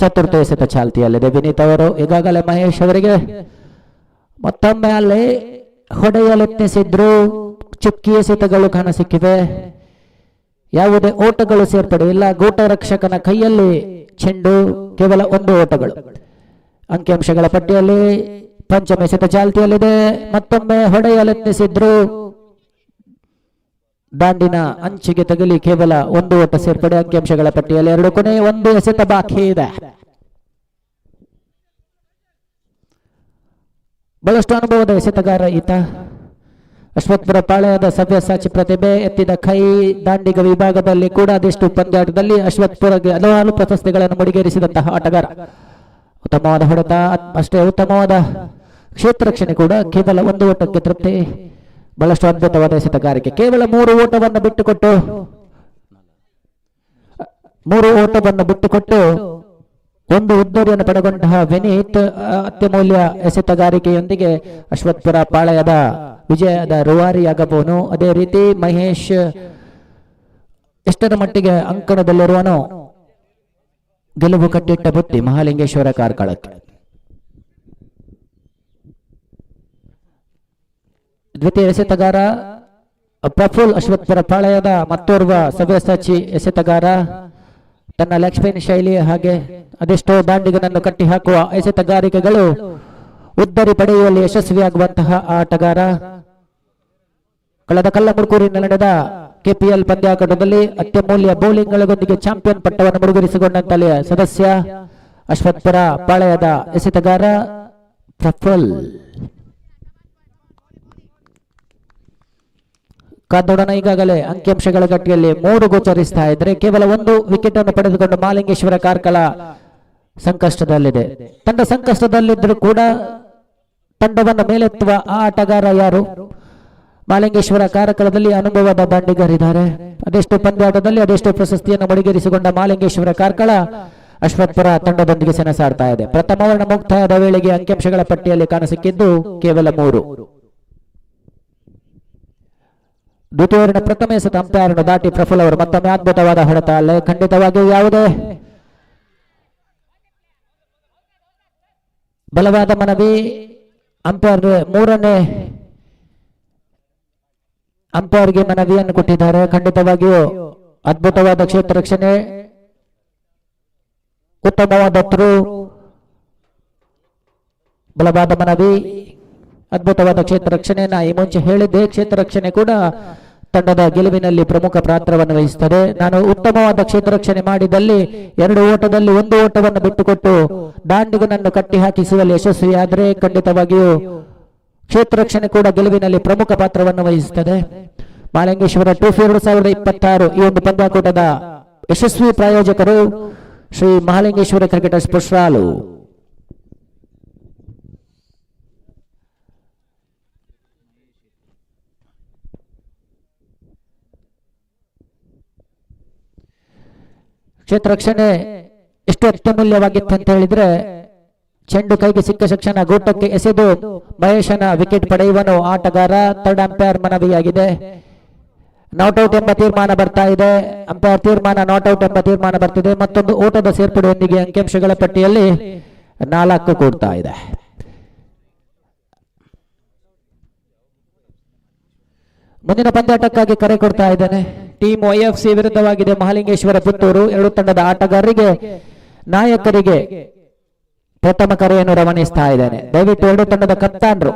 ಚತುರ್ಥ ಎಸೆತ ಚಾಲ್ತಿಯಲ್ಲಿದೆ. ವಿನೀತ್ ಅವರು ಈಗಾಗಲೇ ಮಹೇಶ್ ಅವರಿಗೆ ಮತ್ತೊಮ್ಮೆ ಅಲ್ಲಿ ಹೊಡೆಯಲೆತ್ನಿಸಿದ್ರು. ಚುಕ್ಕಿ ಎಸೆತಗಳು ಕಾಣಸಿಕ್ಕಿವೆ. ಯಾವುದೇ ಓಟಗಳು ಸೇರ್ಪಡೆಯಿಲ್ಲ. ಗೂಟರಕ್ಷಕನ ಕೈಯಲ್ಲಿ ಚೆಂಡು. ಕೇವಲ ಒಂದು ಓಟಗಳು. ಅಂಕಿಅಂಶಗಳ ಪಟ್ಟಿಯಲ್ಲಿ ಪಂಚಮ ಎಸೆತ ಚಾಲ್ತಿಯಲ್ಲಿದೆ. ಮತ್ತೊಮ್ಮೆ ಹೊಡೆಯಲೆತ್ನಿಸಿದ್ರು. ದಾಂಡಿನ ಅಂಚಿಗೆ ತಗಲಿ ಕೇವಲ ಒಂದು ಓಟ ಸೇರ್ಪಡೆ. ಅಂಕಿಅಂಶಗಳ ಪಟ್ಟಿಯಲ್ಲಿ ಎರಡು ಕೊನೆ, ಒಂದು ಎಸೆತ ಬಾಕಿ ಇದೆ. ಬಹಳಷ್ಟು ಅನುಭವದ ಎಸೆತಗಾರ ಈತ. ಅಶ್ವತ್ಥಪುರ ಪಾಳ್ಯದ ಸವ್ಯಸಾಚಿ ಪ್ರತಿಭೆ. ಎತ್ತಿದ ಕೈ. ದಾಂಡಿಗ ವಿಭಾಗದಲ್ಲಿ ಕೂಡ ಅದೆಷ್ಟು ಪಂದ್ಯಾಟದಲ್ಲಿ ಅಶ್ವತ್ಥಪುರಗೆ ಹಲವಾರು ಪ್ರಶಸ್ತಿಗಳನ್ನು ಮುಡಿಗೇರಿಸಿದಂತಹ ಆಟಗಾರ. ಉತ್ತಮವಾದ ಹೊಡೆತ, ಅಷ್ಟೇ ಉತ್ತಮವಾದ ಕ್ಷೇತ್ರ ರಕ್ಷಣೆ ಕೂಡ. ಕೇವಲ ಒಂದು ಓಟಕ್ಕೆ ತೃಪ್ತಿ. ಬಹಳಷ್ಟು ಅದ್ಭುತವಾದ ಎಸೆತಗಾರಿಕೆ. ಕೇವಲ ಮೂರು ಓಟವನ್ನು ಬಿಟ್ಟುಕೊಟ್ಟು ಒಂದು ಉದ್ದರಿಯನ್ನು ಪಡೆಗೊಂಡಂತಹ ವಿನೀತ್ ಅತ್ಯಮೂಲ್ಯ ಎಸೆತಗಾರಿಕೆಯೊಂದಿಗೆ ಅಶ್ವತ್ಥಪುರ ಪಾಳ್ಯದ ವಿಜಯದ ರೂವಾರಿಯಾಗಬಹುದು. ಅದೇ ರೀತಿ ಮಹೇಶ್ ಎಷ್ಟರ ಮಟ್ಟಿಗೆ ಅಂಕಣದಲ್ಲಿರುವನೋ ಗೆಲುವು ಕಟ್ಟಿಟ್ಟ ಬುತ್ತಿ ಮಹಾಲಿಂಗೇಶ್ವರ ಕಾರ್ಕಳಕ್ಕೆ. ದ್ವಿತೀಯ ಎಸೆತಗಾರ ಪ್ರಫುಲ್, ಅಶ್ವತ್ಥಪುರ ಪಾಳ್ಯದ ಮತ್ತೋರ್ವ ಸವ್ಯಸಾಚಿ ಎಸೆತಗಾರ. ತನ್ನ ಲೆಗ್ ಸ್ಪಿನ್ ಶೈಲಿ ಹಾಗೆ ಅದೆಷ್ಟೋ ದಾಂಡಿಗನನ್ನು ಕಟ್ಟಿ ಹಾಕುವ ಎಸೆತಗಾರಿಕೆಗಳು ಉದ್ದರಿ ಪಡೆಯುವಲ್ಲಿ ಯಶಸ್ವಿಯಾಗುವಂತಹ ಆಟಗಾರ. ಕಳೆದ ಕಲ್ಲಮುರ್ಕೂರಿನಲ್ಲಿ ನಡೆದ ಕೆಪಿಎಲ್ ಪಂದ್ಯಾಟದಲ್ಲಿ ಅತ್ಯಮೂಲ್ಯ ಬೌಲಿಂಗ್ಗಳೊಂದಿಗೆ ಚಾಂಪಿಯನ್ ಪಟ್ಟವನ್ನು ಮುಡುಗರಿಸಿಕೊಂಡಂತಹ ಸದಸ್ಯ ಅಶ್ವತ್ಪುರ ಪಾಳೆಯದ ಎಸೆತಗಾರ ಪ್ರಫುಲ್. ಕಾದೋಡನ ಈಗಾಗಲೇ ಅಂಕಿಅಂಶಗಳ ಗಟ್ಟಿಯಲ್ಲಿ 3 ಗೋಚರಿಸ್ತಾ ಇದ್ರೆ ಕೇವಲ 1 ವಿಕೆಟ್ ಅನ್ನು ಪಡೆದುಕೊಂಡು ಮಹಾಲಿಂಗೇಶ್ವರ ಕಾರ್ಕಳ ಸಂಕಷ್ಟದಲ್ಲಿದೆ. ತಂಡ ಸಂಕಷ್ಟದಲ್ಲಿದ್ದರೂ ಕೂಡ ತಂಡವನ್ನು ಮೇಲೆತ್ತುವ ಆ ಆಟಗಾರ ಯಾರು? ಮಹಾಲಿಂಗೇಶ್ವರ ಕಾರ್ಕಳದಲ್ಲಿ ಅನುಭವದ ದಾಂಡಿಗರಿದ್ದಾರೆ. ಅದೆಷ್ಟು ಪಂದ್ಯಾಟದಲ್ಲಿ ಅದೆಷ್ಟು ಪ್ರಶಸ್ತಿಯನ್ನು ಮುಡಿಗೇರಿಸಿಕೊಂಡ ಮಹಾಲಿಂಗೇಶ್ವರ ಕಾರ್ಕಳ ಅಶ್ವತ್ಪುರ ತಂಡದೊಂದಿಗೆ ಸೆಣಸಾಡ್ತಾ ಇದೆ. ಪ್ರಥಮ ವರ್ಣ ಮುಕ್ತಾಯದ ವೇಳೆಗೆ ಅಂಕಿಅಂಶಗಳ ಪಟ್ಟಿಯಲ್ಲಿ ಕಾಣಸಿಕ್ಕಿದ್ದು ಕೇವಲ 3. ದ್ವಿತೀಯ ವರ್ಣ ಪ್ರಥಮ ಎಸೆತ ಅಂಪೈರ್ನ್ನು ದಾಟಿ ಪ್ರಫುಲ್ ಅವರು ಮತ್ತೊಮ್ಮೆ ಅದ್ಭುತವಾದ ಹೊಡೆತ. ಅಲ್ಲೇ ಖಂಡಿತವಾಗಿಯೂ ಯಾವುದೇ ಬಲವಾದ ಮನವಿ. ಅಂಪೈರ್ 3ನೇ ಅಂಪೈರ್ಗೆ ಮನವಿಯನ್ನು ಕೊಟ್ಟಿದ್ದಾರೆ. ಖಂಡಿತವಾಗಿಯೂ ಅದ್ಭುತವಾದ ಕ್ಷೇತ್ರ ರಕ್ಷಣೆ, ಉತ್ತಮವಾದ ಥ್ರೋ, ಬಲವಾದ ಮನವಿ, ಅದ್ಭುತವಾದ ಕ್ಷೇತ್ರ ರಕ್ಷಣೆಯನ್ನ ಈ ಮುಂಚೆ ಹೇಳಿದ್ದೆ. ಕ್ಷೇತ್ರ ರಕ್ಷಣೆ ಕೂಡ ತಂಡದ ಗೆಲುವಿನಲ್ಲಿ ಪ್ರಮುಖ ಪಾತ್ರವನ್ನು ವಹಿಸುತ್ತದೆ. ನಾನು ಉತ್ತಮವಾದ ಕ್ಷೇತ್ರ ರಕ್ಷಣೆ ಮಾಡಿದಲ್ಲಿ 2 ಓಟದಲ್ಲಿ 1 ಓಟವನ್ನು ಬಿಟ್ಟುಕೊಟ್ಟು ದಾಂಡಿಗನನ್ನು ಕಟ್ಟಿ ಹಾಕಿಸುವಲ್ಲಿ ಯಶಸ್ವಿಯಾದರೆ ಖಂಡಿತವಾಗಿಯೂ ಕ್ಷೇತ್ರ ರಕ್ಷಣೆ ಕೂಡ ಗೆಲುವಿನಲ್ಲಿ ಪ್ರಮುಖ ಪಾತ್ರವನ್ನು ವಹಿಸುತ್ತದೆ. ಮಹಾಲಿಂಗೇಶ್ವರ ಟ್ರೋಫಿ 2026 ಈ ಒಂದು ಪಂದ್ಯಾಕೂಟದ ಯಶಸ್ವಿ ಪ್ರಾಯೋಜಕರು ಶ್ರೀ ಮಹಾಲಿಂಗೇಶ್ವರ ಕ್ರಿಕೆಟರ್ಸ್ ಪುಷ್ರಾಲು. ಕ್ಷೇತ್ರ ರಕ್ಷಣೆ ಎಷ್ಟು ಅತ್ಯಮೂಲ್ಯವಾಗಿತ್ತು ಅಂತ ಹೇಳಿದ್ರೆ, ಚೆಂಡು ಕೈಗೆ ಸಿಕ್ಕ ಶಿಕ್ಷಣ ಗೂಟಕ್ಕೆ ಎಸೆದು ಮಹೇಶನ ವಿಕೆಟ್ ಪಡೆಯುವನು ಆಟಗಾರ. Third umpire ಮನವಿಯಾಗಿದೆ. ನಾಟ್ಔಟ್ ಎಂಬ ತೀರ್ಮಾನ ಬರ್ತಾ ಇದೆ. ಅಂಪೈರ್ ತೀರ್ಮಾನ ನಾಟ್ಔಟ್ ಎಂಬ ತೀರ್ಮಾನ ಬರ್ತಿದೆ. ಮತ್ತೊಂದು ಓಟದ ಸೇರ್ಪಡೆಯೊಂದಿಗೆ ಅಂಕಿಅಂಶಗಳ ಪಟ್ಟಿಯಲ್ಲಿ 4 ಕೂಡ್ತಾ ಇದೆ. ಮುಂದಿನ ಪಂದ್ಯಾಟಕ್ಕಾಗಿ ಕರೆ ಕೊಡ್ತಾ ಇದ್ದೇನೆ. ಟೀಮ್ YFC ವಿರುದ್ಧವಾಗಿದೆ ಮಹಾಲಿಂಗೇಶ್ವರ ಪುತ್ತೂರು. 2 ತಂಡದ ಆಟಗಾರರಿಗೆ ನಾಯಕರಿಗೆ ಪ್ರಥಮ ಕರೆಯನ್ನು ರವಾನಿಸ್ತಾ ಇದ್ದೇನೆ. ದಯವಿಟ್ಟು 2 ತಂಡದ ಕಪ್ತಾನರು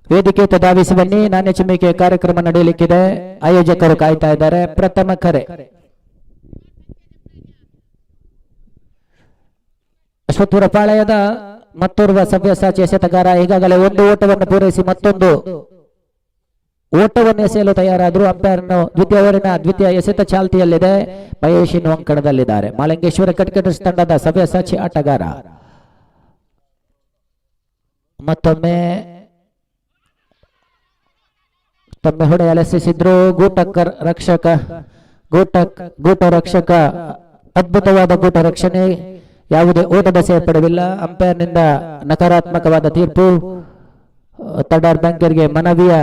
ವೇದಿಕೆ ಧಾವಿಸಿ ಬನ್ನಿ. ನಾಣ್ಯ ಚಿಮ್ಮಿಕೆ ಕಾರ್ಯಕ್ರಮ ನಡೆಯಲಿಕ್ಕಿದೆ. ಆಯೋಜಕರು ಕಾಯ್ತಾ ಇದ್ದಾರೆ. ಪ್ರಥಮ ಕರೆ ಅಶ್ವತ್ಪುರ ಪಾಳೆಯದ ಮತ್ತೋರ್ವ ಸವ್ಯಸಾಚಿ ಎಸೆತಗಾರ. ಈಗಾಗಲೇ 1 ಓಟವನ್ನು ಪೂರೈಸಿ ಮತ್ತೊಂದು ಓಟವನ್ನು ಎಸೆಯಲು ತಯಾರಾದರೂ ಅಂಪೈರ್ನು ದ್ವಿತೀಯ ಎಸೆತ ಚಾಲ್ತಿಯಲ್ಲಿದೆ. ಮಹೇಶ್ ಇನ್ನು ಅಂಕಣದಲ್ಲಿದ್ದಾರೆ. ಮಹಾಲಿಂಗೇಶ್ವರ ಕ್ರಿಕೆಟರ್ಸ್ ತಂಡದ ಸವ್ಯಸಾಚಿ ಆಟಗಾರ. ಮತ್ತೊಮ್ಮೆ ಹೊಡೆಯಲೆಸೆಸಿದ್ರು ಗೂಟ ರಕ್ಷಕ ಅದ್ಭುತವಾದ ಗೂಟ ರಕ್ಷಣೆ. ಯಾವುದೇ ಓಟದ ಸೇರ್ಪಡೆವಿಲ್ಲ. ಅಂಪೈರ್ನಿಂದ ನಕಾರಾತ್ಮಕವಾದ ತೀರ್ಪು. ತಡಾರ್ ಬ್ಯಾಂಕರ್ಗೆ ಮನವಿಯ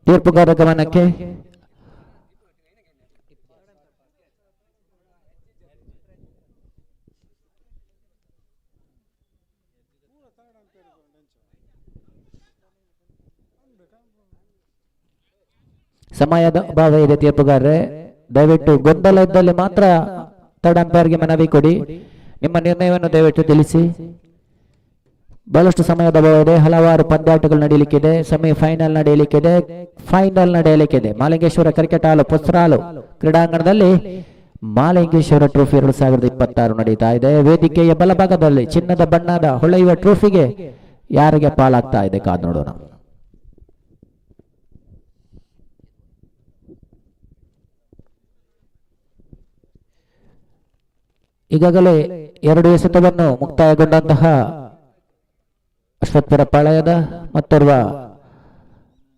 ತೀರ್ಪುಗಾರ ಗಮನಕ್ಕೆ. ಸಮಯದ ಅಭಾವ ಇದೆ ತೀರ್ಪುಗಾರರೇ. ದಯವಿಟ್ಟು ಗೊಂದಲ ಇದ್ದಲ್ಲಿ ಮಾತ್ರ ಥರ್ಡ್ ಅಂಪೈರ್ಗೆ ಮನವಿ ಕೊಡಿ. ನಿಮ್ಮ ನಿರ್ಣಯವನ್ನು ದಯವಿಟ್ಟು ತಿಳಿಸಿ. ಬಹಳಷ್ಟು ಸಮಯದ ಅಭಾವ ಇದೆ. ಹಲವಾರು ಪಂದ್ಯಾಟಗಳು ನಡೆಯಲಿಕ್ಕಿದೆ. ಸೆಮಿಫೈನಲ್ ನಡೆಯಲಿಕ್ಕಿದೆ, ಫೈನಲ್ ನಡೆಯಲಿಕ್ಕಿದೆ. ಮಹಾಲಿಂಗೇಶ್ವರ ಕ್ರಿಕೆಟ್ ಹಾಲು ಪುಸ್ರಾಲು ಕ್ರೀಡಾಂಗಣದಲ್ಲಿ ಮಹಾಲಿಂಗೇಶ್ವರ ಟ್ರೋಫಿ 2026 ನಡೀತಾ ಇದೆ. ವೇದಿಕೆಯ ಬಲಭಾಗದಲ್ಲಿ ಚಿನ್ನದ ಬಣ್ಣದ ಹೊಳೆಯುವ ಟ್ರೋಫಿಗೆ ಯಾರಿಗೆ ಪಾಲಾಗ್ತಾ ಇದೆ ಕಾದು ನೋಡೋಣ. ಈಗಾಗಲೇ 2 ಎಸೆತವನ್ನು ಮುಕ್ತಾಯಗೊಂಡಂತಹ ಅಶ್ವತ್ಪುರ ಪಾಳೆಯದ ಮತ್ತೋರ್ವ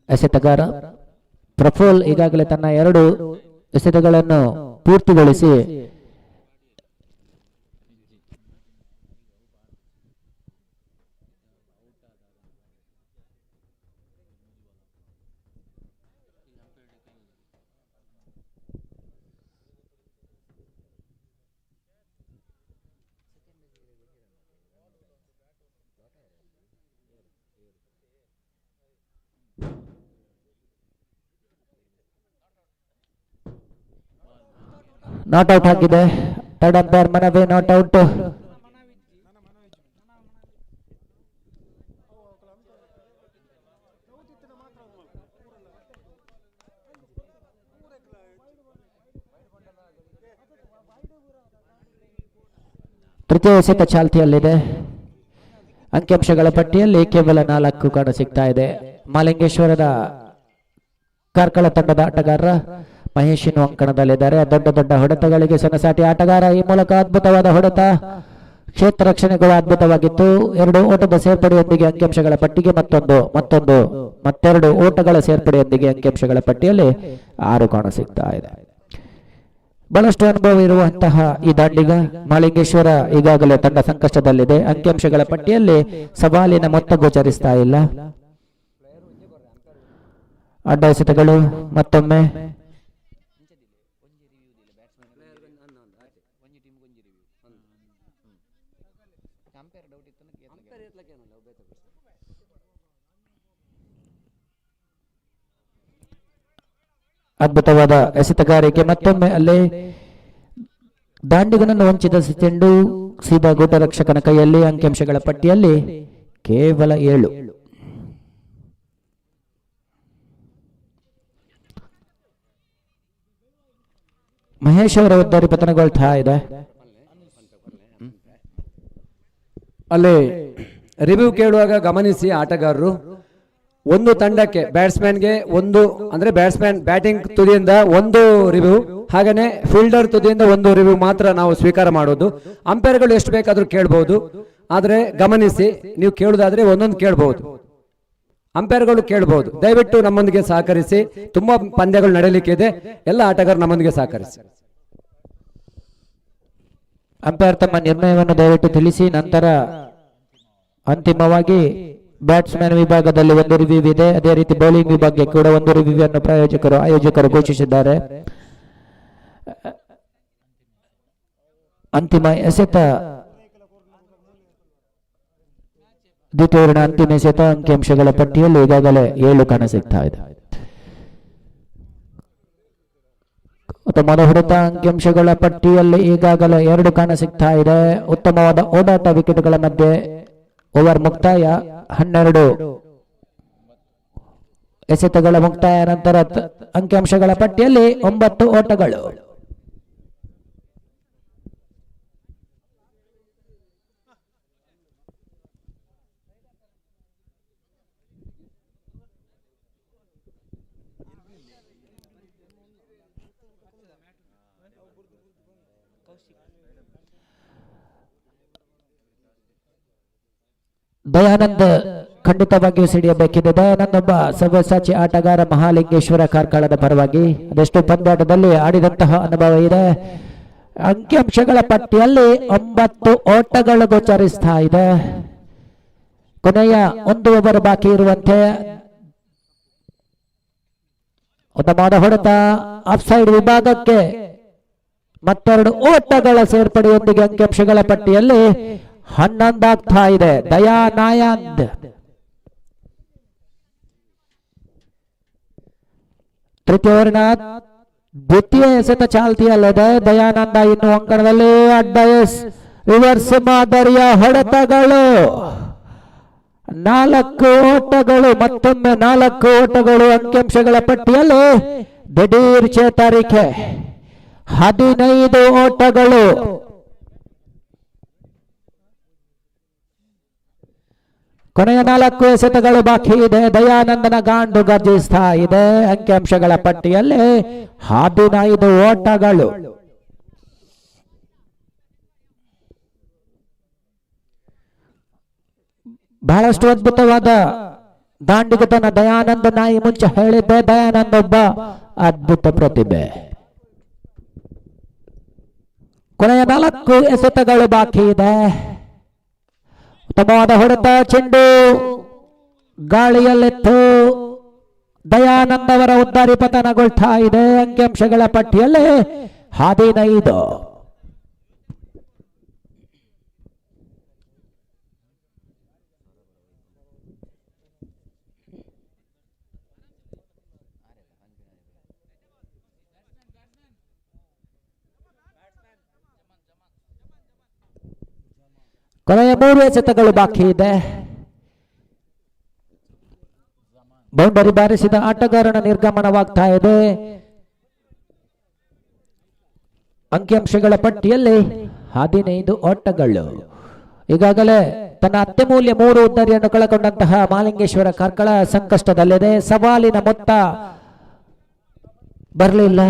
ಎಸೆತಗಾರ ಪ್ರಫುಲ್ ಈಗಾಗಲೇ ತನ್ನ 2 ಎಸೆತಗಳನ್ನು ಪೂರ್ತಿಗೊಳಿಸಿ ನಾಟ್ ಔಟ್ ಆಗಿದೆ. ಥರ್ಡ್ ಅಂಪೈರ್ ಮನವಿ ನಾಟ್ ಔಟ್. ತೃತೀಯ ಎಸೆತ ಚಾಲ್ತಿಯಲ್ಲಿದೆ. ಅಂಕಿಅಂಶಗಳ ಪಟ್ಟಿಯಲ್ಲಿ ಕೇವಲ 4 ಕಾಣ ಸಿಗ್ತಾ ಇದೆ. ಮಾಲಿಂಗೇಶ್ವರದ ಕಾರ್ಕಳ ತಂಡದ ಆಟಗಾರ ಮಹೇಶ್ ಇನ್ನು ಅಂಕಣದಲ್ಲಿದ್ದಾರೆ. ದೊಡ್ಡ ದೊಡ್ಡ ಹೊಡೆತಗಳಿಗೆ ಸೊನಸಾಟಿ ಆಟಗಾರ. ಈ ಮೂಲಕ ಅದ್ಭುತವಾದ ಹೊಡೆತ. ಕ್ಷೇತ್ರ ರಕ್ಷಣೆಗಳು ಅದ್ಭುತವಾಗಿತ್ತು. 2 ಓಟದ ಸೇರ್ಪಡೆಯೊಂದಿಗೆ ಅಂಕಿಅಂಶಗಳ ಪಟ್ಟಿಗೆ ಮತ್ತೆರಡು ಓಟಗಳ ಸೇರ್ಪಡೆಯೊಂದಿಗೆ ಅಂಕಿಅಂಶಗಳ ಪಟ್ಟಿಯಲ್ಲಿ 6 ಕಾಣ ಸಿಗ್ತಾ ಇದೆ. ಬಹಳಷ್ಟು ಅನುಭವ ಇರುವಂತಹ ಈ ದಾಂಡಿಗ ಮಾಲಿಂಗೇಶ್ವರ ಈಗಾಗಲೇ ತಂಡ ಸಂಕಷ್ಟದಲ್ಲಿದೆ. ಅಂಕಿಅಂಶಗಳ ಪಟ್ಟಿಯಲ್ಲಿ ಸವಾಲಿನ ಮೊತ್ತ ಗೋಚರಿಸ್ತಾ ಇಲ್ಲ. ಅಡ್ಡ ಎಸೆತಗಳು ಮತ್ತೊಮ್ಮೆ. ಅದ್ಭುತವಾದ ಎಸೆತಗಾರಿಕೆ ಮತ್ತೊಮ್ಮೆ. ಅಲ್ಲೇ ದಾಂಡಿಗನನ್ನು ವಂಚಿತ ಚೆಂಡು ಸೀದಾ ಗೂಟ ರಕ್ಷಕನ ಕೈಯಲ್ಲಿ. ಅಂಕಿಅಂಶಗಳ ಪಟ್ಟಿಯಲ್ಲಿ ಕೇವಲ 7. ಮಹೇಶ್ ಅವರ ಉದ್ದಾರಿ ಪತನಗೊಳ್ತಾ ಇದೆ. ಅಲ್ಲಿ ರಿವ್ಯೂ ಕೇಳುವಾಗ ಗಮನಿಸಿ ಆಟಗಾರರು, ಒಂದು ತಂಡಕ್ಕೆ ಬ್ಯಾಟ್ಸ್ಮನ್ಗೆ ಒಂದು ಅಂದ್ರೆ ಬ್ಯಾಟ್ಸ್ಮನ್ ಬ್ಯಾಟಿಂಗ್ ತುದಿಯಿಂದ ಒಂದು ರಿವ್ಯೂ, ಹಾಗೇನೆ ಫೀಲ್ಡರ್ ತುದಿಯಿಂದ ಒಂದು ರಿವ್ಯೂ ಮಾತ್ರ ನಾವು ಸ್ವೀಕಾರ ಮಾಡೋದು. ಅಂಪೈರ್ಗಳು ಎಷ್ಟು ಬೇಕಾದ್ರೂ ಕೇಳಬಹುದು, ಆದ್ರೆ ಗಮನಿಸಿ ನೀವು ಕೇಳುವುದಾದ್ರೆ ಒಂದೊಂದು ಕೇಳಬಹುದು, ಅಂಪೈರ್ಗಳು ಕೇಳಬಹುದು. ದಯವಿಟ್ಟು ನಮ್ಮೊಂದಿಗೆ ಸಹಕರಿಸಿ. ತುಂಬಾ ಪಂದ್ಯಗಳು ನಡೆಯಲಿಕ್ಕೆ ಇದೆ. ಎಲ್ಲ ಆಟಗಾರರು ನಮ್ಮೊಂದಿಗೆ ಸಹಕರಿಸಿ. ಅಂಪೈರ್ ತಮ್ಮ ನಿರ್ಣಯವನ್ನು ದಯವಿಟ್ಟು ತಿಳಿಸಿ. ನಂತರ ಅಂತಿಮವಾಗಿ ಬ್ಯಾಟ್ಸ್ಮನ್ ವಿಭಾಗದಲ್ಲಿ ಒಂದು ರಿವ್ಯೂ ಇದೆ. ಅದೇ ರೀತಿ ಬೌಲಿಂಗ್ ವಿಭಾಗಕ್ಕೆ ಕೂಡ ಒಂದು ರಿವ್ಯೂ ಅನ್ನು ಆಯೋಜಕರು ಘೋಷಿಸಿದ್ದಾರೆ. ಅಂತಿಮ ಎಸೆತ ದ್ವಿತೀಯ ಅಂತಿಮ ಎಸೆತ ಅಂಕಿಅಂಶಗಳ ಪಟ್ಟಿಯಲ್ಲಿ ಈಗಾಗಲೇ 7 ಕಾಣ ಸಿಗ್ತಾ ಇದೆ. ಉತ್ತಮವಾದ ಹೊಡೆತ. ಅಂಕಿಅಂಶಗಳ ಪಟ್ಟಿಯಲ್ಲಿ ಈಗಾಗಲೇ 2 ಕಾಣ ಸಿಗ್ತಾ ಇದೆ. ಉತ್ತಮವಾದ ಓಡಾಟ ವಿಕೆಟ್ಗಳ ಮಧ್ಯೆ. ಓವರ್ ಮುಕ್ತಾಯ 12 ಎಸೆತಗಳ ಮುಕ್ತಾಯ ನಂತರ ಅಂಕಿಅಂಶಗಳ ಪಟ್ಟಿಯಲ್ಲಿ 9 ಓಟಗಳು. ದಯಾನಂದ್ ಖಂಡಿತವಾಗಿಯೂ ಸಿಡಿಯಬೇಕಿದೆ. ದಯಾನಂದ್ ಒಬ್ಬ ಸವ್ಯಸಾಚಿ ಆಟಗಾರ ಮಹಾಲಿಂಗೇಶ್ವರ ಕಾರ್ಕಳದ ಪರವಾಗಿ. ಅದೆಷ್ಟು ಪಂದ್ಯಾಟದಲ್ಲಿ ಆಡಿದಂತಹ ಅನುಭವ ಇದೆ. ಅಂಕಿಅಂಶಗಳ ಪಟ್ಟಿಯಲ್ಲಿ 9 ಓಟಗಳು ಗೋಚರಿಸ್ತಾ ಇದೆ. ಕೊನೆಯ 1 ಓವರ್ ಬಾಕಿ ಇರುವಂತೆ. ಉತ್ತಮವಾದ ಹೊಡೆತ. ಆಫ್ ಸೈಡ್ ವಿಭಾಗಕ್ಕೆ ಮತ್ತೆರಡು ಓಟಗಳ ಸೇರ್ಪಡೆಯೊಂದಿಗೆ ಅಂಕಿಅಂಶಗಳ ಪಟ್ಟಿಯಲ್ಲಿ 11 ಆಗ್ತಾ ಇದೆ. ದಯಾನಂದ್ ತೃತೀಯ ದ್ವಿತೀಯ ಎಸೆತ ಚಾಲ್ತಿಯಲ್ಲಿದೆ. ದಯಾನಂದ ಇನ್ನು ಅಂಕಣದಲ್ಲಿ. ಅಡ್ಡ ರಿವರ್ಸ್ ಮಾದರಿಯ ಹೊಡೆತಗಳು. 4 ಓಟಗಳು, ಮತ್ತೊಮ್ಮೆ 4 ಓಟಗಳು ಅಂಕಿಅಂಶಗಳ ಪಟ್ಟಿಯಲ್ಲಿ. ದಿಢೀರ್ ಚೇತರಿಕೆ 15 ಓಟಗಳು. ಕೊನೆಯ 4 ಎಸೆತಗಳು ಬಾಕಿ ಇದೆ. ದಯಾನಂದನ ಗಾಂಡು ಗರ್ಜಿಸ್ತಾ ಇದೆ. ಅಂಕಿಅಂಶಗಳ ಪಟ್ಟಿಯಲ್ಲಿ 15 ಓಟಗಳು. ಬಹಳಷ್ಟು ಅದ್ಭುತವಾದ ದಾಂಡಿಗತನ ದಯಾನಂದ. ನಾಯಿ ಮುಂಚೆ ಹೇಳಿದ್ದೆ, ದಯಾನಂದ ಒಬ್ಬ ಅದ್ಭುತ ಪ್ರತಿಭೆ. ಕೊನೆಯ 4 ಎಸೆತಗಳು ಬಾಕಿ ಇದೆ. ಉತ್ತಮವಾದ ಹೊಡೆತ. ಚೆಂಡು ಗಾಳಿಯಲ್ಲಿತ್ತು. ದಯಾನಂದ್ ಅವರ ಉದ್ದಾರಿ ಪತನಗೊಳ್ತಾ ಇದೆ. ಅಂಕಿಅಂಶಗಳ ಪಟ್ಟಿಯಲ್ಲಿ 15. ಕೊನೆಯ 3 ಎಸೆತಗಳು ಬಾಕಿ ಇದೆ. ಬೌಂಡರಿ ಬಾರಿಸಿದ ಆಟಗಾರನ ನಿರ್ಗಮನವಾಗ್ತಾ ಇದೆ. ಅಂಕಿಅಂಶಗಳ ಪಟ್ಟಿಯಲ್ಲಿ 15 ಓಟಗಳು. ಈಗಾಗಲೇ ತನ್ನ ಅತ್ಯಮೂಲ್ಯ 3 ಉದ್ದರಿಯನ್ನು ಕಳಕೊಂಡಂತಹ ಮಾಲಿಂಗೇಶ್ವರ ಕಾರ್ಕಳ ಸಂಕಷ್ಟದಲ್ಲಿದೆ. ಸವಾಲಿನ ಮೊತ್ತ ಬರಲಿಲ್ಲ.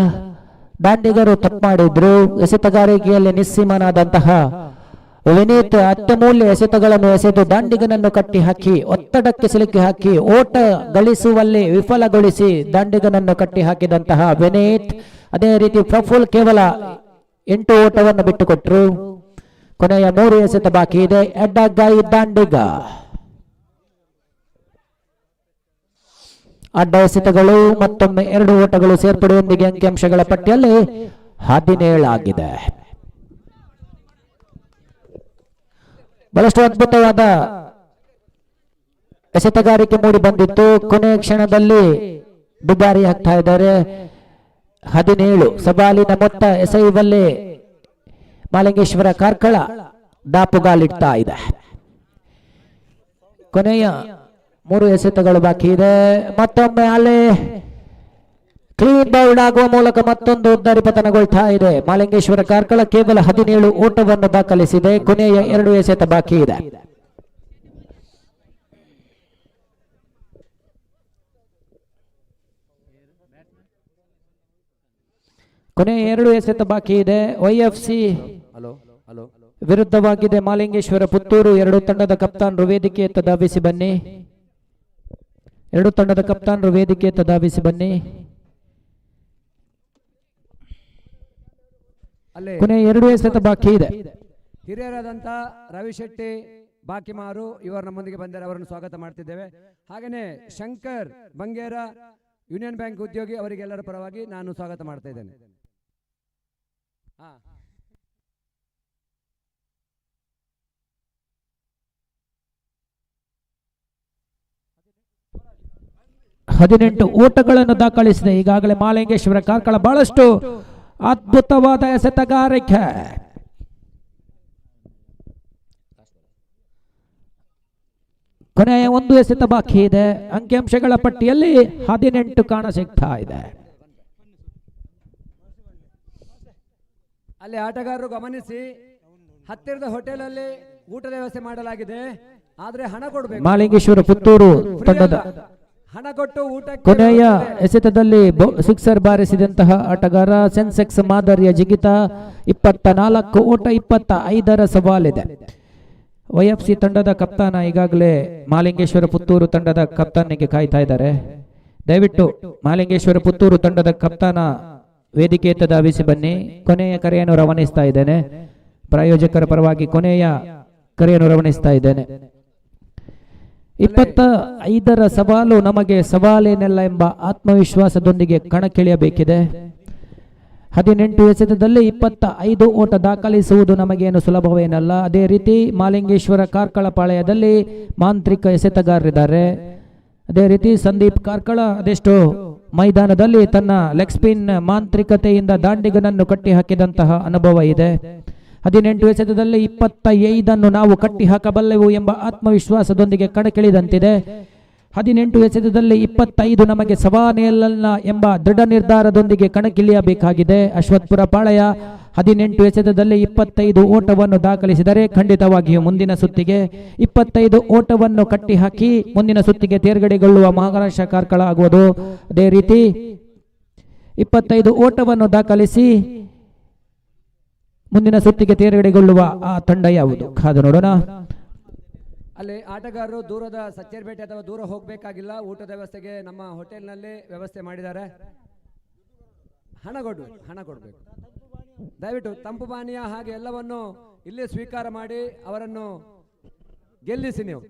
ದಾಂಡಿಗರು ತಪ್ಪು ಮಾಡಿದ್ರು. ಎಸೆತಗಾರಿಕೆಯಲ್ಲಿ ನಿಸ್ಸೀಮನಾದಂತಹ ವಿನೀತ್ ಅತ್ಯಮೂಲ್ಯ ಎಸೆತಗಳನ್ನು ಎಸೆದು ದಾಂಡಿಗನನ್ನು ಕಟ್ಟಿ ಹಾಕಿ ಒತ್ತಡಕ್ಕೆ ಸಿಲುಕಿ ಹಾಕಿ ಓಟ ಗಳಿಸುವಲ್ಲಿ ವಿಫಲಗೊಳಿಸಿ ದಾಂಡಿಗನನ್ನು ಕಟ್ಟಿ ಹಾಕಿದಂತಹ ವಿನೀತ್. ಅದೇ ರೀತಿ ಪ್ರಫುಲ್ ಕೇವಲ 8 ಓಟವನ್ನು ಬಿಟ್ಟುಕೊಟ್ರು. ಕೊನೆಯ 3 ಎಸೆತ ಬಾಕಿ ಇದೆ. ಎಡ್ಡಗಾಯಿ ದಾಂಡಿಗ. ಅಡ್ಡ ಎಸೆತಗಳು ಮತ್ತೊಮ್ಮೆ 2 ಓಟಗಳು ಸೇರ್ಪಡೆಯೊಂದಿಗೆ ಅಂಕಿಅಂಶಗಳ ಪಟ್ಟಿಯಲ್ಲಿ 17 ಆಗಿದೆ. ಬಹಳಷ್ಟು ಅದ್ಭುತವಾದ ಎಸೆತಗಾರಿಕೆ ಮೂಡಿ ಬಂದಿತ್ತು. ಕೊನೆಯ ಕ್ಷಣದಲ್ಲಿ ದುಬಾರಿ ಆಗ್ತಾ ಇದ್ದಾರೆ. 17 ಸವಾಲಿನ ಮೊತ್ತ ಎಸೆಯುವಲ್ಲಿ ಮಾಲಿಂಗೇಶ್ವರ ಕಾರ್ಕಳ ದಾಪುಗಾಲಿಡ್ತಾ ಇದೆ. ಕೊನೆಯ 3 ಎಸೆತಗಳು ಬಾಕಿ ಇದೆ. ಮತ್ತೊಮ್ಮೆ ಅಲ್ಲಿ ಕ್ಲೀನ್ ಬೌಲ್ಡ್ ಆಗುವ ಮೂಲಕ ಮತ್ತೊಂದು ಉದ್ದರಿ ಪತನಗೊಳ್ತಾ ಇದೆ. ಮಾಲಿಂಗೇಶ್ವರ ಕಾರ್ಕಳ ಕೇವಲ 17 ಓಟವನ್ನು ದಾಖಲಿಸಿದೆ. ಕೊನೆಯ 2 ಎಸೆತ ಬಾಕಿ ಇದೆ. ಕೊನೆಯ 2 ಎಸೆತ ಬಾಕಿ ಇದೆ. YFC ವಿರುದ್ಧವಾಗಿದೆ ಮಾಲಿಂಗೇಶ್ವರ ಪುತ್ತೂರು. 2 ತಂಡದ ಕಪ್ತಾನರು ವೇದಿಕೆಯತ್ತ ಧಾವಿಸಿ ಬನ್ನಿ. 2 ತಂಡದ ಕಪ್ತಾನರು ವೇದಿಕೆಯತ್ತ ಧಾವಿಸಿ ಬನ್ನಿ. ಕೊನೆಯ 2 ಎಸೆತ ಬಾಕಿ ಇದೆ. ಹಿರಿಯರಾದಂಥ ರವಿಶೆಟ್ಟಿ ಬಾಕಿಮಾರು ಇವರು ನಮ್ಮೊಂದಿಗೆ ಬಂದರೆ ಅವರನ್ನು ಸ್ವಾಗತ ಮಾಡ್ತಿದ್ದೇವೆ. ಹಾಗೆಯೇ ಶಂಕರ್ ಬಂಗೇರ ಯೂನಿಯನ್ ಬ್ಯಾಂಕ್ ಉದ್ಯೋಗಿ, ಅವರಿಗೆಲ್ಲರ ಪರವಾಗಿ ನಾನು ಸ್ವಾಗತ ಮಾಡ್ತಾ ಇದ್ದೇನೆ. ಹದಿನೆಂಟು ಓಟಗಳನ್ನು ದಾಖಲಿಸಿದೆ ಈಗಾಗಲೇ ಮಾಲಿಂಗೇಶ್ವರ ಕಾರ್ಕಳ. ಬಹಳಷ್ಟು ಅದ್ಭುತವಾದ ಎಸೆತಗಾರಿಕೆ. ಕೊನೆಯ 1 ಎಸೆತ ಬಾಕಿ ಇದೆ. ಅಂಕಿಅಂಶಗಳ ಪಟ್ಟಿಯಲ್ಲಿ 18 ಕಾಣ ಸಿಗ್ತಾ ಇದೆ. ಅಲ್ಲಿ ಆಟಗಾರರು ಗಮನಿಸಿ, ಹತ್ತಿರದ ಹೋಟೆಲ್ ಅಲ್ಲಿ ಊಟದ ವ್ಯವಸ್ಥೆ ಮಾಡಲಾಗಿದೆ, ಆದ್ರೆ ಹಣ ಕೊಡಬೇಕು. ಮಾಲಿಂಗೇಶ್ವರ ಪುತ್ತೂರು ತಂಡದ ಹಣ ಕೊಟ್ಟು ಊಟ. ಕೊನೆಯ ಎಸೆತದಲ್ಲಿ ಸಿಕ್ಸರ್ ಬಾರಿಸಿದಂತಹ ಆಟಗಾರ ಸೆನ್ಸೆಕ್ಸ್ ಮಾದರಿಯ ಜಿಗಿತ. 24 ಓಟ, 25ರ ಸವಾಲಿದೆ. YFC ತಂಡದ ಕಪ್ತಾನ ಈಗಾಗಲೇ ಮಾಲಿಂಗೇಶ್ವರ ಪುತ್ತೂರು ತಂಡದ ಕಪ್ತಾನಿಗೆ ಕಾಯ್ತಾ ಇದ್ದಾರೆ. ದಯವಿಟ್ಟು ಮಾಲಿಂಗೇಶ್ವರ ಪುತ್ತೂರು ತಂಡದ ಕಪ್ತಾನ ವೇದಿಕೆಯತ್ತ ಧಾವಿಸಿ ಬನ್ನಿ. ಕೊನೆಯ ಕರೆಯನ್ನು ರವಾನಿಸ್ತಾ ಇದ್ದೇನೆ. ಪ್ರಾಯೋಜಕರ ಪರವಾಗಿ ಕೊನೆಯ ಕರೆಯನ್ನು ರವಾನಿಸ್ತಾ ಇದ್ದೇನೆ. 25ರ ಸವಾಲು ನಮಗೆ ಸವಾಲೇನೆಲ್ಲ ಎಂಬ ಆತ್ಮವಿಶ್ವಾಸದೊಂದಿಗೆ ಕಣಕ್ಕಿಳಿಯಬೇಕಿದೆ. 18 ಎಸೆತದಲ್ಲಿ 25 ಓಟ ದಾಖಲಿಸುವುದು ನಮಗೇನು ಸುಲಭವೇನಲ್ಲ. ಅದೇ ರೀತಿ ಮಾಲಿಂಗೇಶ್ವರ ಕಾರ್ಕಳ ಪಾಳೆಯದಲ್ಲಿ ಮಾಂತ್ರಿಕ ಎಸೆತಗಾರರಿದ್ದಾರೆ. ಅದೇ ರೀತಿ ಸಂದೀಪ್ ಕಾರ್ಕಳ ಅದೆಷ್ಟೋ ಮೈದಾನದಲ್ಲಿ ತನ್ನ ಲೆಗ್ ಸ್ಪಿನ್ ಮಾಂತ್ರಿಕತೆಯಿಂದ ದಾಂಡಿಗನನ್ನು ಕಟ್ಟಿ ಹಾಕಿದಂತಹ ಅನುಭವ ಇದೆ. 18 ಎಸೆತದಲ್ಲಿ 25ಅನ್ನು ನಾವು ಕಟ್ಟಿ ಹಾಕಬಲ್ಲೆವು ಎಂಬ ಆತ್ಮವಿಶ್ವಾಸದೊಂದಿಗೆ ಕಣಕ್ಕಿಳಿದಂತಿದೆ. 18 ಎಸೆತದಲ್ಲಿ 25 ನಮಗೆ ಸವಾನೆಯಲ್ಲ ಎಂಬ ದೃಢ ನಿರ್ಧಾರದೊಂದಿಗೆ ಕಣಕ್ಕಿಳಿಯಬೇಕಾಗಿದೆ. ಅಶ್ವತ್ಪುರ ಪಾಳೆಯ 18 ಎಸೆತದಲ್ಲಿ 25 ಓಟವನ್ನು ದಾಖಲಿಸಿದರೆ ಖಂಡಿತವಾಗಿಯೂ ಮುಂದಿನ ಸುತ್ತಿಗೆ 25 ಓಟವನ್ನು ಕಟ್ಟಿ ಹಾಕಿ ಮುಂದಿನ ಸುತ್ತಿಗೆ ತೇರ್ಗಡೆಗೊಳ್ಳುವ ಮಹಾರಾಷ್ಟ್ರ ಕಾರ್ಕಳ ಆಗುವುದು. ಅದೇ ರೀತಿ 25 ಓಟವನ್ನು ದಾಖಲಿಸಿ ಮುಂದಿನ ಸುತ್ತಿಗೆ ತೇರ್ಗಡೆಗೊಳ್ಳುವ ಆ ತಂಡ ಯಾವುದು ಕಾದು ನೋಡೋಣ. ಅಲ್ಲಿ ಆಟಗಾರರು ದೂರದ ಸಚ್ಚೇರ್ಪೇಟೆ ಅಥವಾ ದೂರ ಹೋಗಬೇಕಾಗಿಲ್ಲ. ಊಟದ ವ್ಯವಸ್ಥೆಗೆ ನಮ್ಮ ಹೋಟೆಲ್ನಲ್ಲಿ ವ್ಯವಸ್ಥೆ ಮಾಡಿದ್ದಾರೆ. ಹಣ ಕೊಡಬೇಕು. ದಯವಿಟ್ಟು ತಂಪು ಪಾನೀಯ ಹಾಗೆ ಎಲ್ಲವನ್ನು ಇಲ್ಲೇ ಸ್ವೀಕಾರ ಮಾಡಿ ಅವರನ್ನು ಗೆಲ್ಲಿಸಿ. ನೀವು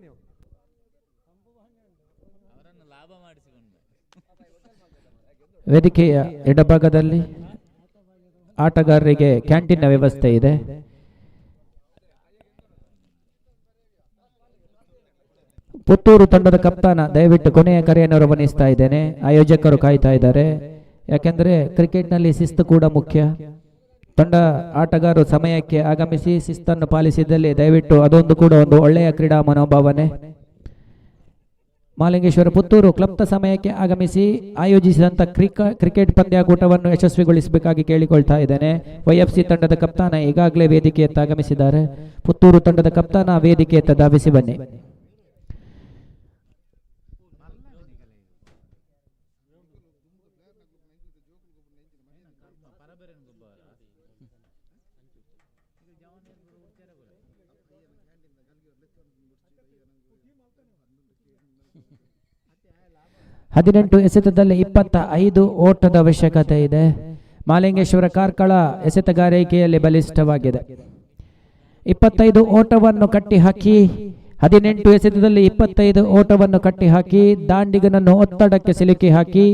ವೇದಿಕೆಯ ಎಡಭಾಗದಲ್ಲಿ ಆಟಗಾರರಿಗೆ ಕ್ಯಾಂಟೀನ್ ವ್ಯವಸ್ಥೆ ಇದೆ. ಪುತ್ತೂರು ತಂಡದ ಕಪ್ತಾನ ದಯವಿಟ್ಟು ಕೊನೆಯ ಕರೆಯನ್ನು ರವಾನಿಸ್ತಾ ಇದ್ದೇನೆ. ಆಯೋಜಕರು ಕಾಯ್ತಾ ಇದ್ದಾರೆ. ಯಾಕೆಂದ್ರೆ ಕ್ರಿಕೆಟ್ನಲ್ಲಿ ಶಿಸ್ತು ಕೂಡ ಮುಖ್ಯ. ತಂಡ ಆಟಗಾರರು ಸಮಯಕ್ಕೆ ಆಗಮಿಸಿ ಶಿಸ್ತನ್ನು ಪಾಲಿಸಿದಲ್ಲಿ ದಯವಿಟ್ಟು ಅದೊಂದು ಕೂಡ ಒಂದು ಒಳ್ಳೆಯ ಕ್ರೀಡಾ ಮನೋಭಾವನೆ. ಮಾಲಿಂಗೇಶ್ವರ ಪುತ್ತೂರು ಕ್ಲಬ್ನ ಸಮಯಕ್ಕೆ ಆಗಮಿಸಿ ಆಯೋಜಿಸಿದಂಥ ಕ್ರಿಕೆಟ್ ಪಂದ್ಯಾಕೂಟವನ್ನು ಯಶಸ್ವಿಗೊಳಿಸಬೇಕಾಗಿ ಕೇಳಿಕೊಳ್ತಾ ಇದ್ದೇನೆ. YFC ತಂಡದ ಕಪ್ತಾನ ಈಗಾಗಲೇ ವೇದಿಕೆಯತ್ತ ಆಗಮಿಸಿದ್ದಾರೆ. ಪುತ್ತೂರು ತಂಡದ ಕಪ್ತಾನ ವೇದಿಕೆಯತ್ತ ಧಾವಿಸಿ ಬನ್ನಿ. ಹದಿನೆಂಟು ಎಸೆತದಲ್ಲಿ 25 ಓಟದ ಅವಶ್ಯಕತೆ ಇದೆ. ಮಾಲಿಂಗೇಶ್ವರ ಕಾರ್ಕಳ ಎಸೆತಗಾರಿಕೆಯಲ್ಲಿ ಬಲಿಷ್ಠವಾಗಿದೆ. 25 ಓಟವನ್ನು ಕಟ್ಟಿಹಾಕಿ 18 ಎಸೆತದಲ್ಲಿ 25 ಓಟವನ್ನು ಕಟ್ಟಿಹಾಕಿ ದಾಂಡಿಗನನ್ನು ಒತ್ತಡಕ್ಕೆ ಸಿಲುಕಿ ಹಾಕಿ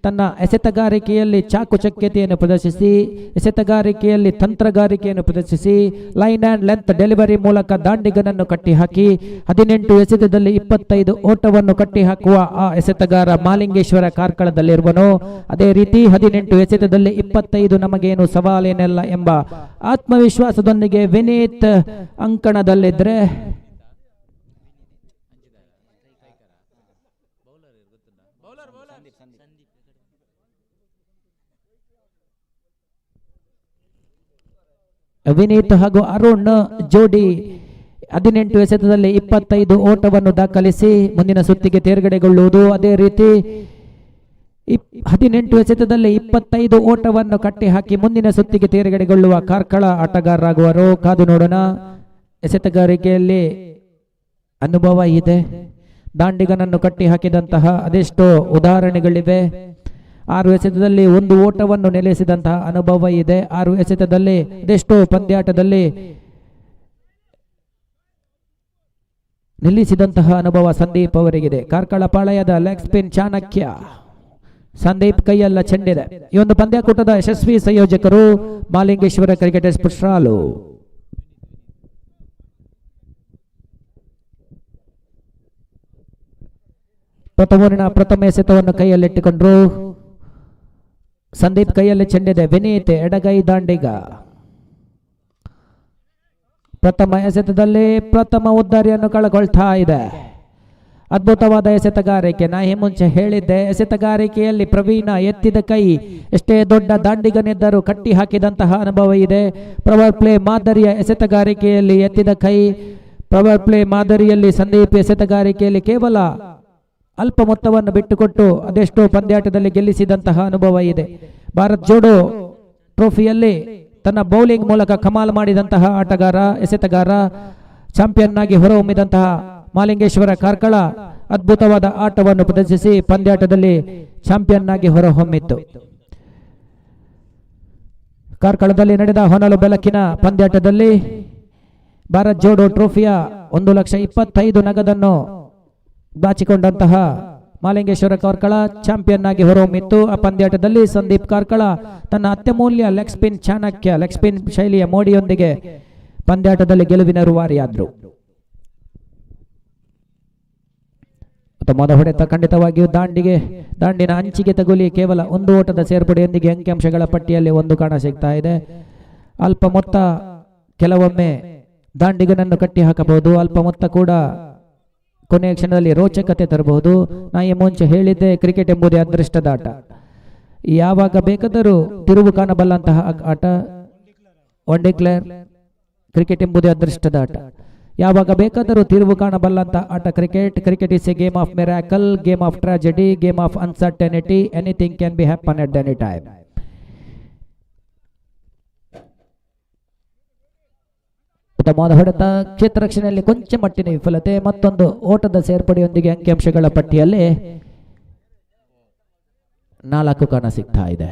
ತನ್ನ ಎಸೆತಗಾರಿಕೆಯಲ್ಲಿ ಚಾಕುಚಕ್ಯತೆಯನ್ನು ಪ್ರದರ್ಶಿಸಿ ಎಸೆತಗಾರಿಕೆಯಲ್ಲಿ ತಂತ್ರಗಾರಿಕೆಯನ್ನು ಪ್ರದರ್ಶಿಸಿ ಲೈನ್ ಆ್ಯಂಡ್ ಲೆಂತ್ ಡೆಲಿವರಿ ಮೂಲಕ ದಾಂಡಿಗನನ್ನು ಕಟ್ಟಿಹಾಕಿ 18 ಎಸೆತದಲ್ಲಿ 25 ಓಟವನ್ನು ಕಟ್ಟಿಹಾಕುವ ಆ ಎಸೆತಗಾರ ಮಾಲಿಂಗೇಶ್ವರ ಕಾರ್ಕಳದಲ್ಲಿರುವನು. ಅದೇ ರೀತಿ 18 ಎಸೆತದಲ್ಲಿ 25 ನಮಗೇನು ಸವಾಲೇನಲ್ಲ ಎಂಬ ಆತ್ಮವಿಶ್ವಾಸದೊಂದಿಗೆ ವಿನೀತ್ ಅಂಕಣದಲ್ಲಿದ್ದರೆ ವಿನೀತ್ ಹಾಗೂ ಅರುಣ್ ಜೋಡಿ 18 ಎಸೆತದಲ್ಲಿ 25 ಓಟವನ್ನು ದಾಖಲಿಸಿ ಮುಂದಿನ ಸುತ್ತಿಗೆ ತೇರ್ಗಡೆಗೊಳ್ಳುವುದು. ಅದೇ ರೀತಿ 18 ಎಸೆತದಲ್ಲಿ 25 ಓಟವನ್ನು ಕಟ್ಟಿ ಹಾಕಿ ಮುಂದಿನ ಸುತ್ತಿಗೆ ತೇರ್ಗಡೆಗೊಳ್ಳುವ ಕಾರ್ಕಳ ಆಟಗಾರರಾಗುವರು. ಕಾದು ನೋಡೋಣ. ಎಸೆತಗಾರಿಕೆಯಲ್ಲಿ ಅನುಭವ ಇದೆ. ದಾಂಡಿಗನನ್ನು ಕಟ್ಟಿ ಹಾಕಿದಂತಹ ಅದೆಷ್ಟೋ ಉದಾಹರಣೆಗಳಿವೆ. 6 ಎಸೆತದಲ್ಲಿ 1 ಓಟವನ್ನು ನೆಲೆಸಿದಂತಹ ಅನುಭವ ಇದೆ. 6 ಎಸೆತದಲ್ಲಿ ಅದೆಷ್ಟೋ ಪಂದ್ಯಾಟದಲ್ಲಿ ನಿಲ್ಲಿಸಿದಂತಹ ಅನುಭವ ಸಂದೀಪ್ ಅವರಿಗಿದೆ. ಕಾರ್ಕಳ ಪಾಳಯದ ಲೆಗ್ ಸ್ಪಿನ್ ಚಾಣಕ್ಯ ಸಂದೀಪ್ ಕೈಯಲ್ಲ ಚೆಂಡಿದೆ. ಈ ಒಂದು ಪಂದ್ಯಾಕೂಟದ ಯಶಸ್ವಿ ಸಂಯೋಜಕರು ಮಾಲಿಂಗೇಶ್ವರ ಕ್ರಿಕೆಟರ್ಸ್ ಪುಟ್ರಾಲು. ಪ್ರಥಮ ಎಸೆತವನ್ನು ಕೈಯಲ್ಲಿಟ್ಟುಕೊಂಡ್ರು. ಸಂದೀಪ್ ಕೈಯಲ್ಲಿ ಚೆಂಡಿದೆ. ವಿನೀತ್ ಎಡಗೈ ದಾಂಡಿಗ. ಪ್ರಥಮ ಎಸೆತದಲ್ಲಿ ಪ್ರಥಮ ಉದ್ದಾರಿಯನ್ನು ಕಳಕೊಳ್ತಾ ಇದೆ. ಅದ್ಭುತವಾದ ಎಸೆತಗಾರಿಕೆ. ನಾ ಈ ಮುಂಚೆ ಹೇಳಿದ್ದೆ, ಎಸೆತಗಾರಿಕೆಯಲ್ಲಿ ಪ್ರವೀಣ ಎತ್ತಿದ ಕೈ ಎಷ್ಟೇ ದೊಡ್ಡ ದಾಂಡಿಗನಿದ್ದರೂ ಕಟ್ಟಿ ಹಾಕಿದಂತಹ ಅನುಭವ ಇದೆ. ಪವರ್ ಪ್ಲೇ ಮಾದರಿಯ ಎಸೆತಗಾರಿಕೆಯಲ್ಲಿ ಎತ್ತಿದ ಕೈ. ಪವರ್ ಪ್ಲೇ ಮಾದರಿಯಲ್ಲಿ ಸಂದೀಪ್ ಎಸೆತಗಾರಿಕೆಯಲ್ಲಿ ಕೇವಲ ಅಲ್ಪ ಮೊತ್ತವನ್ನು ಬಿಟ್ಟುಕೊಟ್ಟು ಅದೆಷ್ಟೋ ಪಂದ್ಯಾಟದಲ್ಲಿ ಗೆಲ್ಲಿಸಿದಂತಹ ಅನುಭವ ಇದೆ. ಭಾರತ್ ಜೋಡೋ ಟ್ರೋಫಿಯಲ್ಲಿ ತನ್ನ ಬೌಲಿಂಗ್ ಮೂಲಕ ಕಮಾಲ್ ಮಾಡಿದಂತಹ ಆಟಗಾರ ಎಸೆತಗಾರ ಚಾಂಪಿಯನ್ ಆಗಿ ಹೊರಹೊಮ್ಮಿದಂತಹ ಮಾಲಿಂಗೇಶ್ವರ ಕಾರ್ಕಳ ಅದ್ಭುತವಾದ ಆಟವನ್ನು ಪ್ರದರ್ಶಿಸಿ ಪಂದ್ಯಾಟದಲ್ಲಿ ಚಾಂಪಿಯನ್ ಆಗಿ ಹೊರಹೊಮ್ಮಿತ್ತು. ಕಾರ್ಕಳದಲ್ಲಿ ನಡೆದ ಹೊನಲು ಬೆಳಕಿನ ಪಂದ್ಯಾಟದಲ್ಲಿ ಭಾರತ್ ಜೋಡೋ ಟ್ರೋಫಿಯ 1,25,000 ನಗದನ್ನು ಬಾಚಿಕೊಂಡಂತಹ ಮಾಲಿಂಗೇಶ್ವರ ಕಾರ್ಕಳ ಚಾಂಪಿಯನ್ ಆಗಿ ಹೊರಹೊಮ್ಮಿತ್ತು. ಆ ಪಂದ್ಯಾಟದಲ್ಲಿ ಸಂದೀಪ್ ಕಾರ್ಕಳ ತನ್ನ ಅತ್ಯಮೂಲ್ಯ leg spin Chanakya leg spin ಶೈಲಿಯ ಮೋಡಿಯೊಂದಿಗೆ ಪಂದ್ಯಾಟದಲ್ಲಿ ಗೆಲುವಿನ ರೂವಾರಿಯಾದರು. ಉತ್ತಮವಾದ ಹೊಡೆತ ಖಂಡಿತವಾಗಿಯೂ ದಾಂಡಿನ ಅಂಚಿಗೆ ತಗುಲಿ ಕೇವಲ 1 ಓಟದ ಸೇರ್ಪಡೆಯೊಂದಿಗೆ ಅಂಕಿಅಂಶಗಳ ಪಟ್ಟಿಯಲ್ಲಿ 1 ಕಾಣ ಸಿಗ್ತಾ ಇದೆ. ಅಲ್ಪ ಮೊತ್ತ ಕೆಲವೊಮ್ಮೆ ದಾಂಡಿಗನನ್ನು ಕಟ್ಟಿ ಹಾಕಬಹುದು. ಅಲ್ಪ ಮೊತ್ತ ಕೂಡ ಕೊನೆಯ ಕ್ಷಣದಲ್ಲಿ ರೋಚಕತೆ ತರಬಹುದು. ನಾ ಈ ಮುಂಚೆ ಹೇಳಿದ್ದೆ, ಕ್ರಿಕೆಟ್ ಎಂಬುದೇ ಅದೃಷ್ಟದ ಆಟ. ಯಾವಾಗ ಬೇಕಾದರೂ ತಿರುವು ಕಾಣಬಲ್ಲಂತಹ ಆಟ ಒನ್ ಡಿಕ್ಲೇರ್. ಕ್ರಿಕೆಟ್ ಎಂಬುದೇ ಅದೃಷ್ಟದ ಆಟ. ಯಾವಾಗ ಬೇಕಾದರೂ ತಿರುವು ಕಾಣಬಲ್ಲಂತಹ ಆಟ cricket is a game of miracle, game of tragedy, game of uncertainty. Anything can be happen at any time. ಉತ್ತಮವಾದ ಹೊಡೆತ. ಕ್ಷೇತ್ರ ರಕ್ಷಣೆಯಲ್ಲಿ ಕೊಂಚ ಮಟ್ಟಿನ ವಿಫಲತೆ. ಮತ್ತೊಂದು ಓಟದ ಸೇರ್ಪಡೆಯೊಂದಿಗೆ ಅಂಕಿಅಂಶಗಳ ಪಟ್ಟಿಯಲ್ಲಿ 4 ಕಾಣ ಸಿಗ್ತಾ ಇದೆ.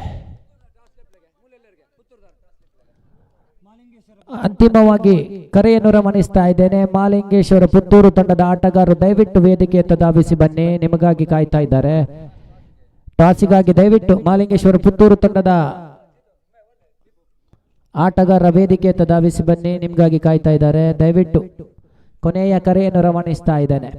ಅಂತಿಮವಾಗಿ ಕರೆಯನ್ನು ರಮಣಿಸ್ತಾ ಇದ್ದೇನೆ. ಮಾಲಿಂಗೇಶ್ವರ ಪುತ್ತೂರು ತಂಡದ ಆಟಗಾರರು ದಯವಿಟ್ಟು ವೇದಿಕೆಯತ್ತ ಧಾವಿಸಿ ಬನ್ನಿ, ನಿಮಗಾಗಿ ಕಾಯ್ತಾ ಇದ್ದಾರೆ. ಟಾಸಿಗಾಗಿ ದಯವಿಟ್ಟು ಮಾಲಿಂಗೇಶ್ವರ ಪುತ್ತೂರು ತಂಡದ ಆಟಗಾರ ವೇದಿಕೆಯತ್ತ ಧಾವಿಸಿ ಬನ್ನಿ, ನಿಮಗಾಗಿ ಕಾಯ್ತಾ ಇದ್ದಾರೆ. ದಯವಿಟ್ಟು ಕೊನೆಯ ಕರೆಯನ್ನು ರವಾನಿಸ್ತಾ ಇದ್ದೇನೆ.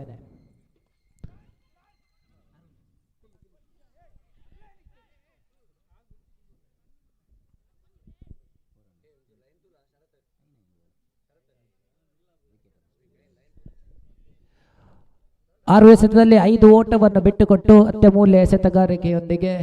6 ಎಸೆತದಲ್ಲಿ 5 ಓಟವನ್ನು ಬಿಟ್ಟುಕೊಟ್ಟು ಅತ್ಯಮೂಲ್ಯ ಎಸೆತಗಾರಿಕೆಯೊಂದಿಗೆ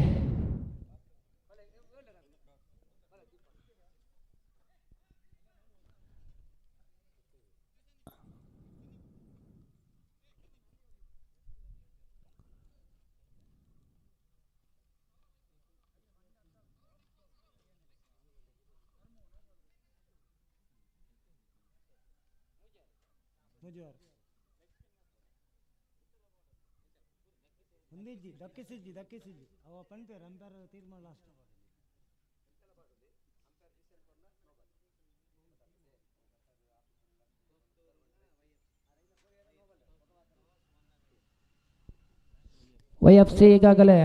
YFC ಈಗಾಗಲೇ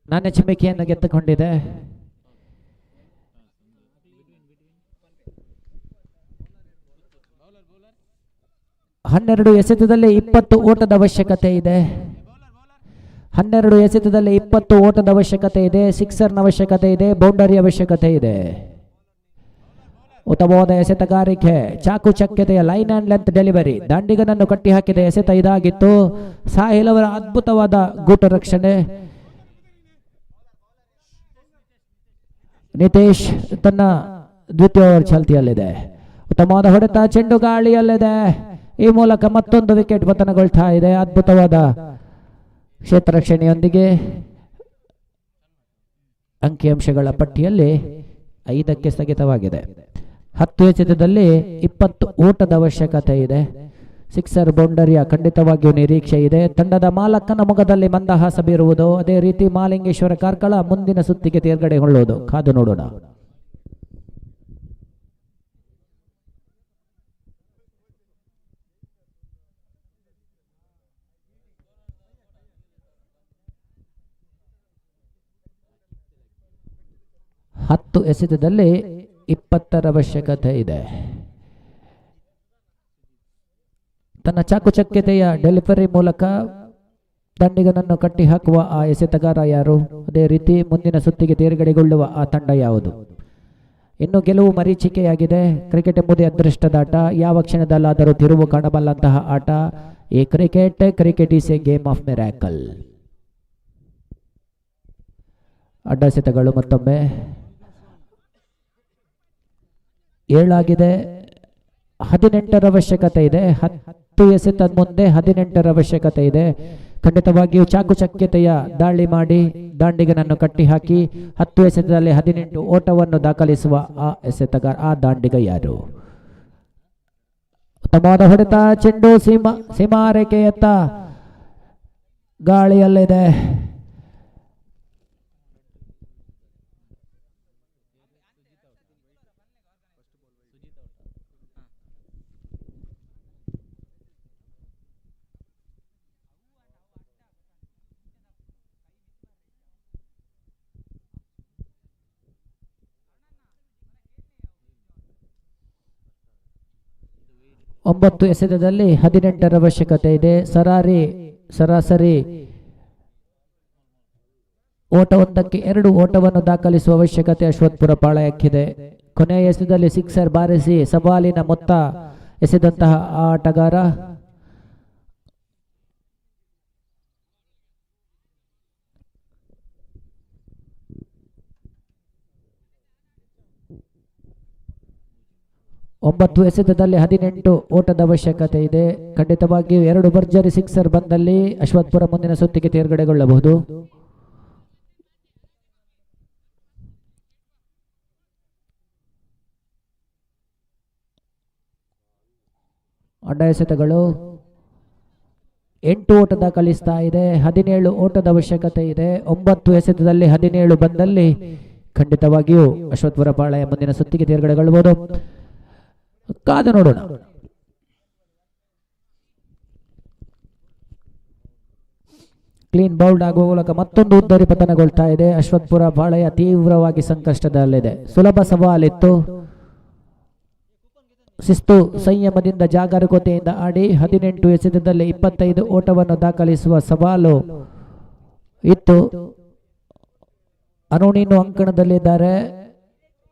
ನಾಣ್ಯ ಚಿಮ್ಮಿಕೆಯನ್ನು ಗೆದ್ದುಕೊಂಡಿದೆ. ಹನ್ನೆರಡು ಎಸೆತದಲ್ಲಿ 20 ಓಟದ ಅವಶ್ಯಕತೆ ಇದೆ. 12 ಎಸೆತದಲ್ಲಿ 20 ಓಟದ ಅವಶ್ಯಕತೆ ಇದೆ. ಸಿಕ್ಸರ್ನ ಅವಶ್ಯಕತೆ ಇದೆ. ಬೌಂಡರಿ ಅವಶ್ಯಕತೆ ಇದೆ. ಉತ್ತಮವಾದ ಎಸೆತಗಾರಿಕೆ, ಚಾಕು ಚಕ್ಯತೆಯ ಲೈನ್ ಅಂಡ್ ಲೆಂತ್ ಡೆಲಿವರಿ, ದಾಂಡಿಗನನ್ನು ಕಟ್ಟಿ ಹಾಕಿದ ಎಸೆತ ಇದಾಗಿತ್ತು. ಸಾಹಿಲ್ ಅವರ ಅದ್ಭುತವಾದ ಗೂಟ ರಕ್ಷಣೆ. ನಿತೇಶ್ ತನ್ನ ದ್ವಿತೀಯ ಓವರ್ ಚಾಲ್ತಿಯಲ್ಲಿದೆ. ಉತ್ತಮವಾದ ಹೊಡೆತ, ಚೆಂಡು ಗಾಳಿಯಲ್ಲಿದೆ. ಈ ಮೂಲಕ ಮತ್ತೊಂದು ವಿಕೆಟ್ ಪತನಗೊಳ್ತಾ ಇದೆ. ಅದ್ಭುತವಾದ ಕ್ಷೇತ್ರ ರಕ್ಷಣೆಯೊಂದಿಗೆ ಅಂಕಿಅಂಶಗಳ ಪಟ್ಟಿಯಲ್ಲಿ 5ಕ್ಕೆ ಸ್ಥಗಿತವಾಗಿದೆ. 10 ಎಸೆತದಲ್ಲಿ 20 ಓಟದ ಅವಶ್ಯಕತೆ ಇದೆ. ಸಿಕ್ಸರ್ ಬೌಂಡರಿಯ ಖಂಡಿತವಾಗಿಯೂ ನಿರೀಕ್ಷೆ ಇದೆ. ತಂಡದ ಮಾಲಕನ ಮುಖದಲ್ಲಿ ಮಂದಹಾಸ ಬೀರುವುದು, ಅದೇ ರೀತಿ ಮಾಲಿಂಗೇಶ್ವರ ಕಾರ್ಕಳ ಮುಂದಿನ ಸುತ್ತಿಗೆ ತೇರ್ಗಡೆಗೊಳ್ಳುವುದು. ಕಾದು ನೋಡೋಣ. ಹತ್ತು ಎಸೆತದಲ್ಲಿ 20 ಅವಶ್ಯಕತೆ ಇದೆ. ತನ್ನ ಚಾಕುಚಕ್ಯತೆಯ ಡೆಲಿವರಿ ಮೂಲಕ ದಂಡಿಗನನ್ನು ಕಟ್ಟಿ ಹಾಕುವ ಆ ಎಸೆತಗಾರ ಯಾರು? ಅದೇ ರೀತಿ ಮುಂದಿನ ಸುತ್ತಿಗೆ ತೇರ್ಗಡೆಗೊಳ್ಳುವ ಆ ತಂಡ ಯಾವುದು? ಇನ್ನು ಗೆಲುವು ಮರೀಚಿಕೆಯಾಗಿದೆ. ಕ್ರಿಕೆಟ್ ಎಂಬುದೇ ಅದೃಷ್ಟದಾಟ. ಯಾವ ಕ್ಷಣದಲ್ಲಾದರೂ ತಿರುವು ಕಾಣಬಲ್ಲಂತಹ ಆಟ ಈ cricket is a game of miracle. ಅಡ್ಡಸೆತಗಳು ಮತ್ತೊಮ್ಮೆ 7 ಆಗಿದೆ. 18 ಅವಶ್ಯಕತೆ ಇದೆ. 10 ಎಸೆತ ಮುಂದೆ 18 ಅವಶ್ಯಕತೆ ಇದೆ. ಖಂಡಿತವಾಗಿಯೂ ಚಾಕುಚಕ್ಯತೆಯ ದಾಳಿ ಮಾಡಿ ದಾಂಡಿಗನನ್ನು ಕಟ್ಟಿ ಹಾಕಿ 10 ಎಸೆತದಲ್ಲಿ 18 ಓಟವನ್ನು ದಾಖಲಿಸುವ ಆ ಎಸೆತಗಾರ, ಆ ದಾಂಡಿಗ ಯಾರು? ಉತ್ತಮವಾದ ಹೊಡೆತ, ಚೆಂಡು ಸೀಮಾರೇಖೆಯತ್ತ ಗಾಳಿಯಲ್ಲಿದೆ. ಒಂಬತ್ತು ಎಸೆತದಲ್ಲಿ 18 ಅವಶ್ಯಕತೆ ಇದೆ. ಸರಾಸರಿ ಓಟವೊಂದಕ್ಕೆ 2 ಓಟವನ್ನು ದಾಖಲಿಸುವ ಅವಶ್ಯಕತೆ ಅಶ್ವತ್ಪುರ ಪಾಳಯಕ್ಕಿದೆ. ಕೊನೆಯ ಎಸೆತದಲ್ಲಿ ಸಿಕ್ಸರ್ ಬಾರಿಸಿ ಸವಾಲಿನ ಮೊತ್ತ ಎಸೆದಂತಹ ಆಟಗಾರ ಒಂಬತ್ತು ಎಸೆತದಲ್ಲಿ 18 ಓಟದ ಅವಶ್ಯಕತೆ ಇದೆ. ಖಂಡಿತವಾಗಿಯೂ 2 ಭರ್ಜರಿ ಸಿಕ್ಸರ್ ಬಂದಲ್ಲಿ ಅಶ್ವತ್ಪುರ ಮುಂದಿನ ಸುತ್ತಿಗೆ ತೇರ್ಗಡೆಗೊಳ್ಳಬಹುದು. ಅಡ್ಡ ಎಸೆತಗಳು 8 ಓಟ ದಾಖಲಿಸ್ತಾ ಇದೆ. 17 ಓಟದ ಅವಶ್ಯಕತೆ ಇದೆ. 9 ಎಸೆತದಲ್ಲಿ 17 ಬಂದಲ್ಲಿ ಖಂಡಿತವಾಗಿಯೂ ಅಶ್ವತ್ಪುರ ಪಾಳಯ ಮುಂದಿನ ಸುತ್ತಿಗೆ ತೇರ್ಗಡೆಗೊಳ್ಳಬಹುದು. ಕಾದು ನೋಡೋಣ. ಕ್ಲೀನ್ ಬೌಲ್ಡ್ ಆಗುವ ಮೂಲಕ ಮತ್ತೊಂದು ಉದ್ದರಿ ಪತನಗೊಳ್ತಾ ಇದೆ. ಅಶ್ವತ್ಪುರ ಪಾಳಯ ತೀವ್ರವಾಗಿ ಸಂಕಷ್ಟದಲ್ಲಿದೆ. ಸುಲಭ ಸವಾಲಿತ್ತು. ಶಿಸ್ತು ಸಂಯಮದಿಂದ ಜಾಗರೂಕತೆಯಿಂದ ಆಡಿ 18 ಎಸೆತದಲ್ಲಿ 25 ಓಟವನ್ನು ದಾಖಲಿಸುವ ಸವಾಲು ಇತ್ತು. ಅನುಣಿನ್ನು ಅಂಕಣದಲ್ಲಿದ್ದಾರೆ.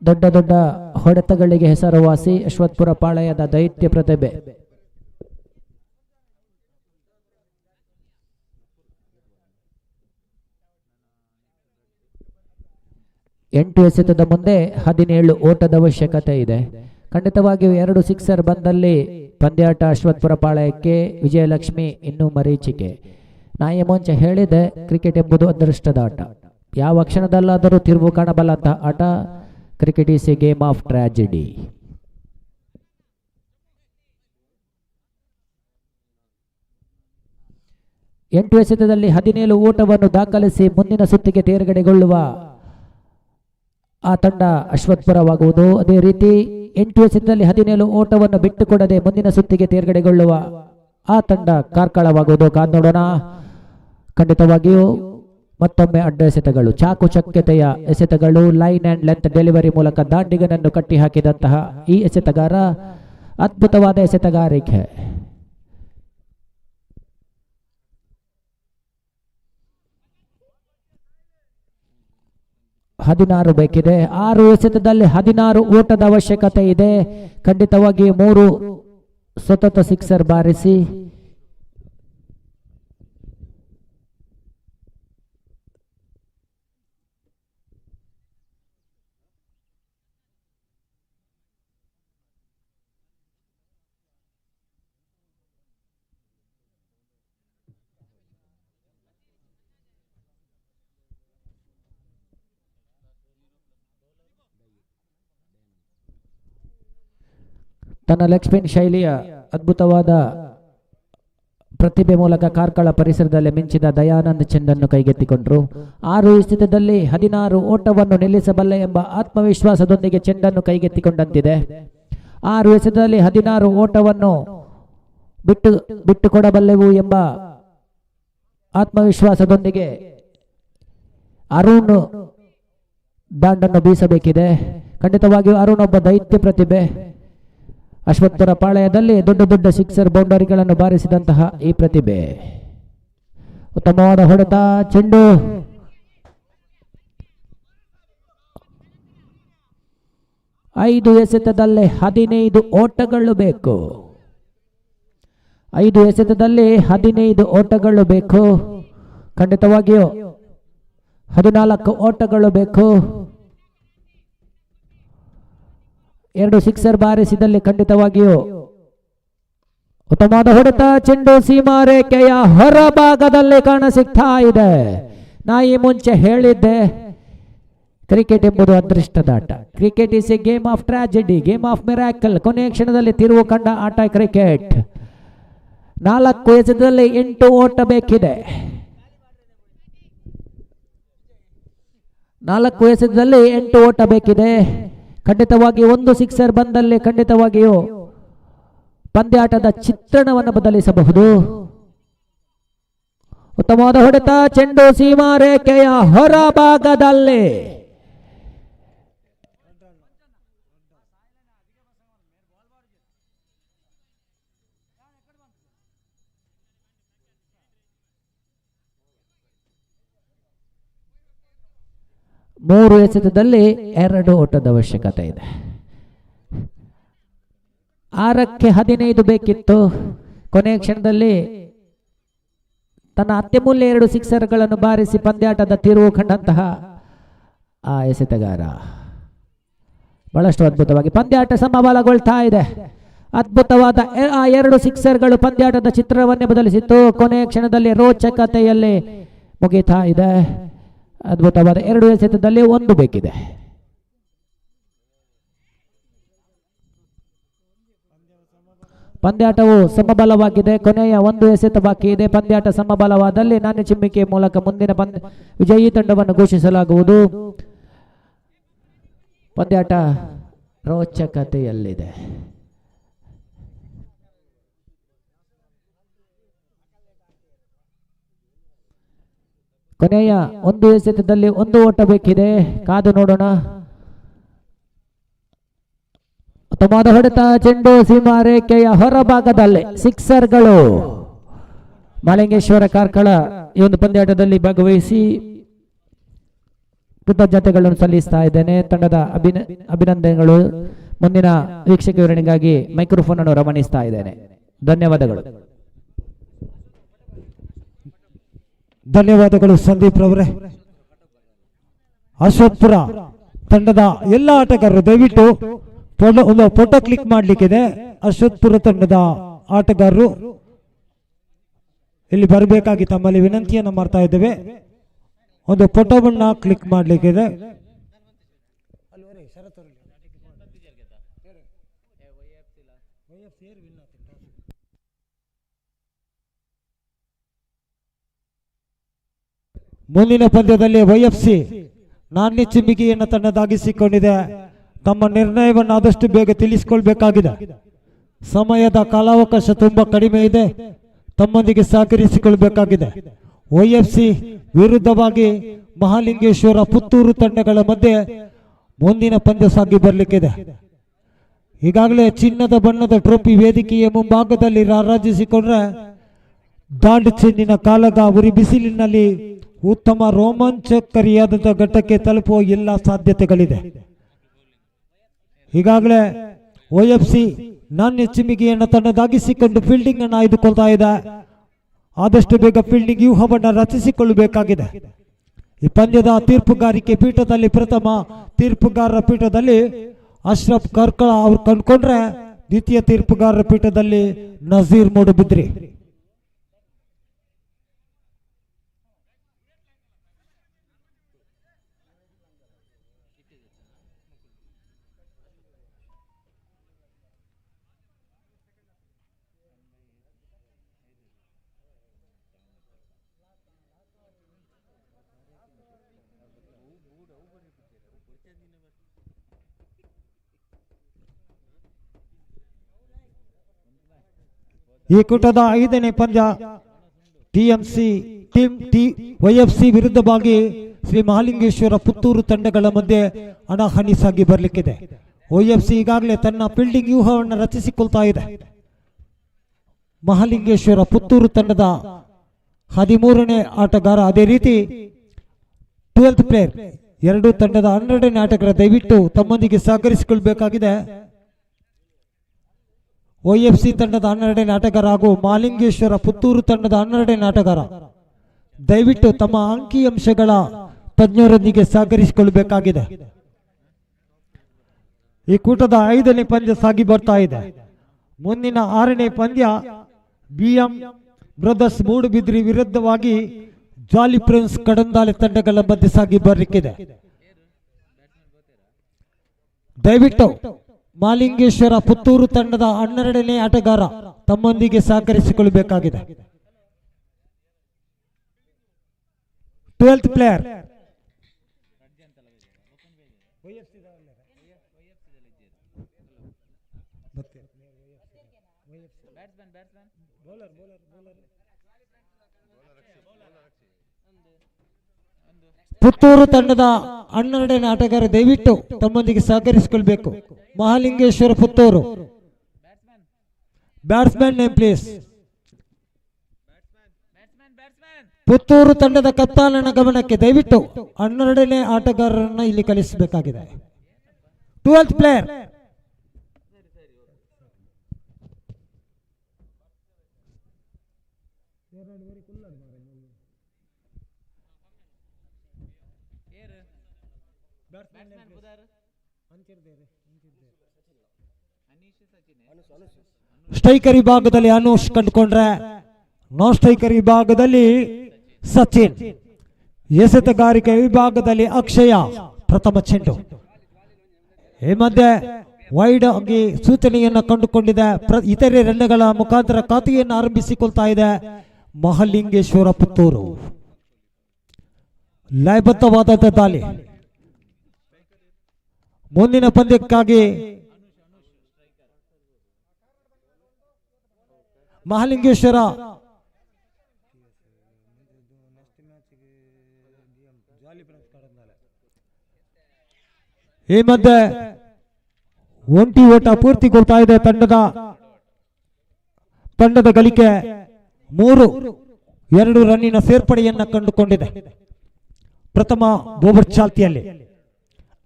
ದೊಡ್ಡ ದೊಡ್ಡ ಹೊಡೆತಗಳಿಗೆ ಹೆಸರುವಾಸಿ ಅಶ್ವತ್ಪುರ ಪಾಳಯದ ದೈತ್ಯ ಪ್ರತಿಭೆ. 8 ಎಸೆತದ ಮುಂದೆ 17 ಓಟದ ಅವಶ್ಯಕತೆ ಇದೆ. ಖಂಡಿತವಾಗಿಯೂ 2 ಸಿಕ್ಸರ್ ಬಂದಲ್ಲಿ ಪಂದ್ಯಾಟ ಅಶ್ವತ್ಪುರ ಪಾಳಯಕ್ಕೆ, ವಿಜಯಲಕ್ಷ್ಮಿ ಇನ್ನೂ ಮರೀಚಿಕೆ. ನಾಯಿ ಮುಂಚೆ ಹೇಳಿದೆ, ಕ್ರಿಕೆಟ್ ಎಂಬುದು ಅದೃಷ್ಟದ ಆಟ. ಯಾವ ಕ್ಷಣದಲ್ಲಾದರೂ ತಿರುವು ಕಾಣಬಲ್ಲಂತಹ ಆಟ. Cricket is a game of tragedy. ಎಂಟು ಎಸೆತದಲ್ಲಿ 17 ಓಟವನ್ನು ದಾಖಲಿಸಿ ಮುಂದಿನ ಸುತ್ತಿಗೆ ತೇರ್ಗಡೆಗೊಳ್ಳುವ ಆ ತಂಡ ಅಶ್ವತ್ಪುರವಾಗುವುದು. ಅದೇ ರೀತಿ 8 ಎಸೆತದಲ್ಲಿ 17 ಓಟವನ್ನು ಬಿಟ್ಟುಕೊಡದೆ ಮುಂದಿನ ಸುತ್ತಿಗೆ ತೇರ್ಗಡೆಗೊಳ್ಳುವ ಆ ತಂಡ ಕಾರ್ಕಳವಾಗುವುದು. ಕಾದ್ ನೋಡೋಣ. ಖಂಡಿತವಾಗಿಯೂ ಮತ್ತೊಮ್ಮೆ ಅಡ್ಡ ಎಸೆತಗಳು, ಚಾಕು ಚಕ್ಯತೆಯ ಎಸೆತಗಳು, ಲೈನ್ ಅಂಡ್ ಲೆಂತ್ ಡೆಲಿವರಿ ಮೂಲಕ ದಾಂಡಿಗನನ್ನು ಕಟ್ಟಿ ಹಾಕಿದಂತಹ ಈ ಎಸೆತಗಾರ ಅದ್ಭುತವಾದ ಎಸೆತಗಾರಿಕೆ. ಹದಿನಾರು ಬೇಕಿದೆ. 6 ಎಸೆತದಲ್ಲಿ 16 ಓಟದ ಅವಶ್ಯಕತೆ ಇದೆ. ಖಂಡಿತವಾಗಿ 3 ಸತತ ಸಿಕ್ಸರ್ ಬಾರಿಸಿ ತನ್ನ ಲೆಗ್ ಸ್ಪಿನ್ ಶೈಲಿಯ ಅದ್ಭುತವಾದ ಪ್ರತಿಭೆ ಮೂಲಕ ಕಾರ್ಕಳ ಪರಿಸರದಲ್ಲಿ ಮಿಂಚಿದ ದಯಾನಂದ್ ಚೆಂಡನ್ನು ಕೈಗೆತ್ತಿಕೊಂಡರು. 6 ಎಸೆತದಲ್ಲಿ 16 ಓಟವನ್ನು ನಿಲ್ಲಿಸಬಲ್ಲ ಎಂಬ ಆತ್ಮವಿಶ್ವಾಸದೊಂದಿಗೆ ಚೆಂಡನ್ನು ಕೈಗೆತ್ತಿಕೊಂಡಂತಿದೆ. 6 ಎಸೆತದಲ್ಲಿ 16 ಓಟವನ್ನು ಬಿಟ್ಟುಕೊಡಬಲ್ಲೆವು ಎಂಬ ಆತ್ಮವಿಶ್ವಾಸದೊಂದಿಗೆ ಅರುಣ್ ದಾಂಡನ್ನು ಬೀಸಬೇಕಿದೆ. ಖಂಡಿತವಾಗಿಯೂ ಅರುಣ್ ಒಬ್ಬ ದೈತ್ಯ ಪ್ರತಿಭೆ. ಅಶ್ವತ್ಪುರ ಪಾಳಯದಲ್ಲಿ ದೊಡ್ಡ ದೊಡ್ಡ ಸಿಕ್ಸರ್ ಬೌಂಡರಿಗಳನ್ನು ಬಾರಿಸಿದಂತಹ ಈ ಪ್ರತಿಭೆ. ಉತ್ತಮವಾದ ಹೊಡೆತ, ಚೆಂಡು 5 ಎಸೆತದಲ್ಲಿ 15 ಓಟಗಳು ಬೇಕು. 5 ಎಸೆತದಲ್ಲಿ 15 ಓಟಗಳು ಬೇಕು. ಖಂಡಿತವಾಗಿಯೂ 14 ಓಟಗಳು ಬೇಕು. 2 ಸಿಕ್ಸರ್ ಬಾರಿಸಿದಲ್ಲಿ ಖಂಡಿತವಾಗಿಯೂ ಉತ್ತಮವಾದ ಹೊಡೆತ, ಚೆಂಡು ಸೀಮಾ ರೇಖೆಯ ಹೊರಭಾಗದಲ್ಲಿ ಕಾಣಸಿಗ್ತಾ ಇದೆ. ನಾಯಿ ಮುಂಚೆ ಹೇಳಿದ್ದೆ, ಕ್ರಿಕೆಟ್ ಎಂಬುದು ಅದೃಷ್ಟದಾಟ. Cricket is a game of tragedy, game of miracle. ಕೊನೆಯ ಕ್ಷಣದಲ್ಲಿ ತಿರುವು ಕಂಡ ಆಟ ಕ್ರಿಕೆಟ್. 4 ಎಸೆತದಲ್ಲಿ 8 ಓಟ ಬೇಕಿದೆ. 4 ಎಸೆತದಲ್ಲಿ 8 ಓಟ ಬೇಕಿದೆ. ಖಂಡಿತವಾಗಿ 1 ಸಿಕ್ಸರ್ ಬಂದಲ್ಲಿ ಖಂಡಿತವಾಗಿಯೂ ಪಂದ್ಯಾಟದ ಚಿತ್ರಣವನ್ನು ಬದಲಿಸಬಹುದು. ಉತ್ತಮವಾದ ಹೊಡೆತ, ಚೆಂಡು ಸೀಮಾ ರೇಖೆಯ ಹೊರಭಾಗದಲ್ಲಿ ಮೂರು ಎಸೆತದಲ್ಲಿ 2 ಓಟದ ಅವಶ್ಯಕತೆ ಇದೆ. 6ಕ್ಕೆ 15 ಬೇಕಿತ್ತು. ಕೊನೆಯ ಕ್ಷಣದಲ್ಲಿ ತನ್ನ ಅತ್ಯಮೂಲ್ಯ 2 ಸಿಕ್ಸರ್ಗಳನ್ನು ಬಾರಿಸಿ ಪಂದ್ಯಾಟದ ತಿರುವು ಕಂಡಂತಹ ಆ ಎಸೆತಗಾರ ಬಹಳಷ್ಟು ಅದ್ಭುತವಾಗಿ ಪಂದ್ಯಾಟ ಸಮಬಲಗೊಳ್ತಾ ಇದೆ. ಅದ್ಭುತವಾದ ಆ 2 ಸಿಕ್ಸರ್ಗಳು ಪಂದ್ಯಾಟದ ಚಿತ್ರವನ್ನೇ ಬದಲಿಸಿತ್ತು. ಕೊನೆಯ ಕ್ಷಣದಲ್ಲಿ ರೋಚಕತೆಯಲ್ಲಿ ಮುಗಿತಾ ಇದೆ. ಅದ್ಭುತವಾದ 2 ಎಸೆತದಲ್ಲಿ 1 ಬೇಕಿದೆ. ಪಂದ್ಯಾಟವು ಸಮಬಲವಾಗಿದೆ. ಕೊನೆಯ 1 ಎಸೆತ ಬಾಕಿ ಇದೆ. ಪಂದ್ಯಾಟ ಸಮಬಲವಾದಲ್ಲಿ ನಾಣ್ಯ ಚಿಮ್ಮಿಕೆ ಮೂಲಕ ಮುಂದಿನ ವಿಜಯೀ ತಂಡವನ್ನು ಘೋಷಿಸಲಾಗುವುದು. ಪಂದ್ಯಾಟ ರೋಚಕತೆಯಲ್ಲಿದೆ. ಕೊನೆಯ 1 ಎಸೆತದಲ್ಲಿ 1 ಓಟ ಬೇಕಿದೆ. ಕಾದು ನೋಡೋಣ. ಉತ್ತಮವಾದ ಹೊಡೆತ, ಚೆಂಡು ಸೀಮಾ ರೇಖೆಯ ಹೊರಭಾಗದಲ್ಲಿ ಸಿಕ್ಸರ್ಗಳು. ಮಾಲಿಂಗೇಶ್ವರ ಕಾರ್ಕಳ ಈ ಒಂದು ಪಂದ್ಯಾಟದಲ್ಲಿ ಭಾಗವಹಿಸಿ ಕೃತಜ್ಞತೆಗಳನ್ನು ಸಲ್ಲಿಸ್ತಾ ಇದ್ದೇನೆ. ತಂಡದ ಅಭಿನಂದನೆಗಳು. ಮುಂದಿನ ವೀಕ್ಷಕ ವಿವರಣೆಗಾಗಿ ಮೈಕ್ರೋಫೋನ್ ಅನ್ನು ರವಾನಿಸ್ತಾ ಇದ್ದೇನೆ. ಧನ್ಯವಾದಗಳು. ಧನ್ಯವಾದಗಳು ಸಂದೀಪ್ ರವರೇ. ಅಶ್ವತ್ಪುರ ತಂಡದ ಎಲ್ಲ ಆಟಗಾರರು ದಯವಿಟ್ಟು ಒಂದು ಫೋಟೋ ಕ್ಲಿಕ್ ಮಾಡ್ಲಿಕ್ಕಿದೆ. ಅಶ್ವತ್ಪುರ ತಂಡದ ಆಟಗಾರರು ಇಲ್ಲಿ ಬರಬೇಕಾಗಿ ತಮ್ಮಲ್ಲಿ ವಿನಂತಿಯನ್ನು ಮಾಡ್ತಾ ಇದ್ದೇವೆ. ಒಂದು ಫೋಟೋವನ್ನ ಕ್ಲಿಕ್ ಮಾಡ್ಲಿಕ್ಕಿದೆ. ಮುಂದಿನ ಪಂದ್ಯದಲ್ಲಿ YFC ನಾಣ್ಯ ಚಿಮ್ಮಿಗೆಯನ್ನು ತನ್ನದಾಗಿಸಿಕೊಂಡಿದೆ. ತಮ್ಮ ನಿರ್ಣಯವನ್ನು ಆದಷ್ಟು ಬೇಗ ತಿಳಿಸಿಕೊಳ್ಬೇಕಾಗಿದೆ. ಸಮಯದ ಕಾಲಾವಕಾಶ ತುಂಬಾ ಕಡಿಮೆ ಇದೆ. ತಮ್ಮೊಂದಿಗೆ ಸಹಕರಿಸಿಕೊಳ್ಬೇಕಾಗಿದೆ. YFC ವಿರುದ್ಧವಾಗಿ ಮಹಾಲಿಂಗೇಶ್ವರ ಪುತ್ತೂರು ತಂಡಗಳ ಮಧ್ಯೆ ಮುಂದಿನ ಪಂದ್ಯ ಸಾಗಿ ಬರಲಿಕ್ಕಿದೆ. ಈಗಾಗಲೇ ಚಿನ್ನದ ಬಣ್ಣದ ಟ್ರೋಫಿ ವೇದಿಕೆಯ ಮುಂಭಾಗದಲ್ಲಿ ರಾರಾಜಿಸಿಕೊಂಡ್ರೆ ದಾಂಡು ಚೆಂಡಿನ ಕಾಲಗ ಉರಿ ಬಿಸಿಲಿನಲ್ಲಿ ಉತ್ತಮ ರೋಮಾಂಚಕಾರಿಯಾದ ಘಟ್ಟಕ್ಕೆ ತಲುಪುವ ಎಲ್ಲ ಸಾಧ್ಯತೆಗಳಿದೆ. ಈಗಾಗಲೇ OFC ನಾಣ್ಯ ಚಿಮ್ಮಿಗೆಯನ್ನು ತನ್ನದಾಗಿಸಿಕೊಂಡು ಫೀಲ್ಡಿಂಗ್ ಅನ್ನು ಆಯ್ದುಕೊಳ್ತಾ ಇದೆ. ಆದಷ್ಟು ಬೇಗ ಫೀಲ್ಡಿಂಗ್ ವ್ಯೂಹವನ್ನು ರಚಿಸಿಕೊಳ್ಳಬೇಕಾಗಿದೆ. ಈ ಪಂದ್ಯದ ತೀರ್ಪುಗಾರಿಕೆ ಪೀಠದಲ್ಲಿ ಪ್ರಥಮ ತೀರ್ಪುಗಾರರ ಪೀಠದಲ್ಲಿ ಅಶ್ರಫ್ ಕರ್ಕಳ ಅವ್ರು ಕಂಡುಕೊಂಡ್ರೆ ದ್ವಿತೀಯ ತೀರ್ಪುಗಾರರ ಪೀಠದಲ್ಲಿ ನಜೀರ್ ಮೂಡುಬಿದ್ರಿ. ಈ ಕೂಟದ 5ನೇ ಪಂದ್ಯ YFC ವಿರುದ್ಧವಾಗಿ ಶ್ರೀ ಮಹಾಲಿಂಗೇಶ್ವರ ಪುತ್ತೂರು ತಂಡಗಳ ಮಧ್ಯೆ ಹಣಾಹಣಿ ಸಾಗಿ ಬರಲಿಕ್ಕಿದೆ. YFC ಈಗಾಗಲೇ ತನ್ನ ಫೀಲ್ಡಿಂಗ್ ವ್ಯೂಹವನ್ನು ರಚಿಸಿಕೊಳ್ತಾ ಇದೆ. ಮಹಾಲಿಂಗೇಶ್ವರ ಪುತ್ತೂರು ತಂಡದ 13ನೇ ಆಟಗಾರ, ಅದೇ ರೀತಿ 12th ಪ್ಲೇಯರ್, ಎರಡೂ ತಂಡದ 12ನೇ ಆಟಗಾರ ದಯವಿಟ್ಟು ತಮ್ಮೊಂದಿಗೆ ಸಹಕರಿಸಿಕೊಳ್ಬೇಕಾಗಿದೆ. YFC ತಂಡದ 12ನೇ ಆಟಗಾರ ಹಾಗೂ ಮಹಾಲಿಂಗೇಶ್ವರ ಪುತ್ತೂರು ತಂಡದ 12ನೇ ಆಟಗಾರ ದಯವಿಟ್ಟು ತಮ್ಮ ಅಂಕಿಅಂಶಗಳ ತಜ್ಞರೊಂದಿಗೆ ಸಹಕರಿಸಿಕೊಳ್ಳಬೇಕಾಗಿದೆ. ಈ ಕೂಟದ 5ನೇ ಪಂದ್ಯ ಸಾಗಿ ಬರ್ತಾ ಇದೆ. ಮುಂದಿನ 6ನೇ ಪಂದ್ಯ BM ಬ್ರದರ್ಸ್ ಮೂಡುಬಿದ್ರಿ ವಿರುದ್ಧವಾಗಿ ಜಾಲಿ ಪ್ರಿನ್ಸ್ ಕಡಂದಾಲೆ ತಂಡಗಳ ಮಧ್ಯೆ ಸಾಗಿ ಬರಲಿಕ್ಕಿದೆ. ದಯವಿಟ್ಟು ಮಹಾಲಿಂಗೇಶ್ವರ ಪುತ್ತೂರು ತಂಡದ 12ನೇ ಆಟಗಾರ ತಮ್ಮೊಂದಿಗೆ ಸಹಕರಿಸಿಕೊಳ್ಳಬೇಕಾಗಿದೆ. 12th ಪ್ಲೇಯರ್ ಪುತ್ತೂರು ತಂಡದ 12ನೇ ಆಟಗಾರ ದಯವಿಟ್ಟು ತಮ್ಮೊಂದಿಗೆ ಸಹಕರಿಸಿಕೊಳ್ಬೇಕು. Mahalingeshwara Puttur batsman name please. Puttur ತಂಡದ ಕಪ್ತಾನನ ಗಮನಕ್ಕೆ ದಯವಿಟ್ಟು 12ನೇ ಆಟಗಾರರನ್ನ ಇಲ್ಲಿ ಕಳಿಸಬೇಕಾಗಿದೆ. 12th ಪ್ಲೇಯರ್ ಸ್ಟ್ರೈಕರ್ ವಿಭಾಗದಲ್ಲಿ ಅನುಷ್ ಕಂಡುಕೊಂಡ್ರೆ, ನಾನ್ ಸ್ಟ್ರೈಕರ್ ವಿಭಾಗದಲ್ಲಿ ಸಚಿನ್, ಎಸೆತಗಾರಿಕೆ ವಿಭಾಗದಲ್ಲಿ ಅಕ್ಷಯ ಪ್ರಥಮ ಚೆಂಡು. ಈ ಮಧ್ಯೆ ವೈಡ್ ಆಗಿ ಸೂಚನೆಯನ್ನು ಕಂಡುಕೊಂಡಿದೆ. ಇತರೆ ರನ್ಗಳ ಮುಖಾಂತರ ಖಾತೆಯನ್ನು ಆರಂಭಿಸಿಕೊಳ್ತಾ ಇದೆ ಮಹಾಲಿಂಗೇಶ್ವರ ಪುತ್ತೂರು. ಲಯಬದ್ಧವಾದ ದಾಳಿ. ಮುಂದಿನ ಪಂದ್ಯಕ್ಕಾಗಿ ಮಹಾಲಿಂಗೇಶ್ವರ ಈ ಮಧ್ಯೆ ಒಂಟಿ ಓಟ ಪೂರ್ತಿಗೊಳ್ತಾ ಇದೆ. ತಂಡದ ಗಳಿಕೆ 3-2 ರನ್ನಿನ ಸೇರ್ಪಡೆಯನ್ನ ಕಂಡುಕೊಂಡಿದೆ ಪ್ರಥಮ ಓವರ್ ಚಾಲ್ತಿಯಲ್ಲಿ.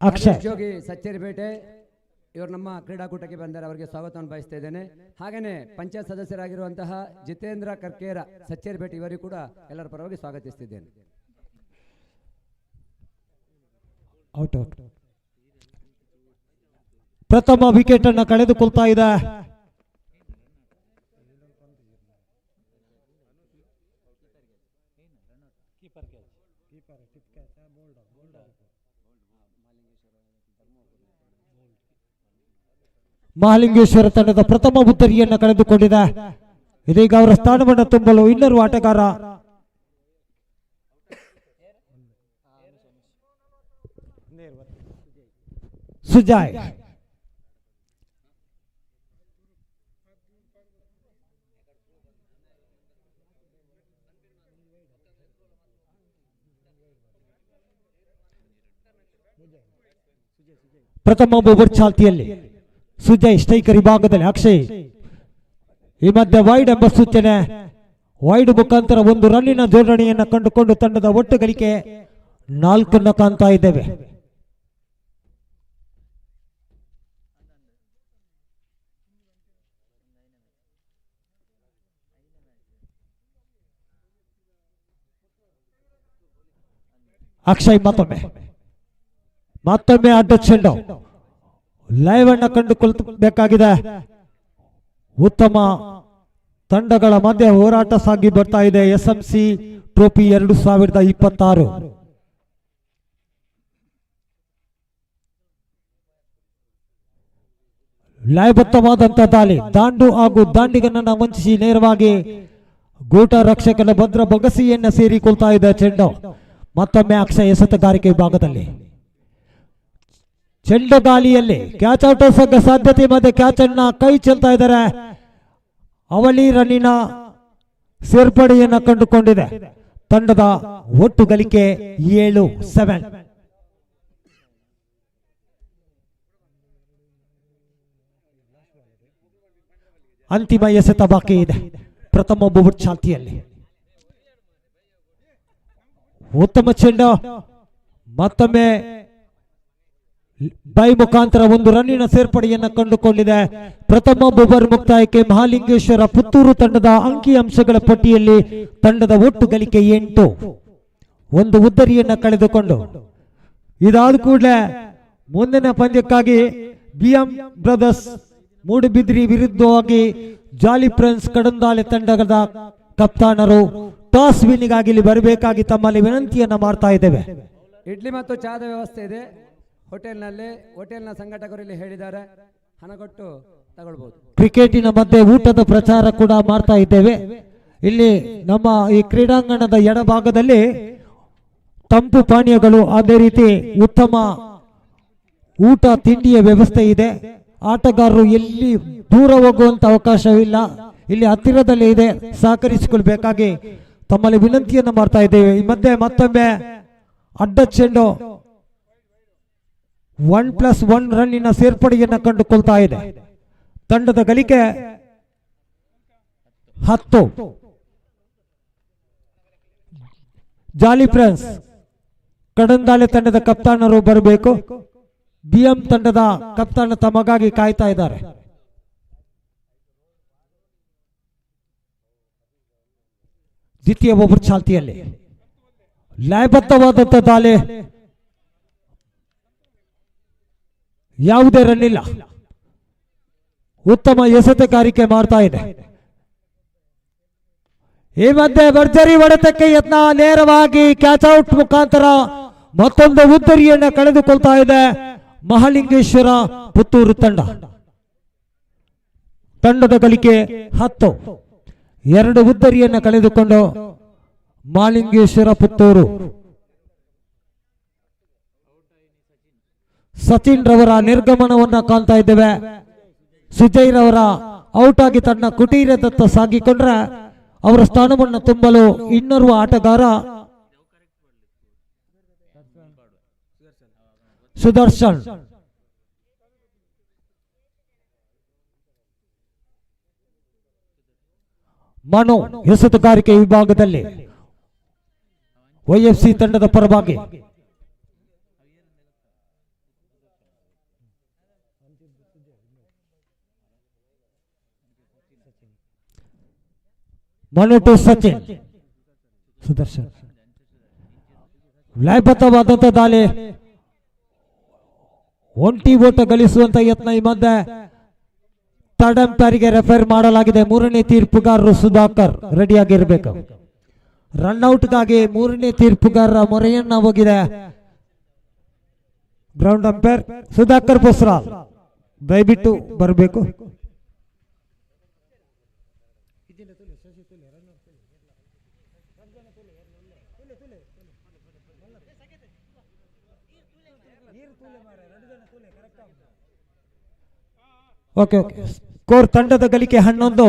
ಅಕ್ಷಯ್ ಜೋಗಿ ಸಚ್ಚೇರಿಪೇಟೆ ಇವರು ನಮ್ಮ ಕ್ರೀಡಾಕೂಟಕ್ಕೆ ಬಂದರೆ ಅವರಿಗೆ ಸ್ವಾಗತವನ್ನು ಬಯಸ್ತಾ ಇದ್ದೇನೆ. ಹಾಗೇನೆ ಪಂಚಾಯತ್ ಸದಸ್ಯರಾಗಿರುವಂತಹ ಜಿತೇಂದ್ರ ಕರ್ಕೇರ ಸಚ್ಚೇರಿಪೇಟೆ ಇವರಿಗೂ ಕೂಡ ಎಲ್ಲರ ಪರವಾಗಿ ಸ್ವಾಗತಿಸುತ್ತಿದ್ದೇನೆ. ಪ್ರಥಮ ವಿಕೆಟ್ ಅನ್ನು ಕಳೆದುಕೊಳ್ತಾ ಇದೆ. ಮಹಾಲಿಂಗೇಶ್ವರ ತಂಡದ ಪ್ರಥಮ ಉತ್ತರಿಯನ್ನು ಕಳೆದುಕೊಂಡಿದೆ. ಇದೀಗ ಅವರ ಸ್ಥಾನವನ್ನು ತುಂಬಲು ಇನ್ನೋರ್ವ ಆಟಗಾರ ಸುಜಾಯ್. ಪ್ರಥಮ ಓವರ್ ಚಾಲ್ತಿಯಲ್ಲಿ ಸುಜಯ್ ಸ್ಟ್ರೈಕರ್ ವಿಭಾಗದಲ್ಲಿ ಅಕ್ಷಯ್. ಈ ಮಧ್ಯೆ ವೈಡ್ ಎಂಬ ಸೂಚನೆ. ವೈಡ್ ಮುಖಾಂತರ ಒಂದು ರನ್ನಿನ ಜೋಡಣೆಯನ್ನು ಕಂಡುಕೊಂಡು ತಂಡದ ಒಟ್ಟು ಗಳಿಕೆ 4 ಕಾಣ್ತಾ ಇದ್ದೇವೆ. ಅಕ್ಷಯ್ ಮತ್ತೊಮ್ಮೆ ಅಡ್ಡ ಚೆಂಡು. ಲೈವ್ ಅನ್ನ ಕಂಡುಕೊಳ್ಳಬೇಕಾಗಿದೆ. ಉತ್ತಮ ತಂಡಗಳ ಮಧ್ಯೆ ಹೋರಾಟ ಸಾಗಿ ಬರ್ತಾ ಇದೆ. SMC trophy 2026. ಲಯಬದ್ಧವಾದಂತಹ ದಾಳಿ. ದಾಂಡು ಹಾಗೂ ದಾಂಡಿಗನನ್ನ ವಂಚಿಸಿ ನೇರವಾಗಿ ಗೂಟ ರಕ್ಷಕನ ಭದ್ರ ಬೊಗಸಿಯನ್ನ ಸೇರಿಕೊಳ್ತಾ ಇದೆ ಚೆಂಡು. ಮತ್ತೊಮ್ಮೆ ಅಕ್ಷಯ್ ಎಸೆತಗಾರಿಕೆ ವಿಭಾಗದಲ್ಲಿ ಚೆಂಡು ಗಾಳಿಯಲ್ಲಿ ಕ್ಯಾಚ್ ಔಟ್ ಸಾಧ್ಯತೆ ಮಧ್ಯೆ ಕ್ಯಾಚ್ ಅನ್ನ ಕೈ ಚೆಲ್ತಾ ಇದ್ದಾರೆ. ಅವಳಿ ರನ್ನಿನ ಸೇರ್ಪಡೆಯನ್ನ ಕಂಡುಕೊಂಡಿದೆ. ತಂಡದ ಒಟ್ಟು ಗಳಿಕೆ 7-7. ಅಂತಿಮ ಎಸೆತ ಬಾಕಿ ಇದೆ ಪ್ರಥಮ ಓವರ್ ಚಾಲ್ತಿಯಲ್ಲಿ. ಉತ್ತಮ ಚೆಂಡು. ಮತ್ತೊಮ್ಮೆ ಬೈ ಮುಖಾಂತರ ಒಂದು ರನ್ನಿನ ಸೇರ್ಪಡೆಯನ್ನು ಕಂಡುಕೊಂಡಿದೆ. ಪ್ರಥಮ ಓವರ್ ಮುಕ್ತಾಯಕ್ಕೆ ಮಹಾಲಿಂಗೇಶ್ವರ ಪುತ್ತೂರು ತಂಡದ ಅಂಕಿ ಅಂಶಗಳ ಪಟ್ಟಿಯಲ್ಲಿ ತಂಡದ ಒಟ್ಟು ಗಳಿಕೆ 8. ಒಂದು ಉದ್ದರಿಯನ್ನ ಕಳೆದುಕೊಂಡು ಇದಾದ ಕೂಡಲೇ ಮುಂದಿನ ಪಂದ್ಯಕ್ಕಾಗಿ BM ಬ್ರದರ್ಸ್ ಮೂಡುಬಿದ್ರಿ ವಿರುದ್ಧವಾಗಿ ಜಾಲಿ ಫ್ರೆಂಡ್ಸ್ ಕಡಂದಾಲೆ ತಂಡದ ಕಪ್ತಾನರು ಟಾಸ್ ವಿನ್ನಿಗಾಗಿ ಇಲ್ಲಿ ಬರಬೇಕಾಗಿ ತಮ್ಮಲ್ಲಿ ವಿನಂತಿಯನ್ನ ಮಾಡ್ತಾ ಇದ್ದೇವೆ. ಇಡ್ಲಿ ಮತ್ತು ಚಹಾದ ವ್ಯವಸ್ಥೆ ಇದೆ ಹೋಟೆಲ್ನ ಸಂಘಟಕರು ಇಲ್ಲಿ ಹೇಳಿದ್ದಾರೆ. ಹಣ ಕೊಟ್ಟು ತಗೊಳ್ಬಹುದು. ಕ್ರಿಕೆಟಿನ ಮಧ್ಯೆ ಊಟದ ಪ್ರಚಾರ ಕೂಡ ಮಾಡ್ತಾ ಇದ್ದೇವೆ. ಇಲ್ಲಿ ನಮ್ಮ ಈ ಕ್ರೀಡಾಂಗಣದ ಎಡಭಾಗದಲ್ಲಿ ತಂಪು ಪಾನೀಯಗಳು, ಅದೇ ರೀತಿ ಉತ್ತಮ ಊಟ ತಿಂಡಿಯ ವ್ಯವಸ್ಥೆ ಇದೆ. ಆಟಗಾರರು ಎಲ್ಲಿ ದೂರ ಹೋಗುವಂತ ಅವಕಾಶವಿಲ್ಲ, ಇಲ್ಲಿ ಹತ್ತಿರದಲ್ಲೇ ಇದೆ. ಸಹಕರಿಸಿಕೊಳ್ಬೇಕಾಗಿ ತಮ್ಮಲ್ಲಿ ವಿನಂತಿಯನ್ನು ಮಾಡ್ತಾ ಇದ್ದೇವೆ. ಈ ಮಧ್ಯೆ ಮತ್ತೊಮ್ಮೆ ಅಡ್ಡ ಚೆಂಡು 1+1 ರನ್ನಿನ ಸೇರ್ಪಡೆಯನ್ನು ಕಂಡುಕೊಳ್ತಾ ಇದೆ. ತಂಡದ ಗಳಿಕೆ 10. ಜಾಲಿ ಫ್ರೆಂಡ್ಸ್ ಕಡಂದಾಲೆ ತಂಡದ ಕಪ್ತಾನರು ಬರಬೇಕು. BM ತಂಡದ ಕಪ್ತಾನ ತಮಗಾಗಿ ಕಾಯ್ತಾ ಇದ್ದಾರೆ. ದ್ವಿತೀಯ ಓವರ್ ಚಾಲ್ತಿಯಲ್ಲಿ ಲಯಬದ್ಧವಾದಂಥ ದಾಳಿ. ಯಾವುದೇ ರನ್ ಇಲ್ಲ. ಉತ್ತಮ ಎಸೆತಗಾರಿಕೆ ಮಾಡ್ತಾ ಇದೆ. ಈ ಮಧ್ಯೆ ಭರ್ಜರಿ ಹೊಡೆತಕ್ಕೆ ಯತ್ನ. ನೇರವಾಗಿ ಕ್ಯಾಚ್ ಔಟ್ ಮುಖಾಂತರ ಮತ್ತೊಂದು ಉದ್ದರಿಯನ್ನು ಕಳೆದುಕೊಳ್ತಾ ಇದೆ ಮಹಾಲಿಂಗೇಶ್ವರ ಪುತ್ತೂರು ತಂಡ. ತಂಡದ ಗಳಿಕೆ 10. 2 ಉದ್ದರಿಯನ್ನು ಕಳೆದುಕೊಂಡು ಮಹಾಲಿಂಗೇಶ್ವರ ಪುತ್ತೂರು. ಸಚಿನ್ ರವರ ನಿರ್ಗಮನವನ್ನ ಕಾಣ್ತಾ ಇದ್ದೇವೆ. ಸುಜಯ್ ರವರ ಔಟ್ ಆಗಿ ತನ್ನ ಕುಟೀರದತ್ತ ಸಾಗಿಕೊಂಡ್ರೆ ಅವರ ಸ್ಥಾನವನ್ನು ತುಂಬಲು ಇನ್ನೋರ್ವ ಆಟಗಾರ ಸುದರ್ಶನ್. ಮನು ಎಸೆತಗಾರಿಕೆ ವಿಭಾಗದಲ್ಲಿ YFC ತಂಡದ ಪರವಾಗಿ ಮನು ಟು ಸಚಿನ್. ಸುದರ್ಶನ್ ಲಯಬದ್ಧವಾದಂಥ ದಾಳಿ. ಒಂಟಿ ಓಟ ಗಳಿಸುವಂತ ಯತ್ನ ಈ ಮಧ್ಯೆ ಥರ್ಡ್ ಅಂಪೈರ್ಗೆ ರೆಫರ್ ಮಾಡಲಾಗಿದೆ. ಮೂರನೇ ತೀರ್ಪುಗಾರರು ಸುಧಾಕರ್ ರೆಡಿಯಾಗಿರ್ಬೇಕು. ರನ್ಔಟ್ಗಾಗಿ ಮೂರನೇ ತೀರ್ಪುಗಾರರ ಮೊರೆಯನ್ನ ಹೋಗಿದೆ ಗ್ರೌಂಡ್ ಅಂಪೈರ್ ಸುಧಾಕರ್ ಬೊಸ್ರಾಲ್, ದಯವಿಟ್ಟು ಬರಬೇಕು. Okay okay. ಸ್ಕೋರ್ ತಂಡದ ಗಳಿಕೆ 11.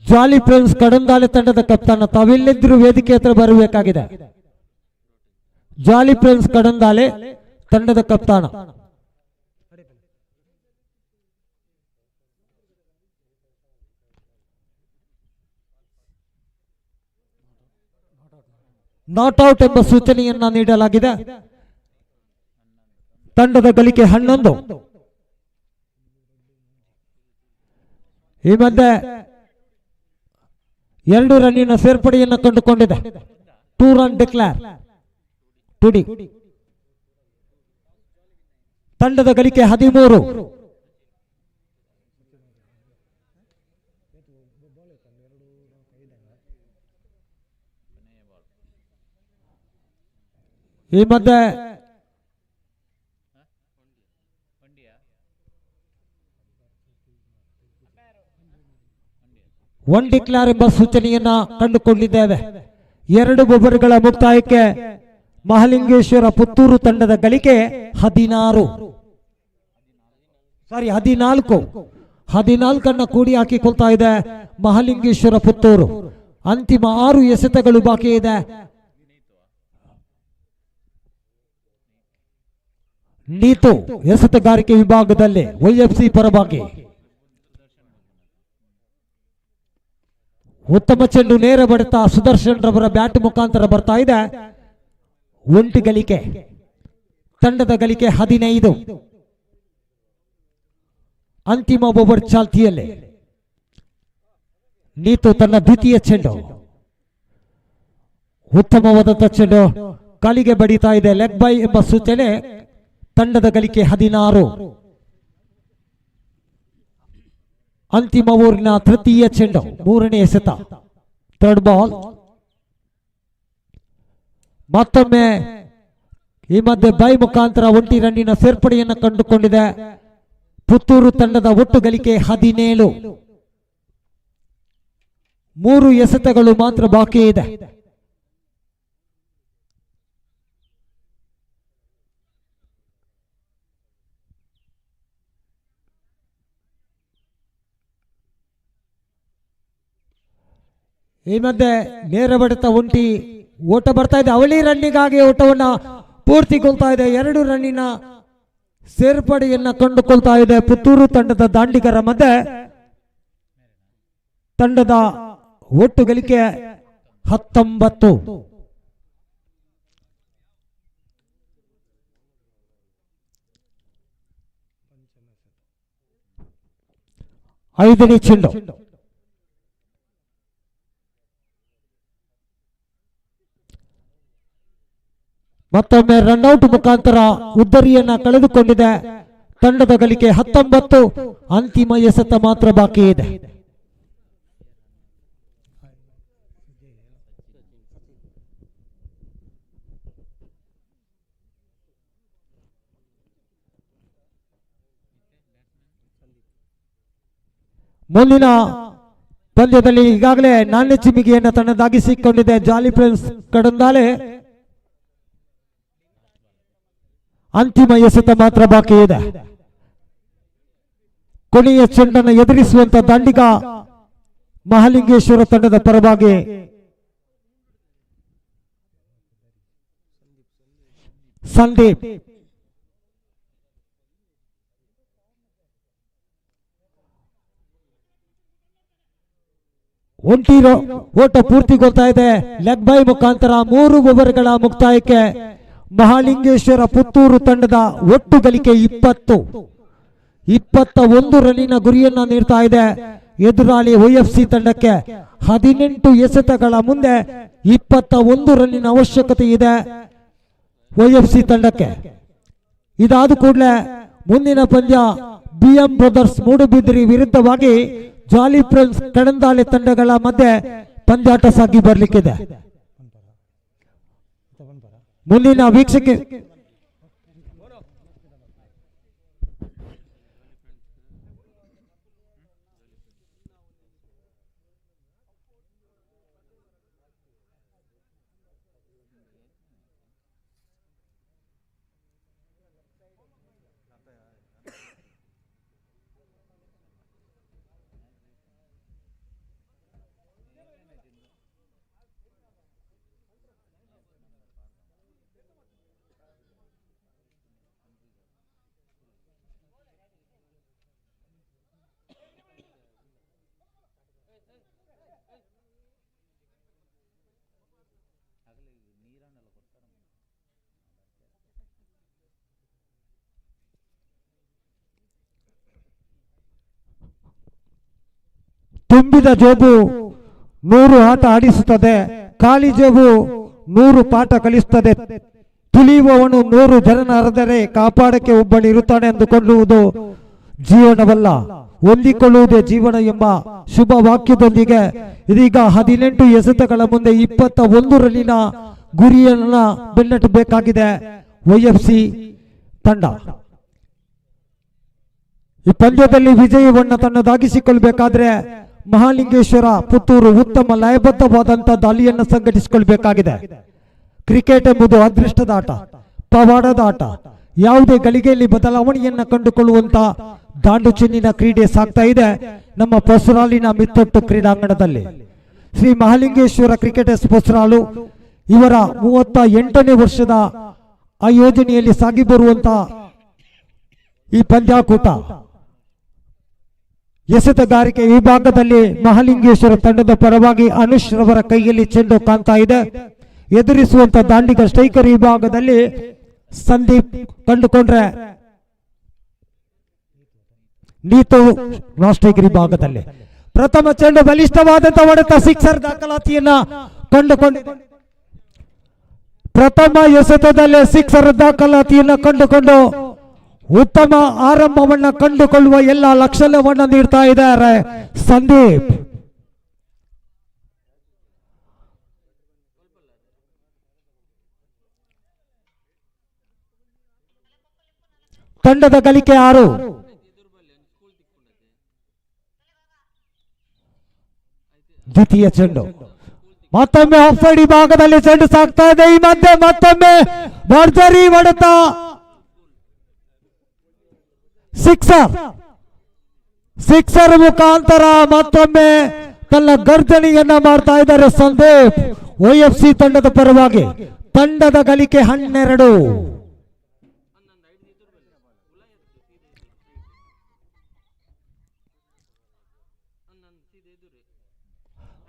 ಜಾಲಿ ಫ್ರೆಂಡ್ಸ್ ಕಡಂದಾಲೆ ತಂಡದ ಕಪ್ತಾನ ತಾವೆಲ್ಲಿದ್ದರೂ ವೇದಿಕೆ ಹತ್ರ ಬರಬೇಕಾಗಿದೆ. ಜಾಲಿ ಫ್ರೆಂಡ್ಸ್ ಕಡಂದಾಲೆ ತಂಡದ ಕಪ್ತಾನ. ನಾಟ್ ಔಟ್ ಎಂಬ ಸೂಚನೆಯನ್ನ ನೀಡಲಾಗಿದೆ. ತಂಡದ ಗಳಿಕೆ 11. ಈ ಮಧ್ಯೆ 2 ರನ್ನಿನ ಸೇರ್ಪಡೆಯನ್ನು ಕಂಡುಕೊಂಡಿದೆ. 2 ರನ್ ಡಿಕ್ಲೇರ್ ಟುಡಿ. ತಂಡದ ಗಳಿಕೆ 13. ಈ ಮಧ್ಯೆ ಒನ್ ಡಿಕ್ಲೇರ್ ಎಂಬ ಸೂಚನೆಯನ್ನ ಕಂಡುಕೊಂಡಿದ್ದೇವೆ. 2 ಓವರ್ಗಳ ಮುಕ್ತಾಯಕ್ಕೆ ಮಹಾಲಿಂಗೇಶ್ವರ ಪುತ್ತೂರು ತಂಡದ ಗಳಿಕೆ 14. 14 ಕೂಡಿ ಹಾಕಿಕೊಳ್ತಾ ಇದೆ ಮಹಾಲಿಂಗೇಶ್ವರ ಪುತ್ತೂರು. ಅಂತಿಮ 6 ಎಸೆತಗಳು ಬಾಕಿ ಇದೆ. ನೀತು ಎಸೆತಗಾರಿಕೆ ವಿಭಾಗದಲ್ಲಿ YFC ಪರವಾಗಿ ಉತ್ತಮ ಚೆಂಡು ನೇರ ಬಡಿತ ಸುದರ್ಶನ್ ರವರ ಬ್ಯಾಟ್ ಮುಖಾಂತರ ಬರ್ತಾ ಇದೆ. 1 ಗಳಿಕೆ. ತಂಡದ ಗಳಿಕೆ 15. ಅಂತಿಮ ಓವರ್ ಚಾಲ್ತಿಯಲ್ಲಿ ನೀತು ತನ್ನ ದ್ವಿತೀಯ ಚೆಂಡು, ಉತ್ತಮವಾದಂಥ ಚೆಂಡು ಕಾಲಿಗೆ ಬಡಿತಾ ಇದೆ. ಲೆಗ್ ಬೈ ಎಂಬ ಸೂಚನೆ. ತಂಡದ ಗಳಿಕೆ 16. ಅಂತಿಮ ಓವರಿನ ತೃತೀಯ ಚೆಂಡು, 3ನೇ ಎಸೆತ, 3rd ಬಾಲ್. ಮತ್ತೊಮ್ಮೆ ಈ ಮಧ್ಯೆ ಬೈ ಮುಖಾಂತರ 1 ರನ್ನಿನ ಸೇರ್ಪಡೆಯನ್ನು ಕಂಡುಕೊಂಡಿದೆ ಪುತ್ತೂರು ತಂಡದ. ಒಟ್ಟು ಗಳಿಕೆ 17. 3 ಎಸೆತಗಳು ಮಾತ್ರ ಬಾಕಿ ಇದೆ. ಈ ಮಧ್ಯೆ ನೇರ ಬಡಿತ 1 ಓಟ ಬರ್ತಾ ಇದೆ. ಅವಳಿ ರನ್ನಿಗಾಗಿ ಓಟವನ್ನ ಪೂರ್ತಿಗೊಳ್ತಾ ಇದೆ. 2 ರನ್ನಿನ ಸೇರ್ಪಡೆಯನ್ನ ಕಂಡುಕೊಳ್ತಾ ಇದೆ ಪುತ್ತೂರು ತಂಡದ ದಾಂಡಿಗರ ಮಧ್ಯೆ. ತಂಡದ ಒಟ್ಟು ಗಳಿಕೆ 19. 5ನೇ ಚೆಂಡು. ಮತ್ತೊಮ್ಮೆ ರನ್ಔಟ್ ಮುಖಾಂತರ ಉದ್ದರಿಯನ್ನ ಕಳೆದುಕೊಂಡಿದೆ. ತಂಡದ ಗಳಿಕೆ 19. ಅಂತಿಮ ಎಸೆತ ಮಾತ್ರ ಬಾಕಿ ಇದೆ. ಮುಂದಿನ ಪಂದ್ಯದಲ್ಲಿ ಈಗಾಗಲೇ ನಾಣ್ಯ ಚಿಮ್ಮಿಗೆಯನ್ನು ತನ್ನದಾಗಿಸಿಕೊಂಡಿದೆ ಜಾಲಿ ಫ್ರೆಂಡ್ಸ್ ಕಡಂದಾಲೆ. ಅಂತಿಮ ಎಸೆತ ಮಾತ್ರ ಬಾಕಿ ಇದೆ. ಕೊನೆಯ ಚೆಂಡನ್ನು ಎದುರಿಸುವಂತ ದಾಂಡಿಗ ಮಹಾಲಿಂಗೇಶ್ವರ ತಂಡದ ಪರವಾಗಿ ಸಂದೀಪ್. ಒಂಟಿರೋ ಓಟ ಪೂರ್ತಿಗೊಳ್ತಾ ಇದೆ. ಲೆಗ್ ಬೈ ಮುಖಾಂತರ 3 ಓವರ್ಗಳ ಮುಕ್ತಾಯಕ್ಕೆ ಮಹಾಲಿಂಗೇಶ್ವರ ಪುತ್ತೂರು ತಂಡದ ಒಟ್ಟು ಗಳಿಕೆ 20. 21 ರನ್ನಿನ ಗುರಿಯನ್ನ ನೀಡ್ತಾ ಇದೆ. ಎದುರಾಳಿ YFC ತಂಡಕ್ಕೆ 18 ಎಸೆತಗಳ ಮುಂದೆ 21 ರನ್ನಿನ ಅವಶ್ಯಕತೆ ಇದೆ. OFC ತಂಡಕ್ಕೆ. ಇದಾದ ಕೂಡಲೇ ಮುಂದಿನ ಪಂದ್ಯ BM ಬ್ರದರ್ಸ್ ಮೂಡುಬಿದಿರೆ ವಿರುದ್ಧವಾಗಿ ಜಾಲಿ ಫ್ರೆಂಡ್ಸ್ ಕಡಂದಾಳೆ ತಂಡಗಳ ಮಧ್ಯೆ ಪಂದ್ಯಾಟ ಸಾಗಿ ಬರಲಿಕ್ಕಿದೆ. ಮುಂದಿನ ವೀಕ್ಷಕ ತುಂಬಿದ ಜೋಬು 100 ಆಟ ಆಡಿಸುತ್ತದೆ, ಖಾಲಿ ಜೋಬು 100 ಪಾಠ ಕಲಿಸುತ್ತದೆ. ತುಳಿಯುವವನು 100 ಜನನ ಅರೆದರೆ ಕಾಪಾಡಕ್ಕೆ ಒಬ್ಬನಿರುತ್ತಾನೆ ಅಂದುಕೊಳ್ಳುವುದು ಜೀವನವಲ್ಲ, ಹೊಂದಿಕೊಳ್ಳುವುದೇ ಜೀವನ ಎಂಬ ಶುಭ ವಾಕ್ಯದೊಂದಿಗೆ ಇದೀಗ 18 ಎಸೆತಗಳ ಮುಂದೆ 21 ರನ್ನಿನ ಗುರಿಯನ್ನ ಬೆನ್ನಟ್ಟಬೇಕಾಗಿದೆ OFC ತಂಡ. ಈ ಪಂದ್ಯದಲ್ಲಿ ವಿಜಯವನ್ನ ತನ್ನದಾಗಿಸಿಕೊಳ್ಬೇಕಾದ್ರೆ ಮಹಾಲಿಂಗೇಶ್ವರ ಪುತ್ತೂರು ಉತ್ತಮ ಲಯಬದ್ಧವಾದಂತಹ ದಾಳಿಯನ್ನು ಸಂಘಟಿಸಿಕೊಳ್ಬೇಕಾಗಿದೆ. ಕ್ರಿಕೆಟ್ ಎಂಬುದು ಅದೃಷ್ಟದ ಆಟ, ಪವಾಡದ ಆಟ. ಯಾವುದೇ ಗಳಿಗೆಯಲ್ಲಿ ಬದಲಾವಣೆಯನ್ನ ಕಂಡುಕೊಳ್ಳುವಂತ ದಾಂಡು ಚೆನ್ನಿನ ಕ್ರೀಡೆ ಸಾಗ್ತಾ ಇದೆ ನಮ್ಮ ಪೊಸರಾಲಿನ ಮಿತ್ತೊಟ್ಟು ಕ್ರೀಡಾಂಗಣದಲ್ಲಿ. ಶ್ರೀ ಮಹಾಲಿಂಗೇಶ್ವರ ಕ್ರಿಕೆಟರ್ಸ್ ಪೊಸರಾಲು ಇವರ 38ನೇ ವರ್ಷದ ಆಯೋಜನೆಯಲ್ಲಿ ಸಾಗಿ ಬರುವಂತ ಈ ಪಂದ್ಯಾಕೂಟ ಎಸೆತಗಾರಿಕೆ ವಿಭಾಗದಲ್ಲಿ ಮಹಾಲಿಂಗೇಶ್ವರ ತಂಡದ ಪರವಾಗಿ ಅನುಷ್ ರವರ ಕೈಯಲ್ಲಿ ಚೆಂಡು ಕಾಣ್ತಾ ಇದೆ. ಎದುರಿಸುವಂತ ದಾಂಡಿಗ ಸ್ಟ್ರೈಕರ್ ವಿಭಾಗದಲ್ಲಿ ಸಂದೀಪ್ ಕಂಡುಕೊಂಡ್ರೆ ನೀತು ಸ್ಟ್ರೈಕರ್ ವಿಭಾಗದಲ್ಲಿ ಪ್ರಥಮ ಚೆಂಡು ಬಲಿಷ್ಠವಾದಂತಹ ಹೊಡೆತ ಸಿಕ್ಸರ್ ದಾಖಲಾತಿಯನ್ನ ಕಂಡುಕೊಂಡಿದೆ. ಪ್ರಥಮ ಎಸೆತದಲ್ಲಿ ಸಿಕ್ಸರ್ ದಾಖಲಾತಿಯನ್ನ ಕಂಡುಕೊಂಡು ಉತ್ತಮ ಆರಂಭವನ್ನ ಕಂಡುಕೊಳ್ಳುವ ಎಲ್ಲ ಲಕ್ಷಣವನ್ನ ನೀಡ್ತಾ ಇದ್ದಾರೆ ಸಂದೀಪ್. ತಂಡದ ಗಳಿಕೆ 6. ದ್ವಿತೀಯ ಚೆಂಡು ಮತ್ತೊಮ್ಮೆ ಆಫ್ ಸೈಡ್ ವಿಭಾಗದಲ್ಲಿ ಚೆಂಡು ಸಾಗ್ತಾ ಇದೆ. ಈ ಮಧ್ಯೆ ಮತ್ತೊಮ್ಮೆ ಭರ್ಜರಿ ಹೊಡೆತ, ಸಿಕ್ಸರ್ ಮುಖಾಂತರ ಮತ್ತೊಮ್ಮೆ ತನ್ನ ಗರ್ಜನೆಯನ್ನ ಮಾಡ್ತಾ ಇದ್ದಾರೆ ಸಂದೀಪ್. OFC ತಂಡದ ಪರವಾಗಿ ತಂಡದ ಗಳಿಕೆ 12.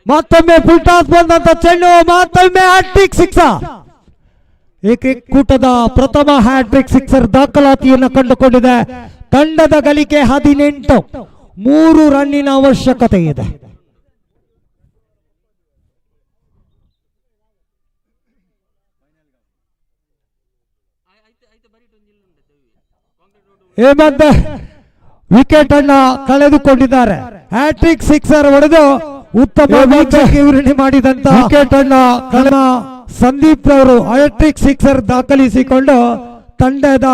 ಮತ್ತೊಮ್ಮೆ ಫುಲ್ ಟಾಸ್ ಬಂದಂತ ಚೆಂಡು, ಮತ್ತೊಮ್ಮೆ ಹ್ಯಾಟ್ರಿಕ್ ಸಿಕ್ಸರ್. ಏಕೈಕೂಟದ ಪ್ರಥಮ ಹ್ಯಾಟ್ರಿಕ್ ಸಿಕ್ಸರ್ ದಾಖಲಾತಿಯನ್ನು ಕಂಡುಕೊಂಡಿದೆ. ತಂಡದ ಗಳಿಕೆ 18. 3 ರನ್ನಿನ ಅವಶ್ಯಕತೆ ಇದೆ. ಈ ಮಧ್ಯೆ ವಿಕೆಟ್ ಅನ್ನ ಕಳೆದುಕೊಂಡಿದ್ದಾರೆ. ಹ್ಯಾಟ್ರಿಕ್ ಸಿಕ್ಸರ್ ಹೊಡೆದು ಉತ್ತಮ ವಿವರಣೆ ಮಾಡಿದಂತ ವಿಕೆಟ್ ಅನ್ನ ಸಂದೀಪ್ ರವರು ಹ್ಯಾಟ್ರಿಕ್ ಸಿಕ್ಸರ್ ದಾಖಲಿಸಿಕೊಂಡು ತಂಡದ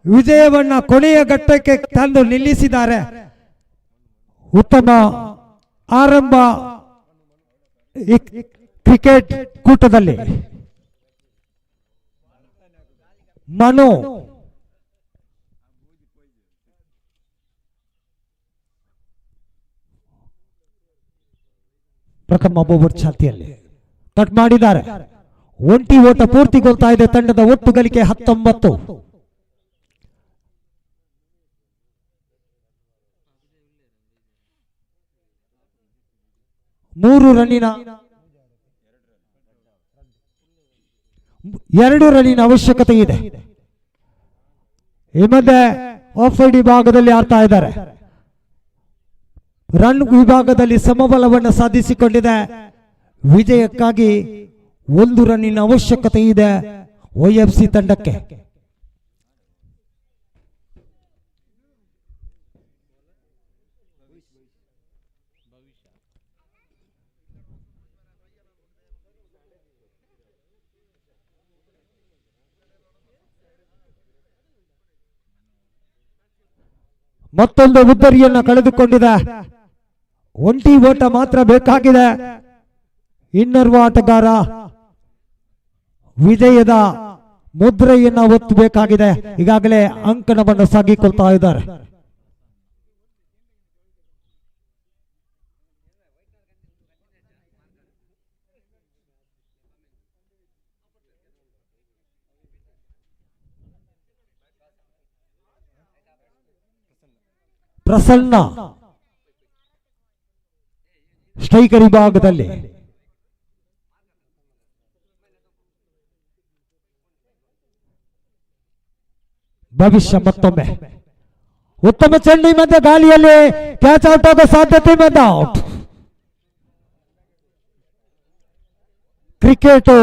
ವಿಜಯವನ್ನ ಕೊನೆಯ ಘಟ್ಟಕ್ಕೆ ತಂದು ನಿಲ್ಲಿಸಿದ್ದಾರೆ. ಉತ್ತಮ ಆರಂಭ ಈ ಕ್ರಿಕೆಟ್ ಕೂಟದಲ್ಲಿ. ಮನು ಪ್ರಥಮ ಓವರ್ ಛಾತಿಯಲ್ಲಿ ಕಟ್ ಮಾಡಿದ್ದಾರೆ. ಒಂಟಿ ಓಟ ಪೂರ್ತಿಗೊಳ್ತಾ ಇದೆ. ತಂಡದ ಒಟ್ಟು ಗಳಿಕೆ 19. 2 ರನ್ನಿನ ಅವಶ್ಯಕತೆ ಇದೆ. ಈ ಮಧ್ಯೆ ಆಫ್ ಸೈಡ್ ವಿಭಾಗದಲ್ಲಿ ಆಡ್ತಾ ಇದ್ದಾರೆ. ರನ್ ವಿಭಾಗದಲ್ಲಿ ಸಮಬಲವನ್ನು ಸಾಧಿಸಿಕೊಂಡಿದೆ. ವಿಜಯಕ್ಕಾಗಿ 1 ರನ್ನಿನ ಅವಶ್ಯಕತೆ ಇದೆ OFC ತಂಡಕ್ಕೆ. ಮತ್ತೊಂದು ಉದ್ದರಿಯನ್ನ ಕಳೆದುಕೊಂಡಿದೆ. ಒಂಟಿ ಓಟ ಮಾತ್ರ ಬೇಕಾಗಿದೆ. ಇನ್ನರ್ವ ಆಟಗಾರ ವಿಜಯದ ಮುದ್ರೆಯನ್ನ ಒತ್ತಬೇಕಾಗಿದೆ. ಈಗಾಗಲೇ ಅಂಕಣವನ್ನು ಸಾಗಿಕೊಳ್ತಾ ಇದ್ದಾರೆ. ಪ್ರಸನ್ನ ಸ್ಟ್ರೈಕರ್ ವಿಭಾಗದಲ್ಲಿ ಭವಿಷ್ಯ ಮತ್ತೊಮ್ಮೆ ಉತ್ತಮ ಚೆಂಡು ಮಧ್ಯೆ ಗಾಳಿಯಲ್ಲಿ ಕ್ಯಾಚ್ ಔಟ್ ಆಗೋ ಸಾಧ್ಯತೆ ಮಧ್ಯ ಔಟ್. ಕ್ರಿಕೆಟ್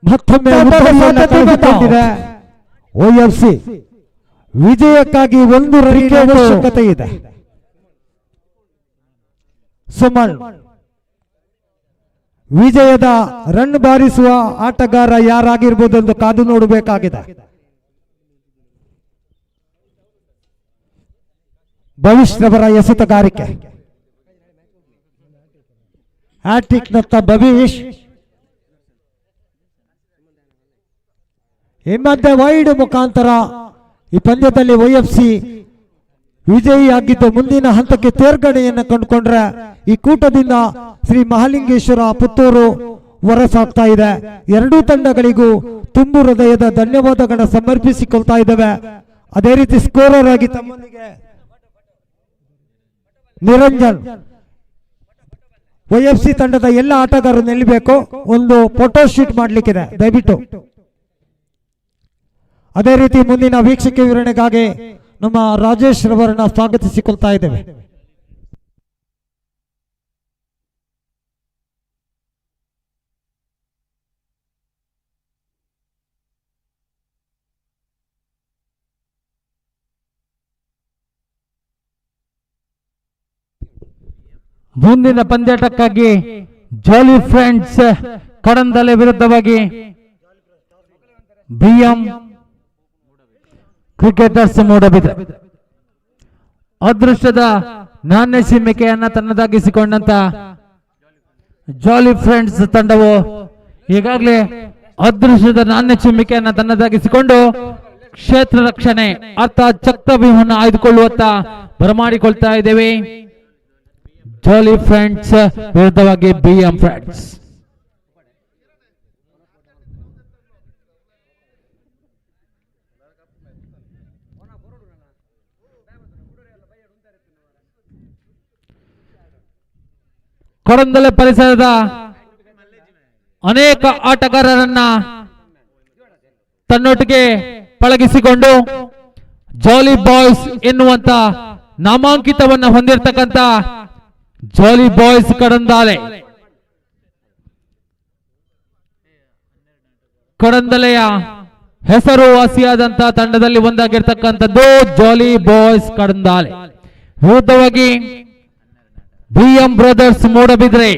ಮತ್ತೊಮ್ಮೆ OFC ವಿಜಯಕ್ಕಾಗಿ ಒಂದು ರನ್ನಿನ ಅವಶ್ಯಕತೆ ಇದೆ. ಸುಮನ್ ವಿಜಯದ ರನ್ ಬಾರಿಸುವ ಆಟಗಾರ ಯಾರಾಗಿರ್ಬೋದೆಂದು ಕಾದು ನೋಡಬೇಕಾಗಿದೆ. ಭವಿಷ್ಯರವರ ಎಸೆತಗಾರಿಕೆ ಹ್ಯಾಟ್ರಿಕ್ ನತ್ತ ಭವಿಷ್ ಈ ಮಧ್ಯೆ ವೈಡ್ ಮುಖಾಂತರ ಈ ಪಂದ್ಯದಲ್ಲಿ OFC ವಿಜಯಿಯಾಗಿದ್ದು ಮುಂದಿನ ಹಂತಕ್ಕೆ ತೇರ್ಗಡೆಯನ್ನು ಕಂಡುಕೊಂಡ್ರೆ ಈ ಕೂಟದಿಂದ ಶ್ರೀ ಮಹಾಲಿಂಗೇಶ್ವರ ಪುತ್ತೂರು ಹೊರಸಾಗ್ತಾ ಇದೆ. ಎರಡೂ ತಂಡಗಳಿಗೂ ತುಂಬು ಹೃದಯದ ಧನ್ಯವಾದಗಳನ್ನು ಸಮರ್ಪಿಸಿಕೊಳ್ತಾ ಇದ್ದೇವೆ. ಅದೇ ರೀತಿ ಸ್ಕೋರರ್ ಆಗಿ ತಮ್ಮೊಂದಿಗೆ ನಿರಂಜನ್ OFC ತಂಡದ ಎಲ್ಲ ಆಟಗಾರರು ನಿಲ್ಲಬೇಕು. ಒಂದು ಫೋಟೋ ಶೂಟ್ ಮಾಡ್ಲಿಕ್ಕಿದೆ, ದಯವಿಟ್ಟು. ಅದೇ ರೀತಿ ಮುಂದಿನ ವೀಕ್ಷಕ ವಿವರಣೆಗಾಗಿ ನಮ್ಮ ರಾಜೇಶ್ ರವರನ್ನ ಸ್ವಾಗತಿಸಿಕೊಳ್ತಾ ಇದ್ದೇವೆ. ಮುಂದಿನ ಪಂದ್ಯಾಟಕ್ಕಾಗಿ ಜಾಲಿ ಫ್ರೆಂಡ್ಸ್ ಕಡಂದಲೆ ವಿರುದ್ಧವಾಗಿ BM ಕ್ರಿಕೆಟರ್ಸ್ ಮೂಡಬಿದ್ರೆ ಅದೃಷ್ಟದ ನಾಣ್ಯ ಸೀಮಿಕೆಯನ್ನ ತನ್ನದಾಗಿಸಿಕೊಂಡಂತ ಜಾಲಿ ಫ್ರೆಂಡ್ಸ್ ತಂಡವು ಈಗಾಗಲೇ ಅದೃಷ್ಟದ ನಾಣ್ಯ ಚಿಮ್ಮಿಕೆಯನ್ನ ತನ್ನದಾಗಿಸಿಕೊಂಡು ಕ್ಷೇತ್ರ ರಕ್ಷಣೆ ಅರ್ಥಾತ್ ಚಕ್ರವ್ಯೂಹವನ್ನು ಆಯ್ದುಕೊಳ್ಳುವತ್ತ ಬರಮಾಡಿಕೊಳ್ತಾ ಇದ್ದೇವೆ. ಜಾಲಿ ಫ್ರೆಂಡ್ಸ್ ವಿರುದ್ಧವಾಗಿ BM ಫ್ರೆಂಡ್ಸ್. ಕೊಡಂದಲೆ ಪರಿಸರದ ಅನೇಕ ಆಟಗಾರರನ್ನ ತನ್ನೊಟ್ಟಿಗೆ ಪಳಗಿಸಿಕೊಂಡು ಜಾಲಿ ಬಾಯ್ಸ್ ಎನ್ನುವಂತ ನಾಮಾಂಕಿತವನ್ನ ಹೊಂದಿರತಕ್ಕಂತ ಜಾಲಿ ಬಾಯ್ಸ್ ಕಡಂದಾಲೆ ಕಡಂದಲೆಯ ಹೆಸರುವಾಸಿಯಾದಂತ ತಂಡದಲ್ಲಿ ಒಂದಾಗಿರ್ತಕ್ಕಂಥದ್ದು ಜಾಲಿ ಬಾಯ್ಸ್ ಕಡಂದಾಲೆ ವಿರುದ್ಧವಾಗಿ BM ಬ್ರದರ್ಸ್ ಮೂಡಬಿದ್ರೆ.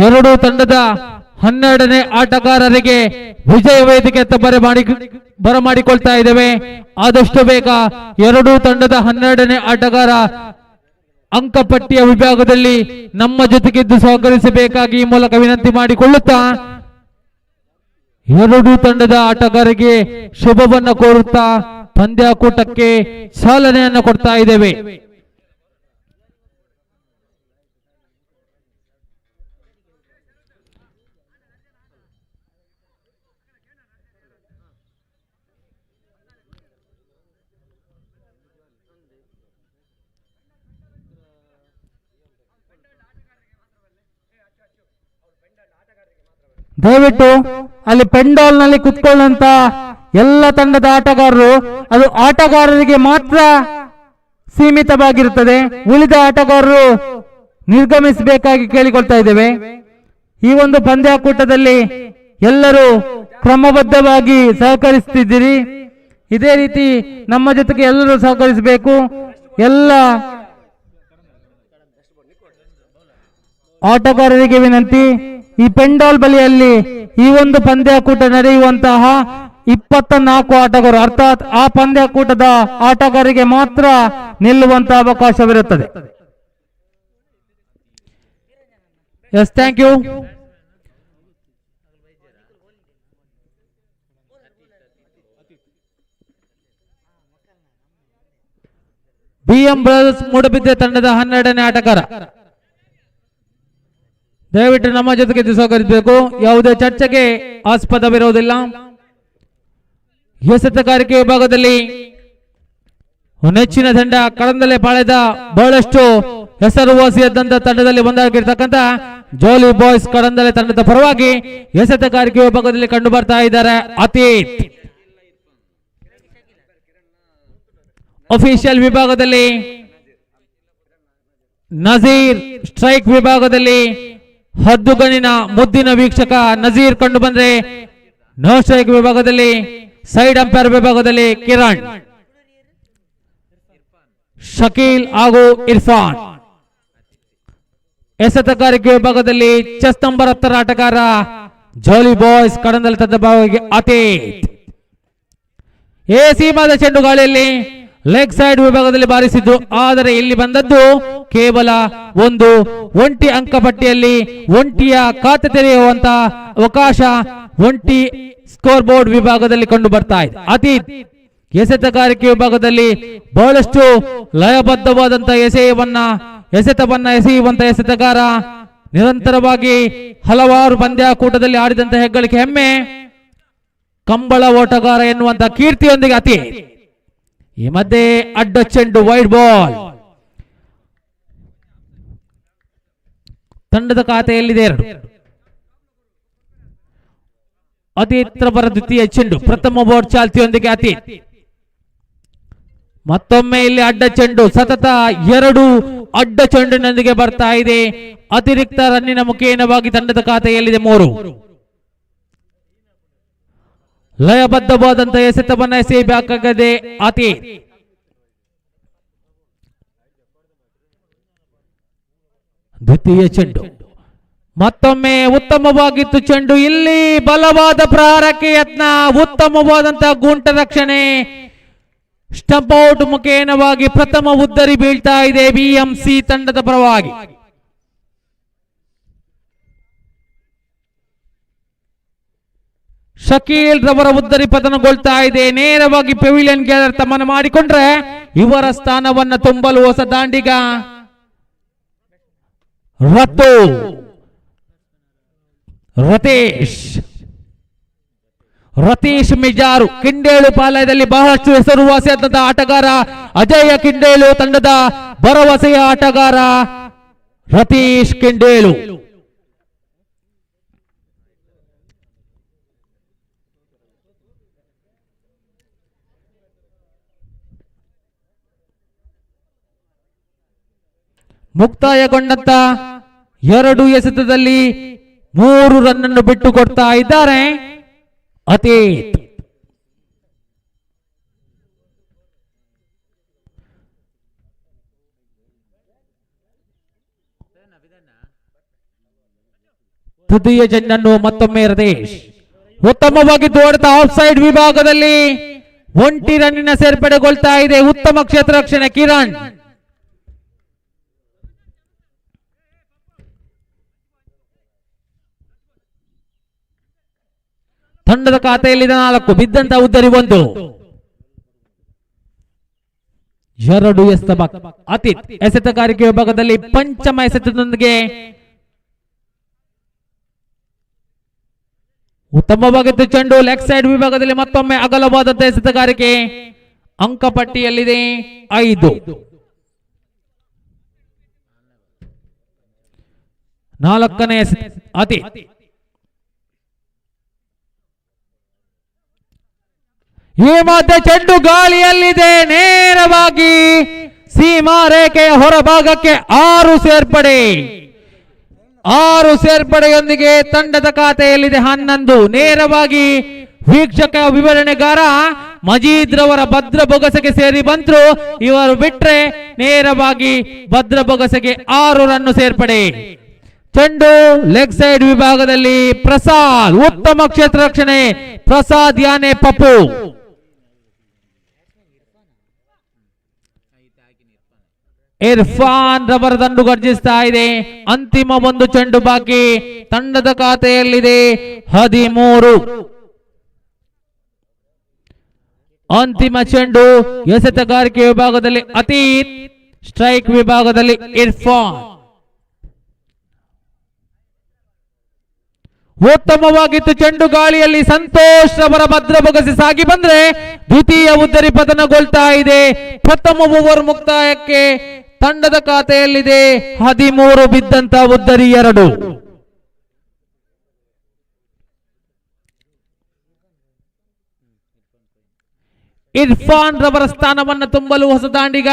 ಎರಡೂ ತಂಡದ 12ನೇ ಆಟಗಾರರಿಗೆ ವಿಜಯ ವೇದಿಕೆ ಬರಮಾಡಿಕೊಳ್ತಾ ಇದ್ದೇವೆ. ಆದಷ್ಟು ಬೇಗ ಎರಡೂ ತಂಡದ 12ನೇ ಆಟಗಾರ ಅಂಕಪಟ್ಟಿಯ ವಿಭಾಗದಲ್ಲಿ ನಮ್ಮ ಜೊತೆಗಿದ್ದು ಸಹಕರಿಸಬೇಕಾಗಿ ಈ ಮೂಲಕ ವಿನಂತಿ ಮಾಡಿಕೊಳ್ಳುತ್ತಾ ಎರಡೂ ತಂಡದ ಆಟಗಾರರಿಗೆ ಶುಭವನ್ನು ಕೋರುತ್ತಾ ಪಂದ್ಯಾಕೂಟಕ್ಕೆ ಚಾಲನೆಯನ್ನು ಕೊಡ್ತಾ ಇದ್ದೇವೆ. ದಯವಿಟ್ಟು ಅಲ್ಲಿ ಪೆಂಡಾಲ್ ನಲ್ಲಿ ಕುತ್ಕೊಳ್ಳುವಂತ ಎಲ್ಲ ತಂಡದ ಆಟಗಾರರು ಅದು ಆಟಗಾರರಿಗೆ ಮಾತ್ರ ಸೀಮಿತವಾಗಿರುತ್ತದೆ. ಉಳಿದ ಆಟಗಾರರು ನಿರ್ಗಮಿಸಬೇಕಾಗಿ ಕೇಳಿಕೊಳ್ತಾ ಇದ್ದೇವೆ. ಈ ಒಂದು ಪಂದ್ಯಾಕೂಟದಲ್ಲಿ ಎಲ್ಲರೂ ಕ್ರಮಬದ್ಧವಾಗಿ ಸಹಕರಿಸುತ್ತಿದ್ದೀರಿ. ಇದೇ ರೀತಿ ನಮ್ಮ ಜೊತೆಗೆ ಎಲ್ಲರೂ ಸಹಕರಿಸಬೇಕು. ಎಲ್ಲ ಆಟಗಾರರಿಗೆ ವಿನಂತಿ, ಈ ಪೆಂಡಾಲ್ ಬಳಿಯಲ್ಲಿ ಈ ಒಂದು ಪಂದ್ಯಾಕೂಟ ನಡೆಯುವಂತಹ 24 ಆಟಗಾರರು, ಅರ್ಥಾತ್ ಆ ಪಂದ್ಯಾಕೂಟದ ಆಟಗಾರರಿಗೆ ಮಾತ್ರ ನಿಲ್ಲುವಂತಹ ಅವಕಾಶವಿರುತ್ತದೆ. Yes, thank you. BM brothers Moodbidri ತಂಡದ 12ನೇ ಆಟಗಾರ, ದಯವಿಟ್ಟು ನಮ್ಮ ಜೊತೆಗೆ ಸಹಕರಿಸಬೇಕು. ಯಾವುದೇ ಚರ್ಚೆಗೆ ಆಸ್ಪದವಿರುವುದಿಲ್ಲ. ಎಸೆತಗಾರಿಕೆ ವಿಭಾಗದಲ್ಲಿ ನೆಚ್ಚಿನ ತಂಡ ಕಳಂದಲೆ ಪಾಳೆದ ಬಹಳಷ್ಟು ಹೆಸರುವಾಸಿಯಾದಂತ ತಂಡದಲ್ಲಿ ಒಂದಾಗಿರ್ತಕ್ಕಂಥ ಜೋಲಿ ಬಾಯ್ಸ್ ಕಳಂದಲೆ ತಂಡದ ಪರವಾಗಿ ಎಸೆತಗಾರಿಕೆ ವಿಭಾಗದಲ್ಲಿ ಕಂಡು ಬರ್ತಾ ಇದ್ದಾರೆ ಅತೀತ್. ಅಫಿಷಿಯಲ್ ವಿಭಾಗದಲ್ಲಿ ನಜೀರ್, ಸ್ಟ್ರೈಕ್ ವಿಭಾಗದಲ್ಲಿ ಹದ್ದುಗಣಿನ ಮುದ್ದಿನ ವೀಕ್ಷಕ ನಜೀರ್ ಕಂಡು ಬಂದ್ರೆ, ನೋ ಸ್ಟ್ರೈಕ್ ವಿಭಾಗದಲ್ಲಿ ಸೈಡ್ ಅಂಪೈರ್ ವಿಭಾಗದಲ್ಲಿ ಕಿರಣ್, ಶಕೀಲ್ ಹಾಗೂ ಇರ್ಫಾನ್. ಎಸೆತಗಾರಿಕೆ ವಿಭಾಗದಲ್ಲಿ ಚೆಸ್ ನಂಬರ್ 10 ಆಟಗಾರ ಜೋಲಿ ಬಾಯ್ಸ್ ಕಡಂದಲೆ ತಂಡದ ಭಾಗವಾಗಿ ಅತೀತ್. ಎ ಸೀಮಾದ ಚೆಂಡು ಗಾಳಿಯಲ್ಲಿ ಲೆಗ್ ಸೈಡ್ ವಿಭಾಗದಲ್ಲಿ ಬಾರಿಸಿದ್ದು, ಆದರೆ ಇಲ್ಲಿ ಬಂದದ್ದು ಕೇವಲ ಒಂದು ಒಂಟಿ ಅಂಕಪಟ್ಟಿಯಲ್ಲಿ ಒಂಟಿಯ ಖಾತೆ ತೆರೆಯುವಂತಹ ಅವಕಾಶ ಒಂಟಿ ಸ್ಕೋರ್ ಬೋರ್ಡ್ ವಿಭಾಗದಲ್ಲಿ ಕಂಡು ಬರ್ತಾ ಇದೆ. ಅತೀತ್ ಎಸೆತಗಾರಿಕೆ ವಿಭಾಗದಲ್ಲಿ ಬಹಳಷ್ಟು ಲಯಬದ್ಧವಾದಂತಹ ಎಸೆತವನ್ನ ಎಸೆಯುವಂತ ಎಸೆತಗಾರ, ನಿರಂತರವಾಗಿ ಹಲವಾರು ಪಂದ್ಯಾಕೂಟದಲ್ಲಿ ಆಡಿದಂತ ಹೆಗ್ಗಳಿಕೆ ಹೆಮ್ಮೆ, ಕಂಬಳ ಓಟಗಾರ ಎನ್ನುವಂತ ಕೀರ್ತಿಯೊಂದಿಗೆ ಅತೀತ್. ಈ ಮಧ್ಯೆ ಅಡ್ಡ ಚೆಂಡು, ವೈಡ್ ಬಾಲ್, ತಂಡದ ಖಾತೆಯಲ್ಲಿದೆ 2. ಅತೀತ್ ರವರ ದ್ವಿತೀಯ ಚೆಂಡು, ಪ್ರಥಮ ಬೋರ್ಡ್ ಚಾಲ್ತಿಯೊಂದಿಗೆ ಅತೀತ್. ಮತ್ತೊಮ್ಮೆ ಇಲ್ಲಿ ಅಡ್ಡ ಚೆಂಡು, ಸತತ 2 ಅಡ್ಡ ಚೆಂಡಿನೊಂದಿಗೆ ಬರ್ತಾ ಇದೆ. ಅತಿರಿಕ್ತ ರನ್ನಿನ ಮುಖೇನವಾಗಿ ತಂಡದ ಖಾತೆಯಲ್ಲಿದೆ 3. ಲಯಬದ್ಧವಾದಂತಹ ಎಸೆತವನ್ನ ಎಸೆಯಬೇಕಾಗದೆ ಅತೀತ್. ದ್ವಿತೀಯ ಚೆಂಡು, ಮತ್ತೊಮ್ಮೆ ಉತ್ತಮವಾಗಿತ್ತು ಚೆಂಡು. ಇಲ್ಲಿ ಬಲವಾದ ಪ್ರಹಾರಕ್ಕೆ ಯತ್ನ, ಉತ್ತಮವಾದಂತಹ ಗುಂಟ ರಕ್ಷಣೆ, ಸ್ಟಂಪ್ ಔಟ್ ಮುಖೇನವಾಗಿ ಪ್ರಥಮ ಉದ್ದರಿ ಬೀಳ್ತಾ ಇದೆ ಬಿಎಂಸಿ ತಂಡದ ಪರವಾಗಿ. ಶಕೀಲ್ ರವರ ಉದ್ದರಿ ಪತನಗೊಳ್ತಾ ಇದೆ. ನೇರವಾಗಿ ಪೆವಿಲಿಯನ್ ಗ್ಯಾಲರ್ ತಮ್ಮನ್ನು ಮಾಡಿಕೊಂಡ್ರೆ ಇವರ ಸ್ಥಾನವನ್ನ ತುಂಬಲು ಹೊಸ ದಾಂಡಿಗ ರತೀಶ್ ಮಿಜಾರು, ಕಿಂಡೇಳು ಪಾಲಯದಲ್ಲಿ ಬಹಳಷ್ಟು ಹೆಸರುವಾಸಿಯಾದಂತಹ ಆಟಗಾರ ಅಜಯ ಕಿಂಡೇಳು ತಂಡದ ಭರವಸೆಯ ಆಟಗಾರ ರತೀಶ್ ಕಿಂಡೇಳು. ಮುಕ್ತಾಯಗೊಂಡಂತ 2 ಎಸೆತದಲ್ಲಿ 3 ರನ್ ಅನ್ನು ಬಿಟ್ಟು ಕೊಡ್ತಾ ಇದ್ದಾರೆ ಅತೀತ್. ತೃತೀಯ ಚೆಂಡನ್ನು ಮತ್ತೊಮ್ಮೆ ರತೀಶ್ ಉತ್ತಮವಾಗಿ ತೋಡ್ತಾ ಆಫ್ ಸೈಡ್ ವಿಭಾಗದಲ್ಲಿ ಒಂಟಿ ರನ್ನಿನ ಸೇರ್ಪಡೆಗೊಳ್ತಾ ಇದೆ. ಉತ್ತಮ ಕ್ಷೇತ್ರ ರಕ್ಷಣೆ ಕಿರಣ್. ತಂಡದ ಖಾತೆಯಲ್ಲಿದೆ 4, ಬಿದ್ದಂತ ಉದ್ದರಿ 1. 2 ಎಸೆತ ಅತೀತ್. ಎಸೆತಗಾರಿಕೆ ವಿಭಾಗದಲ್ಲಿ ಪಂಚಮ ಎಸೆತದೊಂದಿಗೆ ಉತ್ತಮವಾಗಿತ್ತು ಚೆಂಡು. ಲೆಗ್ ಸೈಡ್ ವಿಭಾಗದಲ್ಲಿ ಮತ್ತೊಮ್ಮೆ ಅಗಲವಾದಂತಹ ಎಸೆತಗಾರಿಕೆ, ಅಂಕಪಟ್ಟಿಯಲ್ಲಿದೆ 5. 4ನೇ ಎಸೆತ ಅತೀತ್. ಈ ಮಧ್ಯೆ ಚೆಂಡು ಗಾಳಿಯಲ್ಲಿದೆ, ನೇರವಾಗಿ ಸೀಮಾ ರೇಖೆಯ ಹೊರಭಾಗಕ್ಕೆ 6 ಸೇರ್ಪಡೆ. 6 ಸೇರ್ಪಡೆಯೊಂದಿಗೆ ತಂಡದ ಖಾತೆಯಲ್ಲಿದೆ 11. ನೇರವಾಗಿ ವೀಕ್ಷಕ ವಿವರಣೆಗಾರ ಮಜೀದ್ ರವರ ಭದ್ರ ಬೊಗಸೆಗೆ ಸೇರಿ ಬಂದ್ರು. ಇವರು ಬಿಟ್ರೆ ನೇರವಾಗಿ ಭದ್ರ ಬೊಗಸೆಗೆ 6 ರನ್ನು ಸೇರ್ಪಡೆ. ಚೆಂಡು ಲೆಗ್ ಸೈಡ್ ವಿಭಾಗದಲ್ಲಿ ಪ್ರಸಾದ್, ಉತ್ತಮ ಕ್ಷೇತ್ರ ರಕ್ಷಣೆ. ಪ್ರಸಾದ್ ಯಾನೆ ಪಪ್ಪು. ಇರ್ಫಾನ್ ರವರ ದಂಡು ಗರ್ಜಿಸ್ತಾ ಇದೆ. ಅಂತಿಮ 1 ಚೆಂಡು ಬಾಕಿ. ತಂಡದ ಖಾತೆಯಲ್ಲಿದೆ 13. ಅಂತಿಮ ಚೆಂಡು ಎಸೆತಗಾರಿಕೆ ವಿಭಾಗದಲ್ಲಿ ಅತೀತ್, ಸ್ಟ್ರೈಕ್ ವಿಭಾಗದಲ್ಲಿ ಇರ್ಫಾನ್. ಉತ್ತಮವಾಗಿತ್ತು ಚೆಂಡು. ಗಾಳಿಯಲ್ಲಿ ಸಂತೋಷ್ ರವರ ಭದ್ರ ಬೊಗಸೆ ಸಾಗಿ ಬಂದ್ರೆ ದ್ವಿತೀಯ ಉದ್ದರಿ ಪತನಗೊಳ್ತಾ ಇದೆ. ಪ್ರಥಮ ಓವರ್ ಮುಕ್ತಾಯಕ್ಕೆ ತಂಡದ ಖಾತೆಯಲ್ಲಿದೆ 13. ಬಿದ್ದಂತ ಉದ್ದರಿ 2. ಇರ್ಫಾನ್ ರವರ ಸ್ಥಾನವನ್ನು ತುಂಬಲು ಹೊಸ ದಾಂಡಿಗ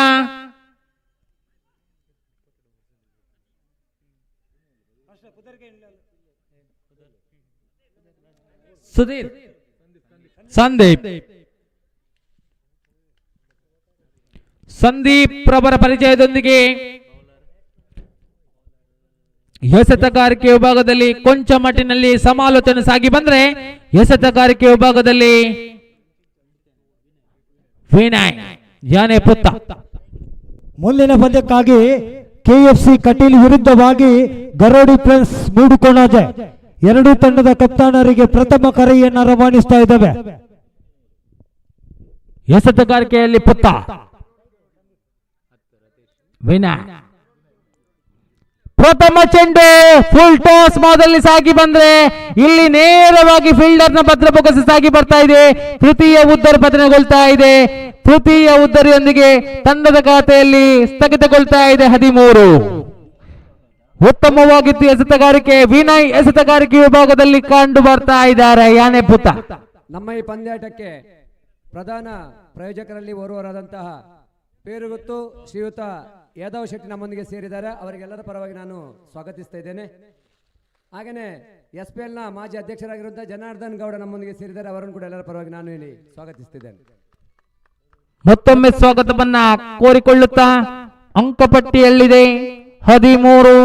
ಸುಧೀರ್ ಸಂದೀಪ್ ರವರ ಪರಿಚಯದೊಂದಿಗೆ ಎಸೆತಗಾರಿಕೆ ವಿಭಾಗದಲ್ಲಿ ಕೊಂಚ ಮಟ್ಟಿನಲ್ಲಿ ಸಮಾಲೋಚನೆ ಸಾಗಿ ಬಂದ್ರೆ ಎಸೆತಗಾರಿಕೆ ವಿಭಾಗದಲ್ಲಿ ವಿನಯ್ ಯಾನೆ ಪುತ್ತ. ಮುಂದಿನ ಪಂದ್ಯಕ್ಕಾಗಿ ಕೆಎಫ್ಸಿ ಕಟೀಲ್ ವಿರುದ್ಧವಾಗಿ ಗರೋಡಿ ಪ್ರಿನ್ಸ್ ಮೂಡುಕೋಣಾಜೆ ಎರಡೂ ತಂಡದ ಕಪ್ತಾನರಿಗೆ ಪ್ರಥಮ ಕರೆಯನ್ನು ರವಾನಿಸ್ತಾ ಇದ್ದಾವೆ. ಎಸೆತಗಾರಿಕೆಯಲ್ಲಿ ಪುತ್ತ ವಿನಯ್. ಪ್ರಥಮ ಚೆಂಡು ಫುಲ್ ಟಾಸ್ ಮಾದಲ್ಲಿ ಸಾಗಿ ಬಂದ್ರೆ ಇಲ್ಲಿ ನೇರವಾಗಿ ಫೀಲ್ಡರ್ ನ ಭದ್ರ ಬೊಗಸೆ ಸಾಗಿ ಬರ್ತಾ ಇದೆ. ತೃತೀಯ ಉದ್ದರಿ ಪತನಗೊಳ್ತಾ ಇದೆ. ತೃತೀಯ ಉದ್ದರಿಯೊಂದಿಗೆ ತಂಡದ ಖಾತೆಯಲ್ಲಿ ಸ್ಥಗಿತಗೊಳ್ತಾ ಇದೆ 13. ಉತ್ತಮವಾಗಿತ್ತು ಎಸೆತಗಾರಿಕೆ. ವಿನಯ್ ಎಸೆತಗಾರಿಕೆ ವಿಭಾಗದಲ್ಲಿ ಕಂಡು ಬರ್ತಾ ಇದ್ದಾರೆ ಯಾನೆ ಪುತ್ತ. ನಮ್ಮ ಈ ಪಂದ್ಯಾಟಕ್ಕೆ ಪ್ರಧಾನ ಪ್ರಾಯೋಜಕರಲ್ಲಿ ಓರ್ವರಾದಂತಹ ಪೇರುಗುತ್ತು ಶ್ರೀಯುತ ಯಾದವ್ ಶೆಟ್ಟಿ ನಮ್ಮೊಂದಿಗೆ ಸೇರಿದ್ದಾರೆ. ಅವರಿಗೆಲ್ಲರ ಪರವಾಗಿ ನಾನು ಸ್ವಾಗತಿಸ್ತಾ ಇದ್ದೇನೆ. ಹಾಗೆಯೇ SPL ನ ಮಾಜಿ ಅಧ್ಯಕ್ಷರಾಗಿರುವಂತಹ ಜನಾರ್ದನ್ ಗೌಡ ನಮ್ಮೊಂದಿಗೆ ಸೇರಿದ್ದಾರೆ. ಅವರನ್ನು ಕೂಡ ಎಲ್ಲರ ಪರವಾಗಿ ನಾನು ಇಲ್ಲಿ ಸ್ವಾಗತಿಸ್ತಿದ್ದೇನೆ. ಮತ್ತೊಮ್ಮೆ ಸ್ವಾಗತವನ್ನ ಕೋರಿಕೊಳ್ಳುತ್ತಾ ಅಂಕಪಟ್ಟಿಯಲ್ಲಿದೆ 13.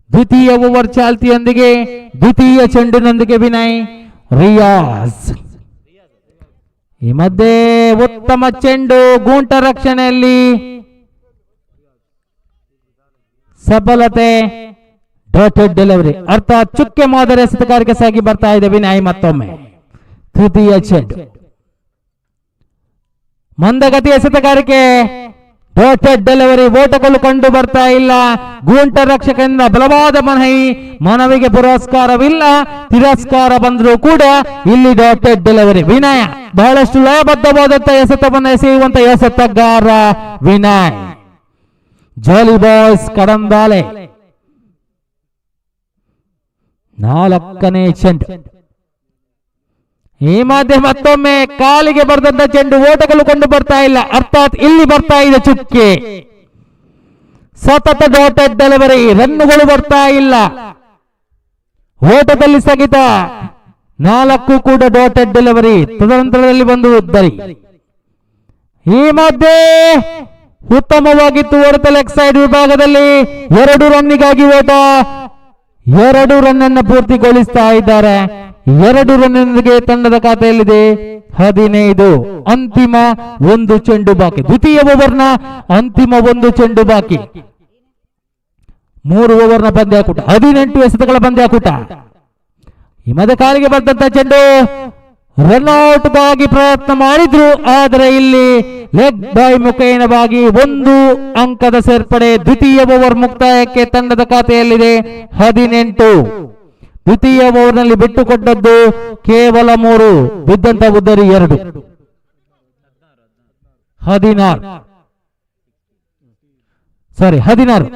ದ್ವಿತೀಯ ಓವರ್ ಚಾಲ್ತಿಯೊಂದಿಗೆ ದ್ವಿತೀಯ ಚೆಂಡಿನೊಂದಿಗೆ ವಿನಯ್ ರಿಯಾಜ್. ಈ ಮಧ್ಯೆ ಉತ್ತಮ ಚೆಂಡು ಗೂಂಟ ರಕ್ಷಣೆಯಲ್ಲಿ ಸಫಲತೆ. ಡಾಟೆಡ್ ಡೆಲಿವರಿ ಅರ್ಥಾತ್ ಚುಕ್ಕೆ ಮಾದರಿ ಎಸೆತಗಾರಿಕೆ ಸಾಗಿ ಬರ್ತಾ ಇದೆ ವಿನಯ್. ಮತ್ತೊಮ್ಮೆ ತೃತೀಯ ಚೆಂಡು ಮಂದಗತಿ ಎಸೆತಗಾರಿಕೆ. ಡಾಟೆಡ್ ಡೆಲಿವರಿ ಓಟಗಳು ಕಂಡು ಬರ್ತಾ ಇಲ್ಲ. ಗೂಂಟ ರಕ್ಷಕರಿಂದ ಬಲವಾದ ಮನವಿಗೆ ಪುರಸ್ಕಾರವಿಲ್ಲ. ತಿರಸ್ಕಾರ ಬಂದರೂ ಕೂಡ ಇಲ್ಲಿ ಡಾಟೆಡ್ ಡೆಲಿವರಿ. ವಿನಯ್ ಬಹಳಷ್ಟು ಲಯಬದ್ಧವಾದಂತಹ ಎಸೆತವನ್ನು ಎಸೆಯುವಂತ ಎಸೆತಗಾರ ವಿನಯ್. ಜಾಲಿ ಬಾಯ್ಸ್ ಕಡಂದಾಲೆ 4ನೇ ಚೆಂಡು. ಈ ಮಧ್ಯೆ ಮತ್ತೊಮ್ಮೆ ಕಾಲಿಗೆ ಬರೆದಂತ ಚೆಂಡು ಓಟಗಳು ಕಂಡು ಬರ್ತಾ ಇಲ್ಲ. ಅರ್ಥಾತ್ ಇಲ್ಲಿ ಬರ್ತಾ ಇದೆ ಚುಕ್ಕೆ. ಸತತ ಡಾಟೆಡ್ ಡೆಲಿವರಿ. ರನ್ನುಗಳು ಬರ್ತಾ ಇಲ್ಲ. ಓಟದಲ್ಲಿ ಸ್ಥಗಿತ. 4 ಕೂಡ ಡಾಟೆಡ್ ಡೆಲಿವರಿ. ತದನಂತರದಲ್ಲಿ ಬಂದು ಉದ್ದರಿ. ಈ ಮಧ್ಯೆ ಉತ್ತಮವಾಗಿತ್ತು ಹೊರತ ಲೆಗ್ ಸೈಡ್ ವಿಭಾಗದಲ್ಲಿ 2 ರನ್ನಿಗಾಗಿ ಓಟ. 2 ರನ್ ಅನ್ನು ಪೂರ್ತಿಗೊಳಿಸ್ತಾ ಇದ್ದಾರೆ. 2 ರನ್ನೊಂದಿಗೆ ತಂಡದ ಖಾತೆಯಲ್ಲಿದೆ 15. ಅಂತಿಮ 1 ಚೆಂಡು ಬಾಕಿ. ದ್ವಿತೀಯ ಓವರ್ನ ಅಂತಿಮ 1 ಚೆಂಡು ಬಾಕಿ. 3 ಓವರ್ನ ಪಂದ್ಯಾಕೂಟ, 18 ಎಸೆತಗಳ ಪಂದ್ಯಾಕೂಟ. ಈ ಮಧ್ಯೆ ಕಾಲಿಗೆ ಬಂದಂತ ಚೆಂಡು ರನ್ಔಟ್ ಗಾಗಿ ಪ್ರಯತ್ನ ಮಾಡಿದ್ರು. ಆದರೆ ಇಲ್ಲಿ ಲೆಗ್ ಬೈ ಮುಖೇನವಾಗಿ 1 ಅಂಕದ ಸೇರ್ಪಡೆ. ದ್ವಿತೀಯ ಓವರ್ ಮುಕ್ತಾಯಕ್ಕೆ ತಂಡದ ಖಾತೆಯಲ್ಲಿದೆ 18. ದ್ವಿತೀಯ ಓವರ್ನಲ್ಲಿ ಬಿಟ್ಟುಕೊಟ್ಟದ್ದು ಕೇವಲ 3. ಬಿದ್ದಂತ ಉದ್ದರಿ 2. 16.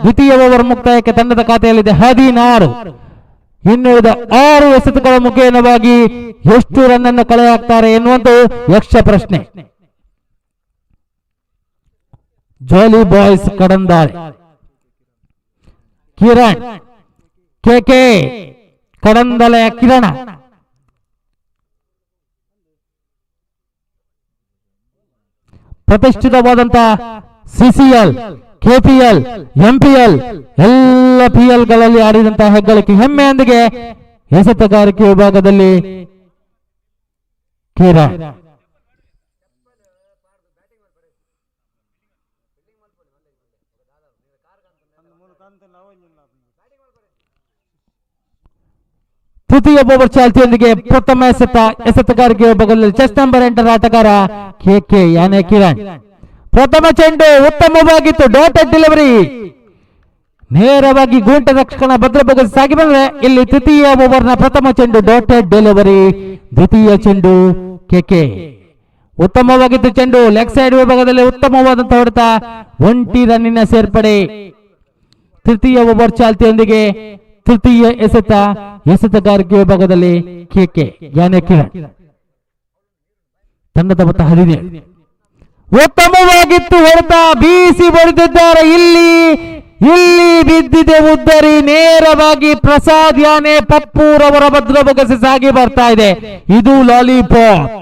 ದ್ವಿತೀಯ ಓವರ್ ಮುಕ್ತಾಯಕ್ಕೆ ತಂಡದ ಖಾತೆಯಲ್ಲಿದೆ 16. ಇನ್ನುಳಿದ 6 ಎಸೆತಗಳ ಮುಖೇನವಾಗಿ ಎಷ್ಟು ರನ್ ಅನ್ನು ಕಳೆ ಹಾಕ್ತಾರೆ ಎನ್ನುವಂತ ಯಕ್ಷ ಪ್ರಶ್ನೆ. ಜಾಲಿ ಬಾಯ್ಸ್ ಕಡಂದಾಳೆ. ಕಿರಣ್ ಕೆಕೆ ಕಡಂದಲೆಯ ಕಿರಣ. ಪ್ರತಿಷ್ಠಿತವಾದಂತಹ ಸಿಸಿಎಲ್, ಕೆಪಿಎಲ್, ಎಂಪಿಎಲ್ ಎಲ್ಲ ಪಿಎಲ್ ಗಳಲ್ಲಿ ಆಡಿದಂತಹ ಹೆಗ್ಗಳಿಕೆ ಹೆಮ್ಮೆಯೊಂದಿಗೆ ಎಸೆತಗಾರಿಕೆ ವಿಭಾಗದಲ್ಲಿ ಕಿರಣ್. ತೃತೀಯ ಓವರ್ ಚಾಲ್ತಿಯೊಂದಿಗೆ ಪ್ರಥಮ ಎಸೆತಗಾರಿಕೆ ವಿಭಾಗದಲ್ಲಿ ಚೆಸ್ ನಂಬರ್ 8 ಆಟಗಾರ ಕೆಕೆ ಯಾನೆ ಕಿರಣ್. ಪ್ರಥಮ ಚೆಂಡು ಉತ್ತಮವಾಗಿತ್ತು, ಡಾಟೆಡ್ ಡೆಲಿವರಿ ನೇರವಾಗಿ ಗೂಂಟ ರಕ್ಷಕನ ಭದ್ರಭಾಗ ಸಾಗಿ ಬಂದ್ರೆ ಇಲ್ಲಿ ತೃತೀಯ ಓವರ್ನ ಪ್ರಥಮ ಚೆಂಡು ಡಾಟೆಡ್ ಡೆಲಿವರಿ. ದ್ವಿತೀಯ ಚೆಂಡು ಕೆಕೆ ಉತ್ತಮವಾಗಿತ್ತು ಚೆಂಡು, ಲೆಗ್ ಸೈಡ್ ವಿಭಾಗದಲ್ಲಿ ಉತ್ತಮವಾದಂತಹ ಹೊಡೆತ, ಒಂಟಿ ರನ್ನಿನ ಸೇರ್ಪಡೆ. ತೃತೀಯ ಓವರ್ ಚಾಲ್ತಿಯೊಂದಿಗೆ ತೃತೀಯ ಎಸೆತಗಾರಿಕೆ ವಿಭಾಗದಲ್ಲಿ ಕೆಕೆ ಯಾನೆ ಕಿರಣ್. ತಂಡದ ಮೊತ್ತ 17. ಉತ್ತಮವಾಗಿತ್ತು ಹೊಡೆತ, ಬೀಸಿ ಹೊಡೆದಿದ್ದಾರೆ. ಇಲ್ಲಿ ಬಿದ್ದಿದೆ ಉದ್ದರಿ, ನೇರವಾಗಿ ಪ್ರಸಾದ್ ಯಾನೆ ಪಪ್ಪೂರವರ ಭದ್ರಭಗಸಿ ಸಾಗಿ ಬರ್ತಾ ಇದೆ. ಇದು ಲಾಲಿಪಾಪ್.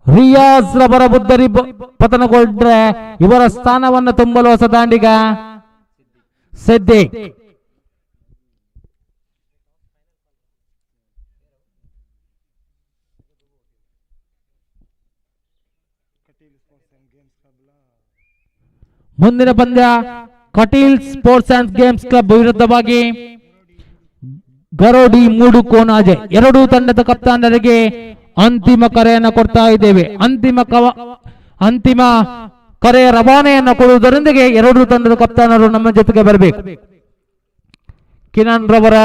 ರಿಯಾಜ್ ರವರ ಬುದ್ಧರಿ ಪತನಗೊಂಡ್ರೆ ಇವರ ಸ್ಥಾನವನ್ನು ತುಂಬಲು ಹೊಸ ದಾಂಡಿಗ ಸಿದ್ದಿಕ್. ಮುಂದಿನ ಪಂದ್ಯ Kateel sports and games club ವಿರುದ್ಧವಾಗಿ ಗರೋಡಿ ಮೂಡು ಕೋನಾಜೆ. ಎರಡೂ ತಂಡದ ಕಪ್ತಾನರಿಗೆ ಅಂತಿಮ ಕರೆಯನ್ನು ಕೊಡ್ತಾ ಇದ್ದೇವೆ. ಅಂತಿಮ ಕರೆಯ ರವಾನೆಯನ್ನು ಕೊಡುವುದರೊಂದಿಗೆ ಎರಡೂ ತಂಡದ ಕಪ್ತಾನರು ನಮ್ಮ ಜೊತೆಗೆ ಬರಬೇಕು. ಕಿರಣ್ ರವರ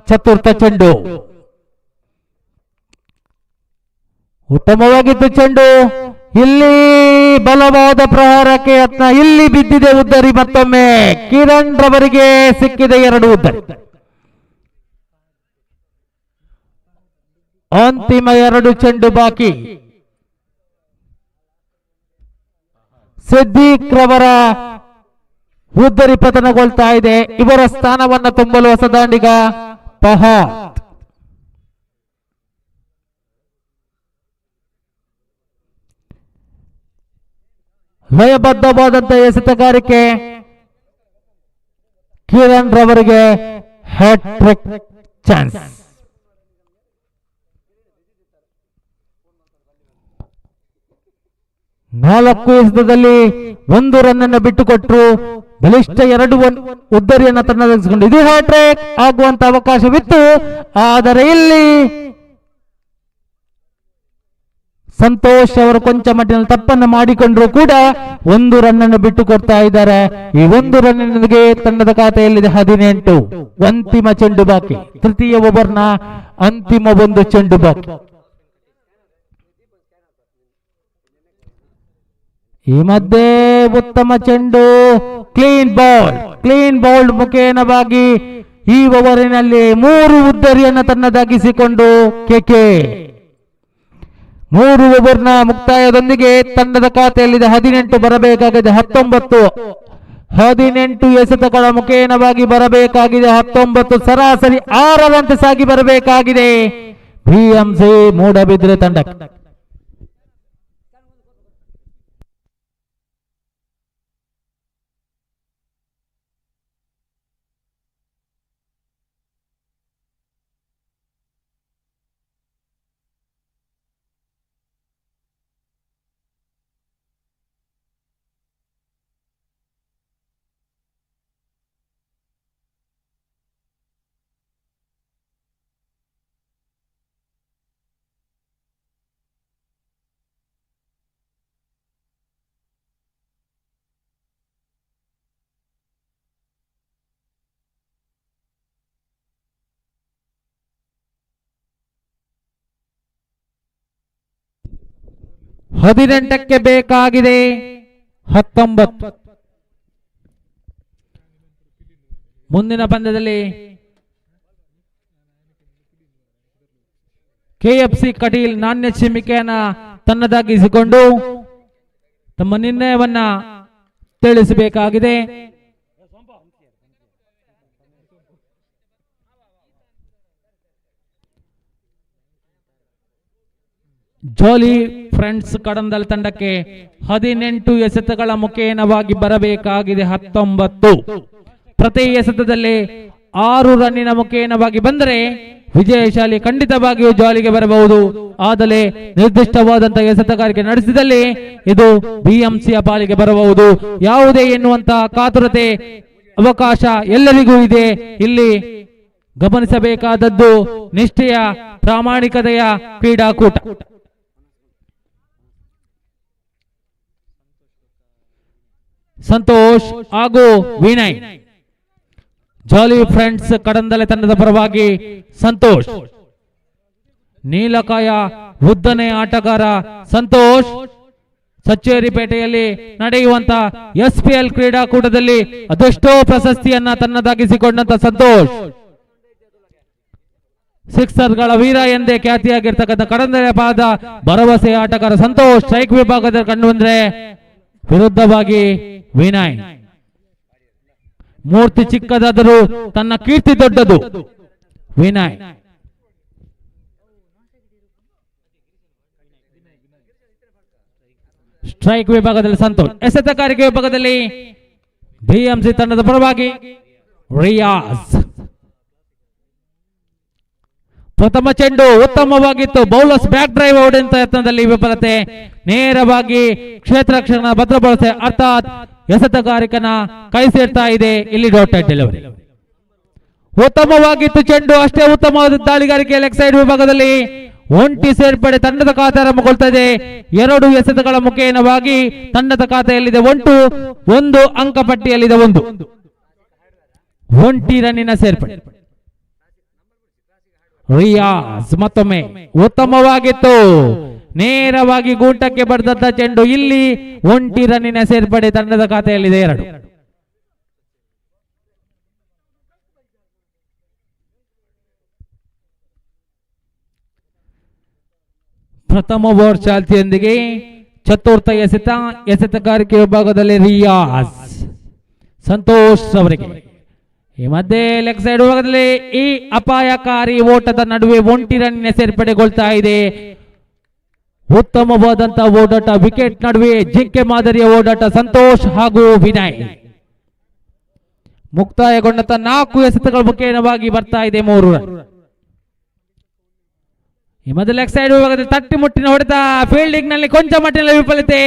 ಚತುರ್ಥ ಚೆಂಡು ಉತ್ತಮವಾಗಿತ್ತು ಚೆಂಡು. ಇಲ್ಲಿ ಬಲವಾದ ಪ್ರಹಾರಕ್ಕೆ ಯತ್ನ, ಇಲ್ಲಿ ಬಿದ್ದಿದೆ ಉದ್ದರಿ. ಮತ್ತೊಮ್ಮೆ ಕಿರಣ್ ರವರಿಗೆ ಸಿಕ್ಕಿದೆ 2 ಉದ್ದರಿ. ಅಂತಿಮ 2 ಚೆಂಡು ಬಾಕಿ. ಸಿದ್ದಿಕ್ ರವರ ಉದ್ದರಿ ಪತನಗೊಳ್ತಾ ಇದೆ. ಇವರ ಸ್ಥಾನವನ್ನು ತುಂಬಲು ಹೊಸ ದಾಂಡಿಗ ಫಹದ್. ಲಯಬದ್ಧವಾದಂತಹ ಎಸೆತಗಾರಿಕೆ ಕಿರಣ್ ರವರಿಗೆ ಹ್ಯಾಟ್ರಿಕ್ ಚಾನ್ಸ್. ನಾಲ್ಕು ಎಸೆತದಲ್ಲಿ 1 ರನ್ ಅನ್ನು ಬಿಟ್ಟುಕೊಟ್ಟರು. ಬಲಿಷ್ಠ 2 ಉದ್ದರಿಯನ್ನು ತನ್ನದಾಗಿಸಿಕೊಂಡು ಇದು ಹ್ಯಾಟ್ರಿಕ್ ಆಗುವಂತ ಅವಕಾಶವಿತ್ತು. ಆದರೆ ಇಲ್ಲಿ ಸಂತೋಷ್ ಅವರು ಕೊಂಚ ಮಟ್ಟಿನ ತಪ್ಪನ್ನು ಮಾಡಿಕೊಂಡ್ರು ಕೂಡ 1 ರನ್ ಅನ್ನು ಬಿಟ್ಟು ಕೊಡ್ತಾ ಇದ್ದಾರೆ. ಈ 1 ರನ್ನಿಗೆ ತಂಡದ ಖಾತೆಯಲ್ಲಿದೆ 18. ಅಂತಿಮ ಚೆಂಡು ಬಾಕಿ. ತೃತೀಯ ಓವರ್ನ ಅಂತಿಮ 1 ಚೆಂಡು ಬಾಕಿ. ಈ ಮಧ್ಯೆ ಉತ್ತಮ ಚೆಂಡು, ಕ್ಲೀನ್ ಬೌಲ್ಡ್ ಮುಖೇನವಾಗಿ ಈ ಓವರಿನಲ್ಲಿ 3 ಉದ್ದರಿಯನ್ನು ತನ್ನದಾಗಿಸಿಕೊಂಡು ಕೆಕೆ 3 ಓವರ್ನ ಮುಕ್ತಾಯದೊಂದಿಗೆ ತಂಡದ ಖಾತೆಯಲ್ಲಿದೆ 18 ಬರಬೇಕಾಗಿದೆ 19. 18 ಎಸೆತಗಳ ಮುಖೇನವಾಗಿ ಬರಬೇಕಾಗಿದೆ 19. ಸರಾಸರಿ 6ರಂತೆ ಸಾಗಿ ಬರಬೇಕಾಗಿದೆ ಬಿಎಂಸಿ ಮೂಡಬಿದ್ರೆ ತಂಡಕ್ಕೆ. ಹದಿನೆಂಟಕ್ಕೆ ಬೇಕಾಗಿದೆ 19. ಮುಂದಿನ ಪಂದ್ಯದಲ್ಲಿ ಕೆಎಫ್ಸಿ ಕಟೀಲ್ ನಾಣ್ಯ ಚಿಮ್ಮಿಕೆಯನ್ನ ತನ್ನದಾಗಿಸಿಕೊಂಡು ತಮ್ಮ ನಿರ್ಣಯವನ್ನ ತಿಳಿಸಬೇಕಾಗಿದೆ. ಜಾಲಿ ಫ್ರೆಂಡ್ಸ್ ಕಡಂದಲ್ ತಂಡಕ್ಕೆ 18 ಎಸೆತಗಳ ಮುಖೇನವಾಗಿ ಬರಬೇಕಾಗಿದೆ 19. ಪ್ರತಿ ಎಸೆತದಲ್ಲಿ 6 ರನ್ನಿನ ಮುಖೇನವಾಗಿ ಬಂದರೆ ವಿಜಯಶಾಲಿ ಖಂಡಿತವಾಗಿಯೂ ಜಾಲಿಗೆ ಬರಬಹುದು. ಆದರೆ ನಿರ್ದಿಷ್ಟವಾದಂತಹ ಎಸೆತಗಾರಿಕೆ ನಡೆಸಿದಲ್ಲಿ ಇದು ಬಿಎಂಸಿಯ ಪಾಲಿಗೆ ಬರಬಹುದು. ಯಾವುದೇ ಎನ್ನುವಂತಹ ಕಾತುರತೆ ಅವಕಾಶ ಎಲ್ಲರಿಗೂ ಇದೆ. ಇಲ್ಲಿ ಗಮನಿಸಬೇಕಾದದ್ದು ನಿಷ್ಠೆಯ ಪ್ರಾಮಾಣಿಕತೆಯ ಕ್ರೀಡಾಕೂಟ. ಸಂತೋಷ್ ಹಾಗೂ ವಿನಯ್, ಜಾಲಿ ಫ್ರೆಂಡ್ಸ್ ಕಡಂದಲೆ ತಂಡದ ಪರವಾಗಿ ಸಂತೋಷ್. ನೀಲಕಾಯ ಉದ್ದನೆ ಆಟಗಾರ ಸಂತೋಷ್ ಸಚ್ಚೇರಿಪೇಟೆಯಲ್ಲಿ ನಡೆಯುವಂತ SPL ಕ್ರೀಡಾಕೂಟದಲ್ಲಿ ಅದೆಷ್ಟೋ ಪ್ರಶಸ್ತಿಯನ್ನ ತನ್ನದಾಗಿಸಿಕೊಂಡಂತ ಸಂತೋಷ್. ಸಿಕ್ಸರ್ಗಳ ವೀರ ಎಂದೇ ಖ್ಯಾತಿಯಾಗಿರ್ತಕ್ಕಂಥ ಕಡಂದಲೆ ಪಾದ ಭರವಸೆ ಆಟಗಾರ ಸಂತೋಷ್. ಸ್ಟ್ರೈಕ್ ವಿಭಾಗದಲ್ಲಿ ಕಂಡು ಬಂದ್ರೆ ವಿರುದ್ಧವಾಗಿ ವಿನಯ್. ಮೂರ್ತಿ ಚಿಕ್ಕದಾದರೂ ತನ್ನ ಕೀರ್ತಿ ದೊಡ್ಡದು. ವಿನಯ್ ಸ್ಟ್ರೈಕ್ ವಿಭಾಗದಲ್ಲಿ ಸಂತೋಷ್. ಎಸೆತಗಾರಿಕೆ ವಿಭಾಗದಲ್ಲಿ ಬಿಎಂಸಿ ತಂಡದ ಪರವಾಗಿ ರಿಯಾಜ್. ಪ್ರಥಮ ಚೆಂಡು ಉತ್ತಮವಾಗಿತ್ತು. ಬೌಲರ್ಸ್ ಬ್ಯಾಕ್ ಡ್ರೈವ್ ಹೊಡೆದಂತ ಯತ್ನದಲ್ಲಿ ವಿಫಲತೆ. ನೇರವಾಗಿ ಕ್ಷೇತ್ರ ರಕ್ಷಣಾ ಭದ್ರಪಡಿಸಿ ಅರ್ಥಾತ್ ಎಸೆತಗಾರಿಕನ ಕೈ ಸೇರ್ತಾ ಇದೆ. ಇಲ್ಲಿ ಡಾಟೆಡ್ ಡೆಲಿವರಿ ಉತ್ತಮವಾಗಿತ್ತು. ಚೆಂಡು ಅಷ್ಟೇ ಉತ್ತಮವಾದ ದಾಳಿಗಾರಿಕೆ. ಲೆಗ್ ಸೈಡ್ ವಿಭಾಗದಲ್ಲಿ ಒಂಟಿ ಸೇರ್ಪಡೆ ತಂಡದ ಖಾತೆ ಆರಂಭಗೊಳ್ತಾ ಇದೆ. 2 ಎಸೆತಗಳ ಮುಖೇನವಾಗಿ ತಂಡದ ಖಾತೆಯಲ್ಲಿದೆ 1 ಅಂಕ ಪಟ್ಟಿಯಲ್ಲಿದೆ 1 ಒಂಟಿ ರನ್ನಿನ ಸೇರ್ಪಡೆ. ರಿಯಾಜ್ ಮತ್ತೊಮ್ಮೆ ಉತ್ತಮವಾಗಿತ್ತು. ನೇರವಾಗಿ ಗೂಟಕ್ಕೆ ಬರೆದಂತ ಚೆಂಡು. ಇಲ್ಲಿ ಒಂಟಿ ರನ್ನಿನ ಸೇರ್ಪಡೆ ತಂಡದ ಖಾತೆಯಲ್ಲಿದೆ 2. ಪ್ರಥಮ ಓವರ್ ಚಾಲ್ತಿಯೊಂದಿಗೆ ಚತುರ್ಥ ಎಸೆತಗಾರಿಕೆ ವಿಭಾಗದಲ್ಲಿ ರಿಯಾಜ್ ಸಂತೋಷ್ ಅವರಿಗೆ. ಈ ಮಧ್ಯೆ ಲೆಗ್ ಸೈಡ್ ವಿಭಾಗದಲ್ಲಿ ಈ ಅಪಾಯಕಾರಿ ಓಟದ ನಡುವೆ ಒಂಟಿ ರನ್ನಿನ ಸೇರ್ಪಡೆಗೊಳ್ತಾ ಇದೆ. ಉತ್ತಮವಾದಂತಹ ಓಡಾಟ. ವಿಕೆಟ್ ನಡುವೆ ಜಿಂಕೆ ಮಾದರಿಯ ಓಡಾಟ. ಸಂತೋಷ್ ಹಾಗೂ ವಿನಯ್. ಮುಕ್ತಾಯಗೊಂಡಂತ 4 ಎಸೆತಗಳ ಮುಖೇನವಾಗಿ ಬರ್ತಾ ಇದೆ 3 ರನ್. ಈ ಮೊದಲ ಲೆಗ್ ಸೈಡ್ ವಿಭಾಗದಲ್ಲಿ ತಟ್ಟಿ ಮುಟ್ಟಿನ ಹೊಡೆತ. ಫೀಲ್ಡಿಂಗ್ ನಲ್ಲಿ ಕೊಂಚ ಮಟ್ಟಿನ ವಿಫಲತೆ.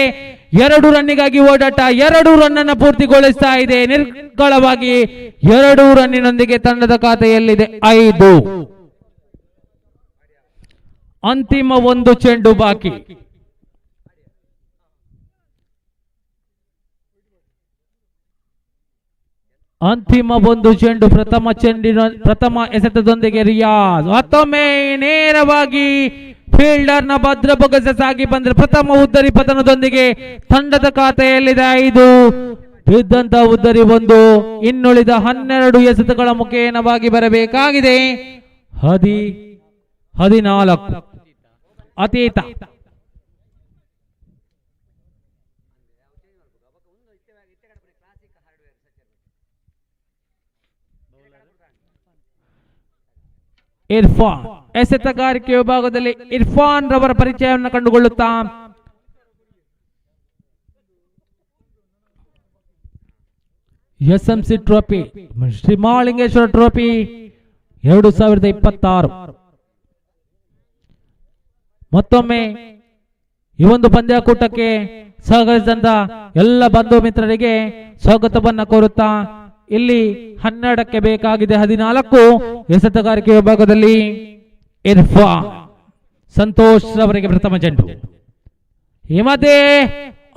2 ರನ್ನಿಗಾಗಿ ಓಡಾಟ. 2 ರನ್ ಅನ್ನು ಪೂರ್ತಿಗೊಳಿಸ್ತಾ ಇದೆ. ನಿರ್ಗಳವಾಗಿ 2 ರನ್ನಿನೊಂದಿಗೆ ತಂಡದ ಖಾತೆಯಲ್ಲಿದೆ 5. ಅಂತಿಮ 1 ಚೆಂಡು ಬಾಕಿ. ಅಂತಿಮ 1 ಚೆಂಡು. ಪ್ರಥಮ ಎಸೆತದೊಂದಿಗೆ ರಿಯಾಜ್ ಮತ್ತೊಮ್ಮೆ ನೇರವಾಗಿ ಫೀಲ್ಡರ್ನ ಭದ್ರ ಬೊಗಸೆ ಸಾಗಿ ಬಂದ್ರೆ ಪ್ರಥಮ ಉದ್ದರಿ ಪತನದೊಂದಿಗೆ ತಂಡದ ಖಾತೆಯಲ್ಲಿದೆ 5. ಬಿದ್ದಂತ ಉದ್ದರಿ 1. ಇನ್ನುಳಿದ 12 ಎಸೆತಗಳ ಮುಖೇನವಾಗಿ ಬರಬೇಕಾಗಿದೆ 14. ಅತೀತ. ಇರ್ಫಾನ್ ಎಸೆತಗಾರಿಕೆ ವಿಭಾಗದಲ್ಲಿ ಇರ್ಫಾನ್ ರವರ ಪರಿಚಯವನ್ನು ಕಂಡುಕೊಳ್ಳುತ್ತಾ SMC trophy Shri Mahalingeshwara trophy 2026 ಮತ್ತೊಮ್ಮೆ ಈ ಒಂದು ಪಂದ್ಯಾಕೂಟಕ್ಕೆ ಸಹಕರಿಸಿದಂತ ಎಲ್ಲ ಬಂಧು ಮಿತ್ರರಿಗೆ ಸ್ವಾಗತವನ್ನ ಕೋರುತ್ತಾ ಇಲ್ಲಿ 12ಕ್ಕೆ ಬೇಕಾಗಿದೆ 14. ಎಸೆತಗಾರಿಕೆ ವಿಭಾಗದಲ್ಲಿ ಇರ್ಫಾನ್ ಸಂತೋಷ್ ಅವರಿಗೆ ಪ್ರಥಮ ಚೆಂಡು. ಈ ಮಧ್ಯೆ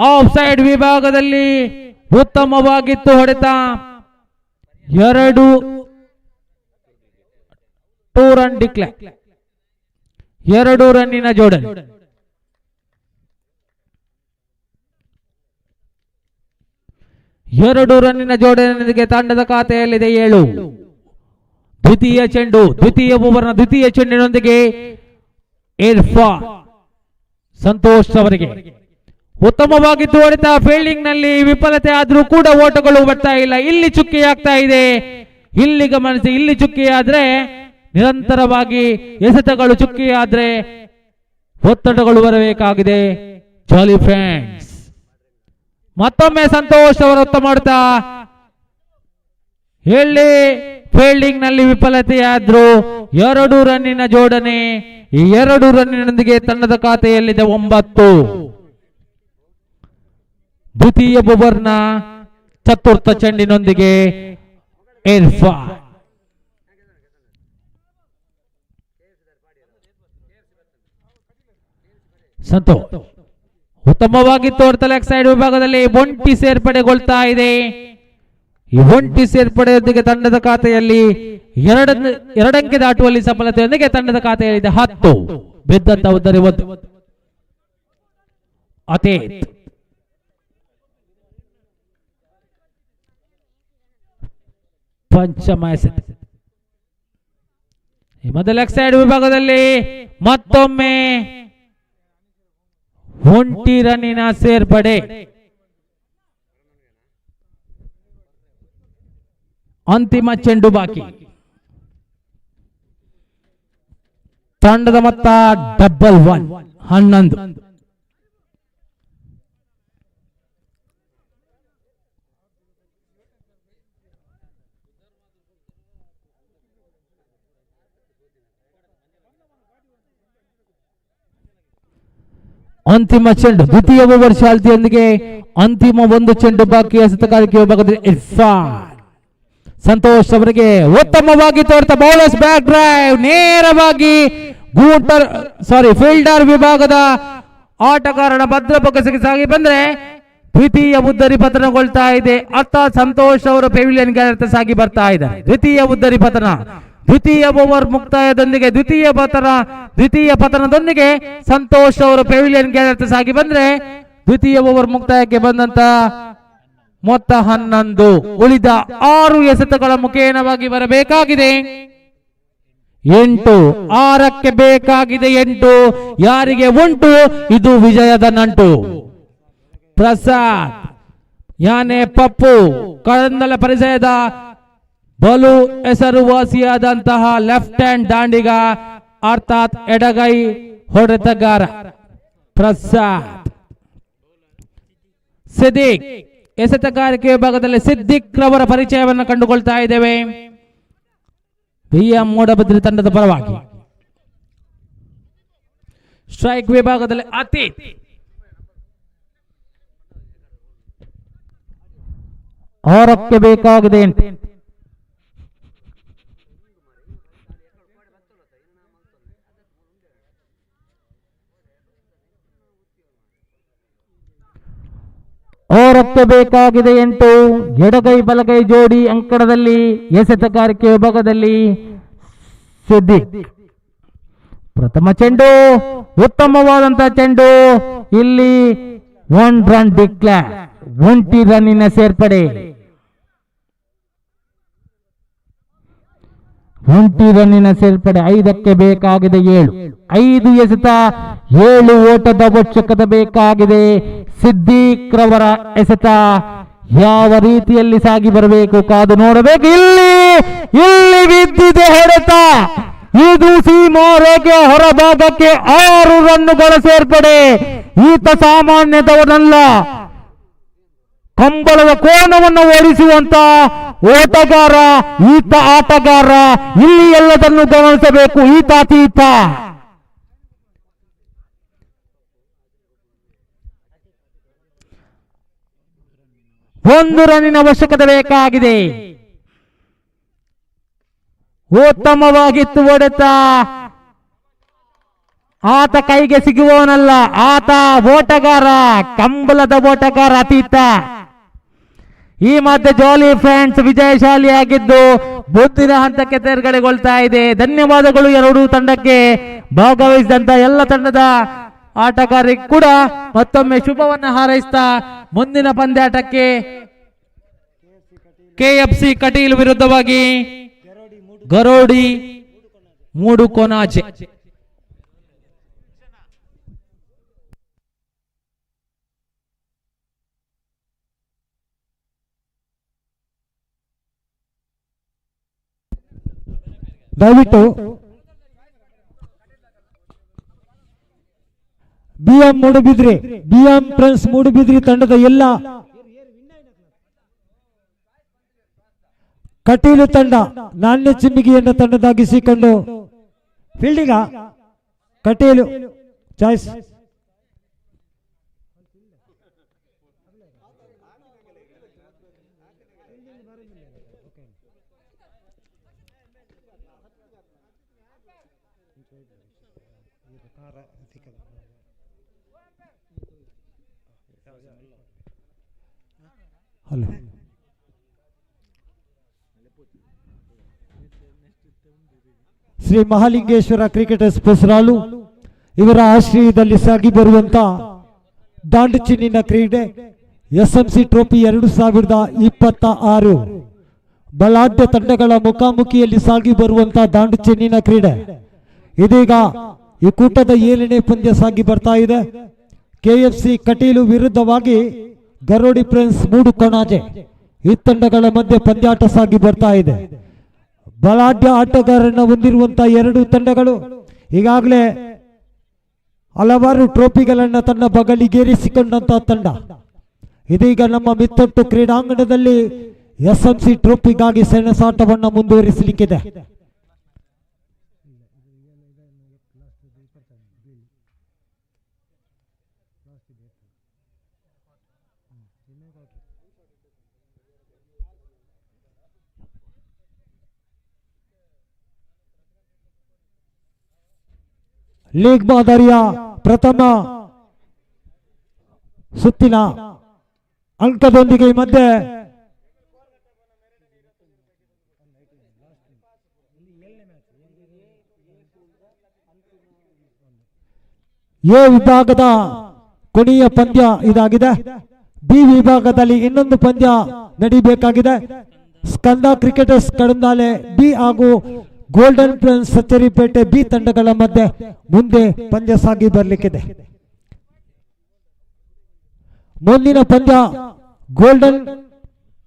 ಆಫ್ ಸೈಡ್ ವಿಭಾಗದಲ್ಲಿ ಉತ್ತಮವಾಗಿತ್ತು ಹೊಡೆತ. 2 ರನ್ ಡಿಕ್ಲೇರ್. 2 ರನ್ನಿನ ಜೋಡಣೆ. ಎರಡು ರನ್ನಿನ ಜೋಡಣೆಯೊಂದಿಗೆ ತಂಡದ ಖಾತೆಯಲ್ಲಿದೆ 7. ದ್ವಿತೀಯ ಚೆಂಡು. ದ್ವಿತೀಯ ಓವರ್ನ ದ್ವಿತೀಯ ಚೆಂಡಿನೊಂದಿಗೆ ಇರ್ಫಾನ್ ಸಂತೋಷ್ ಅವರಿಗೆ ಉತ್ತಮವಾಗಿದ್ದು ಹೊಡೆತ ಫೀಲ್ಡಿಂಗ್ ನಲ್ಲಿ ವಿಫಲತೆ ಆದ್ರೂ ಕೂಡ ಓಟಗಳು ಬರ್ತಾ ಇಲ್ಲ. ಇಲ್ಲಿ ಚುಕ್ಕಿ ಆಗ್ತಾ ಇದೆ. ಇಲ್ಲಿ ಗಮನಿಸಿ, ಇಲ್ಲಿ ಚುಕ್ಕಿ ಆದ್ರೆ ನಿರಂತರವಾಗಿ ಎಸೆತಗಳು ಚುಕ್ಕಿ ಆದ್ರೆ ಒತ್ತಡಗಳು ಬರಬೇಕಾಗಿದೆ. ಜಾಲಿ ಫ್ರೆಂಡ್ಸ್ ಮತ್ತೊಮ್ಮೆ ಸಂತೋಷ್ ಅವರ ಉತ್ತಮ ಹೊಡೆತ. ಇಲ್ಲಿ ಫೀಲ್ಡಿಂಗ್ ನಲ್ಲಿ ವಿಫಲತೆಯಾದ್ರು 2 ರನ್ನಿನ ಜೋಡಣೆ. ಈ 2 ರನ್ನಿನೊಂದಿಗೆ ತಂಡದ ಖಾತೆಯಲ್ಲಿದೆ 9. ದ್ವಿತೀಯ ಓವರ್ನ ಚತುರ್ಥ ಚೆಂಡಿನೊಂದಿಗೆ ಇರ್ಫಾನ್. ಸಂತೋಷ್ ಉತ್ತಮವಾಗಿ ತೋರ್ತ ಲೆಗ್ ಸೈಡ್ ವಿಭಾಗದಲ್ಲಿ ಒಂಟಿ ಸೇರ್ಪಡೆಗೊಳ್ತಾ ಇದೆ. ಈ ಒಂಟಿ ಸೇರ್ಪಡೆಯೊಂದಿಗೆ ತಂಡದ ಖಾತೆಯಲ್ಲಿ 2 ಅಂಕೆ ದಾಟುವಲ್ಲಿ ಸಫಲತೆಯೊಂದಿಗೆ ತಂಡದ ಖಾತೆಯಲ್ಲಿದೆ 10. ಬಿದ್ದಂತ ಉದ್ದರಿ 1. ಅತೇ ಪಂಚಮ ಎಸೆತ. ಈ ಮೊದಲ ಲೆಗ್ ಸೈಡ್ ವಿಭಾಗದಲ್ಲಿ ಮತ್ತೊಮ್ಮೆ ಒಂಟಿ ರನ್ನಿನ ಸೇರ್ಪಡೆ. ಅಂತಿಮ ಚೆಂಡು ಬಾಕಿ. ತಂಡದ ಮೊತ್ತ 11 11. ಅಂತಿಮ ಚೆಂಡು ದ್ವಿತೀಯ ಓವರ್ ಚಾಲ್ತಿಯೊಂದಿಗೆ ಅಂತಿಮ 1 ಚೆಂಡು ಬಾಕಿ. ಎಸೆತಗಾರಿಕೆ ವಿಭಾಗದಲ್ಲಿ ಇರ್ಫಾನ್. ಸಂತೋಷ್ ಅವರಿಗೆ ಉತ್ತಮವಾಗಿ ತೋರ್ತ ಬೌಲರ್ಸ್ ಬ್ಯಾಕ್ ಡ್ರೈವ್ ನೇರವಾಗಿ ಫೀಲ್ಡರ್ ವಿಭಾಗದ ಆಟಗಾರನ ಭದ್ರ ಬೊಗಸೆಗೆ ಸಾಗಿ ಬಂದ್ರೆ ದ್ವಿತೀಯ ಉದ್ದರಿ ಪತನಗೊಳ್ತಾ ಇದೆ. ಅರ್ಥಾತ್ ಸಂತೋಷ್ ಅವರು ಪೆವಿಲಿಯನ್ ಗೆ ಸಾಗಿ ಬರ್ತಾ ಇದ್ದಾರೆ. ದ್ವಿತೀಯ ಉದ್ದರಿ ಪತನ. ದ್ವಿತೀಯ ಓವರ್ ಮುಕ್ತಾಯದೊಂದಿಗೆ ದ್ವಿತೀಯ ಪತನದೊಂದಿಗೆ ಸಂತೋಷ್ ಅವರು ಪೆವಿಲಿಯನ್ ಗೆ ಸಾಗಿ ಬಂದ್ರೆ ದ್ವಿತೀಯ ಓವರ್ ಮುಕ್ತಾಯಕ್ಕೆ ಬಂದಂತ ಮೊತ್ತ 11. ಉಳಿದ 6 ಎಸೆತಗಳ ಮುಖೇನವಾಗಿ ಬರಬೇಕಾಗಿದೆ 8. 6ಕ್ಕೆ ಬೇಕಾಗಿದೆ 8. ಯಾರಿಗೆ ಉಂಟು ಇದು ವಿಜಯದ ನಂಟು. ಪ್ರಸಾದ್ ಯಾನೆ ಪಪ್ಪು ಕಳಂದಲ ಪರಿಚಯದ ಬಲು ಹೆಸರುವಾಸಿಯಾದಂತಹ ಲೆಫ್ಟ್ ಹ್ಯಾಂಡ್ ದಾಂಡಿಗ ಅರ್ಥಾತ್ ಎಡಗೈ ಹೊಡೆತಗಾರ ಪ್ರಸಾದ್. ಸಿದ್ದಿಕ್ ಎಸೆತಗಾರಿಕೆ ವಿಭಾಗದಲ್ಲಿ ಸಿದ್ದಿಕ್ ರವರ ಪರಿಚಯವನ್ನು ಕಂಡುಕೊಳ್ತಾ ಇದ್ದೇವೆ. BM ಮೂಡಬಿದ್ರಿ ತಂಡದ ಪರವಾಗಿ. ಸ್ಟ್ರೈಕ್ ವಿಭಾಗದಲ್ಲಿ ಅತೀತ್. 6ಕ್ಕೆ ಬೇಕಾಗಿದೆ 8. ಬೇಕಾಗಿದೆ 8. ಎಡಗೈ ಬಲಗೈ ಜೋಡಿ ಅಂಕಣದಲ್ಲಿ ಎಸೆತಗಾರಿಕೆ ವಿಭಾಗದಲ್ಲಿ ಸಿದ್ದಿಕ್. ಪ್ರಥಮ ಚೆಂಡು ಉತ್ತಮವಾದಂತಹ ಚೆಂಡು. ಇಲ್ಲಿ 1 ರನ್ ಡಿಕ್ಲೇರ್. 1 ರನ್ನಿನ ಸೇರ್ಪಡೆ. 1 ರನ್ನಿನ ಸೇರ್ಪಡೆ. 5ಕ್ಕೆ ಬೇಕಾಗಿದೆ 7. 5 ಎಸೆತ 7 ಓಟದ ಅವಶ್ಯಕತೆ ಬೇಕಾಗಿದೆ. ಸಿದ್ದಿಕ್ ರವರ ಎಸೆತ ಯಾವ ರೀತಿಯಲ್ಲಿ ಸಾಗಿ ಬರಬೇಕು ಕಾದು ನೋಡಬೇಕು. ಇಲ್ಲಿ ಬಿದ್ದಿದೆ ಹೊಡೆತ. ಇದು ಸೀಮಾರೇಖೆ ಹೊರಭಾಗಕ್ಕೆ 6 ರನ್ನುಗಳ ಸೇರ್ಪಡೆ. ಈತ ಸಾಮಾನ್ಯದವನಲ್ಲ. ಕಂಬಳದ ಕೋನವನ್ನು ಓಡಿಸುವಂತ ಓಟಗಾರ ಈತ ಆಟಗಾರ. ಇಲ್ಲಿ ಎಲ್ಲದನ್ನು ಗಮನಿಸಬೇಕು. ಈತ ಅತೀತ. 1 ರನ್ನಿನ ಅವಶ್ಯಕತೆ ಬೇಕಾಗಿದೆ. ಉತ್ತಮವಾಗಿತ್ತು ಹೊಡೆತ. ಆತ ಕೈಗೆ ಸಿಗುವವನಲ್ಲ. ಆತ ಓಟಗಾರ, ಕಂಬಳದ ಓಟಗಾರ ಅತೀತ. ಈ ಮಧ್ಯೆ ಜಾಲಿ ಫ್ರೆಂಡ್ಸ್ ವಿಜಯಶಾಲಿಯಾಗಿದ್ದು ಮುಂದಿನ ಹಂತಕ್ಕೆ ತೇರ್ಗಡೆಗೊಳ್ತಾ ಇದೆ. ಧನ್ಯವಾದಗಳು 2 ತಂಡಕ್ಕೆ ಭಾಗವಹಿಸಿದಂತ ಎಲ್ಲ ತಂಡದ ಆಟಗಾರರಿಗೆ ಕೂಡ ಮತ್ತೊಮ್ಮೆ ಶುಭವನ್ನು ಹಾರೈಸ್ತಾ ಮುಂದಿನ ಪಂದ್ಯಾಟಕ್ಕೆ KFC ಕಟೀಲ್ ವಿರುದ್ಧವಾಗಿ ಗರೋಡಿ ಮೂಡುಕೊನಾಜೆ. ದಯವಿಟ್ಟು BM ಫ್ರೆಂಡ್ಸ್ ಮೂಡುಬಿದ್ರಿ ತಂಡದ ಎಲ್ಲ ಕಟೀಲು ತಂಡ ನಾಣ್ಯ ಚಿಮ್ಮಿಗೆಯನ್ನು ತಂಡದಾಗಿಸಿಕೊಂಡು fielding Kateel choice hello Shri Mahalingeshwara cricketers Pesaralu ಇವರ ಆಶ್ರಯದಲ್ಲಿ ಸಾಗಿ ಬರುವಂತ ದಾಂಡು ಚಿನ್ನಿನ ಕ್ರೀಡೆ SMC ಟ್ರೋಫಿ 2026 ಬಲಾಢ್ಯ ತಂಡಗಳ ಮುಖಾಮುಖಿಯಲ್ಲಿ ಸಾಗಿ ಬರುವಂತ ದಾಂಡು ಚಿನ್ನಿನ ಕ್ರೀಡೆ ಇದೀಗ ಈ ಕೂಟದ 7ನೇ ಪಂದ್ಯ ಸಾಗಿ ಬರ್ತಾ ಇದೆ. KFC ಕಟೀಲು ವಿರುದ್ಧವಾಗಿ ಗರೋಡಿ ಫ್ರೆಂಡ್ಸ್ ಮೂಡು ಕೊಣಾಜೆ ಈ ತಂಡಗಳ ಮಧ್ಯೆ ಪಂದ್ಯಾಟ ಸಾಗಿ ಬರ್ತಾ ಇದೆ. ಬಲಾಢ್ಯ ಆಟಗಾರರನ್ನ ಹೊಂದಿರುವಂತಹ ಎರಡು ತಂಡಗಳು ಈಗಾಗಲೇ ಹಲವಾರು ಟ್ರೋಫಿಗಳನ್ನ ತನ್ನ ಬಗಲಿಗೇರಿಸಿಕೊಂಡಂತಹ ತಂಡ ಇದೀಗ ನಮ್ಮ ಮಿತ್ತೊಟ್ಟು ಕ್ರೀಡಾಂಗಣದಲ್ಲಿ SMC ಟ್ರೋಫಿಗಾಗಿ ಸೆಣಸಾಟವನ್ನು ಮುಂದುವರಿಸಲಿಕ್ಕಿದೆ. ಲೀಗ್ ಮಾದರಿಯ ಪ್ರಥಮ ಸುತ್ತಿನ ಅಂಕದೊಂದಿಗೆ ಈ ಮಧ್ಯೆ ಎ ವಿಭಾಗದ ಕೊನೆಯ ಪಂದ್ಯ ಇದಾಗಿದೆ. ಬಿ ವಿಭಾಗದಲ್ಲಿ ಇನ್ನೊಂದು ಪಂದ್ಯ ನಡೀಬೇಕಾಗಿದೆ. ಸ್ಕಂದ ಕ್ರಿಕೆಟರ್ಸ್ ಕಡಂದಾಲೆ ಬಿ ಹಾಗೂ ಗೋಲ್ಡನ್ ಫ್ರೆಂಡ್ಸ್ ಸಚ್ಚರಿಪೇಟೆ ಬಿ ತಂಡಗಳ ಮಧ್ಯೆ ಮುಂದೆ ಪಂದ್ಯ ಸಾಗಿ ಬರಲಿಕ್ಕಿದೆ. ಮುಂದಿನ ಪಂದ್ಯ ಗೋಲ್ಡನ್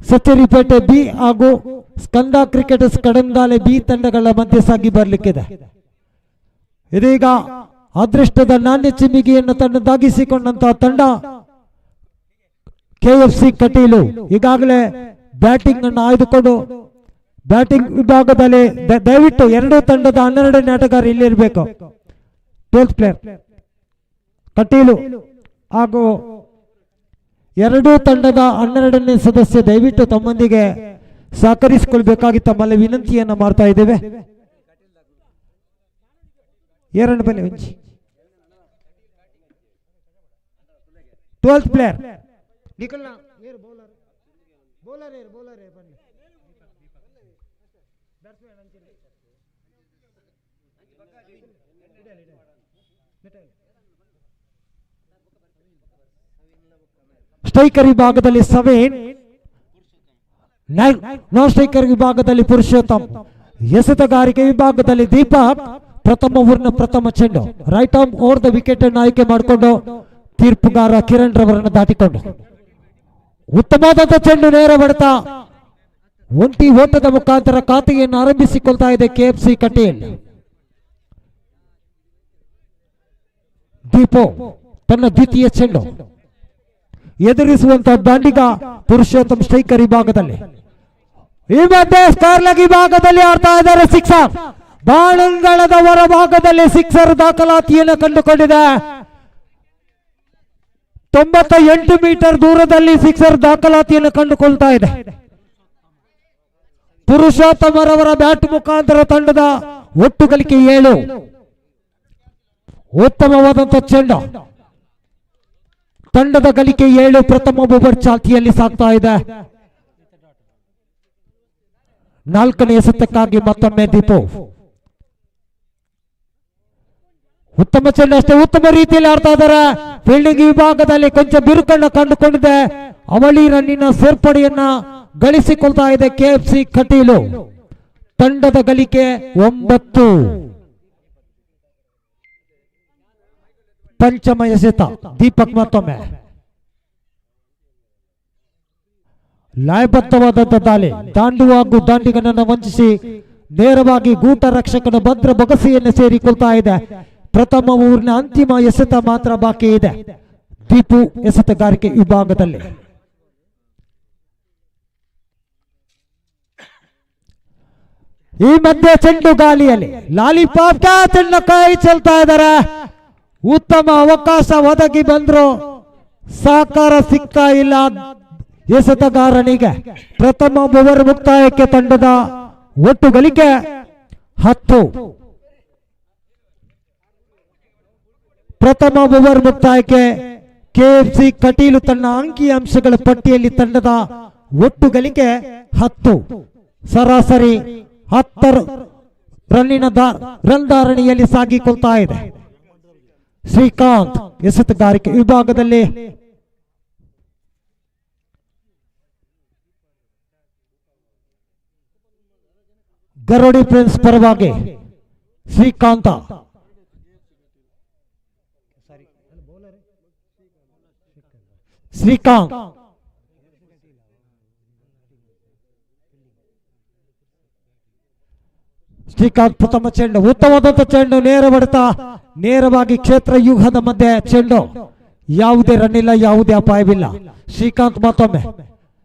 ಸಚ್ಚರಿಪೇಟೆ ಬಿ ಹಾಗೂ ಸ್ಕಂದ ಕ್ರಿಕೆಟರ್ಸ್ ಕಡಂದಾಲೆ ಬಿ ತಂಡಗಳ ಮಧ್ಯೆ ಸಾಗಿ ಬರಲಿಕ್ಕಿದೆ. ಇದೀಗ ಅದೃಷ್ಟದ ನಾಣ್ಯ ಚಿಮ್ಮಿಗೆಯನ್ನು ತನ್ನದಾಗಿಸಿಕೊಂಡಂತಹ ತಂಡ KFC ಕಟೀಲು ಈಗಾಗಲೇ ಬ್ಯಾಟಿಂಗ್ ಅನ್ನು ಆಯ್ದುಕೊಂಡು ಬ್ಯಾಟಿಂಗ್ ವಿಭಾಗದಲ್ಲಿ ದಯವಿಟ್ಟು ಎರಡೂ ತಂಡದ 12ನೇ ಆಟಗಾರ ಇಲ್ಲಿರಬೇಕು. 12th ಪ್ಲೇಯರ್ ಕಟೀಲು ಹಾಗೂ ಎರಡೂ ತಂಡದ 12ನೇ ಸದಸ್ಯ ದಯವಿಟ್ಟು ತಮ್ಮೊಂದಿಗೆ ಸಹಕರಿಸಿಕೊಳ್ಬೇಕಾಗಿ ತಮ್ಮಲ್ಲಿ ವಿನಂತಿಯನ್ನು ಮಾಡ್ತಾ ಇದ್ದೇವೆ. ಎರಡು ಬನ್ನಿ 12th ಪ್ಲೇಯರ್ ಸ್ಟ್ರೈಕರ್ ವಿಭಾಗದಲ್ಲಿ 7, ನಾನ್ ಸ್ಟ್ರೈಕರ್ ವಿಭಾಗದಲ್ಲಿ ಪುರುಷೋತ್ತಮ್, ಎಸೆತಗಾರಿಕೆ ವಿಭಾಗದಲ್ಲಿ ದೀಪಕ್, ಪ್ರಥಮ ಓವರ್ನ ಪ್ರಥಮ ಚೆಂಡು right arm over the wicket ಅನ್ನು ಆಯ್ಕೆ ಮಾಡಿಕೊಂಡು ತೀರ್ಪುಗಾರ ಕಿರಣ್ ರವರನ್ನು ದಾಟಿಕೊಂಡು ಉತ್ತಮವಾದಂತಹ ಚೆಂಡು ನೇರ ಹೊಡೆತ ಒಂಟಿ ಓಟದ ಮುಖಾಂತರ ಖಾತೆಯನ್ನು ಆರಂಭಿಸಿಕೊಳ್ತಾ ಇದೆ KFC ಕಟೀಲ್. ದೀಪೋ ತನ್ನ ದ್ವಿತೀಯ ಚೆಂಡು ಎದುರಿಸುವಂತಹ ದಾಂಡಿಗ ಪುರುಷೋತ್ತಮ್ ಸ್ಟ್ರೈಕರ್ ವಿಭಾಗದಲ್ಲಿ ಈ ಮಧ್ಯೆ ಸ್ಕಾರ್ಲಗ್ ವಿಭಾಗದಲ್ಲಿ ಆಡ್ತಾ ಇದ್ದಾರೆ. ಸಿಕ್ಸರ್ ಬಾಳಂಗಳದ ಹೊರ ಭಾಗದಲ್ಲಿ ಸಿಕ್ಸರ್ ದಾಖಲಾತಿಯನ್ನು ಕಂಡುಕೊಂಡಿದೆ. 98 ಮೀಟರ್ ದೂರದಲ್ಲಿ ಸಿಕ್ಸರ್ ದಾಖಲಾತಿಯನ್ನು ಕಂಡುಕೊಳ್ತಾ ಇದೆ. ಪುರುಷೋತ್ತಮರವರ ಬ್ಯಾಟ್ ಮುಖಾಂತರ ತಂಡದ ಒಟ್ಟು ಗಳಿಕೆ 7. ಉತ್ತಮವಾದಂತಹ ಚೆಂಡು ತಂಡದ ಗಳಿಕೆ 7. ಪ್ರಥಮ ಓವರ್ ಚಾಲ್ತಿಯಲ್ಲಿ ಸಾಗ್ತಾ ಇದೆ. 4ನೇ ಎಸೆತಕ್ಕಾಗಿ ಮತ್ತೊಮ್ಮೆ ದೀಪು ಉತ್ತಮ ಚೆಂಡು ಅಷ್ಟೇ ಉತ್ತಮ ರೀತಿಯಲ್ಲಿ ಆಡ್ತಾ ಇದ್ದಾರೆ. ಫೀಲ್ಡಿಂಗ್ ವಿಭಾಗದಲ್ಲಿ ಕೊಂಚ ಬಿರುಕನ್ನು ಕಂಡುಕೊಂಡಿದೆ. ಅವಳಿ ರನ್ನಿನ ಸೇರ್ಪಡೆಯನ್ನ ಗಳಿಸಿಕೊಳ್ತಾ ಇದೆ KFC ಕಟೀಲು. ತಂಡದ ಗಳಿಕೆ 9. ಪಂಚಮ ಎಸೆತ ದೀಪಕ್ ಮತ್ತೊಮ್ಮೆ ಲಯಬದ್ಧವಾದಂತಹ ದಾಳಿ ದಾಂಡು ಹಾಗೂ ದಾಂಡಿಗನನ್ನು ವಂಚಿಸಿ ನೇರವಾಗಿ ಗೂಟ ರಕ್ಷಕನ ಭದ್ರ ಬೊಗಸೆಯನ್ನು ಸೇರಿಕೊಳ್ತಾ ಇದೆ. ಪ್ರಥಮ ಊರಿನ ಅಂತಿಮ ಎಸೆತ ಮಾತ್ರ ಬಾಕಿ ಇದೆ ದೀಪು ಎಸೆತಗಾರಿಕೆ ವಿಭಾಗದಲ್ಲಿ. ಈ ಮಧ್ಯೆ ಚೆಂಡು ಗಾಳಿಯಲ್ಲಿ ಲಾಲಿಪಾಪ್ ಕ್ಯಾಚ್ ಅನ್ನು ಕೈ ಚೆಲ್ತಾ ಇದ್ದಾರೆ. ಉತ್ತಮ ಅವಕಾಶ ಒದಗಿ ಬಂದ್ರು ಸಹಕಾರ ಸಿಗ್ತಾ ಇಲ್ಲ ಎಸೆತಗಾರನಿಗೆ. ಪ್ರಥಮ ಓವರ್ ಮುಕ್ತಾಯಕ್ಕೆ ತಂಡದ ಒಟ್ಟು ಗಳಿಕೆ 10. ಪ್ರಥಮ ಓವರ್ ಮುಕ್ತಾಯಕ್ಕೆ ಕೆಎಫ್ಸಿ ಕಟೀಲು ತನ್ನ ಅಂಕಿ ಅಂಶಗಳ ಪಟ್ಟಿಯಲ್ಲಿ ತಂಡದ ಒಟ್ಟು ಗಳಿಕೆ 10. ಸರಾಸರಿ 10 ರನ್ನಿನ ರನ್ ಧಾರಣೆಯಲ್ಲಿ ಸಾಗಿಕೊಳ್ತಾ ಇದೆ. ಶ್ರೀಕಾಂತ್ ಎಸೆತಗಾರಿಕೆ ವಿಭಾಗದಲ್ಲಿ ಗರೋಡಿ ಪ್ರಿನ್ಸ್ ಪರವಾಗಿ ಶ್ರೀಕಾಂತ. ಶ್ರೀಕಾಂತ್ ಶ್ರೀಕಾಂತ್ ಪ್ರಥಮ ಚೆಂಡು ಉತ್ತಮವಾದಂತ ಚೆಂಡು ನೇರ ಹೊಡೆತ ನೇರವಾಗಿ ಕ್ಷೇತ್ರ ವ್ಯೂಹದ ಮಧ್ಯೆ ಚೆಂಡು. ಯಾವುದೇ ರನ್ ಇಲ್ಲ, ಯಾವುದೇ ಅಪಾಯವಿಲ್ಲ. ಶ್ರೀಕಾಂತ್ ಮತ್ತೊಮ್ಮೆ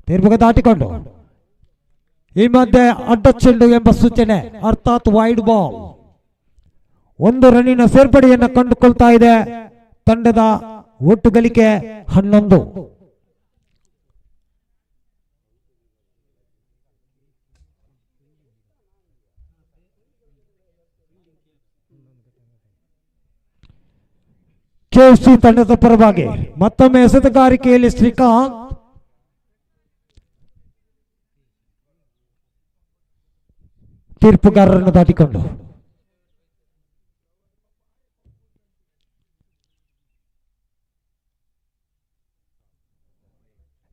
ತೀರ್ಪುಗೆ ದಾಟಿಕೊಂಡು ಈ ಮಧ್ಯೆ ಅಡ್ಡ ಚೆಂಡು ಎಂಬ ಸೂಚನೆ ಅರ್ಥಾತ್ ವೈಡ್ ಬಾಲ್. 1 ರನ್ನಿನ ಸೇರ್ಪಡೆಯನ್ನು ಕಂಡುಕೊಳ್ತಾ ಇದೆ ತಂಡದ ಒಟ್ಟು ಗಳಿಕೆ 11. ಕೆಎಫ್ಸಿ ತಂಡದ ಪರವಾಗಿ ಮತ್ತೊಮ್ಮೆ ಎಸೆತಗಾರಿಕೆಯಲ್ಲಿ ಶ್ರೀಕಾಂತ್. ತೀರ್ಪುಗಾರರನ್ನು ದಾಟಿಕೊಂಡು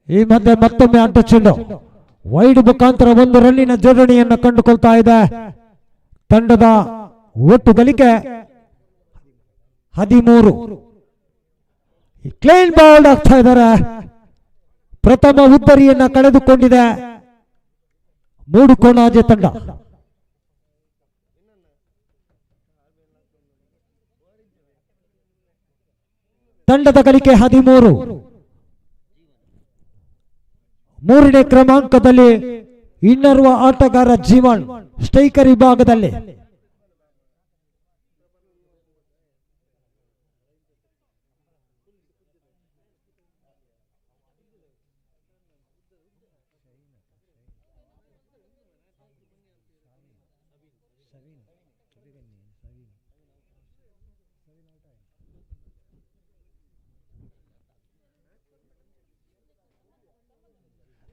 ಈ ಮಧ್ಯೆ ಮತ್ತೊಮ್ಮೆ ಅಡ್ಡ ಚೆಂಡು ವೈಡ್ ಮುಖಾಂತರ 1 ರನ್ನಿನ ಜೋಡಣೆಯನ್ನು ಕಂಡುಕೊಳ್ತಾ ಇದೆ ತಂಡದ ಒಟ್ಟು ಗಳಿಕೆ 13. ಕ್ಲೀನ್ ಬೌಲ್ಡ್ ಆಗ್ತಾ ಇದ್ದಾರೆ. ಪ್ರಥಮ ಉದ್ದರಿಯನ್ನ ಕಳೆದುಕೊಂಡಿದೆ ಮೂಡುಕೋಣಾಜೆ ತಂಡ. ತಂಡದ ಗಳಿಕೆ 13. 3ನೇ ಕ್ರಮಾಂಕದಲ್ಲಿ ಇನ್ನೋರ್ವ ಆಟಗಾರ ಜೀವನ್ ಸ್ಟ್ರೈಕರ್ ವಿಭಾಗದಲ್ಲಿ.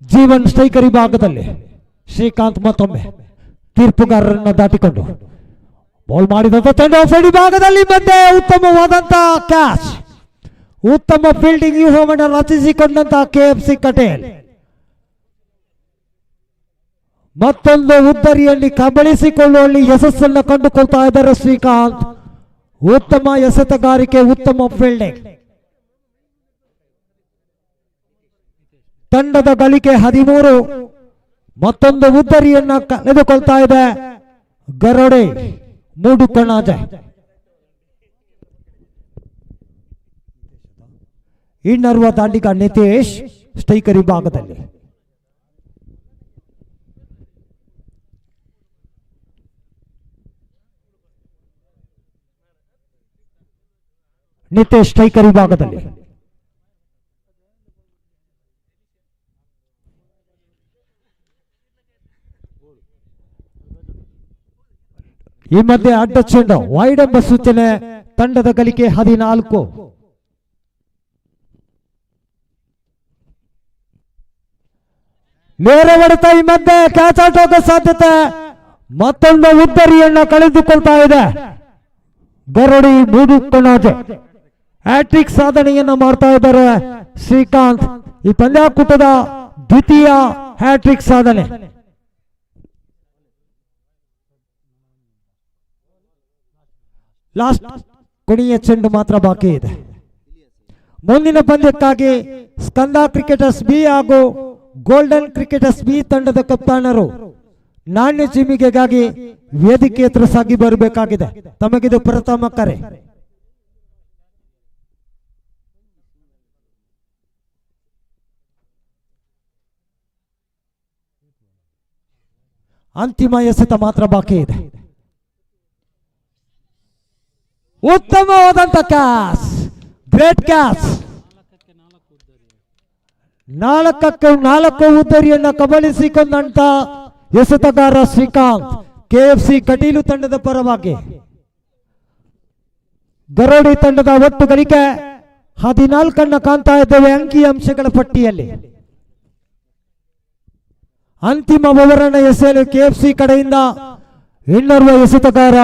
ಜೀವನ್ ಸ್ಟ್ರೈಕರ್ ವಿಭಾಗದಲ್ಲಿ ಶ್ರೀಕಾಂತ್ ಮತ್ತೊಮ್ಮೆ ತೀರ್ಪುಗಾರರನ್ನು ದಾಟಿಕೊಂಡು ಬಾಲ್ ಮಾಡಿದಂತ ತಂಡ ಆಫ್ ವಿಭಾಗದಲ್ಲಿ ಮಧ್ಯೆ ಉತ್ತಮವಾದಂತಹ ಕ್ಯಾಚ್. ಉತ್ತಮ ಫೀಲ್ಡಿಂಗ್ ವ್ಯೂಹವನ್ನು ರಚಿಸಿಕೊಂಡಂತಹ ಕೆಎಫ್ಸಿ ಕಟೇಲ್ ಮತ್ತೊಂದು ಉದ್ದರಿಯಲ್ಲಿ ಕಬಳಿಸಿಕೊಳ್ಳುವಲ್ಲಿ ಯಶಸ್ಸನ್ನು ಕಂಡುಕೊಳ್ತಾ ಇದ್ದಾರೆ ಶ್ರೀಕಾಂತ್. ಉತ್ತಮ ಎಸೆತಗಾರಿಕೆ, ಉತ್ತಮ ಫೀಲ್ಡಿಂಗ್. ತಂಡದ ಗಳಿಕೆ 13. ಮತ್ತೊಂದು ಉದ್ದರಿಯನ್ನ ಕಳೆದುಕೊಳ್ತಾ ಇದೆ ಗರೋಡೆ ಮೂಡುಕೋಣಾಜೆ. ಇನ್ನರ್ವ ದಾಂಡಿಗ ನಿತೇಶ್ ಸ್ಟ್ರೈಕರ್ ವಿಭಾಗದಲ್ಲಿ. ನಿತೇಶ್ ಸ್ಟ್ರೈಕರ್ ವಿಭಾಗದಲ್ಲಿ. ಈ ಮಧ್ಯೆ ಅಡ್ಡ ಚೆಂಡು ವೈಡ್ ಎಂಬ ಸೂಚನೆ ತಂಡದ ಗಳಿಕೆ 14. ನೇರ ಹೊಡೆತ ಈ ಮಧ್ಯೆ ಕ್ಯಾಚ್ ಔಟ್ ಹೋಗೋ ಸಾಧ್ಯತೆ. ಮತ್ತೊಂದು ಉದ್ದರಿಯನ್ನ ಕಳೆದುಕೊಳ್ತಾ ಇದೆ ಗರೋಡಿ ಮೂಡುಕೋಣಾಜೆ. ಹ್ಯಾಟ್ರಿಕ್ ಸಾಧನೆಯನ್ನ ಮಾಡ್ತಾ ಇದ್ದಾರೆ ಶ್ರೀಕಾಂತ್. ಈ ಪಂದ್ಯಾಕೂಟದ ದ್ವಿತೀಯ ಹ್ಯಾಟ್ರಿಕ್ ಸಾಧನೆ. ಲಾಸ್ಟ್ ಕೊನೆಯ ಚೆಂಡು ಮಾತ್ರ ಬಾಕಿ ಇದೆ. ಮುಂದಿನ ಪಂದ್ಯಕ್ಕಾಗಿ ಸ್ಕಂದ ಕ್ರಿಕೆಟರ್ಸ್ ಬಿ ಹಾಗೂ ಗೋಲ್ಡನ್ ಕ್ರಿಕೆಟರ್ಸ್ ಬಿ ತಂಡದ ಕಪ್ತಾನರು ನಾಣ್ಯ ಚಿಮ್ಮಿಗೆಗಾಗಿ ವೇದಿಕೆ ಹತ್ರ ಸಾಗಿ ಬರಬೇಕಾಗಿದೆ. ತಮಗಿದು ಪ್ರಥಮ ಕರೆ. ಅಂತಿಮ ಎಸೆತ ಮಾತ್ರ ಬಾಕಿ ಇದೆ. ಉತ್ತಮವಾದಂತ ಕ್ಯಾಚ್, ಗ್ರೇಟ್ ಕ್ಯಾಚ್. 4ಕ್ಕೆ 4 ಉದ್ದರಿಯನ್ನ ಕಬಳಿಸಿಕೊಂಡಂತ ಎಸೆತಗಾರ ಶ್ರೀಕಾಂತ್ KFC ಕಟೀಲು ತಂಡದ ಪರವಾಗಿ. ಗರೋಡಿ ತಂಡದ ಒಟ್ಟು ಗಳಿಕೆ 14 ಕಾಣ್ತಾ ಇದ್ದೇವೆ ಅಂಕಿ ಅಂಶಗಳ ಪಟ್ಟಿಯಲ್ಲಿ. ಅಂತಿಮ ಓವರನ್ನು ಎಸೆಯಲು KFC ಕಡೆಯಿಂದ ಇನ್ನೋರ್ವ ಎಸೆತಗಾರ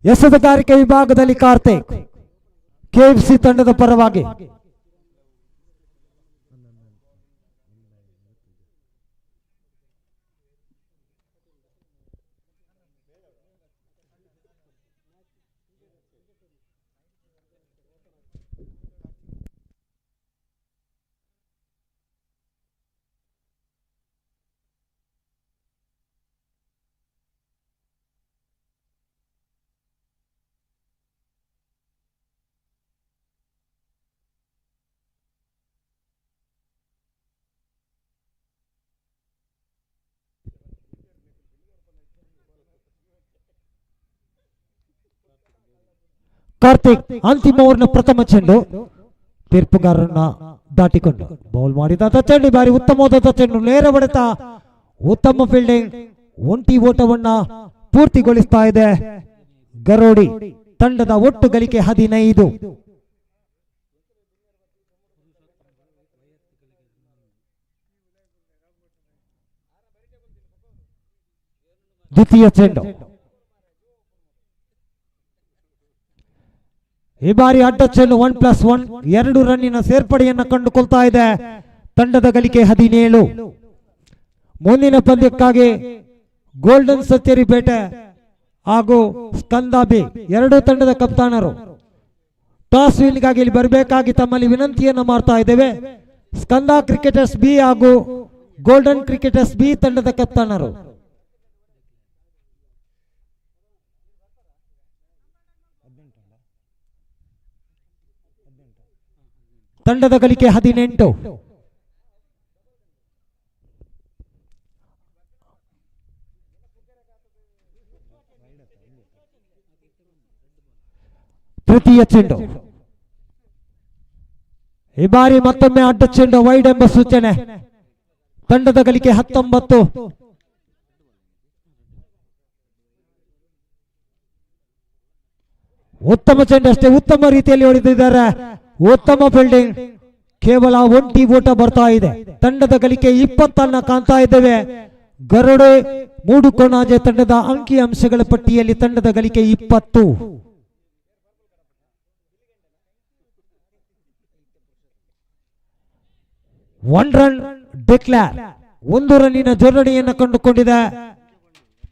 ಎಸೆತಗಾರಿಕೆ ವಿಭಾಗದಲ್ಲಿ ಕಾರ್ತಿಕ್ KFC ತಂಡದ ಪರವಾಗಿ. ಕಾರ್ತಿಕ್ ಅಂತಿಮ ಓವರ್ನ ಪ್ರಥಮ ಚೆಂಡು ತೀರ್ಪುಗಾರರನ್ನ ದಾಟಿಕೊಂಡು ಬೌಲ್ ಮಾಡಿದ ಚೆಂಡು, ಬಾರಿ ಉತ್ತಮವಾದ ಚೆಂಡು, ನೇರ ಹೊಡೆತ, ಉತ್ತಮ ಫೀಲ್ಡಿಂಗ್, ಒಂಟಿ ಓಟವನ್ನ ಪೂರ್ತಿಗೊಳಿಸ್ತಾ ಇದೆ ಗರೋಡಿ ತಂಡದ ಒಟ್ಟು ಗಳಿಕೆ 15. ದ್ವಿತೀಯ ಚೆಂಡು ಈ ಬಾರಿ ಅಡ್ಡ ಚೆಂಡು 1+1 2 ರನ್ನಿನ ಸೇರ್ಪಡೆಯನ್ನು ಕಂಡುಕೊಳ್ತಾ ಇದೆ. ತಂಡದ ಗಳಿಕೆ 17. ಮುಂದಿನ ಪಂದ್ಯಕ್ಕಾಗಿ ಗೋಲ್ಡನ್ ಸತ್ಯರಿ ಬೇಟೆ ಹಾಗೂ ಸ್ಕಂದ ಬಿ ಎರಡೂ ತಂಡದ ಕಪ್ತಾನರು ಟಾಸ್ ವಿನ್ಗಾಗಿ ಇಲ್ಲಿ ಬರಬೇಕಾಗಿ ತಮ್ಮಲ್ಲಿ ವಿನಂತಿಯನ್ನು ಮಾಡ್ತಾ ಇದ್ದೇವೆ. ಸ್ಕಂದ ಕ್ರಿಕೆಟರ್ಸ್ ಬಿ ಹಾಗೂ ಗೋಲ್ಡನ್ ಕ್ರಿಕೆಟರ್ಸ್ ಬಿ ತಂಡದ ಕಪ್ತಾನರು. ತಂಡದ ಗಳಿಕೆ 18. ತೃತೀಯ ಚೆಂಡು ಈ ಬಾರಿ ಮತ್ತೊಮ್ಮೆ ಅಡ್ಡ ಚೆಂಡು ವೈಡ್ ಎಂಬ ಸೂಚನೆ. ತಂಡದ ಗಳಿಕೆ 19. ಉತ್ತಮ ಚೆಂಡು ಅಷ್ಟೇ, ಉತ್ತಮ ರೀತಿಯಲ್ಲಿ ಹೊಡೆದಿದ್ದಾರೆ, ಉತ್ತಮ ಫೀಲ್ಡಿಂಗ್, ಕೇವಲ ಒಂಟಿ ಓಟ ಬರ್ತಾ ಇದೆ. ತಂಡದ ಗಳಿಕೆ 20 ಕಾಣ್ತಾ ಇದ್ದೇವೆ. ಗರುಡೆ ಮೂಡುಕೊಣಾಜೆ ತಂಡದ ಅಂಕಿ ಅಂಶಗಳ ಪಟ್ಟಿಯಲ್ಲಿ ತಂಡದ ಗಳಿಕೆ 20. 1 ರನ್ ಡಿಕ್ಲೇರ್, 1 ರನ್ನಿನ ಜೋಡಣೆಯನ್ನು ಕಂಡುಕೊಂಡಿದೆ.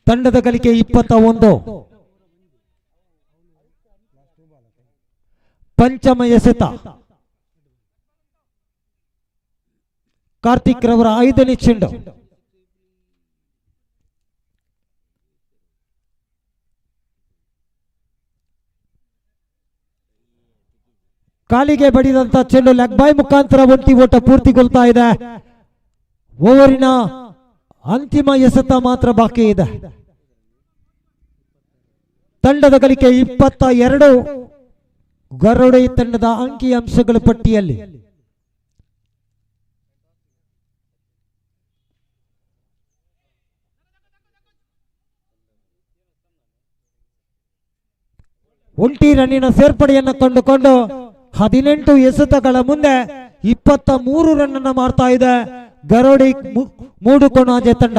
ತಂಡದ ಗಳಿಕೆ 21. ಪಂಚಮ ಎಸೆತ ಕಾರ್ತಿಕ್ ರವರ 5ನೇ ಚೆಂಡು. ಕಾಲಿಗೆ ಬಡಿದಂತ ಚೆಂಡು ಲೆಗ್ ಬೈ ಮುಖಾಂತರ ಒಂಟಿ ಓಟ ಪೂರ್ತಿಗೊಳ್ತಾ ಇದೆ. ಓವರಿನ ಅಂತಿಮ ಎಸೆತ ಮಾತ್ರ ಬಾಕಿ ಇದೆ. ತಂಡದ ಗಳಿಕೆ 22. ಗರುಡೆ ತಂಡದ ಅಂಕಿ ಅಂಶಗಳ ಪಟ್ಟಿಯಲ್ಲಿ ಒಂಟಿ ರನ್ನಿನ ಸೇರ್ಪಡೆಯನ್ನು ಕಂಡುಕೊಂಡು 18 ಎಸೆತಗಳ ಮುಂದೆ 23 ರನ್ ಅನ್ನು ಮಾಡ್ತಾ ಇದೆ ಗರೋಡಿ ಮೂಡುಕೊಣಾಜೆ ತಂಡ.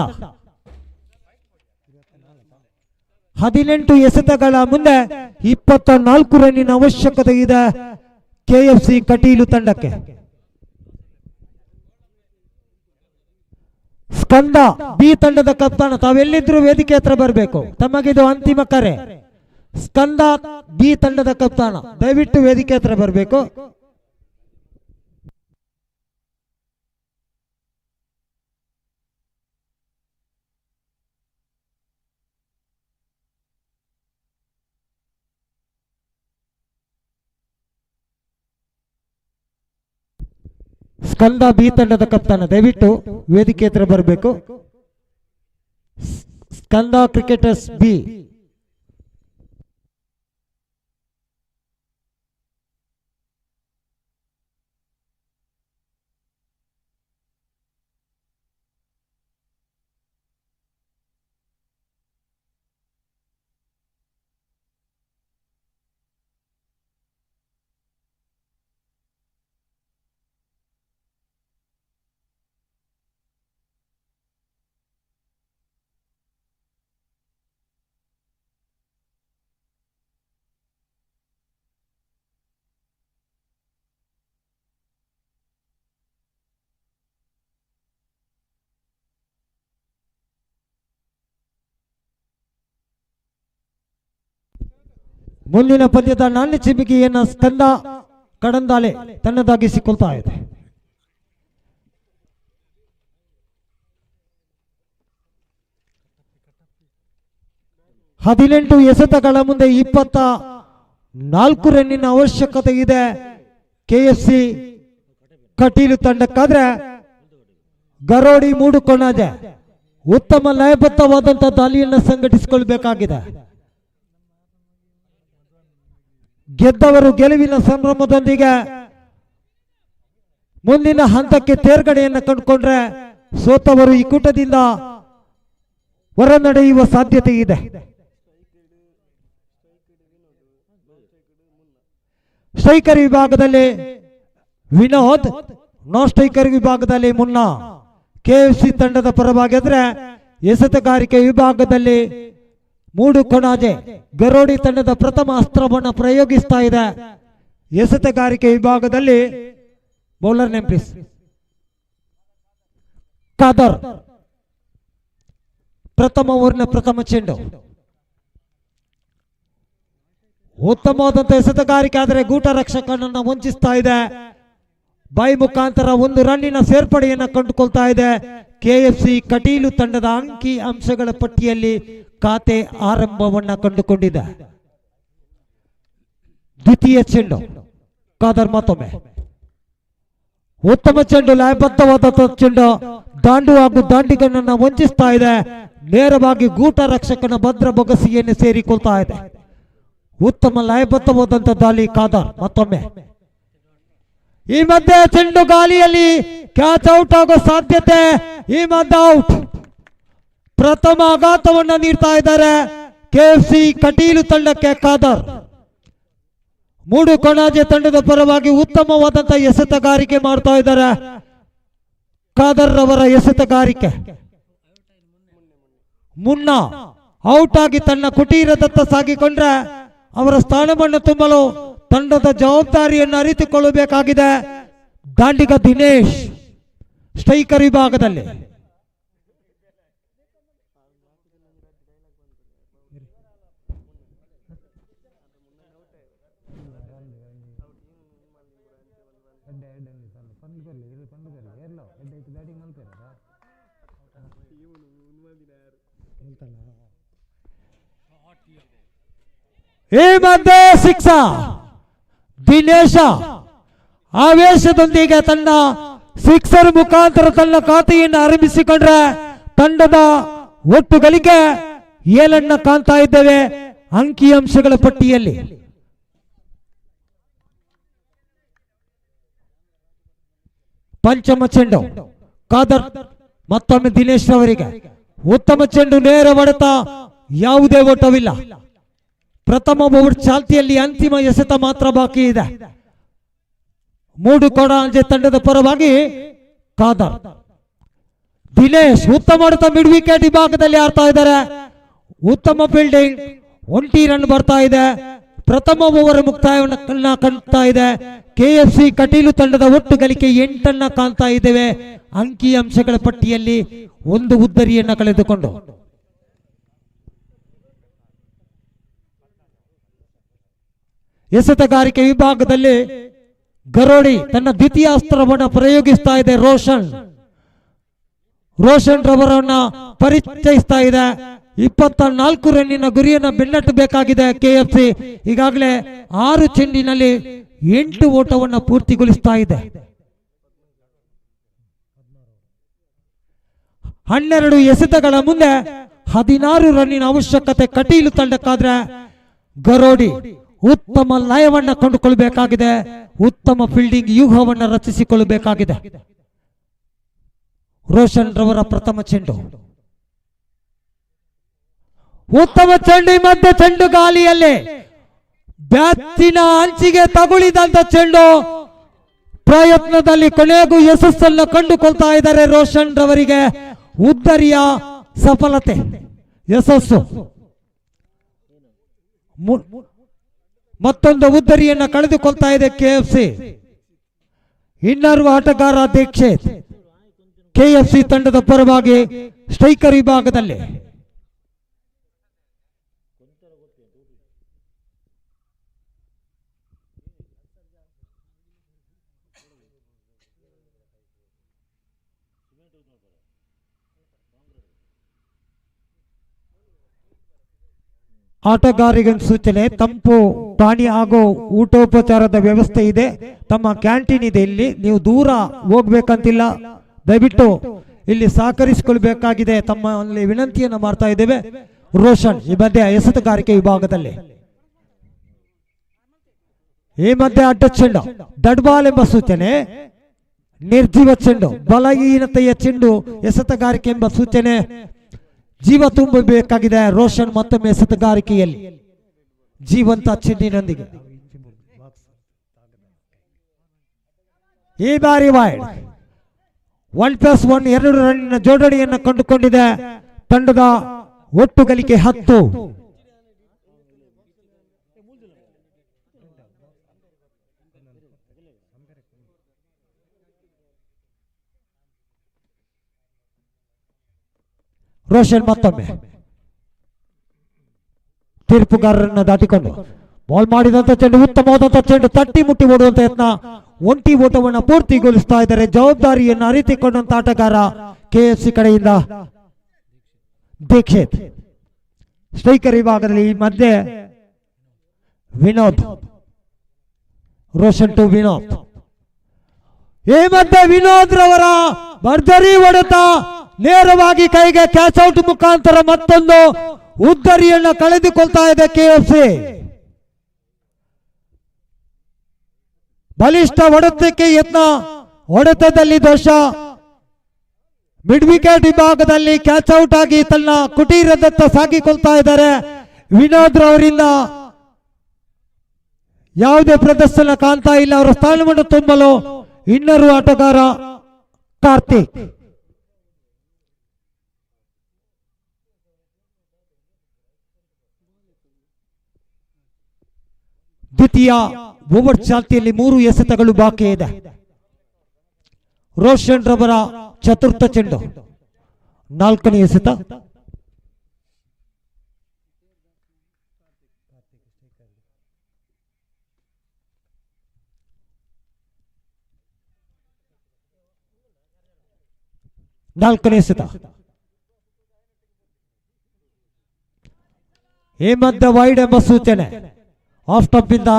18 ಎಸೆತಗಳ ಮುಂದೆ 24 ರನ್ನಿನ ಅವಶ್ಯಕತೆ ಇದೆ KFC ಕಟೀಲು ತಂಡಕ್ಕೆ. ಸ್ಕಂದ ಬಿ ತಂಡದ ಕಪ್ತಾನ ತಾವೆಲ್ಲಿದ್ರು ವೇದಿಕೆ ಹತ್ರ ಬರಬೇಕು. ತಮಗಿದು ಅಂತಿಮ ಕರೆ. ಸ್ಕಂದ ಬಿ ತಂಡದ ಕಪ್ತಾನ ದಯವಿಟ್ಟು ವೇದಿಕೆ ಹತ್ರ ಬರಬೇಕು. ಸ್ಕಂದ ಬಿ ತಂಡದ ಕಪ್ತಾನ ದಯವಿಟ್ಟು ವೇದಿಕೆ ಹತ್ರ ಬರಬೇಕು. ಸ್ಕಂದ ಕ್ರಿಕೆಟರ್ಸ್ ಬಿ. ಮುಂದಿನ ಪಂದ್ಯದ ನಾಣ್ಯ ಚಿಮಿಕಿಯನ್ನು ಸ್ಕಂದ ಕಡಂದಾಲೆ ತನ್ನದಾಗಿಸಿಕೊಳ್ತಾ ಇದೆ. ಹದಿನೆಂಟು ಎಸೆತಗಳ ಮುಂದೆ 24 ರನ್ನಿನ ಅವಶ್ಯಕತೆ ಇದೆ KFC ಕಟೀಲು ತಂಡಕ್ಕಾದ್ರೆ ಗರೋಡಿ ಮೂಡುಕೊಣಾಜೆ ಉತ್ತಮ ಲಯಬದ್ಧವಾದಂತಹ ದಾಳಿಯನ್ನು ಸಂಘಟಿಸಿಕೊಳ್ಳಬೇಕಾಗಿದೆ. ಗೆದ್ದವರು ಗೆಲುವಿನ ಸಂಭ್ರಮದೊಂದಿಗೆ ಮುಂದಿನ ಹಂತಕ್ಕೆ ತೇರ್ಗಡೆಯನ್ನು ಕಂಡುಕೊಂಡ್ರೆ ಸೋತವರು ಈ ಕೂಟದಿಂದ ಹೊರ ನಡೆಯುವ ಸಾಧ್ಯತೆ ಇದೆ. ಸ್ಟ್ರೈಕರ್ ವಿಭಾಗದಲ್ಲಿ ವಿನೋದ್, ನಾನ್ ಸ್ಟ್ರೈಕರ್ ವಿಭಾಗದಲ್ಲಿ ಮುನ್ನಾ KFC ತಂಡದ ಪರವಾಗಿದ್ರೆ ಎಸೆತಗಾರಿಕೆ ವಿಭಾಗದಲ್ಲಿ ಮೂಡು ಕೊಣಾಜೆ ಗರೋಡಿ ತಂಡದ ಪ್ರಥಮ ಅಸ್ತ್ರವನ್ನು ಪ್ರಯೋಗಿಸ್ತಾ ಇದೆ. ಎಸೆತಗಾರಿಕೆ ವಿಭಾಗದಲ್ಲಿ ಬೌಲರ್ ನೇಮ್ ಪ್ಲೀಸ್ ಖಾದರ್ ಪ್ರಥಮ ಓವರ್ನ ಪ್ರಥಮ ಚೆಂಡು. ಉತ್ತಮವಾದಂತಹ ಎಸೆತಗಾರಿಕೆ ಆದರೆ ಗೂಟ ರಕ್ಷಕನನ್ನು ವಂಚಿಸ್ತಾ ಇದೆ. ಬೈ ಮುಖಾಂತರ 1 ರನ್ನಿನ ಸೇರ್ಪಡೆಯನ್ನು ಕಂಡುಕೊಳ್ತಾ ಇದೆ. KFC ಕಟೀಲು ತಂಡದ ಅಂಕಿ ಅಂಶಗಳ ಪಟ್ಟಿಯಲ್ಲಿ ಖಾತೆ ಆರಂಭವನ್ನ ಕಂಡುಕೊಂಡಿದೆ. ದ್ವಿತೀಯ ಚೆಂಡು ಖಾದರ್ ಮತ್ತೊಮ್ಮೆ ಉತ್ತಮ ಚೆಂಡು, ಲಯಬದ್ಧವಾದ ಚೆಂಡು ದಾಂಡು ಹಾಗೂ ದಾಂಡಿಗನನ್ನ ವಂಚಿಸ್ತಾ ಇದೆ. ನೇರವಾಗಿ ಗೂಟ ರಕ್ಷಕನ ಭದ್ರ ಬೊಗಸಿಯನ್ನು ಸೇರಿಕೊಳ್ತಾ ಇದೆ. ಉತ್ತಮ ಲಯಬದ್ಧವಾದಂತಹ ದಾಳಿ ಖಾದರ್ ಮತ್ತೊಮ್ಮೆ. ಈ ಮಧ್ಯೆ ಚೆಂಡು ಗಾಳಿಯಲ್ಲಿ ಕ್ಯಾಚ್ ಔಟ್ ಆಗೋ ಸಾಧ್ಯತೆ. ಈ ಮಧ್ಯೆ ಔಟ್. ಪ್ರಥಮ ಆಘಾತವನ್ನ ನೀಡ್ತಾ ಇದ್ದಾರೆ KFC ಕಟೀಲು ತಂಡಕ್ಕೆ ಖಾದರ್. ಮೂಡು ಕೊಣಾಜೆ ತಂಡದ ಪರವಾಗಿ ಉತ್ತಮವಾದಂತಹ ಎಸೆತಗಾರಿಕೆ ಮಾಡ್ತಾ ಇದ್ದಾರೆ. ಖಾದರ್ ರವರ ಎಸೆತಗಾರಿಕೆ ಮುನ್ನಾ ಔಟ್ ಆಗಿ ತನ್ನ ಕುಟೀರದತ್ತ ಸಾಗಿಕೊಂಡ್ರೆ ಅವರ ಸ್ಥಾನವನ್ನು ತುಂಬಲು ತಂಡದ ಜವಾಬ್ದಾರಿಯನ್ನು ಅರಿತುಕೊಳ್ಳಬೇಕಾಗಿದೆ. ದಾಂಡಿಗ ದಿನೇಶ್ ಸ್ಟ್ರೈಕರ್ ವಿಭಾಗದಲ್ಲಿ. ಈ ಮಧ್ಯೆ ಶಿಕ್ಷ ದಿನೇಶ ಆವೇಶದೊಂದಿಗೆ ತನ್ನ ಸಿಕ್ಸರ್ ಮುಖಾಂತರ ತನ್ನ ಖಾತೆಯನ್ನು ಆರಂಭಿಸಿಕೊಂಡ್ರೆ ತಂಡದ ಒಟ್ಟು ಗಳಿಕೆ 7 ಕಾಣ್ತಾ ಇದ್ದೇವೆ ಅಂಕಿಅಂಶಗಳ ಪಟ್ಟಿಯಲ್ಲಿ. ಪಂಚಮ ಚೆಂಡು ಖಾದರ್ ಮತ್ತೊಮ್ಮೆ ದಿನೇಶ್ ಅವರಿಗೆ ಉತ್ತಮ ಚೆಂಡು, ನೇರ ಹೊಡೆತ, ಯಾವುದೇ ಓಟವಿಲ್ಲ. ಪ್ರಥಮ ಓವರ್ ಚಾಲ್ತಿಯಲ್ಲಿ ಅಂತಿಮ ಎಸೆತ ಮಾತ್ರ ಬಾಕಿ ಇದೆ. ಮೂಡು ಕೊಣಾಜೆ ತಂಡದ ಪರವಾಗಿ ಖಾದರ್. ದಿನೇಶ್ ಉತ್ತಮ ಹೊಡೆತ, ಮಿಡ್ ವಿಕೆಟ್ ವಿಭಾಗದಲ್ಲಿ ಆಡ್ತಾ ಇದ್ದಾರೆ. ಉತ್ತಮ ಫೀಲ್ಡಿಂಗ್, 1 ರನ್ ಬರ್ತಾ ಇದೆ. ಪ್ರಥಮ ಓವರ್ ಮುಕ್ತಾಯವನ್ನು ಕಾಣ್ತಾ ಇದೆ KFC ಕಟೀಲು ತಂಡದ ಒಟ್ಟು ಗಳಿಕೆ 8 ಕಾಣ್ತಾ ಇದ್ದೇವೆ. ಅಂಕಿ ಅಂಶಗಳ ಪಟ್ಟಿಯಲ್ಲಿ ಒಂದು ಉದ್ದರಿಯನ್ನ ಕಳೆದುಕೊಂಡು ಎಸೆತಗಾರಿಕೆ ವಿಭಾಗದಲ್ಲಿ ಗರೋಡಿ ತನ್ನ ದ್ವಿತೀಯ ಅಸ್ತ್ರವನ್ನು ಪ್ರಯೋಗಿಸ್ತಾ ಇದೆ. ರೋಷನ್ ರವರನ್ನ ಪರಿಚಯಿಸ್ತಾ ಇದೆ. 24 ರನ್ನಿನ ಗುರಿಯನ್ನು ಬೆನ್ನಟ್ಟಬೇಕಾಗಿದೆ KFC. ಈಗಾಗಲೇ 6 ಚೆಂಡಿನಲ್ಲಿ 8 ಓಟವನ್ನು ಪೂರ್ತಿಗೊಳಿಸ್ತಾ ಇದೆ. 12 ಎಸೆತಗಳ ಮುಂದೆ 16 ರನ್ನಿನ ಅವಶ್ಯಕತೆ ಕಟೀಲು ತಂಡಕ್ಕಾದ್ರೆ ಗರೋಡಿ ಉತ್ತಮ ಲಯವನ್ನು ಕೊಂಡುಕೊಳ್ಳಬೇಕಾಗಿದೆ. ಉತ್ತಮ ಫೀಲ್ಡಿಂಗ್ ವ್ಯೂಹವನ್ನು ರಚಿಸಿಕೊಳ್ಳಬೇಕಾಗಿದೆ. ರೋಷನ್ ರವರ ಪ್ರಥಮ ಚೆಂಡು, ಉತ್ತಮ ಚೆಂಡು, ಮಧ್ಯ ಚೆಂಡು ಗಾಳಿಯಲ್ಲಿ ಬ್ಯಾಟಿನ ಅಂಚಿಗೆ ತಗುಲಿದಂತ ಚೆಂಡು. ಪ್ರಯತ್ನದಲ್ಲಿ ಕೊನೆಗೂ ಯಶಸ್ಸನ್ನು ಕಂಡುಕೊಳ್ತಾ ಇದ್ದಾರೆ ರೋಷನ್ ರವರಿಗೆ. ಉದ್ದರಿಯ ಸಫಲತೆ, ಯಶಸ್ಸು. ಮತ್ತೊಂದು ಉದ್ದರಿಯನ್ನ ಕಳೆದುಕೊಳ್ತಾ ಇದೆ KFC. ಇನ್ನೋರ್ವ ಆಟಗಾರ ದೀಕ್ಷಿತ್ KFC ತಂಡದ ಪರವಾಗಿ ಸ್ಟ್ರೈಕರ್ ವಿಭಾಗದಲ್ಲಿ. ಆಟಗಾರರಿಗೆ ಸೂಚನೆ, ತಂಪು ಪಾನಿ ಹಾಗೂ ಊಟೋಪಚಾರದ ವ್ಯವಸ್ಥೆ ಇದೆ. ತಮ್ಮ ಕ್ಯಾಂಟೀನ್ ಇದೆ, ಇಲ್ಲಿ ನೀವು ದೂರ ಹೋಗ್ಬೇಕಂತಿಲ್ಲ. ದಯವಿಟ್ಟು ಇಲ್ಲಿ ಸಹಕರಿಸಿಕೊಳ್ಬೇಕಾಗಿದೆ. ತಮ್ಮಲ್ಲಿ ವಿನಂತಿಯನ್ನು ಮಾಡ್ತಾ ಇದ್ದೇವೆ. ರೋಷನ್ ಈ ಮಧ್ಯೆ ಎಸೆತಗಾರಿಕೆ ವಿಭಾಗದಲ್ಲಿ, ಈ ಮಧ್ಯೆ ಅಡ್ಡ ಚೆಂಡು, ಡಡ್ ಬಾಲ್ ಎಂಬ ಸೂಚನೆ. ನಿರ್ಜೀವ ಚೆಂಡು, ಬಲಹೀನತೆಯ ಚೆಂಡು, ಎಸೆತಗಾರಿಕೆ ಎಂಬ ಸೂಚನೆ. ಜೀವ ತುಂಬಬೇಕಾಗಿದೆ ರೋಷನ್ ಮತ್ತೊಮ್ಮೆ ಎಸೆತಗಾರಿಕೆಯಲ್ಲಿ ಜೀವಂತ ಚೆಂಡಿನೊಂದಿಗೆ. ಈ ಬಾರಿ ವೈಡ್ 1+1 2 ರನ್ನಿನ ಜೋಡಣೆಯನ್ನು ಕಂಡುಕೊಂಡಿದೆ. ತಂಡದ ಒಟ್ಟು ಗಳಿಕೆ 10. ರೋಷನ್ ಮತ್ತೊಮ್ಮೆ ತೀರ್ಪುಗಾರರನ್ನು ದಾಟಿಕೊಂಡು ಬಾಲ್ ಮಾಡಿದಂತ ಚೆಂಡು, ಉತ್ತಮವಾದಂತಹ ಚೆಂಡು, ತಟ್ಟಿ ಮುಟ್ಟಿ ಓಡುವಂತ ಯತ್ನ. ಒಂಟಿ ಓಟವನ್ನು ಪೂರ್ತಿಗೊಳಿಸ್ತಾ ಇದ್ದಾರೆ. ಜವಾಬ್ದಾರಿಯನ್ನು ಅರಿತುಕೊಂಡಂತ ಆಟಗಾರ KFC ಕಡೆಯಿಂದ ದೀಕ್ಷಿತ್. ಸ್ಟ್ರೈಕರ್ ವಿಭಾಗದಲ್ಲಿ ಈ ಮಧ್ಯೆ ವಿನೋದ್. ರೋಷನ್ ಟು ವಿನೋದ್. ಈ ಮಧ್ಯೆ ವಿನೋದ್ ರವರ ಭರ್ಜರಿ ಹೊಡೆತ ನೇರವಾಗಿ ಕೈಗೆ ಕ್ಯಾಚ್ ಔಟ್ ಮುಖಾಂತರ ಮತ್ತೊಂದು ಉದ್ದರಿಯನ್ನು ಕಳೆದುಕೊಳ್ತಾ ಇದೆ KFC. ಬಲಿಷ್ಠ ಹೊಡೆತಕ್ಕೆ ಯತ್ನ, ಹೊಡೆತದಲ್ಲಿ ದೋಷ. ಮಿಡ್ ವಿಕೆಟ್ ವಿಭಾಗದಲ್ಲಿ ಕ್ಯಾಚ್ ಔಟ್ ಆಗಿ ತನ್ನ ಕುಟೀರದತ್ತ ಸಾಗಿಕೊಳ್ತಾ ಇದ್ದಾರೆ. ವಿನೋದ್ ರವರಿಂದ ಯಾವುದೇ ಪ್ರದರ್ಶನ ಕಾಣ್ತಾ ಇಲ್ಲ. ಅವರ ಸ್ಥಾನವನ್ನು ತುಂಬಲು ಇನ್ನೋರ್ವ ಆಟಗಾರ ಕಾರ್ತಿಕ್. ದ್ವಿತೀಯ ಓವರ್ ಚಾಲ್ತಿಯಲ್ಲಿ 3 ಎಸೆತಗಳು ಬಾಕಿ ಇದೆ. ರೋಷನ್ ರವರ ಚತುರ್ಥ ಚೆಂಡು, 4ನೇ ಎಸೆತ. ಈ ಮಧ್ಯೆ ವೈಡ್ ಎಂಬ ಸೂಚನೆ, ಆಫ್ ಸ್ಟಂಪ್ ಇಂದ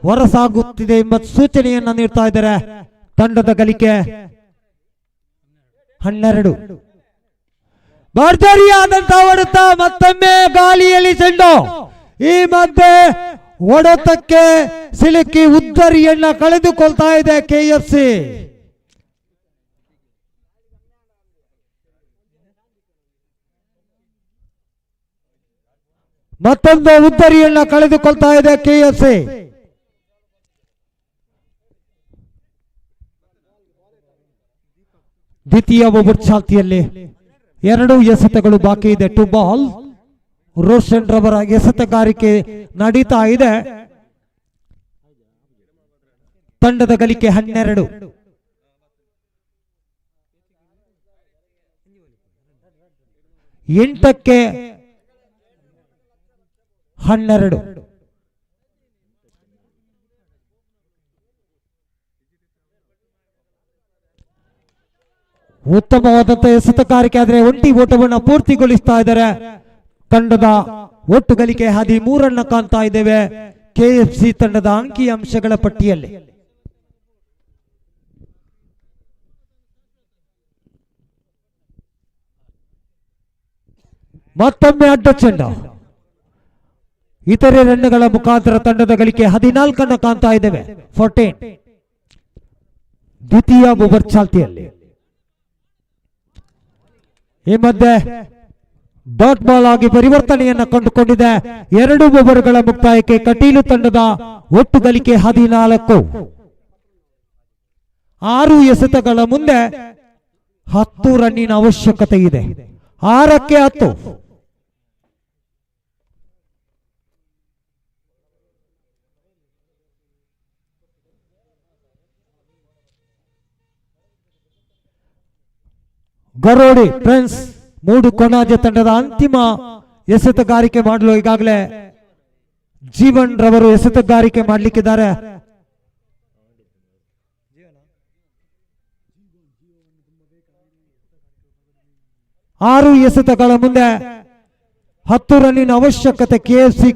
ಹೊರಸಾಗುತ್ತಿದೆ ಎಂಬ ಸೂಚನೆಯನ್ನ ನೀಡ್ತಾ ಇದ್ದಾರೆ. ತಂಡದ ಗಳಿಕೆ 12. ಭರ್ಜರಿಯಾದಂತಹ ಹೊಡೆತ, ಮತ್ತೊಮ್ಮೆ ಗಾಳಿಯಲ್ಲಿ ಚೆಂಡು. ಈ ಮಧ್ಯೆ ಹೊಡೆತಕ್ಕೆ ಸಿಲುಕಿ ಉದ್ದರಿಯನ್ನ ಕಳೆದುಕೊಳ್ತಾ ಇದೆ KFC. ಮತ್ತೊಂದು ಉದ್ದರಿಯನ್ನ ಕಳೆದುಕೊಳ್ತಾ ಇದೆ KFC. ದ್ವಿತೀಯ ಓವರ್ ಚಾಲ್ತಿಯಲ್ಲಿ 2 ಎಸೆತಗಳು ಬಾಕಿ ಇದೆ. 2 ಬಾಲ್. ರೋಷನ್ ರವರ ಎಸೆತಗಾರಿಕೆ ನಡೀತಾ ಇದೆ. ತಂಡದ ಗಳಿಕೆ 12. ಎಂಟಕ್ಕೆ 12. ಉತ್ತಮವಾದಂತಹ ಎಸೆತಗಾರಿಕೆ ಆದರೆ ಒಂಟಿ ಓಟವನ್ನು ಪೂರ್ತಿಗೊಳಿಸ್ತಾ ಇದ್ದಾರೆ. ತಂಡದ ಒಟ್ಟು ಗಳಿಕೆ 13 ಕಾಣ್ತಾ ಇದ್ದೇವೆ ಕೆಎಫ್ಸಿ ತಂಡದ ಅಂಕಿ ಅಂಶಗಳ ಪಟ್ಟಿಯಲ್ಲಿ. ಮತ್ತೊಮ್ಮೆ ಅಡ್ಡ ಚೆಂಡ, ಇತರೆ ರನ್ಗಳ ಮುಖಾಂತರ ತಂಡದ ಗಳಿಕೆ 14 ಕಾಣ್ತಾ ಇದ್ದೇವೆ 14. ದ್ವಿತೀಯ ಓವರ್ ಚಾಲ್ತಿಯಲ್ಲಿ ಈ ಮಧ್ಯೆ ಡಾಟ್ ಬಾಲ್ ಆಗಿ ಪರಿವರ್ತನೆಯನ್ನ ಕಂಡುಕೊಂಡಿದೆ. 2 ಓವರ್ಗಳ ಮುಕ್ತಾಯಕ್ಕೆ ಕಟೀಲು ತಂಡದ ಒಟ್ಟು ಗಳಿಕೆ 14. 6 ಎಸೆತಗಳ ಮುಂದೆ 10 ರನ್ನಿನ ಅವಶ್ಯಕತೆ ಇದೆ. 6ಕ್ಕೆ 10. ಗರೋಡಿ ಫ್ರೆಂಡ್ಸ್ ಮೂಡು ಕೊಣಾಜೆ ತಂಡದ ಅಂತಿಮ ಎಸೆತಗಾರಿಕೆ ಮಾಡಲು ಈಗಾಗಲೇ ಜೀವನ್ ರವರು ಎಸೆತಗಾರಿಕೆ ಮಾಡಲಿಕ್ಕಿದ್ದಾರೆ. ಆರು ಎಸೆತಗಳ ಮುಂದೆ 10 ರನ್ನಿನ ಅವಶ್ಯಕತೆ ಕೆಎಫ್ಸಿ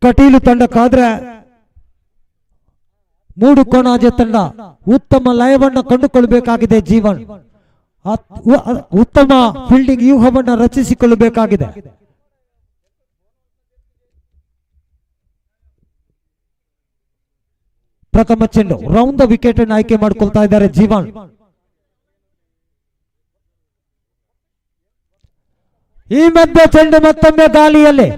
ಕಟೀಲು ತಂಡಕ್ಕಾದ್ರೆ ಮೂಡು ಕೊಣಾಜೆ ತಂಡ ಉತ್ತಮ ಲಯವನ್ನು ಕಂಡುಕೊಳ್ಳಬೇಕಾಗಿದೆ. ಜೀವನ್ ಉತ್ತಮ ಫೀಲ್ಡಿಂಗ್ ವ್ಯೂಹವನ್ನು ರಚಿಸಿಕೊಳ್ಳಬೇಕಾಗಿದೆ. ಪ್ರಥಮ ಚೆಂಡು ರೌಂಡ್ ದ ವಿಕೆಟ್ ಅನ್ನು ಆಯ್ಕೆ ಮಾಡಿಕೊಳ್ತಾ ಇದ್ದಾರೆ ಜೀವನ್. ಈ ಮಧ್ಯೆ ಚೆಂಡು ಮತ್ತೊಮ್ಮೆ ಗಾಳಿಯಲ್ಲಿ,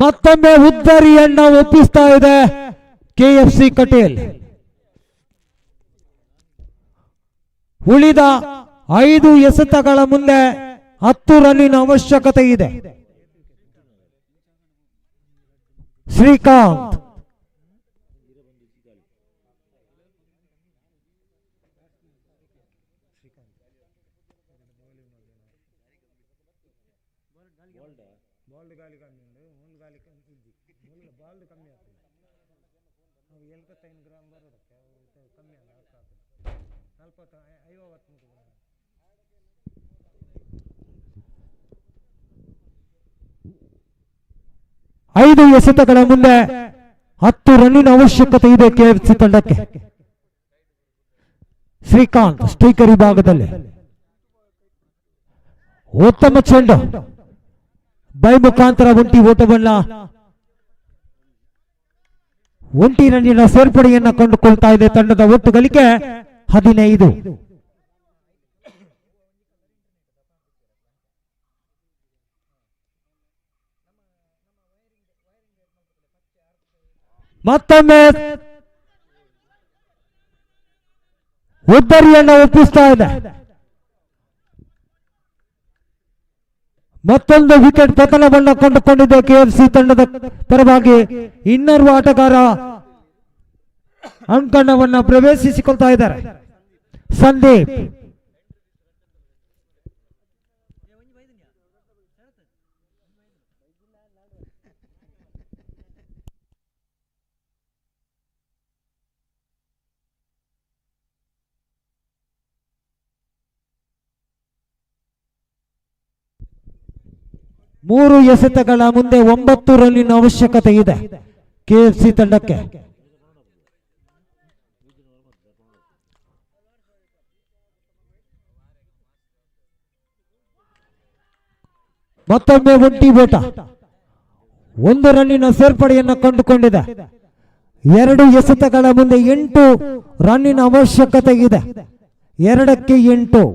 ಮತ್ತೊಮ್ಮೆ ಉದ್ದರಿಯನ್ನ ಒಪ್ಪಿಸ್ತಾ ಇದೆ ಕೆಎಫ್ಸಿ ಕಟೀಲ್. ಉಳಿದ 5 ಎಸೆತಗಳ ಮುಂದೆ 10 ರನ್ನಿನ ಅವಶ್ಯಕತೆ ಇದೆ. ಶ್ರೀಕಾಂತ್ ಐದು ಎಸೆತಗಳ ಮುಂದೆ 10 ರನ್ನಿನ ಅವಶ್ಯಕತೆ ಇದೆ ಕೆಎಫ್ಸಿ ತಂಡಕ್ಕೆ. ಶ್ರೀಕಾಂತ್ ಸ್ಟ್ರೈಕರ್ ವಿಭಾಗದಲ್ಲಿ ಉತ್ತಮ ಚೆಂಡು ಬೈ ಮುಖಾಂತರ ಒಂಟಿ ರನ್ನಿನ ಸೇರ್ಪಡೆಯನ್ನ ಕಂಡುಕೊಳ್ತಾ ಇದೆ ತಂಡದ ಒಟ್ಟು ಗಳಿಕೆ 15. ಮತ್ತೊಮ್ಮೆ ಉದ್ದರಿಯನ್ನು ಒಪ್ಪಿಸ್ತಾ ಇದೆ. ಮತ್ತೊಂದು ವಿಕೆಟ್ ಪತನವನ್ನು ಕಂಡುಕೊಂಡಿದೆ ಕೆಎಫ್ಸಿ ತಂಡದ ಪರವಾಗಿ. ಇನ್ನೋರ್ವ ಆಟಗಾರ ಅಂಕಣವನ್ನು ಪ್ರವೇಶಿಸಿಕೊಳ್ತಾ ಇದ್ದಾರೆ ಸಂದೀಪ್. ಮೂರು ಎಸೆತಗಳ ಮುಂದೆ 9 ರನ್ನಿನ ಅವಶ್ಯಕತೆ ಇದೆ ಕೆಎಫ್ಸಿ ತಂಡಕ್ಕೆ. ಮತ್ತೊಮ್ಮೆ ಒಂಟಿ ಓಟ 1 ರನ್ನಿನ ಸೇರ್ಪಡೆಯನ್ನು ಕಂಡುಕೊಂಡಿದೆ. 2 ಎಸೆತಗಳ ಮುಂದೆ 8 ರನ್ನಿನ ಅವಶ್ಯಕತೆ ಇದೆ. 2ಕ್ಕೆ 8.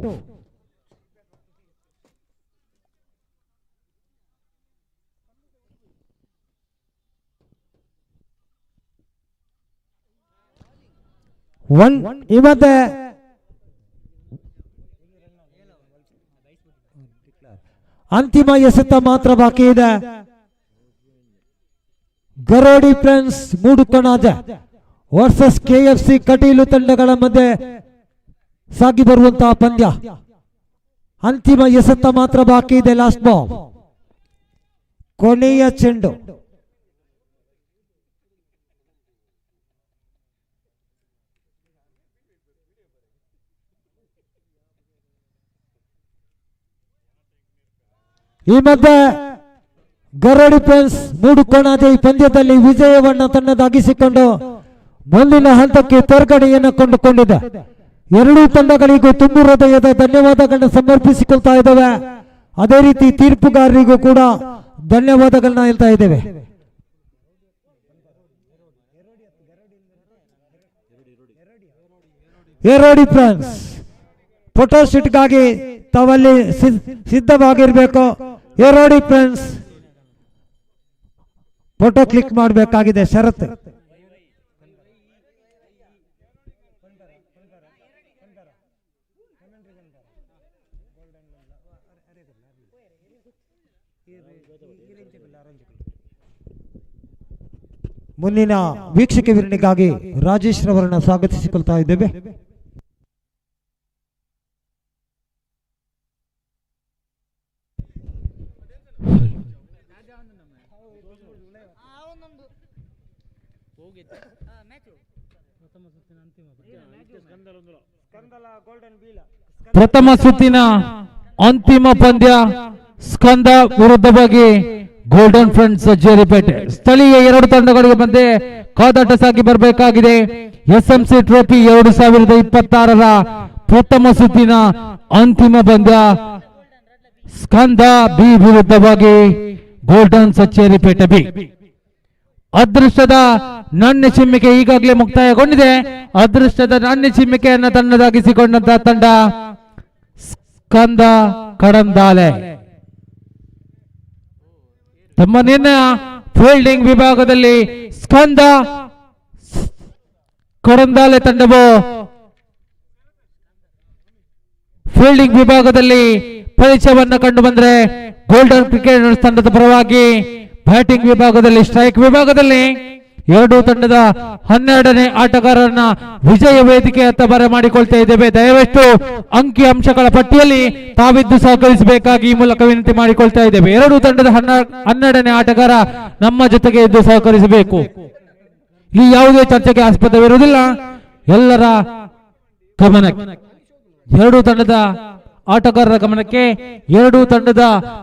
ಈ ಮಧ್ಯೆ ಅಂತಿಮ ಎಸೆತ ಮಾತ್ರ ಬಾಕಿ ಇದೆ. ಗರೋಡಿ ಫ್ರೆಂಡ್ಸ್ ಮೂಡು ಕೊಣಾಜೆ ವರ್ಸಸ್ KFC ಕಟೀಲು ತಂಡಗಳ ಮಧ್ಯೆ ಸಾಗಿ ಬರುವಂತಹ ಪಂದ್ಯ. ಅಂತಿಮ ಎಸೆತ ಮಾತ್ರ ಬಾಕಿ ಇದೆ. ಲಾಸ್ಟ್ ಬಾಲ್, ಕೊನೆಯ ಚೆಂಡು. ಈ ಮಧ್ಯೆ ಗರಡಿ ಫ್ರೆಂಡ್ಸ್ ಮೂಡುಕೋಣದ ಈ ಪಂದ್ಯದಲ್ಲಿ ವಿಜಯವನ್ನ ತನ್ನದಾಗಿಸಿಕೊಂಡು ಮುಂದಿನ ಹಂತಕ್ಕೆ ತೇರ್ಗಡೆಯನ್ನು ಕೊಂಡುಕೊಂಡಿದೆ. ಎರಡೂ ತಂಡಗಳಿಗೂ ತುಂಬು ಹೃದಯದ ಧನ್ಯವಾದಗಳನ್ನ ಸಮರ್ಪಿಸಿಕೊಳ್ತಾ ಇದ್ದೇವೆ. ಅದೇ ರೀತಿ ತೀರ್ಪುಗಾರರಿಗೂ ಕೂಡ ಧನ್ಯವಾದಗಳನ್ನ ಹೇಳ್ತಾ ಇದ್ದೇವೆ. ಏರೋಡಿ ಫ್ರೆಂಡ್ಸ್ ಫೋಟೋ ಶೂಟ್ಗಾಗಿ ತಾವಲ್ಲಿ ಸಿದ್ಧವಾಗಿರ್ಬೇಕು. ಏರೋಡಿ ಫ್ರೆಂಡ್ಸ್ ಫೋಟೋ ಕ್ಲಿಕ್ ಮಾಡಬೇಕಾಗಿದೆ, ಷರತ್ತು. ಮುಂದಿನ ವೀಕ್ಷಕ ವಿವರಣೆಗಾಗಿ ರಾಜೇಶ್ ರವರನ್ನ ಸ್ವಾಗತಿಸಿಕೊಳ್ತಾ ಇದ್ದೇವೆ. ಪ್ರಥಮ ಸುತ್ತಿನ ಅಂತಿಮ ಪಂದ್ಯ ಸ್ಕಂದ ವಿರುದ್ಧವಾಗಿ ಗೋಲ್ಡನ್ ಫ್ರೆಂಡ್ಸ್ ಜೇರಿಪೇಟೆ. ಸ್ಥಳೀಯ ಎರಡು ತಂಡಗಳಿಗೆ ಮಧ್ಯೆ ಕಾದಾಟ ಸಾಗಿ ಬರಬೇಕಾಗಿದೆ. SMC ಟ್ರೋಫಿ 2026ರ ಪ್ರಥಮ ಸುತ್ತಿನ ಅಂತಿಮ ಪಂದ್ಯ ಸ್ಕಂದ ಬಿ ವಿರುದ್ಧವಾಗಿ ಗೋಲ್ಡನ್ ಸಚ್ಚೇರಿಪೇಟೆ ಬಿ. ಅದೃಷ್ಟದ ನಾಣ್ಯ ಚಿಮ್ಮಿಕೆ ಈಗಾಗಲೇ ಮುಕ್ತಾಯಗೊಂಡಿದೆ. ಅದೃಷ್ಟದ ನಾಣ್ಯ ಚಿಮ್ಮಿಕೆಯನ್ನು ತನ್ನದಾಗಿಸಿಕೊಂಡಂತಹ ತಂಡ ಸ್ಕಂದ ಕಡಂದಾಲೆ. ತಮ್ಮ ನಿನ್ನೆ ಫೀಲ್ಡಿಂಗ್ ವಿಭಾಗದಲ್ಲಿ ಸ್ಕಂದ ಕಡಂದಾಲೆ ತಂಡವು ಫೀಲ್ಡಿಂಗ್ ವಿಭಾಗದಲ್ಲಿ ಪರಿಚಯವನ್ನು ಕಂಡು ಬಂದ್ರೆ ಗೋಲ್ಡನ್ ಕ್ರಿಕೆಟ್ ತಂಡದ ಪರವಾಗಿ ಬ್ಯಾಟಿಂಗ್ ವಿಭಾಗದಲ್ಲಿ ಸ್ಟ್ರೈಕ್ ವಿಭಾಗದಲ್ಲಿ ಎರಡೂ ತಂಡದ 12ನೇ ಆಟಗಾರರನ್ನ ವಿಜಯ ವೇದಿಕೆಯತ್ತ ಬರಮಾಡಿಕೊಳ್ತಾ ಇದ್ದೇವೆ. ದಯವಿಟ್ಟು ಅಂಕಿ ಅಂಶಗಳ ಪಟ್ಟಿಯಲ್ಲಿ ತಾವಿದ್ದು ಸಹಕರಿಸಬೇಕಾಗಿ ಈ ಮೂಲಕ ವಿನಂತಿ ಮಾಡಿಕೊಳ್ತಾ ಇದ್ದೇವೆ. ಎರಡೂ ತಂಡದ 12ನೇ ಆಟಗಾರ ನಮ್ಮ ಜೊತೆಗೆ ಇದ್ದು ಸಹಕರಿಸಬೇಕು. ಇಲ್ಲಿ ಯಾವುದೇ ಚರ್ಚೆಗೆ ಆಸ್ಪದವಿರುವುದಿಲ್ಲ. ಎಲ್ಲರ ಗಮನಕ್ಕೆ, ಎರಡೂ ತಂಡದ ಆಟಗಾರರ ಗಮನಕ್ಕೆ, ಎರಡೂ ತಂಡದ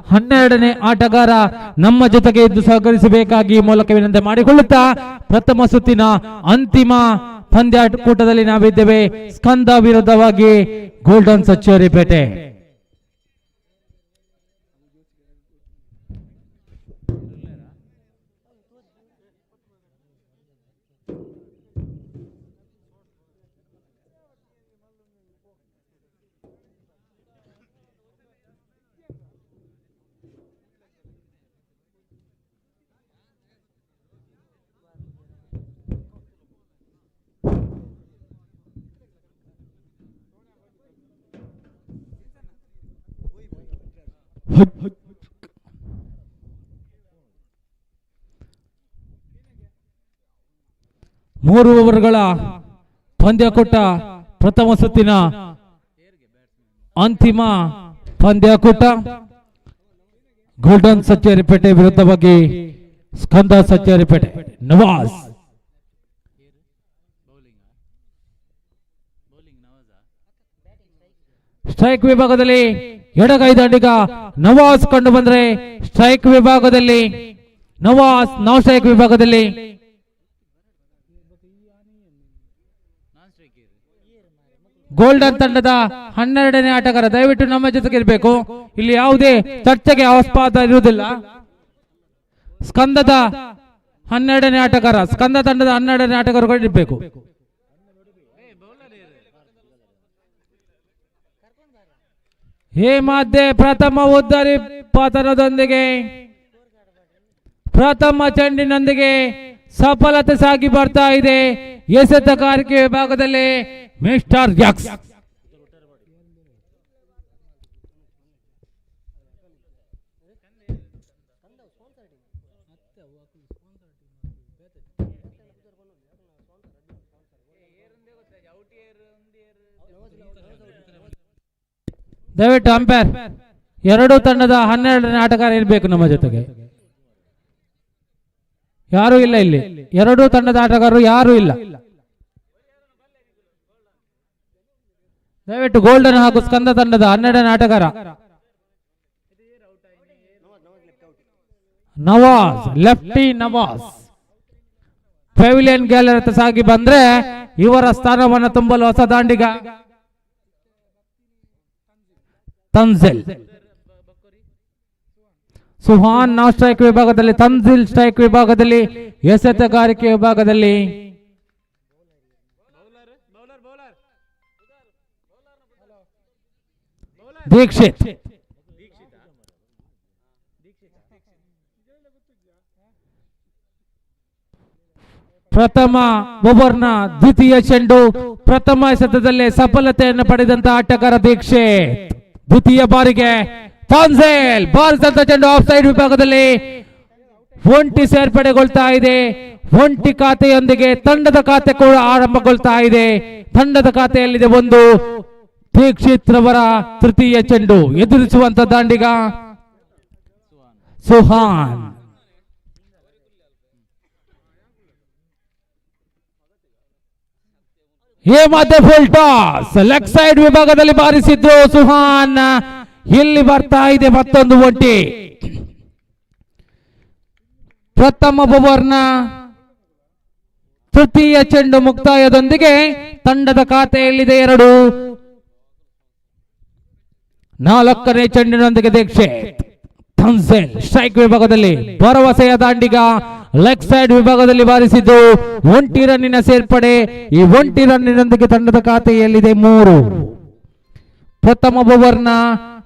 12ನೇ ಆಟಗಾರ ನಮ್ಮ ಜೊತೆಗೆ ಇದ್ದು ಸಹಕರಿಸಬೇಕಾಗಿ ಮೂಲಕ ವಿನಂತಿ ಮಾಡಿಕೊಳ್ಳುತ್ತಾ ಪ್ರಥಮ ಸುತ್ತಿನ ಅಂತಿಮ ಪಂದ್ಯಾಟಕೂಟದಲ್ಲಿ ನಾವಿದ್ದೇವೆ. ಸ್ಕಂದ ವಿರುದ್ಧವಾಗಿ ಗೋಲ್ಡನ್ ಸಚ್ಚೇರಿಪೇಟೆ. ಮೂರು ಓವರ್ಗಳ ಪಂದ್ಯಾಕೂಟ ಪ್ರಥಮ ಸುತ್ತಿನ ಅಂತಿಮ ಪಂದ್ಯಾಕೂಟ ಗೋಲ್ಡನ್ ಸಚ್ಚೇರಿಪೇಟೆ ವಿರುದ್ಧವಾಗಿ ಸ್ಕಂದ ಸಚ್ಚೇರಿಪೇಟೆ. ನವಾಜ್ ಸ್ಟ್ರೈಕ್ ವಿಭಾಗದಲ್ಲಿ ಎಡಗೈ ದಾಂಡಿಗ ನವಾಜ್ ಕಂಡು ಬಂದ್ರೆ ಸ್ಟ್ರೈಕ್ ವಿಭಾಗದಲ್ಲಿ ನವಾಜ್, ನಾನ್ ಸ್ಟ್ರೈಕ್ ವಿಭಾಗದಲ್ಲಿ ಗೋಲ್ಡನ್ ತಂಡದ 12ನೇ ಆಟಗಾರ. ದಯವಿಟ್ಟು ನಮ್ಮ ಜೊತೆಗೆ ಇರಬೇಕು. ಇಲ್ಲಿ ಯಾವುದೇ ಚರ್ಚೆಗೆ ಆಸ್ಪದ ಇರುವುದಿಲ್ಲ. ಸ್ಕಂದದ 12ನೇ ಆಟಗಾರ, ಸ್ಕಂದ ತಂಡದ 12ನೇ ಆಟಗಾರಗಳು ಇರಬೇಕು. ಈ ಮಧ್ಯೆ ಪ್ರಥಮ ಉದ್ದರಿ ಪತನದೊಂದಿಗೆ ಪ್ರಥಮ ಚೆಂಡಿನೊಂದಿಗೆ ಸಫಲತೆ ಸಾಗಿ ಬರ್ತಾ ಇದೆ. ಎಸೆತಗಾರಿಕೆ ವಿಭಾಗದಲ್ಲಿ ಮಿಸ್ಟರ್ ಯಾಕ್ಸ್. ದಯವಿಟ್ಟು ಅಂಪೈರ್ ಎರಡು ತಂಡದ 12ನೇ ಆಟಗಾರ ಇರಬೇಕು ನಮ್ಮ ಜೊತೆಗೆ. ಯಾರು ಇಲ್ಲ ಇಲ್ಲಿ, ಎರಡೂ ತಂಡದ ಆಟಗಾರರು ಯಾರು ಇಲ್ಲ. ದಯವಿಟ್ಟು ಗೋಲ್ಡನ್ ಹಾಗೂ ಸ್ಕಂದ ತಂಡದ 12ನೇ ಆಟಗಾರ Nawaz, lefty Nawaz pavilion gallery ಸಾಗಿ ಬಂದ್ರೆ ಇವರ ಸ್ಥಾನವನ್ನು ತುಂಬಲು ಹೊಸ ದಾಂಡಿಗ ತನ್ಜಿಲ್. ಸುಹಾನ್ ನಾನ್ ಸ್ಟ್ರೈಕ್ ವಿಭಾಗದಲ್ಲಿ, ತನ್ಜಿಲ್ ಸ್ಟ್ರೈಕ್ ವಿಭಾಗದಲ್ಲಿ, ಎಸೆತಗಾರಿಕೆ ವಿಭಾಗದಲ್ಲಿ ದೀಕ್ಷಿತ್. ಪ್ರಥಮ ಓವರ್ನ ದ್ವಿತೀಯ ಚೆಂಡು, ಪ್ರಥಮ ಎಸೆತದಲ್ಲೇ ಸಫಲತೆಯನ್ನು ಪಡೆದಂತ ಆಟಗಾರ ದೀಕ್ಷಿತ್. ದ್ವಿತೀಯ ಬಾರಿಗೆ ತಾನ್ಸೇಲ್ ಬಾರಿಸಿದಂತ ಚೆಂಡು ಆಫ್ ಸೈಡ್ ವಿಭಾಗದಲ್ಲಿ ಒಂಟಿ ಸೇರ್ಪಡೆಗೊಳ್ತಾ ಇದೆ. ಒಂಟಿ ಖಾತೆಯೊಂದಿಗೆ ತಂಡದ ಖಾತೆ ಕೂಡ ಆರಂಭಗೊಳ್ತಾ ಇದೆ. ತಂಡದ ಖಾತೆಯಲ್ಲಿದೆ ಒಂದು. ದೀಕ್ಷಿತ್ ರವರ ತೃತೀಯ ಚೆಂಡು ಎದುರಿಸುವಂತ ದಾಂಡಿಗ ಸುಹಾನ್. ಈ ಮಧ್ಯೆ ಫುಲ್ ಟಾಸ್ ಲೆಗ್ ಸೈಡ್ ವಿಭಾಗದಲ್ಲಿ ಬಾರಿಸಿದ್ರು ಸುಹಾನ್. ಇಲ್ಲಿ ಬರ್ತಾ ಇದೆ ಮತ್ತೊಂದು ಒಂಟಿ. ಪ್ರಥಮ ಓವರ್ನ ತೃತೀಯ ಚೆಂಡು ಮುಕ್ತಾಯದೊಂದಿಗೆ ತಂಡದ ಖಾತೆಯಲ್ಲಿದೆ 2. 4ನೇ ಚೆಂಡಿನೊಂದಿಗೆ ದೀಕ್ಷಿತ್. ತನ್ಸೇಲ್ ಸ್ಟ್ರೈಕ್ ವಿಭಾಗದಲ್ಲಿ ಭರವಸೆಯ ದಾಂಡಿಗ ಲೆಗ್ ಸೈಡ್ ವಿಭಾಗದಲ್ಲಿ ಬಾರಿಸಿದ್ದು ಒಂಟಿ ರನ್ನಿನ ಸೇರ್ಪಡೆ. ಈ ಒಂಟಿ ರನ್ನಿನೊಂದಿಗೆ ತಂಡದ ಖಾತೆಯಲ್ಲಿದೆ 3. ಪ್ರಥಮ ಓವರ್ನ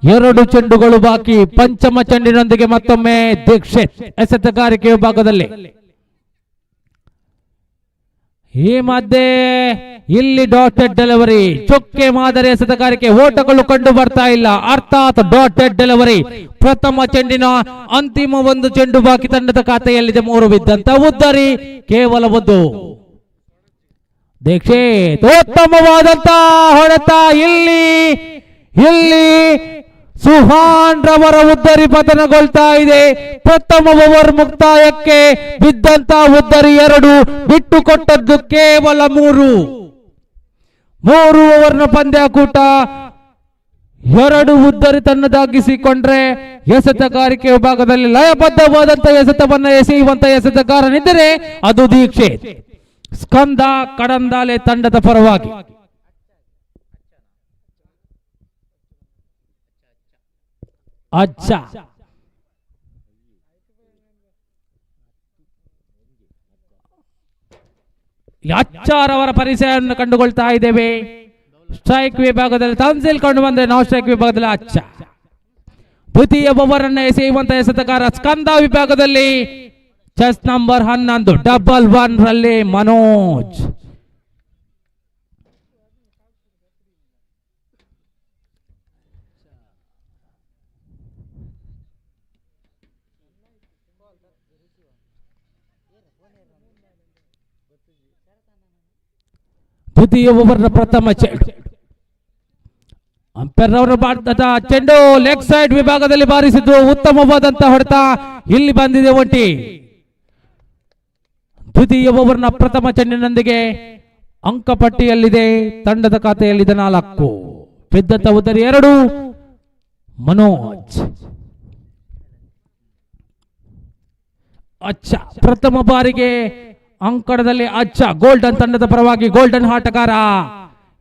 2 ಚೆಂಡುಗಳು ಬಾಕಿ. ಪಂಚಮ ಚೆಂಡಿನೊಂದಿಗೆ ಮತ್ತೊಮ್ಮೆ ದೀಕ್ಷಿತ್ ಎಸೆತಗಾರಿಕೆ ವಿಭಾಗದಲ್ಲಿ. ಈ ಮಧ್ಯೆ ಇಲ್ಲಿ ಡಾಟೆಡ್ ಡೆಲಿವರಿ, ಚೊಕ್ಕೆ ಮಾದರಿ ಎಸೆತಗಾರಿಕೆ, ಓಟಗಳು ಕಂಡು ಬರ್ತಾ ಇಲ್ಲ, ಅರ್ಥಾತ್ ಡಾಟೆಡ್ ಡೆಲಿವರಿ. ಪ್ರಥಮ ಚೆಂಡಿನ ಅಂತಿಮ 1 ಚೆಂಡು ಬಾಕಿ. ತಂಡದ ಖಾತೆಯಲ್ಲಿದೆ 3 ಬಿದ್ದಂತ ಉದ್ದರಿ, ಕೇವಲ 1. ದೀಕ್ಷಿತ್ ಉತ್ತಮವಾದಂತ ಹೊಡೆತ. ಇಲ್ಲಿ ಸುಹಾನ್ ರವರ ಉದ್ದರಿ ಪತನಗೊಳ್ತಾ ಇದೆ. ಪ್ರಥಮ ಓವರ್ ಮುಕ್ತಾಯಕ್ಕೆ ಬಿದ್ದಂತ ಉದ್ದರಿ 2, ಬಿಟ್ಟು ಕೊಟ್ಟದ್ದು ಕೇವಲ 3. 3 ಓವರ್ನ ಪಂದ್ಯಾಕೂಟ 2 ಉದ್ದರಿ ತನ್ನದಾಗಿಸಿಕೊಂಡ್ರೆ ಎಸೆತಗಾರಿಕೆ ವಿಭಾಗದಲ್ಲಿ ಲಯಬದ್ಧವಾದಂತ ಎಸೆತವನ್ನ ಎಸೆಯುವಂತ ಎಸೆತಗಾರನಿದ್ದರೆ ಅದು ದೀಕ್ಷಿತ್. ಸ್ಕಂದ ಕಡಂದಾಲೆ ತಂಡದ ಪರವಾಗಿ. ಅಚ್ಚ ಅಚ್ಚಾರವರ ಪರಿಚಯವನ್ನು ಕಂಡುಕೊಳ್ತಾ ಇದ್ದೇವೆ. ಸ್ಟ್ರೈಕ್ ವಿಭಾಗದಲ್ಲಿ ತನ್ಸಿಲ್ ಕಂಡು ಬಂದ್ರೆ ನಾನ್ ಸ್ಟ್ರೈಕ್ ವಿಭಾಗದಲ್ಲಿ ಅಚ್ಚ. ದ್ವಿತೀಯ ಓವರ್ ಅನ್ನು ಎಸೆಯುವಂತ ಎಸೆತಗಾರ ಸ್ಕಂದ ವಿಭಾಗದಲ್ಲಿ ಚೆಸ್ ನಂಬರ್ 11 1 ರಲ್ಲಿ ಮನೋಜ್. ದ್ವಿತೀಯ ಓವರ್ನ ಪ್ರಥಮ ಚೆಂಡು, ಅಂಪೈರ್ ಅವರ ಭಾರತದ ಚೆಂಡು ಲೆಗ್ ಸೈಡ್ ವಿಭಾಗದಲ್ಲಿ ಬಾರಿಸಿದ್ದು ಉತ್ತಮವಾದಂತಹ ಹೊಡೆತ. ಇಲ್ಲಿ ಬಂದಿದೆ ಒಂಟಿ. ದ್ವಿತೀಯ ಓವರ್ನ ಪ್ರಥಮ ಚೆಂಡಿನೊಂದಿಗೆ ಅಂಕಪಟ್ಟಿಯಲ್ಲಿದೆ ತಂಡದ ಖಾತೆಯಲ್ಲಿದೆ 4. ಬಿದ್ದಂತ ಉದ್ದರಿ 2. ಮನೋಜ್ ಅಚ್ಚ ಪ್ರಥಮ ಬಾರಿಗೆ ಅಂಕಣದಲ್ಲಿ ಅಚ್ಚ ಗೋಲ್ಡನ್ ತಂಡದ ಪರವಾಗಿ ಗೋಲ್ಡನ್ ಆಟಗಾರ.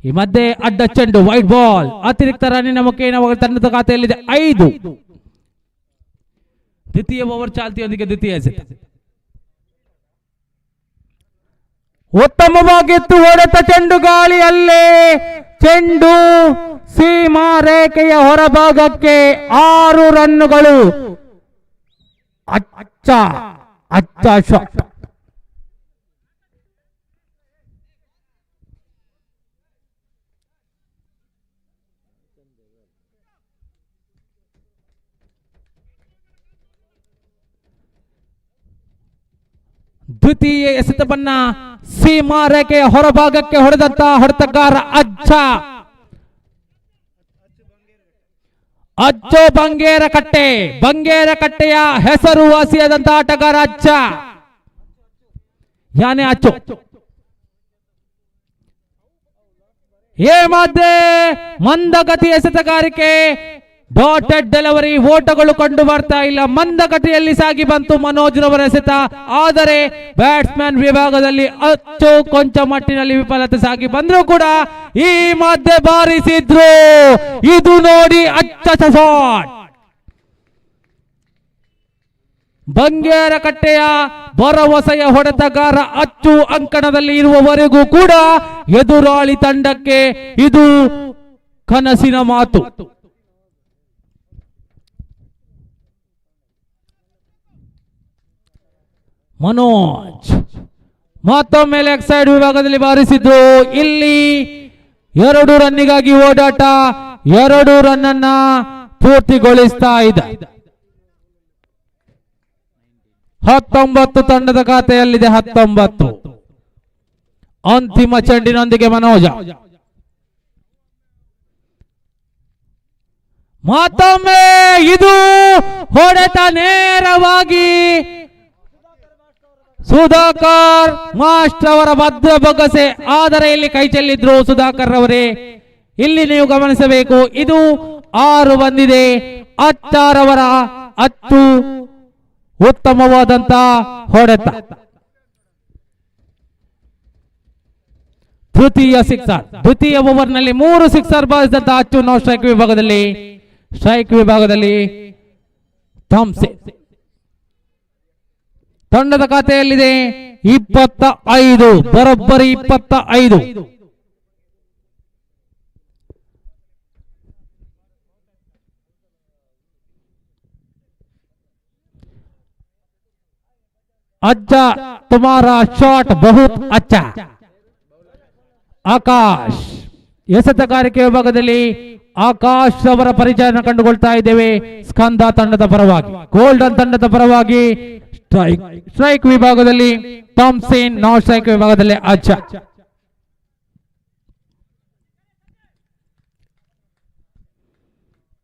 ಈ ಮಧ್ಯೆ ಅಡ್ಡ ಚೆಂಡು ವೈಟ್ ಬಾಲ್, ಅತಿರಿಕ್ತ ರನ್ನಿನ ಮುಖೇನ ತಂಡದ ಖಾತೆಯಲ್ಲಿದೆ 5. ದ್ವಿತೀಯ ಓವರ್ ಚಾಲ್ತಿಯೊಂದಿಗೆ ದ್ವಿತೀಯ ಎಸೆತ. ಉತ್ತಮವಾಗಿತ್ತು ಹೊಡೆತ ಚೆಂಡು, ಗಾಳಿಯಲ್ಲೇ ಚೆಂಡು ಸೀಮಾ ರೇಖೆಯ ಹೊರಭಾಗಕ್ಕೆ 6 ರನ್ನುಗಳು. ಅಚ್ಚ ಅಚ್ಚ ಶಾಟ್. ದ್ವಿತೀಯ ಎಸೆತವನ್ನ ಸೀಮಾ ರೇಖೆಯ ಹೊರಭಾಗಕ್ಕೆ ಹೊಡೆದಂತ ಹೊಡೆತಗಾರ ಅಜ್ಜೋ ಬಂಗೇರಕಟ್ಟೆಯ ಹೆಸರುವಾಸಿಯಾದಂತ ಆಟಗಾರ ಅಜ್ಜ. ಯಾನೆ ಅಚ್ಚು ಮಧ್ಯೆ ಮಂದಗತಿ ಎಸೆತಗಾರಿಕೆ, ಡಾಟೆಡ್ ಡೆಲಿವರಿ, ಓಟಗಳು ಕಂಡು ಬರ್ತಾ ಇಲ್ಲ. ಮಂದಗತಿಯಲ್ಲಿ ಸಾಗಿ ಬಂತು ಮನೋಜ್ ರವರ ಎಸೆತ. ಆದರೆ ಬ್ಯಾಟ್ಸ್ಮನ್ ವಿಭಾಗದಲ್ಲಿ ಅಚ್ಚು ಕೊಂಚ ಮಟ್ಟಿನಲ್ಲಿ ವಿಫಲತೆ ಸಾಗಿ ಬಂದ್ರು ಕೂಡ ಈ ಮಧ್ಯೆ ಬಾರಿಸಿದ್ರು. ಇದು ನೋಡಿ ಅಚ್ಚ ಶಾಟ್. ಬಂಗೇರಕಟ್ಟೆಯ ಭರವಸೆಯ ಹೊಡೆತಗಾರ ಅಚ್ಚು ಅಂಕಣದಲ್ಲಿ ಇರುವವರೆಗೂ ಕೂಡ ಎದುರಾಳಿ ತಂಡಕ್ಕೆ ಇದು ಕನಸಿನ ಮಾತು. ಮನೋಜ್ ಮತ್ತೊಮ್ಮೆ ಲೆಗ್ ಸೈಡ್ ವಿಭಾಗದಲ್ಲಿ ಬಾರಿಸಿದ್ರು. ಇಲ್ಲಿ 2 ರನ್ನಿಗಾಗಿ ಓಡಾಟ, 2 ರನ್ ಅನ್ನ ಪೂರ್ತಿಗೊಳಿಸ್ತಾ ಇದೆ. 19 ತಂಡದ ಖಾತೆಯಲ್ಲಿದೆ. 19 ಅಂತಿಮ ಚೆಂಡಿನೊಂದಿಗೆ ಮನೋಜ ಮತ್ತೊಮ್ಮೆ ಇದು ಹೊಡೆತ ನೇರವಾಗಿ ಸುಧಾಕರ್ ಮಾಸ್ಟರ್ ಅವರ ಭದ್ರ ಬೊಗಸೆ. ಆದರೆ ಇಲ್ಲಿ ಕೈ ಚೆಲ್ಲಿದ್ರು ಸುಧಾಕರ್ ಅವರೇ. ಇಲ್ಲಿ ನೀವು ಗಮನಿಸಬೇಕು, ಇದು 6 ಬಂದಿದೆ. ಅಚ್ಚಾರವರ ಅಚ್ಚು ಉತ್ತಮವಾದಂತ ಹೊಡೆತ. ದ್ವಿತೀಯ ಓವರ್ನಲ್ಲಿ 3 ಸಿಕ್ಸರ್ ಬಾರಿಸಿದಂತ ಅಚ್ಚು. ನಾವು ಸ್ಟ್ರೈಕ್ ವಿಭಾಗದಲ್ಲಿ ಥಾಮ್ಸನ್ ತಂಡದ ಖಾತೆಯಲ್ಲಿದೆ 25, ಬರೋಬ್ಬರಿ 25. ಅಜ್ಜ ತುಮಾರಾ ಶಾಟ್ ಬಹುತ್ ಅಚ್ಚ. ಆಕಾಶ್ ಎಸೆತಗಾರಿಕೆ ವಿಭಾಗದಲ್ಲಿ ಆಕಾಶ್ ಅವರ ಪರಿಚಯನ ಕಂಡುಕೊಳ್ತಾ ಇದ್ದೇವೆ. ಸ್ಕಂದ ತಂಡದ ಪರವಾಗಿ, ಗೋಲ್ಡನ್ ತಂಡದ ಪರವಾಗಿ ಸ್ಟ್ರೈಕ್ ವಿಭಾಗದಲ್ಲಿ ಥಾಮ್ಸನ್, ನಾನ್ ಸ್ಟ್ರೈಕ್ ವಿಭಾಗದಲ್ಲಿ ಅಜ್ಜ.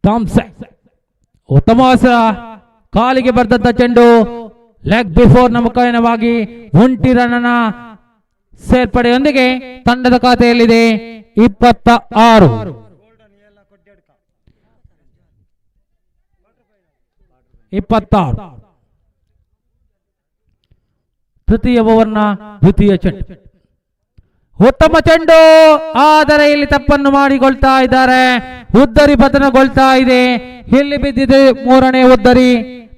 ಥಾಮ್ಸನ್ ಉತ್ತಮ ಕಾಲಿಗೆ ಬರ್ದಂತ ಚೆಂಡು ಲೆಗ್ ಬಿಫೋರ್ ನ ಮುಖಾಯನವಾಗಿ 1 ರನ್ನ ಸೇರ್ಪಡೆಯೊಂದಿಗೆ ತಂಡದ ಖಾತೆಯಲ್ಲಿದೆ 26. ತೃತೀಯ ಓವರ್ನ ದ್ವಿತೀಯ ಚೆಂಡು, ಉತ್ತಮ ಚೆಂಡು. ಆದರೆ ಇಲ್ಲಿ ತಪ್ಪನ್ನು ಮಾಡಿಕೊಳ್ತಾ ಇದ್ದಾರೆ. ಉದ್ದರಿ ಪತನಗೊಳ್ತಾ ಇದೆ. ಇಲ್ಲಿ ಬಿದ್ದಿದೆ 3ನೇ ಉದ್ದರಿ.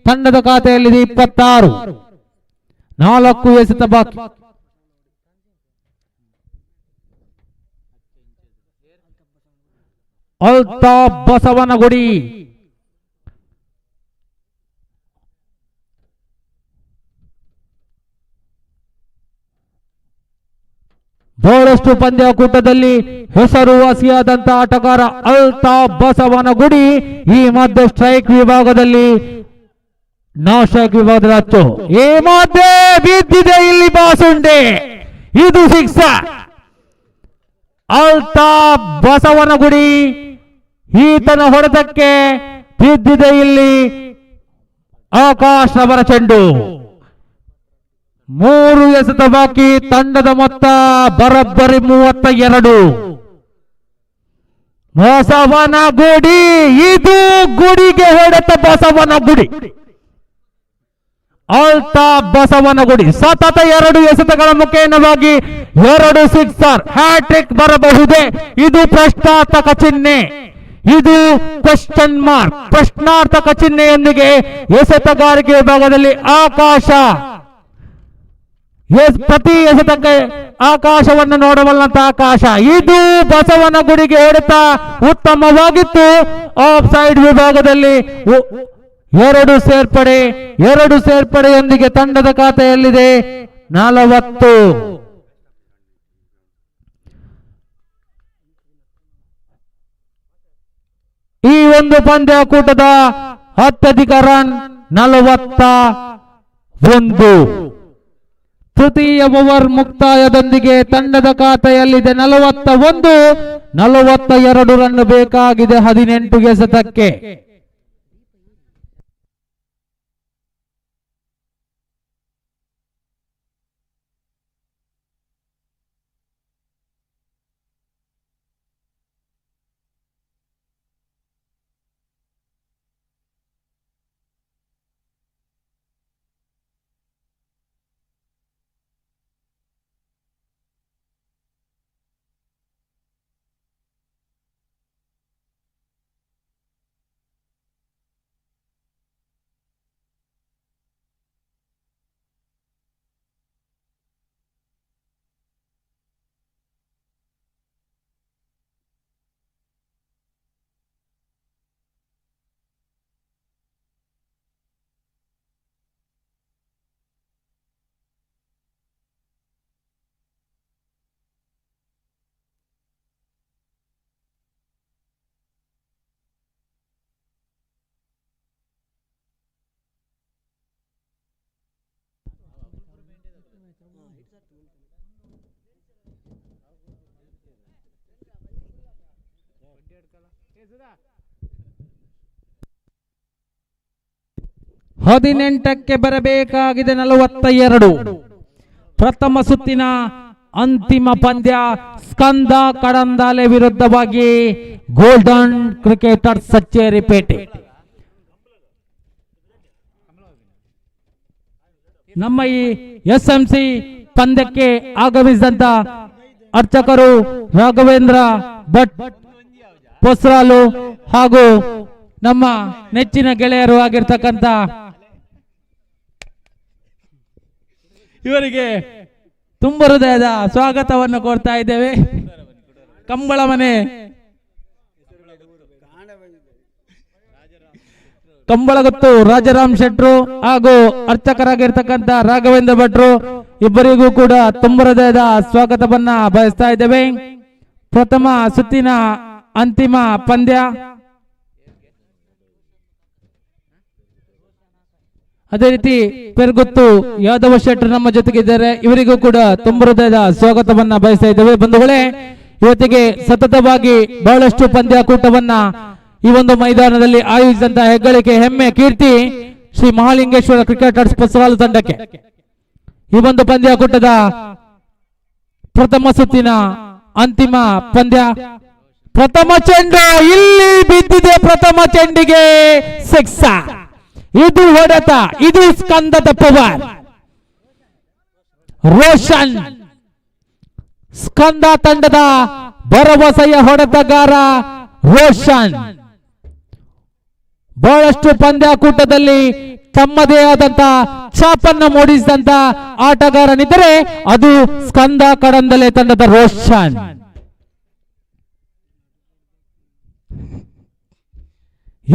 ತಂಡದ ಖಾತೆಯಲ್ಲಿದೆ 26. 4 ಎಸೆತ ಬಾಕಿ. ಅಲ್ತಾಫ್ ಬಸವನಗುಡಿ ಬಹಳಷ್ಟು ಪಂದ್ಯಾಕೂಟದಲ್ಲಿ ಹೆಸರುವಾಸಿಯಾದಂತ ಆಟಗಾರ ಅಲ್ತಾಫ್ ಬಸವನಗುಡಿ ಈ ಮಧ್ಯೆ ಸ್ಟ್ರೈಕ್ ವಿಭಾಗದಲ್ಲಿ ನಾಶಕ್ ವಿಭಾಗದ ಅಚ್ಚು. ಈ ಮಧ್ಯೆ ಬಿದ್ದಿದೆ ಇಲ್ಲಿ ಬಾಸುಂಡೆ. ಇದು ಸಿಕ್ಸರ್. ಅಲ್ತಾಫ್ ಬಸವನಗುಡಿ ಈತನ ಹೊಡೆತಕ್ಕೆ ಬಿದ್ದಿದೆ ಇಲ್ಲಿ ಆಕಾಶ್ ಅವರ ಚೆಂಡು. 3 ಎಸೆತ ಬಾಕಿ. ತಂಡದ ಮೊತ್ತ ಬರೋಬ್ಬರಿ 32. ಬಸವನಗುಡಿ, ಇದು ಗುಡಿಗೆ ಹೊಡೆತ ಬಸವನಗುಡಿ. ಅಲ್ತಾಫ್ ಬಸವನಗುಡಿ ಸತತ 2 ಎಸೆತಗಳ ಮುಖೇನವಾಗಿ 2 ಸಿಕ್ಸರ್. ಹ್ಯಾಟ್ರಿಕ್ ಬರಬಹುದೇ? ಇದು ಪ್ರಶ್ನಾರ್ಥಕ ಚಿಹ್ನೆ. ಇದು ಕ್ವೆಶ್ಚನ್ ಮಾರ್ಕ್. ಪ್ರಶ್ನಾರ್ಥಕ ಚಿಹ್ನೆಯೊಂದಿಗೆ ಎಸೆತಗಾರಿಕೆ ವಿಭಾಗದಲ್ಲಿ ಆಕಾಶ. ಪ್ರತಿ ಎಸೆತಕ್ಕೆ ಆಕಾಶವನ್ನು ನೋಡಬಲ್ಲಂತ ಆಕಾಶ. ಇದು ಬಸವನಗುಡಿಗೆ ಹೊಡೆತ ಉತ್ತಮವಾಗಿತ್ತು. ಆಫ್ ಸೈಡ್ ವಿಭಾಗದಲ್ಲಿ 2 ಸೇರ್ಪಡೆಯೊಂದಿಗೆ ತಂಡದ ಖಾತೆಯಲ್ಲಿದೆ 40. ಈ ಒಂದು ಪಂದ್ಯಾಕೂಟದ ಅತ್ಯಧಿಕ ರನ್ 41. ತೃತೀಯ ಓವರ್ ಮುಕ್ತಾಯದೊಂದಿಗೆ ತಂಡದ ಖಾತೆಯಲ್ಲಿದೆ 41, 42 ರನ್ ಬೇಕಾಗಿದೆ 18 ಎಸೆತಕ್ಕೆ. ಹದಿನೆಂಟಕ್ಕೆ ಬರಬೇಕಾಗಿದೆ 42. ಪ್ರಥಮ ಸುತ್ತಿನ ಅಂತಿಮ ಪಂದ್ಯ ಸ್ಕಂದ ಕಡಂದಾಲೆ ವಿರುದ್ಧವಾಗಿ ಗೋಲ್ಡನ್ ಕ್ರಿಕೆಟರ್ ಸಚ್ಚೇರಿಪೇಟೆ. ನಮ್ಮ ಈ SMC ಪಂದ್ಯಕ್ಕೆ ಆಗಮಿಸಿದಂತ ಅರ್ಚಕರು ರಾಘವೇಂದ್ರ ಭಟ್ ಪೊಸ್ರಾಲು ಹಾಗೂ ನಮ್ಮ ನೆಚ್ಚಿನ ಗೆಳೆಯರು ಆಗಿರ್ತಕ್ಕಂಥ ಇವರಿಗೆ ತುಂಬ ಹೃದಯದ ಸ್ವಾಗತವನ್ನು ಕೋರ್ತಾ ಇದ್ದೇವೆ. ಕಂಬಳ ಮನೆ ಕಂಬಳಗತ್ತು ರಾಜರಾಮ್ ಶೆಟ್ರು ಹಾಗೂ ಅರ್ಚಕರಾಗಿರ್ತಕ್ಕಂಥ ರಾಘವೇಂದ್ರ ಭಟ್ರು ಇಬ್ಬರಿಗೂ ಕೂಡ ತುಂಬ ಹೃದಯದ ಸ್ವಾಗತವನ್ನ ಬಯಸ್ತಾ ಇದ್ದೇವೆ. ಪ್ರಥಮ ಸುತ್ತಿನ ಅಂತಿಮ ಪಂದ್ಯ. ಅದೇ ರೀತಿ ಪೆರ್ಗುತ್ತು ಯಾದವ ಶೆಟ್ರು ನಮ್ಮ ಜೊತೆಗಿದ್ದಾರೆ, ಇವರಿಗೂ ಕೂಡ ತುಂಬ ಹೃದಯದ ಸ್ವಾಗತವನ್ನ ಬಯಸ್ತಾ ಇದ್ದೇವೆ. ಬಂಧುಗಳೇ, ಇವತ್ತಿಗೆ ಸತತವಾಗಿ ಬಹಳಷ್ಟು ಪಂದ್ಯಾಕೂಟವನ್ನ ಈ ಒಂದು ಮೈದಾನದಲ್ಲಿ ಆಯೋಜಿಸಿದಂತಹ ಹೆಗ್ಗಳಿಕೆ, ಹೆಮ್ಮೆ, ಕೀರ್ತಿ ಶ್ರೀ ಮಹಾಲಿಂಗೇಶ್ವರ ಕ್ರಿಕೆಟರ್ಸ್ ಪೊಸ್ರಾಲು ತಂಡಕ್ಕೆ. ಈ ಒಂದು ಪಂದ್ಯಾಕೂಟದ ಪ್ರಥಮ ಸುತ್ತಿನ ಅಂತಿಮ ಪಂದ್ಯ. ಪ್ರಥಮ ಚೆಂಡು ಇಲ್ಲಿ ಬಿದ್ದಿದೆ. ಪ್ರಥಮ ಚೆಂಡಿಗೆ ಸಿಕ್ಸ. ಇದು ಹೊಡೆತ, ಇದು ಸ್ಕಂದದ ಪವರ್. ರೋಷನ್ ಸ್ಕಂದ ತಂಡದ ಭರವಸೆಯ ಹೊಡೆತಗಾರ ರೋಷನ್ ಬಹಳಷ್ಟು ಪಂದ್ಯಾಕೂಟದಲ್ಲಿ ತಮ್ಮದೇ ಆದಂತ ಛಾಪನ್ನು ಮೂಡಿಸಿದಂತ ಆಟಗಾರನಿದ್ದರೆ ಅದು ಸ್ಕಂದ ಕಡಂದಲೆ ತಂಡದ ರೋಷನ್.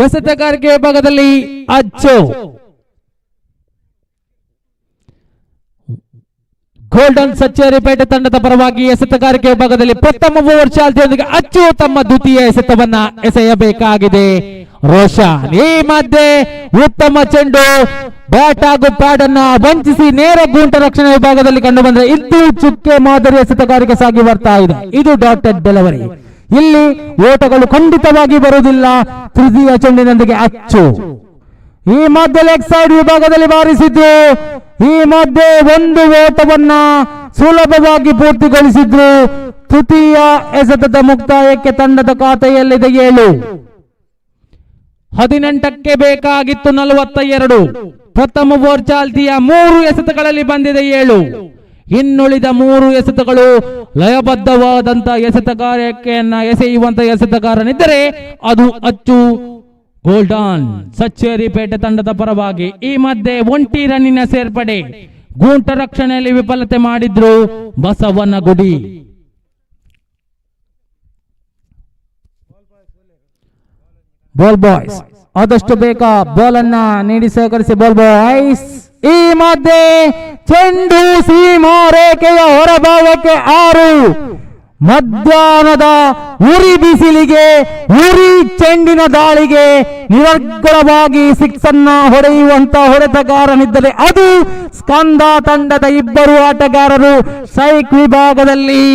ಎಸೆತಗಾರಿಕೆ ಭಾಗದಲ್ಲಿ ಅಚ್ಚು. ಗೋಲ್ಡನ್ ಸಚ್ಚೇರಿಪೇಟೆ ತಂಡದ ಪರವಾಗಿ ಎಸೆತಗಾರಿಕೆ ಭಾಗದಲ್ಲಿ ಪ್ರಥಮ ಓವರ್ ಚಾಲ್ತಿಯೊಂದಿಗೆ ಅಚ್ಚು ತಮ್ಮ ದ್ವಿತೀಯ ಎಸೆತವನ್ನ ಎಸೆಯಬೇಕಾಗಿದೆ. ರೋಷನ್ ಈ ಮಧ್ಯೆ ಉತ್ತಮ ಚೆಂಡು ಬ್ಯಾಟ್ ಹಾಗೂ ಪ್ಯಾಡ್ ಅನ್ನ ವಂಚಿಸಿ ನೇರ ಗೂಂಟ ರಕ್ಷಣೆ ವಿಭಾಗದಲ್ಲಿ ಕಂಡು ಬಂದರೆ ಇದು ಚುಕ್ಕೆ ಮಾದರಿ ಎಸೆತಗಾರಿಕೆ ಸಾಗಿ ಬರ್ತಾ ಇದೆ. ಇದು ಡಾಟೆಡ್ ಡೆಲಿವರಿ. ಇಲ್ಲಿ ಓಟಗಳು ಖಂಡಿತವಾಗಿ ಬರುವುದಿಲ್ಲ. ತೃತೀಯ ಚೆಂಡಿನೊಂದಿಗೆ ಅಚ್ಚು ಈ ಮಧ್ಯೆ ಲೆಗ್ ಸೈಡ್ ವಿಭಾಗದಲ್ಲಿ ಬಾರಿಸಿದ್ದು. ಈ ಮಧ್ಯೆ ಒಂದು ಓಟವನ್ನ ಸುಲಭವಾಗಿ ಪೂರ್ತಿಗೊಳಿಸಿದ್ರು. ತೃತೀಯ ಎಸೆತದ ಮುಕ್ತಾಯಕ್ಕೆ ತಂಡದ ಖಾತೆಯಲ್ಲಿದೆ 7. 18ಕ್ಕೆ ಬೇಕಾಗಿತ್ತು 42. ಪ್ರಥಮ ಓವರ್ ಚಾಲ್ತಿಯ 3 ಎಸೆತಗಳಲ್ಲಿ ಬಂದಿದೆ 7. ಇನ್ನುಳಿದ 3 ಎಸೆತಗಳು ಲಯಬದ್ಧವಾದಂತ ಎಸೆತಗಾರಿಕೆಯನ್ನ ಎಸೆಯುವಂತ ಎಸೆತಗಾರನಿದ್ದರೆ ಅದು ಅಚ್ಚು ಗೋಲ್ಡನ್ ಸಚ್ಚೇರಿಪೇಟೆ ತಂಡದ ಪರವಾಗಿ. ಈ ಮಧ್ಯೆ 1 ರನ್ನಿನ ಸೇರ್ಪಡೆ. ಗೂಂಟ ರಕ್ಷಣೆಯಲ್ಲಿ ವಿಫಲತೆ ಮಾಡಿದ್ರು ಬಸವನಗುಡಿ. ಬಾಲ್ ಬಾಯ್ಸ್ ಆದಷ್ಟು ಬೇಗ ಬಾಲ್ ಅನ್ನ ನೀಡಿ ಸಹಕರಿಸಿ. ಬಾಲ್ ಬಾಯ್ಸ್ ಈ ಮಧ್ಯೆ ಚೆಂಡು ಸೀಮಾ ರೇಖೆಯ ಹೊರಭಾಗಕ್ಕೆ 6. ಮಧ್ಯಾಹ್ನದ ಉರಿ ಬಿಸಿಲಿಗೆ ಉರಿ ಚೆಂಡಿನ ದಾಳಿಗೆ ನಿರರ್ಗಳವಾಗಿ ಸಿಕ್ಸ್ ಅನ್ನ ಹೊಡೆಯುವಂತ ಹೊಡೆತಗಾರನಿದ್ದರೆ ಅದು ಸ್ಕಂದ ತಂಡದ ಇಬ್ಬರು ಆಟಗಾರರು. ಸೈಕ್ ವಿಭಾಗದಲ್ಲಿ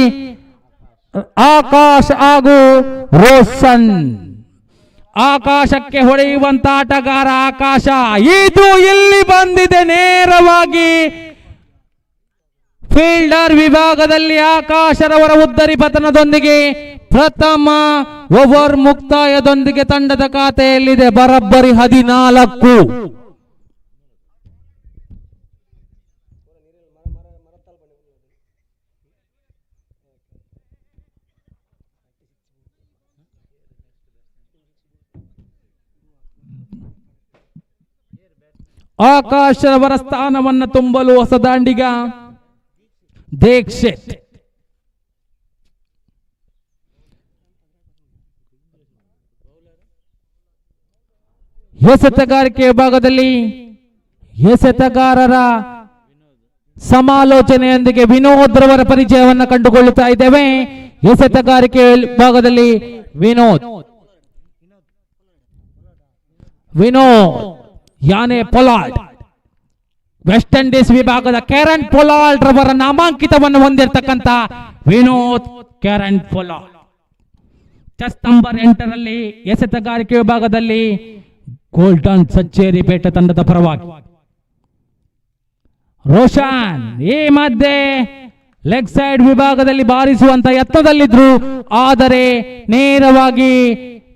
ಆಕಾಶ್ ಹಾಗೂ ರೋಷನ್. ಆಕಾಶಕ್ಕೆ ಹೊಡೆಯುವಂತ ಆಟಗಾರ ಆಕಾಶ. ಇದು ಇಲ್ಲಿ ಬಂದಿದೆ ನೇರವಾಗಿ ಫೀಲ್ಡರ್ ವಿಭಾಗದಲ್ಲಿ ಆಕಾಶರವರ ಉದ್ದರಿ ಪತನದೊಂದಿಗೆ ಪ್ರಥಮ ಓವರ್ ಮುಕ್ತಾಯದೊಂದಿಗೆ ತಂಡದ ಖಾತೆಯಲ್ಲಿದೆ ಬರೋಬ್ಬರಿ 14. ಆಕಾಶರವರ ಸ್ಥಾನವನ್ನು ತುಂಬಲು ಹೊಸ ದಾಂಡಿಗ ದೀಕ್ಷಿತ್. ಎಸೆತಗಾರಿಕೆ ವಿಭಾಗದಲ್ಲಿ ಎಸೆತಗಾರರ ಸಮಾಲೋಚನೆಯೊಂದಿಗೆ ವಿನೋದ್ ರವರ ಪರಿಚಯವನ್ನು ಕಂಡುಕೊಳ್ಳುತ್ತಾ ಇದ್ದೇವೆ. ಎಸೆತಗಾರಿಕೆ ವಿಭಾಗದಲ್ಲಿ ವಿನೋದ್ ಯಾನೆ ಪೊಲಾರ್ಡ್. ವೆಸ್ಟ್ ಇಂಡೀಸ್ ವಿಭಾಗದ ಕೆರನ್ ಪೊಲಾರ್ಡ್ ರವರ ನಾಮಾಂಕಿತವನ್ನು ಹೊಂದಿರತಕ್ಕಂತ Vinod Keran Pollard. Chess number 8ರಲ್ಲಿ ಎಸೆತಗಾರಿಕೆ ವಿಭಾಗದಲ್ಲಿ ಗೋಲ್ಡನ್ ಸಚ್ಚೇರಿ ಪೇಟೆ ತಂಡದ ಪರವಾಗಿ ರೋಷನ್ ಈ ಮಧ್ಯೆ ಲೆಗ್ ಸೈಡ್ ವಿಭಾಗದಲ್ಲಿ ಬಾರಿಸುವಂತ ಯತ್ನದಲ್ಲಿದ್ರು, ಆದರೆ ನೇರವಾಗಿ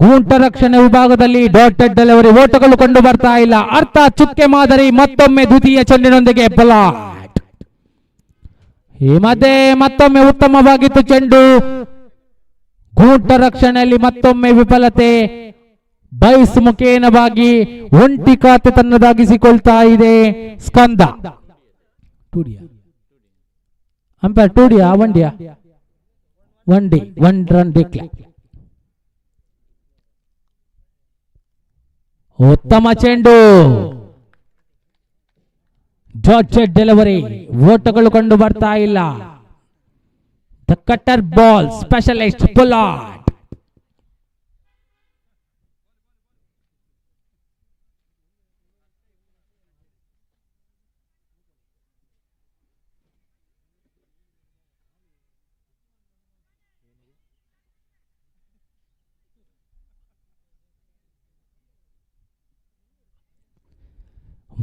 ಗೂಂಟ ರಕ್ಷಣೆ ವಿಭಾಗದಲ್ಲಿ ಡಾಟೆಡ್ ಡೆಲಿವರಿ ಓಟಗಳು ಕಂಡು ಬರ್ತಾ ಇಲ್ಲ. ಅರ್ಥ ಚುಕ್ಕೆ ಮಾದರಿ ಮತ್ತೊಮ್ಮೆ ದ್ವಿತೀಯ ಚೆಂಡಿನೊಂದಿಗೆ ಪೊಲಾರ್ಡ್. ಈ ಮಧ್ಯೆ ಮತ್ತೊಮ್ಮೆ ಉತ್ತಮವಾಗಿತ್ತು ಚೆಂಡು. ಗೂಂಟ ರಕ್ಷಣೆಯಲ್ಲಿ ಮತ್ತೊಮ್ಮೆ ವಿಫಲತೆ. ಬೈಸ್ ಮುಖೇನವಾಗಿ ಒಂಟಿ ಖಾತೆ ತನ್ನದಾಗಿಸಿಕೊಳ್ತಾ ಇದೆ ಸ್ಕಂದ. ಅಂಪೈರ್ ಟೂಡಿಯಾ ವಂಡಿಯಾ ವಂಡಿ 1 ರನ್ ಡಿಕ್ಲೇರ್. ಉತ್ತಮ ಚೆಂಡು. ಜಾರ್ಜೆಟ್ ಡೆಲಿವರಿ ಓಟಗಳು ಕಂಡು ಬರ್ತಾ ಇಲ್ಲ. The cutter ball specialist Pollard.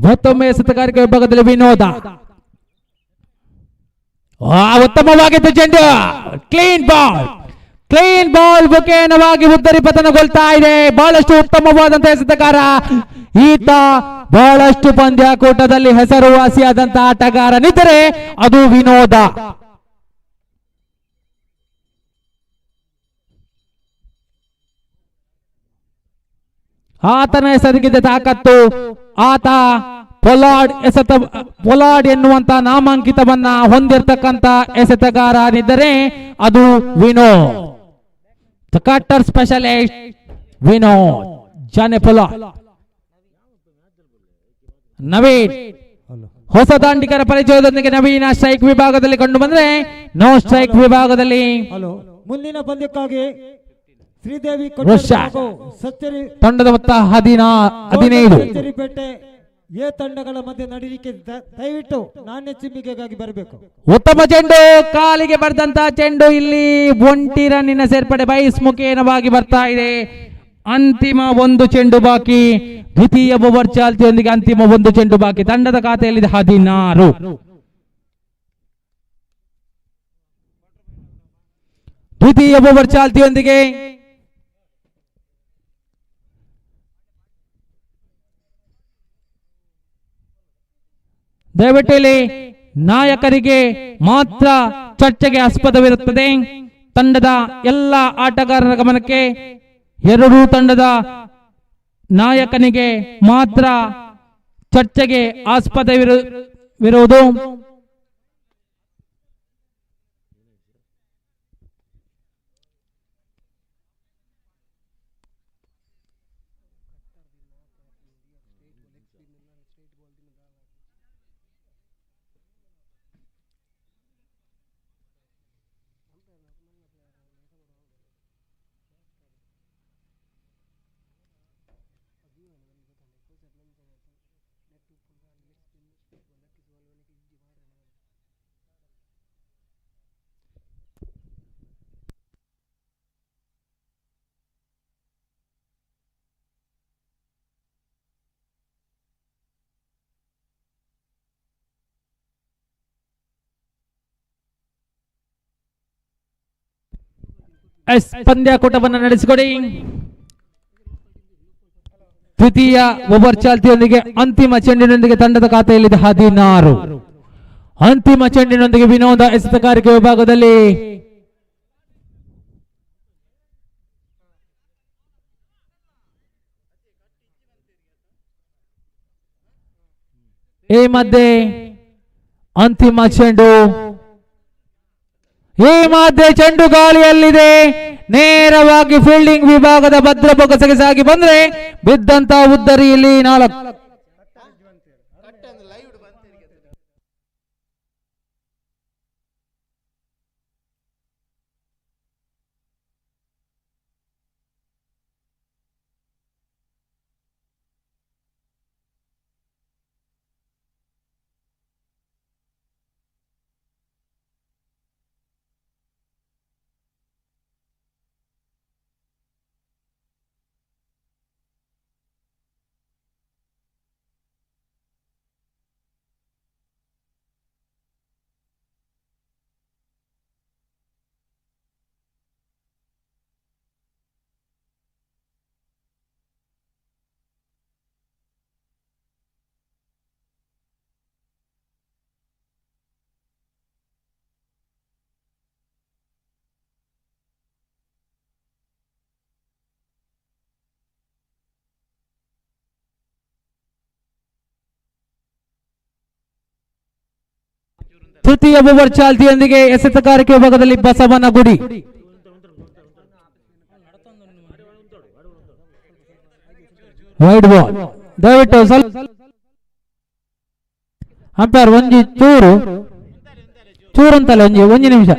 ಮತ್ತೊಮ್ಮೆ ಎಸೆತಗಾರಿಕೆ ವಿಭಾಗದಲ್ಲಿ ವಿನೋದ. ಉತ್ತಮವಾಗಿತ್ತು ಚೆಂಡು. ಕ್ಲೀನ್ ಬಾಲ್ ಮುಖೇನವಾಗಿ ಉದ್ದರಿ ಪತನಗೊಳ್ತಾ ಇದೆ. ಬಹಳಷ್ಟು ಉತ್ತಮವಾದಂತಹ ಎಸೆತಗಾರ ಈತ. ಬಹಳಷ್ಟು ಪಂದ್ಯಾಕೂಟದಲ್ಲಿ ಹೆಸರುವಾಸಿಯಾದಂತಹ ಆಟಗಾರನಿದ್ದರೆ ಅದು ವಿನೋದ. ಆತನ ಹೆಸರಿಗಿದೆ ತಾಕತ್ತು. ಆತ ಪೊಲಾರ್ಡ್ ಎನ್ನುವಂತ ನಾಮಾಂಕಿತವನ್ನ ಹೊಂದಿರತಕ್ಕಂತ ಎಸೆತಗಾರನಿದ್ದರೆ ಅದು ವಿನೋದ್. ಕಟ್ಟರ್ ಸ್ಪೆಷಲಿಸ್ಟ್ ವಿನೋದ್ ಜಾನೆ ಪೊಲಾರ್ಡ್. ನವೀನ್ ಹೊಸ ದಾಂಡಿಗರ ಪರಿಚಯದೊಂದಿಗೆ ನವೀನ ಸ್ಟ್ರೈಕ್ ವಿಭಾಗದಲ್ಲಿ ಕಂಡು ಬಂದ್ರೆ ನೋ ಸ್ಟ್ರೈಕ್ ವಿಭಾಗದಲ್ಲಿ ಮುಂದಿನ ಪಂದ್ಯಕ್ಕಾಗಿ ಶ್ರೀದೇವಿ ತಂಡದ ಮೊತ್ತ 15 ಪೇಟೆ ಎ ತಂಡಗಳ ಮಧ್ಯೆ ನಡೀಲಿಕ್ಕೆ ದಯವಿಟ್ಟು ನಾಣ್ಯ ಚಿಮ್ಮಿಗೆಗಾಗಿ ಬರಬೇಕು. ಉತ್ತಮ ಚೆಂಡು. ಕಾಲಿಗೆ ಬರೆದಂತ ಚೆಂಡು ಇಲ್ಲಿ ಒಂಟಿ ರನ್ನಿನ ಸೇರ್ಪಡೆ ಬೈಸ್ ಮುಖೇನವಾಗಿ ಬರ್ತಾ ಇದೆ. ಅಂತಿಮ ಒಂದು ಚೆಂಡು ಬಾಕಿ. ದ್ವಿತೀಯ ಓವರ್ ಚಾಲ್ತಿಯೊಂದಿಗೆ ಅಂತಿಮ ಒಂದು ಚೆಂಡು ಬಾಕಿ. ತಂಡದ ಖಾತೆಯಲ್ಲಿದೆ 16. ದ್ವಿತೀಯ ಓವರ್ ಚಾಲ್ತಿಯೊಂದಿಗೆ ದಯವಿಟ್ಟು ಇಲ್ಲಿ ನಾಯಕರಿಗೆ ಮಾತ್ರ ಚರ್ಚೆಗೆ ಆಸ್ಪದವಿರುತ್ತದೆ. ತಂಡದ ಎಲ್ಲ ಆಟಗಾರರ ಗಮನಕ್ಕೆ ಎರಡೂ ತಂಡದ ನಾಯಕನಿಗೆ ಮಾತ್ರ ಚರ್ಚೆಗೆ ಆಸ್ಪದವಿರುವುದು. ಪಂದ್ಯಾಕೂಟವನ್ನು ನಡೆಸಿಕೊಡಿ. ದ್ವಿತೀಯ ಓವರ್ ಚಾಲ್ತಿಯೊಂದಿಗೆ ಅಂತಿಮ ಚೆಂಡಿನೊಂದಿಗೆ ತಂಡದ ಖಾತೆಯಲ್ಲಿದೆ 16. ಅಂತಿಮ ಚೆಂಡಿನೊಂದಿಗೆ ವಿನೋದ ಎಸೆತಗಾರಿಕೆ ವಿಭಾಗದಲ್ಲಿ ಈ ಮಧ್ಯೆ ಅಂತಿಮ ಚೆಂಡು, ಈ ಮಧ್ಯೆ ಚೆಂಡು ಗಾಳಿಯಲ್ಲಿದೆ. ನೇರವಾಗಿ ಫೀಲ್ಡಿಂಗ್ ವಿಭಾಗದ ಭದ್ರ ಬೊಗಸೆಗೆ ಸಾಗಿ ಬಂದ್ರೆ ಬಿದ್ದಂತ ಉದ್ದರಿಯಲ್ಲಿ 4. ತೃತೀಯ ಓವರ್ ಚಾಲ್ತಿಯೊಂದಿಗೆ ಎಸೆತಗಾರಿಕೆ ವಿಭಾಗದಲ್ಲಿ ಬಸವನಗುಡಿ. Wide ball. ದಯವಿಟ್ಟು ಅಂಪೈರ್ ಒಂಜಿ ಚೂರು ಅಂತಲ್ಲ ಒಂಜಿ ನಿಮಿಷ.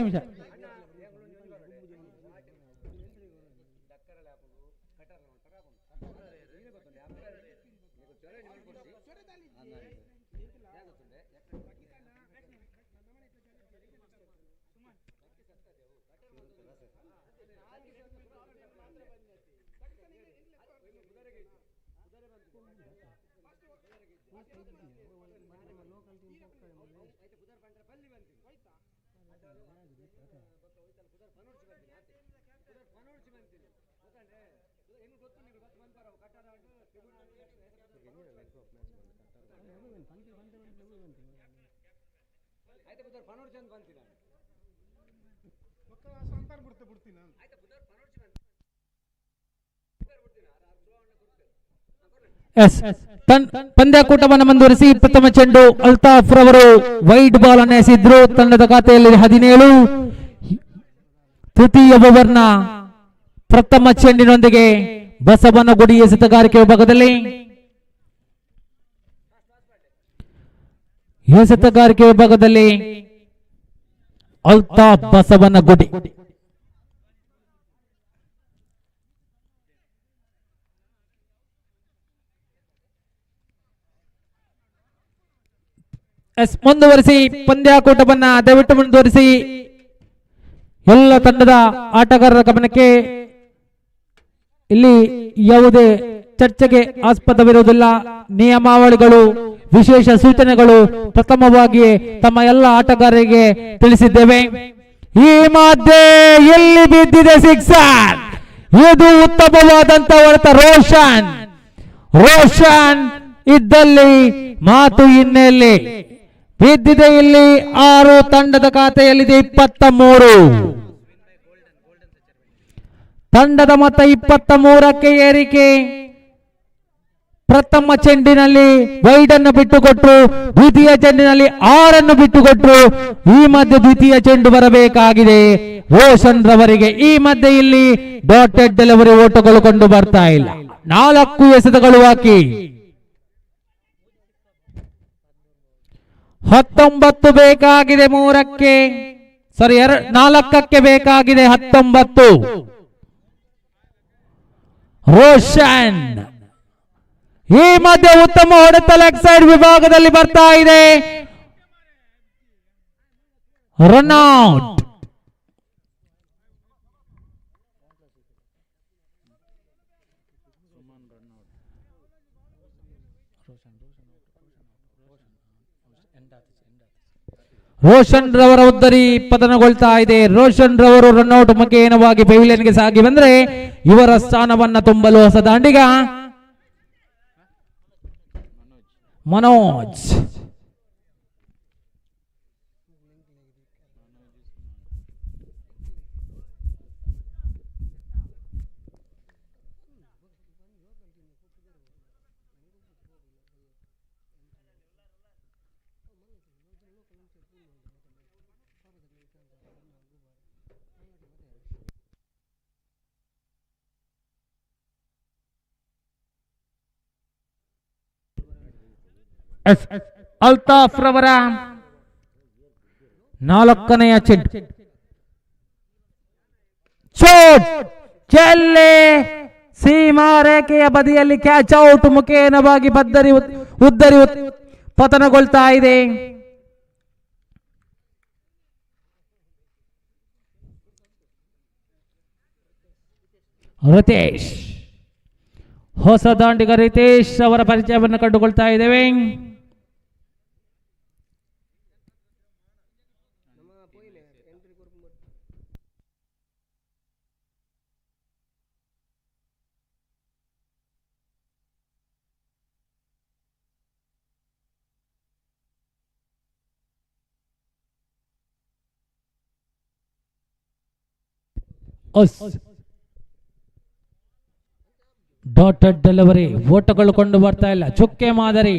ಪಂದ್ಯಾಕೂಟವನ್ನು ಮುಂದುವರಿಸಿ ಪ್ರಥಮ ಚೆಂಡು ಅಲ್ತಾಫ್ ರವರು ವೈಡ್ ಬಾಲ್ ಅನ್ನು ಎಸೆದಿದ್ರು. ತಂಡದ ಖಾತೆಯಲ್ಲಿ 17. ತೃತೀಯ ಓವರ್ನ ಪ್ರಥಮ ಚೆಂಡಿನೊಂದಿಗೆ ಬಸವನಗುಡಿ ಎಸೆತಗಾರಿಕೆ ವಿಭಾಗದಲ್ಲಿ ಅಲ್ತಾಫ್ ಬಸವನಗುಡಿ. ಮುಂದುವರಿಸಿ ಪಂದ್ಯಾಕೂಟವನ್ನ ದಯವಿಟ್ಟು ಮುಂದುವರಿಸಿ. ಎಲ್ಲ ತಂಡದ ಆಟಗಾರರ ಗಮನಕ್ಕೆ, ಇಲ್ಲಿ ಯಾವುದೇ ಚರ್ಚೆಗೆ ಆಸ್ಪದವಿರುವುದಿಲ್ಲ. ನಿಯಮಾವಳಿಗಳು, ವಿಶೇಷ ಸೂಚನೆಗಳು ಪ್ರಥಮವಾಗಿ ತಮ್ಮ ಎಲ್ಲ ಆಟಗಾರರಿಗೆ ತಿಳಿಸಿದ್ದೇವೆ. ಈ ಮಧ್ಯೆ ಎಲ್ಲಿ ಬಿದ್ದಿದೆ ಸಿಕ್ಸರ್, ಇದು ಉತ್ತಮವಾದಂತ ಹೊಡೆತ. ರೋಷನ್ ಇದ್ದಲ್ಲಿ ಮಾತು ಹಿನ್ನೆಲೆ ಬಿದ್ದಿದೆ. ಇಲ್ಲಿ 6, ತಂಡದ ಖಾತೆಯಲ್ಲಿದೆ 23. ತಂಡದ ಮೊತ್ತ 23ಕ್ಕೆ ಏರಿಕೆ. ಪ್ರಥಮ ಚೆಂಡಿನಲ್ಲಿ ವೈಡ್ ಅನ್ನು ಬಿಟ್ಟುಕೊಟ್ರು, ದ್ವಿತೀಯ ಚೆಂಡಿನಲ್ಲಿ 6 ಅನ್ನು ಬಿಟ್ಟುಕೊಟ್ರು. ಈ ಮಧ್ಯೆ ದ್ವಿತೀಯ ಚೆಂಡು ಬರಬೇಕಾಗಿದೆ ರೋಷನ್ ರವರಿಗೆ. ಈ ಮಧ್ಯೆ ಇಲ್ಲಿ ಡಾಟೆಡ್ ಡೆಲಿವರಿ ಓಟಗಳು ಕಂಡು ಬರ್ತಾ ಇಲ್ಲ. 4 ಎಸೆತಗಳು ಬಾಕಿ. 19 ಬೇಕಾಗಿದೆ 3ಕ್ಕೆ, ಸಾರಿ 4ಕ್ಕೆ ಬೇಕಾಗಿದೆ 19. ರೋಷನ್ ಈ ಮಧ್ಯೆ ಉತ್ತಮ ಹೊಡೆತ ಲೆಗ್ ಸೈಡ್ ವಿಭಾಗದಲ್ಲಿ ಬರ್ತಾ ಇದೆ. ರನ್ಔಟ್. ರೋಷನ್ ರವರ ಉದ್ದರಿ ಪತನಗೊಳ್ತಾ ಇದೆ. ರೋಷನ್ ರವರು ರನ್ಔಟ್ ಮುಖೇನವಾಗಿ ಪೆವಿಲಿಯನ್ಗೆ ಸಾಗಿ ಬಂದ್ರೆ ಇವರ ಸ್ಥಾನವನ್ನ ತುಂಬಲು ಹೊಸ ದಾಂಡಿಗ ಮನೋಜ್. ಅಲ್ತಾಫ್ ರವರ 4ನೆಯ ಚೆಂಡು ಶಾಟ್ ಚೆಲ್ಲೆ ಸೀಮಾ ರೇಖೆಯ ಬದಿಯಲ್ಲಿ ಕ್ಯಾಚ್ ಔಟ್ ಮುಖೇನವಾಗಿ ಉದ್ದರಿ ಪತನಗೊಳ್ತಾ ಇದೆ. ರಿತೇಶ್ ಹೊಸ ದಾಂಡಿಗ ರಿತೇಶ್ ಅವರ ಪರಿಚಯವನ್ನು ಕಂಡುಕೊಳ್ತಾ ಇದ್ದೇವೆ. ಡಾಟೆಡ್ ಡೆಲಿವರಿ ಓಟಗಳು ಕೊಂಡು ಬರ್ತಾ ಇಲ್ಲ. ಚುಕ್ಕೆ ಮಾದರಿ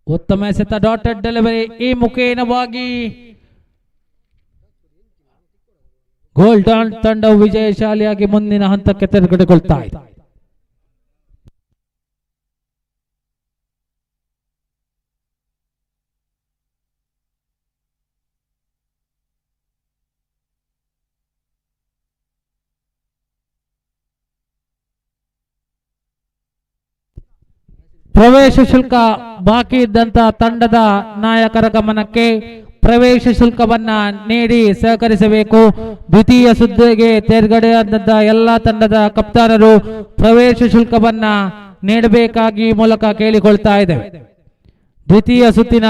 ಉತ್ತಮ ಎಸೆತ ಡಾಟೆಡ್ ಡೆಲಿವರಿ ಈ ಮುಖೇನವಾಗಿ ಗೋಲ್ಡನ್ ತಂಡವು ವಿಜಯಶಾಲಿಯಾಗಿ ಮುಂದಿನ ಹಂತಕ್ಕೆ ತೆರೆದುಕೊಳ್ತಾ ಇದೆ. ಪ್ರವೇಶ ಶುಲ್ಕ ಬಾಕಿ ಇದ್ದಂತ ತಂಡದ ನಾಯಕರ ಗಮನಕ್ಕೆ ಪ್ರವೇಶ ಶುಲ್ಕವನ್ನ ನೀಡಿ ಸಹಕರಿಸಬೇಕು. ದ್ವಿತೀಯ ಸುದ್ದಿಗೆ ತೇರ್ಗಡೆಯಾದಂತ ಎಲ್ಲ ತಂಡದ ಕಪ್ತಾನರು ಪ್ರವೇಶ ಶುಲ್ಕವನ್ನ ನೀಡಬೇಕಾಗಿ ಮೂಲಕ ಕೇಳಿಕೊಳ್ತಾ ಇದ್ದೇವೆ. ದ್ವಿತೀಯ ಸುತ್ತಿನ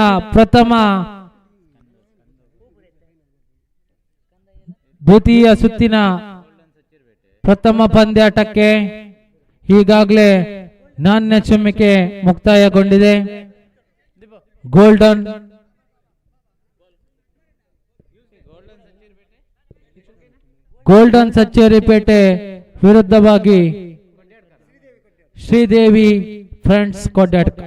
ಪ್ರಥಮ ಪಂದ್ಯಾಟಕ್ಕೆ ಈಗಾಗಲೇ ನಾಣ್ಯ ಚಿಮ್ಮಿಕೆ ಮುಕ್ತಾಯಗೊಂಡಿದೆ. ಗೋಲ್ಡನ್ ಸಚ್ಚೇರಿಪೇಟೆ ವಿರುದ್ಧವಾಗಿ ಶ್ರೀದೇವಿ ಫ್ರೆಂಡ್ಸ್ ಕೊಡ್ಯಾಡ್ಕ.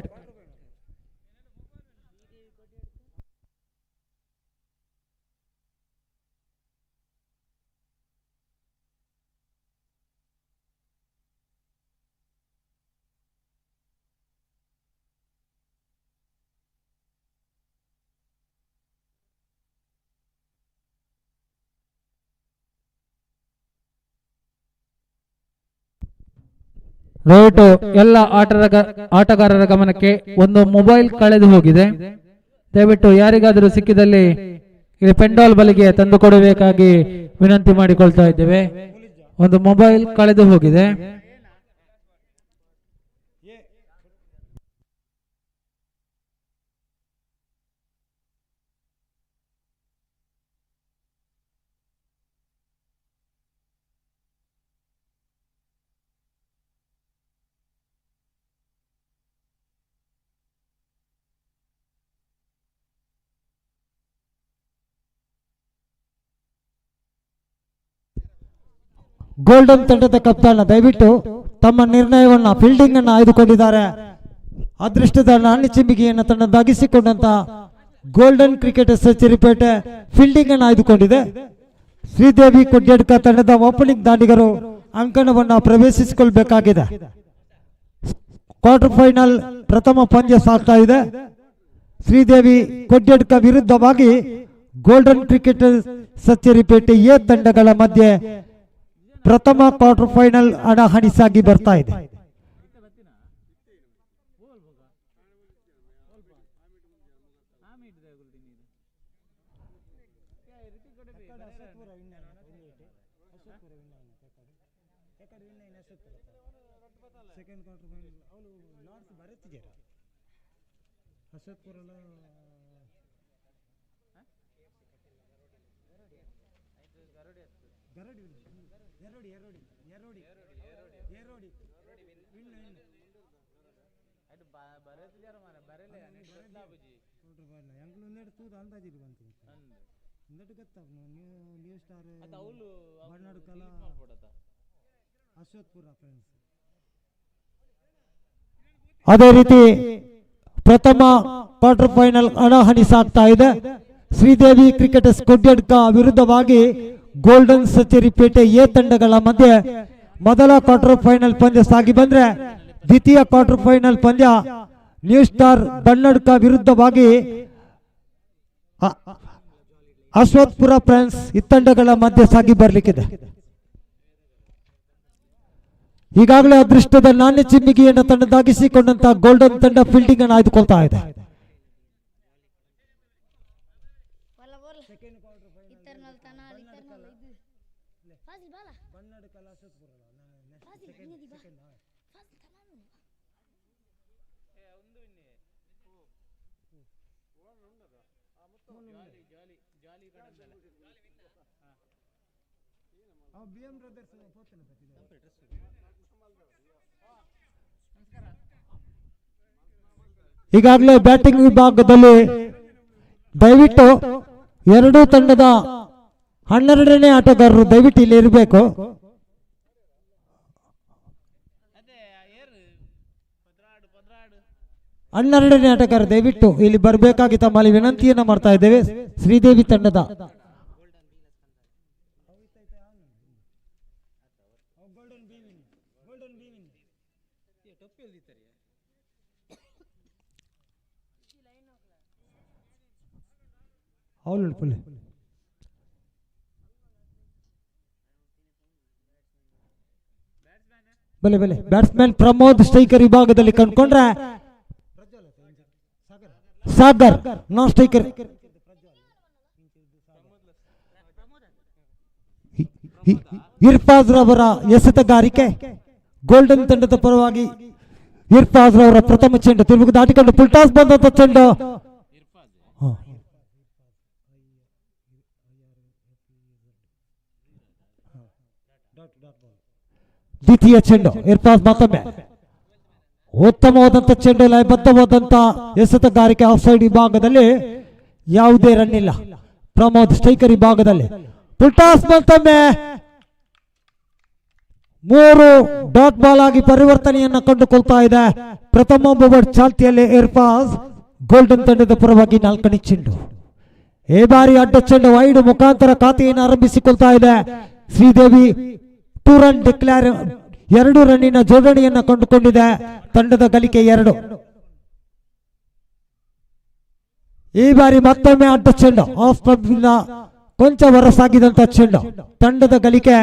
ದಯವಿಟ್ಟು ಎಲ್ಲ ಆಟಗಾರರ ಗಮನಕ್ಕೆ ಒಂದು ಮೊಬೈಲ್ ಕಳೆದು ಹೋಗಿದೆ. ದಯವಿಟ್ಟು ಯಾರಿಗಾದರೂ ಸಿಕ್ಕಿದಲ್ಲಿ ಇಲ್ಲಿ ಪೆಂಡಾಲ್ ಬಲಿಗೆ ತಂದು ಕೊಡಬೇಕಾಗಿ ವಿನಂತಿ ಮಾಡಿಕೊಳ್ತಾ ಇದ್ದೇವೆ. ಒಂದು ಮೊಬೈಲ್ ಕಳೆದು ಹೋಗಿದೆ. ಗೋಲ್ಡನ್ ತಂಡದ ಕಪ್ತಾನ ದಯವಿಟ್ಟು ತಮ್ಮ ನಿರ್ಣಯವನ್ನ ಫೀಲ್ಡಿಂಗ್ ಅನ್ನು ಆಯ್ದುಕೊಂಡಿದ್ದಾರೆ. ಅದೃಷ್ಟದ ನಾಣ್ಯ ಚಿಮ್ಮಿಗೆಯನ್ನು ತನ್ನದಾಗಿಸಿಕೊಂಡಂತ ಗೋಲ್ಡನ್ ಕ್ರಿಕೆಟ್ ಸಚಿರಿಪೇಟೆ ಫೀಲ್ಡಿಂಗ್ ಅನ್ನು ಆಯ್ದುಕೊಂಡಿದೆ. ಶ್ರೀದೇವಿ ಕೊಡ್ಯಡ್ಕ ತಂಡದ ಓಪನಿಂಗ್ ದಾಂಡಿಗರು ಅಂಕಣವನ್ನು ಪ್ರವೇಶಿಸಿಕೊಳ್ಳಬೇಕಾಗಿದೆ. ಕ್ವಾರ್ಟರ್ ಫೈನಲ್ ಪ್ರಥಮ ಪಂದ್ಯ ಸಾಗ್ತಾ ಇದೆ. ಶ್ರೀದೇವಿ ಕೊಡ್ಯಡ್ಕ ವಿರುದ್ಧವಾಗಿ ಗೋಲ್ಡನ್ ಕ್ರಿಕೆಟ್ ಸಚ್ಚೇರಿಪೇಟೆ ಎ ತಂಡಗಳ ಮಧ್ಯೆ ಪ್ರಥಮ ಕ್ವಾರ್ಟರ್ ಫೈನಲ್ ಹಣಾಹಣಿ ಸಾಗಿ ಬರ್ತಾ ಇದೆ. ಸೆಕೆಂಡ್ ಕ್ವಾರ್ಟರ್ ಫೈನಲ್ ಅವಳು ನಾರ್ತ್ ಬರುತ್ತಿದ್ದಾರೆ ಅಶೋಕ್ಪುರಲ್ಲ ಗರಡಿ ಎರಡಿ ಎರಡಿ ಎರಡಿ ಎರಡಿ ಎಂಗ್ಳೂರು ಅಂದಾಜಿಗೆ ಬಂತು ಇನ್ನಟ್ಟು ಗೊತ್ತಾಗ ನ್ಯೂ ಸ್ಟಾರ್ ಬಣ್ಣಾಡು ಕಲಾ ಅಶೋಕ್ಪುರ ಫ್ರೆಂಡ್ಸ್. ಅದೇ ರೀತಿ ಪ್ರಥಮ ಕ್ವಾರ್ಟರ್ ಫೈನಲ್ ಹಣಾಹಣಿ ಸಾಗ್ತಾ ಇದೆ. ಶ್ರೀದೇವಿ ಕ್ರಿಕೆಟರ್ಸ್ ಕೊಡ್ಯಡ್ಕ ವಿರುದ್ಧವಾಗಿ ಗೋಲ್ಡನ್ ಸಚೇರಿಪೇಟೆ ಎ ತಂಡಗಳ ಮಧ್ಯೆ ಮೊದಲ ಕ್ವಾರ್ಟರ್ ಫೈನಲ್ ಪಂದ್ಯ ಸಾಗಿ ಬಂದ್ರೆ ದ್ವಿತೀಯ ಕ್ವಾರ್ಟರ್ ಫೈನಲ್ ಪಂದ್ಯ ನ್ಯೂ ಸ್ಟಾರ್ ಬನ್ನಡ್ಕ ವಿರುದ್ಧವಾಗಿ ಅಶ್ವತ್ಪುರ ಫ್ರೆಂಡ್ಸ್ ಈ ತಂಡಗಳ ಮಧ್ಯೆ ಸಾಗಿ ಬರ್ಲಿಕ್ಕಿದೆ. ಈಗಾಗಲೇ ಅದೃಷ್ಟದ ನಾಣ್ಯ ಚಿಮ್ಮಿಗೆಯನ್ನು ತನ್ನದಾಗಿಸಿಕೊಂಡಂತ ಗೋಲ್ಡನ್ ತಂಡ ಫೀಲ್ಡಿಂಗ್ ಅನ್ನು ಆಯ್ದುಕೊಳ್ತಾ ಇದೆ. ಈಗಾಗಲೇ ಬ್ಯಾಟಿಂಗ್ ವಿಭಾಗದಲ್ಲಿ ದಯವಿಟ್ಟು ಎರಡೂ ತಂಡದ 12ನೇ ಆಟಗಾರರು ದಯವಿಟ್ಟು ಇಲ್ಲಿ ಇರಬೇಕು. ಹನ್ನೆರಡನೇ ಆಟಗಾರ ದಯವಿಟ್ಟು ಇಲ್ಲಿ ಬರಬೇಕಾಗಿ ತಮ್ಮಲ್ಲಿ ವಿನಂತಿಯನ್ನ ಮಾಡ್ತಾ ಇದ್ದೇವೆ. ಶ್ರೀದೇವಿ ತಂಡದ ಬಲೆ ಬಲೆ ಬ್ಯಾಟ್ಸ್ಮನ್ ಪ್ರಮೋದ್ ಸ್ಟ್ರೈಕರ್ ವಿಭಾಗದಲ್ಲಿ ಕಂಡುಕೊಂಡ್ರೆ ಸಾಗರ್ ನಾನ್ ಸ್ಟ್ರೈಕರ್. ಇರ್ಫಾಜ್ ರವರ ಎಸೆತಗಾರಿಕೆ ಗೋಲ್ಡನ್ ತಂಡದ ಪರವಾಗಿ ಇರ್ಫಾಜ್ ರವರ ಪ್ರಥಮ ಚೆಂಡು ತಿರುಗಿ ದಾಟಿಕೊಂಡು ಫುಲ್ ಟಾಸ್ ಬಂದಂತ ಚೆಂಡು ದ್ವಿತೀಯ ಚೆಂಡು ಇರ್ಫಾಜ್ ಮತ್ತೊಮ್ಮೆ ಉತ್ತಮವಾದಂತ ಚೆಂಡು ಲಯಬದ್ಧವಾದಂತ ಎಸೆತಗಾರಿಕೆ ಆಫ್ ಸೈಡ್ ವಿಭಾಗದಲ್ಲಿ ಯಾವುದೇ ರನ್ ಇಲ್ಲ. ಪ್ರಮೋದ್ ಸ್ಟ್ರೈಕರ್ ವಿಭಾಗದಲ್ಲಿ ಫುಲ್ ಟಾಸ್ ಮತ್ತೊಮ್ಮೆ 3 ಡಾಟ್ ಬಾಲ್ ಆಗಿ ಪರಿವರ್ತನೆಯನ್ನ ಕಂಡುಕೊಳ್ತಾ ಇದೆ. ಪ್ರಥಮ ಓವರ್ ಚಾಲ್ತಿಯಲ್ಲಿ ಇರ್ಫಾಜ್ ಗೋಲ್ಡನ್ ತಂಡದ ಪರವಾಗಿ 4ನೇ ಚೆಂಡು. ಈ ಬಾರಿ ಅಡ್ಡ ಚೆಂಡು ವೈಡ್ ಮುಖಾಂತರ ಖಾತೆಯನ್ನು ಆರಂಭಿಸಿಕೊಳ್ತಾ ಇದೆ. ಶ್ರೀದೇವಿ 2 ರನ್ ಡಿಕ್ಲೇರ್ 2 ರನ್ನಿನ ಜೋಡಣೆಯನ್ನ ಕಂಡುಕೊಂಡಿದೆ. ತಂಡದ ಗಳಿಕೆ 2. ಈ ಬಾರಿ ಮತ್ತೊಮ್ಮೆ ಅಡ್ಡ ಚೆಂಡು ಆಫ್ ಸ್ಟಂಪ್ನ ಕೊಂಚ ಹೊರಸಾಗಿದಂತ ಚೆಂಡು. ತಂಡದ ಗಳಿಕೆ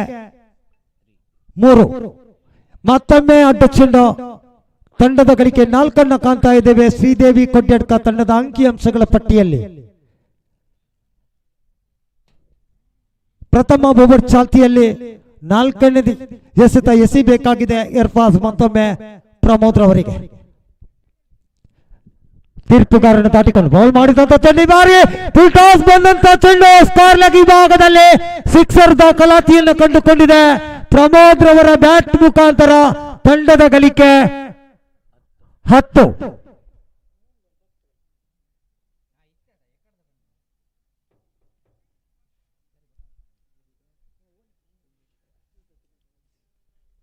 3. ಮತ್ತೊಮ್ಮೆ ಅಡ್ಡ ಚೆಂಡು. ತಂಡದ ಗಳಿಕೆ 4 ಕಾಣ್ತಾ ಇದ್ದೇವೆ ಶ್ರೀದೇವಿ ಕೊಡ್ಯಡ್ಕ ತಂಡದ ಅಂಕಿಅಂಶಗಳ ಪಟ್ಟಿಯಲ್ಲಿ. ಪ್ರಥಮ ಓವರ್ ಚಾಲ್ತಿಯಲ್ಲಿ 4ನೇ ಎಸೆತ ಎಸಿಬೇಕಾಗಿದೆ ಇರ್ಫಾಜ್ ಮತ್ತೊಮ್ಮೆ ಪ್ರಮೋದ್ ರವರಿಗೆ. ತೀರ್ಪುಗಾರನ ದಾಟಿಕೊಂಡು ಬೌಲ್ ಮಾಡಿದಂತ ಚೆಂಡು ಬಾರಿ ಫುಲ್ ಟಾಸ್ ಬಂದಂತ ಚೆಂಡು ಸ್ಕ್ವೇರ್ ಲೆಗ್ ವಿಭಾಗದಲ್ಲಿ ಸಿಕ್ಸರ್ ದಾಖಲಾತಿಯನ್ನು ಕಂಡುಕೊಂಡಿದೆ. ಪ್ರಮೋದ್ ರವರ ಬ್ಯಾಟ್ ಮುಖಾಂತರ ತಂಡದ ಗಳಿಕೆ 10.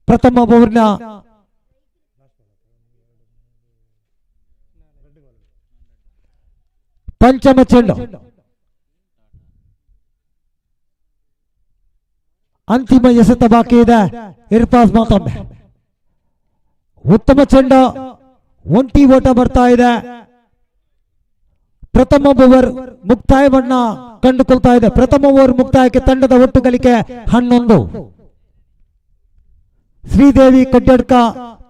ಪ್ರಥಮ ಓವರ್ನ ಪಂಚಮ ಚೆಂಡು ಅಂತಿಮ ಎಸೆತ ಬಾಕಿ ಇದೆ. ಇರ್ಫಾಜ್ ಮತ್ತೊಮ್ಮೆ ಉತ್ತಮ ಚೆಂಡು. ಒಂಟಿ ಓಟ ಬರ್ತಾ ಇದೆ. ಪ್ರಥಮ ಓವರ್ ಮುಕ್ತಾಯವನ್ನ ಕಂಡುಕೊಳ್ತಾ ಇದೆ. ಪ್ರಥಮ ಓವರ್ ಮುಕ್ತಾಯಕ್ಕೆ ತಂಡದ ಒಟ್ಟು ಗಳಿಕೆ 11. ಶ್ರೀದೇವಿ ಕೊಡ್ಯಡ್ಕ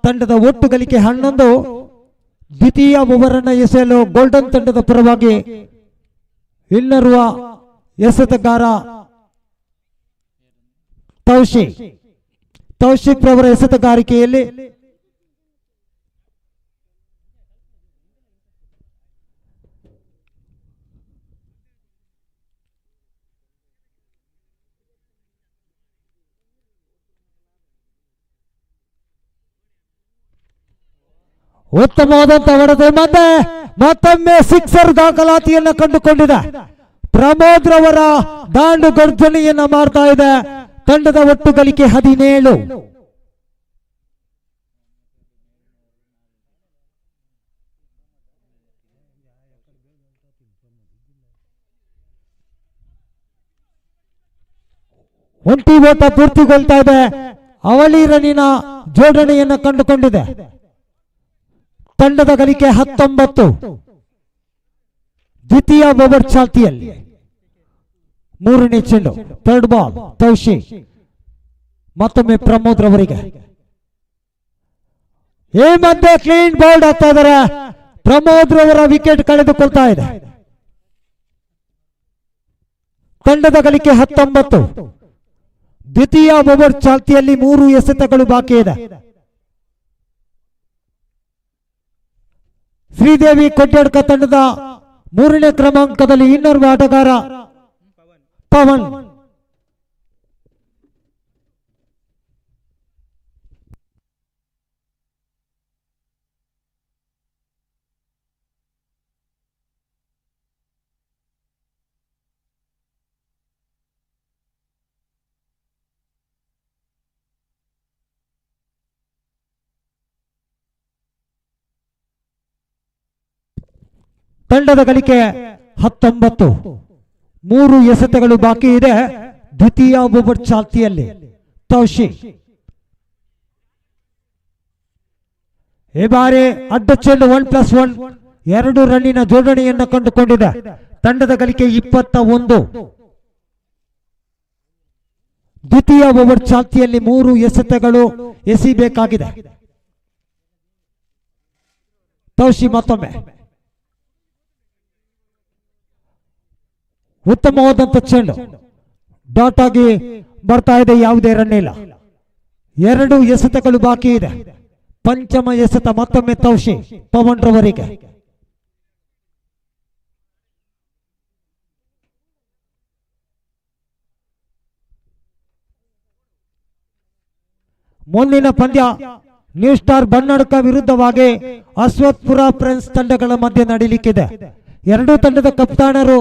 ತಂಡದ ಒಟ್ಟು ಗಳಿಕೆ 11. ದ್ವಿತೀಯ ಓವರ್ ಅನ್ನು ಎಸೆಯಲು ಗೋಲ್ಡನ್ ತಂಡದ ಪರವಾಗಿ ಇನ್ನೋರ್ವ ಎಸೆತಗಾರ ತೌಶಿಕ್ ರವರ ಎಸೆತಗಾರಿಕೆಯಲ್ಲಿ ಉತ್ತಮವಾದಂತ ಹೊಡೆತ ಮತ್ತೆ ಮತ್ತೊಮ್ಮೆ ಸಿಕ್ಸರ್ ದಾಖಲಾತಿಯನ್ನು ಕಂಡುಕೊಂಡಿದೆ. ಪ್ರಮೋದ್ ರವರ ದಾಂಡು ಗರ್ಜನೆಯನ್ನ ಮಾಡ್ತಾ ಇದೆ. ತಂಡದ ಒಟ್ಟು ಗಳಿಕೆ 17. ಒಂಟಿ ಓಟ ಪೂರ್ತಿಗೊಳ್ತಾ ಇದೆ. ಅವಳಿ ರನ್ನಿನ ಜೋಡಣೆಯನ್ನು ಕಂಡುಕೊಂಡಿದೆ. ತಂಡದ ಗಳಿಕೆ 19. ದ್ವಿತೀಯ ಓವರ್ ಚಾಲ್ತಿಯಲ್ಲಿ 3ನೇ ಚೆಂಡು, ಥರ್ಡ್ ಬಾಲ್ ತೌಶಿಕ್. ಮತ್ತೊಮ್ಮೆ ಪ್ರಮೋದ್ ರವರಿಗೆ ಈ ಮಧ್ಯೆ ಕ್ಲೀನ್ ಬೌಲ್ಡ್ ಆಗ್ತಾ ಇದ್ದಾರೆ. ಪ್ರಮೋದ್ ರವರ ವಿಕೆಟ್ ಕಳೆದುಕೊಳ್ತಾ ಇದೆ. ತಂಡದ ಗಳಿಕೆ 19. ದ್ವಿತೀಯ ಓವರ್ ಚಾಲ್ತಿಯಲ್ಲಿ 3 ಎಸೆತಗಳು ಬಾಕಿ ಇದೆ. ಶ್ರೀದೇವಿ ಕೊಡ್ಯಡ್ಕ ತಂಡದ 3ನೇ ಕ್ರಮಾಂಕದಲ್ಲಿ ಇನ್ನೋರ್ವ ಆಟಗಾರ ಪವನ್. ತಂಡದ ಗಳಿಕೆ 19. 3 ಎಸೆತಗಳು ಬಾಕಿ ಇದೆ. ದ್ವಿತೀಯ ಓವರ್ ಚಾಲ್ತಿಯಲ್ಲಿ ತೌಶಿಕ್ ಈ ಬಾರಿ ಅಡ್ಡ ಚೆಂಡು 1+1 2 ರನ್ನಿನ ಜೋಡಣೆಯನ್ನು ಕಂಡುಕೊಂಡಿದೆ. ತಂಡದ ಗಳಿಕೆ 21. ದ್ವಿತೀಯ ಓವರ್ ಚಾಲ್ತಿಯಲ್ಲಿ 3 ಎಸೆತಗಳು ಎಸಿಬೇಕಾಗಿದೆ. ತೌಶಿ ಮತ್ತೊಮ್ಮೆ ಉತ್ತಮವಾದಂತ ಚೆಂಡು ಡಾಟ್ ಆಗಿ ಬರ್ತಾ ಇದೆ. ಯಾವುದೇ ರನ್ ಇಲ್ಲ. 2 ಎಸೆತಗಳು ಬಾಕಿ ಇದೆ. ಪಂಚಮ ಎಸೆತ ಮತ್ತೊಮ್ಮೆ ತೌಶಿ ಪವನ್ ರವರಿಗೆ. ಮುಂದಿನ ಪಂದ್ಯ ನ್ಯೂ ಸ್ಟಾರ್ ಬನ್ನಡ್ಕ ವಿರುದ್ಧವಾಗಿ ಅಶ್ವತ್ಪುರ ಫ್ರೆಂಡ್ಸ್ ತಂಡಗಳ ಮಧ್ಯೆ ನಡೀಲಿಕ್ಕಿದೆ. ಎರಡೂ ತಂಡದ ಕಪ್ತಾನರು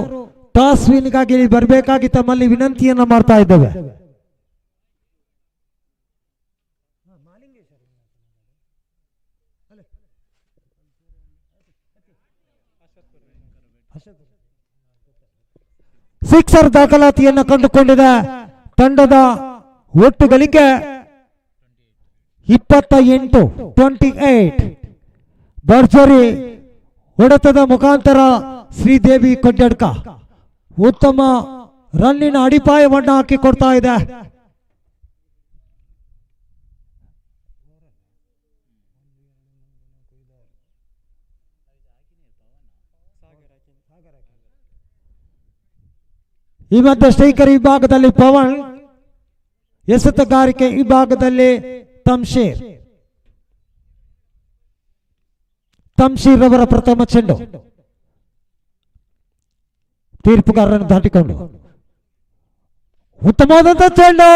ಟಾಸ್ ವಿನ್ಗಾಗಿ ಬರಬೇಕಾಗಿ ತಮ್ಮಲ್ಲಿ ವಿನಂತಿಯನ್ನ ಮಾಡ್ತಾ ಇದ್ದೇವೆ. ಸಿಕ್ಸರ್ ದಾಖಲಾತಿಯನ್ನು ಕಂಡುಕೊಂಡಿದೆ. ತಂಡದ ಒಟ್ಟು ಗಳಿಕೆ 28. ಭರ್ಜರಿ ಹೊಡೆತದ ಮುಖಾಂತರ ಶ್ರೀದೇವಿ ಕೊಡ್ಯಡ್ಕ ಉತ್ತಮ ರನ್ನಿನ ಅಡಿಪಾಯವನ್ನು ಹಾಕಿಕೊಡ್ತಾ ಇದೆ. ಈ ಮಧ್ಯೆ ಸ್ಟ್ರೈಕರ್ ವಿಭಾಗದಲ್ಲಿ ಪವನ್, ಎಸೆತಗಾರಿಕೆ ವಿಭಾಗದಲ್ಲಿ ತಮ್ಶೀರ್ ಅವರ ಪ್ರಥಮ ಚೆಂಡು ತೀರ್ಪುಗಾರರನ್ನು ದಾಟಿಕೊಂಡು ಉತ್ತಮವಾದಂತಹ ಚೆಂಡು.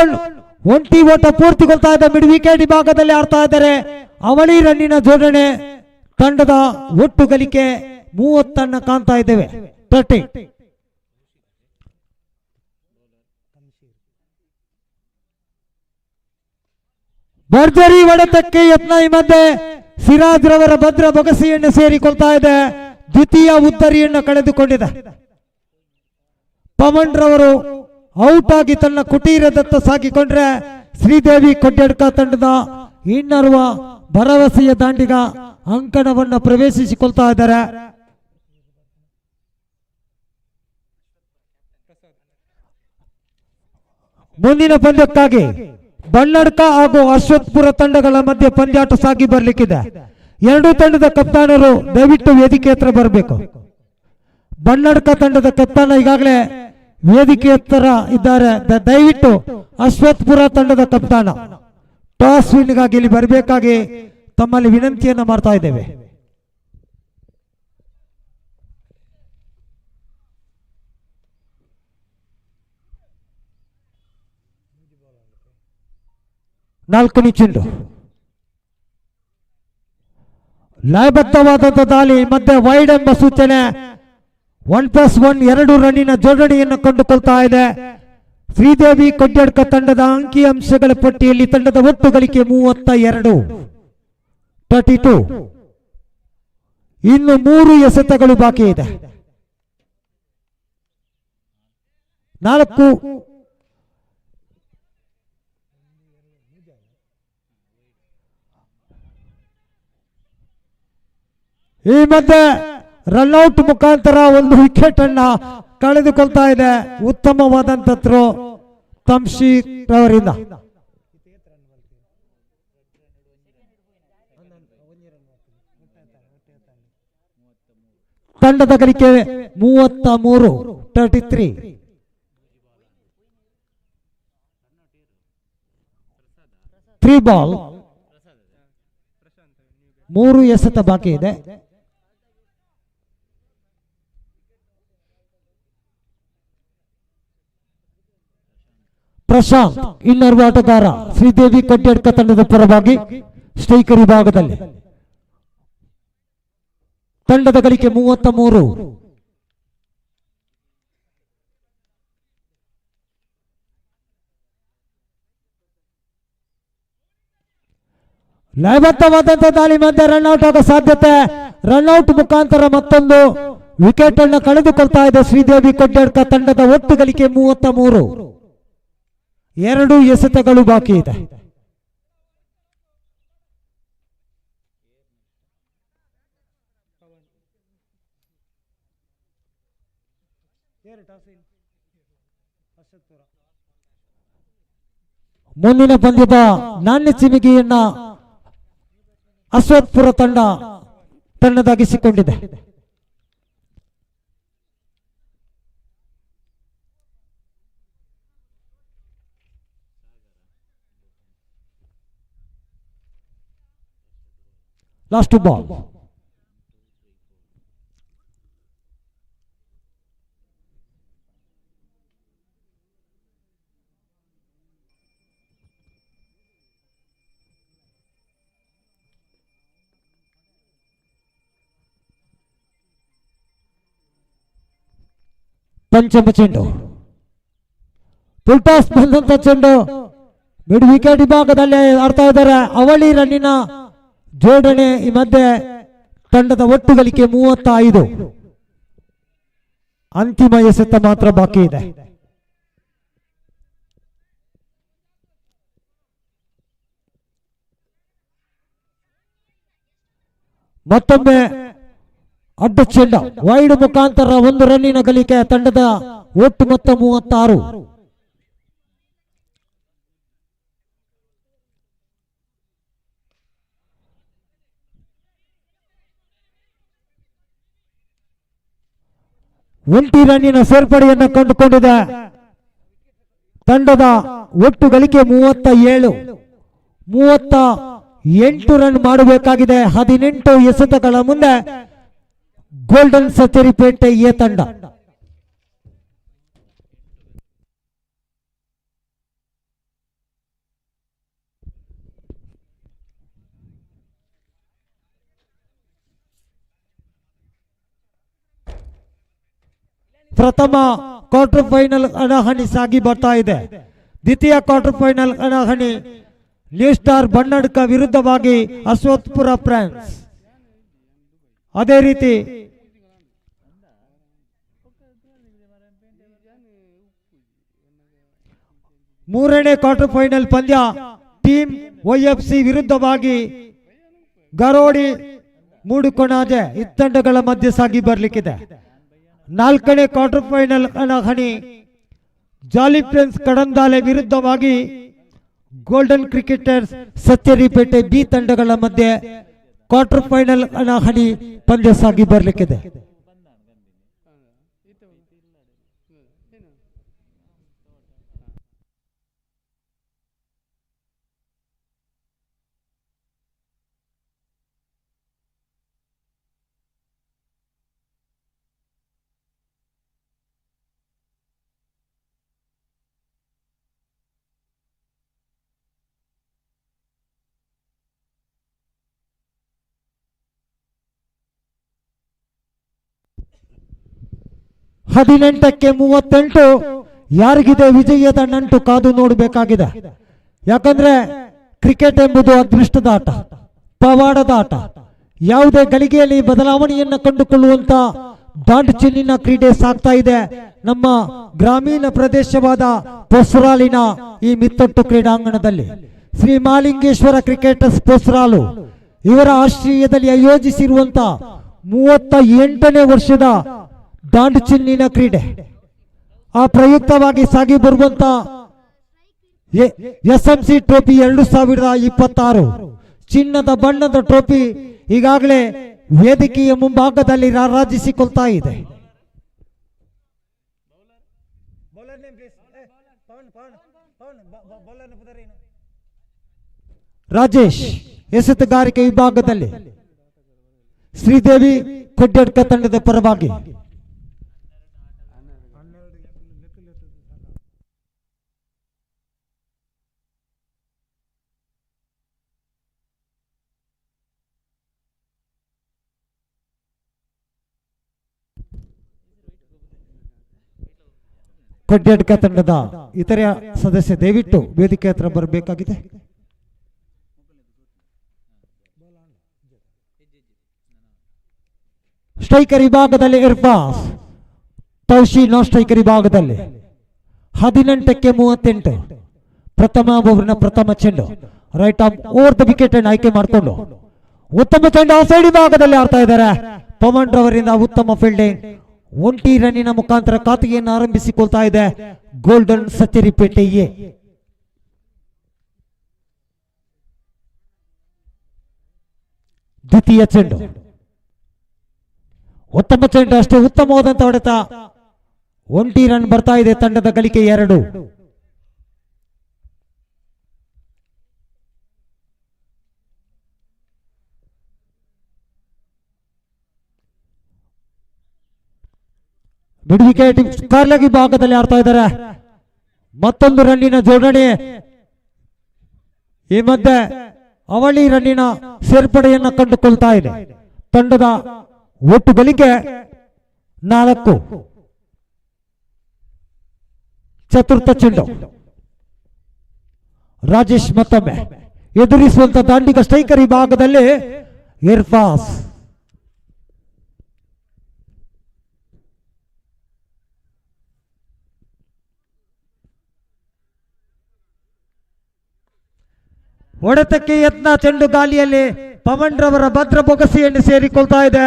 ಒಂಟಿ ಓಟ ಪೂರ್ತಿಗೊಳ್ತಾ ಇದೆ. ಮಿಡ್ ವಿಕೆಟ್ ವಿಭಾಗದಲ್ಲಿ ಆಡ್ತಾ ಇದ್ದಾರೆ. ಅವಳಿ ರನ್ನಿನ ಜೋಡಣೆ. ತಂಡದ ಒಟ್ಟು ಗಳಿಕೆ 30 ಕಾಣ್ತಾ ಇದ್ದೇವೆ. 30. ಭರ್ಜರಿ ಹೊಡೆತಕ್ಕೆ ಯತ್ನ. ಈ ಮಧ್ಯೆ ಸಿರಾಜ್ ರವರ ಭದ್ರ ಬೊಗಸೆಯನ್ನು ಸೇರಿಕೊಳ್ತಾ ಇದೆ. ದ್ವಿತೀಯ ಉದ್ದರಿಯನ್ನು ಕಳೆದುಕೊಂಡಿದೆ. ಪವನ್ ರವರು ಔಟ್ ಆಗಿ ತನ್ನ ಕುಟೀರದತ್ತ ಸಾಗಿಕೊಂಡ್ರೆ ಶ್ರೀದೇವಿ ಕೊಡ್ಯಡ್ಕ ತಂಡದ ಇನ್ನರ್ವ ಭರವಸೆಯ ದಾಂಡಿಗ ಅಂಕಣವನ್ನು ಪ್ರವೇಶಿಸಿಕೊಳ್ತಾ ಇದ್ದಾರೆ. ಮುಂದಿನ ಪಂದ್ಯಕ್ಕಾಗಿ ಬನ್ನಡ್ಕ ಹಾಗೂ ಅಶ್ವತ್ಪುರ ತಂಡಗಳ ಮಧ್ಯೆ ಪಂದ್ಯಾಟ ಸಾಗಿ ಬರ್ಲಿಕ್ಕಿದೆ. ಎರಡೂ ತಂಡದ ಕಪ್ತಾನರು ದಯವಿಟ್ಟು ವೇದಿಕೆ ಹತ್ರ ಬರಬೇಕು. ಬನ್ನಡ್ಕ ತಂಡದ ಕಪ್ತಾನ ಈಗಾಗಲೇ ವೇದಿಕೆ ಹತ್ರ ಇದ್ದಾರೆ. ದಯವಿಟ್ಟು ಅಶ್ವತ್ಪುರ ತಂಡದ ಕಪ್ತಾನ ಟಾಸ್ ವಿನ್ಗಾಗಿ ಇಲ್ಲಿ ಬರಬೇಕಾಗಿ ತಮ್ಮಲ್ಲಿ ವಿನಂತಿಯನ್ನ ಮಾಡ್ತಾ ಇದ್ದೇವೆ. ನಾಲ್ಕನೇ ಚೆಂಡು ಲಯಬದ್ಧವಾದಂಥ ದಾಳಿ ಮಧ್ಯೆ ವೈಡ್ ಎಂಬ ಸೂಚನೆ 1+1 2 ರನ್ನಿನ ಜೋಡಣೆಯನ್ನು ಕಂಡುಕೊಳ್ತಾ ಇದೆ. ಶ್ರೀದೇವಿ ಕೊಡ್ಯಡ್ಕ ತಂಡದ ಅಂಕಿ ಅಂಶಗಳ ಪಟ್ಟಿಯಲ್ಲಿ ತಂಡದ ಒಟ್ಟು ಗಳಿಕೆ 32. ಇನ್ನು 3 ಎಸೆತಗಳು ಬಾಕಿ ಇದೆ. 4 ಈ ಮಧ್ಯೆ ರನ್ಔಟ್ ಮುಖಾಂತರ ಒಂದು ವಿಕೆಟ್ ಅನ್ನ ಕಳೆದುಕೊಳ್ತಾ ಇದೆ. ಉತ್ತಮವಾದಂತ ಥ್ರೋ ತಮ್ಶೀರ್ ಅವರಿಂದ. ತಂಡದ ಗಳಿಕೆ 33. 3 ಬಾಲ್ 3 ಎಸೆತ ಬಾಕಿ ಇದೆ. ಪ್ರಶಾಂತ್ ಇನ್ನರ್ವ ಆಟಗಾರ ಶ್ರೀದೇವಿ ಕೊಡ್ಯಡ್ಕ ತಂಡದ ಪರವಾಗಿ ಸ್ಟ್ರೈಕರ್ ವಿಭಾಗದಲ್ಲಿ. ತಂಡದ ಗಳಿಕೆ 33. ಲಯಬದ್ಧವಾದಂತಹ ದಾಳಿ ಮಧ್ಯೆ ರನ್ಔಟ್ ಆಗೋ ಸಾಧ್ಯತೆ. ರನ್ಔಟ್ ಮುಖಾಂತರ ಮತ್ತೊಂದು ವಿಕೆಟ್ ಅನ್ನು ಕಳೆದುಕೊಳ್ತಾ ಇದೆ ಶ್ರೀದೇವಿ ಕೊಡ್ಯಡ್ಕ ತಂಡದ ಒಟ್ಟು ಗಳಿಕೆ 33. 2 ಎಸೆತಗಳು ಬಾಕಿ ಇದೆ. ಮುಂದಿನ ಪಂದ್ಯದ ನಾಣ್ಯ ಚಿಮಿಗೆಯನ್ನ ಅಶ್ವತ್ಪುರ ತಂಡ ತನ್ನದಾಗಿಸಿಕೊಂಡಿದೆ. ಲಾಸ್ಟ್ ಬಾಲ್ ಪಂಚಮ ಚೆಂಡು. ಫುಲ್ ಟಾಸ್ ಬಂದಂತ ಚೆಂಡು ಮಿಡ್ ವಿಕೆಟ್ ವಿಭಾಗದಲ್ಲಿ ಆಡ್ತಾ ಇದ್ದಾರೆ. ಅವಳಿ ರನ್ನಿನ ಜೋಡಣೆ ಈ ಮಧ್ಯೆ ತಂಡದ ಒಟ್ಟು ಗಳಿಕೆ 35. ಅಂತಿಮ ಎಸೆತ ಮಾತ್ರ ಬಾಕಿ ಇದೆ. ಮತ್ತೊಮ್ಮೆ ಅಡ್ಡ ಚೆಂಡ ವೈಡ್ ಮುಖಾಂತರ 1 ರನ್ನಿನ ಗಳಿಕೆ. ತಂಡದ ಒಟ್ಟು ಮೊತ್ತ 36. ಒಂಟಿ ರನ್ನಿನ ಸೇರ್ಪಡೆಯನ್ನು ಕಂಡುಕೊಂಡಿದೆ. ತಂಡದ ಒಟ್ಟು ಗಳಿಕೆ 37. 38 ರನ್ ಮಾಡಬೇಕಾಗಿದೆ. 18 ಎಸೆತಗಳ ಮುಂದೆ ಗೋಲ್ಡನ್ ಸಚೇರಿಪೇಟೆ ಎ ತಂಡ. ಪ್ರಥಮ ಕ್ವಾರ್ಟರ್ ಫೈನಲ್ ಹಣಾಹಣಿ ಸಾಗಿ ಬರ್ತಾ ಇದೆ. ದ್ವಿತೀಯ ಕ್ವಾರ್ಟರ್ ಫೈನಲ್ ಹಣಾಹಣಿ ನ್ಯೂ ಸ್ಟಾರ್ ಬನ್ನಡ್ಕ ವಿರುದ್ಧವಾಗಿ ಅಶ್ವತ್ಪುರ ಫ್ರಾನ್ಸ್. ಅದೇ ರೀತಿ ಮೂರನೇ ಕ್ವಾರ್ಟರ್ ಫೈನಲ್ ಪಂದ್ಯ ಟೀಮ್ YFC ವಿರುದ್ಧವಾಗಿ ಗರೋಡಿ ಮೂಡುಕೊಣಾಜೆ ಇತ್ತಂಡಗಳ ಮಧ್ಯೆ ಸಾಗಿ ಬರಲಿಕ್ಕಿದೆ. ನಾಲ್ಕನೇ ಕ್ವಾರ್ಟರ್ ಫೈನಲ್ ಹಣಾಹಣಿ ಜಾಲಿ ಫ್ರೆಂಡ್ಸ್ ಕಡಂದಾಲೆ ವಿರುದ್ಧವಾಗಿ ಗೋಲ್ಡನ್ ಕ್ರಿಕೆಟರ್ಸ್ ಸತ್ಯರಿಪೇಟೆ ಬಿ ತಂಡಗಳ ಮಧ್ಯೆ ಕ್ವಾರ್ಟರ್ ಫೈನಲ್ ಹಣಾಹಣಿ ಪಂದ್ಯ ಸಾಗಿ ಬರಲಿಕ್ಕಿದೆ. 18-38 ಯಾರಿಗಿದೆ ವಿಜಯದ ನಂಟು ಕಾದು ನೋಡಬೇಕಾಗಿದೆ. ಯಾಕಂದ್ರೆ ಕ್ರಿಕೆಟ್ ಎಂಬುದು ಅದೃಷ್ಟದ ಆಟ, ಪವಾಡದ ಆಟ. ಯಾವುದೇ ಗಳಿಗೆಯಲ್ಲಿ ಬದಲಾವಣೆಯನ್ನು ಕಂಡುಕೊಳ್ಳುವಂತ ದಾಂಡು ಚಿನ್ನಿನ ಕ್ರೀಡೆ ಸಾಗ್ತಾ ಇದೆ ನಮ್ಮ ಗ್ರಾಮೀಣ ಪ್ರದೇಶವಾದ ಪೊಸ್ರಾಲಿನ ಈ ಮಿತ್ತೊಟ್ಟು ಕ್ರೀಡಾಂಗಣದಲ್ಲಿ. ಶ್ರೀ ಮಹಾಲಿಂಗೇಶ್ವರ ಕ್ರಿಕೆಟರ್ಸ್ ಪೊಸ್ರಾಲು ಇವರ ಆಶ್ರಯದಲ್ಲಿ ಆಯೋಜಿಸಿರುವಂತ 38ನೇ ವರ್ಷದ ದಾಂಡು ಚಿನ್ನಿನ ಕ್ರೀಡೆ. ಆ ಪ್ರಯುಕ್ತವಾಗಿ ಸಾಗಿ ಬರುವಂತ SMC ಟ್ರೋಫಿ 2026 ಚಿನ್ನದ ಬಣ್ಣದ ಟ್ರೋಫಿ ಈಗಾಗಲೇ ವೇದಿಕೆಯ ಮುಂಭಾಗದಲ್ಲಿ ರಾರಾಜಿಸಿಕೊಳ್ತಾ ಇದೆ. ರಾಜೇಶ್ ಎಸೆತಗಾರಿಕೆ ವಿಭಾಗದಲ್ಲಿ ಶ್ರೀದೇವಿ ಕೊಡ್ಯಡ್ಕ ತಂಡದ ಪರವಾಗಿ ಕೊಡ್ಯಡ್ಕ ತಂಡದ ಇತರೆ ಸದಸ್ಯ ದಯವಿಟ್ಟು ವೇದಿಕೆ ಹತ್ರ ಬರಬೇಕಾಗಿದೆ. ಸ್ಟ್ರೈಕರ್ ವಿಭಾಗದಲ್ಲಿ ಇರ್ಫಾಸ್ ತೌಶಿ ನಾನ್ ಸ್ಟ್ರೈಕರ್ ವಿಭಾಗದಲ್ಲಿ 18-38 ಪ್ರಥಮ ಓವರ್ನ ಪ್ರಥಮ ಚೆಂಡು right of over the wicket ಅನ್ನು ಆಯ್ಕೆ ಮಾಡಿಕೊಂಡು ಉತ್ತಮ ಚೆಂಡು ಆ ಸೈಡ್ ವಿಭಾಗದಲ್ಲಿ ಆಡ್ತಾ ಇದ್ದಾರೆ. ಪವನ್ ರವರಿಂದ ಉತ್ತಮ ಫೀಲ್ಡಿಂಗ್, 1 ರನ್ನಿನ ಮುಖಾಂತರ ಖಾತೆಯನ್ನು ಆರಂಭಿಸಿಕೊಳ್ತಾ ಇದೆ ಗೋಲ್ಡನ್ ಸಚ್ಚರಿಪೇಟೆ ಎ. ದ್ವಿತೀಯ ಚೆಂಡು ಉತ್ತಮ ಚೆಂಡು, ಅಷ್ಟೇ ಉತ್ತಮವಾದಂತ ಹೊಡೆತ. 1 ರನ್ ಬರ್ತಾ ಇದೆ ತಂಡದ ಗಳಿಕೆ 2. ಮಿಡ್ ವಿಕೆಟ್ ಕಾರ್ಲಗಿ ಭಾಗದಲ್ಲಿ ಆಡ್ತಾ ಇದ್ದಾರೆ. ಮತ್ತೊಂದು ರನ್ನಿನ ಜೋಡಣೆ, ಈ ಮಧ್ಯೆ ಅವಳಿ ರನ್ನಿನ ಸೇರ್ಪಡೆಯನ್ನು ಕಂಡುಕೊಳ್ತಾ ಇದೆ. ತಂಡದ ಒಟ್ಟು ಗಳಿಕೆ 4. ಚತುರ್ಥ ಚೆಂಡು ರಾಜೇಶ್ ಮತ್ತೊಮ್ಮೆ ಎದುರಿಸುವಂತ ದಾಂಡಿಗ ಸ್ಟ್ರೈಕರ್ ವಿಭಾಗದಲ್ಲಿ ಇರ್ಫಾಸ್. ಹೊಡೆತಕ್ಕೆ ಯತ್ನ, ಚೆಂಡು ಗಾಲಿಯಲ್ಲಿ ಪವನ್ ರವರ ಭದ್ರ ಬೊಗಸೆಯನ್ನು ಸೇರಿಕೊಳ್ತಾ ಇದೆ.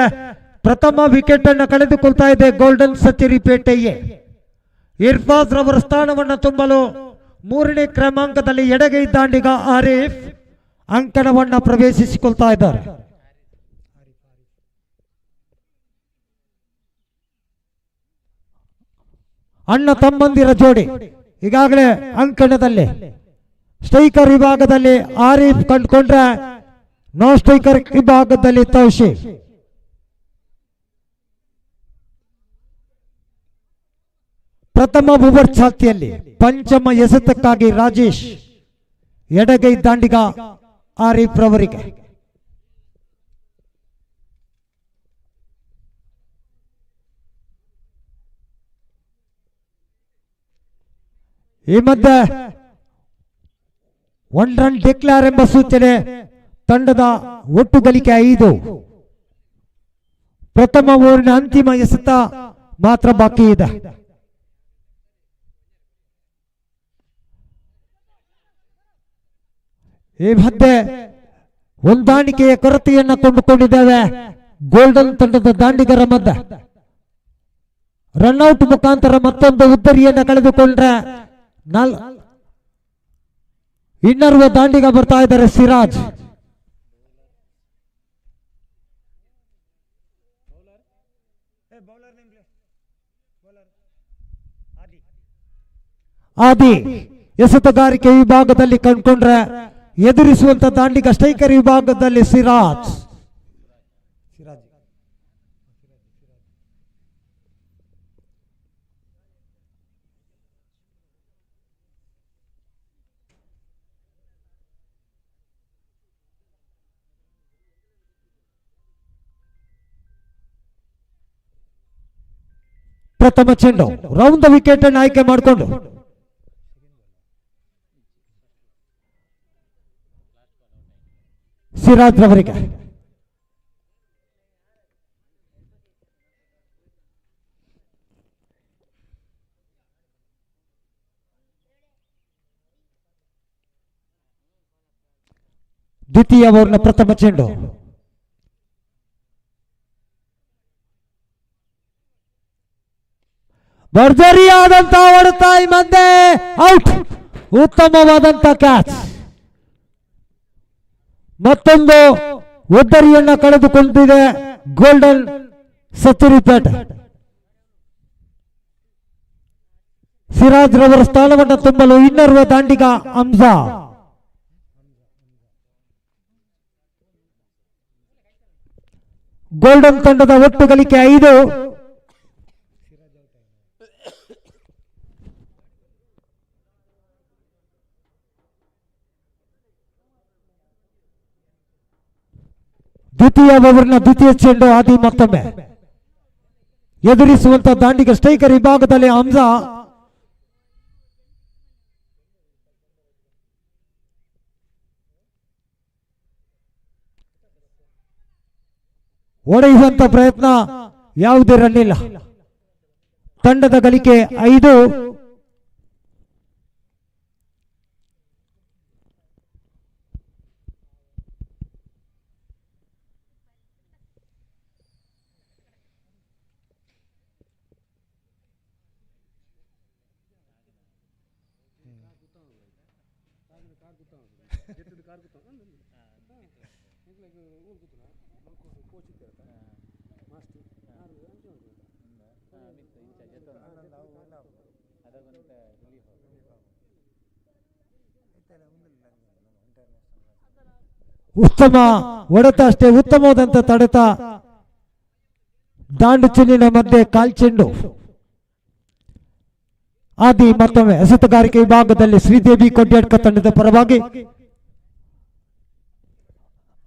ಪ್ರಥಮ ವಿಕೆಟ್ ಅನ್ನು ಕಳೆದುಕೊಳ್ತಾ ಇದೆ ಗೋಲ್ಡನ್ ಸಚ್ಚರಿಪೇಟೆಯೇ. ಇರ್ಫಾಜ್ ರವರ ಸ್ಥಾನವನ್ನು ತುಂಬಲು 3ನೇ ಕ್ರಮಾಂಕದಲ್ಲಿ ಎಡಗೈ ದಾಂಡಿಗ ಆರಿಫ್ ಅಂಕಣವನ್ನು ಪ್ರವೇಶಿಸಿಕೊಳ್ತಾ ಇದ್ದಾರೆ. ಅಣ್ಣ ತಮ್ಮಂದಿರ ಜೋಡಿ ಈಗಾಗಲೇ ಅಂಕಣದಲ್ಲಿ. ಸ್ಟ್ರೈಕರ್ ವಿಭಾಗದಲ್ಲಿ ಆರಿಫ್ ಕಂಡುಕೊಂಡ್ರೆ ನಾನ್ ಸ್ಟ್ರೈಕರ್ ವಿಭಾಗದಲ್ಲಿ ತೌಶೀಫ್. ಪ್ರಥಮ ಓವರ್ ಚಾಲ್ತಿಯಲ್ಲಿ ಪಂಚಮ ಎಸೆತಕ್ಕಾಗಿ ರಾಜೇಶ್, ಎಡಗೈ ದಾಂಡಿಗ ಆರಿಫ್ ರವರಿಗೆ. ಈ ಮಧ್ಯೆ 1 ರನ್ ಡಿಕ್ಲೇರ್ ಎಂಬ ಸೂಚನೆ. ತಂಡದ ಒಟ್ಟು ಗಳಿಕೆ 5. ಪ್ರಥಮ ಓವರಿನ ಅಂತಿಮ ಎಸೆತ ಮಾತ್ರ ಬಾಕಿ ಇದೆ. ಈ ಮಧ್ಯೆ ಹೊಂದಾಣಿಕೆಯ ಕೊರತೆಯನ್ನು ಕೊಂಡುಕೊಂಡಿದ್ದೇವೆ ಗೋಲ್ಡನ್ ತಂಡದ ದಾಂಡಿಗರ ಮಧ್ಯೆ. ರನ್ಔಟ್ ಮುಖಾಂತರ ಮತ್ತೊಂದು ಉದ್ದರಿಯನ್ನು ಕಳೆದುಕೊಂಡ್ರೆ ಇನ್ನರ್ವ ದಾಂಡಿಗ ಬರ್ತಾ ಇದ್ದಾರೆ ಸಿರಾಜ್. ಆದಿ ಎಸೆತಗಾರಿಕೆ ವಿಭಾಗದಲ್ಲಿ ಕಂಡುಕೊಂಡ್ರೆ ಎದುರಿಸುವಂತ ದಾಂಡಿಗ ಸ್ಟ್ರೈಕರ್ ವಿಭಾಗದಲ್ಲಿ ಸಿರಾಜ್. ಪ್ರಥಮ ಚೆಂಡು ರೌಂಡ್ ದ ವಿಕೆಟ್ ಅನ್ನು ಆಯ್ಕೆ ಮಾಡಿಕೊಂಡು ಸಿರಾಜ್ ರವರಿಗೆ. ದ್ವಿತೀಯ ಓವರ್ನ ಪ್ರಥಮ ಚೆಂಡು ಭರ್ಜರಿಯಾದಂತ ಹೊಡೆತ ಈ ಮಧ್ಯೆ ಔಟ್. ಉತ್ತಮವಾದಂತ ಕ್ಯಾಚ್. ಮತ್ತೊಂದು ಒದ್ದರಿಯನ್ನ ಕಳೆದುಕೊಂಡಿದೆ ಗೋಲ್ಡನ್ ಸತ್ತುರಿಪೇಟೆ. ಸಿರಾಜ್ ರವರ ಸ್ಥಾನವನ್ನು ತುಂಬಲು ಇನ್ನರ್ವ ದಾಂಡಿಗ ಹಂಸಾ. ಗೋಲ್ಡನ್ ತಂಡದ ಒಟ್ಟು ಗಳಿಕೆ 5. ದ್ವಿತೀಯ ಓವರ್ನ ದ್ವಿತೀಯ ಚೆಂಡು ಆದಿ ಮತ್ತೊಮ್ಮೆ ಎದುರಿಸುವಂತ ದಾಂಡಿಗ ಸ್ಟ್ರೈಕರ್ ವಿಭಾಗದಲ್ಲಿ ಹಂಸಾ. ಹೊಡೆಯುವಂತ ಪ್ರಯತ್ನ ಯಾವುದೇ ರನ್ ಇಲ್ಲ. ತಂಡದ ಗಳಿಕೆ 5. ಉತ್ತಮ ಹೊಡೆತ ಅಷ್ಟೇ ಉತ್ತಮವಾದಂತ ತಡೆತ. ದಾಂಡು ಚೆಂಡಿನ ಮಧ್ಯೆ ಕಾಲ್ಚೆಂಡು. ಆದಿ ಮತ್ತೊಮ್ಮೆ ಎಸೆತಗಾರಿಕೆ ವಿಭಾಗದಲ್ಲಿ ಶ್ರೀದೇವಿ ಕೊಡ್ಯಾಡ್ಕ ತಂಡದ ಪರವಾಗಿ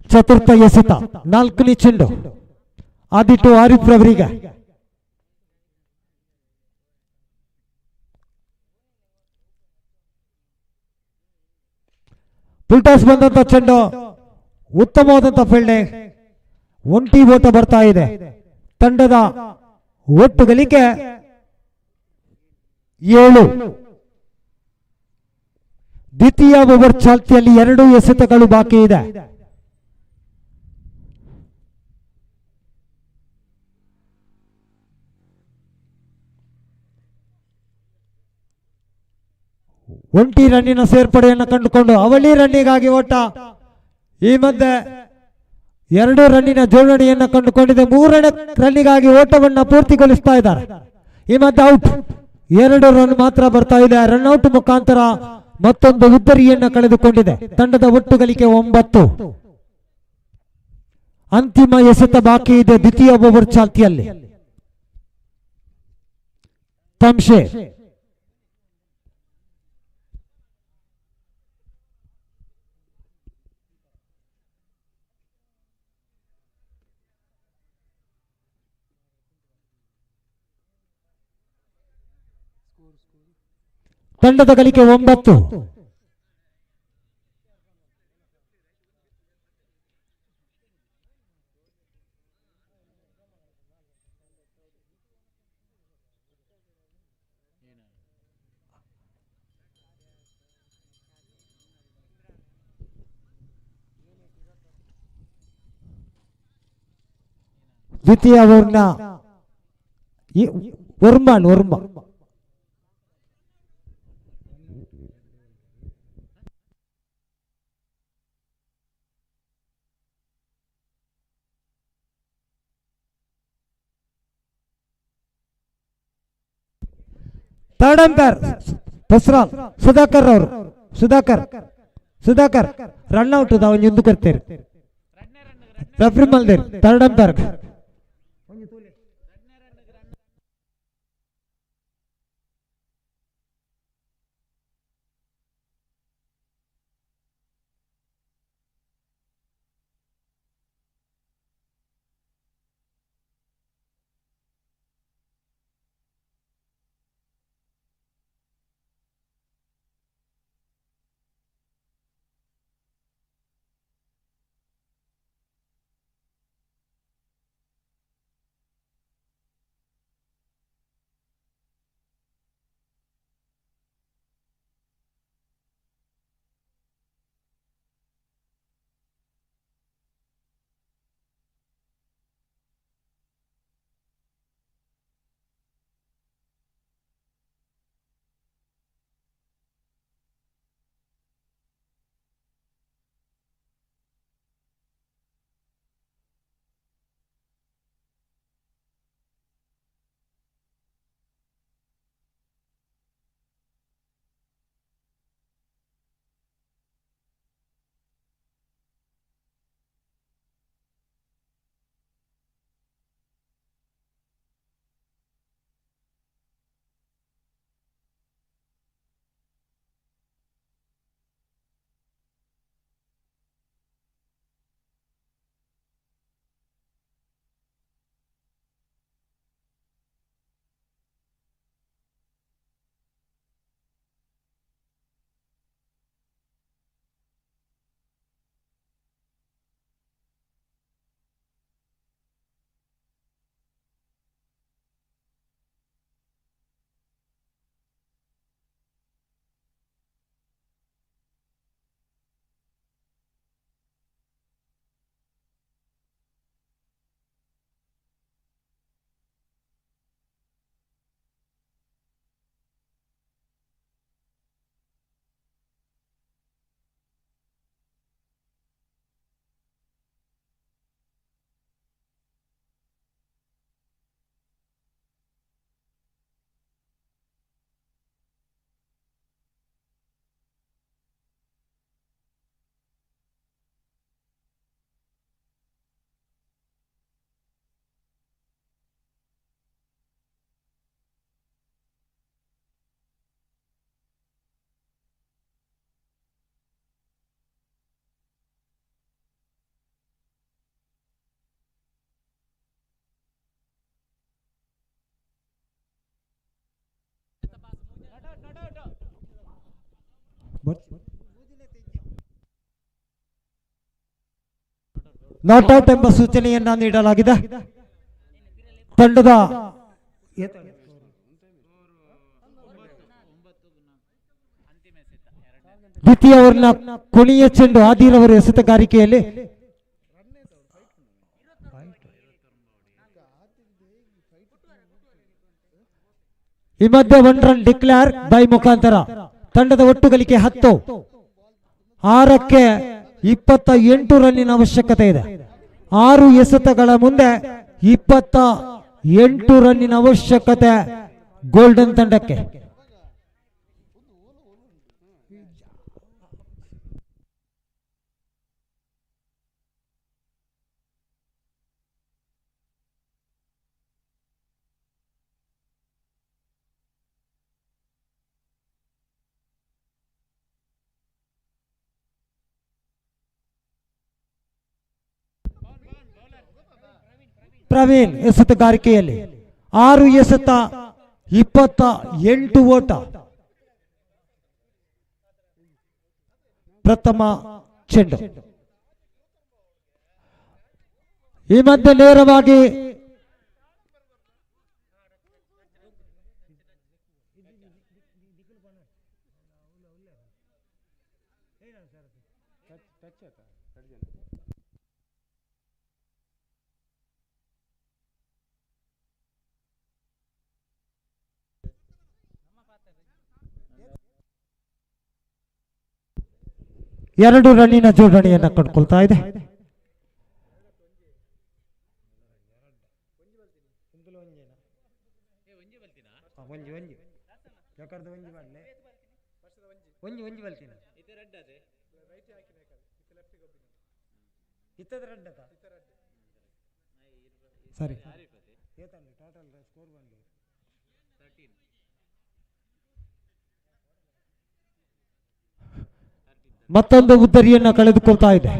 ಚತುರ್ಥ ಎಸೆತ 4ನೇ ಚೆಂಡು ಆದಿ ಟು ಆರಿಫ್ ರವರಿಗೆ. ಫುಲ್ಟಾಸ್ ಬಂದಂತ ಚೆಂಡು ಉತ್ತಮವಾದಂತ ಫೀಲ್ಡಿಂಗ್. ಒಂಟಿ ಓಟ ಬರ್ತಾ ಇದೆ. ತಂಡದ ಒಟ್ಟು ಗಳಿಕೆ 7. ದ್ವಿತೀಯ ಓವರ್ ಚಾಲ್ತಿಯಲ್ಲಿ 2 ಎಸೆತಗಳು ಬಾಕಿ ಇದೆ. ಒಂಟಿ ರನ್ನಿನ ಸೇರ್ಪಡೆಯನ್ನು ಕಂಡುಕೊಂಡು ಅವಳಿ ರನ್ನಿಗಾಗಿ ಓಟ. ಈ ಮಧ್ಯೆ 2 ರನ್ನಿನ ಜೋಡಣೆಯನ್ನು ಕಂಡುಕೊಂಡಿದೆ. 3 ರನ್ನಿಗಾಗಿ ಓಟವನ್ನು ಪೂರ್ತಿಗೊಳಿಸ್ತಾ ಇದ್ದಾರೆ. ಈ ಮಧ್ಯೆ ಔಟ್. 2 ರನ್ ಮಾತ್ರ ಬರ್ತಾ ಇದೆ. ರನ್ ಔಟ್ ಮುಖಾಂತರ ಮತ್ತೊಂದು ಉದ್ದರಿಯನ್ನು ಕಳೆದುಕೊಂಡಿದೆ. ತಂಡದ ಒಟ್ಟು ಗಳಿಕೆ 9. ಅಂತಿಮ ಎಸೆತ ಬಾಕಿ ಇದೆ ದ್ವಿತೀಯ ಓವರ್ ಚಾಲ್ತಿಯಲ್ಲಿ. ತಮ್ಶೆ ತಂಡದ ಗಳಿಕೆ 9. ದ್ವಿತೀಯ ಓವರ್ನ ವರ್ಮಾನ್ ಥರ್ಡ್ ಅಂಪೈರ್ ಬಸರಾಮ್ ಸುಧಾಕರ್ ಅವರು. ಸುಧಾಕರ್ ರನ್ ಔಟ್ ಅವನು ಎಂದು ಕರ್ತಾರೆ. ರೆಫ್ರಿ ಮಲ್ದೇರ್ ಥರ್ಡ್ ಅಂಪೈರ್. ನಾಟ್ಔಟ್ ಎಂಬ ಸೂಚನೆಯನ್ನ ನೀಡಲಾಗಿದೆ. ತಂಡದ ದ್ವಿತೀಯ ಓವರ್ನ ಕೊನೆಯ ಚೆಂಡು ಆದಿಲ್ ಅವರ ಎಸೆತಗಾರಿಕೆಯಲ್ಲಿ ಈ ಮಧ್ಯೆ 1 ರನ್ ಡಿಕ್ಲೇರ್ ಬೈ ಮುಖಾಂತರ ತಂಡದ ಒಟ್ಟು ಗಳಿಕೆ 10. 6ಕ್ಕೆ 28 ರನ್ನಿನ ಅವಶ್ಯಕತೆ ಇದೆ. 6 ಎಸೆತಗಳ ಮುಂದೆ 28 ರನ್ನಿನ ಅವಶ್ಯಕತೆ ಗೋಲ್ಡನ್ ತಂಡಕ್ಕೆ. ಪ್ರವೀಣ್ ಎಸೆತಗಾರಿಕೆಯಲ್ಲಿ 6 ಎಸೆತ 28 ಓಟ. ಪ್ರಥಮ ಚೆಂಡು ಈ ಮಧ್ಯೆ ನೇರವಾಗಿ ಎರಡು ರನ್ನಿನ ಜೋಡಣೆಯನ್ನ ಕಂಡುಕೊಳ್ತಾ ಇದೆ. ಸರಿ, ಮತ್ತೊಂದು ಉದ್ದರಿಯನ್ನ ಕಳೆದುಕೊಳ್ತಾ ಇದೆ.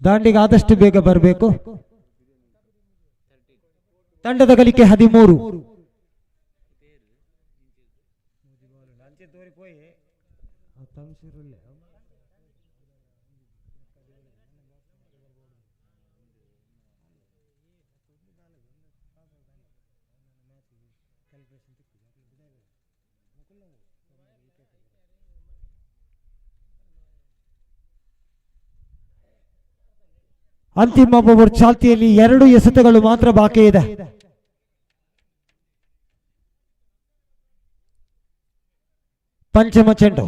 ದಾಂಡಿಗೆ ಆದಷ್ಟು ಬೇಗ ಬರಬೇಕು. ತಂಡದ ಗಳಿಕೆ 13. ಅಂತಿಮ ಓವರ್ ಚಾಲ್ತಿಯಲ್ಲಿ 2 ಎಸೆತಗಳು ಮಾತ್ರ ಬಾಕಿ ಇದೆ. ಪಂಚಮ ಚೆಂಡು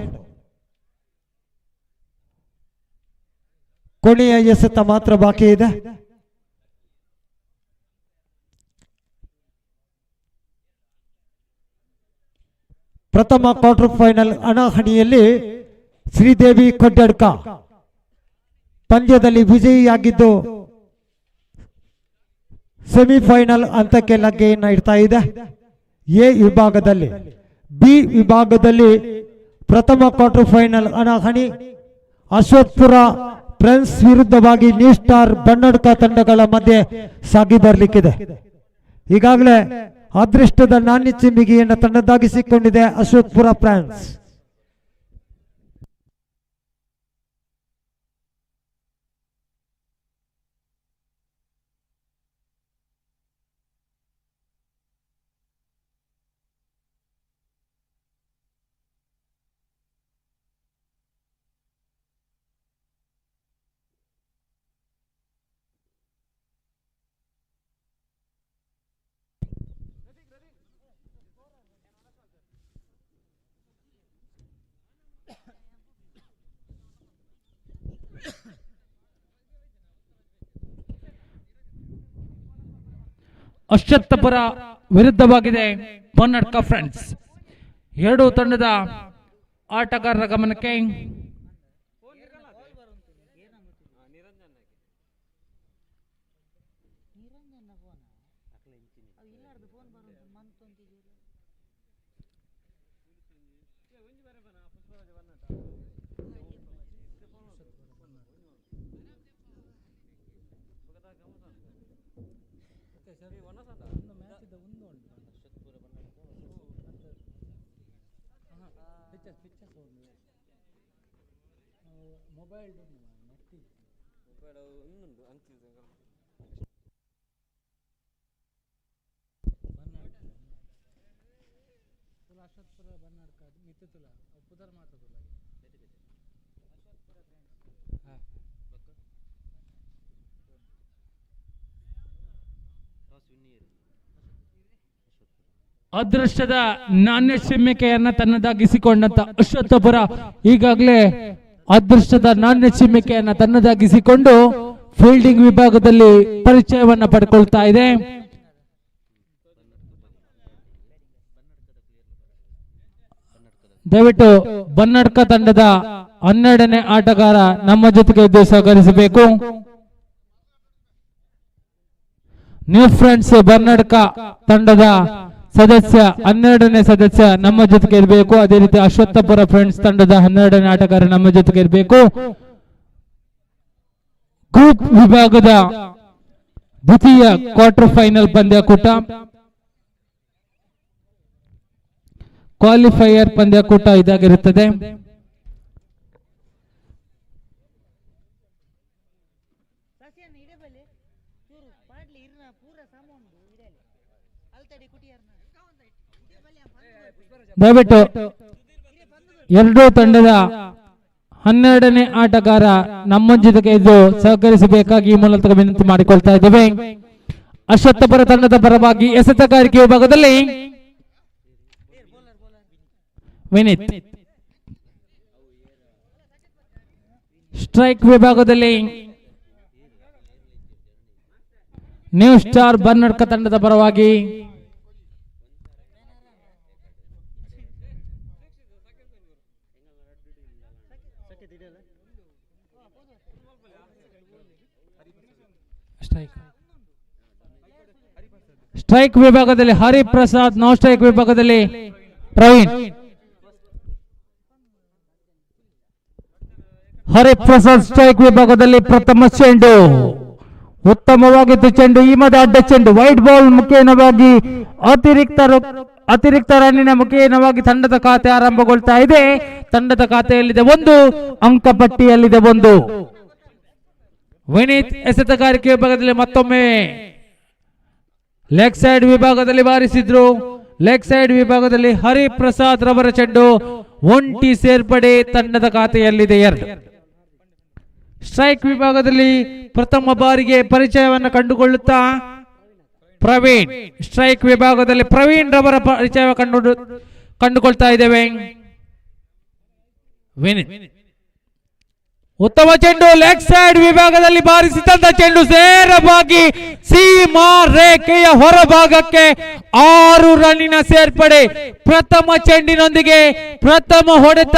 ಕೊನೆಯ ಎಸೆತ ಮಾತ್ರ ಬಾಕಿ ಇದೆ. ಪ್ರಥಮ ಕ್ವಾರ್ಟರ್ ಫೈನಲ್ ಹಣಾಹಣಿಯಲ್ಲಿ ಶ್ರೀದೇವಿ ಕೊಡ್ಯಡ್ಕ ಪಂದ್ಯದಲ್ಲಿ ವಿಜಯಿಯಾಗಿದ್ದು ಸೆಮಿಫೈನಲ್ ಹಂತಕ್ಕೆ ಲಗ್ಗೆಯನ್ನು ಇಡ್ತಾ ಇದೆ. ಎ ವಿಭಾಗದಲ್ಲಿ. ಬಿ ವಿಭಾಗದಲ್ಲಿ ಪ್ರಥಮ ಕ್ವಾರ್ಟರ್ ಫೈನಲ್ ಹಣಾಹಣಿ ಅಶ್ವತ್ಪುರ ಫ್ರೆಂಡ್ಸ್ ವಿರುದ್ಧವಾಗಿ ನ್ಯೂ ಸ್ಟಾರ್ ಬನ್ನಡ್ಕ ತಂಡಗಳ ಮಧ್ಯೆ ಸಾಗಿ ಬರಲಿಕ್ಕಿದೆ. ಈಗಾಗಲೇ ಅದೃಷ್ಟದ ನಾಣ್ಯ ಚಿಮ್ಮಿಗೆಯನ್ನು ತನ್ನದಾಗಿಸಿಕೊಂಡಿದೆ ಅಶ್ವತ್ಪುರ ಫ್ರೆಂಡ್ಸ್. ಅಶ್ವತ್ಥಪುರ ವಿರುದ್ಧವಾಗಿದೆ ಬನ್ನಡ್ಕ ಫ್ರೆಂಡ್ಸ್. ಎರಡು ತಂಡದ ಆಟಗಾರರ ಗಮನಕ್ಕೆ ಅದೃಷ್ಟದ ನಾಣ್ಯ ಚಿಮ್ಮಿಕೆಯನ್ನ ತನ್ನದಾಗಿಸಿಕೊಂಡಂತ ಅಶ್ವತ್ಥಪುರ ಈಗಾಗಲೇ ಅದೃಷ್ಟದ ನಾಣ್ಯ ಚಿಮ್ಮಿಕೆಯನ್ನ ತನ್ನದಾಗಿಸಿಕೊಂಡು ಫೀಲ್ಡಿಂಗ್ ವಿಭಾಗದಲ್ಲಿ ಪರಿಚಯವನ್ನ ಪಡ್ಕೊಳ್ತಾ ಇದೆ. ದಯವಿಟ್ಟು ಬನ್ನಡ್ಕ ತಂಡದ 12ನೇ ಆಟಗಾರ ನಮ್ಮ ಜೊತೆಗೆ ಇದ್ದು ಸಹಕರಿಸಬೇಕು. ನ್ಯೂ ಫ್ರೆಂಡ್ಸ್ ಬನ್ನಡ್ಕ ತಂಡದ ಸದಸ್ಯ 12ನೇ ಸದಸ್ಯ ನಮ್ಮ ಜೊತೆಗೆ ಇರಬೇಕು. ಅದೇ ರೀತಿ ಅಶ್ವತ್ಥಪುರ ಫ್ರೆಂಡ್ಸ್ ತಂಡದ 12ನೇ ಆಟಗಾರ ನಮ್ಮ ಜೊತೆಗೆ ಇರಬೇಕು. ಗ್ರೂಪ್ ವಿಭಾಗದ ದ್ವಿತೀಯ ಕ್ವಾರ್ಟರ್ ಫೈನಲ್ ಪಂದ್ಯಾಕೂಟ, ಕ್ವಾಲಿಫೈಯರ್ ಪಂದ್ಯಾಕೂಟ ಇದಾಗಿರುತ್ತದೆ. ದಯವಿಟ್ಟು ಎರಡೂ ತಂಡದ 12ನೇ ಆಟಗಾರ ನಮ್ಮ ಜೊತೆಗೆ ಇದ್ದು ಸಹಕರಿಸಬೇಕಾಗಿ ಈ ಮೂಲಕ ವಿನಂತಿ ಮಾಡಿಕೊಳ್ತಾ ಇದ್ದೇವೆ. ಅಶ್ವತ್ಥಪುರ ತಂಡದ ಪರವಾಗಿ ಎಸೆತಗಾರಿಕೆ ವಿಭಾಗದಲ್ಲಿ ವಿನೀತ್, ಸ್ಟ್ರೈಕ್ ವಿಭಾಗದಲ್ಲಿ ನ್ಯೂ ಸ್ಟಾರ್ ಬನ್ನಡ್ಕ ತಂಡದ ಪರವಾಗಿ ಸ್ಟ್ರೈಕ್ ವಿಭಾಗದಲ್ಲಿ ಹರಿಪ್ರಸಾದ್, ನೋ ಸ್ಟ್ರೈಕ್ ವಿಭಾಗದಲ್ಲಿ ಪ್ರವೀಣ್. ಹರಿಪ್ರಸಾದ್ ಸ್ಟ್ರೈಕ್ ವಿಭಾಗದಲ್ಲಿ ಪ್ರಥಮ ಚೆಂಡು ಉತ್ತಮವಾಗಿತ್ತು. ಚೆಂಡು ಈ ಮಧ್ಯೆ ಅಡ್ಡ ಚೆಂಡು, ವೈಟ್ ಬಾಲ್ ಮುಖೇನವಾಗಿ ಅತಿರಿಕ್ತ ರನ್ನಿನ ಮುಖೇನವಾಗಿ ತಂಡದ ಖಾತೆ ಆರಂಭಗೊಳ್ತಾ ಇದೆ. ತಂಡದ ಖಾತೆಯಲ್ಲಿದೆ 1, ಅಂಕಪಟ್ಟಿಯಲ್ಲಿದೆ 1. ವಿನೀತ್ ಎಸೆತಗಾರಿಕೆ ವಿಭಾಗದಲ್ಲಿ ಮತ್ತೊಮ್ಮೆ ಲೆಗ್ ಸೈಡ್ ವಿಭಾಗದಲ್ಲಿ ಬಾರಿಸಿದ್ರು. ಲೆಗ್ ಸೈಡ್ ವಿಭಾಗದಲ್ಲಿ ಹರಿಪ್ರಸಾದ್ ರವರ ಚೆಂಡು ಒಂಟಿ ಸೇರ್ಪಡೆ, ತಂಡದ ಖಾತೆಯಲ್ಲಿದೆ 2. ಸ್ಟ್ರೈಕ್ ವಿಭಾಗದಲ್ಲಿ ಪ್ರಥಮ ಬಾರಿಗೆ ಪರಿಚಯವನ್ನು ಕಂಡುಕೊಳ್ಳುತ್ತಾ ಪ್ರವೀಣ್, ಸ್ಟ್ರೈಕ್ ವಿಭಾಗದಲ್ಲಿ ಪ್ರವೀಣ್ ರವರ ಪರಿಚಯ ಕಂಡುಕೊಳ್ತಾ ಇದ್ದೇವೆ. ವಿನೀತ್ ಉತ್ತಮ ಚೆಂಡು, ಲೆಗ್ ಸೈಡ್ ವಿಭಾಗದಲ್ಲಿ ಬಾರಿಸಿದಂತ ಚೆಂಡು ನೇರವಾಗಿ ಸೀಮಾ ರೇಖೆಯ ಹೊರಭಾಗಕ್ಕೆ 6 ರನ್ನಿನ ಸೇರ್ಪಡೆ. ಪ್ರಥಮ ಚೆಂಡಿನೊಂದಿಗೆ ಪ್ರಥಮ ಹೊಡೆತ.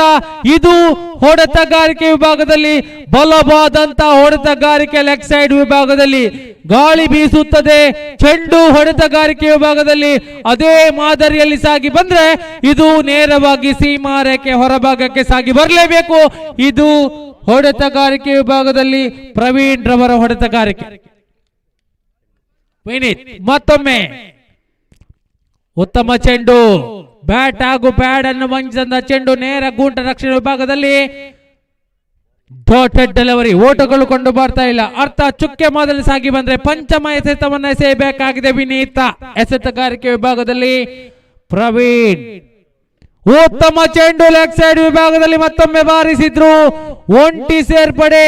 ಇದು ಹೊಡೆತಗಾರಿಕೆ ವಿಭಾಗದಲ್ಲಿ ಬಲವಾದಂತ ಹೊಡೆತಗಾರಿಕೆ. ಲೆಗ್ ಸೈಡ್ ವಿಭಾಗದಲ್ಲಿ ಗಾಳಿ ಬೀಸುತ್ತದೆ. ಚೆಂಡು ಹೊಡೆತಗಾರಿಕೆ ವಿಭಾಗದಲ್ಲಿ ಅದೇ ಮಾದರಿಯಲ್ಲಿ ಸಾಗಿ ಬಂದ್ರೆ ಇದು ನೇರವಾಗಿ ಸೀಮಾ ರೇಖೆ ಹೊರಭಾಗಕ್ಕೆ ಸಾಗಿ ಬರಲೇಬೇಕು. ಇದು ಹೊಡೆತಗಾರಿಕೆ ವಿಭಾಗದಲ್ಲಿ ಪ್ರವೀಣ್ ರವರ ಹೊಡೆತಗಾರಿಕೆ. ವಿನೀತ್ ಮತ್ತೊಮ್ಮೆ ಉತ್ತಮ ಚೆಂಡು, ಬ್ಯಾಟ್ ಹಾಗೂ ಪ್ಯಾಡ್ ಅನ್ನು ವಂಚಿಸಿದ ಚೆಂಡು ನೇರ ಗೂಂಟ ರಕ್ಷಣೆ ವಿಭಾಗದಲ್ಲಿ ಡಾಟೆಡ್ ಡೆಲಿವರಿ. ಓಟಗಳು ಕೊಂಡು ಬರ್ತಾ ಇಲ್ಲ, ಅರ್ಥ ಚುಕ್ಕೆ ಮಾದರಿ ಸಾಗಿ ಬಂದ್ರೆ ಪಂಚಮ ಎಸೆತವನ್ನು ಎಸೆಯಬೇಕಾಗಿದೆ. ವಿನೀತ ಎಸೆತಗಾರಿಕೆ ವಿಭಾಗದಲ್ಲಿ ಪ್ರವೀಣ್ ಉತ್ತಮ ಚೆಂಡು, ಲೆಗ್ ಸೈಡ್ ವಿಭಾಗದಲ್ಲಿ ಮತ್ತೊಮ್ಮೆ ಬಾರಿಸಿದ್ರು. ಒಂಟಿ ಸೇರ್ಪಡೆ.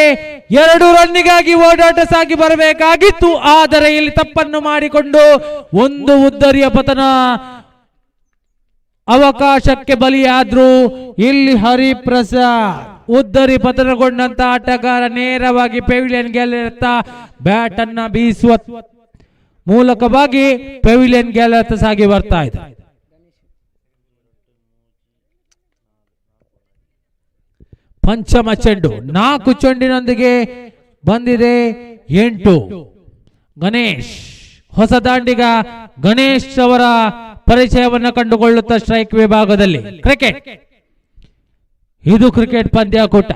2 ರನ್ನಿಗಾಗಿ ಓಡಾಟ ಸಾಗಿ ಬರಬೇಕಾಗಿತ್ತು, ಆದರೆ ಇಲ್ಲಿ ತಪ್ಪನ್ನು ಮಾಡಿಕೊಂಡು 1 ಉದ್ದರಿಯ ಪತನ ಅವಕಾಶಕ್ಕೆ ಬಲಿಯಾದ್ರು. ಇಲ್ಲಿ ಹರಿಪ್ರಸಾದ್ ಉದ್ದರಿ ಪತನಗೊಂಡಂತ ಆಟಗಾರ ನೇರವಾಗಿ ಪೆವಿಲಿಯನ್ ಗೆಲ್ಲತ್ತ ಬ್ಯಾಟ್ ಅನ್ನ ಬೀಸುವ ಮೂಲಕವಾಗಿ ಪೆವಿಲಿಯನ್ ಗೆಲ್ಲತ್ತ ಸಾಗಿ ಬರ್ತಾ ಇದೆ. ಪಂಚಮ ಚೆಂಡು, 4 ಚೆಂಡಿನೊಂದಿಗೆ ಬಂದಿದೆ 8. ಗಣೇಶ್ ಹೊಸ ದಾಂಡಿಗ ಗಣೇಶ್ ಅವರ ಪರಿಚಯವನ್ನು ಕಂಡುಕೊಳ್ಳುತ್ತಾ ಸ್ಟ್ರೈಕ್ ವಿಭಾಗದಲ್ಲಿ ಕ್ರಿಕೆಟ್. ಇದು ಕ್ರಿಕೆಟ್ ಪಂದ್ಯಾಕೂಟ.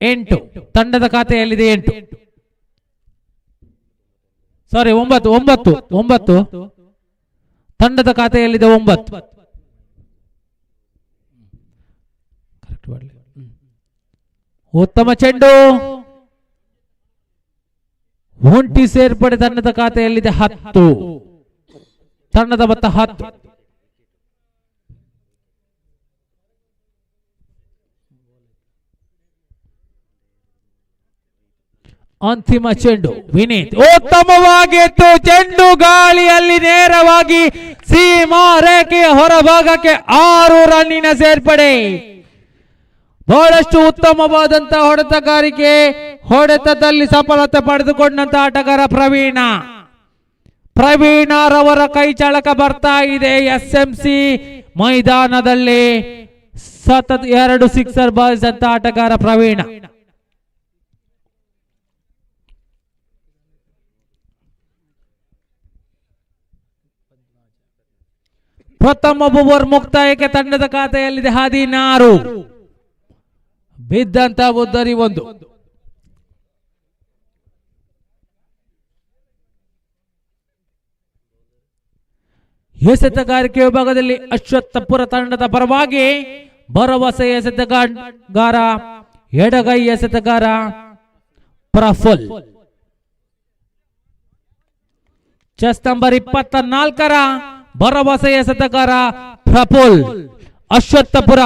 8 ತಂಡದ ಖಾತೆಯಲ್ಲಿದೆ 8. ಸಾರಿ 9 ತಂಡದ ಖಾತೆಯಲ್ಲಿದೆ 9. ಉತ್ತಮ ಚೆಂಡು. ಒಂಟಿ ಸೇರ್ಪಡೆ ತಂಡದ ಖಾತೆಯಲ್ಲಿದೆ 10. ತಂಡದ ಮೊತ್ತ 10. ಅಂತಿಮ ಚೆಂಡು ವಿನೀತ್. ಉತ್ತಮವಾಗಿತ್ತು ಚೆಂಡು, ಗಾಳಿಯಲ್ಲಿ ನೇರವಾಗಿ ಸೀಮಾ ರೇಖೆಯ ಹೊರಭಾಗಕ್ಕೆ 6 ರನ್ನಿನ ಸೇರ್ಪಡೆ. ಬಹಳಷ್ಟು ಉತ್ತಮವಾದಂತಹ ಹೊಡೆತಗಾರಿಕೆ, ಹೊಡೆತದಲ್ಲಿ ಸಫಲತೆ ಪಡೆದುಕೊಂಡಂತ ಆಟಗಾರ ಪ್ರವೀಣ ರವರ ಕೈ ಚಳಕ ಬರ್ತಾ ಇದೆ. SMC ಮೈದಾನದಲ್ಲಿ ಸತತ 2 ಸಿಕ್ಸರ್ ಬಾರಿಸಿದಂತ ಆಟಗಾರ ಪ್ರವೀಣ. ಪ್ರಥಮ ಓವರ್ ಮುಕ್ತಾಯಕ್ಕೆ ತಂಡದ ಖಾತೆಯಲ್ಲಿದೆ 16. ಬಿದ್ದಂತ ಉದ್ದರಿ 1. ಎಸೆತಗಾರಿಕೆ ವಿಭಾಗದಲ್ಲಿ ಅಶ್ವತ್ಥಪುರ ತಂಡದ ಪರವಾಗಿ ಭರವಸೆ ಎಸೆತಗಾರ ಎಡಗೈ ಎಸೆತಗಾರ ಪ್ರಫುಲ್. ಚೆಸ್ ನಂಬರ್ 24ರ ಭರವಸೆ ಎಸೆತಗಾರ ಪ್ರಫುಲ್. ಅಶ್ವತ್ಥಪುರ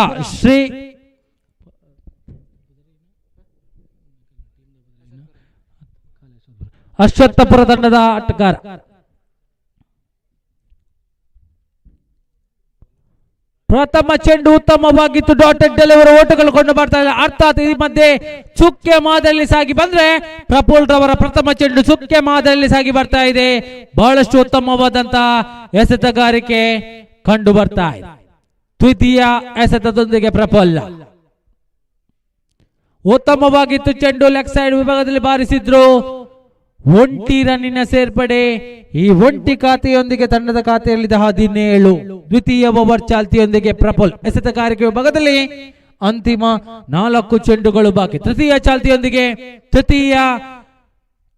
ಅಶ್ವತ್ಥಪುರ ತಂಡದ ಆಟಗಾರ. ಪ್ರಥಮ ಚೆಂಡು ಉತ್ತಮವಾಗಿತ್ತು, ಡಾಟೆಡ್ ಡೆಲಿವರಿ, ಓಟಗಳು ಕೊಂಡು ಬರ್ತಾ ಇದೆ. ಅರ್ಥಾತ್ ಈ ಮಧ್ಯೆ ಚುಕ್ಕೆ ಮಾದರಿಯಲ್ಲಿ ಸಾಗಿ ಬಂದ್ರೆ ಪ್ರಫುಲ್ ರವರ ಪ್ರಥಮ ಚೆಂಡು ಚುಕ್ಕೆ ಮಾದರಿಯಲ್ಲಿ ಸಾಗಿ ಬರ್ತಾ ಇದೆ. ಬಹಳಷ್ಟು ಉತ್ತಮವಾದಂತಹ ಎಸೆತಗಾರಿಕೆ ಕಂಡು ಬರ್ತಾ ಇದೆ. ದ್ವಿತೀಯ ಎಸೆತದೊಂದಿಗೆ ಪ್ರಫುಲ್. ಉತ್ತಮವಾಗಿತ್ತು ಚೆಂಡು, ಲೆಗ್ ಸೈಡ್ ವಿಭಾಗದಲ್ಲಿ ಬಾರಿಸಿದ್ರು. ಒಂಟಿ ರನ್ನಿನ ಸೇರ್ಪಡೆ. ಈ ಒಂಟಿ ಖಾತೆಯೊಂದಿಗೆ ತಂಡದ ಖಾತೆಯಲ್ಲಿದೆ 17. ದ್ವಿತೀಯ ಓವರ್ ಚಾಲ್ತಿಯೊಂದಿಗೆ ಪ್ರಫುಲ್. ಎಸೆತಗಾರಿಕೆ ವಿಭಾಗದಲ್ಲಿ ಅಂತಿಮ 4 ಚೆಂಡುಗಳು ಬಾಕಿ. ತೃತೀಯ ಚಾಲ್ತಿಯೊಂದಿಗೆ ತೃತೀಯ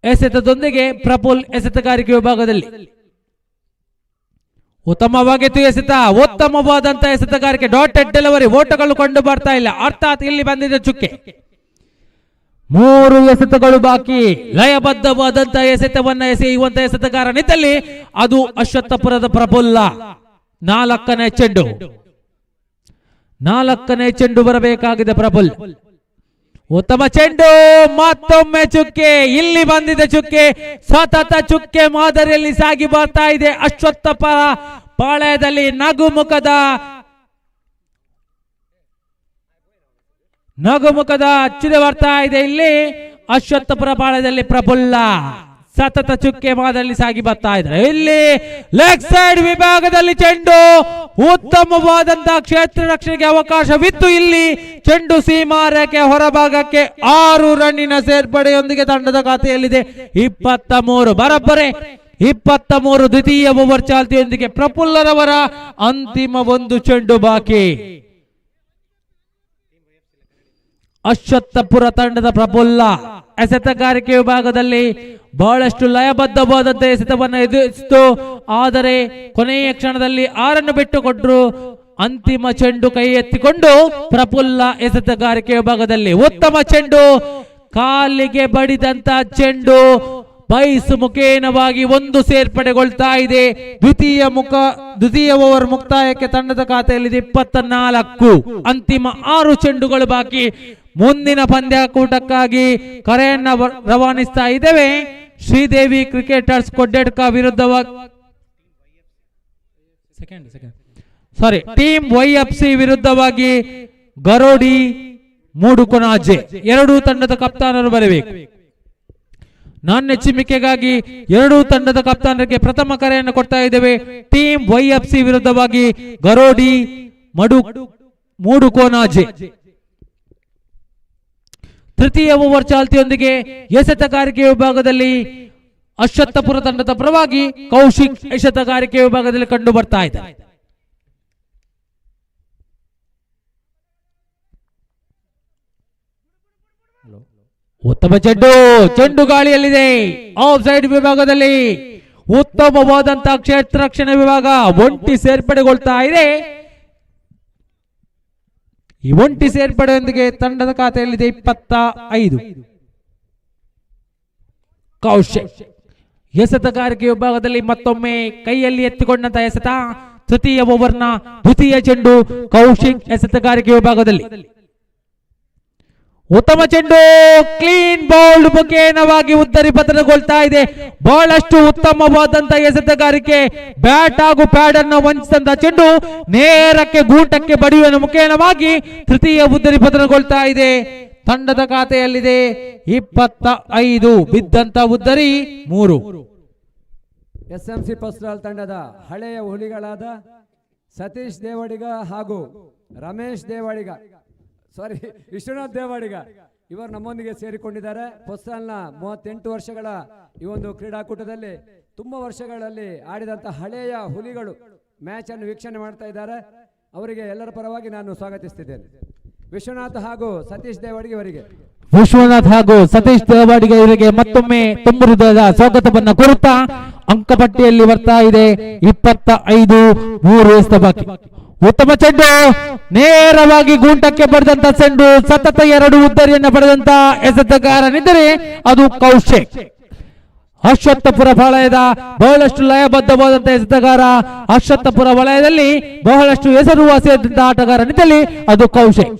ಎಸೆತದೊಂದಿಗೆ ಪ್ರಫುಲ್ ಎಸೆತಗಾರಿಕೆ ವಿಭಾಗದಲ್ಲಿ ಉತ್ತಮವಾಗಿತ್ತು ಎಸೆತ. ಉತ್ತಮವಾದಂತಹ ಎಸೆತಗಾರಿಕೆ, ಡಾಟೆಡ್ ಡೆಲಿವರಿ, ಓಟಗಳು ಕಂಡು ಬರ್ತಾ ಇಲ್ಲ. ಅರ್ಥಾತ್ ಇಲ್ಲಿ ಬಂದಿದೆ ಚುಕ್ಕೆ. 3 ಎಸೆತಗಳು ಬಾಕಿ. ಲಯಬದ್ಧವಾದಂತಹ ಎಸೆತವನ್ನ ಎಸೆಯುವಂತಹ ಎಸೆತಗಾರ ನಿಂತಲ್ಲಿ ಅದು ಅಶ್ವತ್ಥಪುರದ ಪ್ರಫುಲ್ಲ. 4ನೇ ಚೆಂಡು. 4ನೇ ಚೆಂಡು ಬರಬೇಕಾಗಿದೆ ಪ್ರಫುಲ್. ಉತ್ತಮ ಚೆಂಡು, ಮತ್ತೊಮ್ಮೆ ಚುಕ್ಕೆ. ಇಲ್ಲಿ ಬಂದಿದೆ ಚುಕ್ಕೆ, ಸತತ ಚುಕ್ಕೆ ಮಾದರಿಯಲ್ಲಿ ಸಾಗಿ ಬರ್ತಾ ಇದೆ. ಅಶ್ವತ್ಥಪುರ ಪಾಳ್ಯದಲ್ಲಿ ನಗುಮುಖದ ಅಚ್ಚುದೆ ಬರ್ತಾ ಇದೆ. ಇಲ್ಲಿ ಅಶ್ವತ್ಥಪುರ ಪಾಳ್ಯದಲ್ಲಿ ಪ್ರಫುಲ್ಲ ಸತತ ಚುಕ್ಕೆ ಮಾದರಿಯಲ್ಲಿ ಸಾಗಿ ಬರ್ತಾ ಇದ್ದಾರೆ. ಇಲ್ಲಿ ಲೆಗ್ ಸೈಡ್ ವಿಭಾಗದಲ್ಲಿ ಚೆಂಡು, ಉತ್ತಮವಾದಂತಹ ಕ್ಷೇತ್ರ ರಕ್ಷಣೆಗೆ ಅವಕಾಶವಿತ್ತು. ಇಲ್ಲಿ ಚೆಂಡು ಸೀಮಾ ರೇಖೆ ಹೊರಭಾಗಕ್ಕೆ 6 ರನ್ನಿನ ಸೇರ್ಪಡೆಯೊಂದಿಗೆ ತಂಡದ ಖಾತೆಯಲ್ಲಿದೆ 23. ಬರೋಬ್ಬರಿ 23. ದ್ವಿತೀಯ ಓವರ್ ಚಾಲ್ತಿಯೊಂದಿಗೆ ಪ್ರಫುಲ್ಲರವರ ಅಂತಿಮ 1 ಚೆಂಡು ಬಾಕಿ. ಅಶ್ವತ್ಥಪುರ ತಂಡದ ಪ್ರಫುಲ್ಲ ಎಸೆತಗಾರಿಕೆ ವಿಭಾಗದಲ್ಲಿ ಬಹಳಷ್ಟು ಲಯಬದ್ಧವಾದಂತಹ ಎಸೆತವನ್ನು ಎದುರಿಸಿತು. ಆದರೆ ಕೊನೆಯ ಕ್ಷಣದಲ್ಲಿ 6 ಬಿಟ್ಟುಕೊಟ್ರು. ಅಂತಿಮ ಚೆಂಡು ಕೈ ಎತ್ತಿಕೊಂಡು ಪ್ರಫುಲ್ಲ ಎಸೆತಗಾರಿಕೆ ವಿಭಾಗದಲ್ಲಿ ಉತ್ತಮ ಚೆಂಡು, ಕಾಲಿಗೆ ಬಡಿದಂತ ಚೆಂಡು ಬೈಸು ಮುಖೇನವಾಗಿ 1 ಸೇರ್ಪಡೆಗೊಳ್ತಾ ಇದೆ. ದ್ವಿತೀಯ ಓವರ್ ಮುಕ್ತಾಯಕ್ಕೆ ತಂಡದ ಖಾತೆಯಲ್ಲಿದೆ 24. ಅಂತಿಮ 6 ಚೆಂಡುಗಳು ಬಾಕಿ. ಮುಂದಿನ ಪಂದ್ಯಾಕೂಟಕ್ಕಾಗಿ ಕರೆಯನ್ನ ರವಾನಿಸ್ತಾ ಇದ್ದೇವೆ. ಶ್ರೀದೇವಿ ಕ್ರಿಕೆಟರ್ಸ್ ಕೊಡ್ಡೆಡ್ಕ ವಿರುದ್ಧವಾಗಿ ಟೀಮ್ YFC ವಿರುದ್ಧವಾಗಿ ಗರೋಡಿ ಮೂಡುಕೊನಾಜೆ 2 ತಂಡದ ಕಪ್ತಾನರು ಬರಬೇಕು. ನಾಣ್ಯ ಚಿಮ್ಮಿಕೆಗಾಗಿ 2 ತಂಡದ ಕಪ್ತಾನರಿಗೆ ಪ್ರಥಮ ಕರೆಯನ್ನು ಕೊಡ್ತಾ ಇದ್ದೇವೆ. ಟೀಮ್ YFC ವಿರುದ್ಧವಾಗಿ ಗರೋಡಿ ಮೂಡುಕೊನಾಜೆ. ತೃತೀಯ ಓವರ್ ಚಾಲ್ತಿಯೊಂದಿಗೆ ಎಸೆತಗಾರಿಕೆ ವಿಭಾಗದಲ್ಲಿ ಅಶ್ವತ್ಥಪುರ ತಂಡದ ಪರವಾಗಿ ಕೌಶಿಕ್ ಎಸೆತಗಾರಿಕೆ ವಿಭಾಗದಲ್ಲಿ ಕಂಡು ಬರ್ತಾ ಇದೆ. ಉತ್ತಮ ಚೆಂಡು ಗಾಳಿಯಲ್ಲಿದೆ. ಆಫ್ ಸೈಡ್ ವಿಭಾಗದಲ್ಲಿ ಉತ್ತಮವಾದಂತಹ ಕ್ಷೇತ್ರ ರಕ್ಷಣೆ ವಿಭಾಗ ಒಂಟಿ ಸೇರ್ಪಡೆಗೊಳ್ತಾ ಇದೆ. ಈ ಒಂಟಿ ಸೇರ್ಪಡೆಯೊಂದಿಗೆ ತಂಡದ ಖಾತೆಯಲ್ಲಿದೆ 25. ಕೌಶಿಕ್ ಎಸೆತಗಾರಿಕೆ ವಿಭಾಗದಲ್ಲಿ ಮತ್ತೊಮ್ಮೆ ಕೈಯಲ್ಲಿ ಎತ್ತಿಕೊಂಡಂತ ಎಸೆತ. ತೃತೀಯ ಓವರ್ನ ದ್ವಿತೀಯ ಚೆಂಡು ಕೌಶಿಕ್ ಎಸೆತಗಾರಿಕೆ ವಿಭಾಗದಲ್ಲಿ. ಉತ್ತಮ ಚೆಂಡು ಕ್ಲೀನ್ ಬೌಲ್ಡ್ ಮುಖೇನವಾಗಿ ಉದ್ದರಿ ಪತನಗೊಳ್ತಾ ಇದೆ. ಬಹಳಷ್ಟು ಉತ್ತಮವಾದಂತಹ ಎಸೆತಗಾರಿಕೆ. ಬ್ಯಾಟ್ ಹಾಗೂ ಪ್ಯಾಡ್ ಅನ್ನು ವಂಚಿಸಿದಂತ ಚೆಂಡು ನೇರಕ್ಕೆ ಗೂಟಕ್ಕೆ ಬಡಿಯುವ ಮುಖೇನವಾಗಿ ತೃತೀಯ ಉದ್ದರಿ ಪತನಗೊಳ್ತಾ ಇದೆ. ತಂಡದ ಖಾತೆಯಲ್ಲಿದೆ 25. ಬಿದ್ದಂತ ಉದ್ದರಿ 3. SMC ಪಸ್ರಾಲ್ ತಂಡದ ಹಳೆಯ ಹುಲಿಗಳಾದ ಸತೀಶ್ ದೇವಡಿಗ ಹಾಗೂ ರಮೇಶ್ ದೇವಡಿಗ ವಿಶ್ವನಾಥ್ ದೇವಾಡಿಗ ಇವರು ನಮ್ಮೊಂದಿಗೆ ಸೇರಿಕೊಂಡಿದ್ದಾರೆ. ಪೊಸ್ತಾಲ್ನ 38 ವರ್ಷಗಳ ಈ ಒಂದು ಕ್ರೀಡಾಕೂಟದಲ್ಲಿ ತುಂಬಾ ವರ್ಷಗಳಲ್ಲಿ ಆಡಿದಂಥ ಹಳೆಯ ಹುಲಿಗಳು ಮ್ಯಾಚ್ ಅನ್ನು ವೀಕ್ಷಣೆ ಮಾಡ್ತಾ ಇದ್ದಾರೆ. ಅವರಿಗೆ ಎಲ್ಲರ ಪರವಾಗಿ ನಾನು ಸ್ವಾಗತಿಸ್ತಿದ್ದೇನೆ. ವಿಶ್ವನಾಥ್ ಹಾಗೂ ಸತೀಶ್ ದೇವಾಡಿಗ ಇವರಿಗೆ ಇವರಿಗೆ ಮತ್ತೊಮ್ಮೆ ತುಂಬ ಹೃದಯದ ಸ್ವಾಗತವನ್ನ ಕೋರುತ್ತಾ ಅಂಕಪಟ್ಟಿಯಲ್ಲಿ ಬರ್ತಾ ಇದೆ 25. 3 ಎಸೆತ ಬಾಕಿ. ಉತ್ತಮ ಚೆಂಡು ನೇರವಾಗಿ ಗೂಂಟಕ್ಕೆ ಬರೆದಂತ ಚೆಂಡು. ಸತತ 2 ಉದ್ದರಿಯನ್ನು ಪಡೆದಂತ ಎಸೆತಗಾರನಿದ್ದರೆ ಅದು ಕೌಶಿಕ್. ಅಶ್ವತ್ಥಪುರ ವಲಯದ ಬಹಳಷ್ಟು ಲಯಬದ್ಧವಾದಂತ ಎಸೆತಗಾರ. ಅಶ್ವತ್ಥಪುರ ವಲಯದಲ್ಲಿ ಬಹಳಷ್ಟು ಹೆಸರುವಾಸಿಯಾದಂತ ಆಟಗಾರನಿದ್ದಲ್ಲಿ ಅದು ಕೌಶಿಕ್.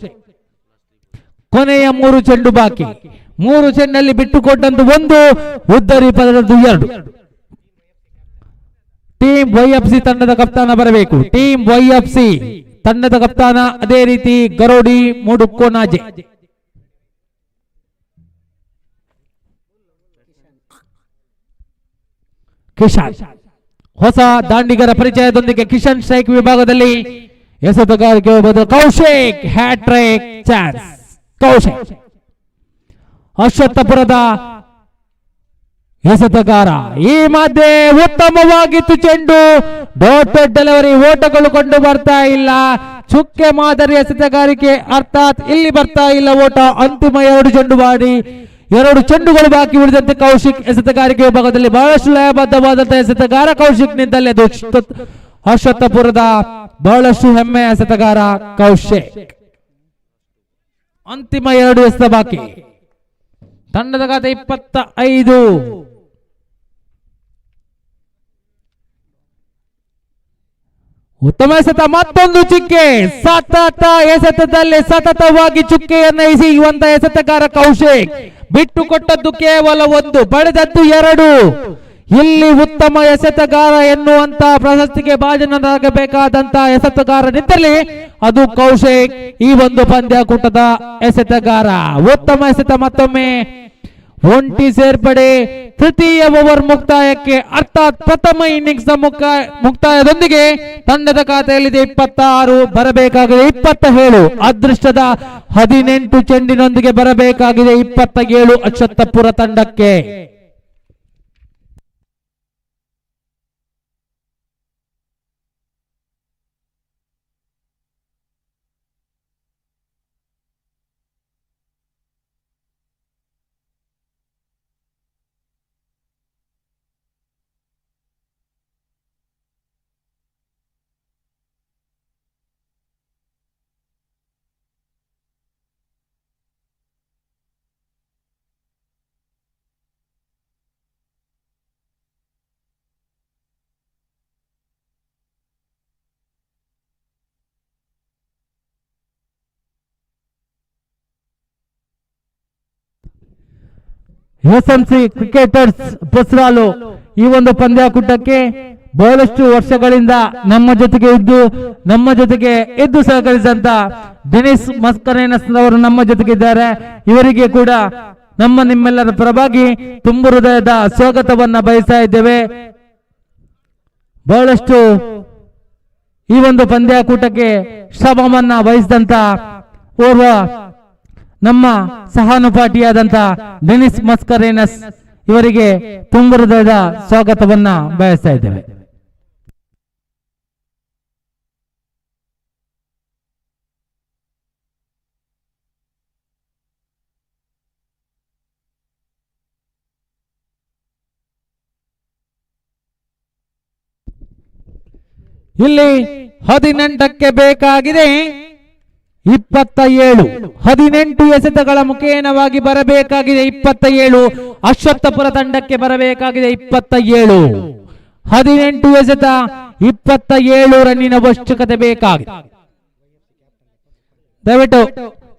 ಕೊನೆಯ 3 ಚೆಂಡು ಬಾಕಿ. 3 ಚೆಂಡಲ್ಲಿ ಬಿಟ್ಟುಕೊಟ್ಟಂತ 1, ಉದ್ದರಿ ಪಡೆದದ್ದು 2. ಟೀಮ್ YFC ತಂಡದ ಕಪ್ತಾನ ಬರಬೇಕು. ಟೀಮ್ YFC ತಂಡದ ಕಪ್ತಾನ, ಅದೇ ರೀತಿ ಗರೋಡಿ ಮುಡುಕೋನಾಜೆ. ಕಿಶನ್ ಹೊಸ ದಾಂಡಿಗರ ಪರಿಚಯದೊಂದಿಗೆ ಕಿಶನ್ ಸ್ಟ್ರೈಕ್ ವಿಭಾಗದಲ್ಲಿ ಎಸೆತಗಾರಿಕೆ ಕೌಶಿಕ್. Hattrick chance Kaushik. ಅಶ್ವತ್ಥಪುರದ ಎಸೆತಗಾರ. ಈ ಮಧ್ಯೆ ಉತ್ತಮವಾಗಿತ್ತು ಚೆಂಡು. Dotted delivery. ಓಟಗಳು ಕಂಡು ಬರ್ತಾ ಇಲ್ಲ. ಚುಕ್ಕೆ ಮಾದರಿ ಎಸೆತಗಾರಿಕೆ, ಅರ್ಥಾತ್ ಇಲ್ಲಿ ಬರ್ತಾ ಇಲ್ಲ ಓಟ. ಅಂತಿಮ 2 ಚೆಂಡು ಬಾಡಿ 2 ಚೆಂಡುಗಳು ಬಾಕಿ ಉಳಿದಂತೆ ಕೌಶಿಕ್ ಎಸೆತಗಾರಿಕೆ ವಿಭಾಗದಲ್ಲಿ ಬಹಳಷ್ಟು ಲಯಬದ್ಧವಾದಂತಹ ಎಸೆತಗಾರ ಕೌಶಿಕ್ ನಿಂದಲೇ ಅದು ಅಶ್ವತ್ಥಪುರದ ಬಹಳಷ್ಟು ಹೆಮ್ಮೆಯ ಎಸೆತಗಾರ ಕೌಶಿಕ್. ಅಂತಿಮ 2 ಎಸೆತ ಬಾಕಿ. ತಂಡದ ಖಾತೆ 25. ಉತ್ತಮ ಎಸೆತ. ಮತ್ತೊಂದು ಚುಕ್ಕೆ. ಸತತ ಎಸೆತದಲ್ಲಿ ಸತತವಾಗಿ ಚುಕ್ಕೆಯನ್ನು ಎಸೆಯುವಂತ ಎಸೆತಗಾರ ಕೌಶಿಕ್. ಬಿಟ್ಟು ಕೊಟ್ಟದ್ದು ಕೇವಲ 1, ಪಡೆದದ್ದು 2. ಇಲ್ಲಿ ಉತ್ತಮ ಎಸೆತಗಾರ ಎನ್ನುವಂತ ಪ್ರಶಸ್ತಿಗೆ ಭಾಜನರಾಗಬೇಕಾದಂತ ಎಸೆತಗಾರನಿದ್ದಲ್ಲಿ ಅದು ಕೌಶಿಕ್. ಈ ಒಂದು ಪಂದ್ಯಾಕೂಟದ ಎಸೆತಗಾರ. ಉತ್ತಮ ಎಸೆತ. ಮತ್ತೊಮ್ಮೆ ಒಂಟಿ ಸೇರ್ಪಡೆ. ತೃತೀಯ ಓವರ್ ಮುಕ್ತಾಯಕ್ಕೆ, ಅರ್ಥಾತ್ ಪ್ರಥಮ ಇನ್ನಿಂಗ್ಸ್ ಮುಕ್ತಾಯದೊಂದಿಗೆ ತಂಡದ ಖಾತೆಯಲ್ಲಿದೆ 26. ಬರಬೇಕಾಗಿದೆ 27. ಅದೃಷ್ಟದ 18 ಚೆಂಡಿನೊಂದಿಗೆ ಬರಬೇಕಾಗಿದೆ 27 ಅಶ್ವತ್ಥಪುರ ತಂಡಕ್ಕೆ. SMC ಕ್ರಿಕೆಟರ್ಸ್ ಪಸ್ರಾಲು ಈ ಒಂದು ಪಂದ್ಯಾಕೂಟಕ್ಕೆ ಬಹಳಷ್ಟು ವರ್ಷಗಳಿಂದ ನಮ್ಮ ಜೊತೆಗೆ ಇದ್ದು ಸಹಕರಿಸಿದಂತ ಡೆನಿಸ್ ಮಸ್ಕರೇನಸ್ ಅವರು ನಮ್ಮ ಜೊತೆಗಿದ್ದಾರೆ. ಇವರಿಗೆ ಕೂಡ ನಿಮ್ಮೆಲ್ಲರ ಪರವಾಗಿ ತುಂಬು ಹೃದಯದ ಸ್ವಾಗತವನ್ನ ಬಯಸ್ತಾ ಇದ್ದೇವೆ. ಬಹಳಷ್ಟು ಈ ಒಂದು ಪಂದ್ಯಾಕೂಟಕ್ಕೆ ಶ್ರಮವನ್ನ ವಹಿಸಿದಂತ ಓರ್ವ ನಮ್ಮ ಸಹಾನುಪಾಠಿಯಾದಂತ ಡೆನಿಸ್ ಮಸ್ಕರೇನಸ್ ಇವರಿಗೆ ತುಂಬು ಹೃದಯದ ಸ್ವಾಗತವನ್ನ ಬಯಸ್ತಾ ಇದ್ದೇವೆ. ಇಲ್ಲಿ 18ಕ್ಕೆ ಬೇಕಾಗಿದೆ 27 18 ಎಸೆತಗಳ ಮುಖೇನವಾಗಿ ಬರಬೇಕಾಗಿದೆ 27. ಅಶ್ವತ್ಥಪುರ ತಂಡಕ್ಕೆ ಬರಬೇಕಾಗಿದೆ 27. 18 ಎಸೆತ 27 ರನ್ನಿನ ಅವಶ್ಯಕತೆ ಬೇಕಾಗಿದೆ. ದಯವಿಟ್ಟು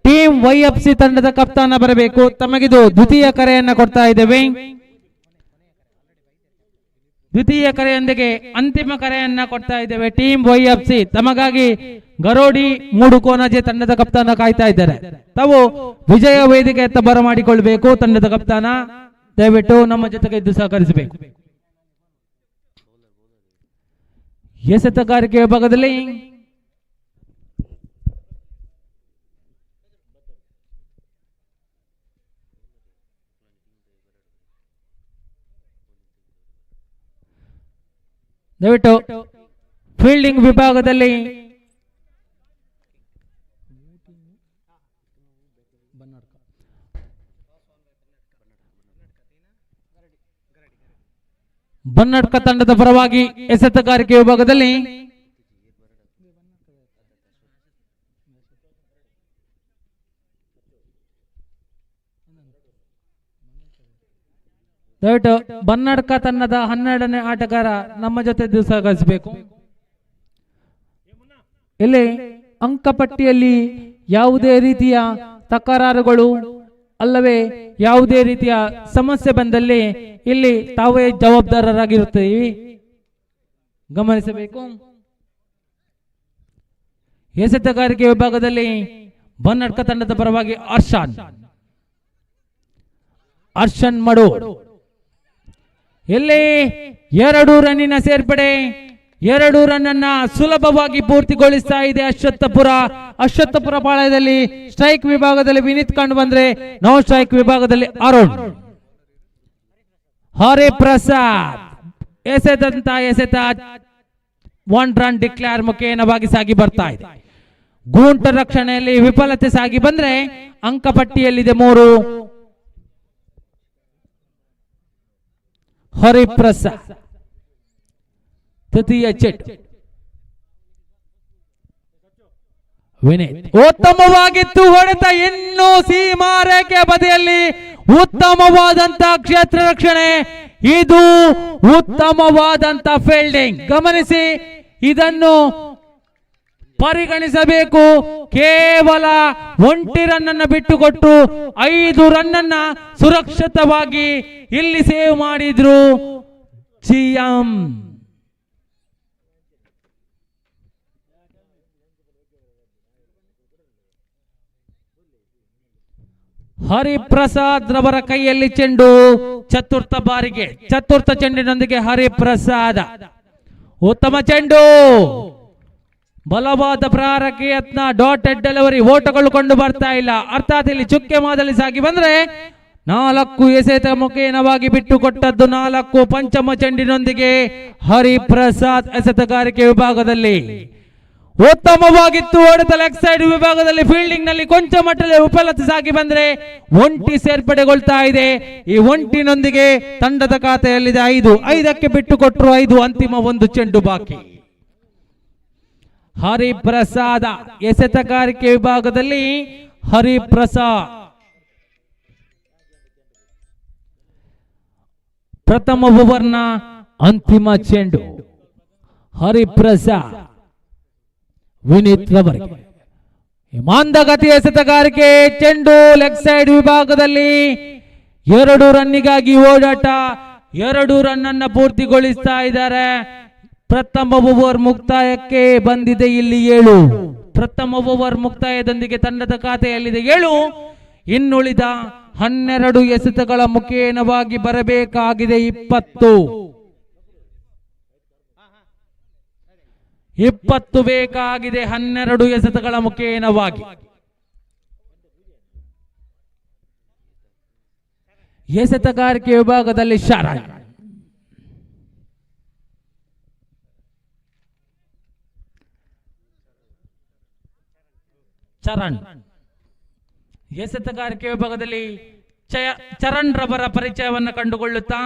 ಟೀಮ್ YFC ತಂಡದ ಕಪ್ತಾನ ಬರಬೇಕು. ತಮಗಿದು ದ್ವಿತೀಯ ಕರೆಯನ್ನ ಕೊಡ್ತಾ ಇದ್ದೇವೆ. ದ್ವಿತೀಯ ಕರೆಯೊಂದಿಗೆ ಅಂತಿಮ ಕರೆಯನ್ನ ಕೊಡ್ತಾ ಇದ್ದೇವೆ. ಟೀಮ್ YFC ತಮಗಾಗಿ ಗರೋಡಿ ಮೂಡುಕೋನಜೆ ತಂಡದ ಕಪ್ತಾನ ಕಾಯ್ತಾ ಇದ್ದಾರೆ. ತಾವು ವಿಜಯ ವೇದಿಕೆಯತ್ತ ಬರಮಾಡಿಕೊಳ್ಬೇಕು. ತಂಡದ ಕಪ್ತಾನ ದಯವಿಟ್ಟು ನಮ್ಮ ಜೊತೆಗೆ ಇದ್ದು ಸಹಕರಿಸಬೇಕು. ಎಸೆತಗಾರಿಕೆ ವಿಭಾಗದಲ್ಲಿ ದಯವಿಟ್ಟು ಫೀಲ್ಡಿಂಗ್ ವಿಭಾಗದಲ್ಲಿ ಬನ್ನಡ್ಕ ತಂಡದ ಪರವಾಗಿ ಎಸೆತಗಾರಿಕೆ ವಿಭಾಗದಲ್ಲಿ ದಯವಿಟ್ಟು ಬನ್ನಡ್ಕ ತಂಡದ 12ನೇ ಆಟಗಾರ ನಮ್ಮ ಜೊತೆ ಸಹಕರಿಸಬೇಕು. ಇಲ್ಲಿ ಅಂಕಪಟ್ಟಿಯಲ್ಲಿ ಯಾವುದೇ ರೀತಿಯ ತಕರಾರುಗಳು ಅಲ್ಲವೇ ಯಾವುದೇ ರೀತಿಯ ಸಮಸ್ಯೆ ಬಂದಲ್ಲಿ ಇಲ್ಲಿ ತಾವೇ ಜವಾಬ್ದಾರರಾಗಿರುತ್ತೇವೆ, ಗಮನಿಸಬೇಕು. ಎಸೆತಗಾರಿಕೆ ವಿಭಾಗದಲ್ಲಿ ಬನ್ನಡ್ಕ ತಂಡದ ಪರವಾಗಿ ಅರ್ಷನ್ ಮಡು ಇಲ್ಲಿ 2 ರನ್ನಿನ ಸೇರ್ಪಡೆ, 2 ರನ್ ಅನ್ನ ಸುಲಭವಾಗಿ ಪೂರ್ತಿಗೊಳಿಸ್ತಾ ಇದೆ ಅಶ್ವತ್ಥಪುರ ಪಾಳ್ಯದಲ್ಲಿ. ಸ್ಟ್ರೈಕ್ ವಿಭಾಗದಲ್ಲಿ ವಿನೀತ್ ಕಂಡು ಬಂದ್ರೆ ನೋ ಸ್ಟ್ರೈಕ್ ವಿಭಾಗದಲ್ಲಿ ಅರುಣ್. ಹರಿಪ್ರಸಾದ್ ಎಸೆತ 1 ರನ್ ಡಿಕ್ಲೇರ್ ಮುಖೇನವಾಗಿ ಸಾಗಿ ಬರ್ತಾ ಇದೆ. ಗೂಂಟ ರಕ್ಷಣೆಯಲ್ಲಿ ವಿಫಲತೆ ಸಾಗಿ ಬಂದ್ರೆ ಅಂಕಪಟ್ಟಿಯಲ್ಲಿದೆ 3. ಹರಿಪ್ರಸಾದ್ ತೃತೀಯ ಚೆಟ್. ವಿನೀತ್ ಉತ್ತಮವಾಗಿತ್ತು ಹೊಡೆತ. ಇನ್ನು ಸೀಮಾರೇಖೆ ಬದಿಯಲ್ಲಿ ಉತ್ತಮವಾದಂತ ಕ್ಷೇತ್ರ ರಕ್ಷಣೆ, ಇದು ಉತ್ತಮವಾದಂತ ಫೀಲ್ಡಿಂಗ್. ಗಮನಿಸಿ, ಇದನ್ನು ಪರಿಗಣಿಸಬೇಕು. ಕೇವಲ 1 ರನ್ ಅನ್ನು ಬಿಟ್ಟುಕೊಟ್ಟು 5 ರನ್ ಅನ್ನ ಸುರಕ್ಷಿತವಾಗಿ ಇಲ್ಲಿ ಸೇವ್ ಮಾಡಿದ್ರು GM. ಹರಿಪ್ರಸಾದ್ ರವರ ಕೈಯಲ್ಲಿ ಚೆಂಡು. ಚತುರ್ಥ ಚೆಂಡಿನೊಂದಿಗೆ ಹರಿಪ್ರಸಾದ್ ಉತ್ತಮ ಚೆಂಡು. ಬಲವಾದ ಪ್ರಹಾರಕ್ಕೆ ಯತ್ನ, ಡಾಟೆಡ್ ಡೆಲಿವರಿ, ಓಟಗಳು ಕಂಡು ಬರ್ತಾ ಇಲ್ಲ. ಅರ್ಥಾತ್ ಇಲ್ಲಿ ಚುಕ್ಕೆ ಮಾದಲಿ ಸಾಗಿ ಬಂದ್ರೆ 4 ಎಸೆತ ಮುಖೇನವಾಗಿ ಬಿಟ್ಟುಕೊಟ್ಟದ್ದು 4. ಪಂಚಮ ಚೆಂಡಿನೊಂದಿಗೆ ಹರಿಪ್ರಸಾದ್ ಎಸೆತಗಾರಿಕೆ ವಿಭಾಗದಲ್ಲಿ ಉತ್ತಮವಾಗಿತ್ತು ಹೊಡೆತ. ಲೆಗ್ ಸೈಡ್ ವಿಭಾಗದಲ್ಲಿ ಫೀಲ್ಡಿಂಗ್ ನಲ್ಲಿ ಕೊಂಚ ಮಟ್ಟದಲ್ಲಿ ವಿಫಲತೆ ಸಾಗಿ ಬಂದ್ರೆ 1 ಸೇರ್ಪಡೆಗೊಳ್ತಾ ಇದೆ. ಈ 1ನೊಂದಿಗೆ ತಂಡದ ಖಾತೆಯಲ್ಲಿದೆ 5ಕ್ಕೆ ಬಿಟ್ಟುಕೊಟ್ಟರು 5. ಅಂತಿಮ 1 ಚೆಂಡು ಬಾಕಿ. ಹರಿಪ್ರಸಾದ ಎಸೆತಗಾರಿಕೆ ವಿಭಾಗದಲ್ಲಿ ಹರಿಪ್ರಸಾದ್ ಪ್ರಥಮ ಓವರ್ನ ಅಂತಿಮ ಚೆಂಡು. ಹರಿಪ್ರಸಾದ್ ವಿನೀತ್ ರವರಿಗೆ ಮಂದಗತಿ ಎಸೆತಗಾರಿಕೆ ಚೆಂಡು. ಲೆಗ್ ಸೈಡ್ ವಿಭಾಗದಲ್ಲಿ 2 ರನ್ನಿಗಾಗಿ ಓಡಾಟ, 2 ರನ್ ಅನ್ನ ಪೂರ್ತಿಗೊಳಿಸ್ತಾ ಇದ್ದಾರೆ. ಪ್ರಥಮ ಓವರ್ ಮುಕ್ತಾಯಕ್ಕೆ ಬಂದಿದೆ ಇಲ್ಲಿ 7. ಪ್ರಥಮ ಓವರ್ ಮುಕ್ತಾಯದೊಂದಿಗೆ ತಂಡದ ಖಾತೆಯಲ್ಲಿದೆ 7. ಇನ್ನುಳಿದ 12 ಎಸೆತಗಳ ಮುಖೇನವಾಗಿ ಬರಬೇಕಾಗಿದೆ 20 ಬೇಕಾಗಿದೆ. 12 ಎಸೆತಗಳ ಮುಖೇನವಾಗಿ ಎಸೆತಗಾರಿಕೆ ವಿಭಾಗದಲ್ಲಿ ಚರಣ್ ಎಸೆತಗಾರಿಕೆ ವಿಭಾಗದಲ್ಲಿ ಚರಣ್ ರವರ ಪರಿಚಯವನ್ನು ಕಂಡುಕೊಳ್ಳುತ್ತಾ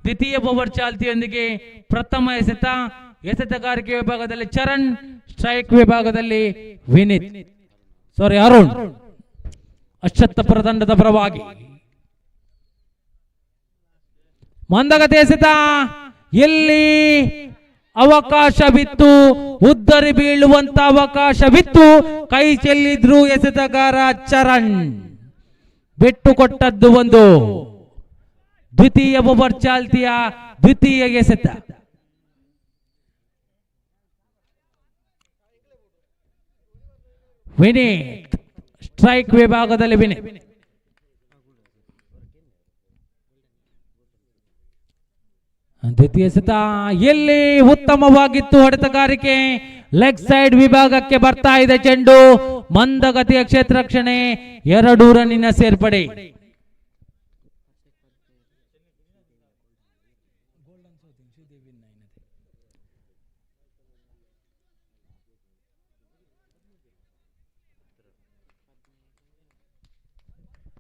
ದ್ವಿತೀಯ ಓವರ್ ಚಾಲ್ತಿಯೊಂದಿಗೆ ಪ್ರಥಮ ಎಸೆತಗಾರಿಕೆ ವಿಭಾಗದಲ್ಲಿ ಚರಣ್, ಸ್ಟ್ರೈಕ್ ವಿಭಾಗದಲ್ಲಿ ವಿನೀತ್. ಅರುಣ್ ಅಶ್ವತ್ಥಪುರ ತಂಡದ ಪರವಾಗಿ ಮಂದಗತಿ ಎಸೆತ, ಎಲ್ಲಿ ಅವಕಾಶವಿತ್ತು, ಉದ್ದರಿ ಬೀಳುವಂತ ಅವಕಾಶವಿತ್ತು, ಕೈ ಚೆಲ್ಲಿದ್ರು ಎಸೆತಗಾರ ಚರಣ್. ಬಿಟ್ಟು ಕೊಟ್ಟದ್ದು ಒಂದು. ದ್ವಿತೀಯ ಓವರ್ ಚಾಲ್ತಿಯ ದ್ವಿತೀಯ ಎಸೆತ. ವಿನೀತ್ ಸ್ಟ್ರೈಕ್ ವಿಭಾಗದಲ್ಲಿ ವಿನೀತ್. ದ್ವಿತೀಯ ಎಸೆತ, ಎಲ್ಲಿ ಉತ್ತಮವಾಗಿತ್ತು ಹೊಡೆತಗಾರಿಕೆ. ಲೆಗ್ ಸೈಡ್ ವಿಭಾಗಕ್ಕೆ ಬರ್ತಾ ಇದೆ ಚೆಂಡು. ಮಂದಗತಿಯ ಕ್ಷೇತ್ರ ರಕ್ಷಣೆ, 2 ರನ್ನಿನ ಸೇರ್ಪಡೆ.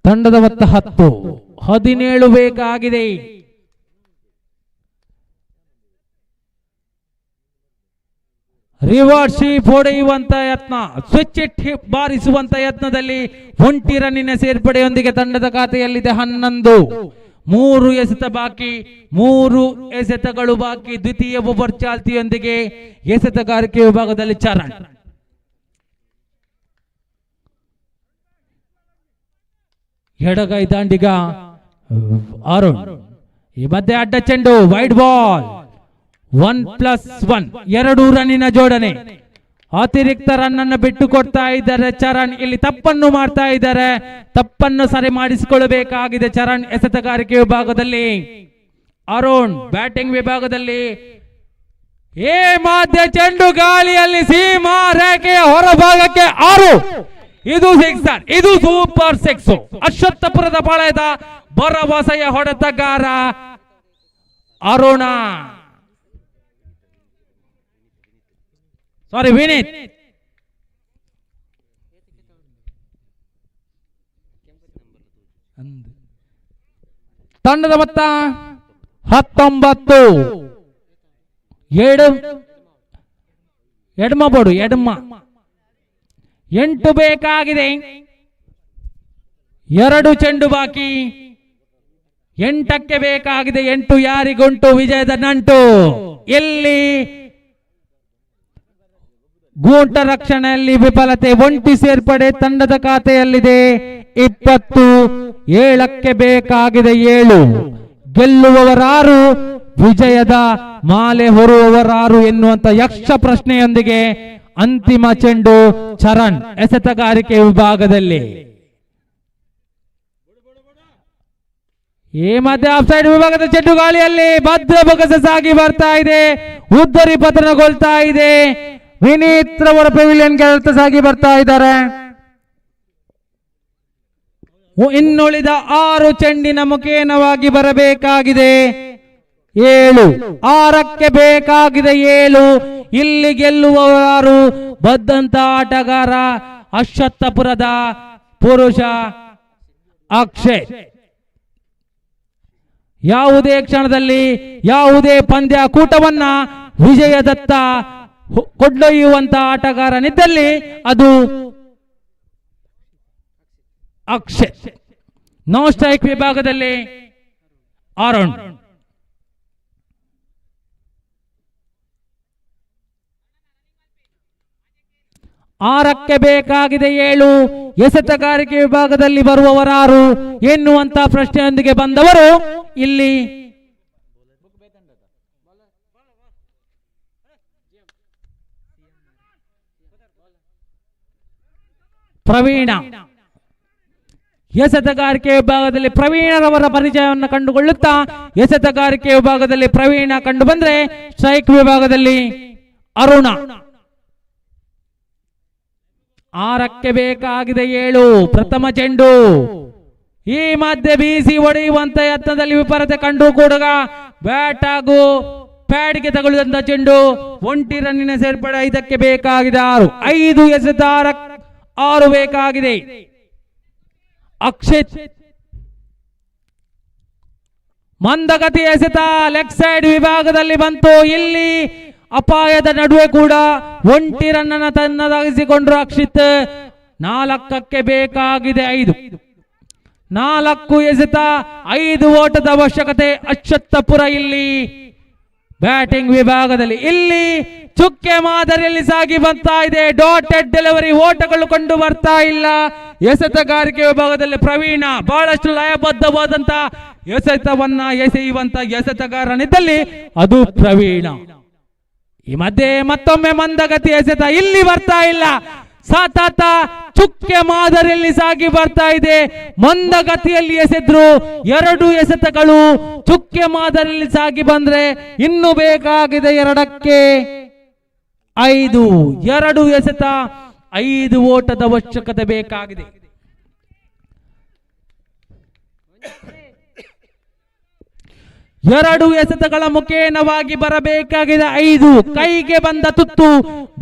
ತಂಡದ ಮೊತ್ತ 10, 17 ಬೇಕಾಗಿದೆ. ರಿವರ್ಸ್ ಶೀಪ್ ಹೊಡೆಯುವಂತ ಯತ್ನ, ಸ್ವಿಚ್ ಇಟ್ ಬಾರಿಸುವಂತ ಯತ್ನದಲ್ಲಿ 1 ರನ್ನಿನ ಸೇರ್ಪಡೆಯೊಂದಿಗೆ ತಂಡದ ಖಾತೆಯಲ್ಲಿದೆ 11. 3 ಎಸೆತ ಬಾಕಿ, 3 ಎಸೆತಗಳು ಬಾಕಿ. ದ್ವಿತೀಯ ಓವರ್ ಚಾಲ್ತಿಯೊಂದಿಗೆ ಎಸೆತಗಾರಿಕೆ ವಿಭಾಗದಲ್ಲಿ ಚರಣ್. ಎಡಗೈ ದಾಂಡಿಗ ಅರುಣ್. ಈ ಮಧ್ಯೆ ಅಡ್ಡ ಚೆಂಡು, ವೈಡ್ ಬಾಲ್. 1+1, 2 ರನ್ನಿನ ಜೋಡಣೆ. ಅತಿರಿಕ್ತ ರನ್ ಅನ್ನು ಬಿಟ್ಟು ಕೊಡ್ತಾ ಇದ್ದಾರೆ ಚರಣ್. ಇಲ್ಲಿ ತಪ್ಪನ್ನು ಮಾಡ್ತಾ ಇದ್ದಾರೆ, ತಪ್ಪನ್ನು ಸರಿ ಮಾಡಿಸಿಕೊಳ್ಳಬೇಕಾಗಿದೆ ಚರಣ್. ಎಸೆತಗಾರಿಕೆ ವಿಭಾಗದಲ್ಲಿ ಅರುಣ್, ಬ್ಯಾಟಿಂಗ್ ವಿಭಾಗದಲ್ಲಿ ಮಧ್ಯ ಚೆಂಡು ಗಾಳಿಯಲ್ಲಿ ಸೀಮಾ ರೇಖೆಯ ಹೊರಭಾಗಕ್ಕೆ 6. ಇದು 6, ಇದು ಸೂಪರ್ 6. ಅಶ್ವತ್ಥಪುರದ ಪಾಳ್ಯದ ಭರವಸೆಯ ಹೊಡೆತಗಾರ ಅರುಣ, ವಿನೀತ್. ತಂಡದ ಮೊತ್ತ 19. ಎಡಮ ಬೋಡು, 8 ಬೇಕಾಗಿದೆ. 2 ಚೆಂಡು ಬಾಕಿ. 8ಕ್ಕೆ ಬೇಕಾಗಿದೆ. 8 ಯಾರಿಗುಂಟು ವಿಜಯದ ನಂಟು. ಎಲ್ಲಿ ಗೂಂಟ ರಕ್ಷಣೆಯಲ್ಲಿ ವಿಫಲತೆ, 1 ಸೇರ್ಪಡೆ ತಂಡದ ಖಾತೆಯಲ್ಲಿದೆ 20. 7ಕ್ಕೆ ಬೇಕಾಗಿದೆ 7. ಗೆಲ್ಲುವವರಾರು, ವಿಜಯದ ಮಾಲೆ ಹೊರುವವರಾರು ಎನ್ನುವಂತ ಯಕ್ಷ ಪ್ರಶ್ನೆಯೊಂದಿಗೆ ಅಂತಿಮ ಚೆಂಡು ಚರಣ್ ಎಸೆತಗಾರಿಕೆ ವಿಭಾಗದಲ್ಲಿ. ಈ ಮಧ್ಯೆ ಆಫ್ಸೈಡ್ ವಿಭಾಗದ ಚೆಂಡು ಗಾಳಿಯಲ್ಲಿ ಭದ್ರ ಬೊಗಸೆ ಸಾಗಿ ಬರ್ತಾ ಇದೆ. ಉದ್ದರಿ ಪತನಗೊಳ್ತಾ ಇದೆ. ವಿನೀತ್ ರವರ ಪೆವಿಲಿಯನ್ಗೆ ಸಾಗಿ ಬರ್ತಾ ಇದ್ದಾರೆ. ಇನ್ನುಳಿದ 6 ಚೆಂಡಿನ ಮುಖೇನವಾಗಿ ಬರಬೇಕಾಗಿದೆ 7. 6ಕ್ಕೆ ಬೇಕಾಗಿದೆ 7. ಇಲ್ಲಿ ಗೆಲ್ಲುವವರು ಬದ್ದಂತ ಆಟಗಾರ ಅಶ್ವತ್ಥಪುರದ ಪುರುಷ ಅಕ್ಷಯ್. ಯಾವುದೇ ಕ್ಷಣದಲ್ಲಿ ಯಾವುದೇ ಪಂದ್ಯ ಕೂಟವನ್ನ ವಿಜಯದತ್ತ ಕೊಂಡೊಯ್ಯುವಂತ ಆಟಗಾರನಿದ್ದಲ್ಲಿ ಅದು ಅಕ್ಷಯ್. ನೋ ಸ್ಟ್ರೈಕ್ ವಿಭಾಗದಲ್ಲಿ ಅರುಣ್. ಆರಕ್ಕೆ ಬೇಕಾಗಿದೆ 7. ಎಸೆತಗಾರಿಕೆ ವಿಭಾಗದಲ್ಲಿ ಬರುವವರಾರು ಎನ್ನುವಂತ ಪ್ರಶ್ನೆಯೊಂದಿಗೆ ಬಂದವರು ಇಲ್ಲಿ ಪ್ರವೀಣ. ಎಸೆತಗಾರಿಕೆ ವಿಭಾಗದಲ್ಲಿ ಪ್ರವೀಣರವರ ಪರಿಚಯವನ್ನು ಕಂಡುಕೊಳ್ಳುತ್ತಾ ಎಸೆತಗಾರಿಕೆ ವಿಭಾಗದಲ್ಲಿ ಪ್ರವೀಣ ಕಂಡು ಬಂದ್ರೆ ಸ್ಟ್ರೈಕ್ ವಿಭಾಗದಲ್ಲಿ ಅರುಣ. 6ಕ್ಕೆ ಬೇಕಾಗಿದೆ 7. ಪ್ರಥಮ ಚೆಂಡು. ಈ ಮಧ್ಯೆ ಬೀಸಿ ಹೊಡೆಯುವಂತ ಯತ್ನದಲ್ಲಿ ವಿಪರೀತ ಕಂಡು ಕೂಡ ಬ್ಯಾಟ್ ಹಾಗೂ ಪ್ಯಾಡ್ಗೆ ತಗುಲಿದಂತ ಚೆಂಡು. 1 ರನ್ನಿನ ಸೇರ್ಪಡೆ. 5ಕ್ಕೆ ಬೇಕಾಗಿದೆ 6. 5 ಎಸೆತ 6 ಬೇಕಾಗಿದೆ. ಅಕ್ಷಿತ್ ಮಂದಗತಿ ಎಸೆತ ಲೆಗ್ ಸೈಡ್ ವಿಭಾಗದಲ್ಲಿ ಬಂತು. ಇಲ್ಲಿ ಅಪಾಯದ ನಡುವೆ ಕೂಡ 1 ರನ್ನನ್ನು ತನ್ನದಾಗಿಸಿಕೊಂಡ್ರು ಅಕ್ಷಿತ್. 4ಕ್ಕೆ ಬೇಕಾಗಿದೆ 5. 4 ಎಸೆತ 5 ಓಟದ ಅವಶ್ಯಕತೆ ಅಶ್ವತ್ಥಪುರ. ಇಲ್ಲಿ ಬ್ಯಾಟಿಂಗ್ ವಿಭಾಗದಲ್ಲಿ ಇಲ್ಲಿ ಚುಕ್ಕೆ ಮಾದರಿಯಲ್ಲಿ ಸಾಗಿ ಬರ್ತಾ ಇದೆ. ಡಾಟೆಡ್ ಡೆಲಿವರಿ ಓಟಗಳು ಕಂಡು ಬರ್ತಾ ಇಲ್ಲ. ಎಸೆತಗಾರಿಕೆ ವಿಭಾಗದಲ್ಲಿ ಪ್ರವೀಣ ಬಹಳಷ್ಟು ಲಯಬದ್ಧವಾದಂತ ಎಸೆತವನ್ನ ಎಸೆಯುವಂತ ಎಸೆತಗಾರನಿದ್ದಲ್ಲಿ ಅದು ಪ್ರವೀಣ. ಈ ಮಧ್ಯೆ ಮತ್ತೊಮ್ಮೆ ಮಂದಗತಿ ಎಸೆತ ಇಲ್ಲಿ ಬರ್ತಾ ಇಲ್ಲ. ಸತತ ಚುಕ್ಕೆ ಮಾದರಿಯಲ್ಲಿ ಸಾಗಿ ಬರ್ತಾ ಇದೆ. ಮಂದಗತಿಯಲ್ಲಿ ಎಸೆದ್ರು 2 ಎಸೆತಗಳು ಚುಕ್ಕೆ ಮಾದರಿಯಲ್ಲಿ ಸಾಗಿ ಬಂದ್ರೆ ಇನ್ನು ಬೇಕಾಗಿದೆ 2ಕ್ಕೆ 5. 2 ಎಸೆತ 5 ಓಟದ ಅವಶ್ಯಕತೆ ಬೇಕಾಗಿದೆ. ಎರಡು ಎಸೆತಗಳ ಮುಖೇನವಾಗಿ ಬರಬೇಕಾಗಿದೆ 5. ಕೈಗೆ ಬಂದ ತುತ್ತು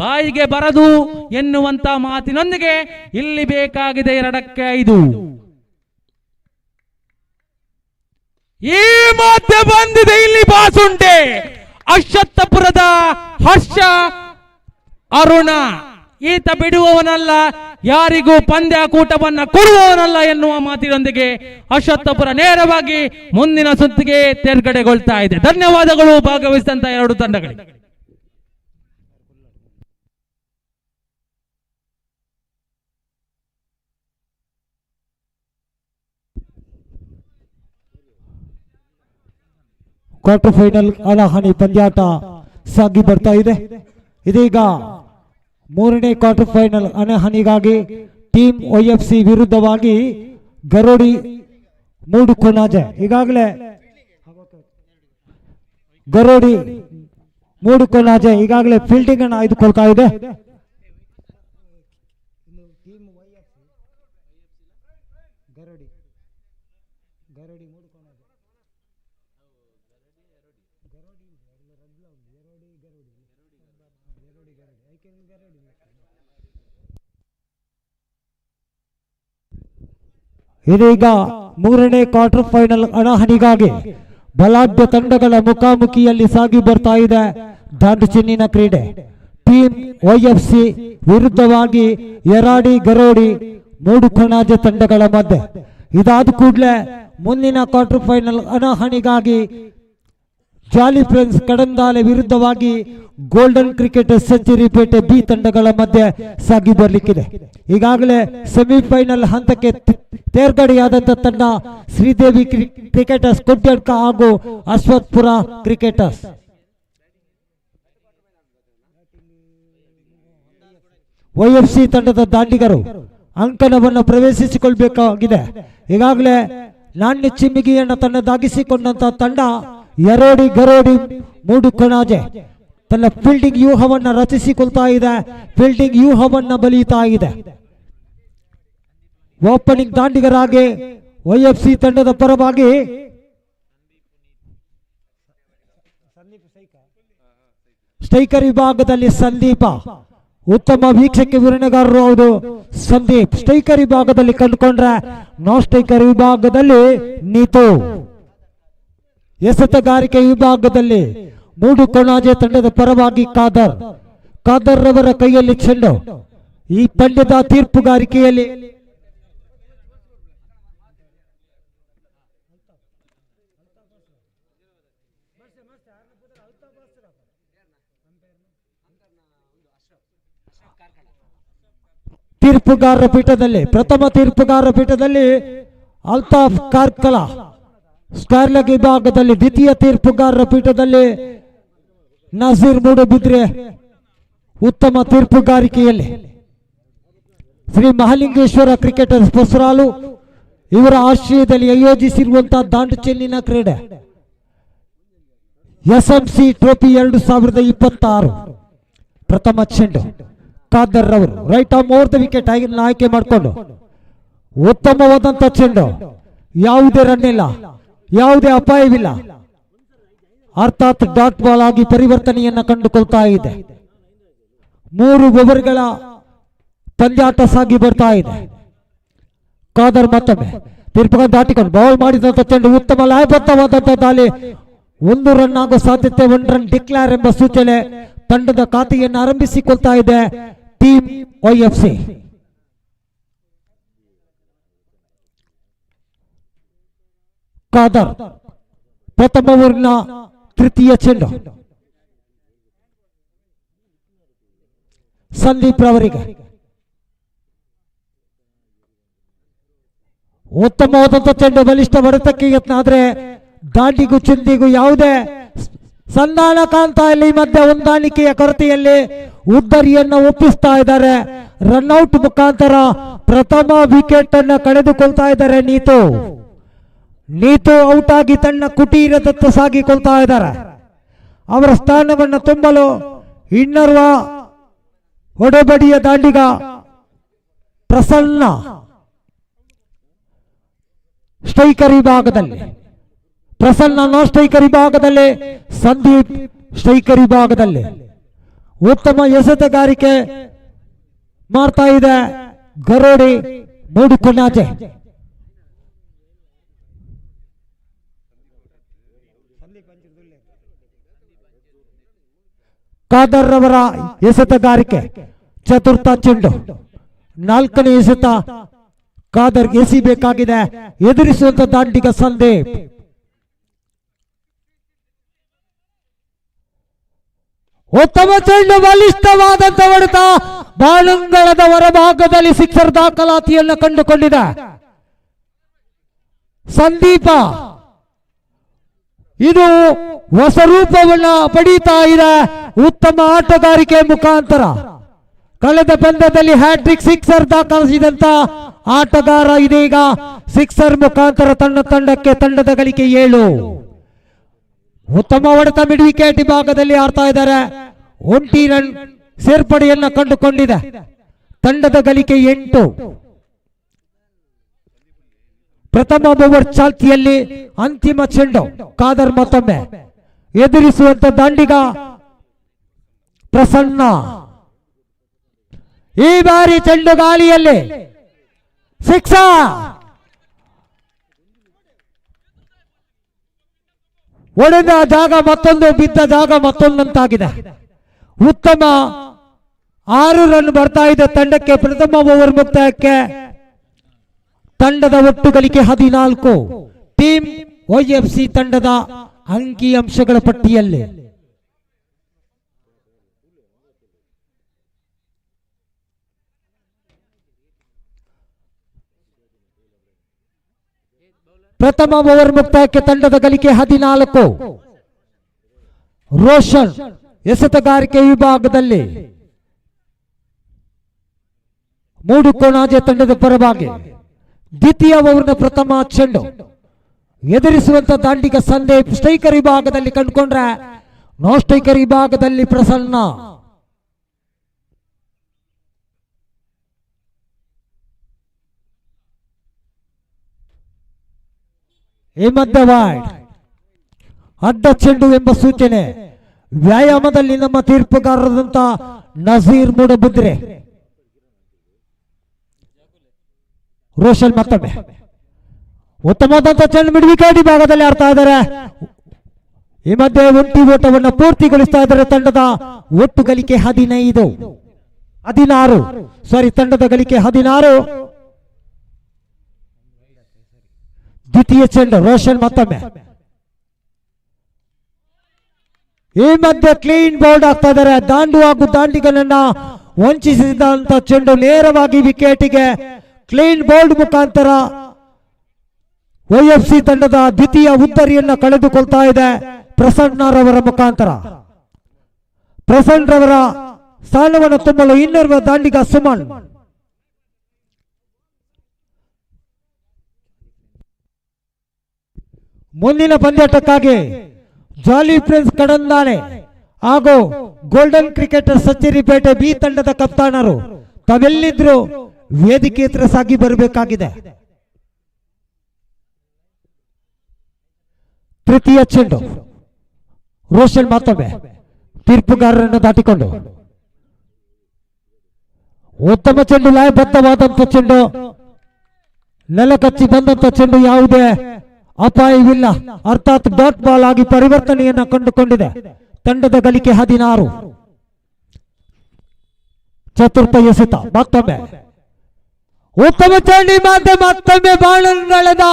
ಬಾಯಿಗೆ ಬರದು ಎನ್ನುವಂತ ಮಾತಿನೊಂದಿಗೆ ಇಲ್ಲಿ ಬೇಕಾಗಿದೆ 2ಕ್ಕೆ 5. ಈ ಮಧ್ಯೆ ಬಂದಿದೆ ಇಲ್ಲಿ ಬಾಸುಂಡೆ. ಅಶ್ವತ್ಥಪುರದ ಹರ್ಷ ಅರುಣ ಈತ ಬಿಡುವವನಲ್ಲ, ಯಾರಿಗೂ ಪಂದ್ಯಾಕೂಟವನ್ನ ಕೊಡುವವನಲ್ಲ ಎನ್ನುವ ಮಾತಿನೊಂದಿಗೆ ಅಶ್ವತ್ಥಪುರ ನೇರವಾಗಿ ಮುಂದಿನ ಸುತ್ತಿಗೆ ತೇರ್ಗಡೆಗೊಳ್ತಾ ಇದೆ. ಧನ್ಯವಾದಗಳು ಭಾಗವಹಿಸಿದಂತ 2 ತಂಡಗಳಿಗೆ. ಕ್ವಾರ್ಟರ್ ಫೈನಲ್ ಹಣಾಹಣಿ ಪಂದ್ಯಾಟ ಸಾಗಿ ಬರ್ತಾ ಇದೆ. ಇದೀಗ 3ನೇ ಕ್ವಾರ್ಟರ್ ಫೈನಲ್ ಹಣಾಹಣಿಗಾಗಿ ಟೀಮ್ OFC ವಿರುದ್ಧವಾಗಿ ಗರೋಡಿ ಮೂಡುಕೊಣಾಜೆ ಈಗಾಗಲೇ ಗರೋಡಿ ಮೂಡುಕೊಣಾಜೆ ಈಗಾಗಲೇ ಫೀಲ್ಡಿಂಗ್ ಅನ್ನು ಆಯ್ದುಕೊಳ್ತಾ ಇದೆ. ಇದೀಗ 3ನೇ ಕ್ವಾರ್ಟರ್ ಫೈನಲ್ ಹಣಾಹಣಿಗಾಗಿ ಬಲಾಢ್ಯ ತಂಡಗಳ ಮುಖಾಮುಖಿಯಲ್ಲಿ ಸಾಗಿ ಬರ್ತಾ ಇದೆ ದಾಂಡು ಚಿನ್ನಿನ ಕ್ರೀಡೆ. ಟೀಮ್ OFC ವಿರುದ್ಧವಾಗಿ ಯರಾಡಿ ಗರೋಡಿ ಮೂಡುಕೊಣಾಜೆ ತಂಡಗಳ ಮಧ್ಯೆ. ಇದಾದ ಕೂಡಲೇ ಮುಂದಿನ ಕ್ವಾರ್ಟರ್ ಫೈನಲ್ ಹಣಾಹಣಿಗಾಗಿ ಜಾಲಿ ಫ್ರೆಂಡ್ಸ್ ಕಡಂದಾಲೆ ವಿರುದ್ಧವಾಗಿ ಗೋಲ್ಡನ್ ಕ್ರಿಕೆಟರ್ಸ್ ಸೆಂಚುರಿಪೇಟೆ ಬಿ ತಂಡಗಳ ಮಧ್ಯೆ ಸಾಗಿ ಬರಲಿಕ್ಕಿದೆ. ಈಗಾಗಲೇ ಸೆಮಿಫೈನಲ್ ಹಂತಕ್ಕೆ ತೇರ್ಗಡೆಯಾದಂಥ ತಂಡ ಶ್ರೀದೇವಿ ಕ್ರಿಕೆಟರ್ಸ್ ಕೊಡ್ಯಡ್ಕ ಹಾಗೂ ಅಶ್ವತ್ಥಪುರ ಕ್ರಿಕೆಟರ್ಸ್. OFC ತಂಡದ ದಾಂಡಿಗರು ಅಂಕಣವನ್ನು ಪ್ರವೇಶಿಸಿಕೊಳ್ಬೇಕಾಗಿದೆ. ಈಗಾಗಲೇ ನಾಣ್ಯ ಚಿಮ್ಮಿಗೆಯನ್ನು ತನ್ನದಾಗಿಸಿಕೊಂಡಂತ ತಂಡ ಯರೋಡಿ ಗರೋಡಿ ಮೂಡುಕೊಣಾಜೆ ತನ್ನ ಫೀಲ್ಡಿಂಗ್ ವ್ಯೂಹವನ್ನು ರಚಿಸಿಕೊಳ್ತಾ ಇದೆ. ಫೀಲ್ಡಿಂಗ್ ವ್ಯೂಹವನ್ನು ಬಲಿಯುತ್ತಾ ಇದೆ. ಓಪನಿಂಗ್ ದಾಂಡಿಗರಾಗಿ OFC ತಂಡದ ಪರವಾಗಿ ಸ್ಟ್ರೈಕರ್ ವಿಭಾಗದಲ್ಲಿ ಸಂದೀಪ, ಉತ್ತಮ ವೀಕ್ಷಕ ವಿವರಣೆಗಾರರು ಹೌದು ಸಂದೀಪ್. ಸ್ಟ್ರೈಕರ್ ವಿಭಾಗದಲ್ಲಿ ಕಂಡುಕೊಂಡ್ರೆ ನಾನ್ ಸ್ಟ್ರೈಕರ್ ವಿಭಾಗದಲ್ಲಿ ನೀತು. ಎಸೆತಗಾರಿಕೆ ವಿಭಾಗದಲ್ಲಿ ಮೂಡುಕೊಣಾಜೆ ತಂಡದ ಪರವಾಗಿ ಖಾದರ್ ರವರ ಕೈಯಲ್ಲಿ ಚೆಂಡು. ಈ ಪಂದ್ಯದ ತೀರ್ಪುಗಾರಿಕೆಯಲ್ಲಿ ತೀರ್ಪುಗಾರರ ಪೀಠದಲ್ಲಿ ಪ್ರಥಮ ತೀರ್ಪುಗಾರರ ಪೀಠದಲ್ಲಿ ಅಲ್ತಾಫ್ ಕಾರ್ಕಳ, ಸ್ಕ್ವೇರ್ ಲೆಗ್ ವಿಭಾಗದಲ್ಲಿ ದ್ವಿತೀಯ ತೀರ್ಪುಗಾರರ ಪೀಠದಲ್ಲಿ ನಜೀರ್ ಮೂಡುಬಿದ್ರೆ. ಉತ್ತಮ ತೀರ್ಪುಗಾರಿಕೆಯಲ್ಲಿ ಶ್ರೀ ಮಹಾಲಿಂಗೇಶ್ವರ ಕ್ರಿಕೆಟರ್ಸ್ ಪೊಸರಾಲು ಇವರ ಆಶ್ರಯದಲ್ಲಿ ಆಯೋಜಿಸಿರುವಂತಹ ದಾಂಡು ಚೆನ್ನಿನ ಕ್ರೀಡೆ SMC ಟ್ರೋಫಿ 2026 ಪ್ರಥಮ ಚೆಂಡು ಖಾದರ್ ರವರು right arm over the wicket ಆಯ್ಕೆ ಮಾಡಿಕೊಂಡು ಉತ್ತಮವಾದಂತ ಚೆಂಡು. ಯಾವುದೇ ರನ್ ಇಲ್ಲ, ಯಾವುದೇ ಅಪಾಯವಿಲ್ಲ, ಅರ್ಥಾತ್ ಡಾಟ್ ಬಾಲ್ ಆಗಿ ಪರಿವರ್ತನೆಯನ್ನ ಕಂಡುಕೊಳ್ತಾ ಇದೆ. 3 ಓವರ್ಗಳ ಪಂದ್ಯಾಟ ಸಾಗಿ ಬರ್ತಾ ಇದೆ. ಖಾದರ್ ಮತ್ತೊಮ್ಮೆ ತೀರ್ಪುಗಳನ್ನು ದಾಟಿಕೊಂಡು ಬೌಲ್ ಮಾಡಿದಂತ ಚೆಂಡು ಉತ್ತಮ ಲಯಬದ್ಧವಾದಂತ ದಾಳಿ. 1 ರನ್ ಆಗೋ ಸಾಧ್ಯತೆ, 1 ರನ್ ಡಿಕ್ಲೇರ್ ಎಂಬ ಸೂಚನೆ ತಂಡದ ಖಾತೆಯನ್ನು ಆರಂಭಿಸಿಕೊಳ್ತಾ ಇದೆ ಟೀಮ್ OFC. ಖಾದರ್ ಪ್ರಥಮ ಓವರ್ನ ತೃತೀಯ ಚೆಂಡು ಸಂದೀಪ್ ರವರಿಗೆ ಉತ್ತಮವಾದಂಥ ಚೆಂಡು, ಬಲಿಷ್ಠ ಹೊಡೆತಕ್ಕೆ ಯತ್ನ, ಆದ್ರೆ ದಾಂಡಿಗೂ ಚಿಂದಿಗೂ ಯಾವುದೇ ಸಂಧಾನ ಕಾಣ್ತಾ ಇಲ್ಲ. ಈ ಮಧ್ಯೆ ಹೊಂದಾಣಿಕೆಯ ಕೊರತೆಯಲ್ಲಿ ಉದ್ದರಿಯನ್ನು ಒಪ್ಪಿಸ್ತಾ ಇದ್ದಾರೆ. ರನ್ಔಟ್ ಮುಖಾಂತರ ಪ್ರಥಮ ವಿಕೆಟ್ ಅನ್ನ ಕಳೆದುಕೊಳ್ತಾ ಇದ್ದಾರೆ. ನೀತು ಔಟ್ ಆಗಿ ತನ್ನ ಕುಟೀರದತ್ತ ಸಾಗಿಕೊಳ್ತಾ ಇದ್ದಾರೆ. ಅವರ ಸ್ಥಾನವನ್ನು ತುಂಬಲು ಇನ್ನರ್ವ ಹೊಡೆಬಡಿಯ ದಾಂಡಿಗ ಪ್ರಸನ್ನ ಸ್ಟ್ರೈಕರ್ ವಿಭಾಗದಲ್ಲಿ, ಪ್ರಸನ್ನ ಸ್ಟ್ರೈಕರ್ ವಿಭಾಗದಲ್ಲಿ, ಸಂದೀಪ್ ಸ್ಟ್ರೈಕರ್ ವಿಭಾಗದಲ್ಲಿ ಉತ್ತಮ ಎಸೆತಗಾರಿಕೆ ಮಾಡ್ತಾ ಇದೆ ಗರೋಡಿ ಮೂಡುಕೊಣಾಜೆ. ಖಾದರ್ ರವರ ಎಸೆತಗಾರಿಕೆ ಚತುರ್ಥ ಚೆಂಡು, ನಾಲ್ಕನೇ ಎಸೆತ ಖಾದರ್ ಎಸಿಬೇಕಾಗಿದೆ. ಎದುರಿಸುವಂತ ದಾಂಡಿಗ ಸಂದೀಪ್. ಉತ್ತಮ ಚೆಂಡು, ಬಲಿಷ್ಠವಾದಂತ ಹೊಡೆತ, ಬಾಲಂಗಳದ ಹೊರಭಾಗದಲ್ಲಿ ಸಿಕ್ಸರ್ ದಾಖಲಾತಿಯನ್ನು ಕಂಡುಕೊಂಡಿದೆ ಸಂದೀಪ. ಇದು ಹೊಸ ರೂಪವನ್ನ ಪಡೀತಾ ಇದೆ ಉತ್ತಮ ಆಟಗಾರಿಕೆ ಮುಖಾಂತರ. ಕಳೆದ ಪಂದ್ಯದಲ್ಲಿ ಹ್ಯಾಟ್ರಿಕ್ ಸಿಕ್ಸರ್ ದಾಖಲಿಸಿದಂತ ಆಟಗಾರ ಇದೀಗ ಸಿಕ್ಸರ್ ಮುಖಾಂತರ ತನ್ನ ತಂಡಕ್ಕೆ ತಂಡದ ಗಳಿಕೆ 7. ಉತ್ತಮ ಹೊಡೆತ ಮಿಡ್ ವಿಕೆಟ್ ವಿಭಾಗದಲ್ಲಿ ಆಡ್ತಾ ಇದ್ದಾರೆ. 1 ರನ್ ಸೇರ್ಪಡೆಯನ್ನ ಕಂಡುಕೊಂಡಿದೆ. ತಂಡದ ಗಳಿಕೆ 8. ಪ್ರಥಮ ಓವರ್ ಚಾಲ್ತಿಯಲ್ಲಿ ಅಂತಿಮ ಚೆಂಡು. ಖಾದರ್ ಮತ್ತೊಮ್ಮೆ ಎದುರಿಸುವಂತ ದಾಂಡಿಗ ಪ್ರಸನ್ನ. ಈ ಬಾರಿ ಚೆಂಡು ಗಾಳಿಯಲ್ಲಿ ಸಿಕ್ಸರ್. ಹೊಡೆದ ಜಾಗ ಮತ್ತೊಂದು, ಬಿದ್ದ ಜಾಗ ಮತ್ತೊಂದಂತಾಗಿದೆ. ಉತ್ತಮ 6 ರನ್ ಬರ್ತಾ ಇದೆ ತಂಡಕ್ಕೆ. ಪ್ರಥಮ ಓವರ್ ಮುಕ್ತಾಯಕ್ಕೆ ತಂಡದ ಒಟ್ಟು ಗಳಿಕೆ 14. ಟೀಮ್ YFC ತಂಡದ ಅಂಕಿ ಅಂಶಗಳ ಪಟ್ಟಿಯಲ್ಲಿ ಪ್ರಥಮ ಓವರ್ ಮುಕ್ತಾಯಕ್ಕೆ ತಂಡದ ಗಳಿಕೆ 14. ರೋಷನ್ ಎಸೆತಗಾರಿಕೆ ವಿಭಾಗದಲ್ಲಿ ಮೂಡುಕೊಣಾಜೆ ತಂಡದ ಪರವಾಗಿ ದ್ವಿತೀಯ ಓವರ್ನ ಪ್ರಥಮ ಚೆಂಡು. ಎದುರಿಸುವಂತ ದಾಂಡಿಗ ಸಂದೀಪ್ ಸ್ಟ್ರೈಕರ್ ವಿಭಾಗದಲ್ಲಿ ಕಂಡುಕೊಂಡ್ರೆ, ನೋ ಸ್ಟ್ರೈಕರ್ ವಿಭಾಗದಲ್ಲಿ ಪ್ರಸನ್ನ. ಈ ಮಧ್ಯ ವಾಯ್ಡ್ ಅಡ್ಡ ಚೆಂಡು ಎಂಬ ಸೂಚನೆ. ವ್ಯಾಯಾಮದಲ್ಲಿ ನಮ್ಮ ತೀರ್ಪುಗಾರರಾದಂತ ನಜೀರ್ ಮೂಡಬಿದ್ರೆ. ರೋಷನ್ ಮತ್ತೊಮ್ಮೆ ಉತ್ತಮವಾದಂತ ಚೆಂಡು ಮಿಡ್ ವಿಕೆಟ್ ವಿಭಾಗದಲ್ಲಿ ಆಡ್ತಾ ಇದ್ದಾರೆ. ಈ ಮಧ್ಯೆ ಒಂಟಿ ಓಟವನ್ನು ಪೂರ್ತಿಗೊಳಿಸ್ತಾ ಇದ್ದಾರೆ. ತಂಡದ ಒಟ್ಟು ಗಳಿಕೆ 16. ತಂಡದ ಗಳಿಕೆ 16. ದ್ವಿತೀಯ ಚೆಂಡು. ರೋಷನ್ ಮತ್ತೊಮ್ಮೆ. ಈ ಮಧ್ಯೆ ಕ್ಲೀನ್ ಬೌಲ್ಡ್ ಆಗ್ತಾ ಇದ್ದಾರೆ. ದಾಂಡು ಹಾಗೂ ದಾಂಡಿಗನನ್ನ ವಂಚಿಸಿದಂತ ಚೆಂಡು ನೇರವಾಗಿ ವಿಕೆಟಿಗೆ ಕ್ಲೀನ್ ಬೌಲ್ಡ್ ಮುಖಾಂತರ YFC ತಂಡದ ದ್ವಿತೀಯ ಉದ್ದರಿಯನ್ನ ಕಳೆದುಕೊಳ್ತಾ ಇದೆ ಪ್ರಸನ್ನರವರ ಮುಖಾಂತರ. ಪ್ರಸನ್ನರವರ ಸ್ಥಾನವನ್ನು ತುಂಬಲು ಇನ್ನರ್ವ ದಾಂಡಿಗ ಸುಮನ್. ಮುಂದಿನ ಪಂದ್ಯಾಟಕ್ಕಾಗಿ ಜಾಲಿ ಪ್ರಿನ್ಸ್ ಕಡಂದಾನೆ ಹಾಗೂ ಗೋಲ್ಡನ್ ಕ್ರಿಕೆಟರ್ ಸಚ್ಚೇರಿಪೇಟೆ ಬಿ ತಂಡದ ಕಪ್ತಾನರು ತಾವೆಲ್ಲಿದ್ರು ವೇದಿಕೆ ಹತ್ರ ಸಾಗಿ ಬರಬೇಕಾಗಿದೆ. ತೃತೀಯ ಚೆಂಡು. ರೋಷನ್ ಮತ್ತೊಮ್ಮೆ ತೀರ್ಪುಗಾರರನ್ನು ದಾಟಿಕೊಂಡು ಉತ್ತಮ ಚೆಂಡು, ಲಯಬದ್ಧವಾದಂಥ ಚೆಂಡು, ನೆಲಕಚ್ಚಿ ಬಂದಂತ ಚೆಂಡು, ಯಾವುದೇ ಅಪಾಯವಿಲ್ಲ. ಅರ್ಥಾತ್ ಡಾಟ್ ಬಾಲ್ ಆಗಿ ಪರಿವರ್ತನೆಯನ್ನ ಕಂಡುಕೊಂಡಿದೆ. ತಂಡದ ಗಳಿಕೆ 16. ಚತುರ್ಥ ಎಸೆತ. ಮತ್ತೊಮ್ಮೆ ಉತ್ತಮ ಚೆಂಡು, ಮತ್ತೊಮ್ಮೆ ಬಾಣಗಳದ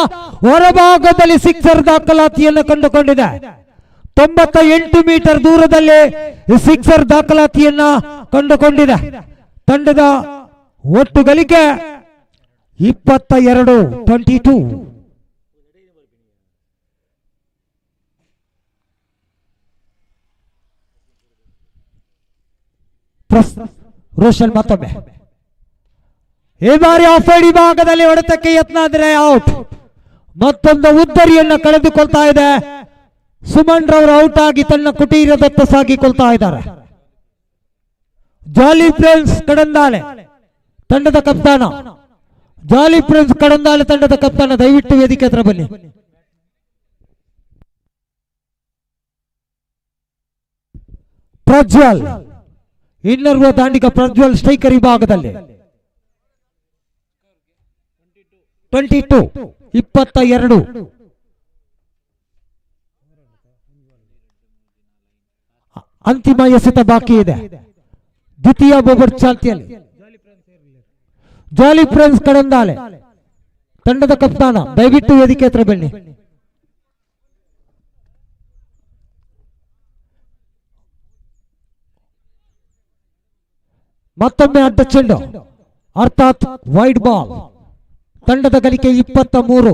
ಹೊರಭಾಗದಲ್ಲಿ ಸಿಕ್ಸರ್ ದಾಖಲಾತಿಯನ್ನು ಕಂಡುಕೊಂಡಿದೆ. 98 ಮೀಟರ್ ದೂರದಲ್ಲಿ ಸಿಕ್ಸರ್ ದಾಖಲಾತಿಯನ್ನ ಕಂಡುಕೊಂಡಿದೆ. ತಂಡದ ಒಟ್ಟು ಗಳಿಕೆ 22-22. ರೋಷನ್ ಮತ್ತೊಮ್ಮೆ ಈ ಬಾರಿ ಆಫ್ ಸೈಡ್ ವಿಭಾಗದಲ್ಲಿ ಹೊಡೆತಕ್ಕೆ ಯತ್ನ ಆದರೆ ಔಟ್. ಮತ್ತೊಂದು ಉದ್ದರಿಯನ್ನು ಕಳೆದುಕೊಳ್ತಾ ಇದೆ. ಸುಮನ್ ರವರು ಔಟ್ ಆಗಿ ತನ್ನ ಕುಟೀರದತ್ತ ಸಾಗಿಕೊಳ್ತಾ ಇದ್ದಾರೆ. ಜಾಲಿ ಫ್ರೆಂಡ್ಸ್ ಕಡಂದಾಳೆ ತಂಡದ ಕಪ್ತಾನ, ಜಾಲಿ ಫ್ರೆಂಡ್ಸ್ ಕಡಂದಾಳೆ ತಂಡದ ಕಪ್ತಾನ, ದಯವಿಟ್ಟು ವೇದಿಕೆ ಹತ್ರ ಬನ್ನಿ. ಪ್ರಜ್ವಲ್ ಇನ್ನರ್ವ ದಾಂಡಿಗ ಪ್ರಜ್ವಲ್ ಸ್ಟ್ರೈಕರ್ ವಿಭಾಗದಲ್ಲಿ 22. ಅಂತಿಮ ಎಸೆತ ಬಾಕಿ ಇದೆ. ದ್ವಿತೀಯ ಓವರ್ ಚಾಲ್ತಿಯಲ್ಲಿ ಜಾಲಿ ಫ್ರೆಂಡ್ಸ್ ಕಡಂದಾಳೆ ತಂಡದ ಕಪ್ತಾನ, ದಯವಿಟ್ಟು ವೇದಿಕೆ ಹತ್ರ ಬನ್ನಿ. ಮತ್ತೊಮ್ಮೆ ಅಡ್ಡ ಚೆಂಡು ಅರ್ಥಾತ್ ವೈಡ್ ಬಾಲ್. ತಂಡದ ಗಳಿಕೆ 23.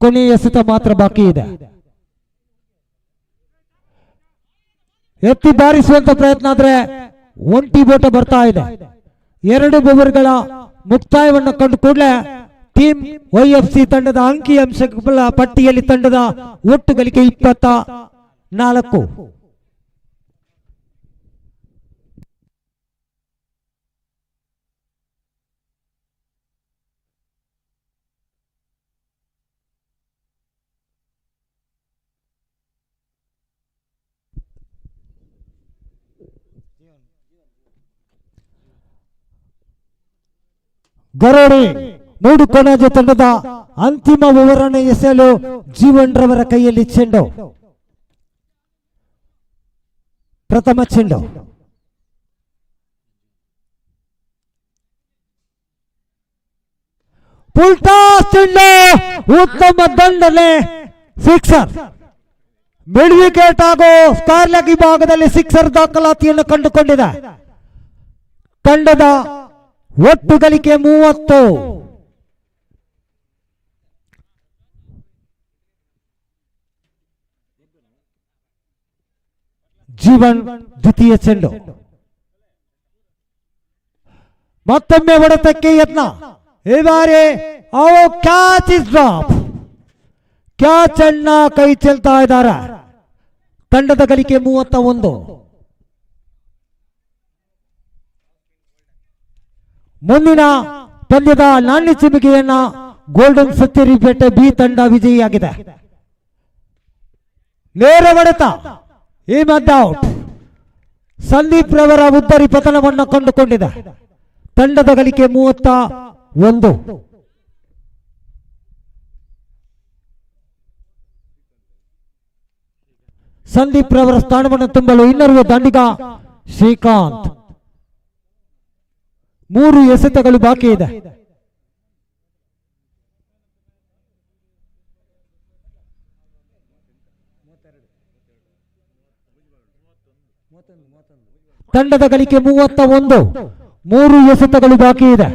ಕೊನೆಯ ಎಸೆತ ಮಾತ್ರ ಬಾಕಿ ಇದೆ. ಎತ್ತಿ ಬಾರಿಸುವಂತ ಪ್ರಯತ್ನ ಆದ್ರೆ ಒಂಟಿ ಬೋಟ ಬರ್ತಾ ಇದೆ. 2 ಓವರ್ಗಳ ಮುಕ್ತಾಯವನ್ನು ಕಂಡು ಕೂಡಲೇ ಟೀಮ್ YFC ತಂಡದ ಅಂಕಿಅಂಶಗಳ ಪಟ್ಟಿಯಲ್ಲಿ ತಂಡದ ಒಟ್ಟು ಗಳಿಕೆ 24. ಗರೋಡಿ ಮೂಡುಕೊಣಜೆ ತಂಡದ ಅಂತಿಮ ಓವರ್ ಅನ್ನು ಎಸೆಯಲು ಜೀವನ್ ರವರ ಕೈಯಲ್ಲಿ ಚೆಂಡು. ಪ್ರಥಮ ಚೆಂಡು ಫುಲ್ಟಾಸ್ ಚೆಂಡು, ಉತ್ತಮ ದಂಡನೆ, ಸಿಕ್ಸರ್. ಮಿಡ್ ವಿಕೆಟ್ ಹಾಗೂ ಸ್ಕ್ವೇರ್ ಲೆಗ್ ವಿಭಾಗದಲ್ಲಿ ಸಿಕ್ಸರ್ ದಾಖಲಾತಿಯನ್ನು ಕಂಡುಕೊಂಡಿದೆ. ತಂಡದ ಒಟ್ಟು ಗಳಿಕೆ 30. ಜೀವನ್ ದ್ವಿತೀಯ ಚೆಂಡು. ಮತ್ತೊಮ್ಮೆ ಹೊಡೆತಕ್ಕೆ ಯತ್ನ. ಈ ಬಾರಿ ಕ್ಯಾಚ್ ಇಸ್ ಡ್ರಾಪ್. ಕ್ಯಾಚ್ ಅನ್ನ ಕೈ ಚೆಲ್ತಾ ಇದ್ದಾರೆ. ತಂಡದ ಗಳಿಕೆ 31. ಮುಂದಿನ ಪಂದ್ಯದ ನಾಣ್ಯ ಚಿಮಿಕೆಯನ್ನ ಗೋಲ್ಡನ್ ಸತ್ಯರಿಪೇಟೆ ಬಿ ತಂಡ ವಿಜಯಿಯಾಗಿದೆ. ನೇರ ಹೊಡೆತ, ಈ ಮಧ್ಯ ಔಟ್. ಸಂದೀಪ್ ರವರ ಉದ್ದರಿ ಪತನವನ್ನು ಕಂಡುಕೊಂಡಿದೆ. ತಂಡದ ಗಳಿಕೆ 31. ಸಂದೀಪ್ ರವರ ಸ್ಥಾನವನ್ನು ತುಂಬಲು ಇನ್ನರ್ವ ದಂಡಿಗ ಶ್ರೀಕಾಂತ್. 3 ಎಸೆತಗಳು ಬಾಕಿ ಇದೆ. ತಂಡದ ಗಳಿಕೆ 31. 3 ಎಸೆತಗಳು ಬಾಕಿ ಇದೆ.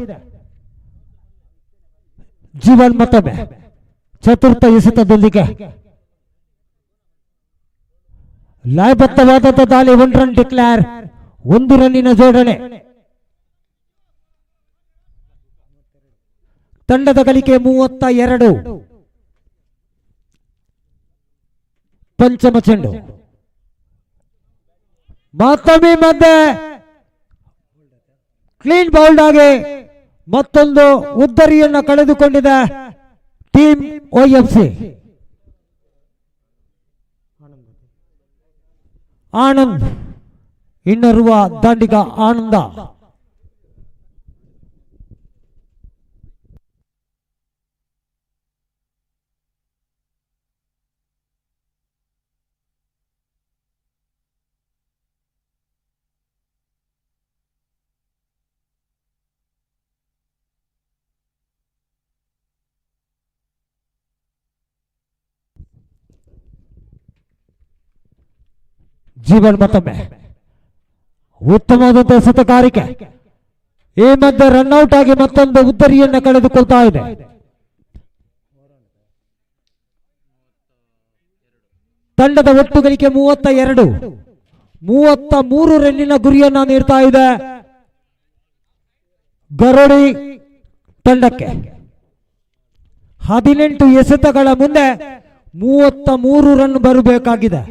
ಜೀವನ್ ಮತ್ತೊಮ್ಮೆ ಚತುರ್ಥ ಎಸೆತದೊಂದಿಗೆ ಲಯಬದ್ಧವಾದಂತಹ ದಾಳಿ. 1 ರನ್ ಡಿಕ್ಲೇರ್, 1 ರನ್ನಿನ ಜೋಡಣೆ. ತಂಡದ ಗಳಿಕೆ 32. ಪಂಚಮ ಚೆಂಡು ಮತ್ತೊಮ್ಮೆ ಮಧ್ಯೆ ಕ್ಲೀನ್ ಬೌಲ್ಡ್ ಆಗಿ ಮತ್ತೊಂದು ಉದ್ದರಿಯನ್ನು ಕಳೆದುಕೊಂಡಿದೆ ಟೀಮ್ YFC. ಆನಂದ್ ಇನ್ನರುವ ದಾಂಡಿಗ ಆನಂದ. ಜೀವನ್ ಮತ್ತೊಮ್ಮೆ ಉತ್ತಮವಾದಂತಹ ಎಸೆತಗಾರಿಕೆ. ಈ ಮಧ್ಯೆ ರನ್ಔಟ್ ಆಗಿ ಮತ್ತೊಂದು ಉದ್ದರಿಯನ್ನು ಕಳೆದುಕೊಳ್ತಾ ಇದೆ. ತಂಡದ ಒಟ್ಟು ಗಳಿಕೆ 32, 33 ರನ್ನಿನ ಗುರಿಯನ್ನ ನೀಡ್ತಾ ಇದೆ ಗರೋಡಿ ತಂಡಕ್ಕೆ. 18 ಎಸೆತಗಳ ಮುಂದೆ 33 ರನ್ ಬರಬೇಕಾಗಿದೆ.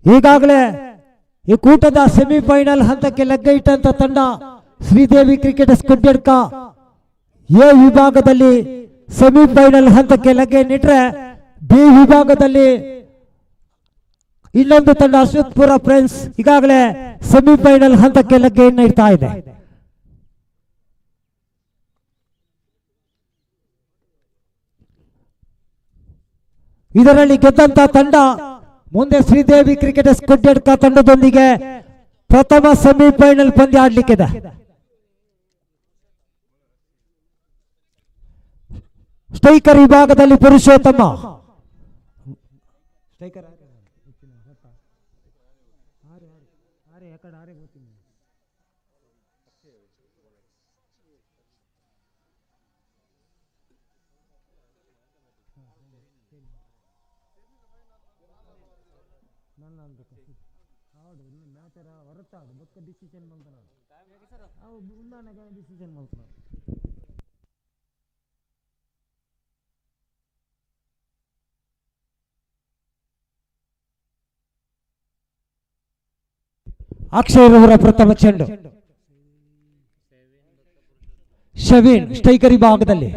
ಈಗಾಗಲೇ ಈ ಕೂಟದ ಸೆಮಿಫೈನಲ್ ಹಂತಕ್ಕೆ ಲಗ್ಗೆ ಇಟ್ಟಂತ ತಂಡ ಶ್ರೀದೇವಿ ಕ್ರಿಕೆಟರ್ಸ್ ಕೊಡ್ಯಡ್ಕ ಎ ವಿಭಾಗದಲ್ಲಿ ಸೆಮಿಫೈನಲ್ ಹಂತಕ್ಕೆ ಲಗ್ಗೆ ನಿಟ್ರೆ, ಬಿ ವಿಭಾಗದಲ್ಲಿ ಇನ್ನೊಂದು ತಂಡ ಅಶ್ವತ್ಪುರ ಫ್ರೆಂಡ್ಸ್ ಈಗಾಗಲೇ ಸೆಮಿಫೈನಲ್ ಹಂತಕ್ಕೆ ಲಗ್ಗೆಯನ್ನು ಇಡ್ತಾ ಇದೆ. ಇದರಲ್ಲಿ ಗೆದ್ದಂತ ತಂಡ ಮುಂದೆ ಶ್ರೀದೇವಿ ಕ್ರಿಕೆಟರ್ಸ್ ಕೊಡ್ಯಡ್ಕ ತಂಡದೊಂದಿಗೆ ಪ್ರಥಮ ಸೆಮಿಫೈನಲ್ ಪಂದ್ಯ ಆಡ್ಲಿಕ್ಕಿದೆ. ಸ್ಟ್ರೈಕರ್ ವಿಭಾಗದಲ್ಲಿ ಪುರುಷೋತ್ತಮ, ಅಕ್ಷಯ್ ರವರ ಪ್ರಥಮ ಚೆಂಡು. ಶವೀನ್ ಸ್ಟ್ರೈಕರ್ ವಿಭಾಗದಲ್ಲಿ,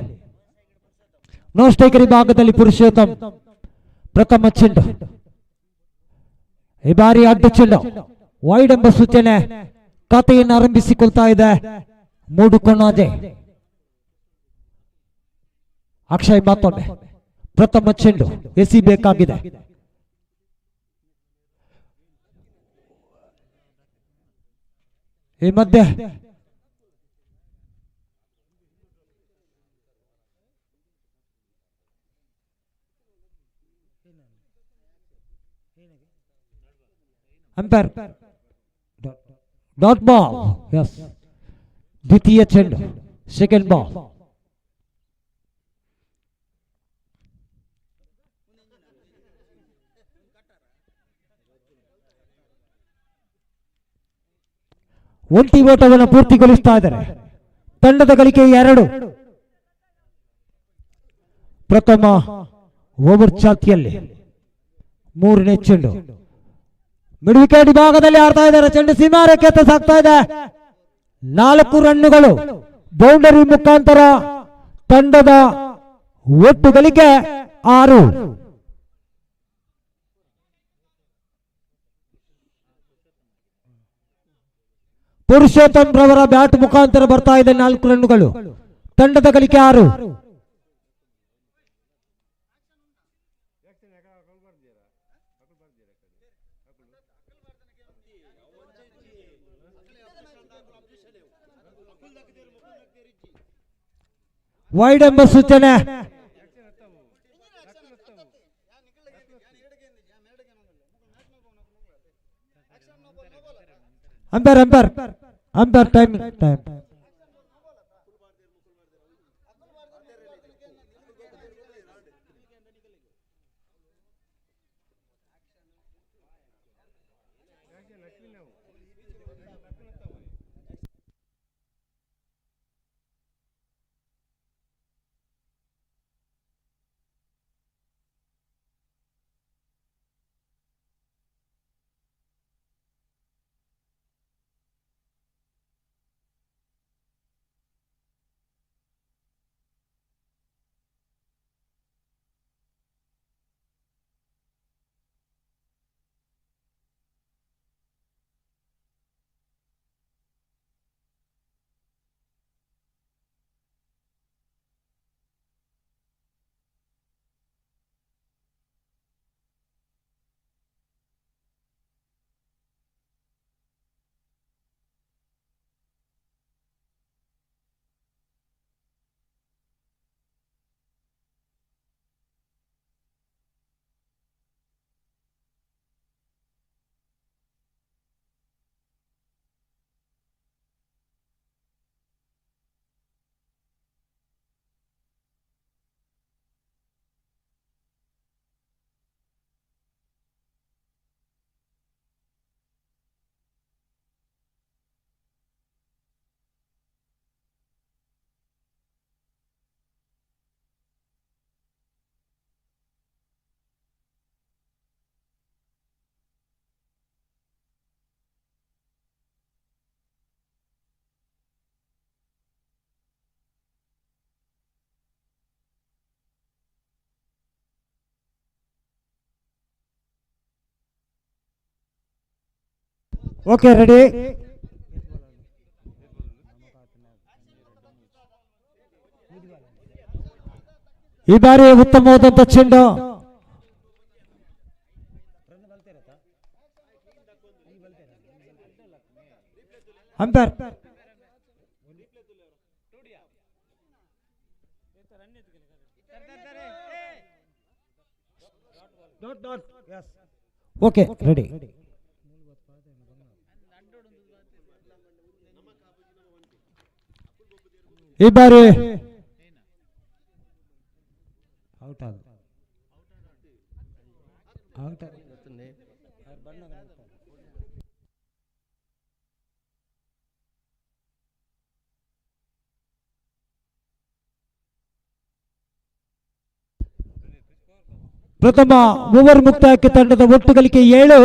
ನೋ ಸ್ಟ್ರೈಕರ್ ವಿಭಾಗದಲ್ಲಿ ಪುರುಷೋತ್ತಮ್ ಪ್ರಥಮ ಚೆಂಡು. ಈ ಬಾರಿ ಅಡ್ಡ ಚೆಂಡು ವೈಡ್ ಎಂಬ ಸೂಚನೆ ಖಾತೆಯನ್ನು ಆರಂಭಿಸಿಕೊಳ್ತಾ ಇದೆ ಮೂಡುಕೊಣಾಜೆ. ಅಕ್ಷಯ್ ಮತ್ತೊಮ್ಮೆ ಪ್ರಥಮ ಚೆಂಡು ಎಸಿಬೇಕಾಗಿದೆ. ಈ ಮಧ್ಯೆ ಅಂಪೈರ್ ಡಾಟ್ ಬಾಲ್. ಎಸ್, ದ್ವಿತೀಯ ಚೆಂಡು, ಸೆಕೆಂಡ್ ಬಾಲ್. ಒಂಟಿ ಓಟವನ್ನು ಪೂರ್ತಿಗೊಳಿಸ್ತಾ ಇದ್ದಾರೆ. ತಂಡದ ಗಳಿಕೆ 2. ಪ್ರಥಮ ಓವರ್ ಚಾಲ್ತಿಯಲ್ಲಿ 3ನೇ ಚೆಂಡು ಮಿಡ್ ವಿಕೆಟ್ ವಿಭಾಗದಲ್ಲಿ ಆಡ್ತಾ ಇದ್ದಾರೆ. ಚೆಂಡು ಸೀಮಾರೇಖೆ ಸಾಗ್ತಾ ಇದೆ. 4 ರನ್ನುಗಳು ಬೌಂಡರಿ ಮುಖಾಂತರ ತಂಡದ ಒಟ್ಟು ಗಳಿಕೆ 6. ಪುರುಷೋತ್ತಮ್ ರವರ ಬ್ಯಾಟ್ ಮುಖಾಂತರ ಬರ್ತಾ ಇದೆ 4 ರನ್ನುಗಳು. ತಂಡದ ಗಳಿಕೆ 6. ವೈಡ್ ಎಂಬ ಸೂಚನೆ. Umpire time. Okay ready. ಈ ಬಾರಿ ಉತ್ತಮವಾದಂತ ಚೆಂಡು ಅಂಪೈರ್ ಓಕೆ ರೆಡಿ. ಈ ಬಾರಿ ಔಟ್ ಆದ ಪ್ರಥಮ ಓವರ್ ಮುಕ್ತಾಯಕ್ಕೆ ತಂಡದ ಒಟ್ಟು ಗಳಿಕೆ 7.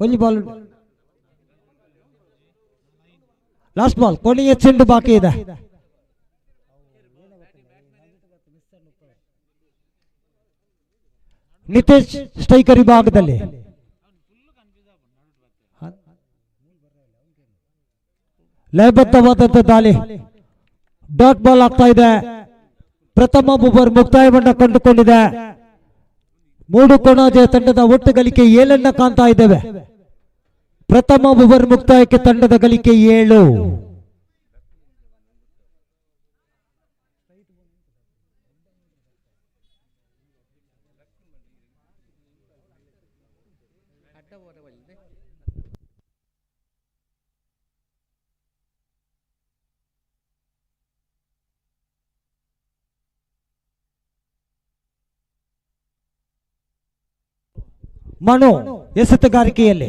ವಾಲಿಬಾಲ್ ಲಾಸ್ಟ್ ಬಾಲ್, ಕೊನೆಯ ಚೆಂಡು ಬಾಕಿ ಇದೆ. ನಿತೇಶ್ ಸ್ಟ್ರೈಕರ್ ವಿಭಾಗದಲ್ಲಿ ಲಯಬದ್ಧವಾದಂಥ ದಾಳಿ. ಡಾಟ್ ಬಾಲ್ ಆಗ್ತಾ ಇದೆ. ಪ್ರಥಮ ಓವರ್ ಮುಕ್ತಾಯವನ್ನು ಕಂಡುಕೊಂಡಿದೆ. 3 ಕೊಣಾಜೆ ತಂಡದ ಒಟ್ಟು ಗಳಿಕೆ 7 ಕಾಣ್ತಾ ಇದ್ದೇವೆ. ಪ್ರಥಮ ಓವರ್ ಮುಕ್ತಾಯಕ್ಕೆ ತಂಡದ ಗಳಿಕೆ 7. ಮನು ಎಸೆತಗಾರಿಕೆಯಲ್ಲಿ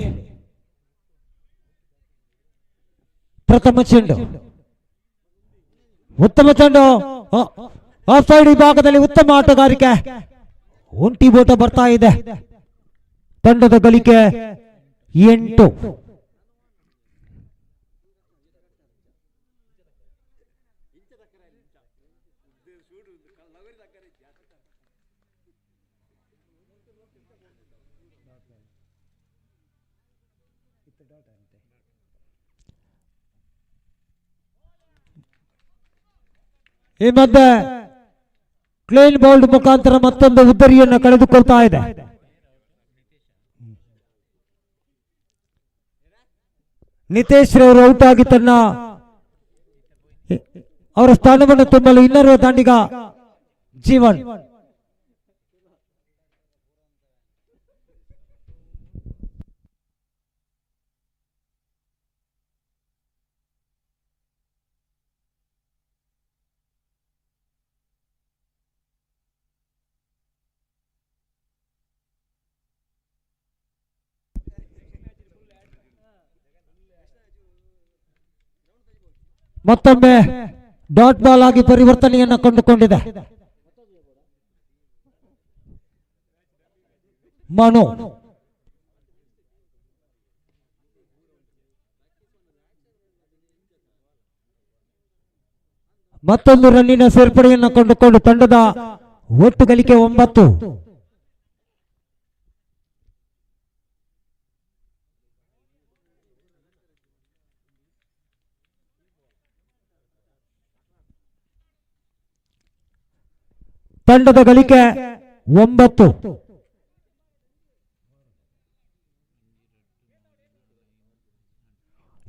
ಪ್ರಥಮ ಚೆಂಡು, ಉತ್ತಮ ಚೆಂಡು, ಆಫ್ ಸೈಡ್ ವಿಭಾಗದಲ್ಲಿ ಉತ್ತಮ ಆಟಗಾರಿಕೆ. ಒಂಟಿ ಬೋಟ ಬರ್ತಾ ಇದೆ. ತಂಡದ ಗಳಿಕೆ 8. ಈ ಮಧ್ಯೆ ಕ್ಲೀನ್ ಬೌಲ್ಡ್ ಮುಖಾಂತರ ಮತ್ತೊಂದು ಉದ್ದರಿಯನ್ನು ಕಳೆದುಕೊಳ್ತಾ ಇದೆ. ನಿತೇಶ್ ರವರು ಔಟ್ ಆಗಿ ತನ್ನ ಅವರ ಸ್ಥಾನವನ್ನು ತುಂಬಲು ಇನ್ನೋರ್ವ ದಾಂಡಿಗ ಜೀವನ್. ಮತ್ತೊಮ್ಮೆ ಡಾಟ್ ಬಾಲ್ ಆಗಿ ಪರಿವರ್ತನೆಯನ್ನು ಕಂಡುಕೊಂಡಿದೆ. ಮನು ಮತ್ತೊಂದು ರನ್ನಿನ ಸೇರ್ಪಡೆಯನ್ನು ಕಂಡುಕೊಂಡು ತಂಡದ ಒಟ್ಟು ಗಳಿಕೆ 9. ತಂಡದ ಗಳಿಕೆ 9.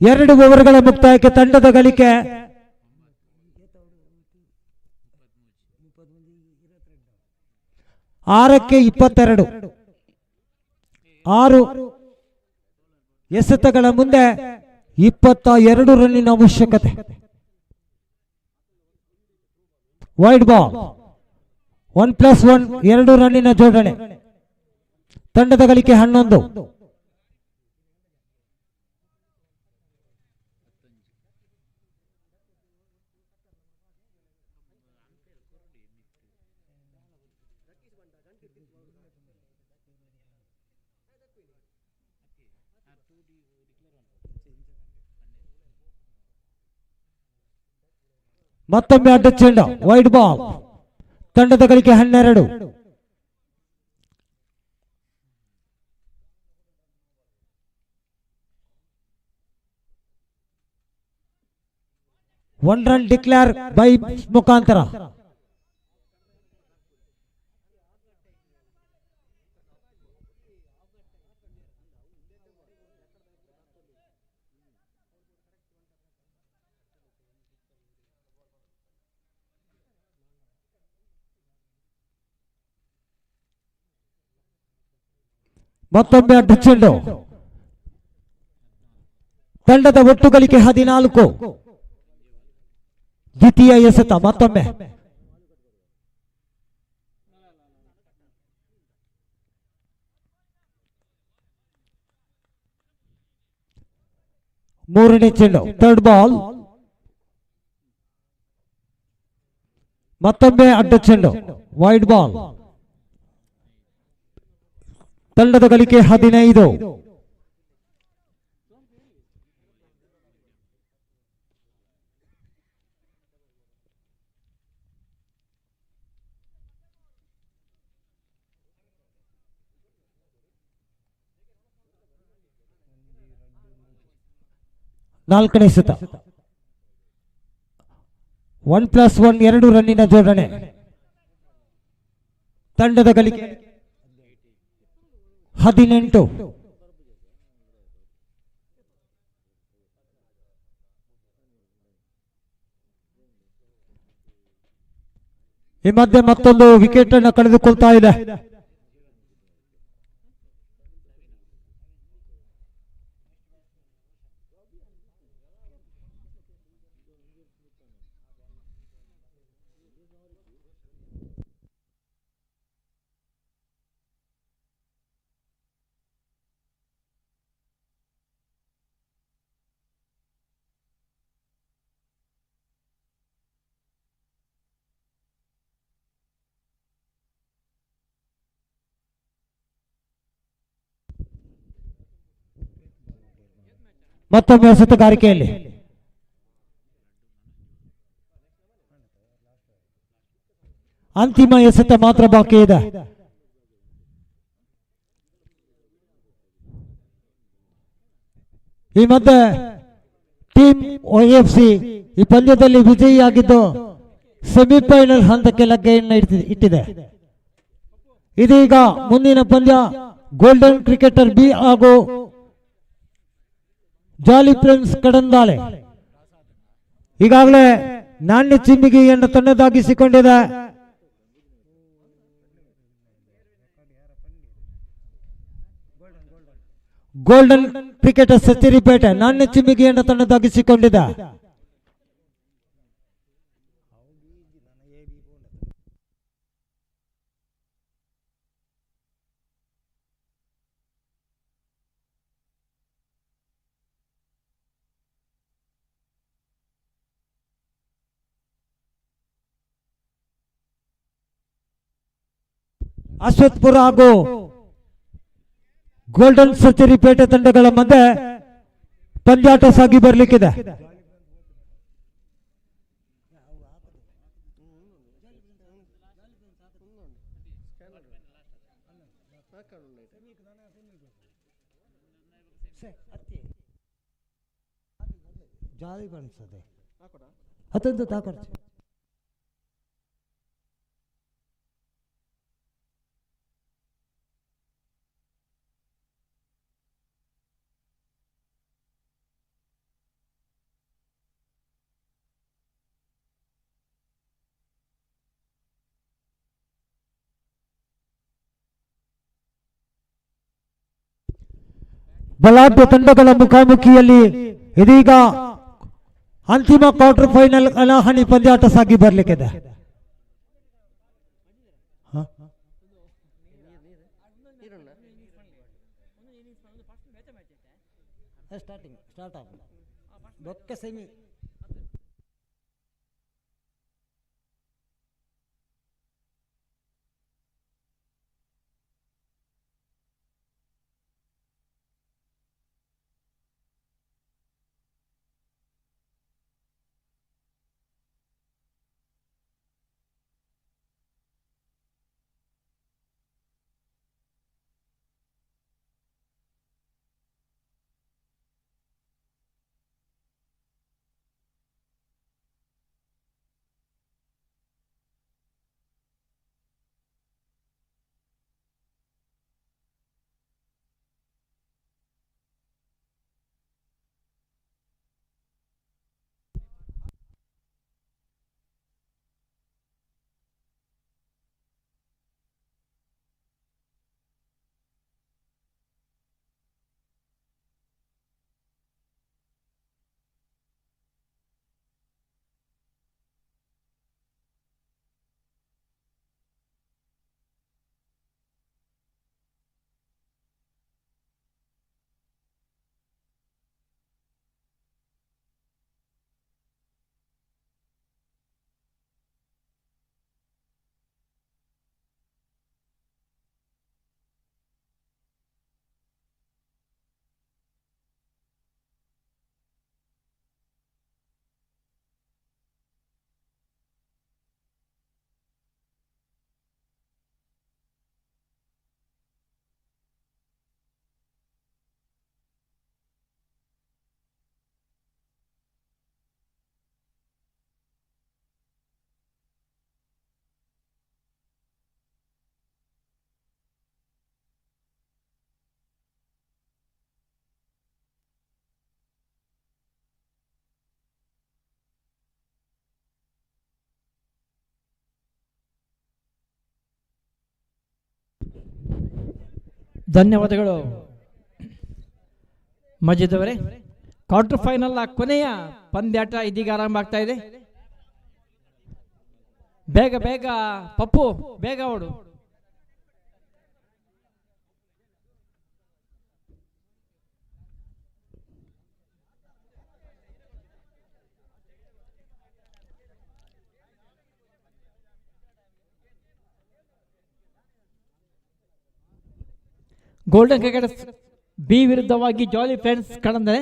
ಎರಡು ಓವರ್ಗಳ ಮುಕ್ತಾಯಕ್ಕೆ ತಂಡದ ಗಳಿಕೆ 6-22. 6 ಎಸೆತಗಳ ಮುಂದೆ 22 ರನ್ನಿನ ಅವಶ್ಯಕತೆ. ವೈಡ್ ಬಾಲ್ 1+1 2 ರನ್ನಿನ ಜೋಡಣೆ. ತಂಡದ ಗಳಿಕೆ 11. ಮತ್ತೊಮ್ಮೆ ಅಡ್ಡ ಚೆಂಡು, ವೈಡ್ ಬಾಲ್. ತಂಡದ ಗಳಿಕೆ 12. 1 ರನ್ ಡಿಕ್ಲೇರ್ ಬೈ ಮುಖಾಂತರ. ಮತ್ತೊಮ್ಮೆ ಅಡ್ಡ ಚೆಂಡು. ತಂಡದ ಒಟ್ಟು ಗಳಿಕೆ 14. ದ್ವಿತೀಯ ಎಸೆತ ಮತ್ತೊಮ್ಮೆ. ಮೂರನೇ ಚೆಂಡು, ಥರ್ಡ್ ಬಾಲ್. ಮತ್ತೊಮ್ಮೆ ಅಡ್ಡ ಚೆಂಡು, ವೈಡ್ ಬಾಲ್. ತಂಡದ ಗಳಿಕೆ 15. ನಾಲ್ಕನೇ ಸುತ 1+1 2 ರನ್ನಿನ ಜೋಡಣೆ. ತಂಡದ ಗಳಿಕೆ 18. ಈ ಮಧ್ಯೆ ಮತ್ತೊಂದು ವಿಕೆಟ್ ಅನ್ನು ಕಳೆದುಕೊಳ್ತಾ ಇದೆ. ಮತ್ತೊಮ್ಮೆ ಎಸೆತಗಾರಿಕೆಯಲ್ಲಿ ಅಂತಿಮ ಎಸೆತ ಮಾತ್ರ ಬಾಕಿ ಇದೆ. ಈ ಮಧ್ಯೆ ಟೀಮ್ OFC ಈ ಪಂದ್ಯದಲ್ಲಿ ವಿಜಯಿಯಾಗಿದ್ದು ಸೆಮಿಫೈನಲ್ ಹಂತಕ್ಕೆ ಲಗ್ಗೆಯನ್ನು ಇಟ್ಟಿದೆ. ಇದೀಗ ಮುಂದಿನ ಪಂದ್ಯ ಗೋಲ್ಡನ್ ಕ್ರಿಕೆಟರ್ ಬಿ ಹಾಗೂ ಜಾಲಿ ಪ್ರಿನ್ಸ್ ಕಡಂದಾಳೆ. ಈಗಾಗಲೇ ನಾಣ್ಯ ಚಿಮ್ಮಿಗೆಯನ್ನು ತನ್ನದಾಗಿಸಿಕೊಂಡಿದೆ. ಗೋಲ್ಡನ್ ಕ್ರಿಕೆಟರ್ ಸಚಿರಿಪೇಟೆ ನಾಣ್ಯ ಚಿಮ್ಮಿಗೆಯನ್ನು ತನ್ನದಾಗಿಸಿಕೊಂಡಿದೆ. ಅಶ್ವತ್ಪುರ ಹಾಗೂ ಗೋಲ್ಡನ್ ಸಚಿರಿಪೇಟೆ ತಂಡಗಳ ಮಧ್ಯೆ ಪಂದ್ಯಾಟ ಸಾಗಿ ಬರಲಿಕ್ಕಿದೆ. ಜಾಲಿ ಕಾಣಿಸ್ತದೆ ಅದೊಂದು ತಾಕರ್ಚು. ಬಲಾಢ್ಯ ತಂಡಗಳ ಮುಖಾಮುಖಿಯಲ್ಲಿ ಇದೀಗ ಅಂತಿಮ ಕ್ವಾರ್ಟರ್ ಫೈನಲ್ ಹಣಾಹಣಿ ಪಂದ್ಯಾಟ ಸಾಗಿ ಬರಲಿಕ್ಕಿದೆ. ಧನ್ಯವಾದಗಳು ಮಜೀದ್ ಅವರೇ. ಕ್ವಾರ್ಟರ್ ಫೈನಲ್ ಕೊನೆಯ ಪಂದ್ಯಾಟ ಇದೀಗ ಆರಂಭ ಆಗ್ತಾ ಇದೆ. ಬೇಗ ಬೇಗ ಪಪ್ಪು, ಬೇಗ ಓಡು. ಗೋಲ್ಡನ್ ಕ್ರಿಕೆಟರ್ಸ್ ಬಿ ವಿರುದ್ಧವಾಗಿ ಜಾಲಿ ಫ್ರೆಂಡ್ಸ್ ಕಳೆದರೆ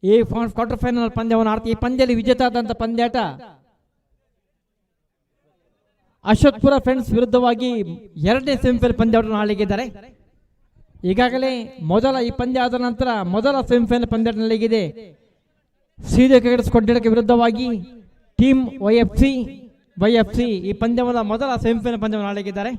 ಈ ಕ್ವಾರ್ಟರ್ ಫೈನಲ್ ಪಂದ್ಯವನ್ನು ಆಡ್ತಿ. ಈ ಪಂದ್ಯದಲ್ಲಿ ವಿಜೇತ ಆದಂತ ಪಂದ್ಯಾಟ ಅಶೋಕ್ಪುರ ಫ್ರೆಂಡ್ಸ್ ವಿರುದ್ಧವಾಗಿ ಎರಡನೇ ಸೆಮಿಫೈನಲ್ ಪಂದ್ಯವನ್ನು ಆಡಲಿಕ್ಕಿದ್ದಾರೆ. ಈಗಾಗಲೇ ಈ ಪಂದ್ಯ ಆದ ನಂತರ ಮೊದಲ ಸೆಮಿಫೈನಲ್ ಪಂದ್ಯ ನಡೆಯಲಿದೆ. ಶ್ರೀದೇವಿ ಕ್ರಿಕೆಟರ್ಸ್ ಕೊಡ್ಡಕ್ಕೆ ವಿರುದ್ಧವಾಗಿ ಟೀಮ್ YFC ಈ ಪಂದ್ಯವನ್ನು ಮೊದಲ ಸೆಮಿಫೈನಲ್ ಪಂದ್ಯವನ್ನು ಆಡಲಿಕ್ಕಿದ್ದಾರೆ.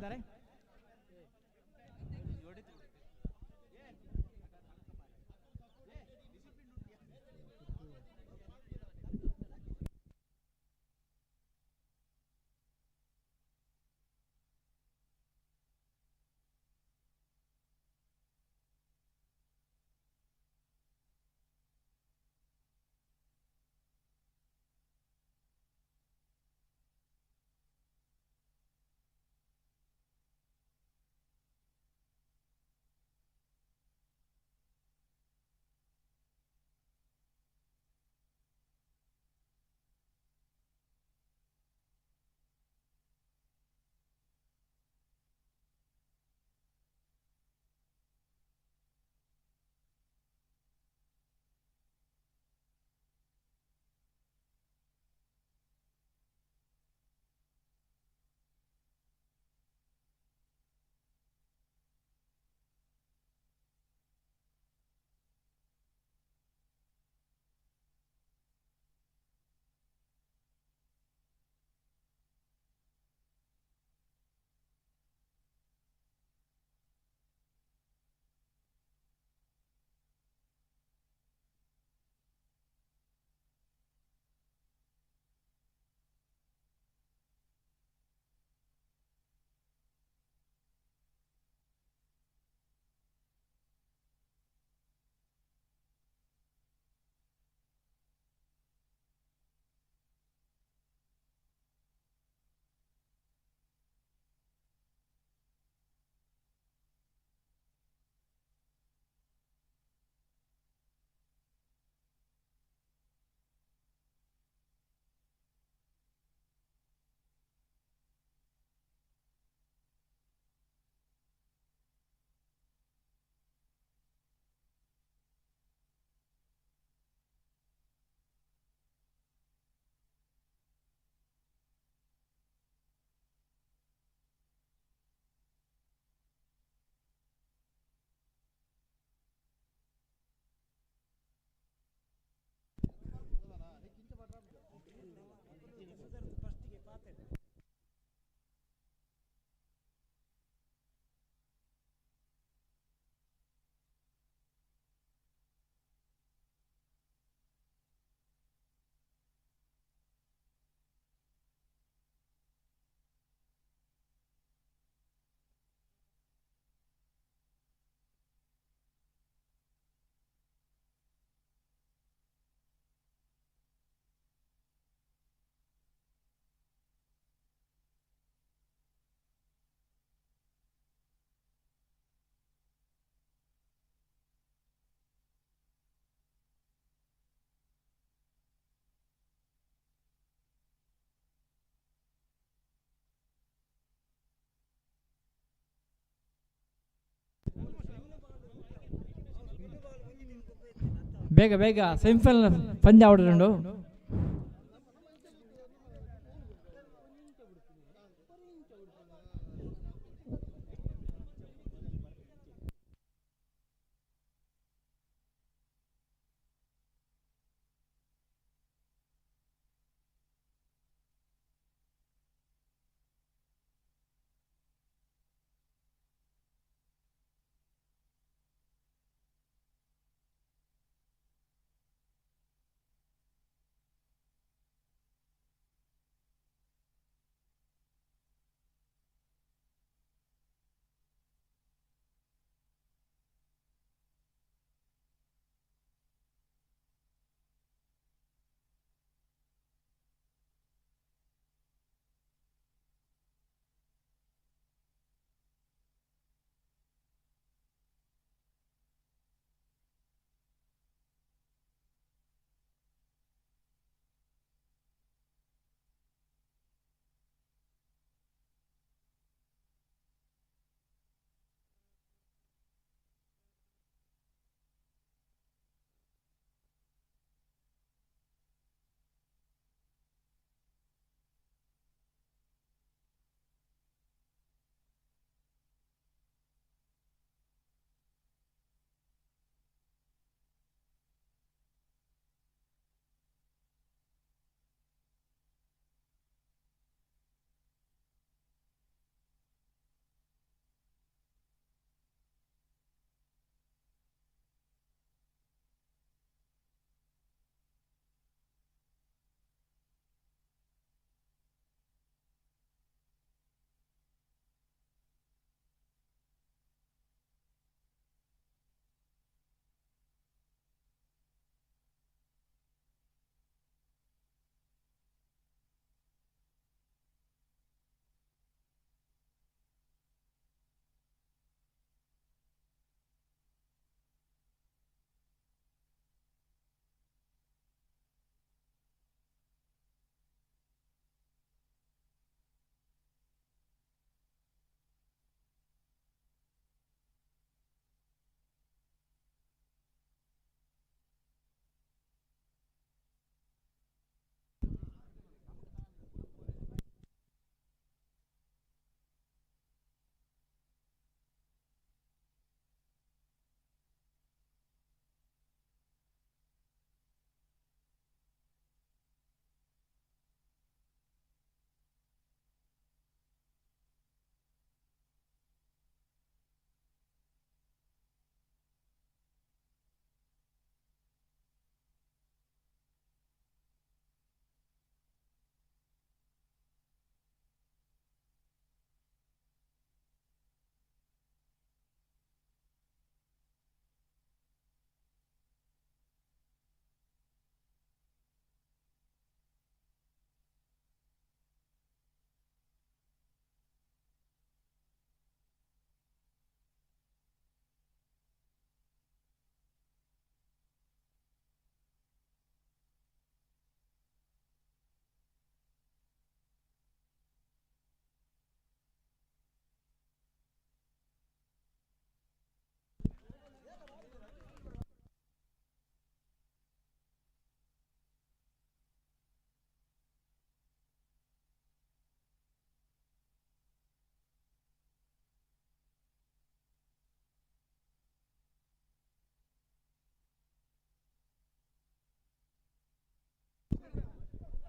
ಬೇಗ ಬೇಗ ಸೆಮಿಫೈನಲ್ ಪಂದ್ಯ ಆಡೋಣ.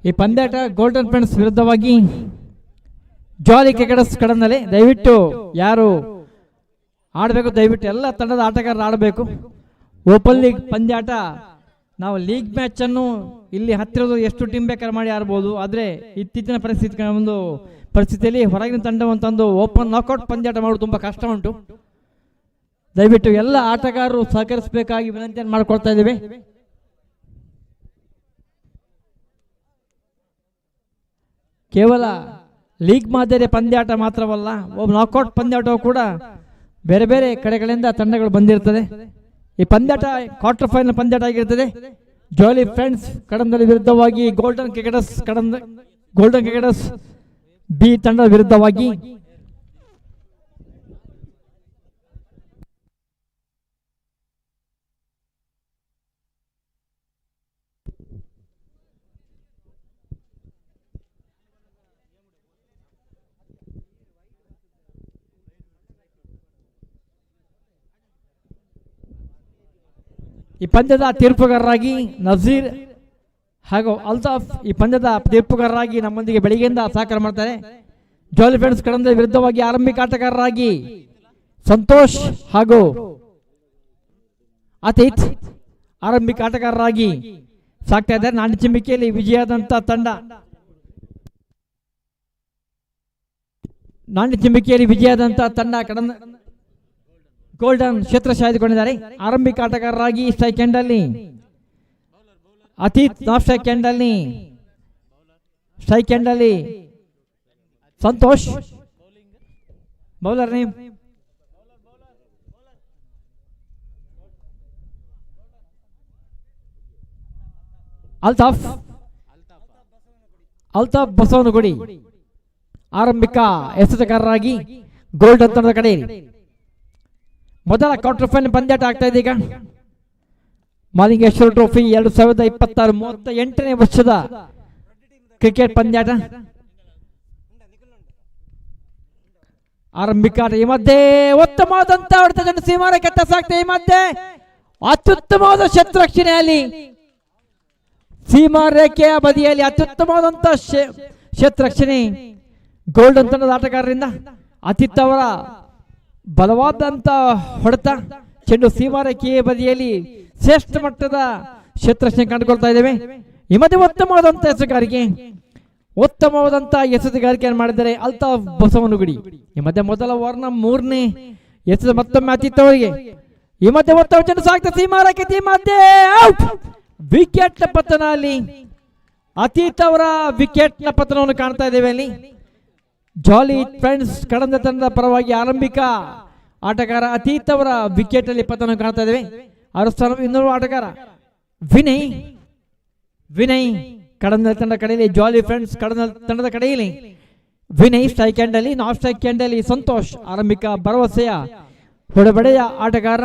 ಈ ಪಂದ್ಯಾಟ ಗೋಲ್ಡನ್ ಫ್ರೆಂಡ್ಸ್ ವಿರುದ್ಧವಾಗಿ ಜಾಲಿ ಕ್ರಿಕೆಟರ್ಸ್ ಕಡಂದಲ್ಲಿ. ದಯವಿಟ್ಟು ಯಾರು ಆಡಬೇಕು ದಯವಿಟ್ಟು ಎಲ್ಲ ತಂಡದ ಆಟಗಾರರು ಆಡಬೇಕು. ಓಪನ್ ಲೀಗ್ ಪಂದ್ಯಾಟ ನಾವು ಲೀಗ್ ಮ್ಯಾಚ್ ಅನ್ನು ಇಲ್ಲಿ ಹತ್ತಿರದ ಎಷ್ಟು ಟೀಮ್ ಬೇಕಾದ್ರೆ ಮಾಡಿ ಆಡ್ಬೋದು. ಆದರೆ ಇತ್ತೀಚಿನ ಪರಿಸ್ಥಿತಿಯಲ್ಲಿ ಹೊರಗಿನ ತಂಡವನ್ನು ತಂದು ಓಪನ್ ನಾಕೌಟ್ ಪಂದ್ಯಾಟ ಮಾಡೋದು ತುಂಬ ಕಷ್ಟ ಉಂಟು. ದಯವಿಟ್ಟು ಎಲ್ಲ ಆಟಗಾರರು ಸಹಕರಿಸಬೇಕಾಗಿ ವಿನಂತಿಯನ್ನು ಮಾಡಿಕೊಳ್ತಾ ಇದ್ದೇವೆ. ಕೇವಲ ಲೀಗ್ ಮಾದರಿಯ ಪಂದ್ಯಾಟ ಮಾತ್ರವಲ್ಲ, ನಾಕೌಟ್ ಪಂದ್ಯಾಟವು ಕೂಡ ಬೇರೆ ಬೇರೆ ಕಡೆಗಳಿಂದ ತಂಡಗಳು ಬಂದಿರ್ತದೆ. ಈ ಪಂದ್ಯಾಟ ಕ್ವಾರ್ಟರ್ ಫೈನಲ್ ಪಂದ್ಯಾಟ ಆಗಿರ್ತದೆ. ಜಾಲಿ ಫ್ರೆಂಡ್ಸ್ ಕಡಂದಲ್ಲಿ ವಿರುದ್ಧವಾಗಿ ಗೋಲ್ಡನ್ ಕ್ರಿಕೆಟರ್ಸ್ ಬಿ ತಂಡದ ವಿರುದ್ಧವಾಗಿ. ಈ ಪಂದ್ಯದ ತೀರ್ಪುಗಾರರಾಗಿ ನಜೀರ್ ಹಾಗೂ ಅಲ್ತಾಫ್ ಈ ಪಂದ್ಯದ ತೀರ್ಪುಗಾರರಾಗಿ ನಮ್ಮೊಂದಿಗೆ ಬೆಳಿಗ್ಗೆಯಿಂದ ಸಹಕಾರ ಮಾಡ್ತಾರೆ. ಜಾಲಿ ಫ್ರೆಂಡ್ಸ್ ಕಡಂದ ವಿರುದ್ಧವಾಗಿ ಆರಂಭಿಕ ಆಟಗಾರರಾಗಿ ಸಂತೋಷ್ ಹಾಗೂ ಅತೀತ್ ಆರಂಭಿಕ ಆಟಗಾರರಾಗಿ ಸಾಕ್ತಾ ಇದ್ದಾರೆ. ನಾಣ್ಯ ಚಿಮ್ಮಿಕೆಯಲ್ಲಿ ವಿಜಯಾದಂತ ತಂಡ ಕಡಂದ ಗೋಲ್ಡನ್ ಕ್ಷೇತ್ರ ಶಾಹಿಕೊಂಡಿದ್ದಾರೆ. ಆರಂಭಿಕ ಆಟಗಾರರಾಗಿ ಸ್ಟ್ರೈಕ್ ಎಂಡ್ ಅಲ್ಲಿ ಅತೀತ್, ನಾಫ್ ಸ್ಟ್ರೈಕ್ ಎಂಡ್ ಅಲ್ಲಿ ಸಂತೋಷ್, ಬೌಲರ್ ನೇಮ್ ಅಲ್ತಾಫ್ ಬಸವನಗುಡಿ ಆರಂಭಿಕ ಎಸೆತಗಾರರಾಗಿ ಗೋಲ್ಡನ್ ತಂಡದ ಕಡೆ. ಮೊದಲ ಕ್ವಾರ್ಟರ್ ಫೈನಲ್ ಪಂದ್ಯಾಟ ಆಗ್ತಾ ಇದೆ. ಈಗ ಮಾಲಿಂಗೇಶ್ವರ ಟ್ರೋಫಿ 2026 38ನೇ ವರ್ಷದ ಕ್ರಿಕೆಟ್ ಪಂದ್ಯಾಟ ಆರಂಭಿಕ. ಈ ಮಧ್ಯೆ ಉತ್ತಮವಾದಂತ ಹೊಡೆತ ಸೀಮಾರ ಕೆತ್ತ ಸಾಕ್ತಾ. ಈ ಮಧ್ಯೆ ಅತ್ಯುತ್ತಮವಾದ ಶತ್ರುರಕ್ಷಣೆಯಲ್ಲಿ ಸೀಮಾ ರೇಖೆಯ ಬದಿಯಲ್ಲಿ ಅತ್ಯುತ್ತಮವಾದಂತ ಶತ್ರುರಕ್ಷಣೆ ಗೋಲ್ಡನ್ ತಂಡದ ಆಟಗಾರರಿಂದ. ಅತಿಥ್ ಅವರ ಬಲವಾದಂತ ಹೊಡೆತ ಚೆಂಡು ಸೀಮಾ ರೇಖೆಯ ಬದಿಯಲ್ಲಿ ಶ್ರೇಷ್ಠ ಮಟ್ಟದ ಶತ್ರುರಕ್ಷಣೆ ಕಂಡುಕೊಳ್ತಾ ಇದ್ದೇವೆ. ಈ ಮಧ್ಯೆ ಉತ್ತಮವಾದಂತ ಎಸೆತಗಾರಿಕೆಯನ್ನು ಮಾಡಿದ್ದಾರೆ ಅಲ್ತಾಫ್ ಬಸವನಗುಡಿ. ಈ ಮಧ್ಯೆ ಮೊದಲ ಓವರ್ನ 3ನೇ ಎಸೆತ ಮತ್ತೊಮ್ಮೆ ಅತಿಥ್ ಅವರಿಗೆ. ಈ ಮಧ್ಯೆ ಉತ್ತಮ ಚೆಂಡು ಸಾಕ್ತಾ ಸೀಮಾ ರೇಖೆ. ಈ ಮಧ್ಯೆ ಔಟ್, ವಿಕೆಟ್ ಪತನ. ಅಲ್ಲಿ ಅತೀತ್ ಅವರ ವಿಕೆಟ್ ನ ಪತನವನ್ನು ಕಾಣ್ತಾ ಇದ್ದೇವೆ. ಅಲ್ಲಿ ಜಾಲಿ ಫ್ರೆಂಡ್ಸ್ ಕಡಂದ ತಂಡದ ಪರವಾಗಿ ಆರಂಭಿಕ ಆಟಗಾರ ಅತೀತ್ ಅವರ ವಿಕೆಟ್ ಅಲ್ಲಿ ಪತನ ಕಾಣ್ತಾ ಇದ್ದೇವೆ. ಅವರ ಸ್ಥಾನ ಇನ್ನೊಬ್ಬ ಆಟಗಾರ ವಿನಯ್ ಕಡಂದ ತಂಡ ಕಡೆಯಲ್ಲಿ, ಜಾಲಿ ಫ್ರೆಂಡ್ಸ್ ಕಡಂದ ತಂಡದ ಕಡೆಯಲ್ಲಿ ವಿನಯ್ ಸ್ಟ್ರೈಕ್ ಎಂಡ್ ಅಲ್ಲಿ, ನಾಫ್ ಸ್ಟ್ರೈಕ್ ಎಂಡ್ ಅಲ್ಲಿ ಸಂತೋಷ್. ಆರಂಭಿಕ ಭರವಸೆಯ ಹೊಡೆಬಡೆಯ ಆಟಗಾರ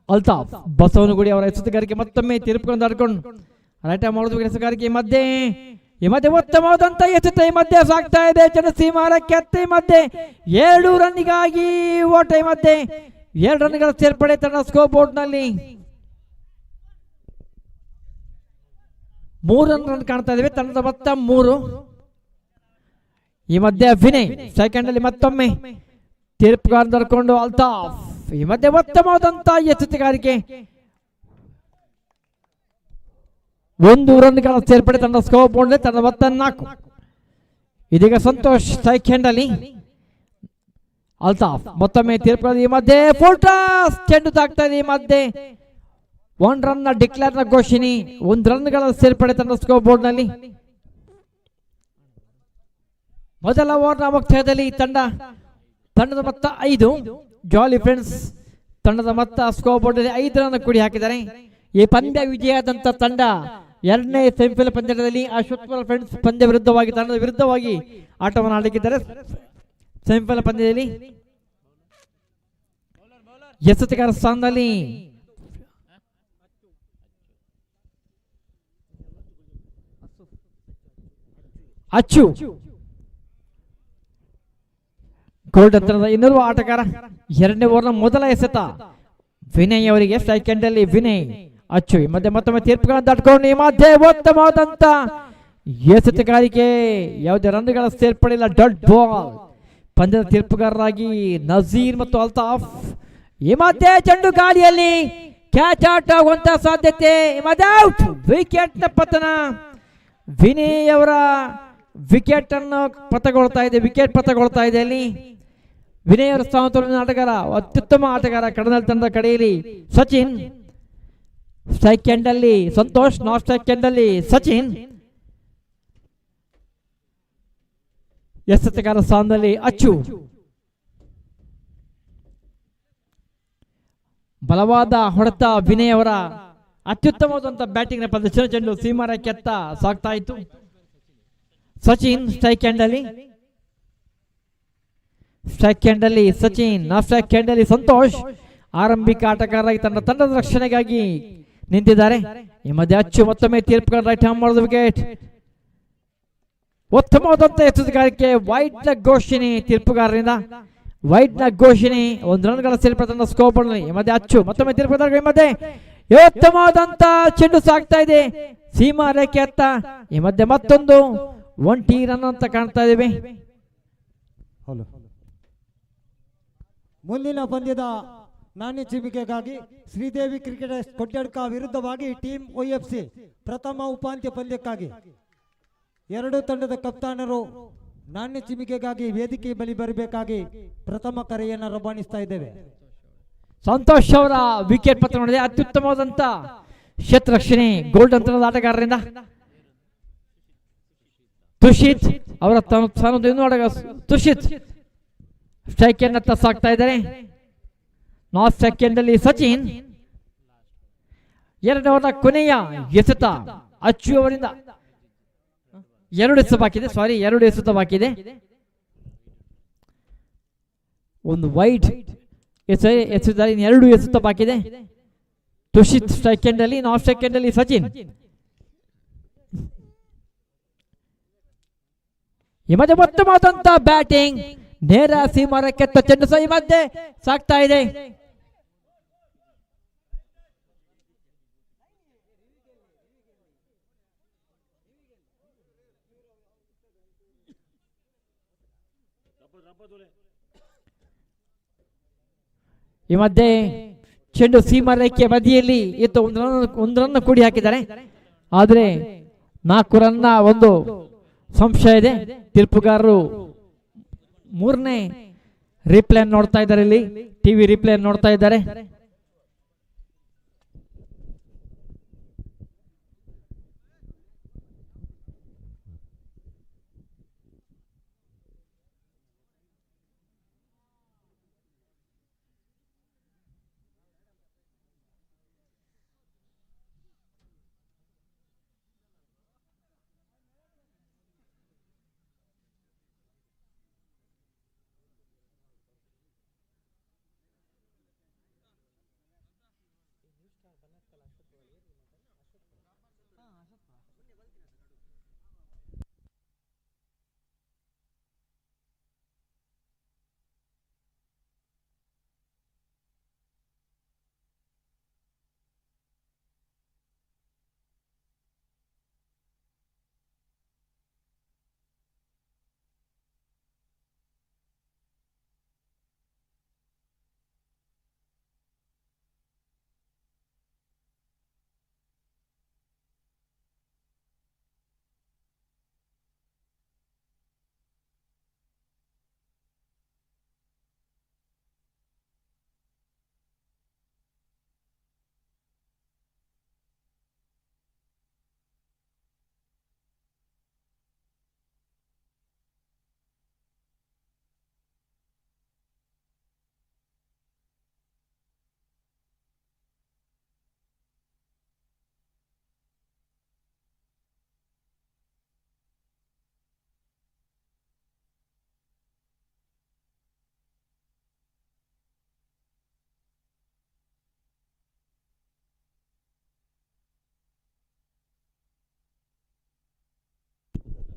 ಅಲ್ತಾಫ್ ಬಸವನಗುಡಿ ಅವರ ಎಸೆತಗಾರಿಕೆ ಮತ್ತೊಮ್ಮೆ ತೀರ್ಪುಗಳನ್ನು ದಾಟಿಕೊಂಡು ರೈಟ್ ಮಾಡೋದು ಎಸೆತಗಾರಿಕೆ. ಈ ಮಧ್ಯೆ ಉತ್ತಮವಾದಂತ ಎಸೆತ ಈ ಮಧ್ಯೆ ಸಾಕ್ತಾ ಇದೆ ಚೆಂಡು ಸೀಮಾರಕ್ಕೆ. ಈ ಮಧ್ಯೆ 2 ರನ್ನಿಗಾಗಿ ಓಟ. ಈ ಮಧ್ಯೆ 2 ರನ್ಗಳ ಸೇರ್ಪಡೆ ತಂಡ ಸ್ಕೋರ್ ಬೋರ್ಡ್ ನಲ್ಲಿ 3 ರನ್ ಕಾಣ್ತಾ ಇದ್ದೇವೆ. ತಂಡದ ಮೊತ್ತ 3. ಈ ಮಧ್ಯೆ ವಿನಯ್ ಸೆಕೆಂಡ್ ಅಲ್ಲಿ ಮತ್ತೊಮ್ಮೆ ತೀರ್ಪುಗಾರ ನಡ್ಕೊಂಡು ಅಲ್ತಾಫ್. ಈ ಮಧ್ಯೆ ಉತ್ತಮವಾದಂತ ಎಚ್ಚರಿಕೆಗಾರಿಕೆ 1 ರನ್ಗಳ ಸೇರ್ಪಡೆ ತಂಡ ಸ್ಕೋರ್ ಬೋರ್ಡ್ ತಂಡ ಮೊತ್ತ 4. ಇದೀಗ ಸಂತೋಷ್ ಸ್ಟ್ರೈಕ್ ಹ್ಯಾಂಡ್ ಅಲ್ಲಿ, ಅಲ್ತಾಫ್ ಮತ್ತೊಮ್ಮೆ ತೀರ್ಪು. ಈ ಮಧ್ಯೆ ಫುಲ್ ಟಾಸ್ ಚೆಂಡು ತಾಗ್ತಾ ಇದೆ. ಈ ಮಧ್ಯೆ 1 ರನ್ ಡಿಕ್ಲೇರ್ ನ ಘೋಷಣೆ, 1 ರನ್ಗಳ ಸೇರ್ಪಡೆ ತಂಡ ಸ್ಕೋರ್ ಬೋರ್ಡ್ ನಲ್ಲಿ. ಮೊದಲ ಓವರ್ನ ಮುಕ್ತಾಯದಲ್ಲಿ ತಂಡದ ಮೊತ್ತ 5. ಜಾಲಿ ಫ್ರೆಂಡ್ಸ್ ತಂಡದ ಮೊತ್ತ ಸ್ಕೋರ್ ಬೋರ್ಡ್ ಅಲ್ಲಿ 5 ರನ್ ಕೂಡಿ ಹಾಕಿದ್ದಾರೆ. ಈ ಪಂದ್ಯ ವಿಜಯದಂತ ತಂಡ 2ನೇ ಸೆಮಿಫೈನಲ್ ಪಂದ್ಯದಲ್ಲಿ ಅಶ್ವತ್ಥ ಫ್ರೆಂಡ್ಸ್ ತಂಡದ ವಿರುದ್ಧವಾಗಿ ಆಟವನ್ನು ಆಡಲಿಕ್ಕಿದ್ದಾರೆ. ಸೆಮಿಫೈನಲ್ ಪಂದ್ಯದಲ್ಲಿ ಎಸೆತಗಾರ ಸ್ಥಾನದಲ್ಲಿ ಅಚ್ಚು, ಗೋಲ್ಡನ್ ತಂಡದ ಇನ್ನೋರ್ವ ಆಟಗಾರ. 2ನೇ ಓವರ್ನ ಮೊದಲ ಎಸೆತ ವಿನಯ್ ಅವರಿಗೆ ಸ್ಟ್ರೈಕ್ ಎಂಡ್ ಅಲ್ಲಿ ವಿನಯ್ ಅಚ್ಚು. ಈ ಮಧ್ಯೆ ಮತ್ತೊಮ್ಮೆ ತೀರ್ಪುಗಳನ್ನು ದಾಟ್ಕೊಂಡು ಈ ಮಧ್ಯೆ ಉತ್ತಮವಾದಂತ ಎಸೆತಗಾರಿಕೆ ಯಾವುದೇ ರನ್ಗಳ ಸೇರ್ಪಡಿಲ್ಲ. Dot ball. ಪಂದ್ಯದ ತೀರ್ಪುಗಾರರಾಗಿ ನಜೀರ್ ಮತ್ತು ಅಲ್ತಾಫ್. ಈ ಮಧ್ಯೆ ಚೆಂಡು ಗಾಳಿಯಲ್ಲಿ ಕ್ಯಾಚ್ ಔಟ್ ಆಗುವಂತ ಸಾಧ್ಯತೆ. ಔಟ್. ವಿಕೆಟ್ ನ ಪತನ. ವಿನಯ್ ಅವರ ವಿಕೆಟ್ ಅನ್ನು ವಿಕೆಟ್ ಪತಗೊಳ್ತಾ ಇದೆ. ಅಲ್ಲಿ ವಿನಯ್ ಅವರ ಸ್ಥಾನದಲ್ಲಿನ ಆಟಗಾರ, ಅತ್ಯುತ್ತಮ ಆಟಗಾರ ಕಡನಲ್ ತಂಡದ ಕಡೆಯಲ್ಲಿ ಸಚಿನ್. ಸ್ಟ್ರೈಕ್ ಎಂಡ್ ಅಲ್ಲಿ ಸಂತೋಷ್, ನಾಟ್ ಸ್ಟ್ರೈಕ್ ಎಂಡ್ ಅಲ್ಲಿ ಸಚಿನ್. ಎಸೆತಗಾರ ಸ್ಥಾನದಲ್ಲಿ ಅಚ್ಚು. ಬಲವಾದ ಹೊಡೆತ ವಿನಯ್ ಅವರ ಅತ್ಯುತ್ತಮವಾದಂತಹ ಬ್ಯಾಟಿಂಗ್ ನ ಪ್ರದರ್ಶನ. ಚೆಂಡು ಸೀಮಾರಕ್ಕೆತ್ತ ಸಾಗ್ತಾ ಇತ್ತು. ಸಚಿನ್ ಸ್ಟ್ರೈಕ್ ಎಂಡ್ ಅಲ್ಲಿ ಸಚಿನ್, ನಾಟ್ ಸ್ಟ್ರೈಕ್ ಎಂಡ್ ಅಲ್ಲಿ ಸಂತೋಷ್. ಆರಂಭಿಕ ಆಟಗಾರರಾಗಿ ತನ್ನ ತಂಡದ ರಕ್ಷಣೆಗಾಗಿ ನಿಂತಿದ್ದಾರೆ. ಈ ಮಧ್ಯೆ ಅಚ್ಚು ಮತ್ತೊಮ್ಮೆ ತೀರ್ಪುಗಾರ ರೈಟ್ ಹ್ಯಾಂಡ್ ಮಾಡಿದ ವಿಕೆಟ್. ಉತ್ತಮವಾದಂತ ಎಚ್ಚರಿಕೆ. ವೈಟ್ ನ ಘೋಷಣೆ ತೀರ್ಪುಗಾರರಿಂದ. ವೈಟ್ ನ ಘೋಷಣೆ 1 ರನ್ಗಳ ಸೇರ್ಪಡೆ ತನ್ನ ಸ್ಕೋಪ್ ನಲ್ಲಿ. ಈ ಮಧ್ಯೆ ಅಚ್ಚು ಮತ್ತೊಮ್ಮೆ ತೀರ್ಪುಗಾರ. ಈ ಮಧ್ಯೆ ಉತ್ತಮವಾದಂತ ಚೆಂಡು ಸಾಗ್ತಾ ಇದೆ ಸೀಮಾ ರೇಖೆ ಅತ್ತ. ಈ ಮಧ್ಯೆ ಮತ್ತೊಂದು 1 ರನ್ ಅಂತ ಕಾಣ್ತಾ ಇದ್ದೇವೆ. ಮುಂದಿನ ಪಂದ್ಯದ ನಾಣ್ಯ ಚಿಮ್ಮಿಕೆಗಾಗಿ ಶ್ರೀದೇವಿ ಕ್ರಿಕೆಟರ್ಸ್ ಕೊಡ್ಯಡ್ಕ ವಿರುದ್ಧವಾಗಿ ಟೀಮ್ OFC ಪ್ರಥಮ ಉಪಾಂತ್ಯ ಪಂದ್ಯಕ್ಕಾಗಿ ಎರಡು ತಂಡದ ಕಪ್ತಾನರು ನಾಣ್ಯ ಚಿಮ್ಮಿಕೆಗಾಗಿ ವೇದಿಕೆ ಬಳಿ ಬರಬೇಕಾಗಿ ಪ್ರಥಮ ಕರೆಯನ್ನು ರವಾನಿಸ್ತಾ ಇದ್ದೇವೆ. ಸಂತೋಷ್ ಅವರ ವಿಕೆಟ್ ಪತ್ರ ನೋಡಿದೆ. ಅತ್ಯುತ್ತಮವಾದಂತ ಕ್ಷೇತ್ರ ರಕ್ಷಣೆ ಗೋಲ್ಡನ್ ತಂಡದ ಆಟಗಾರರಿಂದ. ತುಷಿತ್ ಅವರ ತುಷಿತ್ ಸ್ಟ್ರೈಕ್ ಎನ್ನತ್ತ ಸಾಕ್ತಾ ಇದ್ದಾರೆ. ನಾಟ್ ಸೆಕೆಂಡ್ ಅಲ್ಲಿ ಸಚಿನ್. 2 ಓವರ್ನ ಕೊನೆಯ ಎಸೆತ ಅಚ್ಚು ಅವರಿಂದ. 2 ಎಸೆತ ಬಾಕಿದೆ. 2 ಎಸೆತ ಬಾಕಿದೆ. ಒಂದು ವೈಡ್ ಎಸೆತ 2 ಎಸೆತ ಬಾಕಿದೆ. ತುಷಿತ್ ಸ್ಟ್ರೈಕ್ ಎಂಡ್ ಅಲ್ಲಿ, ನಾಟ್ ಸ್ಟ್ರೈಕ್ ಎಂಡ್ ಅಲ್ಲಿ ಸಚಿನ್. ಈ ಮಧ್ಯೆ ಉತ್ತಮವಾದಂತ ಬ್ಯಾಟಿಂಗ್. ನೇರ ಸೀಮಾರಕ್ಕೆ ಚೆಂಡು ಈ ಮಧ್ಯೆ ಸಾಕ್ತಾ ಇದೆ. ಈ ಮಧ್ಯೆ ಚೆಂಡು ಸೀಮಾ ರೇಖೆ ಬದಿಯಲ್ಲಿ ಇತ್ತು. 1 ರನ್ ಕೂಡಿ ಹಾಕಿದ್ದಾರೆ. ಆದರೆ 4 ರನ್ನ ಒಂದು ಸಂಶಯ ಇದೆ. ತೀರ್ಪುಗಾರರು 3ನೇ ರಿಪ್ಲೇ ನೋಡ್ತಾ ಇದ್ದಾರೆ. ಇಲ್ಲಿ ಟಿವಿ ರಿಪ್ಲೇ ನೋಡ್ತಾ ಇದ್ದಾರೆ.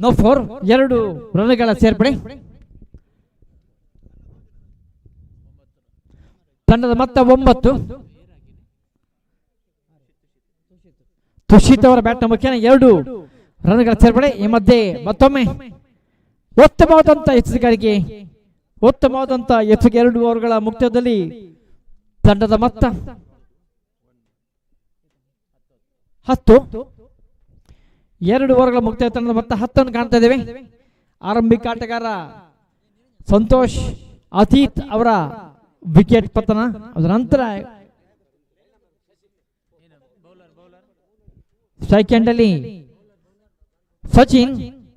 ನೋ 4 2 ರನ್ಗಳ ಸೇರ್ಪಡೆ. ತಂಡದ ಮೊತ್ತ 9. ತುಷಿತ್ ಅವರ ಬ್ಯಾಟ್ ಮುಖ್ಯ. 2 ರನ್ಗಳ ಸೇರ್ಪಡೆ. ಈ ಮಧ್ಯೆ ಮತ್ತೊಮ್ಮೆ ಉತ್ತಮವಾದಂತ ಎಚ್ಚರಿಕೆ, ಉತ್ತಮವಾದಂತ ಎಚ್ಚರಿಕೆ. 2 ಓವರ್ಗಳ ಮುಕ್ತಾಯದಲ್ಲಿ ತಂಡದ ಮೊತ್ತ 10. 2 ಓವರ್ಗಳ ಮುಕ್ತಾಯ ತಂಡದ ಮೊತ್ತ 10 ಕಾಣ್ತಾ ಇದ್ದೇವೆ. ಆರಂಭಿಕ ಆಟಗಾರ ಸಂತೋಷ್ ಅತೀತ್ ಅವರ ವಿಕೆಟ್ ಪತನ. ಅದರ ನಂತರ ಸೆಕೆಂಡ್ ಅಲ್ಲಿ ಸಚಿನ್,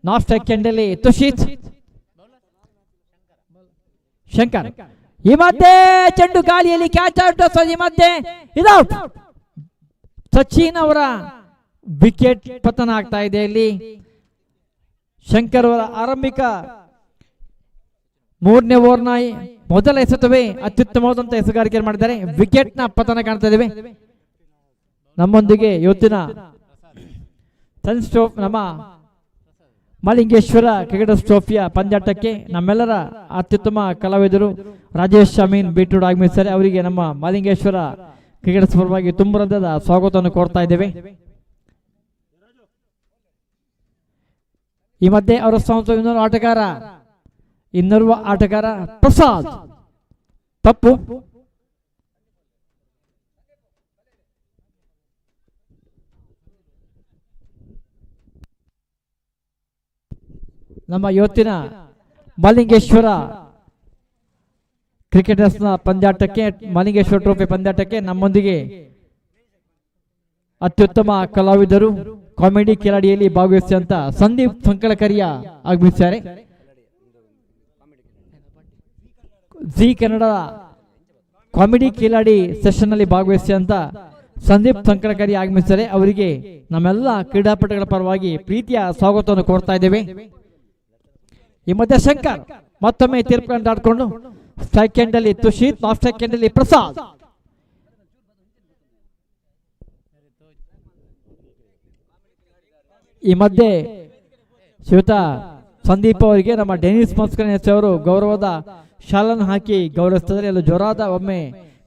ನಾಟ್ ಸೆಕೆಂಡ್ ಅಲ್ಲಿ ತುಷಿತ್ ಶಂಕರ್. ಈ ಮಧ್ಯೆ ಚೆಂಡು ಗಾಳಿಯಲ್ಲಿ ಕ್ಯಾಚ್ ಔಟ್. ಈ ಮಧ್ಯೆ ಇದೌಟ್. ಸಚಿನ್ ಅವರ ವಿಕೆಟ್ ಪತನ ಆಗ್ತಾ ಇದೆ. ಇಲ್ಲಿ ಶಂಕರ್ ಅವರ ಆರಂಭಿಕ 3ನೇ ಓವರ್ನ ಮೊದಲ ಎಸೆತವೇ ಅತ್ಯುತ್ತಮವಾದಂತಹ ಎಸೆಗಾರಿಕೆ ಮಾಡಿದ್ದಾರೆ. ವಿಕೆಟ್ ನ ಪತನ ಕಾಣ್ತಾ ಇದ್ದೇವೆ. ನಮ್ಮೊಂದಿಗೆ ಇವತ್ತಿನ ನಮ್ಮ ಮಲಿಂಗೇಶ್ವರ ಕ್ರಿಕೆಟರ್ಸ್ ಟ್ರೋಫಿಯ ಪಂದ್ಯಾಟಕ್ಕೆ ನಮ್ಮೆಲ್ಲರ ಅತ್ಯುತ್ತಮ ಕಲಾವಿದರು ರಾಜೇಶ್ ಅಮೀನ್ ಬೀಟ್ರೂಟ್ ಆಗಮಿಸಿದ್ದಾರೆ. ಅವರಿಗೆ ನಮ್ಮ ಮಲಿಂಗೇಶ್ವರ ಕ್ರಿಕೆಟರ್ಸ್ ಪರವಾಗಿ ತುಂಬ ಹೃದಯದ ಸ್ವಾಗತವನ್ನು ಕೋರ್ತಾ ಇದ್ದೇವೆ. ಈ ಮಧ್ಯೆ ಅವರ ಇನ್ನೋರ್ವ ಆಟಗಾರ ಪ್ರಸಾದ್ ತಪ್ಪು. ನಮ್ಮ ಇವತ್ತಿನ ಮಲಿಂಗೇಶ್ವರ ಕ್ರಿಕೆಟರ್ಸ್ನ ಪಂದ್ಯಾಟಕ್ಕೆ, ಮಲಿಂಗೇಶ್ವರ ಟ್ರೋಫಿ ಪಂದ್ಯಾಟಕ್ಕೆ ನಮ್ಮೊಂದಿಗೆ ಅತ್ಯುತ್ತಮ ಕಲಾವಿದರು, ಕಾಮಿಡಿ ಕಿಲಾಡಿಯಲ್ಲಿ ಭಾಗವಹಿಸಿದಂತ ಸಂದೀಪ್ ಸಂಕಳಕರಿಯ ಆಗಮಿಸಿದ್ದಾರೆ. G Kannada comedy Kiladi session ನಲ್ಲಿ ಭಾಗವಹಿಸಿದಂತ ಸಂದೀಪ್ ಸಂಕಳಕರಿ ಆಗಮಿಸಿದ್ದಾರೆ. ಅವರಿಗೆ ನಮ್ಮೆಲ್ಲ ಕ್ರೀಡಾಪಟುಗಳ ಪರವಾಗಿ ಪ್ರೀತಿಯ ಸ್ವಾಗತವನ್ನು ಕೋರ್ತಾ ಇದ್ದೇವೆ. ಈ ಮಧ್ಯೆ ಶಂಕರ್ ಮತ್ತೊಮ್ಮೆ ತೀರ್ಪುಗಳನ್ನು ದಾಟಿಕೊಂಡು ಸೆಕೆಂಡ್ ಅಲ್ಲಿ ತುಷಿತ್, ಲಾಸ್ಟ್ ಸೆಕೆಂಡ್ ಅಲ್ಲಿ ಪ್ರಸಾದ್. ಈ ಮಧ್ಯೆ ಶ್ರೀಯುತ ಸಂದೀಪ್ ಅವರಿಗೆ ನಮ್ಮ ಡೆನಿಸ್ ಮಸ್ಕರ್ ಅವರು ಗೌರವದ ಶಾಲನ್ನು ಹಾಕಿ ಗೌರವಿಸಿದರೆ ಎಲ್ಲ ಜೋರಾದ ಒಮ್ಮೆ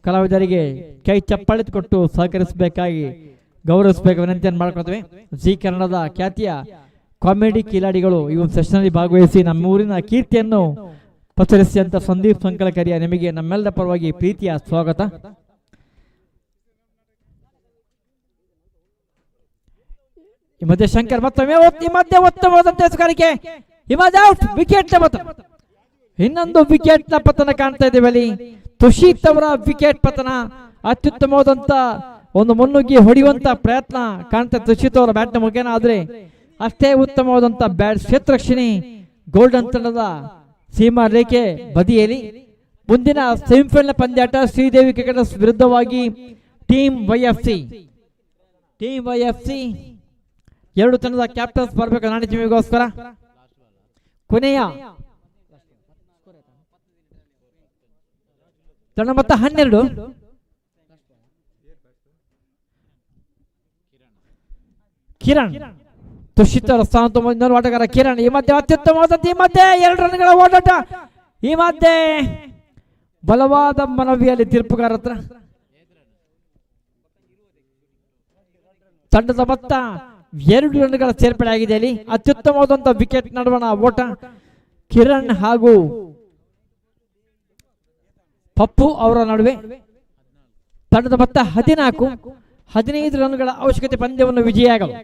ಕಲಾವಿದರಿಗೆ ಕೈ ಚಪ್ಪಾಳೆ ಕೊಟ್ಟು ಸಹಕರಿಸಬೇಕಾಗಿ ಗೌರವಿಸಬೇಕು ವಿನಂತಿಯನ್ನು ಮಾಡ್ಕೊಳ್ತೇವೆ. ಜಿ ಕನ್ನಡದ ಖ್ಯಾತಿಯ ಕಾಮಿಡಿ ಕಿಲಾಡಿಗಳು ಈ ಒಂದು ಸೆಷನ್ ಅಲ್ಲಿ ಭಾಗವಹಿಸಿ ನಮ್ಮ ಊರಿನ ಕೀರ್ತಿಯನ್ನು ಪಸರಿಸಿದಂತ ಸಂದೀಪ್ ಸಂಕಳಕರಿಯ ನಿಮಗೆ ನಮ್ಮೆಲ್ಲರ ಪರವಾಗಿ ಪ್ರೀತಿಯ ಸ್ವಾಗತ. ಈ ಮಧ್ಯೆ ಶಂಕರ್ ಮತ್ತೊಮ್ಮೆ ಉತ್ತಮವಾದಂತ ಎಸೆಗಾರಿಕೆ. ಈ ಮಧ್ಯೆ ಔಟ್, ವಿಕೆಟ್ ನ ಪತನ. ಇನ್ನೊಂದು ವಿಕೆಟ್ ನ ಪತನ ಕಾಣ್ತಾ ಇದ್ದೇವೆ. ಅಲ್ಲಿ ತುಷಿತ್ ಅವರ ವಿಕೆಟ್ ಪತನ. ಅತ್ಯುತ್ತಮವಾದಂತ ಒಂದು ಮುನ್ನುಗ್ಗಿ ಹೊಡೆಯುವಂತ ಪ್ರಯತ್ನ ಕಾಣ್ತಾ ತುಷಿತ್ ಅವರ ಬ್ಯಾಟ್ ನ ಮುಖೇನ. ಆದ್ರೆ ಅಷ್ಟೇ ಉತ್ತಮವಾದಂತ ಬ್ಯಾಟ್ ಕ್ಷೇತ್ರರಕ್ಷಣೆ ಗೋಲ್ಡನ್ ತಂಡದ ಸೀಮಾ ರೇಖೆ ಬದಿಯಲ್ಲಿ. ಮುಂದಿನ ಸೆಮಿಫೈನಲ್ ಪಂದ್ಯಾಟ ಶ್ರೀದೇವಿ ಕ್ರಿಕೆಟರ್ಸ್ ವಿರುದ್ಧವಾಗಿ ಟೀಮ್ YFC. ಎರಡು ತಂಡದ ಕ್ಯಾಪ್ಟನ್ಸ್ ಬರಬೇಕು ನಾಣಿ ಟೀಮಿಗೋಸ್ಕರ. ಕೊನೆಯ ತಂಡ ಮೊತ್ತ 12. ಕಿರಣ್ ತುಷಿತ್ ಸ್ಥಾನ ಆಟಗಾರ ಕಿರಣ್. ಈ ಮಧ್ಯೆ ಅತ್ಯುತ್ತಮವಾದಂತ ಈ ಮಧ್ಯೆ 2 ರನ್ಗಳ ಓಡಾಟ. ಈ ಮಧ್ಯೆ ಬಲವಾದ ಮನವಿಯಲ್ಲಿ ತೀರ್ಪುಗಾರ ಹತ್ರ ತಂಡದ ಮೊತ್ತ 2 ರನ್ಗಳ ಸೇರ್ಪಡೆ ಆಗಿದೆ. ಅಲ್ಲಿ ಅತ್ಯುತ್ತಮವಾದಂತ ವಿಕೆಟ್ ನಡುವಣ ಓಟ. ಕಿರಣ್ ಹಾಗೂ ಪಪ್ಪು ಅವರ ನಡುವೆ ತಂಡದ ಮೊತ್ತ 15 ರನ್ಗಳ ಅವಶ್ಯಕತೆ ಪಂದ್ಯವನ್ನು ವಿಜಯಾಗಲು.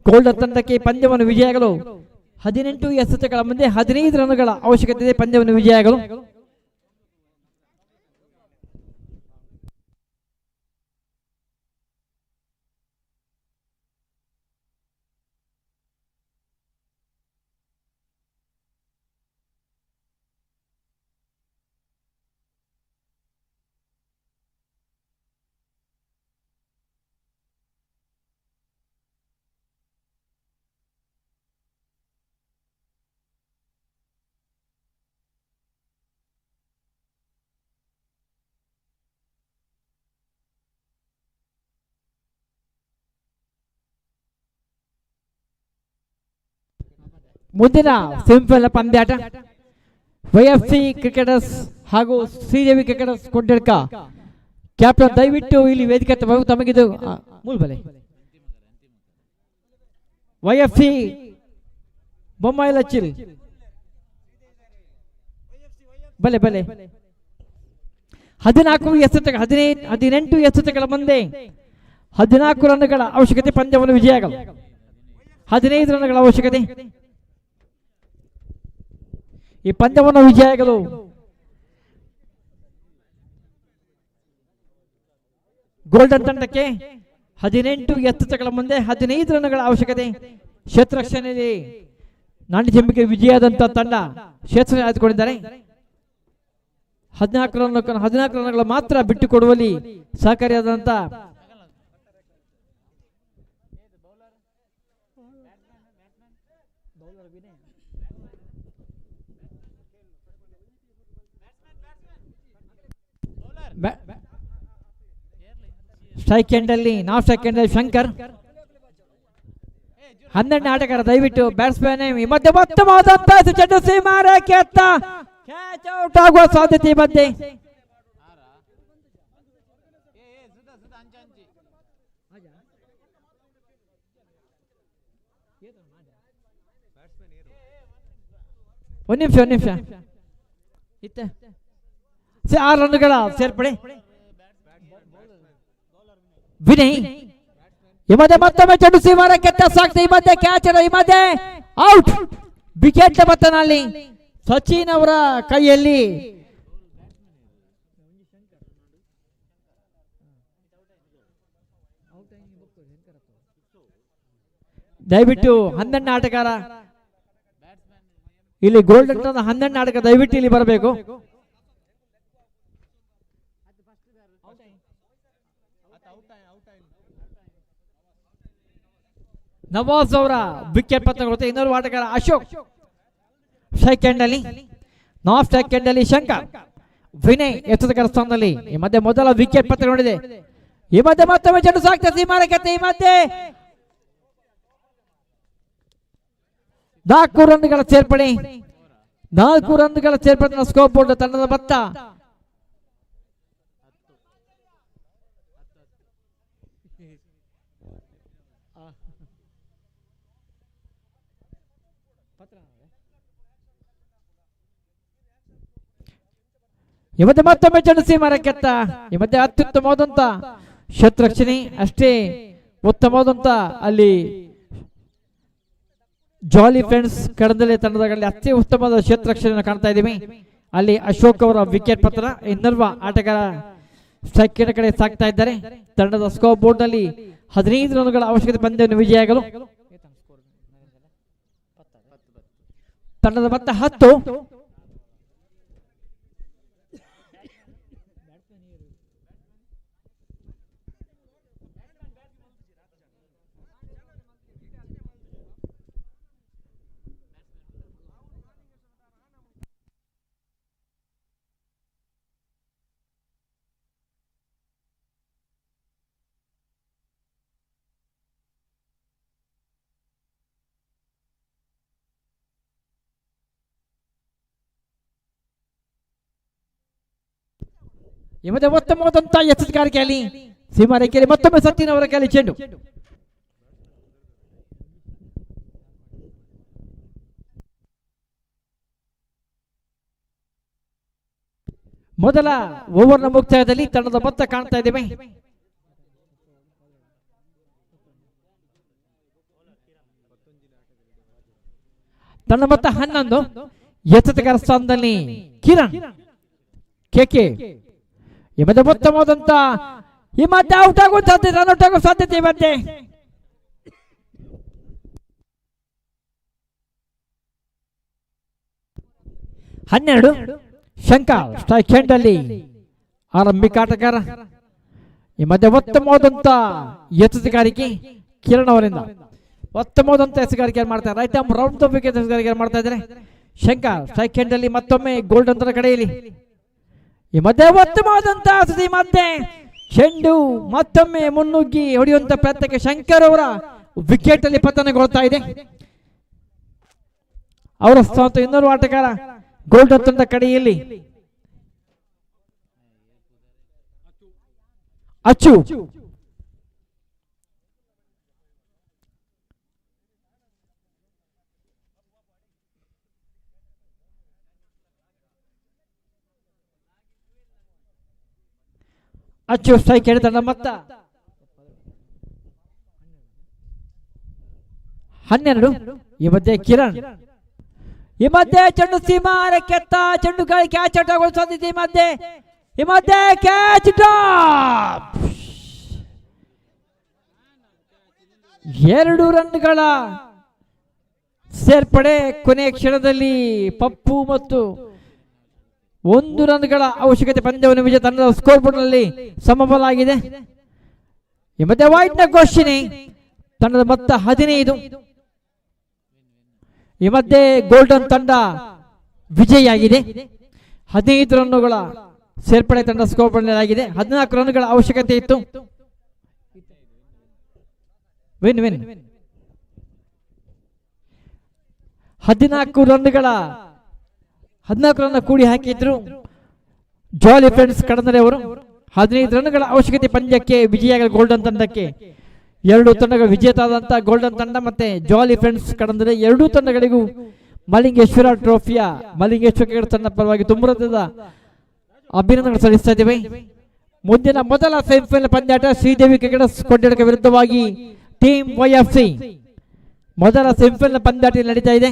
ಗೋಲ್ಡನ್ ತಂಡಕ್ಕೆ ಪಂದ್ಯವನ್ನು ವಿಜಯಾಗಲು 18 ಎಸೆತಗಳ ಮುಂದೆ 15 ರನ್ಗಳ ಅವಶ್ಯಕತೆ ಇದೆ ಪಂದ್ಯವನ್ನು ವಿಜಯಾಗಲು. ಮುಂದಿನ ಸೆಮಿಫೈನಲ್ ಪಂದ್ಯಾಟ YFC ಕ್ರಿಕೆಟರ್ಸ್ ಹಾಗೂ ಶ್ರೀದೇವಿ ಕ್ರಿಕೆಟರ್ಸ್ ಕೊಂಡಡ್ಕ. ಕ್ಯಾಪ್ಟನ್ ದಯವಿಟ್ಟು ಇಲ್ಲಿ ವೇದಿಕೆ ತಮಗಿದು ಮೂಲಬಲೆ YFC ಬೊಮ್ಮಾಯಿಲಚ್ಚಿಲ್ ಬಲೆ ಬಲೆ 14 ಎಸೆತ 18 ಎಸೆತಗಳ ಮುಂದೆ 14 ರನ್ಗಳ ಅವಶ್ಯಕತೆ ಪಂದ್ಯವನ್ನು ವಿಜಯಗಳು 15 ರನ್ಗಳ ಅವಶ್ಯಕತೆ ಈ ಪಂದ್ಯವನ್ನು ವಿಜಯಗಳು ಗೋಲ್ಡನ್ ತಂಡಕ್ಕೆ 18 ಎಸೆತಗಳ ಮುಂದೆ 15 ರನ್ಗಳ ಅವಶ್ಯಕತೆ. ಕ್ಷೇತ್ರರಕ್ಷಣೆಯಲ್ಲಿ ನಾಣ್ಯ ಚೆಂಬಿಗೆ ವಿಜಯದಂತ ತಂಡ ಕ್ಷೇತ್ರ ಆಯ್ದುಕೊಂಡಿದ್ದಾರೆ. 14 ರನ್ಗಳು ಮಾತ್ರ ಬಿಟ್ಟು ಕೊಡುವಲ್ಲಿ ಸಹಕಾರಿಯಾದಂತ ಸ್ಟ್ರೈಕ್ ಎಂಡಲ್ಲಿ ಶಂಕರ್ 12ನೇ ಆಟಗಾರ ದಯವಿಟ್ಟು ಬ್ಯಾಟ್ಸ್ಮನ್ ಮತ್ತೆ ಉತ್ತಮವಾದಂತ ಚೆಂಡು ಸೀಮಾರೇಖೆ ಎತ್ತ ಕ್ಯಾಚ್ ಔಟ್ ಆಗುವ ಸಾಧ್ಯತೆ ಬಂದೆ. ಒಂದು ನಿಮಿಷ 6 ರನ್ಗಳ ಸೇರ್ಪಡೆ. ವಿನಯ್ ಈ ಮಧ್ಯೆ ಮತ್ತೊಮ್ಮೆ ಚೆಂಡು ಸೀಮಾರಕ್ಕೆ ಸಾಕ್ತೆ. ಈ ಮಧ್ಯೆ ಕ್ಯಾಚ್ ಈ ಮಧ್ಯೆ ಔಟ್. ವಿಕೆಟ್ ಬತ್ತನಲ್ಲಿ ಸಚಿನ್ ಅವರ ಕೈಯಲ್ಲಿ ದಯವಿಟ್ಟು 12ನೇ ಆಟಗಾರ ಇಲ್ಲಿ ಗೋಲ್ಡನ್ 12ನೇ ಆಟಗಾರ ದಯವಿಟ್ಟು ಇಲ್ಲಿ ಬರಬೇಕು. ನವಾಜ್ ಅವರ ವಿಕೆಟ್ ಪತನಗೊಳ್ಳುತ್ತೆ. ಇನ್ನೊಂದು ಆಟಗಾರ ಅಶೋಕ್ ಸೆಕೆಂಡ್ ಅಲ್ಲಿ ಶಂಕರ್. ವಿನಯ್ ಎತ್ತುಗರ ಸ್ಥಾನದಲ್ಲಿ ಈ ಮಧ್ಯೆ ಮೊದಲ ವಿಕೆಟ್ ಪತನಗೊಂಡಿದೆ. ಈ ಮಧ್ಯೆ ಮತ್ತೊಮ್ಮೆ ಚೆಂಡು ಸಾಕ್ತಾ ಸೀಮಾರಕ್ಕೆ. ಈ ಮಧ್ಯೆ 4 ರನ್ಗಳ ಸೇರ್ಪಡೆ. 4 ರನ್ಗಳ ಸೇರ್ಪಡೆ ಸ್ಕೋರ್ ಬೋರ್ಡ್ ತಂಡದ ಭತ್ತ. ಈ ಮಧ್ಯೆ ಮತ್ತೊಮ್ಮೆ ಚೆಂಡು ಸೀಮಾರಕ್ಕೆತ್ತ. ಈ ಮಧ್ಯೆ ಅತ್ಯುತ್ತಮವಾದಂತ ಕ್ಷೇತ್ರರಕ್ಷಣೆ ಅಷ್ಟೇ ಉತ್ತಮವಾದಂತ ಅಲ್ಲಿ ಜಾಲಿ ಫ್ರೆಂಡ್ಸ್ ಕಡದಲ್ಲಿ ತಂಡದಲ್ಲಿ ಅತಿ ಉತ್ತಮವಾದ ಕ್ಷೇತ್ರರಕ್ಷಣೆಯನ್ನು ಕಾಣ್ತಾ ಇದ್ದೀವಿ. ಅಲ್ಲಿ ಅಶೋಕ್ ಅವರ ವಿಕೆಟ್ ಪತ್ರ. ಇನ್ನರ್ವ ಆಟಗಾರ ಸ್ಟ್ರೈಕ್ ಕಡೆ ಸಾಕ್ತಾ ಇದ್ದಾರೆ. ತಂಡದ ಸ್ಕೋರ್ ಬೋರ್ಡ್ ನಲ್ಲಿ 15 ರನ್ಗಳ ಅವಶ್ಯಕತೆ ಪಂದ್ಯವನ್ನು ವಿಜಯಗಳು. ತಂಡದ ಮೊತ್ತ 10. ಈ ಮಧ್ಯೆ ಉತ್ತಮವಾದಂತ ಎಚ್ಚರಿಕೆಯಲ್ಲಿ ಸೀಮಾರೇಖೆಯಲ್ಲಿ ಮತ್ತೊಮ್ಮೆ ಸಚಿನ್ ಅವರ ಕೈಲಿ ಚೆಂಡು. ಮೊದಲ ಓವರ್ನ ಮುಕ್ತಾಯದಲ್ಲಿ ತಂಡದ ಮೊತ್ತ ಕಾಣ್ತಾ ಇದ್ದೇವೆ. ತಂಡ ಮೊತ್ತ 11. ಎಚ್ಚರಿಕೆಗಾರ ಸ್ಥಾನದಲ್ಲಿ ಕಿರಣ್ ಕೆಕೆ. ಈ ಮಧ್ಯೆ ಉತ್ತಮವಾದಂತ ಈ ಮಧ್ಯೆ ಔಟ್ ಆಗುವ ಸಾಧ್ಯತೆ, ರನ್ ಔಟ್ ಆಗುವ ಸಾಧ್ಯತೆ. ಈ ಮಧ್ಯೆ ಹನ್ನೆರಡು. ಶಂಕರ್ ಸ್ಟ್ರೈಕ್ ಹ್ಯಾಂಡ್ ಅಲ್ಲಿ ಆರಂಭಿಕ ಆಟಗಾರ. ಈ ಮಧ್ಯೆ ಉತ್ತಮವಾದಂತ ಎಚ್ಚರಿಕೆಗಾರಿಕೆ ಕಿರಣ್ ಅವರಿಂದ ಉತ್ತಮವಾದಂತ ಎಚ್ಚರಿಕೆ ಮಾಡ್ತಾರೆ. Right arm round the wicket ಎಚ್ಚರಿಕೆ ಮಾಡ್ತಾ ಇದ್ದಾರೆ. ಶಂಕರ್ ಸ್ಟ್ರೈಕ್ ಹ್ಯಾಂಡ್ ಅಲ್ಲಿ ಮತ್ತೊಮ್ಮೆ ಗೋಲ್ಡನ್ ತರ ಕಡೆಯಲ್ಲಿ. ಈ ಮಧ್ಯೆ ಉತ್ತಮವಾದಂತ ಮಧ್ಯೆ ಚೆಂಡು ಮತ್ತೊಮ್ಮೆ ಮುನ್ನುಗ್ಗಿ ಹೊಡೆಯುವಂತ ಪ್ರಯತ್ನಕ್ಕೆ ಶಂಕರ್ ಅವರ ವಿಕೆಟ್ ಅಲ್ಲಿ ಪತನಗೊಳ್ತಾ ಇದೆ. ಅವರ ಸ್ಥಾನ ಇನ್ನೊಂದು ಆಟಗಾರ ಗೋಲ್ಡನ್ ತಂಡ ಕಡೆಯಲ್ಲಿ ಅಚ್ಚು. ಅಚ್ಚು ಸ್ಟ್ರೈಕ್ ಕೇಳಿ ತಂಡ ಮೊತ್ತ 12. ಈ ಮಧ್ಯೆ ಕಿರಣ್, ಈ ಮಧ್ಯೆ ಚೆಂಡು ಸೀಮಾರ ಕೆತ್ತ ಚೆಂಡು ಗಾಳಿ ಕ್ಯಾಚ್ ಔಟ್ ಆಗುವ ಸಾಧ್ಯತೆ. ಈ ಮಧ್ಯೆ ಕ್ಯಾಚ್ ಡ್ರಾಪ್. 2 ರನ್ಗಳ ಸೇರ್ಪಡೆ ಕೊನೆಯ ಕ್ಷಣದಲ್ಲಿ ಪಪ್ಪು ಮತ್ತು 1 ರನ್ಗಳ ಅವಶ್ಯಕತೆ. ಪಂದ್ಯವನ್ನು ವಿಜಯ ತಂಡದ ಸ್ಕೋರ್ ಬೋರ್ಡ್ ನಲ್ಲಿ ಸಮಬಲಾಗಿದೆ. ಈ ಮಧ್ಯೆ ವೈಟ್ ನ ಘೋಷಣೆ, ತಂಡದ ಮೊತ್ತ 15. ಈ ಮಧ್ಯೆ ಗೋಲ್ಡನ್ ತಂಡ ವಿಜಯಿಯಾಗಿದೆ. 15 ರನ್ನುಗಳ ಸೇರ್ಪಡೆ ತಂಡ ಸ್ಕೋರ್ ಬೋರ್ಡ್ ನಲ್ಲಿ ಆಗಿದೆ. 14 ರನ್ಗಳ ಅವಶ್ಯಕತೆ ಇತ್ತು. ವಿನ್ 14 ರನ್ ಕೂಡಿ ಹಾಕಿದ್ರು ಜಾಲಿ ಫ್ರೆಂಡ್ಸ್ ಕಡದರೆ ಅವರು. 15 ರನ್ಗಳ ಅವಶ್ಯಕತೆ ಪಂದ್ಯಕ್ಕೆ ವಿಜಯ ಗೋಲ್ಡನ್ ತಂಡಕ್ಕೆ. 2 ತಂಡಗಳು ವಿಜೇತಾದಂತ ಗೋಲ್ಡನ್ ತಂಡ ಮತ್ತೆ ಜಾಲಿ ಫ್ರೆಂಡ್ಸ್ ಕಡದರೆ 2 ತಂಡಗಳಿಗೂ ಮಲಿಂಗೇಶ್ವರ ಟ್ರೋಫಿಯ ಮಲಿಂಗೇಶ್ವರ ಕ್ರಿಕೆಟ್ ತಂಡ ಪರವಾಗಿ ತುಂಬ ಹೃದಯದ ಅಭಿನಂದನೆ ಸಲ್ಲಿಸ್ತಾ ಇದ್ದೇವೆ. ಮುಂದಿನ ಮೊದಲ ಸೆಮಿಫೈನಲ್ ಪಂದ್ಯಾಟ ಶ್ರೀದೇವಿ ಕ್ರಿಕೆಟರ್ಸ್ ಕೊಡ್ಯಡಕ ವಿರುದ್ಧವಾಗಿ ಟೀಮ್ YFC ಮೊದಲ ಸೆಮಿಫೈನಲ್ ಪಂದ್ಯಾಟ ನಡೀತಾ ಇದೆ.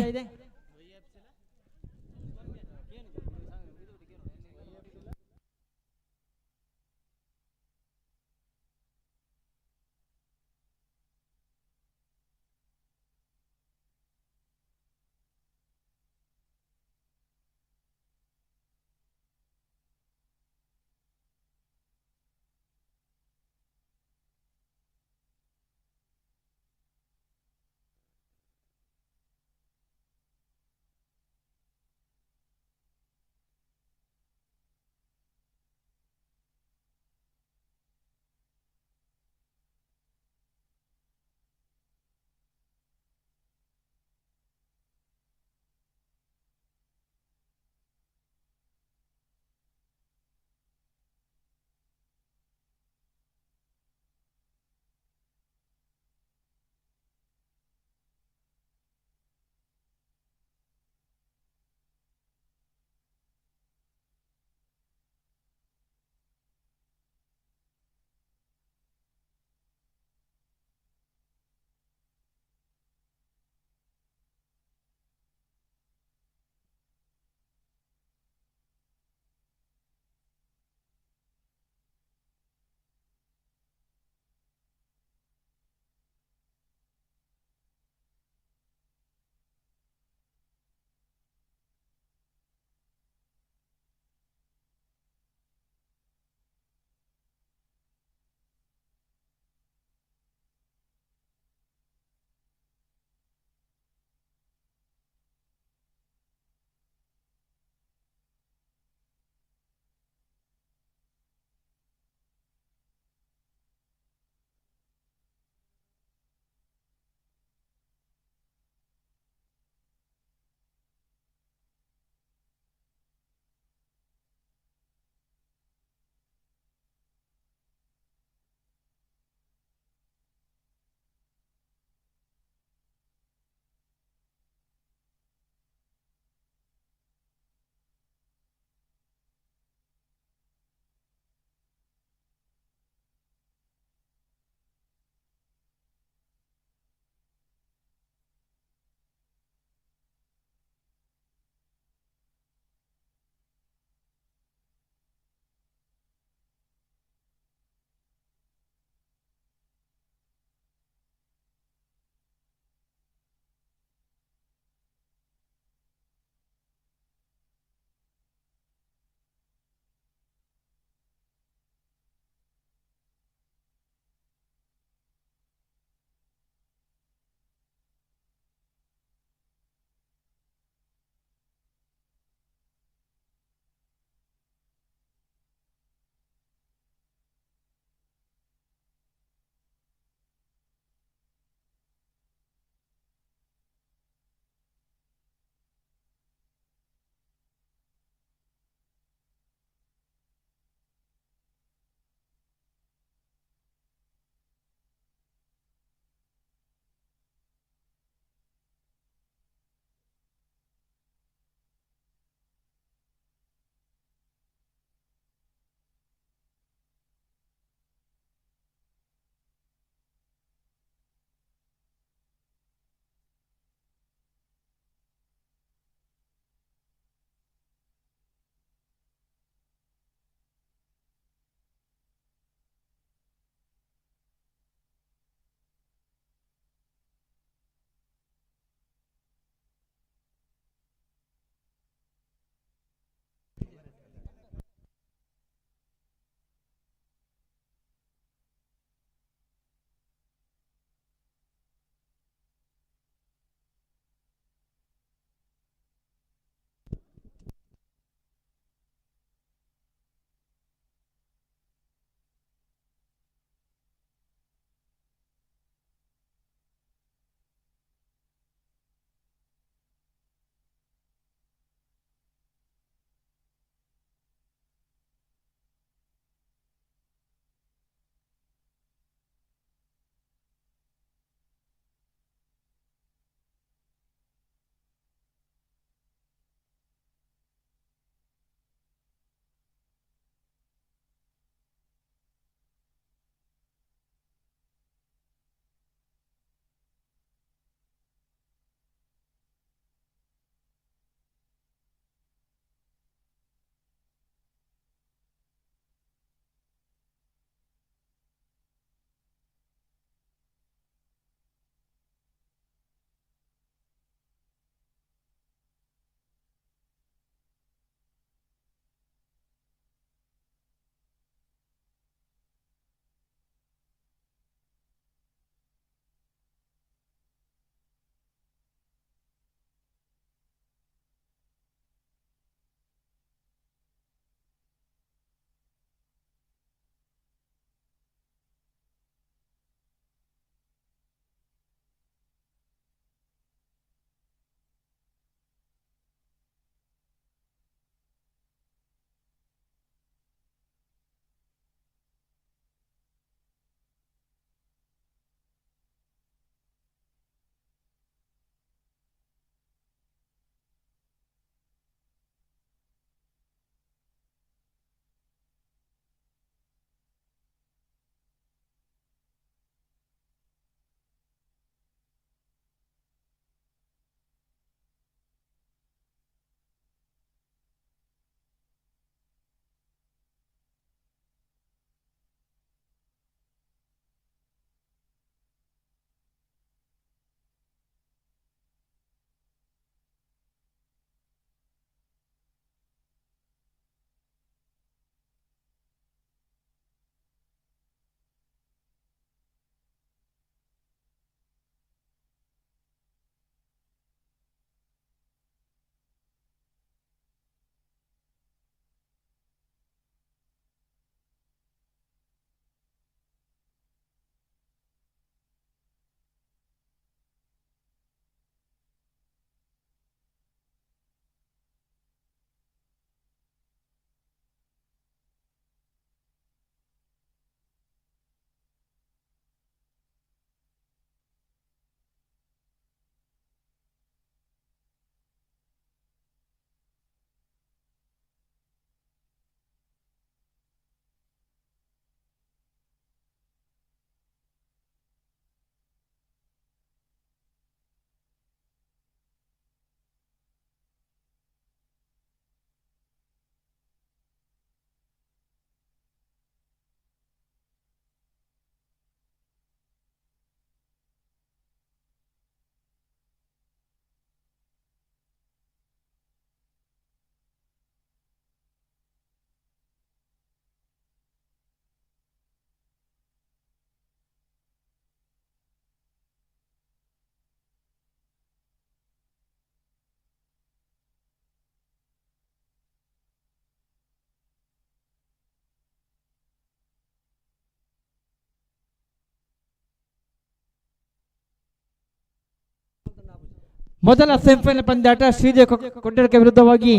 ಮೊದಲ ಸೆಮಿಫೈನಲ್ ಪಂದ್ಯಾಟ ಶ್ರೀದೇವ್ ಕೊಟ್ಟಡಕೆ ವಿರುದ್ಧವಾಗಿ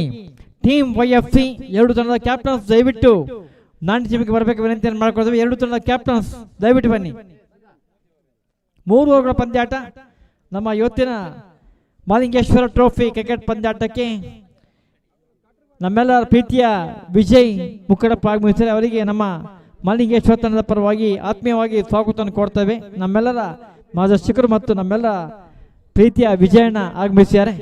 ಟೀಮ್ YFC ಎರಡು ತಂಡದ ಕ್ಯಾಪ್ಟನ್ಸ್ ದಯವಿಟ್ಟು ನಾಣ್ಯ ಚಿಮ್ಮಿಗೆ ಬರಬೇಕು ವಿನಂತಿಯನ್ನು ಮಾಡ್ಕೊಳ್ತೇವೆ. ಎರಡು ತಂಡದ ಕ್ಯಾಪ್ಟನ್ಸ್ ದಯವಿಟ್ಟು ಬನ್ನಿ. 3 ಓವರ್ಗಳ ಪಂದ್ಯಾಟ. ನಮ್ಮ ಇವತ್ತಿನ ಮಾಲಿಂಗೇಶ್ವರ ಟ್ರೋಫಿ ಕ್ರಿಕೆಟ್ ಪಂದ್ಯಾಟಕ್ಕೆ ನಮ್ಮೆಲ್ಲರ ಪ್ರೀತಿಯ ವಿಜಯ್ ಮುಕ್ಕಡಪ್ಪ ಆಗಮಿಸಿದರೆ ಅವರಿಗೆ ನಮ್ಮ ಮಾಲಿಂಗೇಶ್ವರ ತಂಡದ ಪರವಾಗಿ ಆತ್ಮೀಯವಾಗಿ ಸ್ವಾಗತವನ್ನು ಕೊಡ್ತೇವೆ. ನಮ್ಮೆಲ್ಲರ ಮಾರ್ಗದರ್ಶಕರು ಮತ್ತು ನಮ್ಮೆಲ್ಲ ಪ್ರೀತಿಯ ವಿಜಯಣ್ಣ ಆಗಮಿಸಿದ್ದಾರೆ.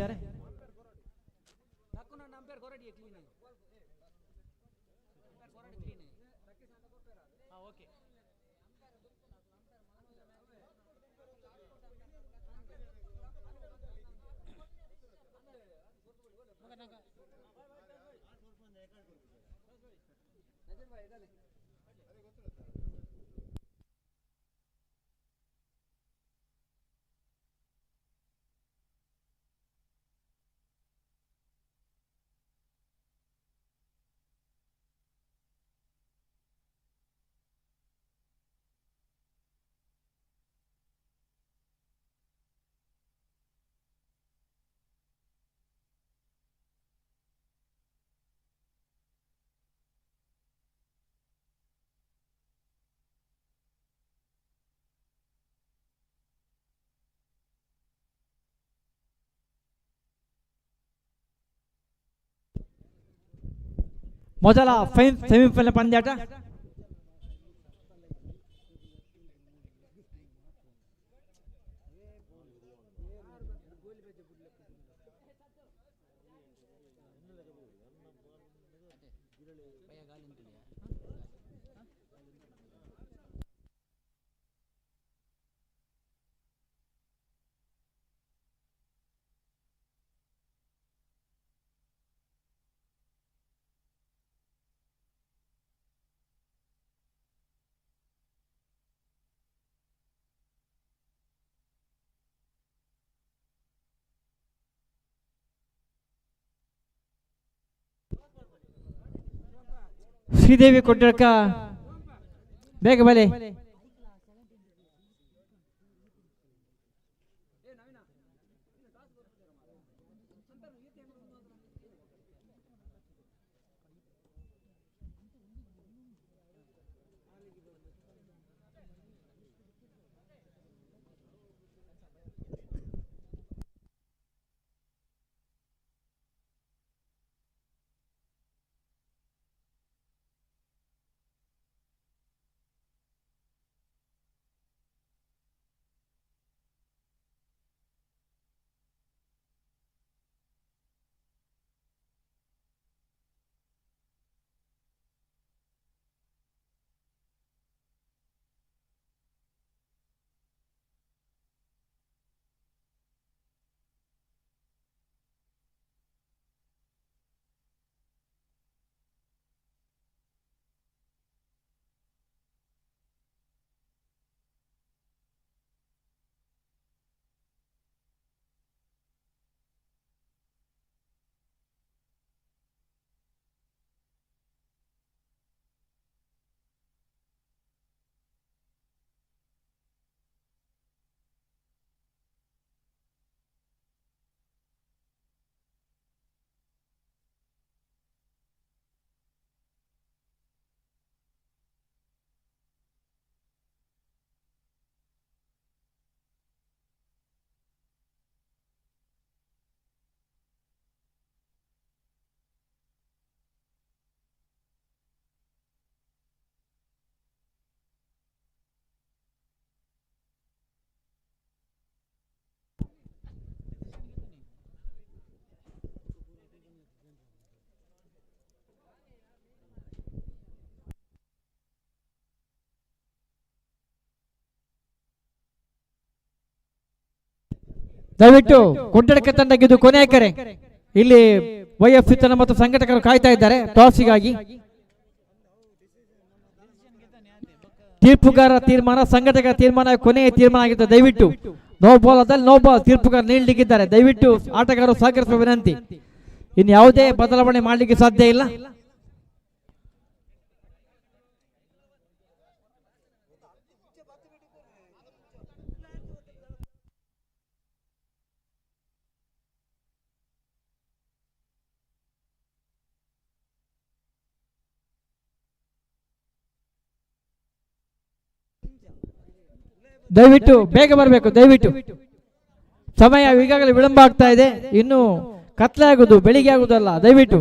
ಮೊದಲ ಸೆಮಿಫೈನಲ್ ಪಂದ್ಯಾಟ. ಶ್ರೀದೇವಿ ಕೊಟ್ಟಡಕ ಬೇಗ ಬಲೆ. ದಯವಿಟ್ಟು ಕೊಟ್ಟಡಕೆ ತಂಡಕ್ಕೆ ಇದು ಕೊನೆಯ ಕರೆ. ಇಲ್ಲಿ YFC ತಂಡ ಮತ್ತು ಸಂಘಟಕರು ಕಾಯ್ತಾ ಇದ್ದಾರೆ ಟಾಸಿಗಾಗಿ. ತೀರ್ಪುಗಾರ ತೀರ್ಮಾನ, ಸಂಘಟಕರ ತೀರ್ಮಾನ ಕೊನೆಯ ತೀರ್ಮಾನ ಆಗಿತ್ತು. ದಯವಿಟ್ಟು ನೋ ಬಾಲ್ ಅದಲ್ಲಿ ನೋ ಬಾಲ್ ತೀರ್ಪುಗಾರ ನೀಡಲಿಕ್ಕಿದ್ದಾರೆ. ದಯವಿಟ್ಟು ಆಟಗಾರರು ಸಹಕರಿಸುವ ವಿನಂತಿ. ಇನ್ನು ಯಾವುದೇ ಬದಲಾವಣೆ ಮಾಡಲಿಕ್ಕೆ ಸಾಧ್ಯ ಇಲ್ಲ. ದಯವಿಟ್ಟು ಬೇಗ ಬರಬೇಕು. ದಯವಿಟ್ಟು ಸಮಯ ಈಗಾಗಲೇ ವಿಳಂಬ ಆಗ್ತಾ ಇದೆ. ಇನ್ನು ಕತ್ಲೆ ಆಗುದು, ಬೆಳಿಗ್ಗೆ ಆಗುದಲ್ಲ. ದಯವಿಟ್ಟು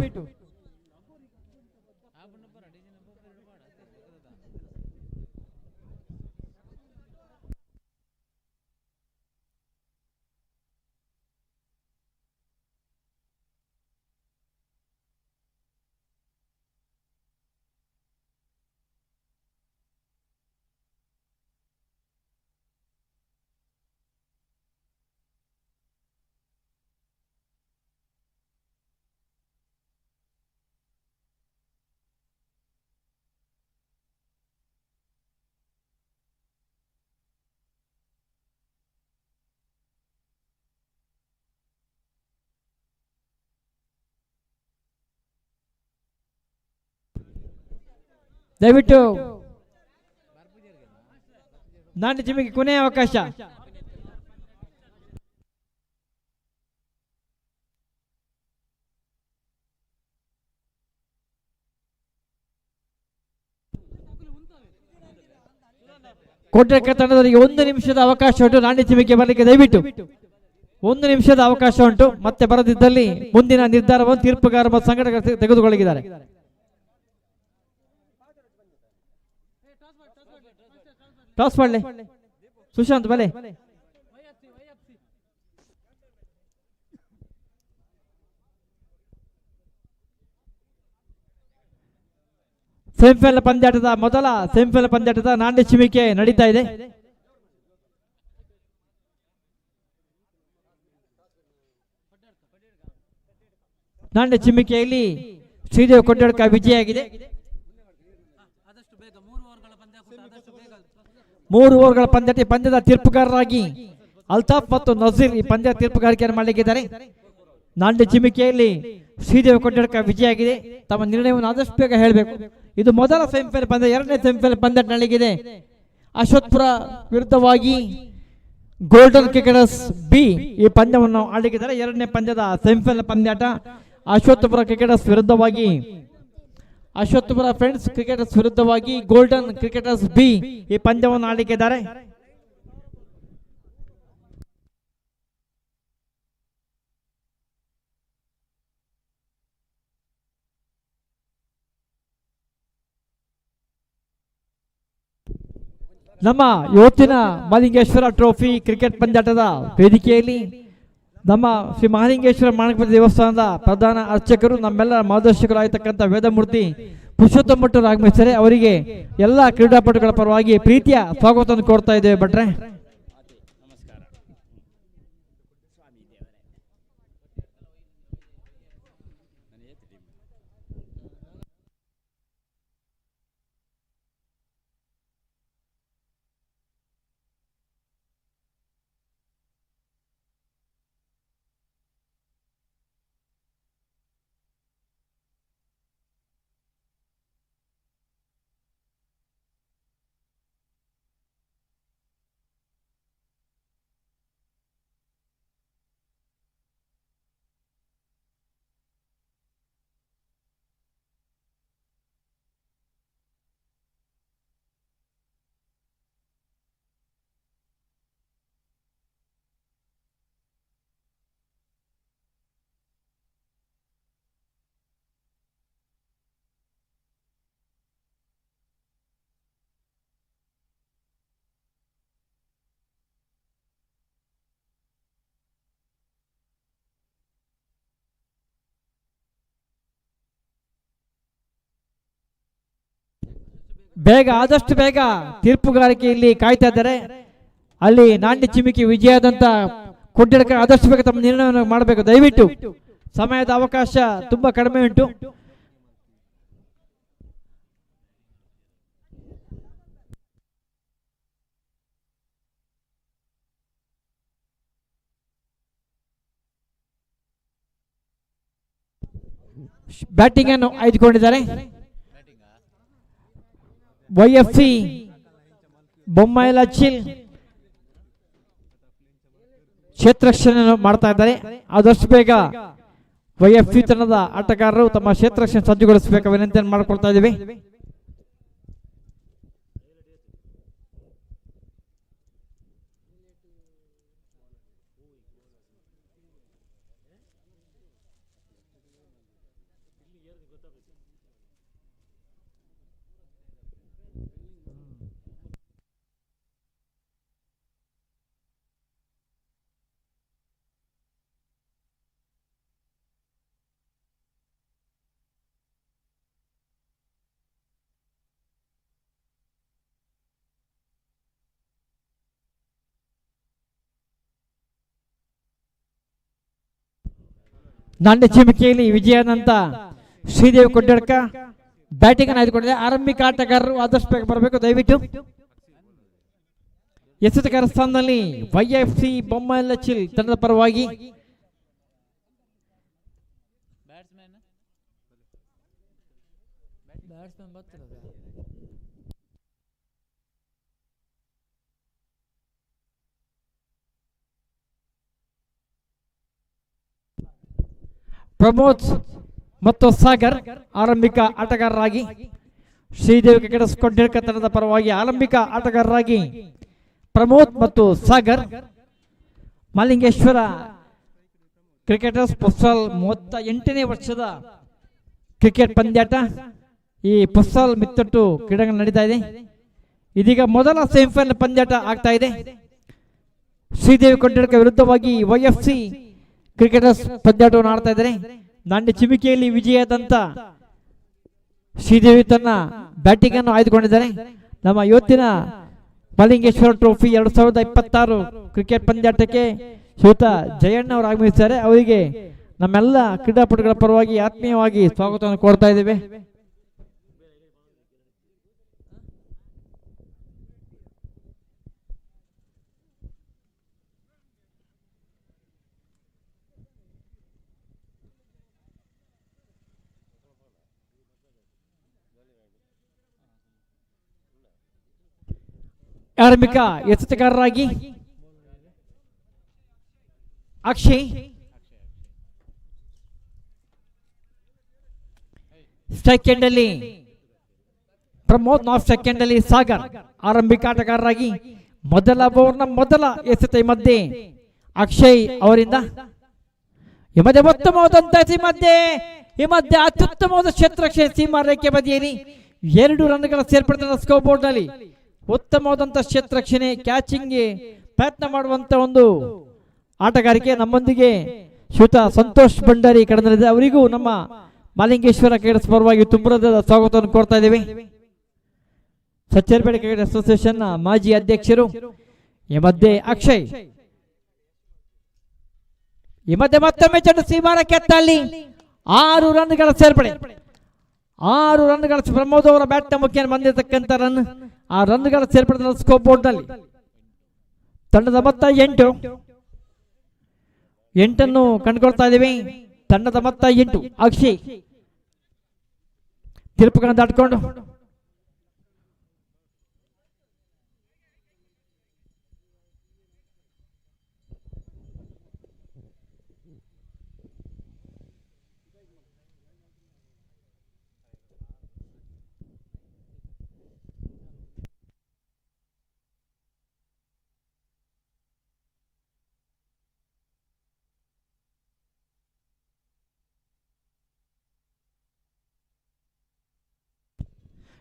ದಯವಿಟ್ಟು ನಾಣ್ಯ ಚಿಮ್ಮಿಗೆ ಕೊನೆಯ ಅವಕಾಶ. ಕೋಟೆಕ ತಂಡದವರಿಗೆ 1 ನಿಮಿಷದ ಅವಕಾಶ ಉಂಟು ನಾಣ್ಯ ಚಿಮ್ಮಿಗೆ ಬರಲಿಕ್ಕೆ. ದಯವಿಟ್ಟು 1 ನಿಮಿಷದ ಅವಕಾಶ ಉಂಟು. ಮತ್ತೆ ಬರದಿದ್ದಲ್ಲಿ ಮುಂದಿನ ನಿರ್ಧಾರವನ್ನು ತೀರ್ಪುಗಾರ ಮತ್ತು ಸಂಘಟಕರು ತೆಗೆದುಕೊಳ್ಳಿದ್ದಾರೆ. ಟಾಸ್ ಮಾಡಲಿ ಸುಶಾಂತ್ ಬಲೆ. ಸೆಮಿಫೈನಲ್ ಪಂದ್ಯಾಟದ ಮೊದಲ ಸೆಮಿಫೈನಲ್ ಪಂದ್ಯಾಟದ ನಾಣ್ಯ ಚಿಮ್ಮಿಕೆ ನಡೀತಾ ಇದೆ. ನಾಣ್ಯ ಚಿಮ್ಮಿಕೆಯಲ್ಲಿ ಶ್ರೀದೇವ್ ಕೊಡ್ಯಡ್ಕ ವಿಜಯಾಗಿದೆ. 3 ಓವರ್ಗಳ ಪಂದ್ಯ. ಪಂದ್ಯದ ತೀರ್ಪುಗಾರರಾಗಿ ಅಲ್ತಾಫ್ ಮತ್ತು ನಜೀರ್ ಈ ಪಂದ್ಯ ತೀರ್ಪುಗಾರಿಕೆಯನ್ನು ಮಾಡಲಿಕ್ಕಿದ್ದಾರೆ. ನಾಣ್ಯ ಚಿಮ್ಮಿಕೆಯಲ್ಲಿ ಶ್ರೀದೇವ್ ಕೊಡ್ಯಡ್ಕ ವಿಜಯಾಗಿದೆ. ತಮ್ಮ ನಿರ್ಣಯವನ್ನು ಆದಷ್ಟು ಬೇಗ ಹೇಳಬೇಕು. ಇದು ಮೊದಲ ಸೆಮಿಫೈನಲ್ ಪಂದ್ಯ. 2ನೇ ಸೆಮಿಫೈನಲ್ ಪಂದ್ಯ ನಡೆಯಲಿದೆ. ಅಶ್ವತ್ಪುರ ವಿರುದ್ಧವಾಗಿ ಗೋಲ್ಡನ್ ಕ್ರಿಕೆಟರ್ಸ್ ಬಿ ಈ ಪಂದ್ಯವನ್ನು ಆಡಲಿಕ್ಕಿದ್ದಾರೆ. 2ನೇ ಪಂದ್ಯದ ಸೆಮಿಫೈನಲ್ ಪಂದ್ಯಾಟ ಅಶ್ವತ್ಪುರ ಕ್ರಿಕೆಟರ್ಸ್ ವಿರುದ್ಧವಾಗಿ ಅಶ್ವತ್ಪುರ ಫ್ರೆಂಡ್ಸ್ ಕ್ರಿಕೆಟರ್ಸ್ ವಿರುದ್ಧವಾಗಿ ಗೋಲ್ಡನ್ ಕ್ರಿಕೆಟರ್ಸ್ ಬಿ ಈ ಪಂದ್ಯವನ್ನು ಆಡಲಿಕ್ಕಿದ್ದಾರೆ. ನಮ್ಮ ಇವತ್ತಿನ ಮಹಾಲಿಂಗೇಶ್ವರ ಟ್ರೋಫಿ ಕ್ರಿಕೆಟ್ ಪಂದ್ಯಾಟದ ವೇದಿಕೆಯಲ್ಲಿ ನಮ್ಮ ಶ್ರೀ ಮಹಾಲಿಂಗೇಶ್ವರ ಮಾಣಕಪತಿ ದೇವಸ್ಥಾನದ ಪ್ರಧಾನ ಅರ್ಚಕರು, ನಮ್ಮೆಲ್ಲರ ಮಾರ್ಗದರ್ಶಕರಾಗಿರ್ತಕ್ಕಂಥ ವೇದಮೂರ್ತಿ ಪುರುಷೋತ್ತಮ ಭಟ್ರು ಆಗಮಿಸಿದರೆ ಅವರಿಗೆ ಎಲ್ಲ ಕ್ರೀಡಾಪಟುಗಳ ಪರವಾಗಿ ಪ್ರೀತಿಯ ಸ್ವಾಗತವನ್ನು ಕೋರ್ತಾ ಇದ್ದೇವೆ. ಭಟ್ರೆ, ಬೇಗ ಆದಷ್ಟು ಬೇಗ ತೀರ್ಪುಗಾರಿಕೆಯಲ್ಲಿ ಕಾಯ್ತಾ ಇದ್ದಾರೆ. ಅಲ್ಲಿ ನಾಣ್ಯ ಚಿಮ್ಮಿಕೆ ವಿಜಯದಂತ ಕೊಡ್ಡಡ್ಕ ಆದಷ್ಟು ಬೇಗ ತಮ್ಮ ನಿರ್ಣಯವನ್ನು ಮಾಡಬೇಕು. ದಯವಿಟ್ಟು ಸಮಯದ ಅವಕಾಶ ತುಂಬಾ ಕಡಿಮೆ ಉಂಟು. ಬ್ಯಾಟಿಂಗ್ ಅನ್ನು ಆಯ್ದುಕೊಂಡಿದ್ದಾರೆ. YFC ಬೊಮ್ಮಾಯಿಲ ಚಿಲ್ ಕ್ಷೇತ್ರರಕ್ಷಣೆ ಮಾಡ್ತಾ ಇದ್ದಾರೆ. ಆದಷ್ಟು ಬೇಗ YFC ತಂಡದ ಆಟಗಾರರು ತಮ್ಮ ಕ್ಷೇತ್ರರಕ್ಷಣೆ ಸಜ್ಜುಗೊಳಿಸಬೇಕು ವಿನಂತಿಯನ್ನು ಮಾಡಿಕೊಳ್ತಾ ಇದ್ದೀವಿ. ನಾಣ್ಯ ಚಿಮಿಕೆಯಲ್ಲಿ ವಿಜಯನಂತ ಶ್ರೀದೇವಿ ಕೊಡ್ಡಡ್ಕ ಬ್ಯಾಟಿಂಗ್ ಅನ್ನು ಆಯ್ದುಕೊಂಡಿದೆ. ಆರಂಭಿಕ ಆಟಗಾರರು ಆದಷ್ಟು ಬೇಗ ಬರಬೇಕು ದಯವಿಟ್ಟು. ಎಸೆತಗಾರ ಸ್ಥಾನದಲ್ಲಿ YFC ಬೊಮ್ಮಲಚಿಲ್ ತಂಡದ ಪರವಾಗಿ ಪ್ರಮೋದ್ ಮತ್ತು ಸಾಗರ್ ಆರಂಭಿಕ ಆಟಗಾರರಾಗಿ, ಶ್ರೀದೇವಿ ಕ್ರಿಕೆಟರ್ಸ್ ಕೊಡ್ಡಡ್ಕ ತಂಡದ ಪರವಾಗಿ ಆರಂಭಿಕ ಆಟಗಾರರಾಗಿ ಪ್ರಮೋದ್ ಮತ್ತು ಸಾಗರ್. ಮಾಲಿಂಗೇಶ್ವರ ಕ್ರಿಕೆಟರ್ಸ್ ಫುಟ್ಸಾಲ್ 38ನೇ ವರ್ಷದ ಕ್ರಿಕೆಟ್ ಪಂದ್ಯಾಟ ಈ ಫುಟ್ಸಾಲ್ ಮಿತ್ತಟ್ಟು ಕ್ರೀಡಾಂಗಣ ನಡೀತಾ ಇದೆ. ಇದೀಗ ಮೊದಲ ಸೆಮಿಫೈನಲ್ ಪಂದ್ಯಾಟ ಆಗ್ತಾ ಇದೆ. ಶ್ರೀದೇವಿ ಕೊಡ್ಡಡ್ಕ ವಿರುದ್ಧವಾಗಿ YFC ಕ್ರಿಕೆಟರ್ಸ್ ಪಂದ್ಯಾಟವನ್ನು ಆಡ್ತಾ ಇದ್ದಾರೆ. ನಾಣ್ಯ ಚಿಮಿಕೆಯಲ್ಲಿ ವಿಜಯದಂತ ಶ್ರೀದೇವಿ ತನ್ನ ಬ್ಯಾಟಿಂಗ್ ಅನ್ನು ಆಯ್ದುಕೊಂಡಿದ್ದಾರೆ. ನಮ್ಮ ಇವತ್ತಿನ ಮಾಲಿಂಗೇಶ್ವರ ಟ್ರೋಫಿ 2026 ಕ್ರಿಕೆಟ್ ಪಂದ್ಯಾಟಕ್ಕೆ ಶ್ರೀಯುತ ಜಯಣ್ಣ ಅವರು ಆಗಮಿಸಿದ್ದಾರೆ. ಅವರಿಗೆ ನಮ್ಮೆಲ್ಲ ಕ್ರೀಡಾಪಟುಗಳ ಪರವಾಗಿ ಆತ್ಮೀಯವಾಗಿ ಸ್ವಾಗತವನ್ನು ಕೋರ್ತಾ ಇದ್ದೇವೆ. ಆರಂಭಿಕ ಎಸೆತಗಾರರಾಗಿ ಅಕ್ಷಯ್, ಸೆಕೆಂಡ್ ಅಲ್ಲಿ ಪ್ರಮೋದ್, ನಾಟ್ ಸೆಕೆಂಡ್ ಅಲ್ಲಿ ಸಾಗರ್ ಆರಂಭಿಕ ಆಟಗಾರರಾಗಿ. ಮೊದಲ ಓವರ್ನ ಮೊದಲ ಎಸೆತ ಮಧ್ಯೆ ಅಕ್ಷಯ್ ಅವರಿಂದ. ಈ ಮಧ್ಯೆ ಉತ್ತಮವಾದಂತ ಈ ಮಧ್ಯೆ ಅತ್ಯುತ್ತಮವಾದ ಕ್ಷೇತ್ರಕ್ಷೆ ಸೀಮಾ ರೇಖೆ ಬದಿಯಲ್ಲಿ 2 ರನ್ಗಳ ಸೇರ್ಪಡೆ ಸ್ಕೋರ್ ಬೋರ್ಡ್ ನಲ್ಲಿ ಉತ್ತಮವಾದಂತ ಕ್ಷೇತ್ರಕ್ಷಣೆ ಕ್ಯಾಚಿಂಗ್ಗೆ ಪ್ರಯತ್ನ ಮಾಡುವಂತ ಒಂದು ಆಟಗಾರಿಕೆ. ನಮ್ಮೊಂದಿಗೆ ಶ್ರೀಯುತ ಸಂತೋಷ್ ಭಂಡಾರಿ ಕಡನಲ್ಲಿದೆ. ಅವರಿಗೂ ನಮ್ಮ ಮಾಲಿಂಗೇಶ್ವರ ಕ್ರೀಡಾ ಪರವಾಗಿ ತುಂಬರದ ಸ್ವಾಗತವನ್ನು ಕೋರ್ತಾ ಇದ್ದೇವೆ. ಸಚ್ಚೇರ್ಪೇಟೆ ಕ್ರಿಕೆಟ್ ಅಸೋಸಿಯೇಷನ್ ಮಾಜಿ ಅಧ್ಯಕ್ಷರು. ಈ ಮಧ್ಯೆ ಅಕ್ಷಯ್, ಈ ಮಧ್ಯೆ ಮತ್ತೊಮ್ಮೆ ಚೆಂಡು ಸೀಮಾರ ಕೆತ್ತಲ್ಲಿ 6 ರನ್ಗಳ ಸೇರ್ಪಡೆ. 6 ರನ್ಗಳ ಪ್ರಮೋದ್ ಅವರ ಬ್ಯಾಟ್ ಮುಖ್ಯ ಬಂದಿರತಕ್ಕಂಥ ರನ್. ಆ ರನ್ಗಳ ಸೇರ್ಪಡೆ ಸ್ಕೋರ್ ಬೋರ್ಡ್ ನಲ್ಲಿ ತಂಡದ ಮೊತ್ತ 8 ಕಂಡುಕೊಳ್ತಾ ಇದ್ದೀವಿ. ತಂಡದ ಮೊತ್ತ 8. ಅಕ್ಷಯ್ ತಿರುಪುಗಳನ್ನು ದಾಟಿಕೊಂಡು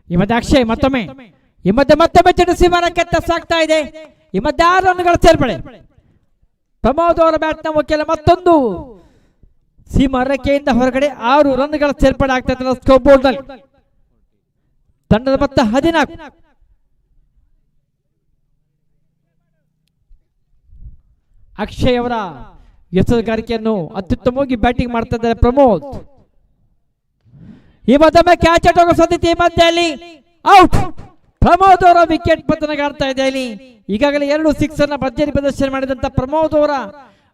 ಈ ಮಧ್ಯೆ ಅಕ್ಷಯ್ ಮತ್ತೊಮ್ಮೆ ಚೆಂಡು ಸೀಮಾನ ಕೆತ್ತ ಸಾಕ್ತಾ ಇದೆ. ಈ ಮಧ್ಯೆ 6 ರನ್ಗಳ ಸೇರ್ಪಡೆ. ಪ್ರಮೋದ್ ಅವರ ಬ್ಯಾಟ್ನ ಮುಖ್ಯ ಮತ್ತೊಂದು ಸೀಮಾ ರೇಖೆಯಿಂದ ಹೊರಗಡೆ 6 ರನ್ಗಳ ಸೇರ್ಪಡೆ ಆಗ್ತಾ ಇದ್ದಾರೆ ಸ್ಕೋರ್ ಬೋರ್ಡ್ ನಲ್ಲಿ. ತಂಡದ ಮೊತ್ತ 14. ಅಕ್ಷಯ್ ಅವರ ಎಸೆಗಾರಿಕೆಯನ್ನು ಅತ್ಯುತ್ತಮವಾಗಿ ಬ್ಯಾಟಿಂಗ್ ಮಾಡ್ತಾ ಇದ್ದಾರೆ ಪ್ರಮೋದ್. ಈ ಮತ್ತೊಮ್ಮೆ ಕ್ಯಾಚ್ ಆಟೋಗೋ ಸಾಧ್ಯತೆ. ಈ ಮಧ್ಯೆಯಲ್ಲಿ ಔಟ್. ಪ್ರಮೋದ್ ಅವರ ವಿಕೆಟ್ ಪತನಗಾಡ್ತಾ ಇದೆ. ಇಲ್ಲಿ ಈಗಾಗಲೇ 2 ಸಿಕ್ಸ್ ಅನ್ನ ಭರ್ಜರಿ ಪ್ರದರ್ಶನ ಮಾಡಿದಂತ ಪ್ರಮೋದ್ ಅವರ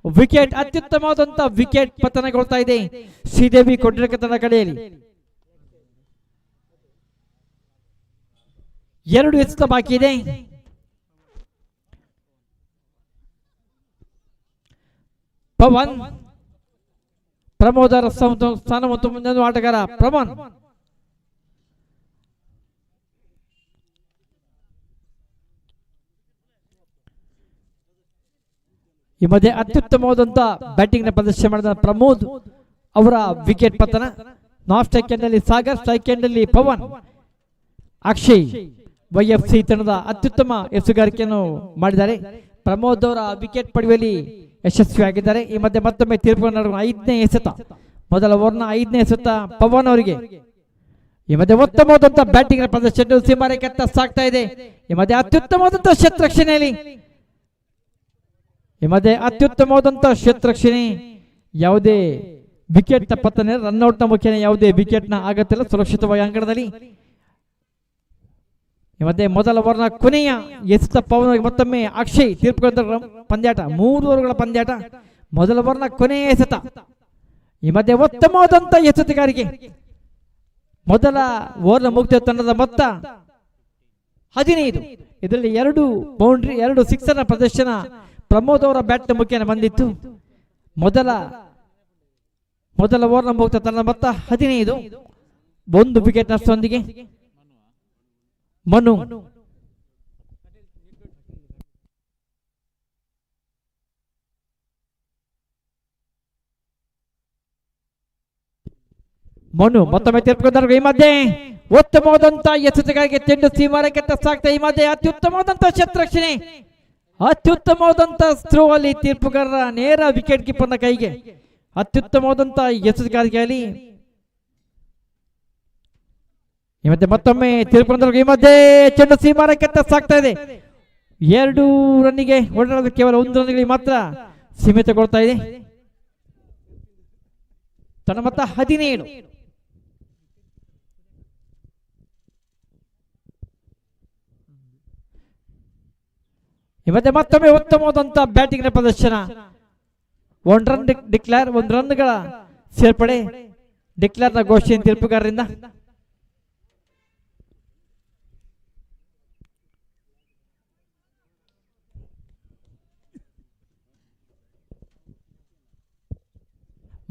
ವಿಕೆಟ್ ಅತ್ಯುತ್ತಮವಾದಂತ ವಿಕೆಟ್ ಪತನಗೊಳ್ತಾ ಇದೆ ಶ್ರೀದೇವಿ ಕೊಡ್ಡಡ್ಕ ತಂಡ ಕಡೆಯಲ್ಲಿ. 2 ಎಸೆತ ಬಾಕಿ ಇದೆ. ಪವನ್ ಪ್ರಮೋದರ ಸ್ಥಾನ ಮತ್ತು ಮುಂದಿನ ಆಟಗಾರ ಪ್ರಮೋನ್. ಈ ಮಧ್ಯೆ ಅತ್ಯುತ್ತಮವಾದಂತ ಬ್ಯಾಟಿಂಗ್ ನ ಪ್ರದರ್ಶನ ಮಾಡಿದ ಪ್ರಮೋದ್ ಅವರ ವಿಕೆಟ್ ಪತನ. ನಾಟ್ ಸೆಕೆಂಡ್ ಅಲ್ಲಿ ಸಾಗರ್, ಸೆಕೆಂಡ್ ಅಲ್ಲಿ ಪವನ್. ಅಕ್ಷಯ್ YFC ತಂಡದ ಅತ್ಯುತ್ತಮ ಎಸೆಗಾರಿಕೆಯನ್ನು ಮಾಡಿದ್ದಾರೆ. ಪ್ರಮೋದ್ ಅವರ ವಿಕೆಟ್ ಪಡೆಯುವಲ್ಲಿ ಯಶಸ್ವಿಯಾಗಿದ್ದಾರೆ. ಈ ಮಧ್ಯೆ ಮತ್ತೊಮ್ಮೆ ತೀರ್ಪು 5ನೇ ಎಸೆತ, ಮೊದಲ ಓವರ್ನ 5ನೇ ಎಸೆತ ಪವನ್ ಅವರಿಗೆ. ಈ ಮಧ್ಯೆ ಉತ್ತಮವಾದಂತಹ ಬ್ಯಾಟಿಂಗ್ ಪ್ರದರ್ಶನ ಸೀಮಾರೆ ಕೆತ್ತ ಸಾಕ್ತಾ ಇದೆ. ಈ ಮಧ್ಯೆ ಅತ್ಯುತ್ತಮವಾದಂತಹ ಕ್ಷೇತ್ರಕ್ಷಣೆಯಲ್ಲಿ ಯಾವುದೇ ವಿಕೆಟ್ ತಪ್ಪತ್ತಾನೆ, ರನ್ಔಟ್ ನ ಮುಖ್ಯನೇ ಯಾವುದೇ ವಿಕೆಟ್ ನ ಆಗತ್ತಿಲ್ಲ, ಸುರಕ್ಷಿತವಾಗಿ ಅಂಗಣದಲ್ಲಿ. ಈ ಮಧ್ಯೆ ಮೊದಲ ಓವರ್ನ ಕೊನೆಯ ಎಸೆತ ಪವನ್ ಮತ್ತೊಮ್ಮೆ ಅಕ್ಷಯ್ ತೀರ್ಪುಗಳ ಪಂದ್ಯಾಟ, 3 ಓವರ್ಗಳ ಪಂದ್ಯಾಟ, ಮೊದಲ ಓವರ್ನ ಕೊನೆಯ ಎಸೆತ. ಈ ಮಧ್ಯೆ ಉತ್ತಮವಾದಂತ ಎಸೆತಗಾರಿಕೆ. ಮೊದಲ ಓವರ್ನ ಮುಕ್ತ ತಂಡದ ಮೊತ್ತ 15. ಇದರಲ್ಲಿ 2 ಬೌಂಡ್ರಿ 2 ಸಿಕ್ಸರ್ನ ಪ್ರದರ್ಶನ ಪ್ರಮೋದ್ ಅವರ ಬ್ಯಾಟ್ ಮುಖ್ಯನ ಬಂದಿತ್ತು. ಮೊದಲ ಓವರ್ನ ಮುಕ್ತ ತಂಡದ ಮೊತ್ತ 15, 1 ವಿಕೆಟ್ ನಷ್ಟದೊಂದಿಗೆ. ಮನು ಮತ್ತೊಮ್ಮೆ ತೀರ್ಪುಗೊಂಡರು. ಈ ಮಧ್ಯೆ ಉತ್ತಮವಾದಂತ ಎಸೆತಗಳಿಗೆ ಚೆಂಡು ಸೀಮಾರಕ್ಕೆ ಸಾಕ್ತಾ. ಈ ಮಧ್ಯೆ ಅತ್ಯುತ್ತಮವಾದಂತ ಶಸ್ತ್ರರಕ್ಷಣೆ, ಅತ್ಯುತ್ತಮವಾದಂತ ಥ್ರೋ ಅಲ್ಲಿ ತೀರ್ಪುಗಾರರ ನೇರ ವಿಕೆಟ್ ಕೀಪರ್ನ ಕೈಗೆ. ಅತ್ಯುತ್ತಮವಾದಂತ ಎಸೆತಗಾರಿಕೆಯಲ್ಲಿ ಈ ಮಧ್ಯೆ ಮತ್ತೊಮ್ಮೆ ತೀರ್ಪುಗೊಂಡರು. ಈ ಮಧ್ಯೆ ಚೆಂಡು ಸೀಮಾರಕ್ಕೆ ಸಾಕ್ತಾ ಇದೆ. 2 ರನ್ನಿಗೆ ಹೊರಡೋದು, ಕೇವಲ 1 ರನ್ಗಳಿಗೆ ಮಾತ್ರ ಸೀಮಿತಗೊಳ್ತಾ ಇದೆ. ತನ್ನ ಮೊತ್ತ 17. ಈ ಮಧ್ಯೆ ಮತ್ತೊಮ್ಮೆ ಉತ್ತಮವಾದಂತ ಬ್ಯಾಟಿಂಗ್ ನ ಪ್ರದರ್ಶನ. 1 ರನ್ ಡಿಕ್ಲೇರ್, 1 ರನ್ಗಳ ಸೇರ್ಪಡೆ ಡಿಕ್ಲೇರ್ ನ ಘೋಷಣೆ ತೀರ್ಪುಗಾರರಿಂದ.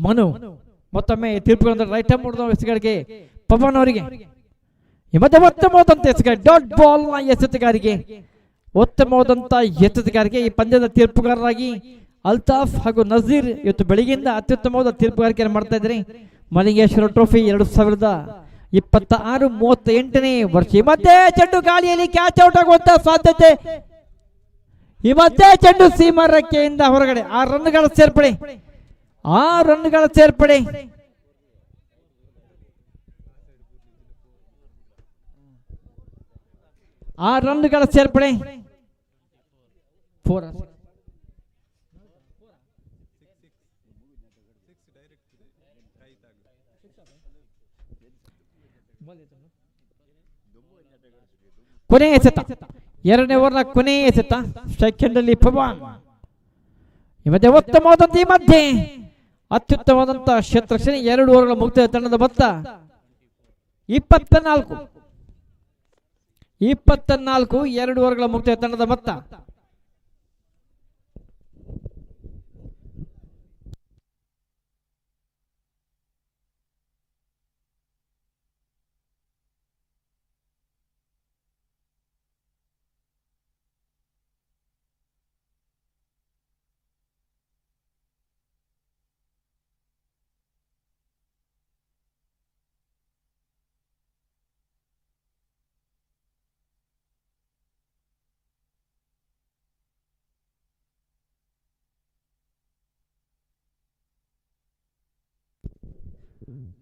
ಮನು ಮತ್ತೊಮ್ಮೆ ತೀರ್ಪುಗೊಂಡ ರೈಟ್ ಆರ್ಮ್ ಮೂಡಿದ ಎಸೆತಗಾರಿಕೆ ಪವನ್ ಅವರಿಗೆ. ಈ ಮಧ್ಯೆ ಉತ್ತಮವಾದಂತ ಎಸೆತಗಾರಿಕೆ, ಡಾಟ್ ಬಾಲ್ ನ ಎಸೆತಗಾರಿಕೆ, ಉತ್ತಮವಾದಂತ ಎಸೆತಗಾರಿಕೆ. ಈ ಪಂದ್ಯದ ತೀರ್ಪುಗಾರರಾಗಿ ಅಲ್ತಾಫ್ ಹಾಗೂ ನಜೀರ್ ಇವತ್ತು ಬೆಳಗ್ಗೆಯಿಂದ ಅತ್ಯುತ್ತಮವಾದ ತೀರ್ಪುಗಾರಿಕೆಯನ್ನು ಮಾಡ್ತಾ ಇದ್ದಾರೆ. ಮಲಿಂಗೇಶ್ವರ ಟ್ರೋಫಿ 2026 38ನೇ ವರ್ಷ. ಈ ಮಧ್ಯೆ ಚೆಂಡು ಗಾಳಿಯಲ್ಲಿ ಕ್ಯಾಚ್ ಔಟ್ ಆಗುವಂತ ಸಾಧ್ಯತೆ. ಈ ಮಧ್ಯೆ ಚೆಂಡು ಸೀಮಾ ರೆಕ್ಕೆಯಿಂದ ಹೊರಗಡೆ. 6 ರನ್ಗಳ ಸೇರ್ಪಡೆ, 6 ರನ್ಗಳ ಸೇರ್ಪಡೆ. ಆ ರನ್ಗಳ ಸೇರ್ಪಡೆ. 4 ಕೊನೆಯ ಎಸೆತ, 2ನೇ ಓವರ್ನ ಕೊನೆಯ ಎಸೆತ. ಸೆಕೆಂಡ್ ಅಲ್ಲಿ ಪವನ್. ಈ ಮಧ್ಯೆ ಉತ್ತಮವಾದಂತ, ಈ ಮಧ್ಯೆ ಅತ್ಯುತ್ತಮವಾದಂತ ಶಸ್ತ್ರರಕ್ಷಣೆ. 2 ಓವರ್ಗಳ ಮುಕ್ತ ತಂಡದ ಮೊತ್ತ 24. 2 ಓವರ್ಗಳ ಮುಕ್ತ ತಂಡದ ಮೊತ್ತ.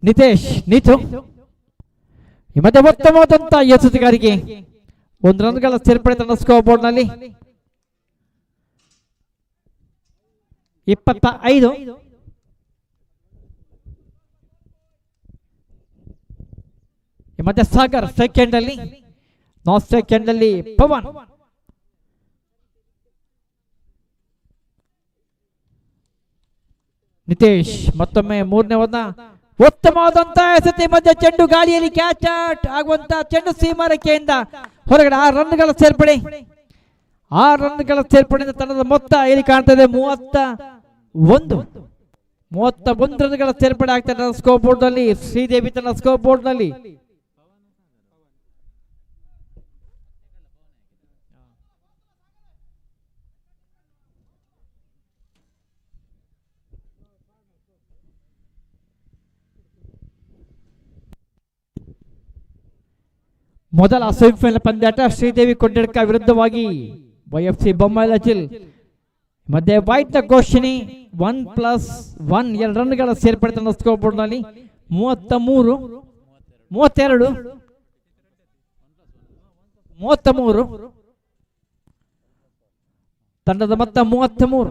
ನಿತೇಶ್ ನೀತು. ಈ ಮಧ್ಯೆ ಉತ್ತಮವಾದಂತ ಎಸೆತಗಾರಿಕೆ. 1 ರನ್ಗಳ ಸೇರ್ಪಡೆ ತನ್ನ ಸ್ಕೋರ್ ಬೋರ್ಡ್ ನಲ್ಲಿ. 25. ಈ ಮಧ್ಯೆ ಸಾಗರ್ ಸೆಕೆಂಡ್ ಅಲ್ಲಿ, ಸೆಕೆಂಡ್ ಅಲ್ಲಿ ಪವನ್. ನಿತೇಶ್ ಮತ್ತೊಮ್ಮೆ 3ನೇ ಓವರ್ನ ಉತ್ತಮವಾದಂತ ಎಸೆತ. ಮಧ್ಯೆ ಚೆಂಡು ಗಾಳಿಯಲ್ಲಿ ಕ್ಯಾಚ್ ಔಟ್ ಆಗುವಂತ ಚೆಂಡು ಸೀಮಾರಕೆಯಿಂದ ಹೊರಗಡೆ. 6 ರನ್ಗಳ ಸೇರ್ಪಡೆ, 6 ರನ್ಗಳ ಸೇರ್ಪಡೆಯಿಂದ ತಂಡದ ಮೊತ್ತ ಇಲ್ಲಿ ಕಾಣ್ತದೆ 31 ರನ್ಗಳ ಸೇರ್ಪಡೆ ಆಗ್ತಾರೆ ಸ್ಕೋರ್ ಬೋರ್ಡ್ ನಲ್ಲಿ. ಶ್ರೀದೇವಿ ತನ್ನ ಸ್ಕೋರ್ ಬೋರ್ಡ್ ನಲ್ಲಿ. ಮೊದಲ ಸೆಮಿಫೈನಲ್ ಪಂದ್ಯಾಟ ಶ್ರೀದೇವಿ ಕೊಂಡಡ್ಕ ವಿರುದ್ಧವಾಗಿ YFC ಬೊಮ್ಮಲಚಿಲ್. ಮಧ್ಯೆ ವೈಟ್ ನ ಘೋಷಣೆ 1+1 2 ರನ್ಗಳ ಸೇರ್ಪಡೆ ತನ್ನ ಸ್ಕೋರ್ ಬೋರ್ಡ್ ನಲ್ಲಿ. 33 ತಂಡದ ಮೊತ್ತ 33.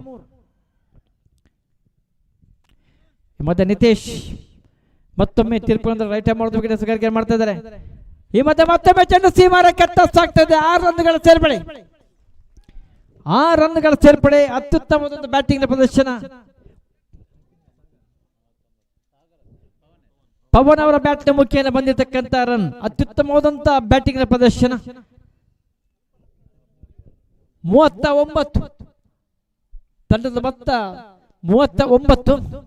ಮತ್ತೆ ನಿತೇಶ್ ಮತ್ತೊಮ್ಮೆ ತಿರ್ಕೊಂಡು ರೈಟ್ ಮಾಡೋದು ಎಸೆಗಾರಿಕೆ ಮಾಡ್ತಾ ಇದ್ದಾರೆ. ಈ ಮತ್ತೊಮ್ಮೆ ಚೆಂಡು ಸೀಮಾರಕ್ಕೆ ಸಾಗ್ತದೆ. 6 ರನ್ಗಳ ಸೇರ್ಪಡೆ, 6 ರನ್ಗಳ ಸೇರ್ಪಡೆ. ಅತ್ಯುತ್ತಮವಾದ ಬ್ಯಾಟಿಂಗ್ ಪ್ರದರ್ಶನ. ಪವನ್ ಅವರ ಬ್ಯಾಟ್ನ ಮುಖೇನ ಬಂದಿರತಕ್ಕಂತ ರನ್, ಅತ್ಯುತ್ತಮವಾದಂತ ಬ್ಯಾಟಿಂಗ್ ಪ್ರದರ್ಶನ. 39 ತಂಡದ ಮೊತ್ತ 39.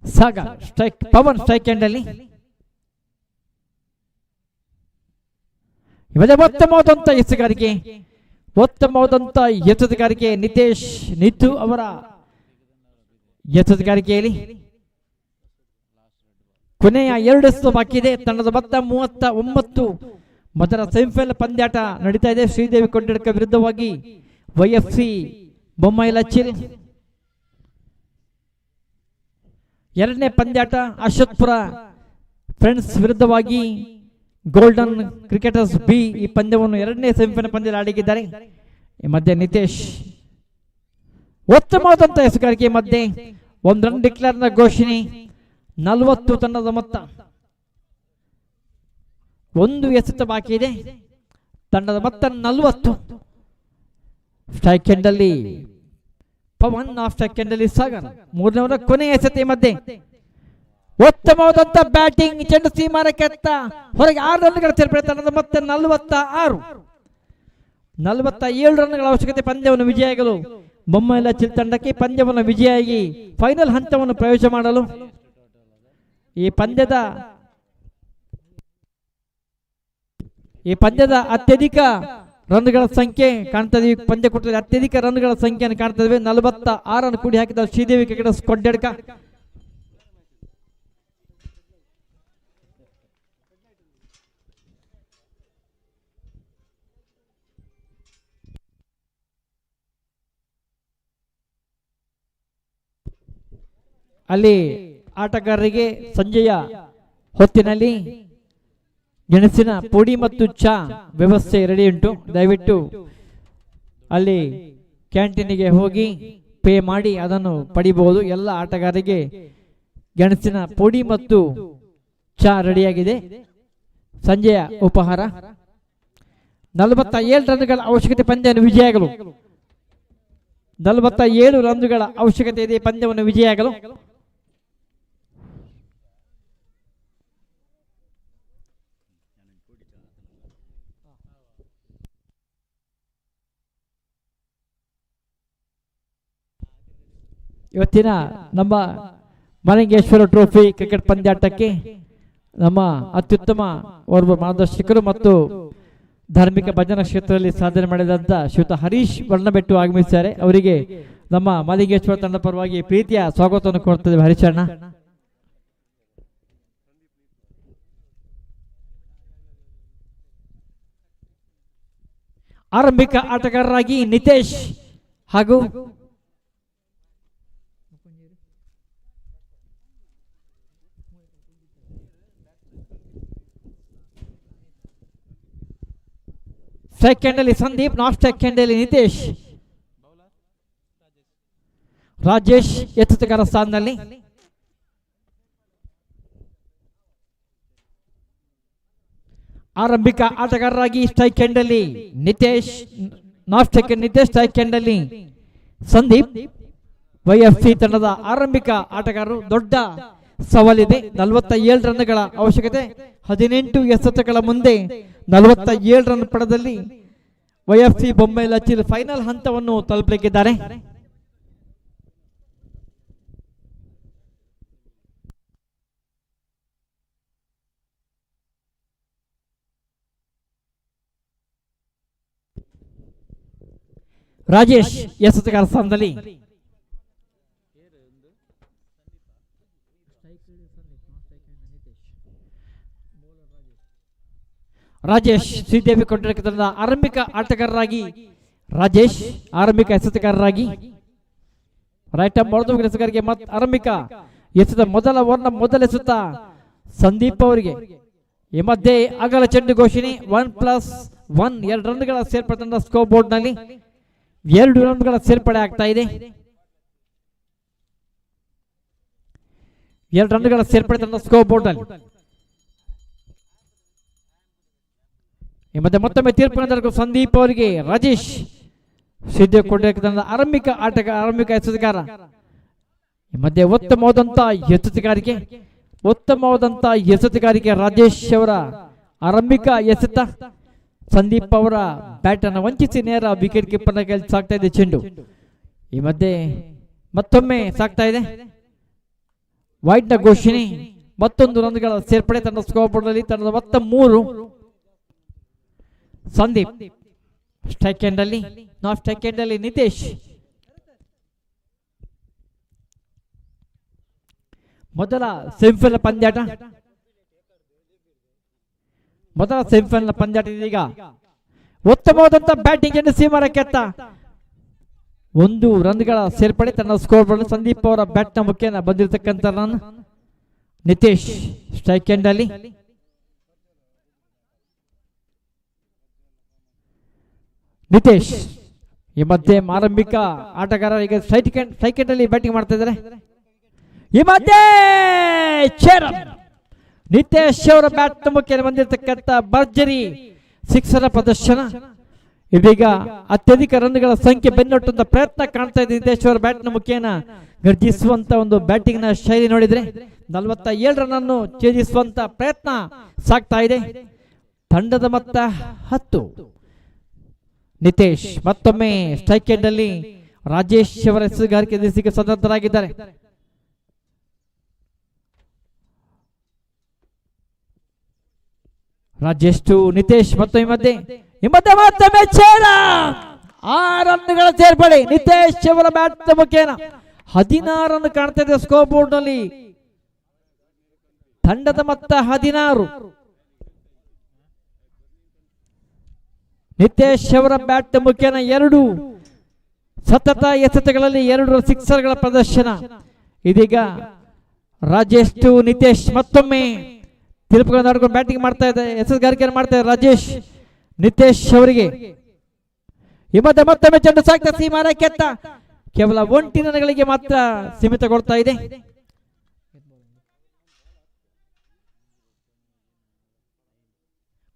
ಸಾಗ ಸ್ಟ್ರೈಕ್, ಪವನ್ ಸ್ಟ್ರೈಕ್ ಎಂಡ್ ಅಲ್ಲಿ. ಉತ್ತಮವಾದಂತ ಎಸೆಗಾರಿಕೆ, ಉತ್ತಮವಾದಂತ ಎಸೆಗಾರಿಕೆ ನಿತೇಶ್ ನಿತು ಅವರ ಎಸೆಗಾರಿಕೆಯಲ್ಲಿ. ಕೊನೆಯ 2 ಎಸೆತ ಬಾಕಿ ಇದೆ. ತಂಡದ ಮೊತ್ತ 39. ಮೊದಲ ಸೆಮಿಫೈನಲ್ ಪಂದ್ಯಾಟ ನಡೀತಾ ಇದೆ. ಶ್ರೀದೇವಿ ಕೊಂಡಡ್ಕ ವಿರುದ್ಧವಾಗಿ YFC ಬೊಮ್ಮಾಯಿ ಲಚಿಲ್. ಎರಡನೇ ಪಂದ್ಯಾಟ ಅಶ್ವತ್ಪುರ ಫ್ರೆಂಡ್ಸ್ ವಿರುದ್ಧವಾಗಿ ಗೋಲ್ಡನ್ ಕ್ರಿಕೆಟರ್ಸ್ ಬಿ. ಈ ಪಂದ್ಯವನ್ನು 2ನೇ ಸೆಮಿಫೈನಲ್ ಪಂದ್ಯ ಆಡಿದ್ದಾರೆ. ಈ ಮಧ್ಯೆ ನಿತೇಶ್ ಉತ್ತಮವಾದಂತ ಎಸೆಗಾರಿಕೆ ಮಧ್ಯೆ 1 ರನ್ ಡಿಕ್ಲೇರ್ನ ಘೋಷಣೆ. 40 ತಂಡದ ಮೊತ್ತ. 1 ಎಸೆತ ಬಾಕಿ ಇದೆ. ತಂಡದ ಮೊತ್ತ 40. ಸ್ಟ್ರೈಕ್ ಎಂಡ್ ಅಲ್ಲಿ ಪವನ್, ಆಫ್ ಸ್ಟ್ರೈಕ್ ಎಂಡ್ ಅಲ್ಲಿ ಸಾಗರ್. 3ನೇ ಕೊನೆಯ ಎಸೆತ ಮಧ್ಯೆ ಉತ್ತಮವಾದಂತ ಬ್ಯಾಟಿಂಗ್. ಚೆಂಡು ಸೀಮಾರಕ್ಕೆ ಹೊರಗೆ 6 ರನ್ಗಳ ಸೇರ್ಪಡೆ. ತಂಡದ ಮೊತ್ತ 46. 47 ರನ್ಗಳ ಅವಶ್ಯಕತೆ ಪಂದ್ಯವನ್ನು ವಿಜಯಾಗಲು ಬೊಮ್ಮಾಯಿ ಲಚಿಲ್ ತಂಡಕ್ಕೆ. ಪಂದ್ಯವನ್ನು ವಿಜಯಾಗಿ ಫೈನಲ್ ಹಂತವನ್ನು ಪ್ರವೇಶ ಮಾಡಲು ಈ ಪಂದ್ಯದ ಅತ್ಯಧಿಕ ರನ್ಗಳ ಸಂಖ್ಯೆ ಕಾಣ್ತದೆ. ಈ ಪಂದ್ಯ ಕೊಟ್ಟರೆ ಅತ್ಯಧಿಕ ರನ್ಗಳ ಸಂಖ್ಯೆಯನ್ನು ಕಾಣ್ತಾ ಇದ್ದೇವೆ. 46 ರನ್ ಕೂಡಿ ಹಾಕಿದ ಶ್ರೀದೇವಿ ಕ್ರಿಕೆಟರ್ಸ್ ಕೊಡ್ಯಡ್ಕ. ಅಲ್ಲಿ ಆಟಗಾರರಿಗೆ ಸಂಜೆಯ ಹೊತ್ತಿನಲ್ಲಿ ಗೆಣಸಿನ ಪುಡಿ ಮತ್ತು ಚಾ ವ್ಯವಸ್ಥೆ ರೆಡಿ ಉಂಟು. ದಯವಿಟ್ಟು ಅಲ್ಲಿ ಕ್ಯಾಂಟೀನಿಗೆ ಹೋಗಿ ಪೇ ಮಾಡಿ ಅದನ್ನು ಪಡಿಬಹುದು. ಎಲ್ಲ ಆಟಗಾರರಿಗೆ ಗೆಣಸಿನ ಪುಡಿ ಮತ್ತು ಚಾ ರೆಡಿಯಾಗಿದೆ. ಸಂಜೆಯ ಉಪಹಾರ. 47 ರನ್ಗಳ ಅವಶ್ಯಕತೆ ಪಂದ್ಯವನ್ನು ವಿಜಯಾಗಲು. 47 ರನ್ಗಳ ಅವಶ್ಯಕತೆ ಇದೆ ಪಂದ್ಯವನ್ನು ವಿಜಯಾಗಲು. ಇವತ್ತಿನ ನಮ್ಮ ಮಲಿಂಗೇಶ್ವರ ಟ್ರೋಫಿ ಕ್ರಿಕೆಟ್ ಪಂದ್ಯಾಟಕ್ಕೆ ನಮ್ಮ ಅತ್ಯುತ್ತಮ ಓರ್ವ ಮಾರ್ಗದರ್ಶಕರು ಮತ್ತು ಧಾರ್ಮಿಕ ಭಜನಾ ಕ್ಷೇತ್ರದಲ್ಲಿ ಸಾಧನೆ ಮಾಡಿದಂತ ಶ್ರೀಯುತ ಹರೀಶ್ ವರ್ಣಬೆಟ್ಟು ಆಗಮಿಸಿದ್ದಾರೆ. ಅವರಿಗೆ ನಮ್ಮ ಮಲಿಂಗೇಶ್ವರ ತಂಡ ಪರವಾಗಿ ಪ್ರೀತಿಯ ಸ್ವಾಗತವನ್ನು ಕೊಡ್ತೇವೆ. ಹರೀಶಣ್ಣ ಆರಂಭಿಕ ಆಟಗಾರರಾಗಿ ನಿತೇಶ್ ಹಾಗೂ ಸೆಕೆಂಡ್ ಅಲ್ಲಿ ಸಂದೀಪ್, ನಾಟ್ ಸೆಕೆಂಡ್ ಅಲ್ಲಿ ನಿತೇಶ್. ರಾಜೇಶ್ ಎತ್ತುಗಾರ ಸ್ಥಾನದಲ್ಲಿ. ಆರಂಭಿಕ ಆಟಗಾರರಾಗಿ ಸ್ಟ್ರೈಕ್ ಎಂಡ್ ಅಲ್ಲಿ Nitesh, not second Nitesh, strike end ಅಲ್ಲಿ ಸಂದೀಪ್. YFC ತಂಡದ ಆರಂಭಿಕ ಆಟಗಾರರು. ದೊಡ್ಡ ಸವಾಲಿದೆ. 47 ರನ್ಗಳ ಅವಶ್ಯಕತೆ. 18 ಎಸೆತಗಳ ಮುಂದೆ 47 ರನ್ ಪಡೆದಲ್ಲಿ YFC ಬೊಮ್ಮಾಯಿ ಲಚಿಲ್ ಫೈನಲ್ ಹಂತವನ್ನು ತಲುಪಲಿಕ್ಕಿದ್ದಾರೆ. ರಾಜೇಶ್ ಎಸೆತಗಾರ ಸ್ಥಾನದಲ್ಲಿ. ರಾಜೇಶ್ ಶ್ರೀದೇವಿ ಕೊಂಡಡ್ಕ ತಂಡದ ಆರಂಭಿಕ ಆಟಗಾರರಾಗಿ ರಾಜೇಶ್ ಆರಂಭಿಕ ಎಸೆತಗಾರರಾಗಿ. ರೈಟ್ ಆರ್ಮ್ ಎಸೆಗಾರರಿಗೆ ಆರಂಭಿಕ ಎಸೆತ ಮೊದಲ ಎಸೆತ ಸಂದೀಪ್ ಅವರಿಗೆ. ಈ ಮಧ್ಯೆ ಅಗಲ ಚೆಂಡು ಘೋಷಣೆ 1+1 2 ರನ್ಗಳ ಸೇರ್ಪಡೆ ತಂಡ ಸ್ಕೋರ್ ಬೋರ್ಡ್ ನಲ್ಲಿ 2 ರನ್ಗಳ ಸೇರ್ಪಡೆ ಆಗ್ತಾ ಇದೆ. 2 ರನ್ಗಳ ಸೇರ್ಪಡೆ ತಂಡ ಸ್ಕೋರ್ ಬೋರ್ಡ್ ನಲ್ಲಿ. ಈ ಮಧ್ಯೆ ಮತ್ತೊಮ್ಮೆ ತೀರ್ಪು ಸಂದೀಪ್ ಅವರಿಗೆ ರಾಜೇಶ್ ಸಿದ್ಧ ತಂಡ ಆರಂಭಿಕ ಎಸೆತಗಾರ. ಈ ಮಧ್ಯೆ ಉತ್ತಮವಾದಂತ ಎಸೆತಗಾರಿಕೆ ರಾಜೇಶ್ ಅವರ ಆರಂಭಿಕ ಎಸೆತ ಸಂದೀಪ್ ಅವರ ಬ್ಯಾಟ್ ಅನ್ನು ವಂಚಿಸಿ ನೇರ ವಿಕೆಟ್ ಕೀಪರ್ ನ ಕೈಯಲ್ಲಿ ಸಾಕ್ತಾ ಇದೆ ಚೆಂಡು. ಈ ಮಧ್ಯೆ ಮತ್ತೊಮ್ಮೆ ಸಾಕ್ತಾ ಇದೆ. ವೈಡ್ ನ ಘೋಷಣೆ, ಮತ್ತೊಂದು ರನ್ಗಳ ಸೇರ್ಪಡೆ ತಂಡ ಸ್ಕೋರ್ ಬೋರ್ಡ್ ಅಲ್ಲಿ. ತಂಡದ ಮೊತ್ತ 3. ಸಂದೀಪ್ ಸ್ಟ್ರೈಕ್ ಎಂಡ್ ಅಲ್ಲಿ, ನಾಟ್ ಸ್ಟ್ರೈಕ್ ಎಂಡ್ ಅಲ್ಲಿ ನಿತೇಶ್. ಮೊದಲ ಸೆಮಿಫೈನಲ್ ಪಂದ್ಯಾಟ ಇದೀಗ. ಉತ್ತಮವಾದಂತ ಬ್ಯಾಟಿಂಗ್ ಅನ್ನು ಸೀಮಾರಕ್ಕೆತ್ತ 1 ರನ್ಗಳ ಸೇರ್ಪಡೆ ತನ್ನ ಸ್ಕೋರ್ ಬೋರ್ಡ್. ಸಂದೀಪ್ ಅವರ ಬ್ಯಾಟ್ ನ ಮುಖೇನ ಬಂದಿರತಕ್ಕಂತ ರನ್. ನಿತೇಶ್ ಸ್ಟ್ರೈಕ್ ಎಂಡ್ ಅಲ್ಲಿ. ನಿತೇಶ್ ಈ ಮಧ್ಯೆ ಆರಂಭಿಕ ಆಟಗಾರ ಈಗ ಸ್ಟ್ರೈಕ್ ಎಂಡ್ ಅಲ್ಲಿ ಬ್ಯಾಟಿಂಗ್ ಮಾಡ್ತಾ ಇದ್ದಾರೆ. ಈ ಮಧ್ಯೆ ನಿತೇಶ್ ಅವರ ಬ್ಯಾಟ್ ಮುಖೇನ ಬಂದಿರತಕ್ಕಂತ ಭರ್ಜರಿ ಸಿಕ್ಸರ ಪ್ರದರ್ಶನ. ಇದೀಗ ಅತ್ಯಧಿಕ ರನ್ಗಳ ಸಂಖ್ಯೆ ಬೆನ್ನಟ್ಟುವಂತ ಪ್ರಯತ್ನ ಕಾಣ್ತಾ ಇದೆ. ನಿತೇಶ್ ಅವರ ಬ್ಯಾಟ್ ನ ಮುಖೇನ ಗರ್ಜಿಸುವಂತ ಒಂದು ಬ್ಯಾಟಿಂಗ್ ನ ಶೈಲಿ ನೋಡಿದ್ರೆ 47 ರನ್ ಅನ್ನು ಛೇದಿಸುವಂತ ಪ್ರಯತ್ನ ಸಾಗ್ತಾ ಇದೆ. ತಂಡದ ಮೊತ್ತ 10. ನಿತೇಶ್ ಮತ್ತೊಮ್ಮೆ ಸ್ಟ್ರೈಕ್ ಎಂಡ್ ಅಲ್ಲಿ ರಾಜೇಶ್ ಅವರ ಎಸೆಗಾರಿಕೆ ದಿಸಿಗೆ ಸನ್ನದ್ಧರಾಗಿದ್ದಾರೆ. ರಾಜೇಶ್ ಟು ನಿತೇಶ್. ಮತ್ತೊಮ್ಮೆ ಮತ್ತೊಮ್ಮೆ 6 ರನ್ಗಳ ಸೇರ್ಪಡೆ ನಿತೇಶ್ ಅವರ ಬ್ಯಾಟ್ ಮುಖೇನ 16 ರನ್ ಕಾಣ್ತಾ ಇದೆ ಸ್ಕೋರ್ ಬೋರ್ಡ್ ನಲ್ಲಿ. ತಂಡದ ಮೊತ್ತ 16. ನಿತೇಶ್ ಅವರ ಬ್ಯಾಟ್ ಮುಖೇನ 2 ಸತತ ಎಸೆತಗಳಲ್ಲಿ 2 ಸಿಕ್ಸರ್ಗಳ ಪ್ರದರ್ಶನ. ಇದೀಗ ರಾಜೇಶ್ ಟು ನಿತೇಶ್ ಮತ್ತೊಮ್ಮೆ ತಿರುಪುಗಳನ್ನು ಆಡ್ಕೊಂಡು ಬ್ಯಾಟಿಂಗ್ ಮಾಡ್ತಾ ಇದೆ, ಎಸೆಗಾರಿಕೆಯನ್ನು ಮಾಡ್ತಾ ಇದೆ ರಾಜೇಶ್ ನಿತೇಶ್ ಅವರಿಗೆ. ಈ ಮಧ್ಯೆ ಮತ್ತೊಮ್ಮೆ ಚೆಂಡು ಸಾಕ್ತಾ ಸೀಮಾರಕ್ಕೆತ್ತ ಕೇವಲ 1 ರನ್ಗಳಿಗೆ ಮಾತ್ರ ಸೀಮಿತಗೊಳ್ತಾ ಇದೆ.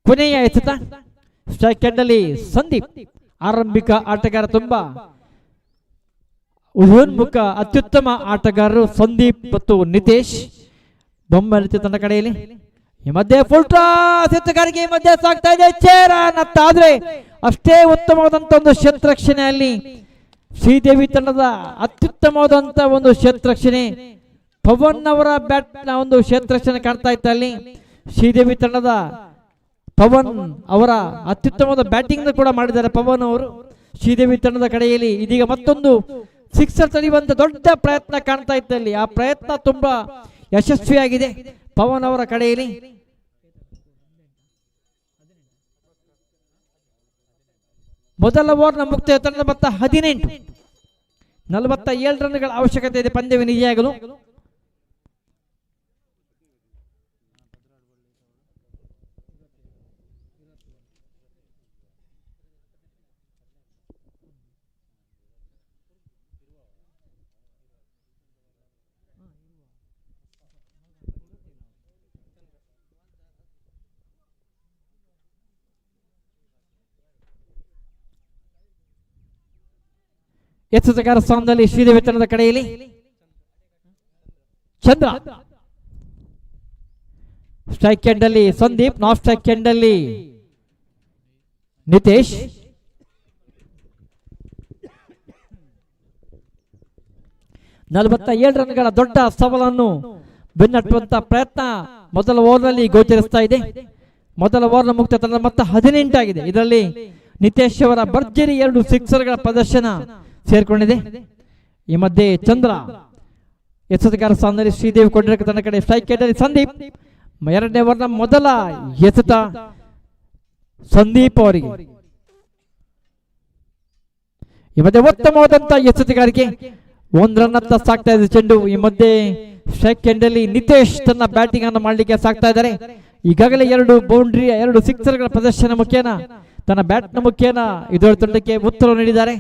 ಕೊನೆಯ ಎಸೆತ ಸ್ಟ್ರೈಕ್ ಎಂಡ್ ಅಲ್ಲಿ ಸಂದೀಪ್ ಆರಂಭಿಕ ಆಟಗಾರ. ತುಂಬಾ ಉದಯೋನ್ಮುಖ ಅತ್ಯುತ್ತಮ ಆಟಗಾರರು ಸಂದೀಪ್ ಮತ್ತು ನಿತೇಶ್ ಬೊಮ್ಮಲಿತ ತಂಡ ಕಡೆಯಲ್ಲಿ. ಈ ಮಧ್ಯೆ ಫುಲ್ ಟಾಸ್ ಎತ್ತುಗಾರಿಕೆ ಮಧ್ಯೆ ಸಾಗ್ತಾ ಇದೆ. ಆದ್ರೆ ಅಷ್ಟೇ ಉತ್ತಮವಾದಂತ ಒಂದು ಕ್ಷೇತ್ರರಕ್ಷಣೆಯಲ್ಲಿ ಶ್ರೀದೇವಿ ತಂಡದ ಅತ್ಯುತ್ತಮವಾದಂತ ಒಂದು ಕ್ಷೇತ್ರರಕ್ಷಣೆ. ಪವನ್ ಅವರ ಬ್ಯಾಟ್ ನ ಒಂದು ಕ್ಷೇತ್ರರಕ್ಷಣೆ ಕಾಣ್ತಾ ಇತ್ತು ಅಲ್ಲಿ. ಶ್ರೀದೇವಿ ತಂಡದ ಪವನ್ ಅವರ ಅತ್ಯುತ್ತಮವಾದ ಬ್ಯಾಟಿಂಗ್ ಕೂಡ ಮಾಡಿದ್ದಾರೆ ಪವನ್ ಅವರು ಶ್ರೀದೇವಿ ತಂಡದ ಕಡೆಯಲ್ಲಿ. ಇದೀಗ ಮತ್ತೊಂದು ಸಿಕ್ಸರ್ ತಡೆಯುವಂತ ದೊಡ್ಡ ಪ್ರಯತ್ನ ಕಾಣ್ತಾ ಇತ್ತಲ್ಲಿ. ಆ ಪ್ರಯತ್ನ ತುಂಬಾ ಯಶಸ್ವಿಯಾಗಿದೆ ಪವನ್ ಅವರ ಕಡೆಯಲ್ಲಿ. ಮೊದಲ ಓವರ್ನ ಮುಕ್ತಾಯ ತಂಡದ ಮೊತ್ತ 18. 47 ರನ್ಗಳ ಅವಶ್ಯಕತೆ ಇದೆ ಪಂದ್ಯ ವಿಜಯಾಗಲು. ಎಚ್ಚರಿಕೆಗಾರ ಸ್ಥಾನದಲ್ಲಿ ಶ್ರೀದೇವಿ ತಂಡದ ಕಡೆಯಲ್ಲಿ ಚಂದ್ರ. ಸ್ಟ್ರೈಕ್ ಎಂಡ್ ಅಲ್ಲಿ ಸಂದೀಪ್, ನಾಟ್ ಸ್ಟ್ರೈಕ್ ಎಂಡ್ ಅಲ್ಲಿ ನಿತೇಶ್. ನಲವತ್ತ 7 ರನ್ಗಳ ದೊಡ್ಡ ಸವಾಲನ್ನು ಬೆನ್ನಟ್ಟುವಂತ ಪ್ರಯತ್ನ ಮೊದಲ ಓವರ್ನಲ್ಲಿ ಗೋಚರಿಸ್ತಾ ಇದೆ. ಮೊದಲ ಓವರ್ನ ಮುಕ್ತ ತಂಡದ ಮೊತ್ತ 18 ಆಗಿದೆ. ಇದರಲ್ಲಿ ನಿತೇಶ್ ಅವರ ಭರ್ಜರಿ 2 ಸಿಕ್ಸರ್ಗಳ ಪ್ರದರ್ಶನ ಸೇರ್ಕೊಂಡಿದೆ. ಈ ಮಧ್ಯೆ ಚಂದ್ರ ಎಸೆತಗಾರ ಸ್ಥಾನದಲ್ಲಿ ಶ್ರೀದೇವಿ ಕೊಂಡಿರಕ ತನ್ನ ಕಡೆ ಸ್ಟ್ರೈಕ್ ಎಂಡ್ ಸಂದೀಪ್. 2ನೇ ಓವರ್ನ ಮೊದಲ ಎಸೆತ ಸಂದೀಪ್ ಅವರಿಗೆ. ಈ ಮಧ್ಯೆ ಉತ್ತಮವಾದಂತ ಎಸೆತಗಾರಿಕೆ 1 ರನ್ ಅತ್ತ ಸಾಕ್ತಾ ಇದೆ ಚೆಂಡು. ಈ ಮಧ್ಯೆ ಸೆಕೆಂಡ್ ಅಲ್ಲಿ ನಿತೇಶ್ ತನ್ನ ಬ್ಯಾಟಿಂಗ್ ಅನ್ನು ಮಾಡಲಿಕ್ಕೆ ಸಾಕ್ತಾ ಇದ್ದಾರೆ. ಈಗಾಗಲೇ 2 ಬೌಂಡ್ರಿ 2 ಸಿಕ್ಸರ್ಗಳ ಪ್ರದರ್ಶನ ಮುಖೇನ ತನ್ನ ಬ್ಯಾಟ್ ನ ಮುಖೇನ ಇದರ ತಂಡಕ್ಕೆ ಉತ್ತರ ನೀಡಿದ್ದಾರೆ.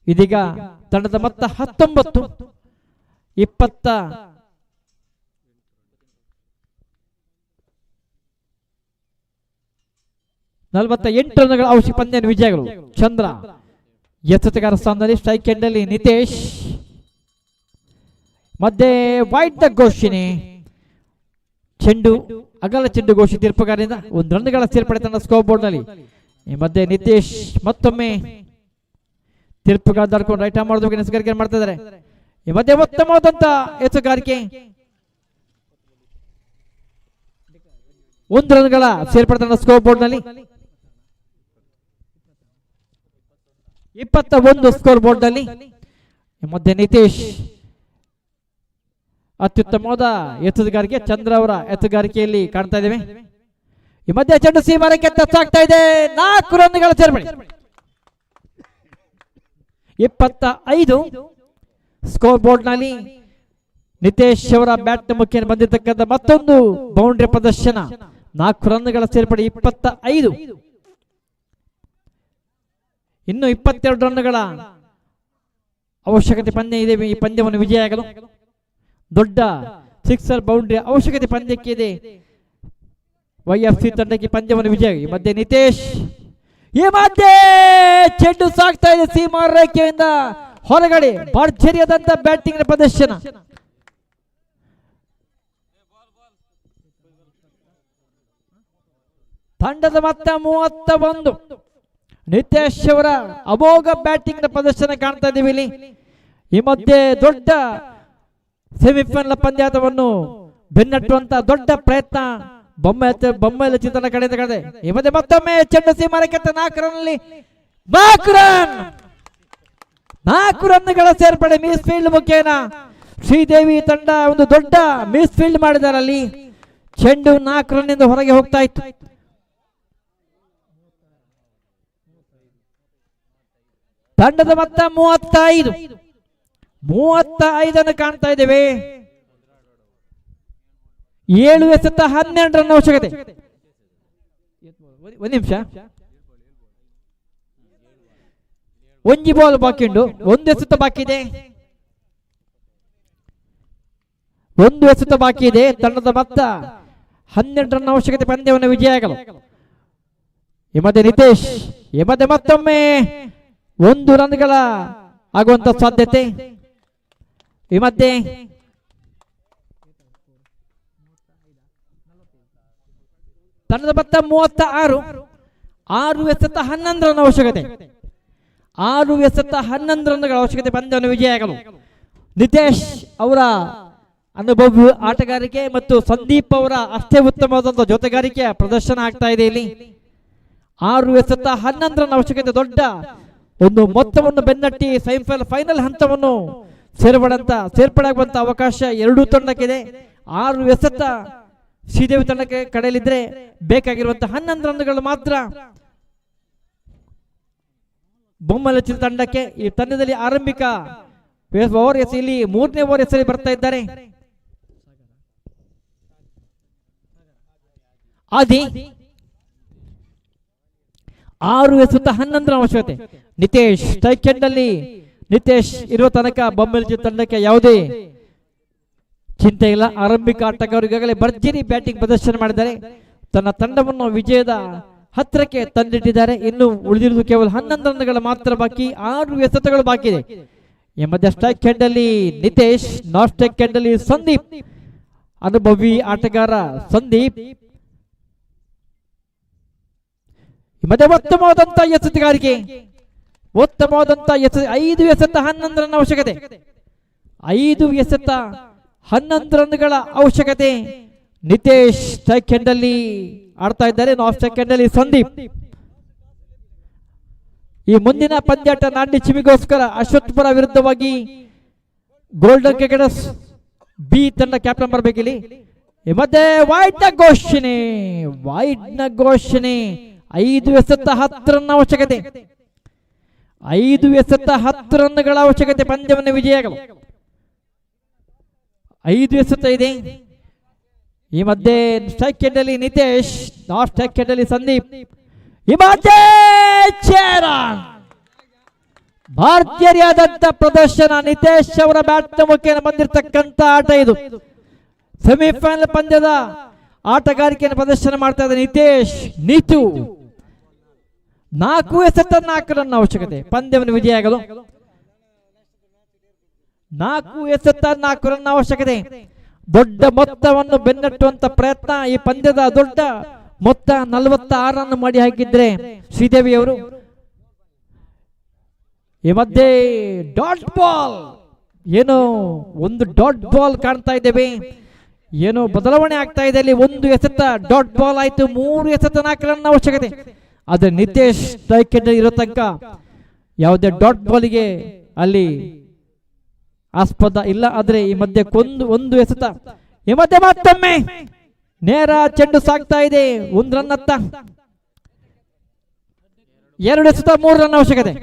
ಇದೀಗ ತಂಡದ ಮೊತ್ತ 48 ರನ್ಗಳ ಅವಶ್ಯಕ ಪಂದ್ಯ ವಿಜಯಗಳು. ಚಂದ್ರ ಎಚ್ಚರಿಕೆಗಾರ ಸ್ಥಾನದಲ್ಲಿ, ಸ್ಟ್ರೈಕ್ ಎಂಡ್ ಅಲ್ಲಿ ನಿತೇಶ್, ಮಧ್ಯೆ ವೈಟ್ ದ ಘೋಷಣೆ, ಚೆಂಡು ಅಗಲ ಚೆಂಡು ಘೋಷಿ ತೀರ್ಪುಗಾರರಿಂದ 1 ರನ್ಗಳ ಸೇರ್ಪಡೆ ತನ್ನ ಸ್ಕೋರ್ ಬೋರ್ಡ್ ನಲ್ಲಿ. ಈ ಮಧ್ಯೆ ನಿತೇಶ್ ಮತ್ತೊಮ್ಮೆ ತೀರ್ಪುಗಾರ ದಾಡ್ಕೊಂಡು ರೈಟ್ ಆರ್ಮ್ ಮಾಡೋದಕ್ಕೆ ಎಚ್ಚರಿಕೆ ಮಾಡ್ತಾ ಇದ್ದಾರೆ. ಈ ಮಧ್ಯೆ ಉತ್ತಮವಾದಂತ ಎಚ್ಚರಿಕೆ 1 ರನ್ಗಳ ಸೇರ್ಪಡೆ ತನ್ನ ಸ್ಕೋರ್ ಬೋರ್ಡ್ ನಲ್ಲಿ. 21 ಸ್ಕೋರ್ ಬೋರ್ಡ್ ನಲ್ಲಿ. ಮಧ್ಯೆ ನಿತೇಶ್ ಅತ್ಯುತ್ತಮವಾದ ಎತ್ತುಗಾರಿಕೆ ಚಂದ್ರ ಅವರ ಎತ್ತುಗಾರಿಕೆಯಲ್ಲಿ ಕಾಣ್ತಾ ಇದ್ದೇವೆ. ಈ ಮಧ್ಯೆ ಚೆಂಡು ಸೀಮಾರಕ್ಕೆ ಟಚ್ ಇದೆ. 4 ರನ್ಗಳ ಸೇರ್ಪಡೆ. 25 ಸ್ಕೋರ್ ಬೋರ್ಡ್ ನಲ್ಲಿ ನಿತೇಶ್ ಅವರ ಬ್ಯಾಟ್ ಮುಖೇನ ಬಂದಿರತಕ್ಕಂಥ ಮತ್ತೊಂದು ಬೌಂಡ್ರಿ ಪ್ರದರ್ಶನ. 4 ರನ್ಗಳ ಸೇರ್ಪಡೆ. 25 ಇನ್ನು 22 ರನ್ಗಳ ಅವಶ್ಯಕತೆ ಪಂದ್ಯ ಇದೆ ಈ ಪಂದ್ಯವನ್ನು ವಿಜಯ ಆಗಲು. ದೊಡ್ಡ ಸಿಕ್ಸರ್ ಬೌಂಡ್ರಿ ಅವಶ್ಯಕತೆ ಪಂದ್ಯಕ್ಕೆ ಇದೆ YFC ತಂಡಕ್ಕೆ ಪಂದ್ಯವನ್ನು ವಿಜಯ. ಈ ಮಧ್ಯೆ ನಿತೇಶ್, ಈ ಮಧ್ಯೆ ಚೆಂಡು ಸಾಗ್ತಾ ಇದೆ ಸೀಮಾ ರೇಖೆಯಿಂದ ಹೊರಗಡೆ. ಭರ್ಜರಿಯಾದಂತ ಬ್ಯಾಟಿಂಗ್ ಪ್ರದರ್ಶನ. ತಂಡದ ಮೊತ್ತ 31. ನಿತೇಶ್ ಅವರ ಅಮೋಘ ಬ್ಯಾಟಿಂಗ್ ಪ್ರದರ್ಶನ ಕಾಣ್ತಾ ಇದ್ದೀವಿ ಇಲ್ಲಿ. ಈ ಮಧ್ಯೆ ದೊಡ್ಡ ಸೆಮಿಫೈನಲ್ ಪಂದ್ಯಾಟವನ್ನು ಬೆನ್ನಟ್ಟುವಂತ ದೊಡ್ಡ ಪ್ರಯತ್ನ ಬೊಮ್ಮೆ ಚಿತ್ರಣ ಕಡೆಯಿಂದ ಕಡೆ. ಈ ಮಧ್ಯೆ ಮತ್ತೊಮ್ಮೆ ಚೆಂಡು ಸೀಮಾರಕ್ಕೆ 4 ರನ್ನಲ್ಲಿ 4 ರನ್ಗಳ ಸೇರ್ಪಡೆ ಮಿಸ್ ಫೀಲ್ಡ್ ಮುಖೇನ. ಶ್ರೀದೇವಿ ತಂಡ ಒಂದು ದೊಡ್ಡ ಮಿಸ್ ಫೀಲ್ಡ್ ಮಾಡಿದ್ದಾರೆ ಅಲ್ಲಿ. ಚೆಂಡು 4 ರನ್ನಿಂದ ಹೊರಗೆ ಹೋಗ್ತಾ ಇತ್ತು. ತಂಡದ ಮೊತ್ತ 35 ಕಾಣ್ತಾ ಇದ್ದೇವೆ. 7 ಎಸೆತ 12 ರನ್ ಅವಶ್ಯಕತೆ. 1 ನಿಮಿಷ. 1 ಬಾಲ್ ಬಾಕಿ ಉಂಟು. 1 ಎಸೆತ ಬಾಕಿ ಇದೆ. 1 ಎಸೆತ ಬಾಕಿ ಇದೆ. ತಂಡದ ಮೊತ್ತ 12 ರನ್ ಅವಶ್ಯಕತೆ ಪಂದ್ಯವನ್ನು ವಿಜಯ ಆಗಲು. ಈ ಮಧ್ಯೆ ನಿತೇಶ್, ಈ ಮಧ್ಯೆ ಮತ್ತೊಮ್ಮೆ 1 ರನ್ಗಳ ಆಗುವಂತ ಸಾಧ್ಯತೆ. ಈ ಮಧ್ಯೆ ತಂಡದ ಮೊತ್ತ 36. 6 ಎಸೆತ 11 ರನ್ ಅವಶ್ಯಕತೆ. 6 ಎಸೆತ 11 ರನ್ಗಳ ಅವಶ್ಯಕತೆ ಪಂದ್ಯವನ್ನು ವಿಜಯ ಆಗಲು. ನಿತೇಶ್ ಅವರ ಅನುಭವಿ ಆಟಗಾರಿಕೆ ಮತ್ತು ಸಂದೀಪ್ ಅವರ ಅಷ್ಟೇ ಉತ್ತಮವಾದಂತಹ ಜೊತೆಗಾರಿಕೆಯ ಪ್ರದರ್ಶನ ಆಗ್ತಾ ಇದೆ ಇಲ್ಲಿ. 6 ಎಸೆತ 11 ರನ್ ಅವಶ್ಯಕತೆ. ದೊಡ್ಡ ಒಂದು ಮೊತ್ತವನ್ನು ಬೆನ್ನಟ್ಟಿ ಫೈನಲ್ ಹಂತವನ್ನು ಸೇರ್ಪಡೆ ಆಗುವಂತ ಅವಕಾಶ ಎರಡೂ ತಂಡಕ್ಕಿದೆ. 6 ಎಸೆತ ಶ್ರೀದೇವಿ ತಂಡಕ್ಕೆ ಕಡೆಯಲಿದ್ರೆ ಬೇಕಾಗಿರುವಂತಹ 11 ರನ್ಗಳು ಮಾತ್ರ ಬೊಮ್ಮಲಚಿ ತಂಡಕ್ಕೆ. ಈ ತಂಡದಲ್ಲಿ ಆರಂಭಿಕ ಓವರ್ ಇಲ್ಲಿ 3ನೇ ಓವರ್ ಎಸೆಯಲ್ಲಿ ಬರ್ತಾ ಇದ್ದಾರೆ. ಆದಿ 6 ಎಸೆತ 11 ರನ್ ಅವಶ್ಯಕತೆ. ನಿತೇಶ್ ಸ್ಟ್ರೈಕ್ ಎಂಡ್ ಅಲ್ಲಿ ನಿತೇಶ್ ಇರುವ ತನಕ ಬೊಮ್ಮಲಚಿ ತಂಡಕ್ಕೆ ಯಾವುದೇ ಚಿಂತೆ ಇಲ್ಲ. ಆರಂಭಿಕ ಆಟಗಾರರು ಈಗಾಗಲೇ ಭರ್ಜರಿ ಬ್ಯಾಟಿಂಗ್ ಪ್ರದರ್ಶನ ಮಾಡಿದ್ದಾರೆ. ತನ್ನ ತಂಡವನ್ನು ವಿಜಯದ ಹತ್ತಿರಕ್ಕೆ ತಂದಿಟ್ಟಿದ್ದಾರೆ. ಇನ್ನು ಉಳಿದಿರುವುದು ಕೇವಲ 11 ರನ್ಗಳು ಮಾತ್ರ ಬಾಕಿ. 6 ಎಸೆತಗಳು ಬಾಕಿ ಇದೆ. ಈ ಮಧ್ಯೆ ಸ್ಟ್ರೈಕ್ ಎಂಡ್ ಅಲ್ಲಿ ನಿತೇಶ್, ನಾಟ್ ಸ್ಟ್ರೈಕ್ ಎಂಡ್ ಅಲ್ಲಿ ಸಂದೀಪ್, ಅನುಭವಿ ಆಟಗಾರ ಸಂದೀಪ್. ಈ ಮಧ್ಯೆ ಉತ್ತಮವಾದಂತ ಎಸೆತಗಾರಿಕೆ, ಉತ್ತಮವಾದಂತ 5 ಎಸೆತ 11 ರನ್ ಅವಶ್ಯಕತೆ. 5 ಎಸೆತ 11 ರನ್ಗಳ ಅವಶ್ಯಕತೆ. ನಿತೇಶ್ ಸ್ಟ್ರೈಕ್ ಎಂಡ್ ಅಲ್ಲಿ ಆಡ್ತಾ ಇದ್ದಾರೆ. ನಾಟ್ ಸ್ಟ್ರೈಕ್ ಎಂಡ್ ಅಲ್ಲಿ ಸಂದೀಪ್. ಈ ಮುಂದಿನ ಪಂದ್ಯಾಟ ನಾಡಿ ಚಿಮಿಗೋಸ್ಕರ ಅಶ್ವತ್ಪುರ ವಿರುದ್ಧವಾಗಿ ಗೋಲ್ಡನ್ ಕ್ರಿಕೆಟರ್ಸ್ ಬಿ ತಂಡ ಕ್ಯಾಪ್ಟನ್ ಬರಬೇಕಿಲ್ಲಿ. ಈ ಮಧ್ಯೆ ವೈಡ್ ನ ಘೋಷಣೆ 5 ಎಸೆತ 10 ರನ್ ಅವಶ್ಯಕತೆ. 5 ಎಸೆತ 10 ರನ್ಗಳ ಅವಶ್ಯಕತೆ ಪಂದ್ಯವನ್ನು ವಿಜಯ ಆಗಲು. 5 ಎಸೆತ ಇದೆ. ಈ ಮಧ್ಯೆ ಸ್ಟ್ರೈಕ್ ಅಲ್ಲಿ ನಿತೇಶ್, ಲಾಸ್ಟ್ ಸ್ಟ್ರೈಕ್ ಅಲ್ಲಿ ಸಂದೀಪ್. ಈ ಮಧ್ಯೆ ಚೇರನ್ ಭಾರತೀಯರಿಯಾದಂತ ಪ್ರದರ್ಶನ ನಿತೇಶ್ ಅವರ ಬ್ಯಾಟ್ ಮುಖೇನ ಬಂದಿರತಕ್ಕಂತ ಆಟ ಇದು. ಸೆಮಿಫೈನಲ್ ಪಂದ್ಯದ ಆಟಗಾರಿಕೆಯನ್ನು ಪ್ರದರ್ಶನ ಮಾಡ್ತಾ ಇದೆ ನಿತೇಶ್. ನೀತು 4 ಎಸೆತ 4 ರನ್ ಅವಶ್ಯಕತೆ ಪಂದ್ಯವನ್ನು ವಿಜಯಾಗಲು. 4 ಎಸೆತ 4 ರನ್ ಅವಶ್ಯಕತೆ. ದೊಡ್ಡ ಮೊತ್ತವನ್ನು ಬೆನ್ನಟ್ಟುವಂತ ಪ್ರಯತ್ನ. ಈ ಪಂದ್ಯದ ದೊಡ್ಡ ಮೊತ್ತ 46 ರನ್ ಮಾಡಿ ಹಾಕಿದ್ರೆ ಶ್ರೀದೇವಿ ಅವರು. ಈ ಮಧ್ಯೆ ಡಾಟ್ ಬಾಲ್, ಏನೋ ಒಂದು ಡಾಟ್ ಬಾಲ್ ಕಾಣ್ತಾ ಇದ್ದೇವೆ. ಏನೋ ಬದಲಾವಣೆ ಆಗ್ತಾ ಇದೆ ಅಲ್ಲಿ. 1 ಎಸೆತ ಡಾಟ್ ಬಾಲ್ ಆಯ್ತು. 3 ಎಸೆತ 4 ರನ್ ಅವಶ್ಯಕತೆ. ಆದ್ರೆ ನಿತೇಶ್ ಸ್ಟ್ರೈಕ್ ಇರೋ ತನಕ ಯಾವುದೇ ಡಾಟ್ ಬಾಲ್ಗೆ ಅಲ್ಲಿ ಆಸ್ಪದ ಇಲ್ಲ. ಆದ್ರೆ ಈ ಮಧ್ಯೆ 1 ಎಸೆತ. ಈ ಮಧ್ಯೆ ಮತ್ತೊಮ್ಮೆ ನೇರ ಚೆಂಡು ಸಾಗ್ತಾ ಇದೆ. 1 ರನ್ ಅತ್ತ. 2 ಎಸೆತ 3 ರನ್ ಅವಶ್ಯಕತೆ.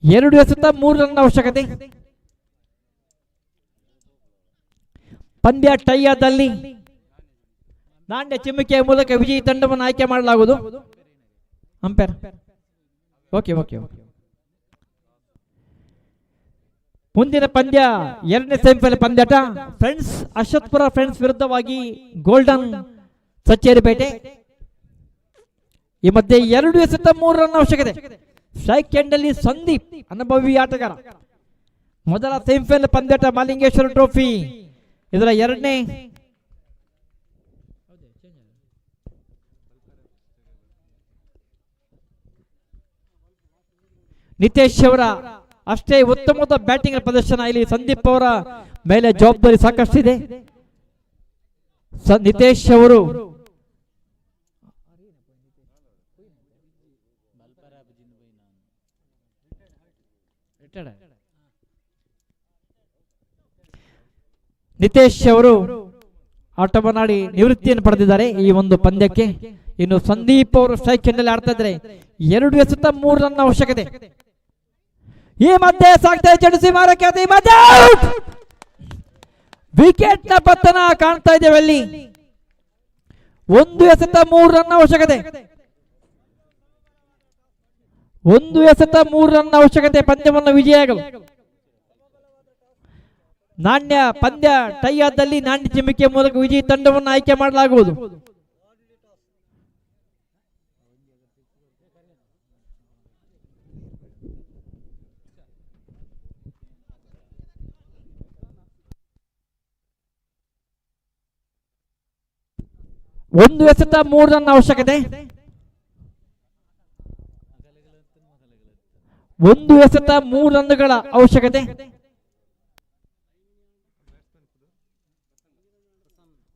2 ಎಸೆತ 3 ರನ್ ಅವಶ್ಯಕತೆ. ಪಂದ್ಯ ಟೈ ಆದಲ್ಲಿ ನಾಣ್ಯ ಚಿಮ್ಮಿಕೆಯ ಮೂಲಕ ವಿಜಯಿ ತಂಡವನ್ನು ಆಯ್ಕೆ ಮಾಡಲಾಗುವುದು. Umpire okay okay okay. ಮುಂದಿನ ಪಂದ್ಯ 2ನೇ ಸೆಮಿಫೈನಲ್ ಪಂದ್ಯಾಟ ಫ್ರೆಂಡ್ಸ್ ಅಶ್ವತ್ಪುರ ಫ್ರೆಂಡ್ಸ್ ವಿರುದ್ಧವಾಗಿ ಗೋಲ್ಡನ್ ಸಚ್ಚೇರಿಪೇಟೆ. ಈ ಮಧ್ಯೆ 2 ಎಸೆತ 3 ರನ್ ಅವಶ್ಯಕತೆ. ಸ್ಟ್ರೈಕ್ ಎಂಡಲ್ಲಿ ಸಂದೀಪ್ ಅನುಭವಿ ಆಟಗಾರ. ಮೊದಲ ಸೆಮಿಫೈನಲ್ ಪಂದ್ಯಾಟ ಮಾಲಿಂಗೇಶ್ವರ ಟ್ರೋಫಿ. ಇದರ 2ನೇ ನಿತೇಶ್ ಅವರ ಅಷ್ಟೇ ಉತ್ತಮವಾದ ಬ್ಯಾಟಿಂಗ್ ಪ್ರದರ್ಶನ. ಇಲ್ಲಿ ಸಂದೀಪ್ ಅವರ ಮೇಲೆ ಜವಾಬ್ದಾರಿ ಸಾಕಷ್ಟಿದೆ. ನಿತೇಶ್ ಅವರು ಆಟವನ್ನಾಡಿ ನಿವೃತ್ತಿಯನ್ನು ಪಡೆದಿದ್ದಾರೆ ಈ ಒಂದು ಪಂದ್ಯಕ್ಕೆ. ಇನ್ನು ಸಂದೀಪ್ ಅವರು ಸ್ಟ್ರೈಕ್ ಎಂಡಲ್ಲಿ ಆಡ್ತಾ ಇದ್ದಾರೆ. 2 ಎಸೆತ 3 ರನ್ ಅವಶ್ಯಕತೆ. ಈ ಮಧ್ಯೆ ಸಾಗ್ತಾ ಚೆಂಡು ಸೀಮಾರಕ್ಕೆ. ಈ ಮಧ್ಯೆ ವಿಕೆಟ್ ನ ಪತನ ಕಾಣ್ತಾ ಇದ್ದೇವೆ ಅಲ್ಲಿ. 1 ಎಸೆತ 3 ರನ್ ಅವಶ್ಯಕತೆ. 1 ಎಸೆತ 3 ರನ್ ಅವಶ್ಯಕತೆ ಪಂದ್ಯವನ್ನು ವಿಜಯಾಗಲು. ನಾಣ್ಯ ಪಂದ್ಯ ಟೈ ಆದಲ್ಲಿ ನಾಣ್ಯ ಚಿಮ್ಮಿಕೆ ಮೂಲಕ ವಿಜಯಿ ತಂಡವನ್ನು ಆಯ್ಕೆ ಮಾಡಲಾಗುವುದು. ಒಂದು ಎಸೆತ 3 ರನ್ ಅವಶ್ಯಕತೆ. 1 ಎಸೆತ 3 ರನ್ಗಳ ಅವಶ್ಯಕತೆ.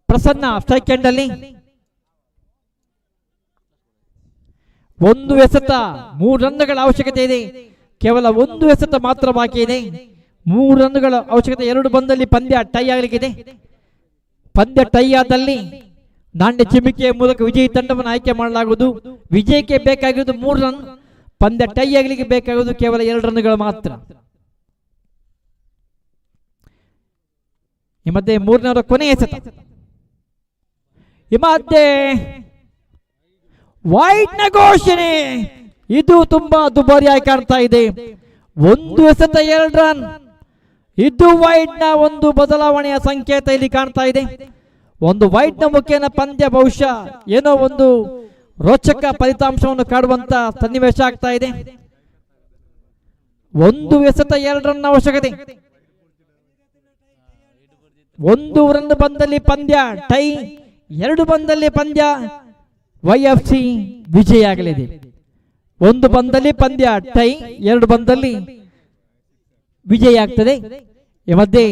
ಪ್ರಸನ್ನ ಸ್ಟ್ರೈಕ್ ಎಂಡಲ್ಲಿ 1 ಎಸೆತ 3 ರನ್ಗಳ ಅವಶ್ಯಕತೆ ಇದೆ. ಕೇವಲ 1 ಎಸೆತ ಮಾತ್ರ ಬಾಕಿ ಇದೆ. 3 ರನ್ಗಳ ಅವಶ್ಯಕತೆ. 2 ಬಂದಲ್ಲಿ ಪಂದ್ಯ ಟೈ ಆಗಲಿಕ್ಕಿದೆ. ಪಂದ್ಯ ಟೈ ಆದಲ್ಲಿ ನಾಣ್ಯ ಚಿಮ್ಮಿಕೆಯ ಮೂಲಕ ವಿಜಯಿ ತಂಡವನ್ನು ಆಯ್ಕೆ ಮಾಡಲಾಗುವುದು. ವಿಜಯಕ್ಕೆ ಬೇಕಾಗಿರುವುದು 3 ರನ್. ಪಂದ್ಯ ಟೈ ಆಗಲಿಕ್ಕೆ ಬೇಕಾಗುವುದು ಕೇವಲ 2 ರನ್ಗಳು ಮಾತ್ರ. ಈ ಮಧ್ಯೆ 3ನೇ ಕೊನೆಯ ಎಸೆತ. ಈ ಮಧ್ಯೆ ವೈಡ್ ನ ಘೋಷಣೆ. ಇದು ತುಂಬಾ ದುಬಾರಿಯಾಗಿ ಕಾಣ್ತಾ ಇದೆ. 1 ಎಸೆತ 2 ರನ್. ಇದು ವೈಡ್ ನ ಒಂದು ಬದಲಾವಣೆಯ ಸಂಕೇತ ಇಲ್ಲಿ ಕಾಣ್ತಾ ಇದೆ. ಒಂದು ವೈಡ್ ನ ಮುಖೇನ ಪಂದ್ಯ ಬಹುಶಃ ಏನೋ ಒಂದು ರೋಚಕ ಫಲಿತಾಂಶವನ್ನು ಕಾಡುವಂತ ಸನ್ನಿವೇಶ ಆಗ್ತಾ ಇದೆ. 1 ಎಸೆತ 2 ರನ್ ಅವಶ್ಯಕತೆ. 1 ರನ್ ಬಂದಲ್ಲಿ ಪಂದ್ಯ ಟೈ. 2 ಬಂದಲ್ಲಿ ಪಂದ್ಯ YFC ವಿಜಯ ಆಗಲಿದೆ. 1 ಬಂದಲ್ಲಿ ಪಂದ್ಯ ಟೈ, 2 ಬಂದಲ್ಲಿ ವಿಜಯ ಆಗ್ತದೆ. ಈ ಮಧ್ಯೆ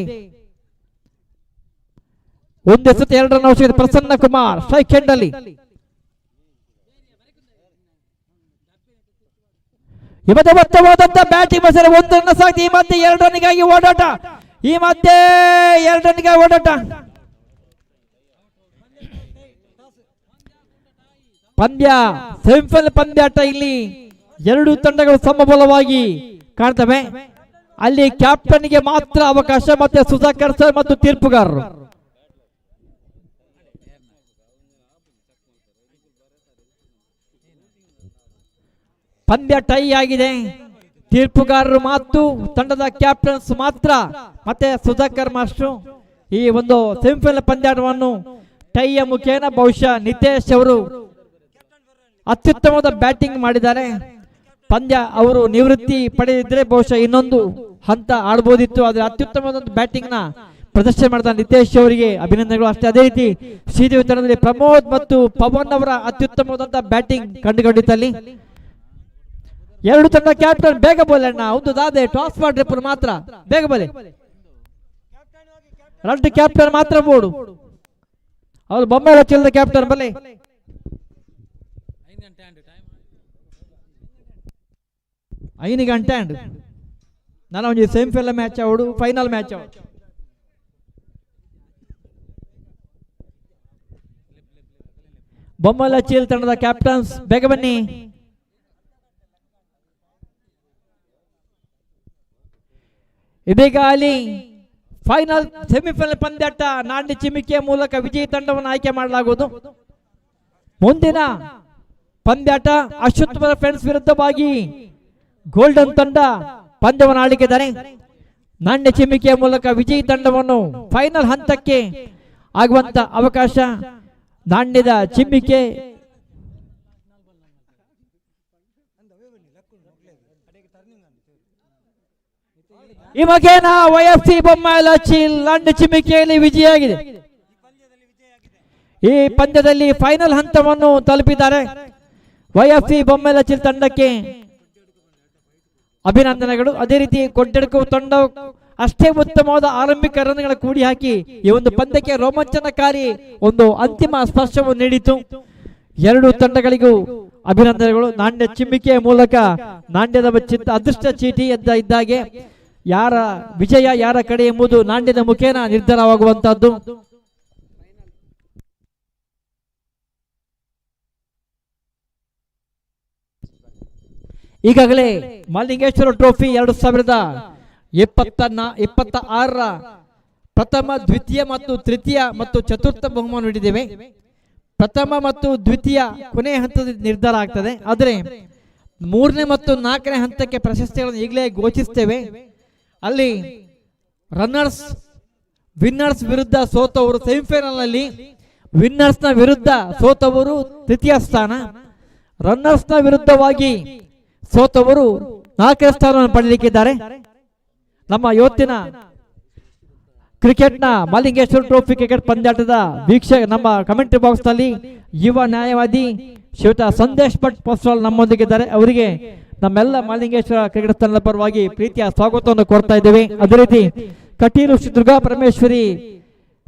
1 ಎಸೆತ 2 ರನ್ ಅವಶ್ಯಕತೆ. ಪ್ರಸನ್ನ ಕುಮಾರ್ ಸ್ಟ್ರೈಕ್ ಎಂಡಲ್ಲಿ. ಈ ಮಧ್ಯೆ ಉತ್ತಮವಾದಂತ ಬ್ಯಾಟಿಂಗ್ ಮಸರ. 1 ರನ್ ಸಾಕಿ. ಈ ಮಧ್ಯೆ 2 ರನ್ಗಾಗಿ ಓಡಾಟ. ಈ ಮಧ್ಯೆ 2 ರನ್ಗಾಗಿ ಓಡಾಟ. ಪಂದ್ಯ ಸೆಮಿಫೈನಲ್ ಪಂದ್ಯಾಟ. ಇಲ್ಲಿ 2 ತಂಡಗಳು ಸಮಬಲವಾಗಿ ಕಾಣ್ತವೆ. ಅಲ್ಲಿ ಕ್ಯಾಪ್ಟನ್ಗೆ ಮಾತ್ರ ಅವಕಾಶ, ಮತ್ತೆ ಸುಧಾಕರ್ ಸರ್ ಮತ್ತು ತೀರ್ಪುಗಾರರು. ಪಂದ್ಯ ಟೈ ಆಗಿದೆ. ತೀರ್ಪುಗಾರರು ಮಾತು ತಂಡದ ಕ್ಯಾಪ್ಟನ್ಸ್ ಮಾತ್ರ ಮತ್ತೆ ಸುಧಾಕರ್ ಮಾಸ್ಟ್ರು ಈ ಒಂದು ಸೆಮಿಫೈನಲ್ ಪಂದ್ಯವನ್ನು ಟೈಯ ಮುಖೇನ ಬಹುಶಃ ನಿತೇಶ್ ಅವರು ಅತ್ಯುತ್ತಮವಾದ ಬ್ಯಾಟಿಂಗ್ ಮಾಡಿದ್ದಾರೆ. ಪಂದ್ಯ ಅವರು ನಿವೃತ್ತಿ ಪಡೆದಿದ್ರೆ ಬಹುಶಃ ಇನ್ನೊಂದು ಹಂತ ಆಡ್ಬೋದಿತ್ತು. ಆದರೆ ಅತ್ಯುತ್ತಮವಾದ ಬ್ಯಾಟಿಂಗ್ ನ ಪ್ರದರ್ಶನ ಮಾಡಿದ ನಿತೇಶ್ ಅವರಿಗೆ ಅಭಿನಂದನೆಗಳು. ಅಷ್ಟೇ ಅದೇ ರೀತಿ ಶ್ರೀದೇವಿ ತಂಡದಲ್ಲಿ ಪ್ರಮೋದ್ ಮತ್ತು ಪವನ್ ಅವರ ಅತ್ಯುತ್ತಮವಾದಂತಹ ಬ್ಯಾಟಿಂಗ್ ಕಂಡುಕೊಂಡಿದ್ದಲ್ಲಿ ಎರಡು ತಂಡ ಕ್ಯಾಪ್ಟನ್ ಬೇಗ ಬೋಲೆ ಅಣ್ಣ. ಹೌದು ದಾದೆ ಟಾಸ್ ಮಾಡ್ರಿ ಮಾತ್ರ ಬೇಗ ಬೋಲೆ. ಎರಡು ಕ್ಯಾಪ್ಟನ್ ಮಾತ್ರ ಬೋರ್ಡು. ಅವ್ರು ಬೊಮ್ಮೆಲ್ಲ ಚೆಲ್ಲದ ಕ್ಯಾಪ್ಟನ್ ಬಲೆ. ಐದು ಗಂಟೆ ಅಂಡ್ ನಾನು ಒಂದು ಸೆಮಿಫೈನಲ್ ಮ್ಯಾಚ್ ಆವಡು, ಫೈನಲ್ ಮ್ಯಾಚ್ ಆವಡು. ಬೊಮ್ಮಲ ಚೀಲ್ ತಂಡದ ಕ್ಯಾಪ್ಟನ್ಸ್ ಬೇಗ ಬನ್ನಿ. ಇದೀಗ ಅಲ್ಲಿ ಫೈನಲ್ ಸೆಮಿಫೈನಲ್ ಪಂದ್ಯಾಟ ನಾಣ್ಯ ಚಿಮ್ಮಿಕೆಯ ಮೂಲಕ ವಿಜಯಿ ತಂಡವನ್ನು ಆಯ್ಕೆ ಮಾಡಲಾಗುವುದು. ಮುಂದಿನ ಪಂದ್ಯಾಟ ಅಶ್ವತ್ಥ ಫ್ರೆಂಡ್ಸ್ ವಿರುದ್ಧವಾಗಿ ಗೋಲ್ಡನ್ ತಂಡ ಪಂದ್ಯವನ್ನು ಆಡಿದ್ದಾರೆ. ನಾಣ್ಯ ಚಿಮ್ಮಿಕೆಯ ಮೂಲಕ ವಿಜಯಿ ತಂಡವನ್ನು ಫೈನಲ್ ಹಂತಕ್ಕೆ ಆಗುವಂತ ಅವಕಾಶ ನಾಣ್ಯದ ಚಿಮ್ಮಿಕೆ ಈ ಮಗೇನ ವೈಎಫ್ಸಿ ಬೊಮ್ಮಾಯಿಲಚ್ಚಿ ನಾಣ್ಯ ಚಿಮ್ಮಿಕೆಯಲ್ಲಿ ವಿಜಯಿಯಾಗಿದೆ. ಈ ಪಂದ್ಯದಲ್ಲಿ ಫೈನಲ್ ಹಂತವನ್ನು ತಲುಪಿದ್ದಾರೆ. ವೈಎಫ್ಸಿ ಬೊಮ್ಮಾಯಿಲಚ್ಚಿ ತಂಡಕ್ಕೆ ಅಭಿನಂದನೆಗಳು. ಅದೇ ರೀತಿ ಕೊಡ್ಡೆಡ್ಕು ತಂಡ ಅಷ್ಟೇ ಉತ್ತಮವಾದ ಆರಂಭಿಕ ರನ್ಗಳ ಕೂಡಿ ಹಾಕಿ ಈ ಒಂದು ಪಂದ್ಯಕ್ಕೆ ರೋಮಾಂಚನಕಾರಿ ಒಂದು ಅಂತಿಮ ಸ್ಪರ್ಶವನ್ನು ನೀಡಿತು. ಎರಡು ತಂಡಗಳಿಗೂ ಅಭಿನಂದನೆಗಳು. ನಾಣ್ಯ ಚಿಮ್ಮಿಕೆಯ ಮೂಲಕ ನಾಣ್ಯದ ಅದೃಷ್ಟ ಚೀಟಿ ಇದ್ದಾಗೆ ಯಾರ ವಿಜಯ ಯಾರ ಕಡೆ ಎಂಬುದು ನಾಣ್ಯದ ಮುಖೇನ ನಿರ್ಧಾರವಾಗುವಂತಹದ್ದು. ಈಗಾಗಲೇ ಮಲ್ಲಿಂಗೇಶ್ವರ ಟ್ರೋಫಿ 2026ರ ಪ್ರಥಮ, ದ್ವಿತೀಯ ಮತ್ತು ತೃತೀಯ ಮತ್ತು ಚತುರ್ಥ ಬಹುಮಾನ ನೀಡಿದ್ದೇವೆ. ಪ್ರಥಮ ಮತ್ತು ದ್ವಿತೀಯ ಕೊನೆಯ ಹಂತದ ನಿರ್ಧಾರ ಆಗ್ತದೆ. ಆದರೆ ಮೂರನೇ ಮತ್ತು ನಾಲ್ಕನೇ ಹಂತಕ್ಕೆ ಪ್ರಶಸ್ತಿಗಳನ್ನು ಈಗಲೇ ಘೋಷಿಸ್ತೇವೆ. ಅಲ್ಲಿ ವಿನ್ನರ್ಸ್ ವಿರುದ್ಧ ಸೋತವರು ಸೆಮಿಫೈನಲ್ ನಲ್ಲಿ, ವಿನ್ನರ್ಸ್ ನ ವಿರುದ್ಧ ಸೋತವರು ತೃತೀಯ ಸ್ಥಾನ, ರನ್ನರ್ಸ್ ನ ವಿರುದ್ಧವಾಗಿ ಸೋತವರು 4ನೇ ಸ್ಥಾನವನ್ನು ಪಡೆಯಲಿಕ್ಕಿದ್ದಾರೆ. ನಮ್ಮ ಇವತ್ತಿನ ಕ್ರಿಕೆಟ್ನ ಮಲ್ಲಿಂಗೇಶ್ವರ ಟ್ರೋಫಿ ಕ್ರಿಕೆಟ್ ಪಂದ್ಯಾಟದ ನಮ್ಮ ಕಮೆಂಟ್ರಿ ಬಾಕ್ಸ್ ನಲ್ಲಿ ಯುವ ನ್ಯಾಯವಾದಿ ಶ್ರೀಯುತ ಸಂದೇಶ್ ಭಟ್ ಪೋಸ್ವಾಲ್ ನಮ್ಮೊಂದಿಗಿದ್ದಾರೆ. ಅವರಿಗೆ ನಮ್ಮೆಲ್ಲ ಮಲ್ಲಿಂಗೇಶ್ವರ ಕ್ರಿಕೆಟ್ ತಂಡದ ಪರವಾಗಿ ಪ್ರೀತಿಯ ಸ್ವಾಗತವನ್ನು ಕೋರ್ತಾ ಇದ್ದೇವೆ. ಅದೇ ರೀತಿ ಕಟೀಲು ಶ್ರೀ ದುರ್ಗಾ ಪರಮೇಶ್ವರಿ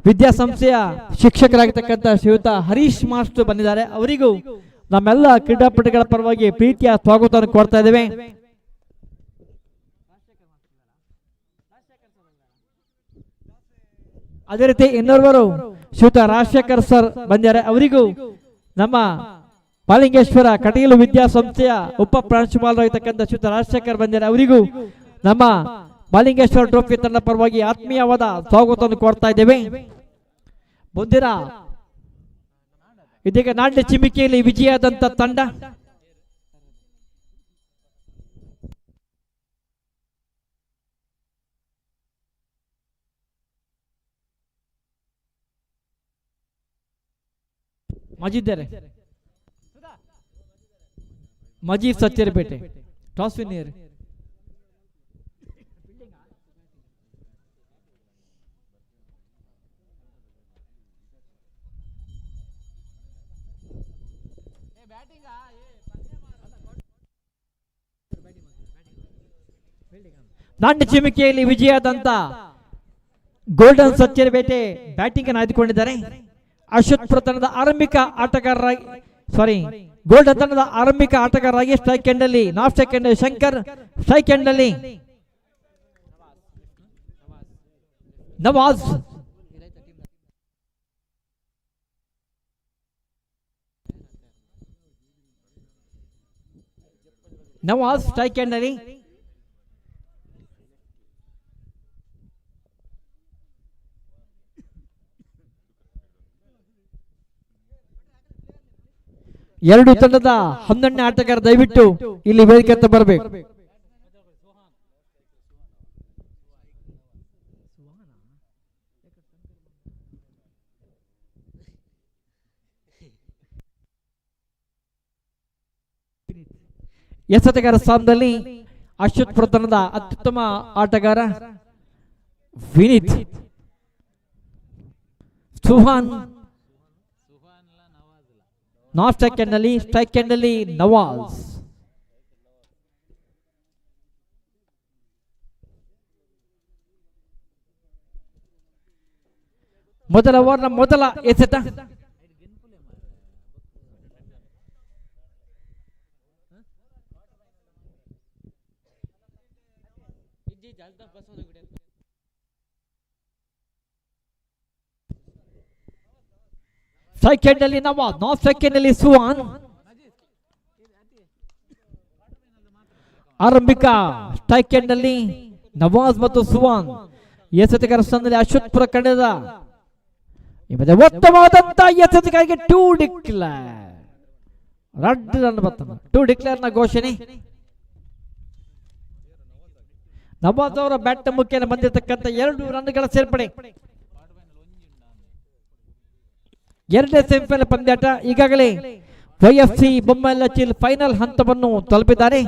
ವಿದ್ಯಾಸಂಸ್ಥೆಯ ಶಿಕ್ಷಕರಾಗಿರ್ತಕ್ಕಂಥ ಶ್ರೀಯುತ ಹರೀಶ್ ಮಾಸ್ಟರ್ ಬಂದಿದ್ದಾರೆ. ಅವರಿಗೂ ನಮ್ಮೆಲ್ಲ ಕ್ರೀಡಾಪಟುಗಳ ಪರವಾಗಿ ಪ್ರೀತಿಯ ಸ್ವಾಗತವನ್ನು ಕೋರ್ತಾ ಇದ್ದೇವೆ. ಅದೇ ರೀತಿ ಇನ್ನೋರ್ವರು ಶ್ರೀಯುತ ರಾಜಶೇಖರ್ ಸರ್ ಬಂದಿದ್ದಾರೆ. ಅವರಿಗೂ ನಮ್ಮ ಮಲ್ಲಿಂಗೇಶ್ವರ ಕಟೀಲು ವಿದ್ಯಾಸಂಸ್ಥೆಯ ಉಪ ಪ್ರಾಂಶುಪಾಲರಾಗಿರ್ತಕ್ಕಂಥ ಶ್ರೀಯುತ ರಾಜಶೇಖರ್ ಬಂದಿದ್ದಾರೆ. ಅವರಿಗೂ ನಮ್ಮ ಮಲ್ಲಿಂಗೇಶ್ವರ ಟ್ರೋಫಿ ತಂಡ ಪರವಾಗಿ ಆತ್ಮೀಯವಾದ ಸ್ವಾಗತವನ್ನು ಕೋರ್ತಾ ಇದ್ದೇವೆ. ಮುಂದಿನ ಇದೀಗ ನಾಣ್ಯ ಚಿಮ್ಮಿಕೆಯಲ್ಲಿ ವಿಜಯಾದಂತ ತಂಡ ಮಜೀದ್ ಸತ್ಯರಪೇಟೆ ಟಾಸ್ ವಿನ್ನರ್. ನಾಣ್ಯ ಚಿಮ್ಮಿಕೆಯಲ್ಲಿ ವಿಜಯಾದಂತ ಗೋಲ್ಡನ್ ಸತ್ಯರಪೇಟೆ ಬ್ಯಾಟಿಂಗ್ ಅನ್ನು ಆಯ್ದುಕೊಂಡಿದ್ದಾರೆ. ಅಶ್ವತ್ಪುರ ತಂಡದ ಆರಂಭಿಕ ಆಟಗಾರರಾಗಿ ಗೋಲ್ಡನ್ ತಂಡದ ಆರಂಭಿಕ ಆಟಗಾರರಾಗಿ ಸ್ಟ್ರೈಕ್ ಎಂಡ್ ಅಲ್ಲಿ ನಾಫ್ ಸೆಕೆಂಡ್ ಶಂಕರ್, ಸ್ಟ್ರೈಕ್ ಎಂಡ್ ಅಲ್ಲಿ ನವಾಜ್, ಸ್ಟ್ರೈಕ್ ಎಂಡ್ ಅಲ್ಲಿ ಎರಡು ತಂಡದ 11ನೇ ಆಟಗಾರ ದಯವಿಟ್ಟು ಇಲ್ಲಿ ವೇದಿಕೆ ಅಂತ ಬರಬೇಕು. ಎಸೆತಗಾರ ಸ್ಥಾನದಲ್ಲಿ ಅಶ್ವತ್ಪುರ ತಂಡದ ಅತ್ಯುತ್ತಮ ಆಟಗಾರ ವಿನೀತ್. ಸುಹಾನ್ ನಾನ್ ಸ್ಟ್ರೈಕ್ ಎಂಡ್ನಲ್ಲಿ ನವಾಜ್. ಮೊದಲ ಓವರ್ನ ಮೊದಲ ಎಸೆತ ಸ್ಟ್ರೈಕ್ ಎಂಡ್ನಲ್ಲಿ ನವಾಜ್, ನಾನ್ ಸ್ಟ್ರೈಕ್ ಎಂಡ್ನಲ್ಲಿ ಸುಹಾನ್. ಆರಂಭಿಕ ಸ್ಟ್ರೈಕ್ ಎಂಡ್ನಲ್ಲಿ ನವಾಜ್ ಮತ್ತು ಸುಹಾನ್. ಎಸೆತಗಾರ ಸ್ಥಾನದಲ್ಲಿ ಅಶ್ವತ್ಪುರ ಕಡೆದ ಉತ್ತಮವಾದಂತ ಎಸೆತಗಾರಿಗೆ 2 ಡಿಕ್ಲೇರ್, ರೆಡ್ ರನ್ ಬರ್ತಾನೆ. 2 ಡಿಕ್ಲೇರ್ ನ ಘೋಷಣೆ. ನವಾಜ್ ಅವರ ಬ್ಯಾಟ್ ಮುಖ್ಯ ಬಂದಿರತಕ್ಕಂಥ 2 ರನ್ಗಳ ಸೇರ್ಪಡೆ. ಎರಡನೇ ಸೆಮಿಫೈನಲ್ ಪಂದ್ಯಾಟ ಈಗಾಗಲೇ YFC ಬೊಮ್ಮಲಚಿಲ್ ಫೈನಲ್ ಹಂತವನ್ನು ತಲುಪಿದ್ದಾರೆ.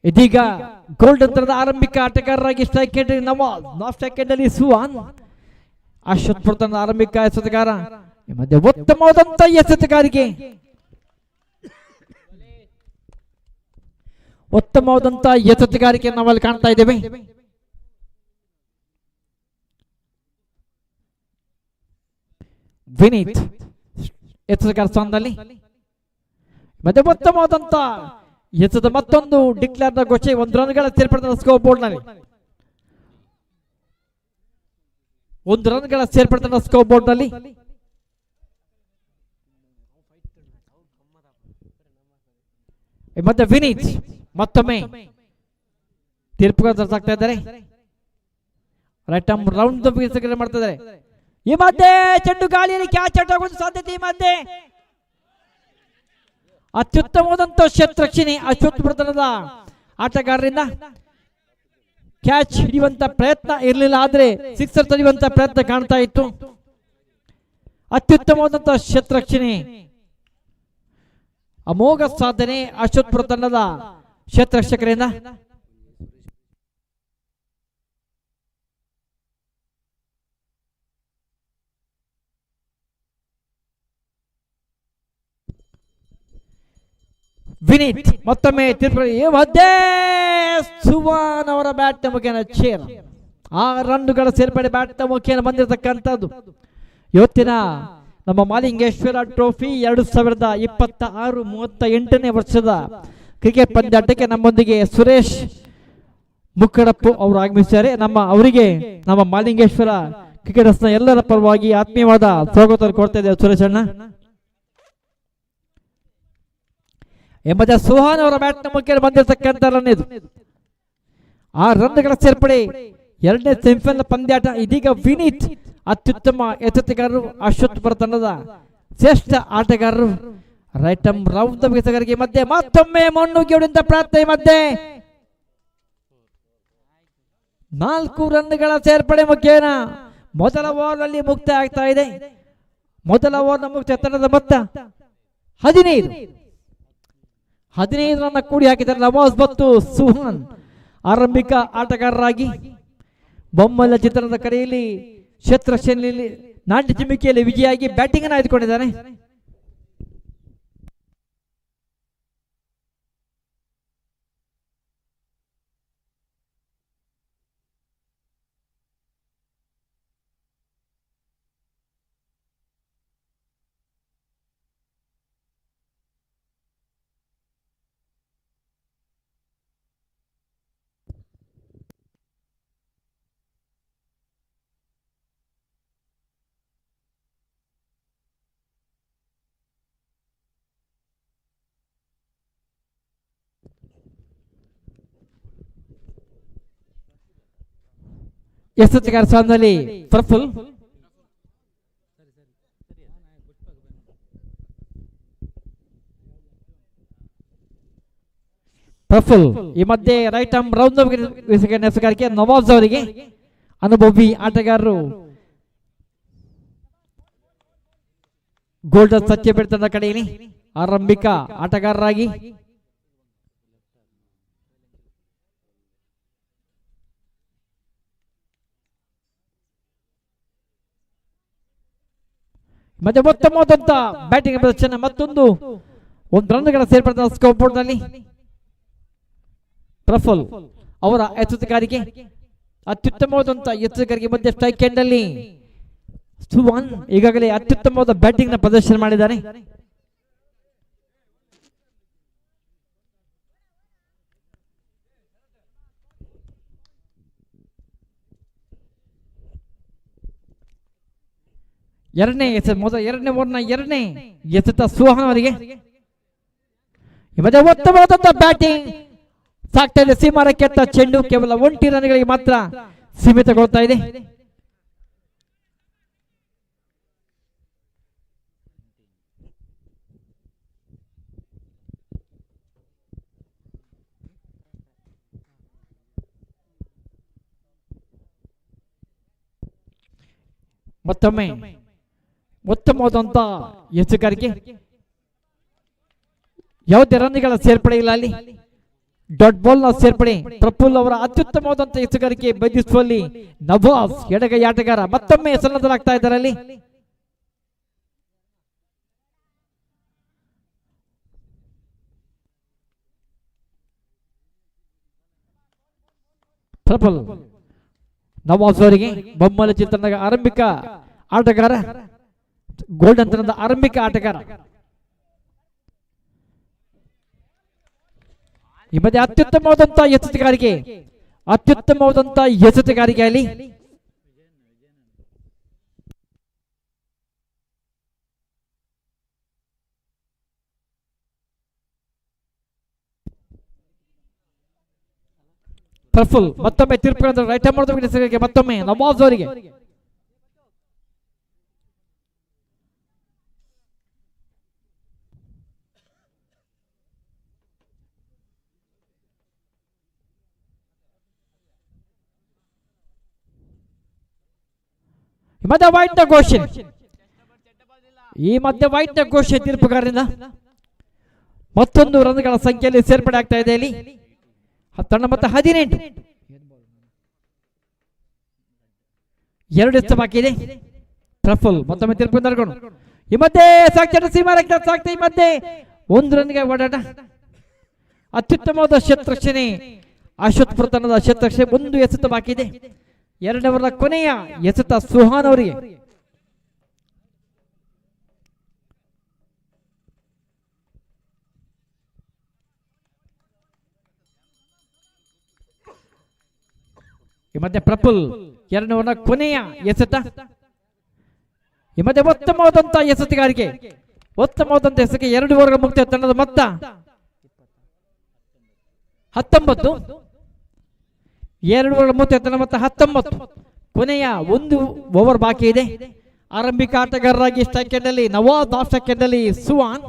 ಇದೀಗ ಗೋಲ್ಡನ್ ತರದ ಆರಂಭಿಕ ಆಟಗಾರರಾಗಿ ಸ್ಟ್ರೈಕ್ ಎಂಡ್ನಲ್ಲಿ ನವಾಜ್, ನಾನ್ ಸ್ಟ್ರೈಕ್ ಎಂಡ್ನಲ್ಲಿ ಸುಹಾನ್. ಅಶ್ವತ್ಪುರ ತಂಡದ ಆರಂಭಿಕ ಎಸೆತಗಾರ ಈ ಮಧ್ಯೆ ಉತ್ತಮವಾದಂತ ಎಸೆತಗಾರಿಗೆ ಎಸೆತಗಾರಿಕೆ ನಾವಲ್ಲಿ ಕಾಣ್ತಾ ಇದ್ದೇವೆ. ವಿನೀತ್ ಎಸೆತಗಾರ ಸ್ಥಾನದಲ್ಲಿ ಮತ್ತೆ ಉತ್ತಮವಾದಂತ ಎಸೆದ ಮತ್ತೊಂದು ಡಿಕ್ಲೇರ್ ನ ಘೋಷಣೆ. 1 ರನ್ಗಳ ಸೇರ್ಪಡೆ ಸ್ಕೋರ್ ಬೋರ್ಡ್ ನಲ್ಲಿ 1 ರನ್ಗಳ ಸೇರ್ಪಡೆ ಸ್ಕೋರ್ ಬೋರ್ಡ್ ನಲ್ಲಿ. ಮತ್ತೆ ವಿನೀತ್ ಮತ್ತೊಮ್ಮೆ ತೀರ್ಪುಗಾಗ್ತಾ ಇದ್ದಾರೆ. ರೈಟ್ ಆರ್ಮ್ ರೌಂಡ್ ಮಾಡ್ತಾ ಇದ್ದಾರೆ. ಈ ಮಧ್ಯೆ ಚೆಂಡು ಗಾಳಿಯಲ್ಲಿ ಕ್ಯಾಚ್ ಔಟ್ ಆಗುವ ಸಾಧ್ಯತೆ. ಈ ಮಧ್ಯೆ ಅತ್ಯುತ್ತಮವಾದಂತ ಕ್ಷೇತ್ರಕ್ಷಣೆ ಅಶ್ವತ್ಪುರ ತಂಡದ ಆಟಗಾರರಿಂದ. ಕ್ಯಾಚ್ ಹಿಡಿಯುವಂತ ಪ್ರಯತ್ನ ಇರಲಿಲ್ಲ, ಆದ್ರೆ ಸಿಕ್ಸರ್ ತೆಗೆಯುವಂತ ಪ್ರಯತ್ನ ಕಾಣ್ತಾ ಇತ್ತು. ಅತ್ಯುತ್ತಮವಾದಂತ ಕ್ಷೇತ್ರಕ್ಷಣೆ, ಅಮೋಘ ಸಾಧನೆ ಅಶ್ವತ್ಪುರ ತಂಡದ ಕ್ಷೇತ್ರರಕ್ಷಕರಿಂದ. ವಿನೀತ್ ಮತ್ತೊಮ್ಮೆ ಮಧ್ಯೆ ಸುಹಾನ್ ಅವರ ಬ್ಯಾಟ್ ಮುಖೇನ ಚೇರ್. 6 ರನ್ಗಳ ಸೇರ್ಪಡೆ ಬ್ಯಾಟ್ ಮುಖೇನ ಬಂದಿರತಕ್ಕಂಥದ್ದು. ಇವತ್ತಿನ ನಮ್ಮ ಮಾಲಿಂಗೇಶ್ವರ ಟ್ರೋಫಿ 2026 38ನೇ ವರ್ಷದ ಕ್ರಿಕೆಟ್ ಪಂದ್ಯಾಟಕ್ಕೆ ನಮ್ಮೊಂದಿಗೆ ಸುರೇಶ್ ಮುಕ್ಕಡಪ್ಪು ಅವರು ಆಗಮಿಸಿದ್ದಾರೆ. ಅವರಿಗೆ ನಮ್ಮ ಮಾಲಿಂಗೇಶ್ವರ ಕ್ರಿಕೆಟರ್ಸ್ನ ಎಲ್ಲರ ಪರವಾಗಿ ಆತ್ಮೀಯವಾದ ಸ್ವಾಗತ ಕೊಡ್ತಾ ಇದ್ದೇವೆ ಸುರೇಶ್ ಅಣ್ಣ. ಎಂಬುದ ಸುಹಾನ್ ಅವರ ಬ್ಯಾಟ್ ಮುಖ್ಯ ಬಂದಿರತಕ್ಕಂಥ ರನ್ ಇದು. 6 ರನ್ಗಳ ಸೇರ್ಪಡೆ 2ನೇ ಸೆಮಿಫೈನಲ್ ಪಂದ್ಯಾಟ. ಇದೀಗ ವಿನೀತ್ ಅತ್ಯುತ್ತಮ ಎಸೆತಗಾರರು, ಅಶ್ವತ್ಪುರ ತಂಡದ ಶ್ರೇಷ್ಠ ಆಟಗಾರರು. ರೈಟ್ ಆರ್ಮ್ ರೌಂಡ್ ಎಸೆತಗಾರರಿಗೆ ಮಧ್ಯೆ ಮತ್ತೊಮ್ಮೆ ಮಣ್ಣುಗೆಯುವಂತ ಪ್ರಯತ್ನ. ಮಧ್ಯೆ 4 ರನ್ಗಳ ಸೇರ್ಪಡೆ ಮುಖ್ಯನ ಮೊದಲ ಓವರ್ ನಲ್ಲಿ ಮುಕ್ತಾಯ ಆಗ್ತಾ ಇದೆ. ಮೊದಲ ಓವರ್ ನ ಮುಕ್ತಾಯ ತಂಡದ ಮೊತ್ತ 15 ರನ್ ಕೂಡಿ ಹಾಕಿದ್ದಾರೆ ನವಾಜ್ ಮತ್ತು ಸುಹಾನ್ ಆರಂಭಿಕ ಆಟಗಾರರಾಗಿ. ಬೊಮ್ಮಲ ಚಿತ್ರದ ಕಡೆಯಲ್ಲಿ ಕ್ಷೇತ್ರಕ್ಷಣೆಯಲ್ಲಿ ನಾಟ್ಯ ಚಿಮ್ಮಿಕೆಯಲ್ಲಿ ವಿಜಯಾಗಿ ಬ್ಯಾಟಿಂಗ್ ಅನ್ನು ಆಯ್ದುಕೊಂಡಿದ್ದಾನೆ. ಎಸೆತಗಾರ ಸ್ಥಾನದಲ್ಲಿ ಪ್ರಫುಲ್, ಪ್ರಫುಲ್ ಈ ಮಧ್ಯೆ ರೈಟ್ ಆರ್ಮ್ ರೌಂಡ್ ನೆಸಗಾರಿಕೆ ನವಾಜ್ ಅವರಿಗೆ ಅನುಭವಿ ಆಟಗಾರರು ಗೋಲ್ಡನ್ ಸತ್ಯ ಬೆಳ್ತದ ಕಡೆಯಲ್ಲಿ ಆರಂಭಿಕ ಆಟಗಾರರಾಗಿ ಮತ್ತೆ ಉತ್ತಮವಾದಂತ ಬ್ಯಾಟಿಂಗ್ ಪ್ರದರ್ಶನ ಮತ್ತೊಂದು ಒಂದು ರನ್ಗಳ ಸೇರ್ಪಡೆ ಸ್ಕೋರ್ ಬೋರ್ಡ್ ನಲ್ಲಿ ಪ್ರಫುಲ್ ಅವರ ಎಚ್ಚರಿಕೆಗಾರಿಕೆ ಅತ್ಯುತ್ತಮವಾದಂತಹ ಎಚ್ಚರಿಕೆಗಾರಿಕೆ ಮಧ್ಯೆ ಸ್ಟ್ರೈಕ್ ಎಂಡ್ ಅಲ್ಲಿ ಸುವಾನ್ ಈಗಾಗಲೇ ಅತ್ಯುತ್ತಮವಾದ ಬ್ಯಾಟಿಂಗ್ ನ ಪ್ರದರ್ಶನ ಮಾಡಿದ್ದಾರೆ. ಎರಡನೇ ಓವರ್ನ ಎರಡನೇ ಎಸೆತ ಸುಹಾನ್ ಅವರಿಗೆ ಮತ್ತೆ ಉತ್ತಮವಾದಂತಹ ಬ್ಯಾಟಿಂಗ್ ಸಾಕ್ತಾ ಇದೆ. ಸೀಮಾರಕ್ಕೆತ್ತ ಚೆಂಡು ಕೇವಲ 1 ರನ್ಗಳಿಗೆ ಮಾತ್ರ ಸೀಮಿತಗೊಳ್ತಾ ಇದೆ. ಮತ್ತೊಮ್ಮೆ ಉತ್ತಮವಾದಂತ ಎಚ್ಚರಿಕೆ, ಯಾವುದೇ ರನ್ಗಳ ಸೇರ್ಪಡೆ ಇಲ್ಲ ಅಲ್ಲಿ. ಡಾಟ್ ಬಾಲ್ ನ ಸೇರ್ಪಡೆ ಪ್ರಫುಲ್ ಅವರ ಅತ್ಯುತ್ತಮವಾದಂತ ಎಚ್ಚರಿಕೆ ಬದಿಸುವಲ್ಲಿ ನವಾಜ್ ಎಡಗೈ ಆಟಗಾರ ಮತ್ತೊಮ್ಮೆ ಸನ್ನದ್ಧರಾಗ್ತಾ ಇದ್ದಾರೆ ಅಲ್ಲಿ. ಪ್ರಫುಲ್ ನವಾಜ್ ಅವರಿಗೆ ಬೊಮ್ಮಲ ಚಿತ್ರಣದ ಆರಂಭಿಕ ಆಟಗಾರ, ಗೋಲ್ಡನ್ ತನದ ಆರಂಭಿಕ ಆಟಗಾರ. ಈ ಮಧ್ಯೆ ಅತ್ಯುತ್ತಮವಾದಂತಹ ಎಚ್ಚರಿಕೆಗಾರಿಕೆಯಲ್ಲಿ ಪ್ರಫುಲ್ ಮತ್ತೊಮ್ಮೆ ತೀರ್ಪು ರೈಟ್ ಮಾಡೋದಕ್ಕೆ ಮತ್ತೊಮ್ಮೆ ನವಾಜ್ ಅವರಿಗೆ ಈ ಮಧ್ಯೆ ವೈಟ್ ನ ಘೋಷಣೆ ತೀರ್ಪುಗಾರರಿಂದ ಮತ್ತೊಂದು ರನ್ಗಳ ಸಂಖ್ಯೆಯಲ್ಲಿ ಸೇರ್ಪಡೆ ಆಗ್ತಾ ಇದೆ ಇಲ್ಲಿ. ತಂಡ ಮತ್ತೆ 18 2 ಬಾಕಿ ಇದೆ. ಪ್ರಫುಲ್ ಮತ್ತೊಮ್ಮೆ ತೀರ್ಪು ತರ್ಕೊಂಡು ಈ ಮಧ್ಯೆ ಸಾಕ್ತಾ ಈ ಮಧ್ಯೆ 1 ರನ್ಗೆ ಓಡಾಟ. ಅತ್ಯುತ್ತಮವಾದ ಶತರಕ್ಷಣೆ ಅಶ್ವತ್ಪುರ ತಂಡದ ಶತರಕ್ಷಣೆ. 1 ಎಸೆತ ಬಾಕಿ ಇದೆ. 2ನೇ ಓವರ್ನ ಕೊನೆಯ ಎಸೆತ ಸುಹಾನ್ ಅವರಿಗೆ. ಈ ಮಧ್ಯೆ ಪ್ರಫುಲ್ 2ನೇ ಓವರ್ನ ಕೊನೆಯ ಎಸೆತ. ಈ ಮಧ್ಯೆ ಉತ್ತಮವಾದಂತ ಎಸೆತಗಾರಿಕೆ, ಉತ್ತಮವಾದಂತ ಎಸೆಗೆ 2 ಓವರ್ಗಳ ಮುಕ್ತ ತಂಡದ ಮೊತ್ತ 19. 2 ಓವರ್ 19. ಕೊನೆಯ 1 ಓವರ್ ಬಾಕಿ ಇದೆ. ಆರಂಭಿಕ ಆಟಗಾರರಾಗಿ ಸೆಕೆಂಡ್ ಅಲ್ಲಿ ನವಾಜ್, ಸೆಕೆಂಡ್ ಅಲ್ಲಿ ಸುವಾನ್.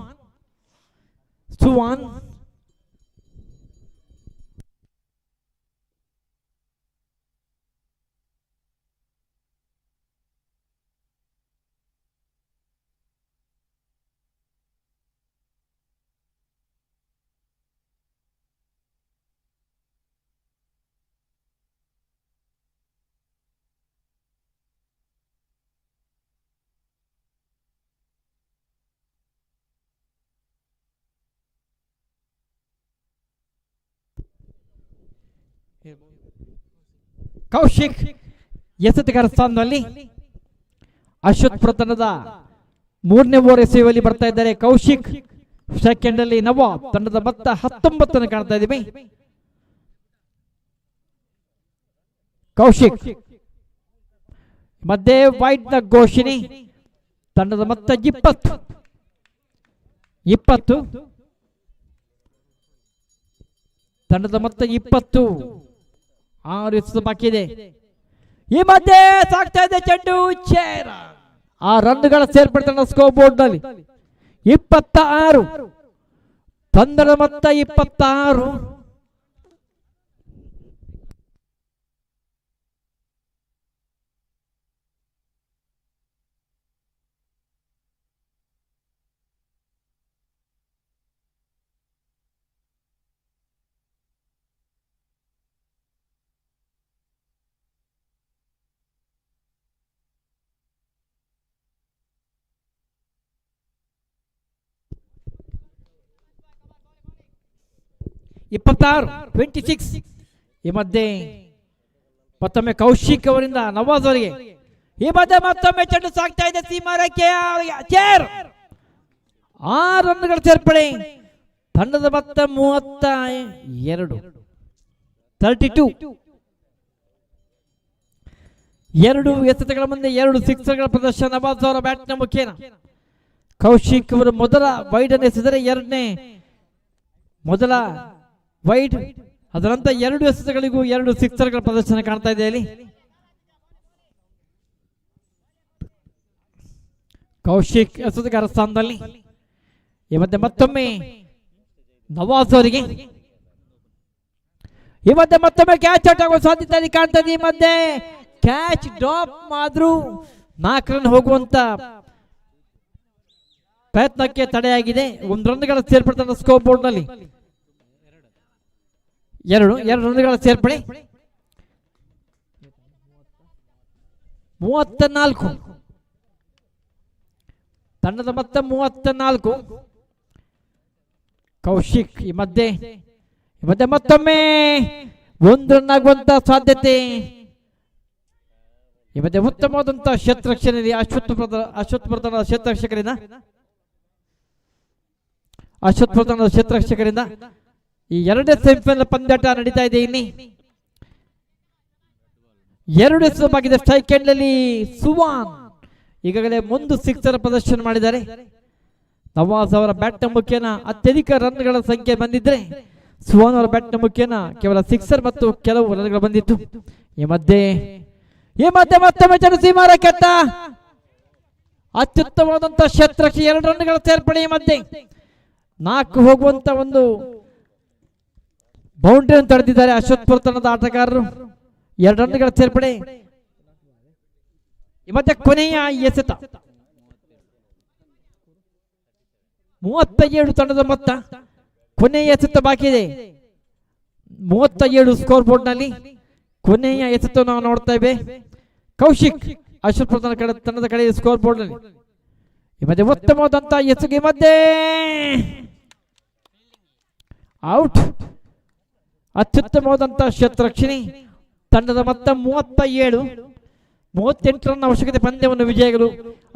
ಕೌಶಿಕ್ ಎಸೆತಗಾರ ಸ್ಥಾನದಲ್ಲಿ. ಅಶ್ವತ್ಪುರ ತಂಡದ 3ನೇ ಓವರ್ ಎಸೆಯುವಲ್ಲಿ ಬರ್ತಾ ಇದ್ದಾರೆ ಕೌಶಿಕ್. ಸೆಕೆಂಡ್ ಅಲ್ಲಿ ನವಾಬ್. ತಂಡದ ಮೊತ್ತ 19 ಕಾಣ್ತಾ ಇದೀವಿ. ಕೌಶಿಕ್ ಮಧ್ಯೆ ವೈಟ್ ನ ಘೋಷಣೆ. ತಂಡದ ಮೊತ್ತ 20. ತಂಡದ ಮೊತ್ತ 20. 6 ಎಸೆತ ಬಾಕಿ ಇದೆ. ಈ ಮಧ್ಯೆ ಸಾಕ್ತಾ ಇದೆ ಚೆಂಡು ಚೇರ. ಆ ರನ್ಗಳ ಸೇರ್ಪಡೆ ಸ್ಕೋರ್ ಬೋರ್ಡ್ ನಲ್ಲಿ 26. ತಂಡದ ಮೊತ್ತ 26. 26. ಈ ಮಧ್ಯೆ ಮತ್ತೊಮ್ಮೆ ಕೌಶಿಕ್ ಅವರಿಂದ ನವಾಜ್ ಅವರಿಗೆ ಈ ಮಧ್ಯೆ ಮತ್ತೊಮ್ಮೆ ಚೆಂಡು ಸಾಗ್ತಾ ಇದೆ ಸೀಮಾರಕ್ಕೆ ಚೇರ್ 6 ರನ್ಗಳ ಸೇರ್ಪಡೆ ತಂಡದ ಮೊತ್ತ 32. 2 ಎಸೆತಗಳ ಮುಂದೆ 2 ಸಿಕ್ಸರ್ಗಳ ಪ್ರದರ್ಶನ ನವಾಜ್ ಅವರ ಬ್ಯಾಟ್ನ ಮುಖೇನ ಕೌಶಿಕ್ ಅವರು ಮೊದಲ ವೈಡ್ ಅನ್ನು ಎಸೆದರೆ ಮೊದಲ ವೈಡ್ ಅದರಂತ 2 ಎಸೆತಗಳಿಗೂ 2 ಸಿಕ್ಸರ್ಗಳ ಪ್ರದರ್ಶನ ಕಾಣ್ತಾ ಇದೆ ಇಲ್ಲಿ. ಕೌಶಿಕ್ ಎಸೆತಗಾರ ಸ್ಥಾನದಲ್ಲಿ ಈ ಮಧ್ಯೆ ಮತ್ತೊಮ್ಮೆ ನವಾಜ್ ಅವರಿಗೆ ಈ ಮಧ್ಯೆ ಮತ್ತೊಮ್ಮೆ ಕ್ಯಾಚ್ ಔಟ್ ಆಗುವ ಸಾಧ್ಯತೆ ಕಾಣ್ತದೆ. ಈ ಮಧ್ಯೆ ಕ್ಯಾಚ್ ಡ್ರಾಪ್ ಆದ್ರೂ 4 ರನ್ ಹೋಗುವಂತ ಪ್ರಯತ್ನಕ್ಕೆ ತಡೆಯಾಗಿದೆ. 1 ರನ್ಗಳ ಸೇರ್ಪಡೆ ಸ್ಕೋರ್ ಬೋರ್ಡ್ ನಲ್ಲಿ 2 ರನ್ಗಳ ಸೇರ್ಪಡೆ 34. ತಂಡದ ಮೊತ್ತ 34. ಕೌಶಿಕ್ ಈ ಮಧ್ಯೆ ಮತ್ತೊಮ್ಮೆ 1 ರನ್ ಆಗುವಂತ ಸಾಧ್ಯತೆ. ಈ ಮಧ್ಯೆ ಉತ್ತಮವಾದಂತಹ ಕ್ಷೇತ್ರರಕ್ಷಣೆ ಅಶ್ವಥ್ ಪ್ರಧಾನ ಕ್ಷೇತ್ರರಕ್ಷಕರಿಂದ ಈ 2ನೇ ಸೆಮಿಫೈನಲ್ ಪಂದ್ಯಾಟ ನಡೀತಾ ಇದೆ. ಇಲ್ಲಿ 2 ಎಸೆತವಾಗಿದೆ. ಸ್ಟ್ರೈಕ್ ಎಂಡ್ ನಲ್ಲಿ ಸುವಾನ್ ಈಗಾಗಲೇ 1 ಸಿಕ್ಸರ್ ಪ್ರದರ್ಶನ ಮಾಡಿದ್ದಾರೆ. ನವಾಜ್ ಅವರ ಬ್ಯಾಟ್ನ ಮುಖೇನ ಅತ್ಯಧಿಕ ರನ್ಗಳ ಸಂಖ್ಯೆ ಬಂದಿದ್ರೆ ಸುವಾನ್ ಅವರ ಬ್ಯಾಟ್ನ ಮುಖೇನ ಕೇವಲ ಸಿಕ್ಸರ್ ಮತ್ತು ಕೆಲವು ರನ್ಗಳು ಬಂದಿತ್ತು. ಈ ಮಧ್ಯೆ ಮತ್ತೊಮ್ಮೆ ಸೀಮಾರ ಕೆಟ್ಟ ಅತ್ಯುತ್ತಮವಾದಂತಹ ಕ್ಷೇತ್ರಕ್ಕೆ 2 ರನ್ಗಳ ಸೇರ್ಪಡೆ. ಈ ಮಧ್ಯೆ 4 ಹೋಗುವಂತ ಒಂದು ಬೌಂಡ್ರಿಯನ್ನು ತಡೆದಿದ್ದಾರೆ ಅಶ್ವಥ್ ತಂಡದ ಆಟಗಾರರು. 2 ರನ್ಗಳ ಸೇರ್ಪಡೆ. ಈ ಮಧ್ಯೆ ಕೊನೆಯ ಎಸೆತ 37 ತಂಡದ ಮೊತ್ತ. ಕೊನೆಯ ಎಸೆತ ಬಾಕಿ ಇದೆ 37 ಸ್ಕೋರ್ ಬೋರ್ಡ್ ನಲ್ಲಿ. ಕೊನೆಯ ಎಸೆತ ನಾವು ನೋಡ್ತಾ ಇವೆ. ಕೌಶಿಕ್ ಅಶ್ವಥ್ ತಂಡದ ಕಡೆ ಸ್ಕೋರ್ ಬೋರ್ಡ್ ನಲ್ಲಿ ಈ ಮಧ್ಯೆ ಉತ್ತಮವಾದಂತಹ ಎಸೆಗೆ ಈ ಮಧ್ಯೆ ಔಟ್. ಅತ್ಯುತ್ತಮವಾದಂತಹ ಕ್ಷೇತ್ರರಕ್ಷಣೆ. ತಂಡದ ಮೊತ್ತ 38 ರನ್ ಅವಶ್ಯಕತೆ ಪಂದ್ಯವನ್ನು ವಿಜಯಗಳು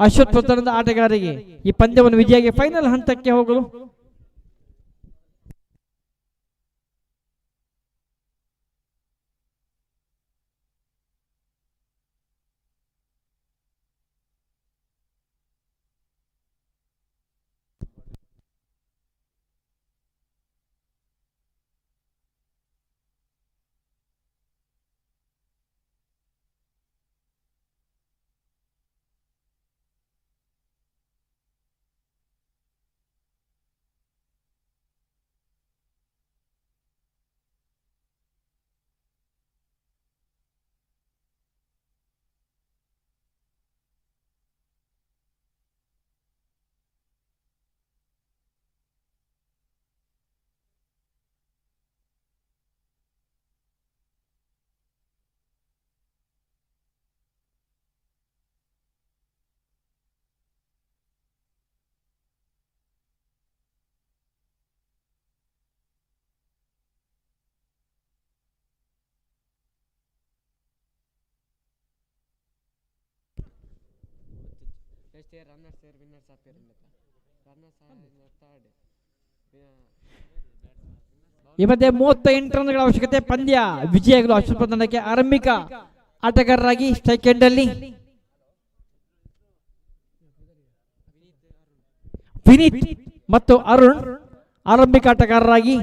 ಅಶ್ವಥ್ ತಂಡದ ಆಟಗಾರರಿಗೆ ಈ ಪಂದ್ಯವನ್ನು ವಿಜಯಗೆ ಫೈನಲ್ ಹಂತಕ್ಕೆ ಹೋಗಲು. ಈ ಮಧ್ಯೆ 38 ರನ್ಗಳ ಅವಶ್ಯಕತೆ ಪಂದ್ಯ ವಿಜಯಗಳು ಅಶ್ವಥ್ ತಂಡಕ್ಕೆ. ಆರಂಭಿಕ ಆಟಗಾರರಾಗಿ ಸ್ಟ್ರೈಕ್ ಎಂಡ್ ಅಲ್ಲಿ ವಿನೀತ್ ಮತ್ತು ಅರುಣ್ ಆರಂಭಿಕ ಆಟಗಾರರಾಗಿ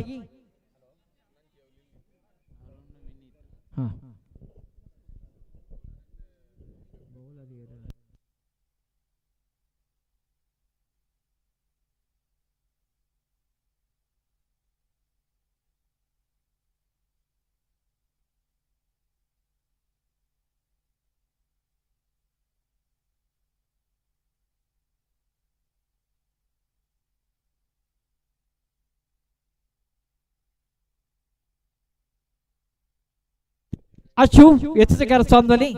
ಅಶು ಎಚ್ಚರಿಕೆಗಾರ ಸ್ಥಾನದಲ್ಲಿ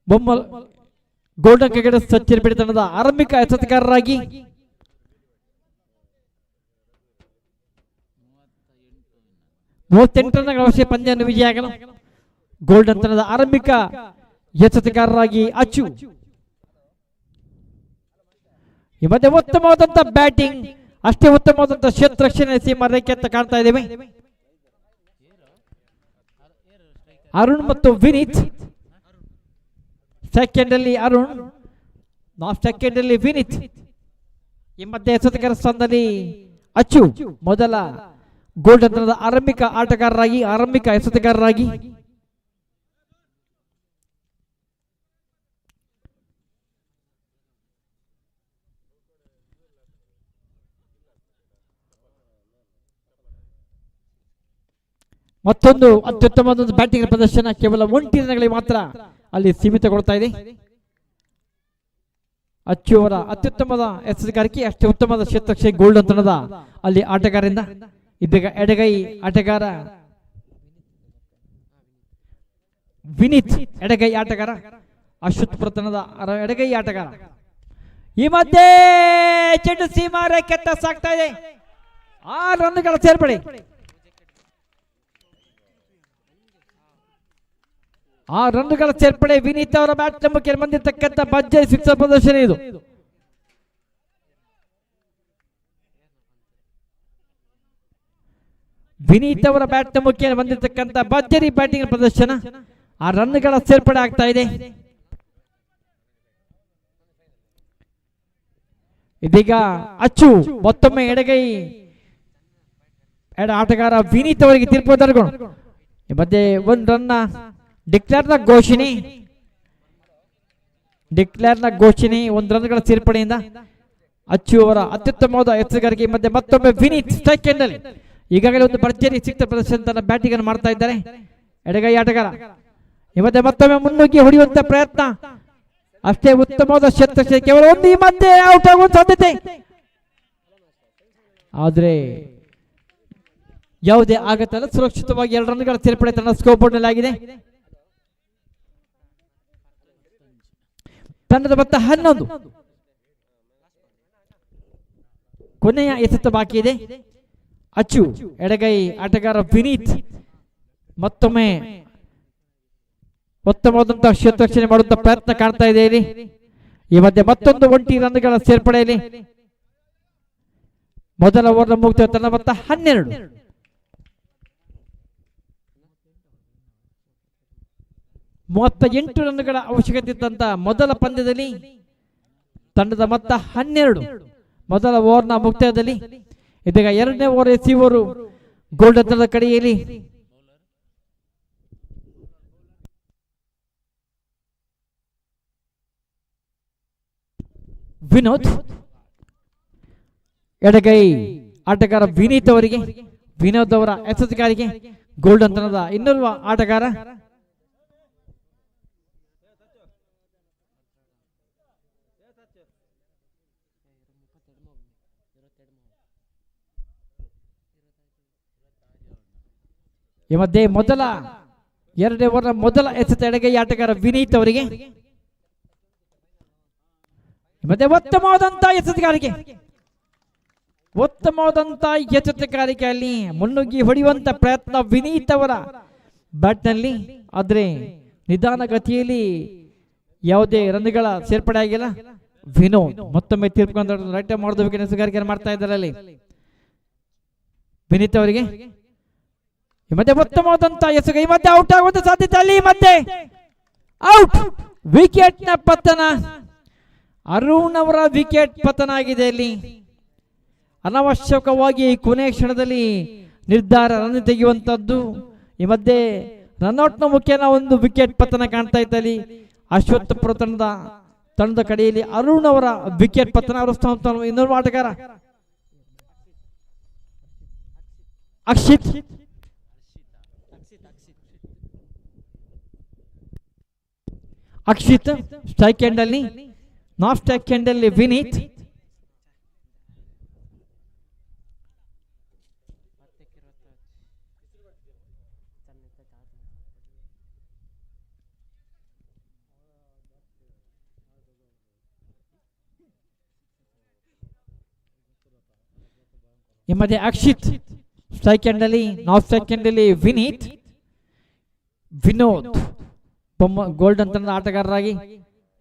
ಬೊಮ್ಮಲ್ ಗೋಲ್ಡನ್ ಕ್ರಿಕೆಟ್ ಸಚ್ಚಿರಪೇಟೆ ತಂಡದ ಆರಂಭಿಕ ಎಚ್ಚರಿಕೆಗಾರರಾಗಿ 38 ರನ್ಗಳ ಅವಶ್ಯ ಪಂದ್ಯವನ್ನು ವಿಜಯಾಗಲು ಗೋಲ್ಡನ್ ತಂಡದ ಆರಂಭಿಕ ಎಚ್ಚರಿಕೆಗಾರರಾಗಿ ಅಚ್ಚು. ಈ ಮಧ್ಯೆ ಉತ್ತಮವಾದಂತ ಬ್ಯಾಟಿಂಗ್, ಅಷ್ಟೇ ಉತ್ತಮವಾದಂತ ಕ್ಷೇತ್ರ ರಕ್ಷಣೆ ಸೀಮಾ ರೇಖೆ ಅಂತ ಕಾಣ್ತಾ ಇದ್ದೇವೆ. ಅರುಣ್ ಮತ್ತು ವಿನೀತ್ ಸೆಕೆಂಡ್ ಅಲ್ಲಿ ಅರುಣ್, ಸೆಕೆಂಡ್ ಅಲ್ಲಿ ವಿನೀತ್. ಈ ಮಧ್ಯೆ ಎಚ್ಚರಿಕೆಗಾರ ಸ್ಥಾನದಲ್ಲಿ ಅಚ್ಚು ಮೊದಲ ಗೋಲ್ಡನ್ ತಂಡದ ಆರಂಭಿಕ ಆಟಗಾರರಾಗಿ, ಆರಂಭಿಕ ಎಸೆತಗಾರರಾಗಿ. ಮತ್ತೊಂದು ಅತ್ಯುತ್ತಮವಾದ ಬ್ಯಾಟಿಂಗ್ ಪ್ರದರ್ಶನ ಕೇವಲ 1 ರನ್ಗಳಿಗೆ ಮಾತ್ರ ಅಲ್ಲಿ ಸೀಮಿತಗೊಳ್ತಾ ಇದೆ. ಅಚ್ಚು ಅವರ ಅತ್ಯುತ್ತಮದ ಎಸೆತಗಾರಿಕೆ, ಅಷ್ಟೇ ಉತ್ತಮವಾದ ಕ್ಷೇತ್ರಕ್ಷೆ ಗೋಲ್ಡನ್ ತಂಡದ ಅಲ್ಲಿ ಆಟಗಾರರಿಂದ. ಇದೀಗ ಎಡಗೈ ಆಟಗಾರ ವಿನೀತ್, ಎಡಗೈ ಆಟಗಾರ ಅಶ್ವತ್ ಪ್ರತನದ ಎಡಗೈ ಆಟಗಾರ. ಈ ಮಧ್ಯೆ ಚೆಂಡು ಸೀಮಾ ರೇಖೆತ್ತ ಸಾಗ್ತಾ ಇದೆ. 6 ರನ್ಗಳ ಸೇರ್ಪಡೆ. 6 ರನ್ಗಳ ಸೇರ್ಪಡೆ. ವಿನೀತ್ ಅವರ ಬ್ಯಾಟ್ ನಂಬಕ್ಕೆ ಬಂದಿರತಕ್ಕಂಥ ಭರ್ಜರಿ ಸಿಕ್ಸರ್ ಪ್ರದರ್ಶನ ಇದು. ವಿನೀತ್ ಅವರ ಬ್ಯಾಟ್ ನಂಬಕ್ಕೆ ಬಂದಿರತಕ್ಕಂಥ ಭರ್ಜರಿ ಬ್ಯಾಟಿಂಗ್ ಪ್ರದರ್ಶನ. 6 ರನ್ಗಳ ಸೇರ್ಪಡೆ ಆಗ್ತಾ ಇದೆ. ಇದೀಗ ಅಚ್ಚು ಮತ್ತೊಮ್ಮೆ ಎಡಗೈ ಆಟಗಾರ ವಿನೀತ್ ಅವರಿಗೆ ತೀರ್ಪು ತರಗೋಣ. ಈ ಮಧ್ಯೆ 1 ರನ್ನ ಡಿಕ್ಲೇರ್ನ ಘೋಷಣೆ, 1 ರನ್ಗಳ ಸೇರ್ಪಡೆಯಿಂದ ಅಚ್ಚು ಅವರ ಅತ್ಯುತ್ತಮವಾದ ಎಸೆತಗಾರಿಕೆ. ಮಧ್ಯೆ ಮತ್ತೊಮ್ಮೆ ವಿನೀತ್ ಸೆಕೆಂಡ್ ಅಲ್ಲಿ ಈಗಾಗಲೇ ಒಂದು ಭರ್ಜರಿ ಸಿಕ್ಸರ್ ಪ್ರದರ್ಶನ ಬ್ಯಾಟಿಂಗ್ ಅನ್ನು ಮಾಡ್ತಾ ಇದ್ದಾರೆ ಎಡಗೈ ಆಟಗಾರ. ಈ ಮಧ್ಯೆ ಮತ್ತೊಮ್ಮೆ ಮುನ್ನುಗ್ಗಿ ಹೊಡೆಯುವಂತ ಪ್ರಯತ್ನ, ಅಷ್ಟೇ ಉತ್ತಮವಾದ ಕ್ಷೇತ್ರ, ಕೇವಲ ಒಂದು. ಈ ಮಧ್ಯೆ ಔಟ್ ಆಗುವ ಸಾಧ್ಯತೆ, ಆದ್ರೆ ಯಾವುದೇ ಆಗತ್ತಲ್ಲ, ಸುರಕ್ಷಿತವಾಗಿ 2 ರನ್ಗಳ ಸೇರ್ಪಡೆ ತನ್ನ ಸ್ಕೋರ್ ಬೋರ್ಡ್ ನಲ್ಲಿ ಆಗಿದೆ. ತಂಡದ ಮೊತ್ತ 11. ಕೊನೆಯ ಎಸೆತ ಬಾಕಿ ಇದೆ. ಅಚ್ಚು ಎಡಗೈ ಆಟಗಾರ ವಿನೀತ್ ಮತ್ತೊಮ್ಮೆ ಉತ್ತಮವಾದಂತಹ ಕ್ಷೇತ್ರರಕ್ಷಣೆ ಮಾಡುವಂತ ಪ್ರಯತ್ನ ಕಾಣ್ತಾ ಇದೆ ಇಲ್ಲಿ. ಈ ಮಧ್ಯೆ ಮತ್ತೊಂದು 1 ರನ್ಗಳ ಸೇರ್ಪಡೆಯಲ್ಲಿ ಮೊದಲ ಓವರ್ ಮುಗಿದ ತನ್ನ ಮೊತ್ತ 12. 38 ರನ್ಗಳ ಅವಶ್ಯಕತೆ ಇದ್ದಂತ ಮೊದಲ ಪಂದ್ಯದಲ್ಲಿ ತಂಡದ ಮೊತ್ತ 12 ಮೊದಲ ಓವರ್ನ ಮುಕ್ತಾಯದಲ್ಲಿ. ಇದೀಗ 2ನೇ ಓವರ್ ಎಸೆಯುವರು ಗೋಲ್ಡನ್ ತಂಡದ ಕಡೆಯಲ್ಲಿ ವಿನೋದ್. ಎಡಗೈ ಆಟಗಾರ ವಿನೀತ್ ಅವರಿಗೆ, ವಿನೋದ್ ಅವರ ಎಸೆತಗಾರಿಗೆ ಗೋಲ್ಡನ್ ತಂಡದ ಇನ್ನೋರ್ವ ಆಟಗಾರ ಈ ಮಧ್ಯೆ ಮೊದಲ 2ನೇ ಓವರ್ನ ಮೊದಲ ಎಸೆತ ಎಡಗೈ ಆಟಗಾರ ವಿನೀತ್ ಅವರಿಗೆ. ಮತ್ತೆ ಉತ್ತಮವಾದಂತಹ ಎಸೆತಗಾರಿಕೆ, ಎಸೆತಗಾರಿಕೆಯಲ್ಲಿ ಮುನ್ನುಗ್ಗಿ ಹೊಡೆಯುವಂತ ಪ್ರಯತ್ನ ವಿನೀತ್ ಅವರ ಬ್ಯಾಟ್ ನಲ್ಲಿ. ಆದ್ರೆ ನಿಧಾನ ಗತಿಯಲ್ಲಿ ಯಾವುದೇ ರನ್ಗಳ ಸೇರ್ಪಡೆ ಆಗಿಲ್ಲ. ವಿನೋದ್ ಮತ್ತೊಮ್ಮೆ ತೀರ್ಪು ರೈಟ್ ಮಾಡೋದಕ್ಕೆ ಎಸೆತಗಾರಿಕೆ ಮಾಡ್ತಾ ಇದ್ದಾರೆ ಅಲ್ಲಿ ವಿನೀತ್ ಅವರಿಗೆ. ಈ ಮಧ್ಯೆ ಉತ್ತಮವಾದಂತಹ ಎಸೆತ, ಈ ಮಧ್ಯೆ ಔಟ್ ಆಗುವಂತ ಸಾಧ್ಯತೆ ಅಲ್ಲಿ. ಮತ್ತೆ ಔಟ್, ವಿಕೆಟ್ ನ ಪತನ. ಅರುಣ್ ಅವರ ವಿಕೆಟ್ ಪತನ ಆಗಿದೆ ಇಲ್ಲಿ. ಅನಾವಶ್ಯಕವಾಗಿ ಕೊನೆಯ ಕ್ಷಣದಲ್ಲಿ ನಿರ್ಧಾರ ರನ್ ತೆಗೆಯುವಂತದ್ದು. ಈ ಮಧ್ಯೆ ರನ್ಔಟ್ ನ ಮುಖ್ಯನ ಒಂದು ವಿಕೆಟ್ ಪತನ ಕಾಣ್ತಾ ಇದ್ದಲ್ಲಿ ಅಶ್ವತ್ ತಂಡದ ಕಡೆಯಲ್ಲಿ ಅರುಣ್ ಅವರ ವಿಕೆಟ್ ಪತನ. ಅವರ ಇನ್ನೊಬ್ಬ ಆಟಗಾರ ಅಕ್ಷಿತ್ ಸ್ಟ್ರೈಕ್ ಎಂಡ್ ಅಲ್ಲಿ, ನಾಟ್ ಸ್ಟ್ರೈಕ್ ಎಂಡ್ ಅಲ್ಲಿ ವಿನೀತ್. ಈ ಮಧ್ಯೆ ಅಕ್ಷಿತ್ ಸ್ಟ್ರೈಕ್ ಎಂಡ್ ಅಲ್ಲಿ ನಾಟ್ ಸ್ಟ್ರೈಕ್ ಎಂಡ್ ಅಲ್ಲಿ ವಿನೋದ್ ಗೋಲ್ಡನ್ ತಂಡದ ಆಟಗಾರರಾಗಿ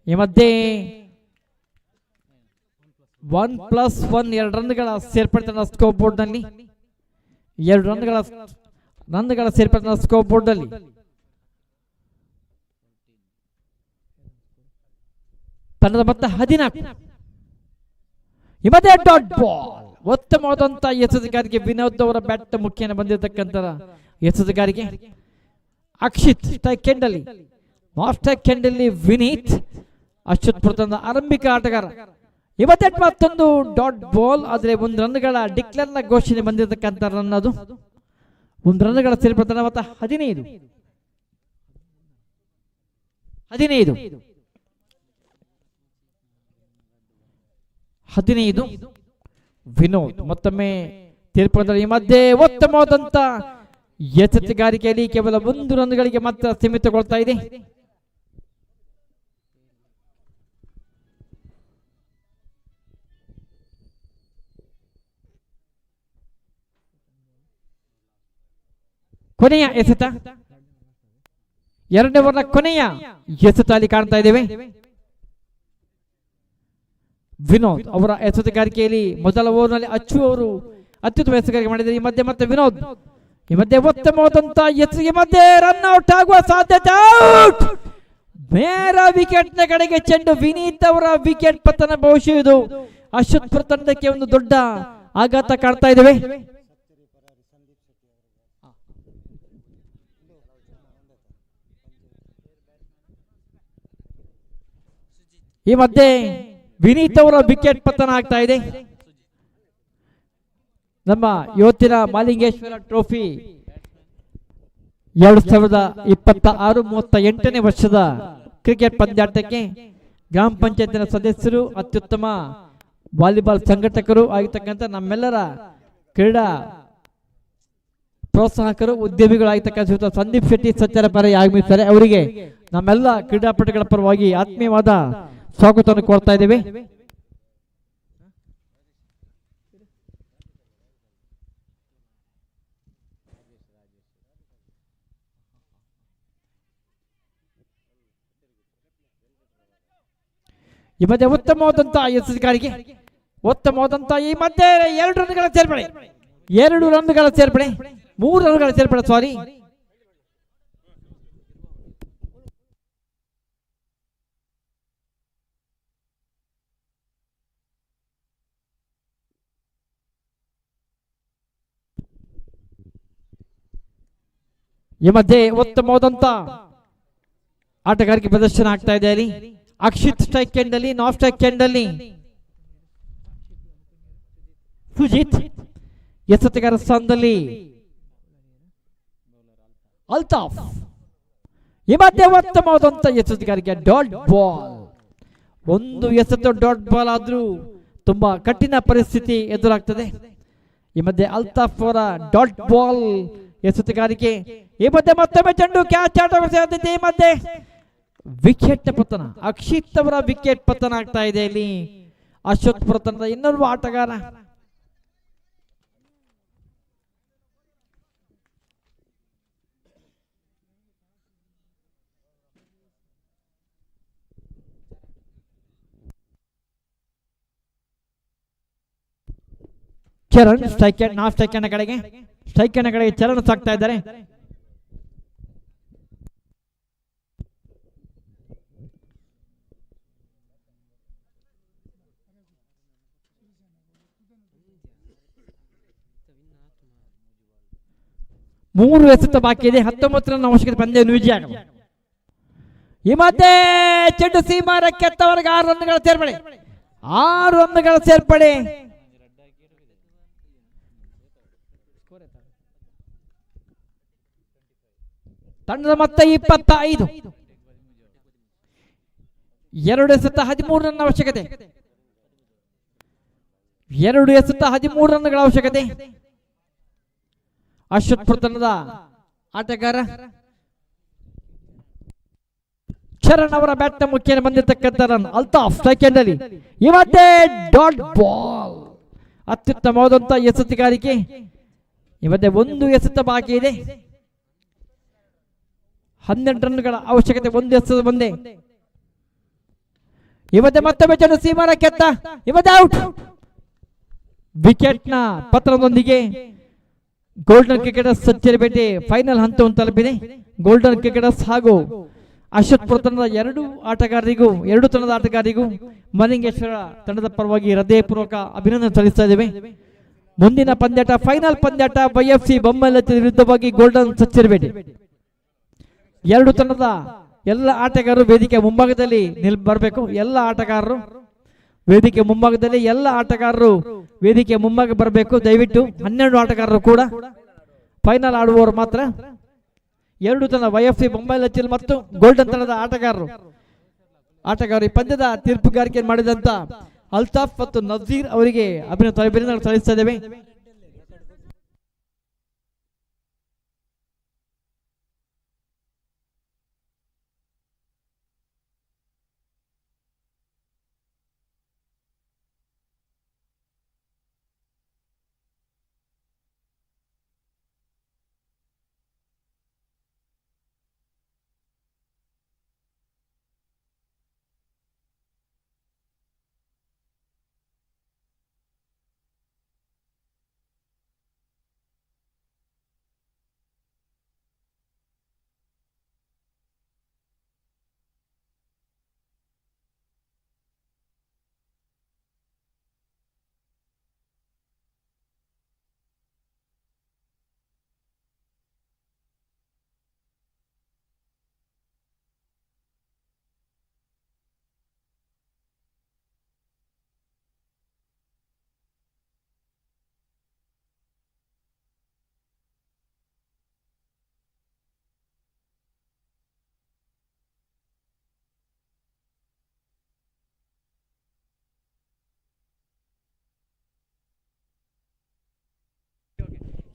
ಈ ಮಧ್ಯೆ 1+1 2 ರನ್ಗಳ ಸೇರ್ಪಡೆ ತಂಡ ಸ್ಕೋರ್ ಬೋರ್ಡ್ ನಲ್ಲಿ 2 ರನ್ಗಳ ಸೇರ್ಪಡೆ ಸ್ಕೋರ್ ಬೋರ್ಡ್ ಅಲ್ಲಿ ತಂಡದ ಮೊತ್ತ 14. ಈ ಮಧ್ಯೆ ಡಾಟ್ ಬಾಲ್ ಉತ್ತಮವಾದಂತಹ ಎಸೆತಗಾರಿಕೆ ವಿನೋದ್ ಅವರ ಬ್ಯಾಟ್ ಮುಖ್ಯನ ಬಂದಿರತಕ್ಕಂತ ಎಸೆತಗಾರಿಕೆ. ಅಕ್ಷಿತ್ ಸ್ಟ್ರೈಕ್ ಎಂಡ್ ಅಲ್ಲಿ ನಾಟ್ ಸ್ಟ್ರೈಕ್ ಎಂಡ್ ಅಲ್ಲಿ ವಿನೀತ್ ಅಶ್ವತ್ಪುರ ತಂಡದ ಆರಂಭಿಕ ಆಟಗಾರ. ಇವತ್ತೆ ಮತ್ತೊಂದು ಡಾಟ್ ಬಾಲ್ ಆದ್ರೆ 1 ರನ್ಗಳ ಡಿಕ್ಲೇರ್ ನ ಘೋಷಣೆ ಬಂದಿರತಕ್ಕಂತ ರನ್ ಅದು 1 ರನ್ಗಳ ಸೇರ್ಪಡೆ ಮತ್ತೆ 15 ವಿನೋದ್ ಮತ್ತೊಮ್ಮೆ ತೀರ್ಪು. ಈ ಮಧ್ಯೆ ಉತ್ತಮವಾದಂತ ಎಸೆತಗಾರಿಕೆಯಲ್ಲಿ ಕೇವಲ 1 ರನ್ಗಳಿಗೆ ಮಾತ್ರ ಸೀಮಿತಗೊಳ್ತಾ ಇದೆ. ಕೊನೆಯ ಎಸೆತ 2ನೇ ಓವರ್ನ ಕೊನೆಯ ಎಸೆತ ಅಲ್ಲಿ ಕಾಣ್ತಾ ಇದ್ದೇವೆ. ವಿನೋದ್ ಅವರ ಎಸೆತಗಾರಿಕೆಯಲ್ಲಿ ಮೊದಲ ಓವರ್ನಲ್ಲಿ ಅಚ್ಚು ಅವರು ಅತ್ಯುತ್ತಮ ಎಸೆತಗಾರಿಕೆ ಮಾಡಿದ್ದಾರೆ. ಈ ಮಧ್ಯೆ ಮತ್ತೆ ವಿನೋದ್ ಈ ಮಧ್ಯೆ ಉತ್ತಮವಾದಂತ ಎಸೆಗೆ ಮಧ್ಯೆ ರನ್ ಔಟ್ ಆಗುವ ಸಾಧ್ಯತೆ. ನೇರ ವಿಕೆಟ್ ನ ಕಡೆಗೆ ಚೆಂಡು. ವಿನೀತ್ ಅವರ ವಿಕೆಟ್ ಪತನ. ಬಹುಶಃ ಇದು ಅಶ್ವತ್ಪುರ ತಂಡಕ್ಕೆ ಒಂದು ದೊಡ್ಡ ಆಘಾತ ಕಾಣ್ತಾ ಇದ್ದೇವೆ. ಈ ಮಧ್ಯೆ ವಿನೀತ್ ಅವರ ವಿಕೆಟ್ ಪತನ ಆಗ್ತಾ ಇದೆ. ನಮ್ಮ ಇವತ್ತಿನ ಮಾಲಿಂಗೇಶ್ವರ ಟ್ರೋಫಿ 2026-38ನೇ ವರ್ಷದ ಕ್ರಿಕೆಟ್ ಪಂದ್ಯಾಟಕ್ಕೆ ಗ್ರಾಮ ಪಂಚಾಯತಿನ ಸದಸ್ಯರು, ಅತ್ಯುತ್ತಮ ವಾಲಿಬಾಲ್ ಸಂಘಟಕರು ಆಗಿರ್ತಕ್ಕಂಥ ನಮ್ಮೆಲ್ಲರ ಕ್ರೀಡಾ ಪ್ರೋತ್ಸಾಹಕರು, ಉದ್ಯಮಿಗಳು ಆಗಿರ್ತಕ್ಕಂಥ ಸಂದೀಪ್ ಶೆಟ್ಟಿ ಸತ್ಯರ ಪರ ಆಗಮಿಸ್ತಾರೆ. ಅವರಿಗೆ ನಮ್ಮೆಲ್ಲ ಕ್ರೀಡಾಪಟುಗಳ ಪರವಾಗಿ ಆತ್ಮೀಯವಾದ ಸ್ವಾಗತವನ್ನು ಕೋರ್ತಾ ಇದ್ದೇವೆ. ಈ ಮಧ್ಯೆ ಉತ್ತಮವಾದಂತಹ ಎಸೆತಗಾರಿಕೆ, ಉತ್ತಮವಾದಂತಹ ಈ ಮಧ್ಯೆ 2 ರನ್ಗಳ ಸೇರ್ಪಡೆ, 2 ರನ್ಗಳ ಸೇರ್ಪಡೆ, 3 ರನ್ಗಳ ಸೇರ್ಪಡೆ, ಸಾರಿ. ಈ ಮಧ್ಯೆ ಉತ್ತಮವಾದಂತ ಆಟಗಾರಿಕೆ ಪ್ರದರ್ಶನ ಆಗ್ತಾ ಇದೆ ಅಲ್ಲಿ. ಅಕ್ಷಿತ್ ಸ್ಟ್ರೈಕ್ ಎಂಡ್ ಅಲ್ಲಿ ನಾಟ್ ಸ್ಟ್ರೈಕ್ ಎಂಡ್ ಅಲ್ಲಿ ಸುಜಿತ್, ಎಸೆತಗಾರ ಸ್ಥಾನದಲ್ಲಿ ಅಲ್ತಾಫ್. ಈ ಮಧ್ಯೆ ಉತ್ತಮವಾದಂತ ಎಸೆತಗಾರಿಕೆ ಡಾಟ್ ಬಾಲ್. ಒಂದು ಎಸೆತ ಡಾಟ್ ಬಾಲ್ ಆದ್ರೂ ತುಂಬಾ ಕಠಿಣ ಪರಿಸ್ಥಿತಿ ಎದುರಾಗ್ತದೆ. ಈ ಮಧ್ಯೆ ಅಲ್ತಾಫ್ ಅವರ ಡಾಟ್ ಬಾಲ್ ಎಸೆತಗಾರಿಕೆ. ಈ ಮಧ್ಯೆ ಮತ್ತೊಮ್ಮೆ ಚೆಂಡು ಕ್ಯಾಚ್ ಆಟವಾಗುವ ಸಾಧ್ಯತೆ. ಈ ಮಧ್ಯೆ ವಿಕೆಟ್ ಪತನ, ಅಕ್ಷಿತ್ ಅವರ ವಿಕೆಟ್ ಪತನ ಆಗ್ತಾ ಇದೆ ಇಲ್ಲಿ. ಅಶ್ವತ್ಪುರ ತಂಡದ ಇನ್ನೊಬ್ಬ ಆಟಗಾರ Charan strike end not strike end ಕಡೆಗೆ, ಸ್ಟ್ರೈಕ್ ಎಂಡ್ ಕಡೆಗೆ ಚರಣ್ ಸಾಕ್ತಾ ಇದ್ದಾರೆ. ಮೂರು ಎಸೆತ ಬಾಕಿ ಇದೆ. 19 ರನ್ ಅವಶ್ಯಕತೆ ಪಂದ್ಯ ವಿಜಯ. ಈ ಮಧ್ಯೆ ಚೆಂಡು ಸೀಮಾರಕ್ಕೆ ಎತ್ತವರೆಗೆ 6 ರನ್ಗಳ ಸೇರ್ಪಡೆ, 6 ರನ್ಗಳ ಸೇರ್ಪಡೆ. ತಂಡದ ಮೊತ್ತ 25. 2 ಎಸೆತ 13 ರನ್ ಅವಶ್ಯಕತೆ, 2 ಎಸೆತ 13 ರನ್ಗಳ ಅವಶ್ಯಕತೆ. ಅಶ್ವತ್ಪುರ ತಂಡದ ಆಟಗಾರ ಚರಣ್ ಅವರ ಬ್ಯಾಟ್ ಮುಖ್ಯ ಬಂದಿರತಕ್ಕಂಥ ರನ್ ಅಲ್ತಾಫ್ ಸ್ಟ್ರೈಕ್ ಎಂಡ್ ಅಲ್ಲಿ. ಈ ಮಧ್ಯೆ ಡಾಟ್ ಬಾಲ್, ಅತ್ಯುತ್ತಮವಾದಂತ ಎಸೆತಗಾರಿಕೆ. ಇವತ್ತೆ ಒಂದು ಎಸೆತ ಬಾಕಿ ಇದೆ. 12 ರನ್ಗಳ ಅವಶ್ಯಕತೆ, ಒಂದು ಎಸೆತ ಬಂದೆ. ಇವತ್ತೆ ಮತ್ತೊಮ್ಮೆ ಚೆಂಡು ಸೀಮಾರ ಕೆತ್ತ, ಇವತ್ತೆ ಔಟ್. ವಿಕೆಟ್ ನ ಪತ್ರದೊಂದಿಗೆ ಗೋಲ್ಡನ್ ಕ್ರಿಕೆಟರ್ಸ್ ಸಚ್ಚರಿಪೇಟೆ ಫೈನಲ್ ಹಂತವನ್ನು ತಲುಪಿದೆ. ಗೋಲ್ಡನ್ ಕ್ರಿಕೆಟರ್ಸ್ ಹಾಗೂ ಅಶ್ವತ್ಪುರ ತಂಡದ ಎರಡು ತಂಡದ ಆಟಗಾರರಿಗೂ ಮಲಿಂಗೇಶ್ವರ ತಂಡದ ಪರವಾಗಿ ಹೃದಯಪೂರ್ವಕ ಅಭಿನಂದನೆ ಸಲ್ಲಿಸ್ತಾ ಇದ್ದೇವೆ. ಮುಂದಿನ ಪಂದ್ಯಾಟ ಫೈನಲ್ ಪಂದ್ಯಾಟ YFC ಬೊಮ್ಮಲತ್ತಿ ವಿರುದ್ಧವಾಗಿ ಗೋಲ್ಡನ್ ಸಚ್ಚರಿಪೇಟೆ. ಎರಡು ತಂಡದ ಎಲ್ಲ ಆಟಗಾರರು ವೇದಿಕೆ ಮುಂಭಾಗದಲ್ಲಿ ಬರಬೇಕು. ಎಲ್ಲ ಆಟಗಾರರು ವೇದಿಕೆ ಮುಂಭಾಗದಲ್ಲಿ ವೇದಿಕೆ ಮುಂಭಾಗ ಬರಬೇಕು ದಯವಿಟ್ಟು. 12 ಆಟಗಾರರು ಕೂಡ ಫೈನಲ್ ಆಡುವವರು ಮಾತ್ರ. ಎರಡು ತಂಡ YFC ಬೊಮ್ಮಲತ್ತಿ ಮತ್ತು ಗೋಲ್ಡನ್ ತಂಡದ ಆಟಗಾರರು ಈ ಪಂದ್ಯದ ತೀರ್ಪುಗಾರಿಕೆ ಮಾಡಿದಂತ ಅಲ್ತಾಫ್ ಮತ್ತು ನಜೀರ್ ಅವರಿಗೆ ಅಭಿನಂದನೆ ಸಲ್ಲಿಸ್ತಾ ಇದ್ದೇವೆ.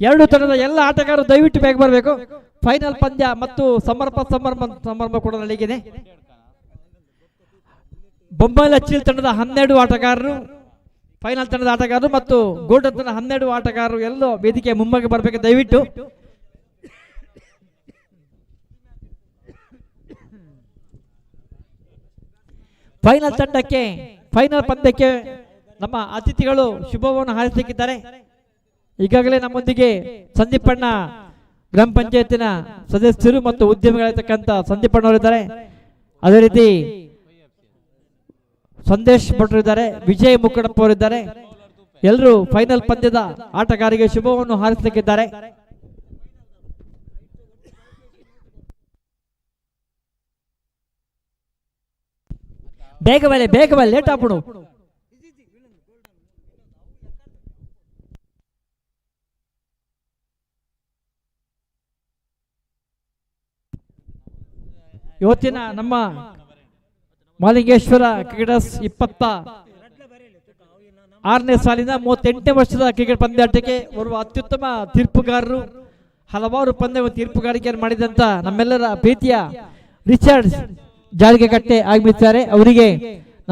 ಎರಡು ತಂಡದ ಎಲ್ಲ ಆಟಗಾರರು ದಯವಿಟ್ಟು ಬೇಗ ಬರಬೇಕು. ಫೈನಲ್ ಪಂದ್ಯ ಮತ್ತು ಸಮಾರಂಭ ಕೂಡ ನಡೆಯಲಿದೆ. ಬೊಮ್ಮಲಚ್ಚಿಲ್ ತಂಡದ 12 ಆಟಗಾರರು, ಫೈನಲ್ ತಂಡದ ಆಟಗಾರರು ಮತ್ತು ಗೋಲ್ಡನ್ ತಂಡದ 12 ಆಟಗಾರರು ಎಲ್ಲೋ ವೇದಿಕೆ ಮುಂಭಾಗ ಬರಬೇಕು ದಯವಿಟ್ಟು. ಫೈನಲ್ ಪಂದ್ಯಕ್ಕೆ ನಮ್ಮ ಅತಿಥಿಗಳು ಶುಭವನ್ನು ಹಾರೈಸಲಿಕ್ಕಿದ್ದಾರೆ. ಈಗಾಗಲೇ ನಮ್ಮೊಂದಿಗೆ ಸಂದೀಪಣ್ಣ ಗ್ರಾಮ ಪಂಚಾಯತಿನ ಸದಸ್ಯರು ಮತ್ತು ಉದ್ಯಮಿಗಳಿರ್ತಕ್ಕಂಥ ಸಂದೀಪಣ್ಣವರಿದ್ದಾರೆ. ಅದೇ ರೀತಿ ಸಂದೇಶ್ ಭಟ್ರು ಇದ್ದಾರೆ, ವಿಜಯ್ ಮುಕ್ಕಡಪ್ಪ ಅವರಿದ್ದಾರೆ. ಎಲ್ಲರೂ ಫೈನಲ್ ಪಂದ್ಯದ ಆಟಗಾರರಿಗೆ ಶುಭವನ್ನು ಹಾರೈಸಲಿಕ್ಕಿದ್ದಾರೆ. ಬೇಗ ಬಲೆ ಲೇಟ್ ಆಗ್ಬಿಡು. ಇವತ್ತಿನ ನಮ್ಮ ಮಾಲಿಂಗೇಶ್ವರ ಕ್ರಿಕೆಟರ್ಸ್ 26ನೇ ಸಾಲಿನ 38ನೇ ವರ್ಷದ ಕ್ರಿಕೆಟ್ ಪಂದ್ಯಾಟಕ್ಕೆ ಬರುವ ಅತ್ಯುತ್ತಮ ತೀರ್ಪುಗಾರರು, ಹಲವಾರು ಪಂದ್ಯ ತೀರ್ಪುಗಾರಿಕೆಯನ್ನು ಮಾಡಿದಂತ ನಮ್ಮೆಲ್ಲರ ಪ್ರೀತಿಯ ರಿಚರ್ಡ್ ಜಾಲಿಗೆಕಟ್ಟೆ ಆಗಮಿಸಿದ್ದಾರೆ. ಅವರಿಗೆ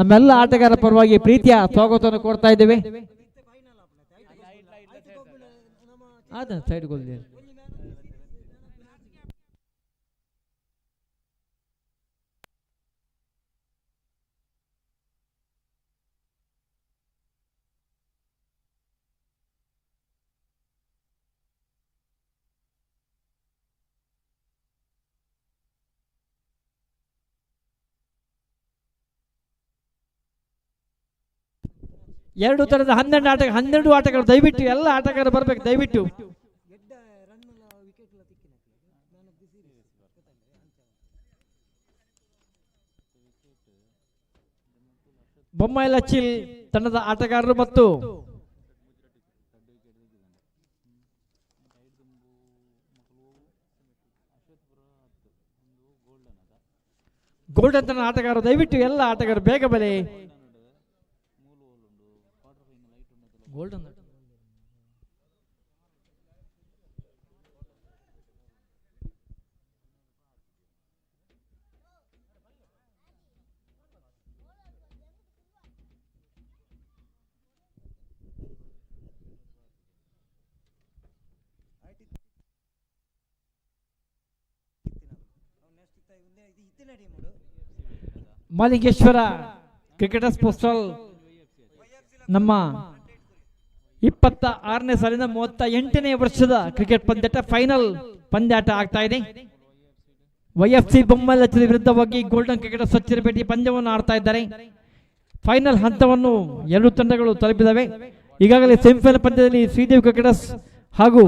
ನಮ್ಮೆಲ್ಲ ಆಟಗಾರರ ಪರವಾಗಿ ಪ್ರೀತಿಯ ಸ್ವಾಗತವನ್ನು ಕೊಡ್ತಾ ಇದ್ದೇವೆ. ಎರಡು ತರದ 12 ಆಟಗಾರರು ದಯವಿಟ್ಟು ಎಲ್ಲ ಆಟಗಾರರು ಬರ್ಬೇಕು ದಯವಿಟ್ಟು. ಬೊಮ್ಮಲಚ್ಚಿಲ್ ತಂಡದ ಆಟಗಾರರು ಮತ್ತು ಗೋಲ್ಡನ್ ತಂಡದ ಆಟಗಾರರು ದಯವಿಟ್ಟು ಎಲ್ಲ ಆಟಗಾರರು ಬೇಗ ಬಲೆ. ಗೋಲ್ಡನ್ ಮಾಲಿಂಗೇಶ್ವರ ಕ್ರಿಕೆಟರ್ಸ್ ಪೋಸ್ಟಲ್ ನಮ್ಮ 26ನೇ ಸಾಲಿನ 38ನೇ ವರ್ಷದ ಕ್ರಿಕೆಟ್ ಪಂದ್ಯಾಟ ಫೈನಲ್ ಪಂದ್ಯಾಟ ಆಗ್ತಾ ಇದೆ. YFC ಬೊಮ್ಮಲಚ್ಚಿನ ವಿರುದ್ಧವಾಗಿ ಗೋಲ್ಡನ್ ಕ್ರಿಕೆಟರ್ಸ್ ಸಚ್ಚಿರಪೇಟೆ ಪಂದ್ಯವನ್ನು ಆಡ್ತಾ ಇದ್ದಾರೆ. ಫೈನಲ್ ಹಂತವನ್ನು ಎರಡು ತಂಡಗಳು ತಲುಪಿದವೆ. ಈಗಾಗಲೇ ಸೆಮಿಫೈನಲ್ ಪಂದ್ಯದಲ್ಲಿ ಶ್ರೀದೇವಿ ಕ್ರಿಕೆಟರ್ಸ್ ಹಾಗೂ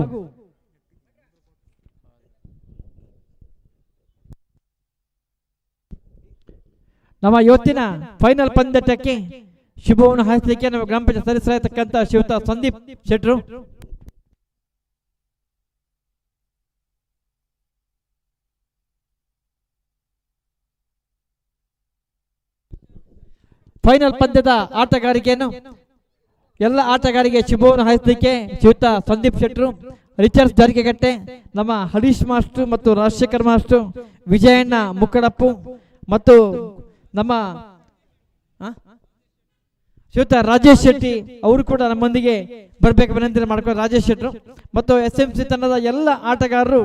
ನಮ್ಮ ಇವತ್ತಿನ ಫೈನಲ್ ಪಂದ್ಯಕ್ಕೆ ಶುಭವನ್ನು ಹಾರಿಸಲಿಕ್ಕೆ ನಮ್ಮ ಗ್ರಾಮ ಪಂಚಾಯತ್ ಸದಸ್ಯರಾಗಿರ್ತಕ್ಕಂಥ ಶ್ರೀಯುತ ಸಂದೀಪ್ ಶೆಟ್ರು, ಫೈನಲ್ ಪಂದ್ಯದ ಆಟಗಾರಿಕೆಯನ್ನು ಎಲ್ಲ ಆಟಗಾರಿಗೆ ಶುಭವನ್ನು ಹಾರಿಸಲಿಕ್ಕೆ ಶ್ರೀಯುತ ಸಂದೀಪ್ ಶೆಟ್ರು, ರಿಚರ್ಡ್ಸ್ ಜಾರಿಕೆಗಟ್ಟೆ, ನಮ್ಮ ಹರೀಶ್ ಮಾಸ್ಟರ್ ಮತ್ತು ರಾಜಶೇಖರ್ ಮಾಸ್ಟರ್, ವಿಜಯಣ್ಣ ಮುಕ್ಕಡಪ್ಪು ಮತ್ತು ನಮ್ಮ ಶ್ರೀಯುತ ರಾಜೇಶ್ ಶೆಟ್ಟಿ ಅವರು ಕೂಡ ನಮ್ಮೊಂದಿಗೆ ಬರಬೇಕು ವಿನಂತಿ ಮಾಡ್ಕೊಂಡು ರಾಜೇಶ್ ಶೆಟ್ರು ಮತ್ತು SMC ತಂಡದ ಎಲ್ಲ ಆಟಗಾರರು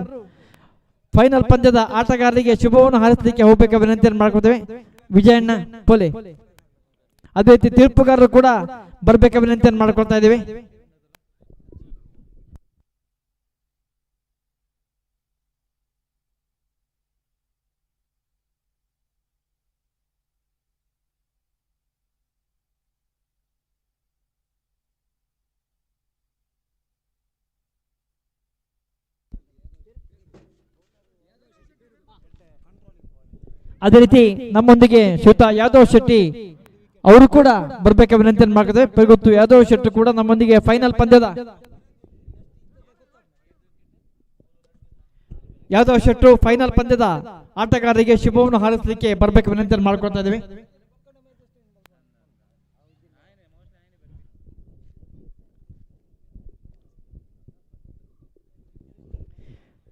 ಫೈನಲ್ ಪಂದ್ಯದ ಆಟಗಾರರಿಗೆ ಶುಭವನ್ನು ಹಾರಿಸಲಿಕ್ಕೆ ಹೋಗಬೇಕು ವಿನಂತಿಯನ್ನು ಮಾಡ್ಕೊತೇವೆ. ವಿಜಯಣ್ಣ ಪೋಲೆ ಅದೇ ರೀತಿ ತೀರ್ಪುಗಾರರು ಕೂಡ ಬರಬೇಕು ವಿನಂತಿಯನ್ನು ಮಾಡ್ಕೊಳ್ತಾ ಇದ್ದೀವಿ. ಅದೇ ರೀತಿ ನಮ್ಮೊಂದಿಗೆ ಶ್ರೀಯುತ ಯಾದವ್ ಶೆಟ್ಟಿ ಅವರು ಕೂಡ ಬರಬೇಕು ವಿನಂತಿಯನ್ನು ಮಾಡ್ತೇವೆ. ಪೈಗೊತ್ತು ಯಾದವ್ ಶೆಟ್ಟಿ ಕೂಡ ನಮ್ಮೊಂದಿಗೆ ಫೈನಲ್ ಪಂದ್ಯದ ಯಾದವ್ ಶೆಟ್ರು ಫೈನಲ್ ಪಂದ್ಯದ ಆಟಗಾರರಿಗೆ ಶುಭವನ್ನು ಹಾರಿಸಲಿಕ್ಕೆ ಬರಬೇಕು ವಿನಂತಿಯನ್ನು ಮಾಡ್ಕೊಳ್ತಾ ಇದ್ದೀವಿ.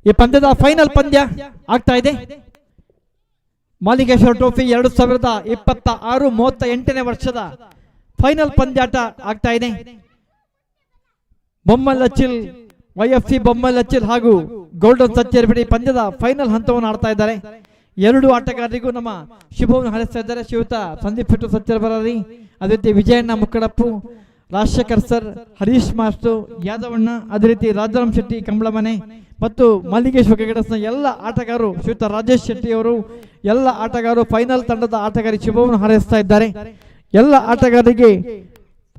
ಈ ಪಂದ್ಯದ ಫೈನಲ್ ಪಂದ್ಯ ಆಗ್ತಾ ಇದೆ. ಮಾಲಿಂಗೇಶ್ವರ ಟ್ರೋಫಿ 2026 38ನೇ ವರ್ಷದ ಫೈನಲ್ ಪಂದ್ಯಾಟ ಆಗ್ತಾ ಇದೆ. ಬೊಮ್ಮಲಚ್ಚಿಲ್ YFC ಬೊಮ್ಮಲಚ್ಚಿಲ್ ಹಾಗೂ ಗೋಲ್ಡನ್ ಸಚ್ಚೇರಿಪೇಟೆ ಪಂದ್ಯದ ಫೈನಲ್ ಹಂತವನ್ನು ಆಡ್ತಾ ಇದ್ದಾರೆ. ಎರಡು ಆಟಗಾರರಿಗೂ ನಮ್ಮ ಶುಭವನ್ನು ಹಾರೈಸ್ತಾ ಇದ್ದಾರೆ. ಶ್ರೀಯುತ ಸಂದೀಪ್ ಶೆಟ್ಟಿ ಸಚ್ಚೇರಬರರಿ, ಅದೇ ರೀತಿ ವಿಜಯಣ್ಣ ಮುಕ್ಕಡಪ್ಪು, ರಾಜಶೇಖರ್ ಸರ್, ಹರೀಶ್ ಮಾಸ್ಟರ್, ಯಾದವಣ್ಣ, ಅದೇ ರೀತಿ ರಾಜಾರಾಮ್ ಶೆಟ್ಟಿ ಕಂಬಳಮನೆ ಮತ್ತು ಮಾಲಿಂಗೇಶ್ವರ ಕ್ರಿಕೆಟರ್ಸ್ನ ಎಲ್ಲ ಆಟಗಾರರು ಶ್ರೀಯುತ ರಾಜೇಶ್ ಶೆಟ್ಟಿ ಅವರು ಎಲ್ಲ ಆಟಗಾರರು ಫೈನಲ್ ತಂಡದ ಆಟಗಾರಿ ಶುಭವನ್ನು ಹಾರೈಸ್ತಾ ಇದ್ದಾರೆ. ಎಲ್ಲ ಆಟಗಾರರಿಗೆ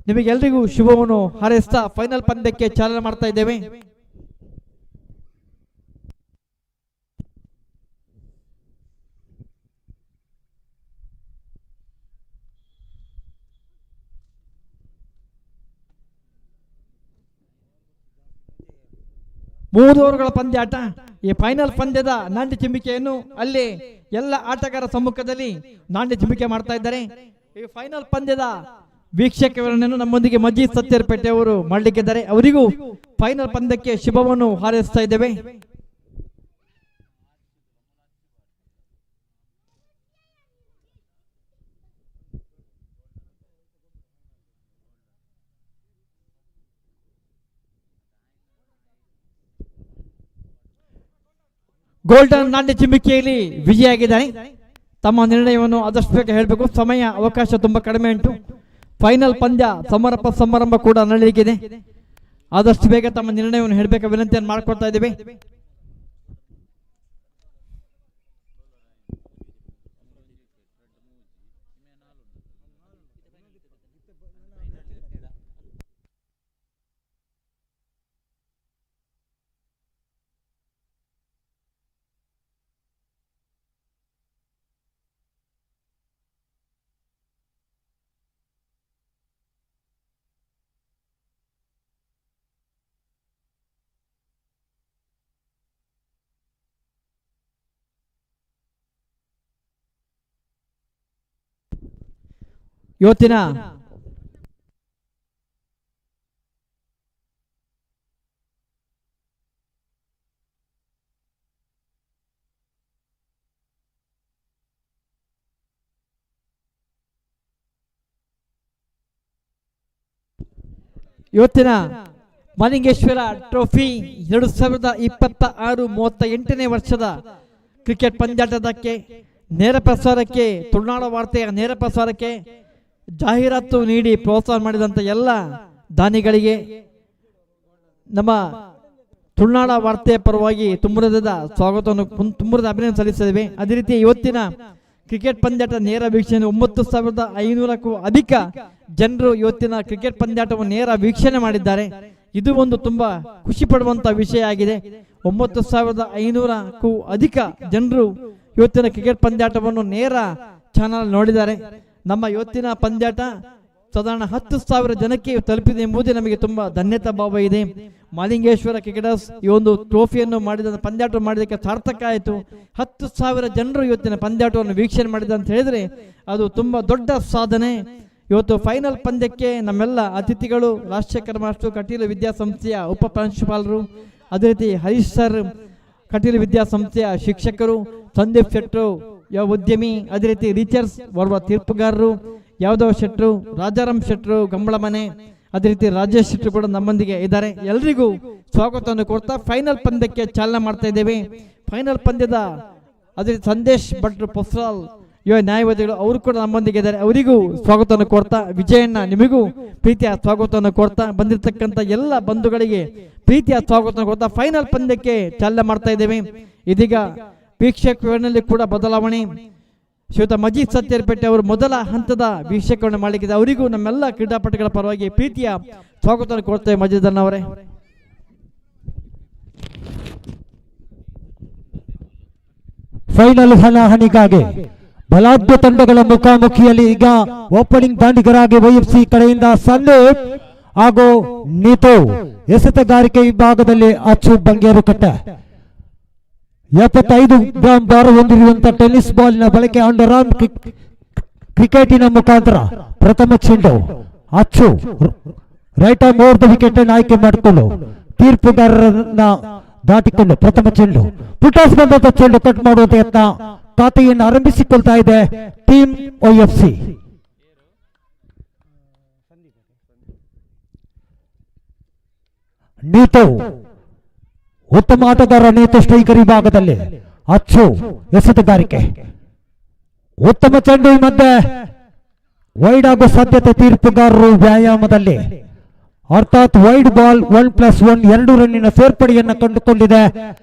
ನಿಮಗೆಲ್ಲರಿಗೂ ಶುಭವನ್ನು ಹಾರೈಸ್ತಾ ಫೈನಲ್ ಪಂದ್ಯಕ್ಕೆ ಚಾಲನೆ ಮಾಡ್ತಾ ಇದ್ದೇವೆ. ಮೂರು ಓವರ್ಗಳ ಪಂದ್ಯಾಟ. ಈ ಫೈನಲ್ ಪಂದ್ಯದ ನಾಣ್ಯ ಚಿಮ್ಮಿಕೆಯನ್ನು ಅಲ್ಲಿ ಎಲ್ಲ ಆಟಗಾರ ಸಮ್ಮುಖದಲ್ಲಿ ನಾಣ್ಯ ಚಿಮ್ಮಿಕೆ ಮಾಡ್ತಾ ಇದ್ದಾರೆ. ಈ ಫೈನಲ್ ಪಂದ್ಯದ ವೀಕ್ಷಕರನ್ನು ನಮ್ಮೊಂದಿಗೆ ಮಜೀದ್ ಸತ್ಯರ್ಪೇಟೆ ಅವರು ಮಾಡಲಿಕ್ಕಿದ್ದಾರೆ. ಅವರಿಗೂ ಫೈನಲ್ ಪಂದ್ಯಕ್ಕೆ ಶುಭವನ್ನು ಹಾರೈಸ್ತಾ ಇದ್ದೇವೆ. ಗೋಲ್ಡನ್ ನಾಣ್ಯ ಚಿಮ್ಮಿಕೆಯಲ್ಲಿ ವಿಜಯಾಗಿದ್ದಾರೆ. ತಮ್ಮ ನಿರ್ಣಯವನ್ನು ಆದಷ್ಟು ಬೇಗ ಹೇಳಬೇಕು, ಸಮಯ ಅವಕಾಶ ತುಂಬಾ ಕಡಿಮೆ ಉಂಟು. ಫೈನಲ್ ಪಂದ್ಯ ಸಮಾರಂಭ ಕೂಡ ನಡೆಯಲಿಕ್ಕಿದೆ. ಆದಷ್ಟು ಬೇಗ ತಮ್ಮ ನಿರ್ಣಯವನ್ನು ಹೇಳಬೇಕು ವಿನಂತಿಯನ್ನು ಮಾಡ್ಕೊಳ್ತಾ ಇದ್ದೇವೆ. ಇವತ್ತಿನ ಮಾಲಿಂಗೇಶ್ವರ ಟ್ರೋಫಿ 2026 38ನೇ ವರ್ಷದ ಕ್ರಿಕೆಟ್ ಪಂದ್ಯಾಟದಕ್ಕೆ ನೇರ ಪ್ರಸಾರಕ್ಕೆ ತುಳುನಾಡ ವಾರ್ತೆಯ ನೇರ ಪ್ರಸಾರಕ್ಕೆ ಜಾಹೀರಾತು ನೀಡಿ ಪ್ರೋತ್ಸಾಹ ಮಾಡಿದಂಥ ಎಲ್ಲ ದಾನಿಗಳಿಗೆ ನಮ್ಮ ತುಳುನಾಡ ವಾರ್ತೆಯ ಪರವಾಗಿ ತುಂಬುರದ ಸ್ವಾಗತವನ್ನು ತುಂಬುರದ ಅಭಿನಂದನೆ ಸಲ್ಲಿಸಿದ್ದೇವೆ. ಅದೇ ರೀತಿ ಇವತ್ತಿನ ಕ್ರಿಕೆಟ್ ಪಂದ್ಯಾಟ ನೇರ ವೀಕ್ಷಣೆ 9,500ಕ್ಕೂ ಅಧಿಕ ಜನರು ಇವತ್ತಿನ ಕ್ರಿಕೆಟ್ ಪಂದ್ಯಾಟವನ್ನು ನೇರ ವೀಕ್ಷಣೆ ಮಾಡಿದ್ದಾರೆ. ಇದು ಒಂದು ತುಂಬಾ ಖುಷಿ ಪಡುವಂತ ವಿಷಯ ಆಗಿದೆ. 9,500ಕ್ಕೂ ಅಧಿಕ ಜನರು ಇವತ್ತಿನ ಕ್ರಿಕೆಟ್ ಪಂದ್ಯಾಟವನ್ನು ನೇರ ಚಾನಲ್ ನೋಡಿದ್ದಾರೆ. ನಮ್ಮ ಇವತ್ತಿನ ಪಂದ್ಯಾಟ ಸಾಧಾರಣ 10,000 ಜನಕ್ಕೆ ತಲುಪಿದೆ ಎಂಬುದೇ ನಮಗೆ ತುಂಬಾ ಧನ್ಯತಾ ಭಾವ ಇದೆ. ಮಾಲಿಂಗೇಶ್ವರ ಕ್ರಿಕೆಟರ್ಸ್ ಈ ಒಂದು ಟ್ರೋಫಿಯನ್ನು ಮಾಡಿದ ಪಂದ್ಯಾಟ ಮಾಡಿದಕ್ಕೆ ಸಾರ್ಥಕ ಆಯಿತು. 10,000 ಜನರು ಇವತ್ತಿನ ಪಂದ್ಯಾಟವನ್ನು ವೀಕ್ಷಣೆ ಮಾಡಿದ ಅಂತ ಹೇಳಿದ್ರೆ ಅದು ತುಂಬಾ ದೊಡ್ಡ ಸಾಧನೆ. ಇವತ್ತು ಫೈನಲ್ ಪಂದ್ಯಕ್ಕೆ ನಮ್ಮೆಲ್ಲ ಅತಿಥಿಗಳು ರಾಜಶೇಖರ ಮಾಸ್ಟರ್ ಕಟೀಲು ವಿದ್ಯಾಸಂಸ್ಥೆಯ ಉಪ ಪ್ರಾಂಶುಪಾಲರು, ಅದೇ ರೀತಿ ಹರೀಶ್ ಸರ್ ಕಟೀಲು ವಿದ್ಯಾಸಂಸ್ಥೆಯ ಶಿಕ್ಷಕರು, ಸಂದೀಪ್ ಶೆಟ್ರು ಉದ್ಯಮಿ, ಅದೇ ರೀತಿ ರೀಚರ್ಸ್ ಓರ್ವ ತೀರ್ಪುಗಾರರು, ಯಾದವ್ ಶೆಟ್ರು, ರಾಜಾರಾಮ್ ಶೆಟ್ರು ಗಂಬಳ ಮನೆ, ಅದೇ ರೀತಿ ರಾಜೇಶ್ ಶೆಟ್ರು ಕೂಡ ನಮ್ಮೊಂದಿಗೆ ಇದ್ದಾರೆ. ಎಲ್ರಿಗೂ ಸ್ವಾಗತವನ್ನು ಕೊಡ್ತಾ ಫೈನಲ್ ಪಂದ್ಯಕ್ಕೆ ಚಾಲನೆ ಮಾಡ್ತಾ ಇದ್ದೇವೆ. ಫೈನಲ್ ಪಂದ್ಯದ ಅದೇ ಸಂದೇಶ್ ಭಟ್ರು ಪೊಸ್ರಾಲ್ ಯುವ ನ್ಯಾಯವಾದಿಗಳು ಅವರು ಕೂಡ ನಮ್ಮೊಂದಿಗೆ ಇದ್ದಾರೆ. ಅವರಿಗೂ ಸ್ವಾಗತವನ್ನು ಕೊಡ್ತಾ, ವಿಜಯಣ್ಣ ನಿಮಗೂ ಪ್ರೀತಿಯ ಸ್ವಾಗತವನ್ನು ಕೊಡ್ತಾ, ಬಂದಿರತಕ್ಕಂಥ ಎಲ್ಲ ಬಂಧುಗಳಿಗೆ ಪ್ರೀತಿಯ ಸ್ವಾಗತವನ್ನು ಕೊಡ್ತಾ ಫೈನಲ್ ಪಂದ್ಯಕ್ಕೆ ಚಾಲನೆ ಮಾಡ್ತಾ ಇದ್ದೇವೆ. ಇದೀಗ ವೀಕ್ಷಕರಲ್ಲಿ ಕೂಡ ಬದಲಾವಣೆ. ಶ್ರೀಯುತ ಮಜೀದ್ ಸತ್ಯರ್ಪೇಟೆ ಅವರು ಮೊದಲ ಹಂತದ ವೀಕ್ಷಕವನ್ನು ಮಾಡಲಿಕ್ಕಿದೆ. ಅವರಿಗೂ ನಮ್ಮೆಲ್ಲ ಕ್ರೀಡಾಪಟುಗಳ ಪರವಾಗಿ ಪ್ರೀತಿಯ ಸ್ವಾಗತವನ್ನು ಕೊಡ್ತೇವೆ. ಮಜೀದ್ ಅವರೇ, ಫೈನಲ್ ಹಣಾಹಣಿಗಾಗಿ ಬಲಾಢ್ಯ ತಂಡಗಳ ಮುಖಾಮುಖಿಯಲ್ಲಿ ಈಗ ಓಪನಿಂಗ್ ದಾಂಡಿಗರಾಗಿ ವೈಎಫ್ಸಿ ಕಡೆಯಿಂದ ಸಂದೀಪ್ ಹಾಗೂ ನೀತು, ಎಸೆತಗಾರಿಕೆ ವಿಭಾಗದಲ್ಲಿ ಅಚ್ಚು ಬಂಗೇರುಕಟ್ಟೆ. 75 ಗ್ರಾಂ ಭಾರ ಹೊಂದಿರುವಂತಹ ಟೆನ್ನಿಸ್ ಬಾಲ್ನ ಬಳಕೆ ಅಂಡರ್ ಆರ್ಮ್ ಕ್ರಿಕೆಟಿನ ಮುಖಾಂತರ ಪ್ರಥಮ ಚೆಂಡು ಅಚ್ಚು right arm over the wicket ಅನ್ನು ಆಯ್ಕೆ ಮಾಡಿಕೊಂಡು ತೀರ್ಪುಗಾರರನ್ನ ದಾಟಿಕೊಂಡು ಪ್ರಥಮ ಚೆಂಡು ಪುಟಾಸ್ ಬಂದಂತ ಚೆಂಡು ಕಟ್ ಮಾಡುವಂತ ಯತ್ನ ಖಾತೆಯನ್ನು ಆರಂಭಿಸಿಕೊಳ್ತಾ ಇದೆ ಟೀಮ್ ವೈಎಫ್ಸಿ. ನೀತು ಉತ್ತಮ ಆಟಗಾರ, ನೀತು ಸ್ಟ್ರೈಕರ್ ವಿಭಾಗದಲ್ಲಿ ಅಚ್ಚು ಎಸೆತಗಾರಿಕೆ. ಉತ್ತಮ ಚೆಂಡು ಮಧ್ಯೆ ವೈಡ್ ಆಗೋ ಸಾಧ್ಯತೆ ತೀರ್ಪುಗಾರರು ವ್ಯಾಯಾಮದಲ್ಲಿ, ಅರ್ಥಾತ್ ವೈಡ್ ಬಾಲ್ 1+1 2 ರನ್ನಿನ ಸೇರ್ಪಡೆಯನ್ನು ಕಂಡುಕೊಂಡಿದೆ.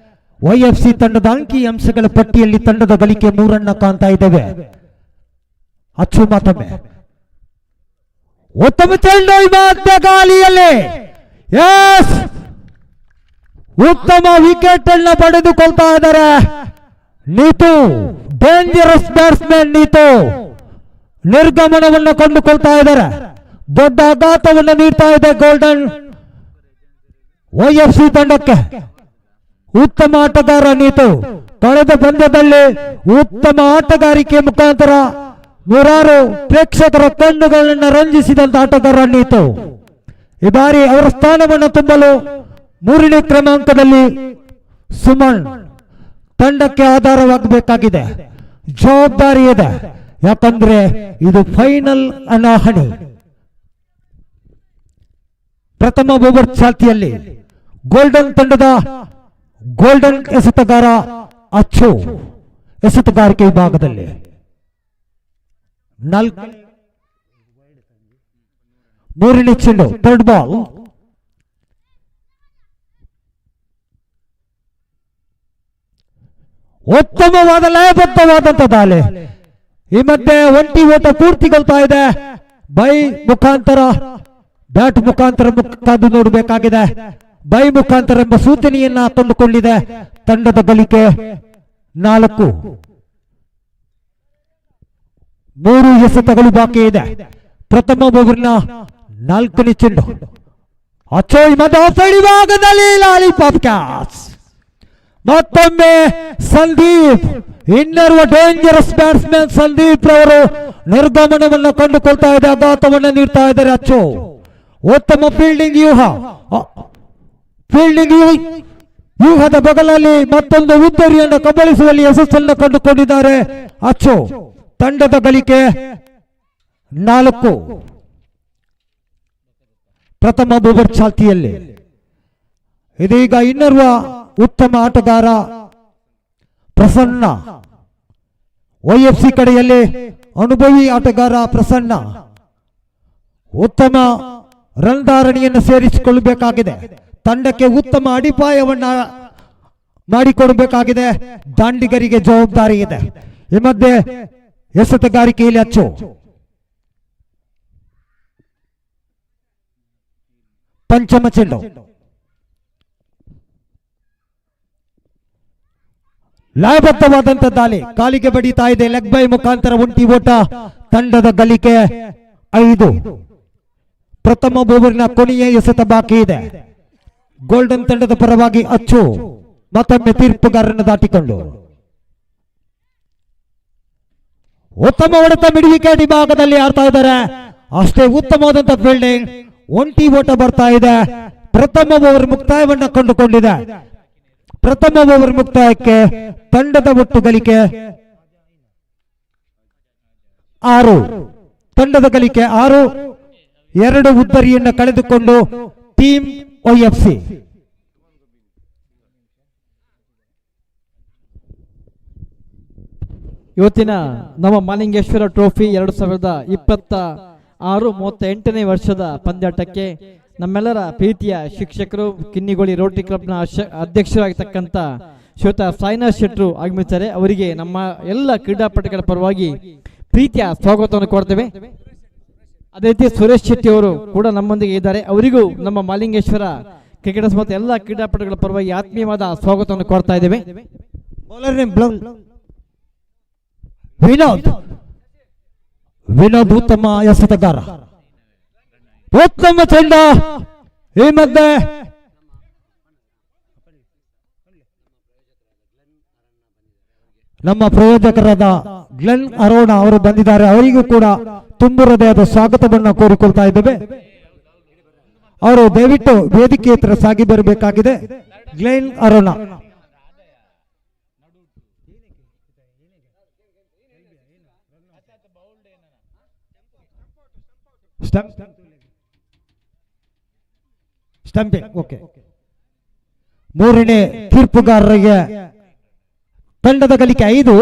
ವೈಎಫ್ಸಿ ತಂಡದ ಅಂಕಿ ಅಂಶಗಳ ಪಟ್ಟಿಯಲ್ಲಿ ತಂಡದ ಗಳಿಕೆ 3 ಕಾಣ್ತಾ ಇದ್ದೇವೆ. ಅಚ್ಚು ಮತ್ತೊಮ್ಮೆ ಉತ್ತಮ ಚೆಂಡು ಮಧ್ಯ ಗಾಳಿಯಲ್ಲಿ ಉತ್ತಮ ವಿಕೆಟ್ ಅನ್ನು ಪಡೆದುಕೊಳ್ತಾ ಇದ್ದಾರೆ ನೀತು. ಡೇಂಜರಸ್ ಬ್ಯಾಟ್ಸ್ಮನ್ ನೀತು ನಿರ್ಗಮನವನ್ನು ಕಂಡುಕೊಳ್ತಾ ಇದ್ದಾರೆ. ದೊಡ್ಡ ಆಘಾತವನ್ನು ನೀಡ್ತಾ ಇದೆ ಗೋಲ್ಡನ್ ವೈಎಫ್ಸಿ ತಂಡಕ್ಕೆ. ಉತ್ತಮ ಆಟಗಾರ ನೀತು. ಕಳೆದ ಪಂದ್ಯದಲ್ಲಿ ಉತ್ತಮ ಆಟಗಾರಿಕೆ ಮುಖಾಂತರ ನೂರಾರು ಪ್ರೇಕ್ಷಕರ ಕಣ್ಣುಗಳನ್ನು ರಂಜಿಸಿದಂತ ಆಟಗಾರ ನೀತು. ಈ ಬಾರಿ ಅವರ ಸ್ಥಾನವನ್ನು ತುಂಬಲು 3ನೇ ಕ್ರಮಾಂಕದಲ್ಲಿ ಸುಮನ್ ತಂಡಕ್ಕೆ ಆಧಾರವಾಗಬೇಕಾಗಿದೆ. ಜವಾಬ್ದಾರಿ ಇದೆ, ಯಾಕಂದ್ರೆ ಇದು ಫೈನಲ್ ಹಣಾಹಣಿ. ಪ್ರಥಮ ಓವರ್ ಚಾಲ್ತಿಯಲ್ಲಿ ಗೋಲ್ಡನ್ ತಂಡದ ಗೋಲ್ಡನ್ ಎಸೆತಗಾರ ಅಚ್ಚು ಎಸೆತಗಾರಿಕೆ ವಿಭಾಗದಲ್ಲಿ 3ನೇ ಚೆಂಡು ಥರ್ಡ್ ಬಾಲ್. ಉತ್ತಮವಾದ ಲಯಬದ್ಧವಾದಂತ ದಾಳಿ. ಈ ಮಧ್ಯೆ ಒಂಟಿ ಓಟ ಪೂರ್ತಿಗೊಳ್ತಾ ಇದೆ. ಬೈ ಮುಖಾಂತರ ಬ್ಯಾಟ್ ಮುಖಾಂತರ ಕಾದು ನೋಡಬೇಕಾಗಿದೆ. ಬೈ ಮುಖಾಂತರ ಎಂಬ ಸೂಚನೆಯನ್ನ ತಂದುಕೊಂಡಿದೆ. ತಂಡದ ಗಳಿಕೆ 4. 3 ಎಸೆತಗಳು ಬಾಕಿ ಇದೆ. ಪ್ರಥಮ ಓವರ್ನ 4ನೇ ಚೆಂಡು ಅಚ್ಚು ವಿಭಾಗದಲ್ಲಿ ಲಾಲಿಪಾಪ್ ಕ್ಯಾಚ್. ಮತ್ತೊಮ್ಮೆ ಸಂದೀಪ್, ಇನ್ನರ್ವ ಡೇಂಜರಸ್ ಬ್ಯಾಟ್ಸ್ಮನ್ ಸಂದೀಪ್ ರವರು ನಿರ್ಗಮನವನ್ನು ಕಂಡುಕೊಳ್ತಾ ಇದೆ. ಆಘಾತವನ್ನು ನೀಡ್ತಾ ಇದ್ದಾರೆ ಅಚ್ಚು. ಉತ್ತಮ ಫೀಲ್ಡಿಂಗ್ ವ್ಯೂಹದ ಬಗಲಲ್ಲಿ ಮತ್ತೊಂದು ಉದ್ದರಿಯನ್ನು ಕಬಳಿಸುವಲ್ಲಿ ಯಶಸ್ಸನ್ನು ಕಂಡುಕೊಂಡಿದ್ದಾರೆ ಅಚ್ಚು. ತಂಡದ ಗಳಿಕೆ 4. ಪ್ರಥಮ ಓವರ್ ಚಾಲ್ತಿಯಲ್ಲಿ ಇದೀಗ ಇನ್ನರ್ವ ಉತ್ತಮ ಆಟಗಾರ ಪ್ರಸನ್ನ YFC ಕಡೆಯಲ್ಲಿ ಅನುಭವಿ ಆಟಗಾರ ಪ್ರಸನ್ನ ಉತ್ತಮ ರನ್ ಧಾರಣೆಯನ್ನು ಸೇರಿಸಿಕೊಳ್ಳಬೇಕಾಗಿದೆ. ತಂಡಕ್ಕೆ ಉತ್ತಮ ಅಡಿಪಾಯವನ್ನ ಮಾಡಿಕೊಡಬೇಕಾಗಿದೆ. ದಾಂಡಿಗರಿಗೆ ಜವಾಬ್ದಾರಿ ಇದೆ. ಈ ಮಧ್ಯೆ ಎಸೆತಗಾರಿಕೆಯಲ್ಲಿ ಅಚ್ಚು ಪಂಚಮ ಚೆಂಡು ಲಯಬದ್ಧವಾದಂತ ದಾಳಿ ಕಾಲಿಗೆ ಬಡಿತಾ ಇದೆ. ಲೆಗ್ ಬೈ ಮುಖಾಂತರ ಒಂಟಿ ಓಟ. ತಂಡದ ಗಳಿಕೆ 5. ಪ್ರಥಮ ಓವರ್ನ ಕೊನೆಯ ಎಸೆತ ಬಾಕಿ ಇದೆ. ಗೋಲ್ಡನ್ ತಂಡದ ಪರವಾಗಿ ಅಚ್ಚು ಮತ್ತೊಮ್ಮೆ ತೀರ್ಪುಗಾರರನ್ನು ದಾಟಿಕೊಂಡು ಉತ್ತಮ ಹೊಡೆತ ಮಿಡುವಿಕೆ ಅಡಿಭಾಗದಲ್ಲಿ ಆಡ್ತಾ ಇದ್ದಾರೆ. ಅಷ್ಟೇ ಉತ್ತಮವಾದಂತ ಫೀಲ್ಡಿಂಗ್. ಒಂಟಿ ಓಟ ಬರ್ತಾ ಇದೆ. ಪ್ರಥಮ ಓವರ್ ಮುಕ್ತಾಯವನ್ನ ಕಂಡುಕೊಂಡಿದೆ. ಪ್ರಥಮ ಓವರ್ ಮುಕ್ತಾಯಕ್ಕೆ ತಂಡದ ಒಟ್ಟು ಗಳಿಕೆ 6. ತಂಡದ ಗಳಿಕೆ 6. 2 ಉದ್ದರಿಯನ್ನು ಕಳೆದುಕೊಂಡು ಟೀಮ್ YFC ಇವತ್ತಿನ ನಮ್ಮ ಮಾಲಿಂಗೇಶ್ವರ ಟ್ರೋಫಿ 2026 38ನೇ ವರ್ಷದ ಪಂದ್ಯಾಟಕ್ಕೆ ನಮ್ಮೆಲ್ಲರ ಪ್ರೀತಿಯ ಶಿಕ್ಷಕರು ಕಿನ್ನಿಗೋಳಿ ರೋಟರಿ ಕ್ಲಬ್ನ ಅಧ್ಯಕ್ಷರಾಗಿರ್ತಕ್ಕಂಥ ಶ್ವೇತಾ ಸಾಯಿನಾಥ್ ಶೆಟ್ರು ಆಗಮಿಸಿದ್ದಾರೆ. ಅವರಿಗೆ ನಮ್ಮ ಎಲ್ಲ ಕ್ರೀಡಾಪಟುಗಳ ಪರವಾಗಿ ಪ್ರೀತಿಯ ಸ್ವಾಗತವನ್ನು ಕೊಡ್ತೇವೆ. ಅದೇ ರೀತಿ ಸುರೇಶ್ ಶೆಟ್ಟಿ ಅವರು ಕೂಡ ನಮ್ಮೊಂದಿಗೆ ಇದ್ದಾರೆ. ಅವರಿಗೂ ನಮ್ಮ ಮಾಲಿಂಗೇಶ್ವರ ಕ್ರಿಕೆಟರ್ಸ್ ಮತ್ತು ಎಲ್ಲ ಕ್ರೀಡಾಪಟುಗಳ ಪರವಾಗಿ ಆತ್ಮೀಯವಾದ ಸ್ವಾಗತವನ್ನು ಕೊಡ್ತಾ ಇದ್ದೇವೆ. ವಿನೋದ್ ಉತ್ತಮ ಎಸೆತಗಾರ. ಉತ್ತಮ ಚೆಂಡ. ಈ ಮಧ್ಯೆ ನಮ್ಮ ಪ್ರಯೋಜಕರಾದ ಗ್ಲೆನ್ ಅರೋಣ ಅವರು ಬಂದಿದ್ದಾರೆ. ಅವರಿಗೂ ಕೂಡ ತುಂಬು ಹೃದಯದ ಸ್ವಾಗತವನ್ನು ಕೋರಿಕೊಳ್ತಾ ಇದ್ದೇವೆ. ಅವರು ದಯವಿಟ್ಟು ವೇದಿಕೆ ಹತ್ರ ಸಾಗಿ ಬರಬೇಕಾಗಿದೆ. Glenn ಅರೋಣ stumping. ಓಕೆ. ಮೂರನೇ ತೀರ್ಪುಗಾರರಿಗೆ ತಂಡದ ಗಳಿಕೆ 5.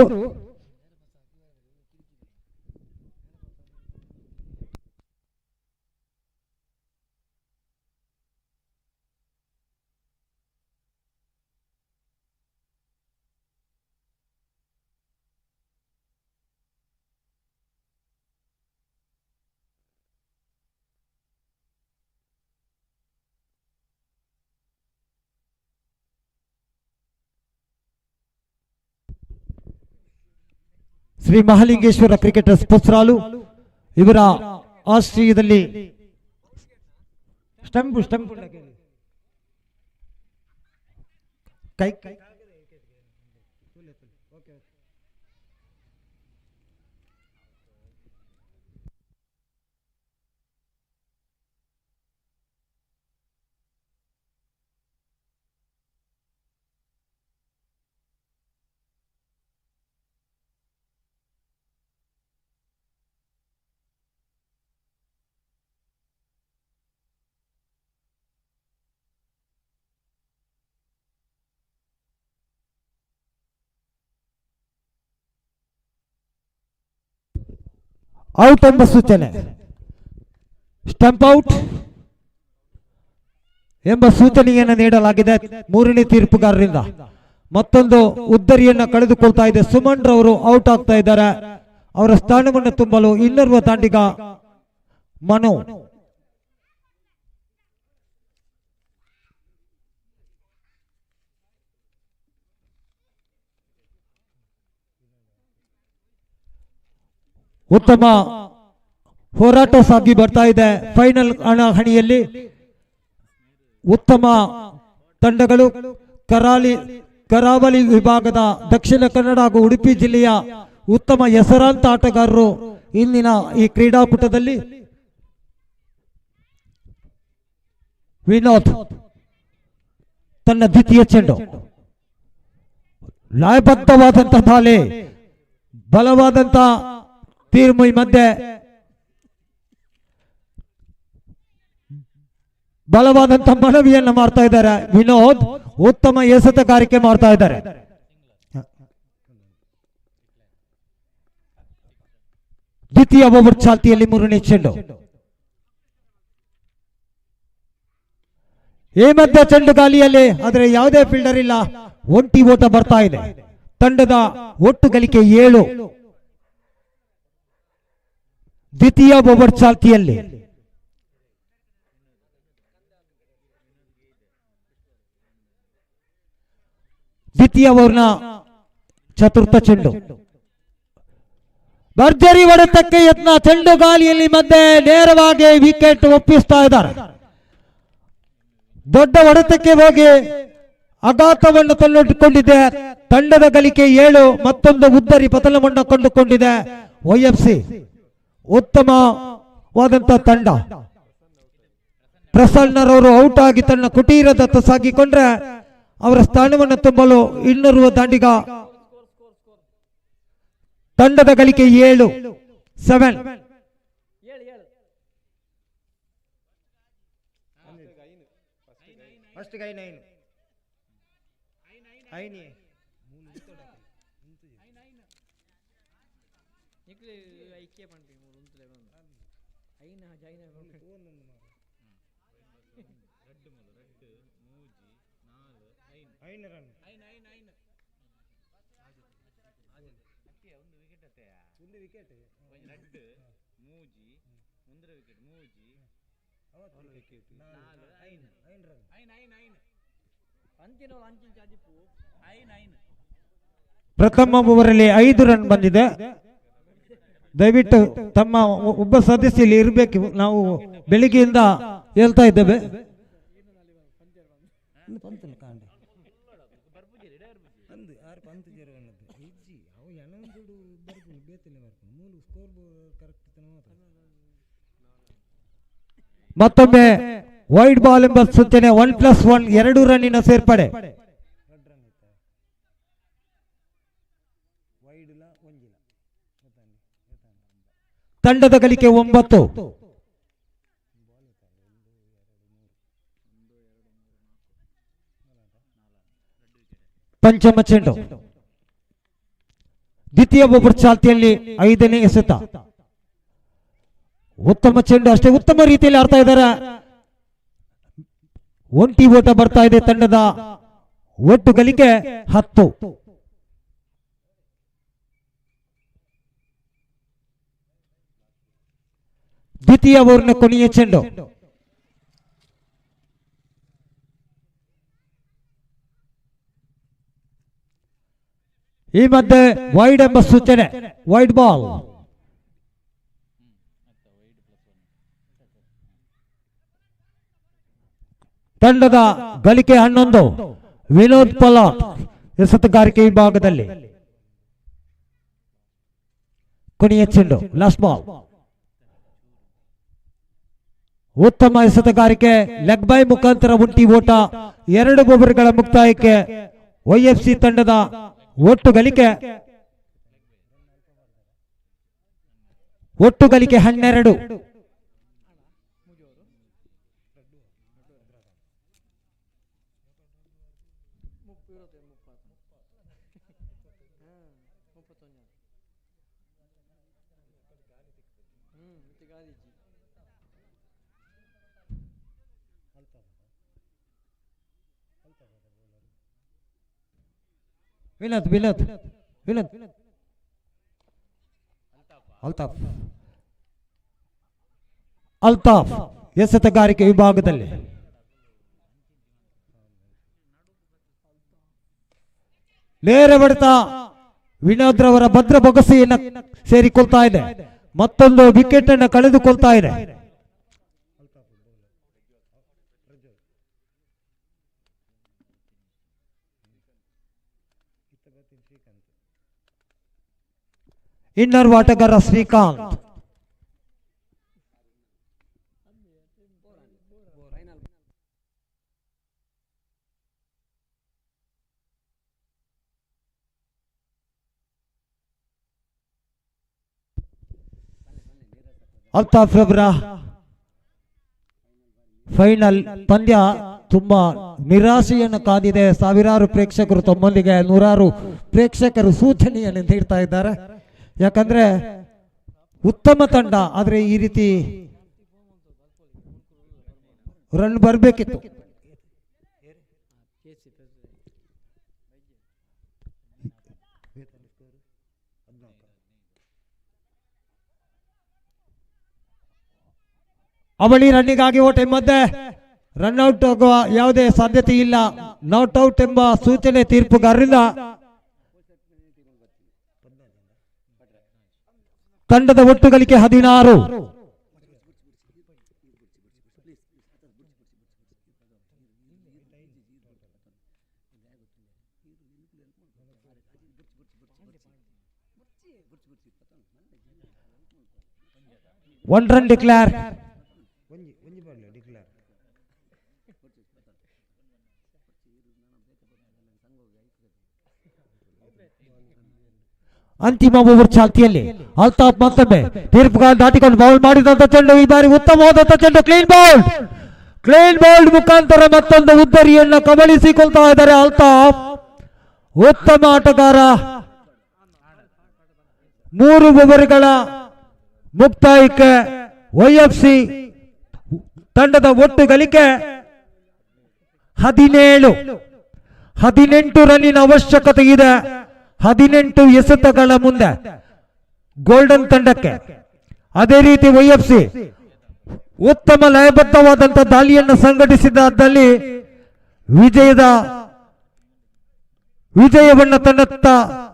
ಶ್ರೀ ಮಹಾಲಿಂಗೇಶ್ವರ ಕ್ರಿಕೆಟರ್ಸ್ ಪುಸ್ರಾಲು ಇವರ ಆಶ್ರಯದಲ್ಲಿ ಸ್ಟಂಪ್ ಕೈ ಔಟ್ ಎಂಬ ಸೂಚನೆ. ಸ್ಟಂಪ್ ಔಟ್ ಎಂಬ ಸೂಚನೆಯನ್ನು ನೀಡಲಾಗಿದೆ ಮೂರನೇ ತೀರ್ಪುಗಾರರಿಂದ. ಮತ್ತೊಂದು ಉದ್ದರಿಯನ್ನು ಕಳೆದುಕೊಳ್ತಾ ಇದೆ. ಸುಮನ್ ರವರು ಔಟ್ ಆಗ್ತಾ ಇದ್ದಾರೆ. ಅವರ ಸ್ಥಾನವನ್ನು ತುಂಬಲು ಇನ್ನೋರ್ವ ದಾಂಡಿಗ ಮನು ಉತ್ತಮ ಹೋರಾಟ ಸಾಗಿ ಬರ್ತಾ ಇದೆ. ಫೈನಲ್ ಹಣಾಹಣಿಯಲ್ಲಿ ಉತ್ತಮ ತಂಡಗಳು ಕರಾವಳಿ ವಿಭಾಗದ ದಕ್ಷಿಣ ಕನ್ನಡ ಹಾಗೂ ಉಡುಪಿ ಜಿಲ್ಲೆಯ ಉತ್ತಮ ಹೆಸರಾಂತ ಆಟಗಾರರು ಇಂದಿನ ಈ ಕ್ರೀಡಾಕೂಟದಲ್ಲಿ. ವಿನೋದ್ ತನ್ನ ದ್ವಿತೀಯ ಚೆಂಡು. ಲಯಬದ್ಧವಾದಂತ ದಾಳಿ, ಬಲವಾದಂತ ತೀರ್ಮು. ಈ ಮಧ್ಯೆ ಬಲವಾದಂತ ಮನವಿಯನ್ನು ಮಾಡ್ತಾ ಇದ್ದಾರೆ. ವಿನೋದ್ ಉತ್ತಮ ಎಸೆತಗಾರಿಕೆ ಮಾಡ್ತಾ ಇದ್ದಾರೆ. ದ್ವಿತೀಯ ಓವರ್ ಚಾಲ್ತಿಯಲ್ಲಿ ಮೂರನೇ ಚೆಂಡು. ಈ ಮಧ್ಯೆ ಚೆಂಡು ಗಾಲಿಯಲ್ಲಿ, ಆದರೆ ಯಾವುದೇ ಫೀಲ್ಡರ್ ಇಲ್ಲ. ಒಂಟಿ ಓಟ ಬರ್ತಾ ಇದೆ. ತಂಡದ ಒಟ್ಟು ಗಳಿಕೆ 7. ದ್ವಿತೀಯ ಓವರ್ ಚಾಲ್ತಿಯಲ್ಲಿ ದ್ವಿತೀಯ ಓವರ್ನ ಚತುರ್ಥ ಚೆಂಡು. ಭರ್ಜರಿ ಹೊಡೆತಕ್ಕೆ ಯತ್ನ. ಚೆಂಡು ಗಾಲಿಯಲ್ಲಿ ಮಧ್ಯೆ ನೇರವಾಗಿ ವಿಕೆಟ್ ಒಪ್ಪಿಸ್ತಾ ಇದ್ದಾರೆ. ದೊಡ್ಡ ಹೊಡೆತಕ್ಕೆ ಹೋಗಿ ಆಘಾತವನ್ನು ತನ್ನೊಡ್ಡಿಕೊಂಡಿದೆ. ತಂಡದ ಗಳಿಕೆ 7. ಮತ್ತೊಂದು ಉದ್ದರಿ ಪತನವನ್ನು ಕಂಡುಕೊಂಡಿದೆ YFC. ಉತ್ತಮವಾದಂತಹ ತಂಡ. ಪ್ರಸನ್ನರವರು ಔಟ್ ಆಗಿ ತನ್ನ ಕುಟೀರದತ್ತ ಸಾಗಿಕೊಂಡ್ರೆ ಅವರ ಸ್ಥಾನವನ್ನು ತುಂಬಲು ಇನ್ನೋರ್ವ ದಾಂಡಿಗ. ತಂಡದ ಗಳಿಕೆ 7. ಪ್ರಥಮ ಓವರಲ್ಲಿ 5 ರನ್ ಬಂದಿದೆ. ದಯವಿಟ್ಟು ತಮ್ಮ ಒಬ್ಬ ಸದಸ್ಯ ಇಲ್ಲಿ ಇರಬೇಕು. ನಾವು ಬೆಳಿಗ್ಗೆಯಿಂದ ಹೇಳ್ತಾ ಇದ್ದೇವೆ. ಮತ್ತೊಮ್ಮೆ ವೈಡ್ ಬಾಲ್ ಎಂಬ ಸೂಚನೆ. 1+1 2 ರನ್ನಿನ ಸೇರ್ಪಡೆ. ತಂಡದ ಗಳಿಕೆ 9. ಪಂಚಮ ಚೆಂಡು. ದ್ವಿತೀಯ ಓವರ್ ಚಾಲ್ತಿಯಲ್ಲಿ 5ನೇ ಎಸೆತ. ಉತ್ತಮ ಚೆಂಡು. ಅಷ್ಟೇ ಉತ್ತಮ ರೀತಿಯಲ್ಲಿ ಆಡ್ತಾ ಇದ್ದಾರೆ. ಒಂಟಿ ಓಟ ಬರ್ತಾ ಇದೆ. ತಂಡದ ಒಟ್ಟು ಗಳಿಕೆ 10. ದ್ವಿತೀಯ ಓವರ್ನ ಕೊನೆಯ ಚೆಂಡು. ಈ ಮಧ್ಯೆ ವೈಡ್ ಎಂಬ ಸೂಚನೆ. Wide ball. ತಂಡದ ಗಳಿಕೆ 11. ವಿನೋದ್ ಪಲಾಟ್ ಎಸೆತಗಾರಿಕೆ ವಿಭಾಗದಲ್ಲಿ ಕೊನೆಯ ಚೆಂಡು. Last ball. ಉತ್ತಮ ಎಸೆತಗಾರಿಕೆ. ಲೆಗ್ ಬೈ ಮುಖಾಂತರ ಒಂಟಿ ಓಟ. 2 ಓವರ್ಗಳ ಮುಕ್ತಾಯಕ್ಕೆ YFC ತಂಡದ ಒಟ್ಟು ಗಳಿಕೆ 12. ವಿನೋದ್ ಅಲ್ತಾಫ್ ಎಸೆತಗಾರಿಕೆ ವಿಭಾಗದಲ್ಲಿ ನೇರ ಹೊಡೆತ. ವಿನೋದ್ ರವರ ಭದ್ರ ಬೊಗಸೆಯನ್ನು ಸೇರಿಕೊಳ್ತಾ ಇದೆ. ಮತ್ತೊಂದು ವಿಕೆಟ್ ಅನ್ನು ಕಳೆದುಕೊಳ್ತಾ ಇದೆ. ಇನ್ನರ್ ಆಟಗಾರ ಶ್ರೀಕಾಂತ್. ಅಲ್ತಾಫ್ ರವರ ಫೈನಲ್ ಪಂದ್ಯ ತುಂಬಾ ನಿರಾಶೆಯನ್ನು ಕಾದಿದೆ. ಸಾವಿರಾರು ಪ್ರೇಕ್ಷಕರು ತಮ್ಮೊಂದಿಗೆ ನೂರಾರು ಪ್ರೇಕ್ಷಕರು ಸೂಚನೆಯನ್ನು ನೀಡ್ತಾ ಇದ್ದಾರೆ. ಯಾಕಂದ್ರೆ ಉತ್ತಮ ತಂಡ, ಆದರೆ ಈ ರೀತಿ ರನ್ ಬರಬೇಕಿತ್ತು. ಅವಳಿ ರನ್ನಿಗಾಗಿ ಓಟ ಮಧ್ಯೆ ರನ್ಔಟ್ ಆಗುವ ಯಾವುದೇ ಸಾಧ್ಯತೆ ಇಲ್ಲ. ನಾಟ್ ಔಟ್ ಎಂಬ ಸೂಚನೆ ತೀರ್ಪುಗಾರರಿಂದ. ತಂಡದ ಒಟ್ಟು ಗಳಿಕೆ 16. One run declare. ಅಂತಿಮ ಓವರ್ ಚಾಲ್ತಿಯಲ್ಲಿ ಅಲ್ತಾಫ್ ಮತ್ತೊಮ್ಮೆ ತೀರ್ಪುಗಾರ ದಾಟಿಕೊಂಡು ಬೌಲ್ ಮಾಡಿದಂತ ಚೆಂಡು, ಈ ಬಾರಿ ಉತ್ತಮವಾದಂತ ಚೆಂಡು, ಕ್ಲೀನ್ ಬೌಲ್ಡ್ ಮುಖಾಂತರ ಮತ್ತೊಂದು ಉದ್ದರಿಯನ್ನು ಕಬಳಿಸಿಕೊಳ್ತಾ ಇದ್ದಾರೆ ಅಲ್ತಾಫ್. ಉತ್ತಮ ಆಟಗಾರ. 3 ಓವರ್ಗಳ ಮುಕ್ತಾಯಕ್ಕೆ YFC ತಂಡದ ಒಟ್ಟು ಗಳಿಕೆ 17. 18 ರನ್ನಿನ ಅವಶ್ಯಕತೆ ಇದೆ. 18 ಎಸೆತಗಳ ಮುಂದೆ ಗೋಲ್ಡನ್ ತಂಡಕ್ಕೆ. ಅದೇ ರೀತಿ YFC ಉತ್ತಮ ಲಯಬದ್ಧವಾದಂಥ ದಾಳಿಯನ್ನು ಸಂಘಟಿಸಿದಲ್ಲಿ ವಿಜಯವನ್ನು ತನ್ನತ್ತ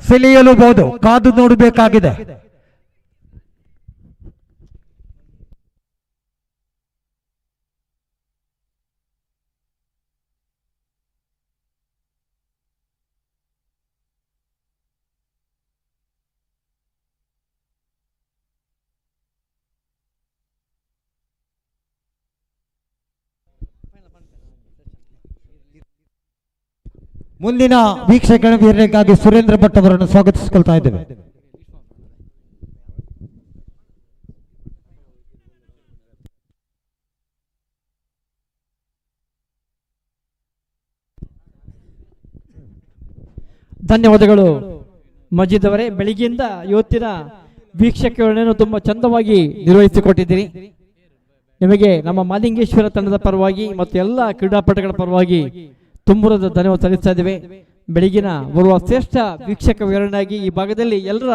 ಸೆಳೆಯಲೂಬಹುದು. ಕಾದು ನೋಡಬೇಕಾಗಿದೆ. ಮುಂದಿನ ವೀಕ್ಷಕರ ವೀರರಿಗಾಗಿ ಸುರೇಂದ್ರ ಭಟ್ ಅವರನ್ನು ಸ್ವಾಗತಿಸಿಕೊಳ್ತಾ ಇದ್ದೇವೆ. ಧನ್ಯವಾದಗಳು ಮಜೀದ್ ಅವರೇ. ಬೆಳಿಗ್ಗೆಯಿಂದ ಇವತ್ತಿನ ವೀಕ್ಷಕರನ್ನು ತುಂಬಾ ಚಂದವಾಗಿ ನಿರ್ವಹಿಸಿಕೊಟ್ಟಿದ್ದೀರಿ. ನಿಮಗೆ ನಮ್ಮ ಮಾಲಿಂಗೇಶ್ವರ ತಂಡದ ಪರವಾಗಿ ಮತ್ತು ಎಲ್ಲ ಕ್ರೀಡಾಪಟುಗಳ ಪರವಾಗಿ ತುಂಬುರದ ಧನ್ಯವಾದ ಸಲ್ಲಿಸ್ತಾ ಇದ್ದೇವೆ. ಬೆಳಗಿನ ಬರುವ ಶ್ರೇಷ್ಠ ವೀಕ್ಷಕ ವಿವರಣೆಯಾಗಿ ಈ ಭಾಗದಲ್ಲಿ ಎಲ್ಲರ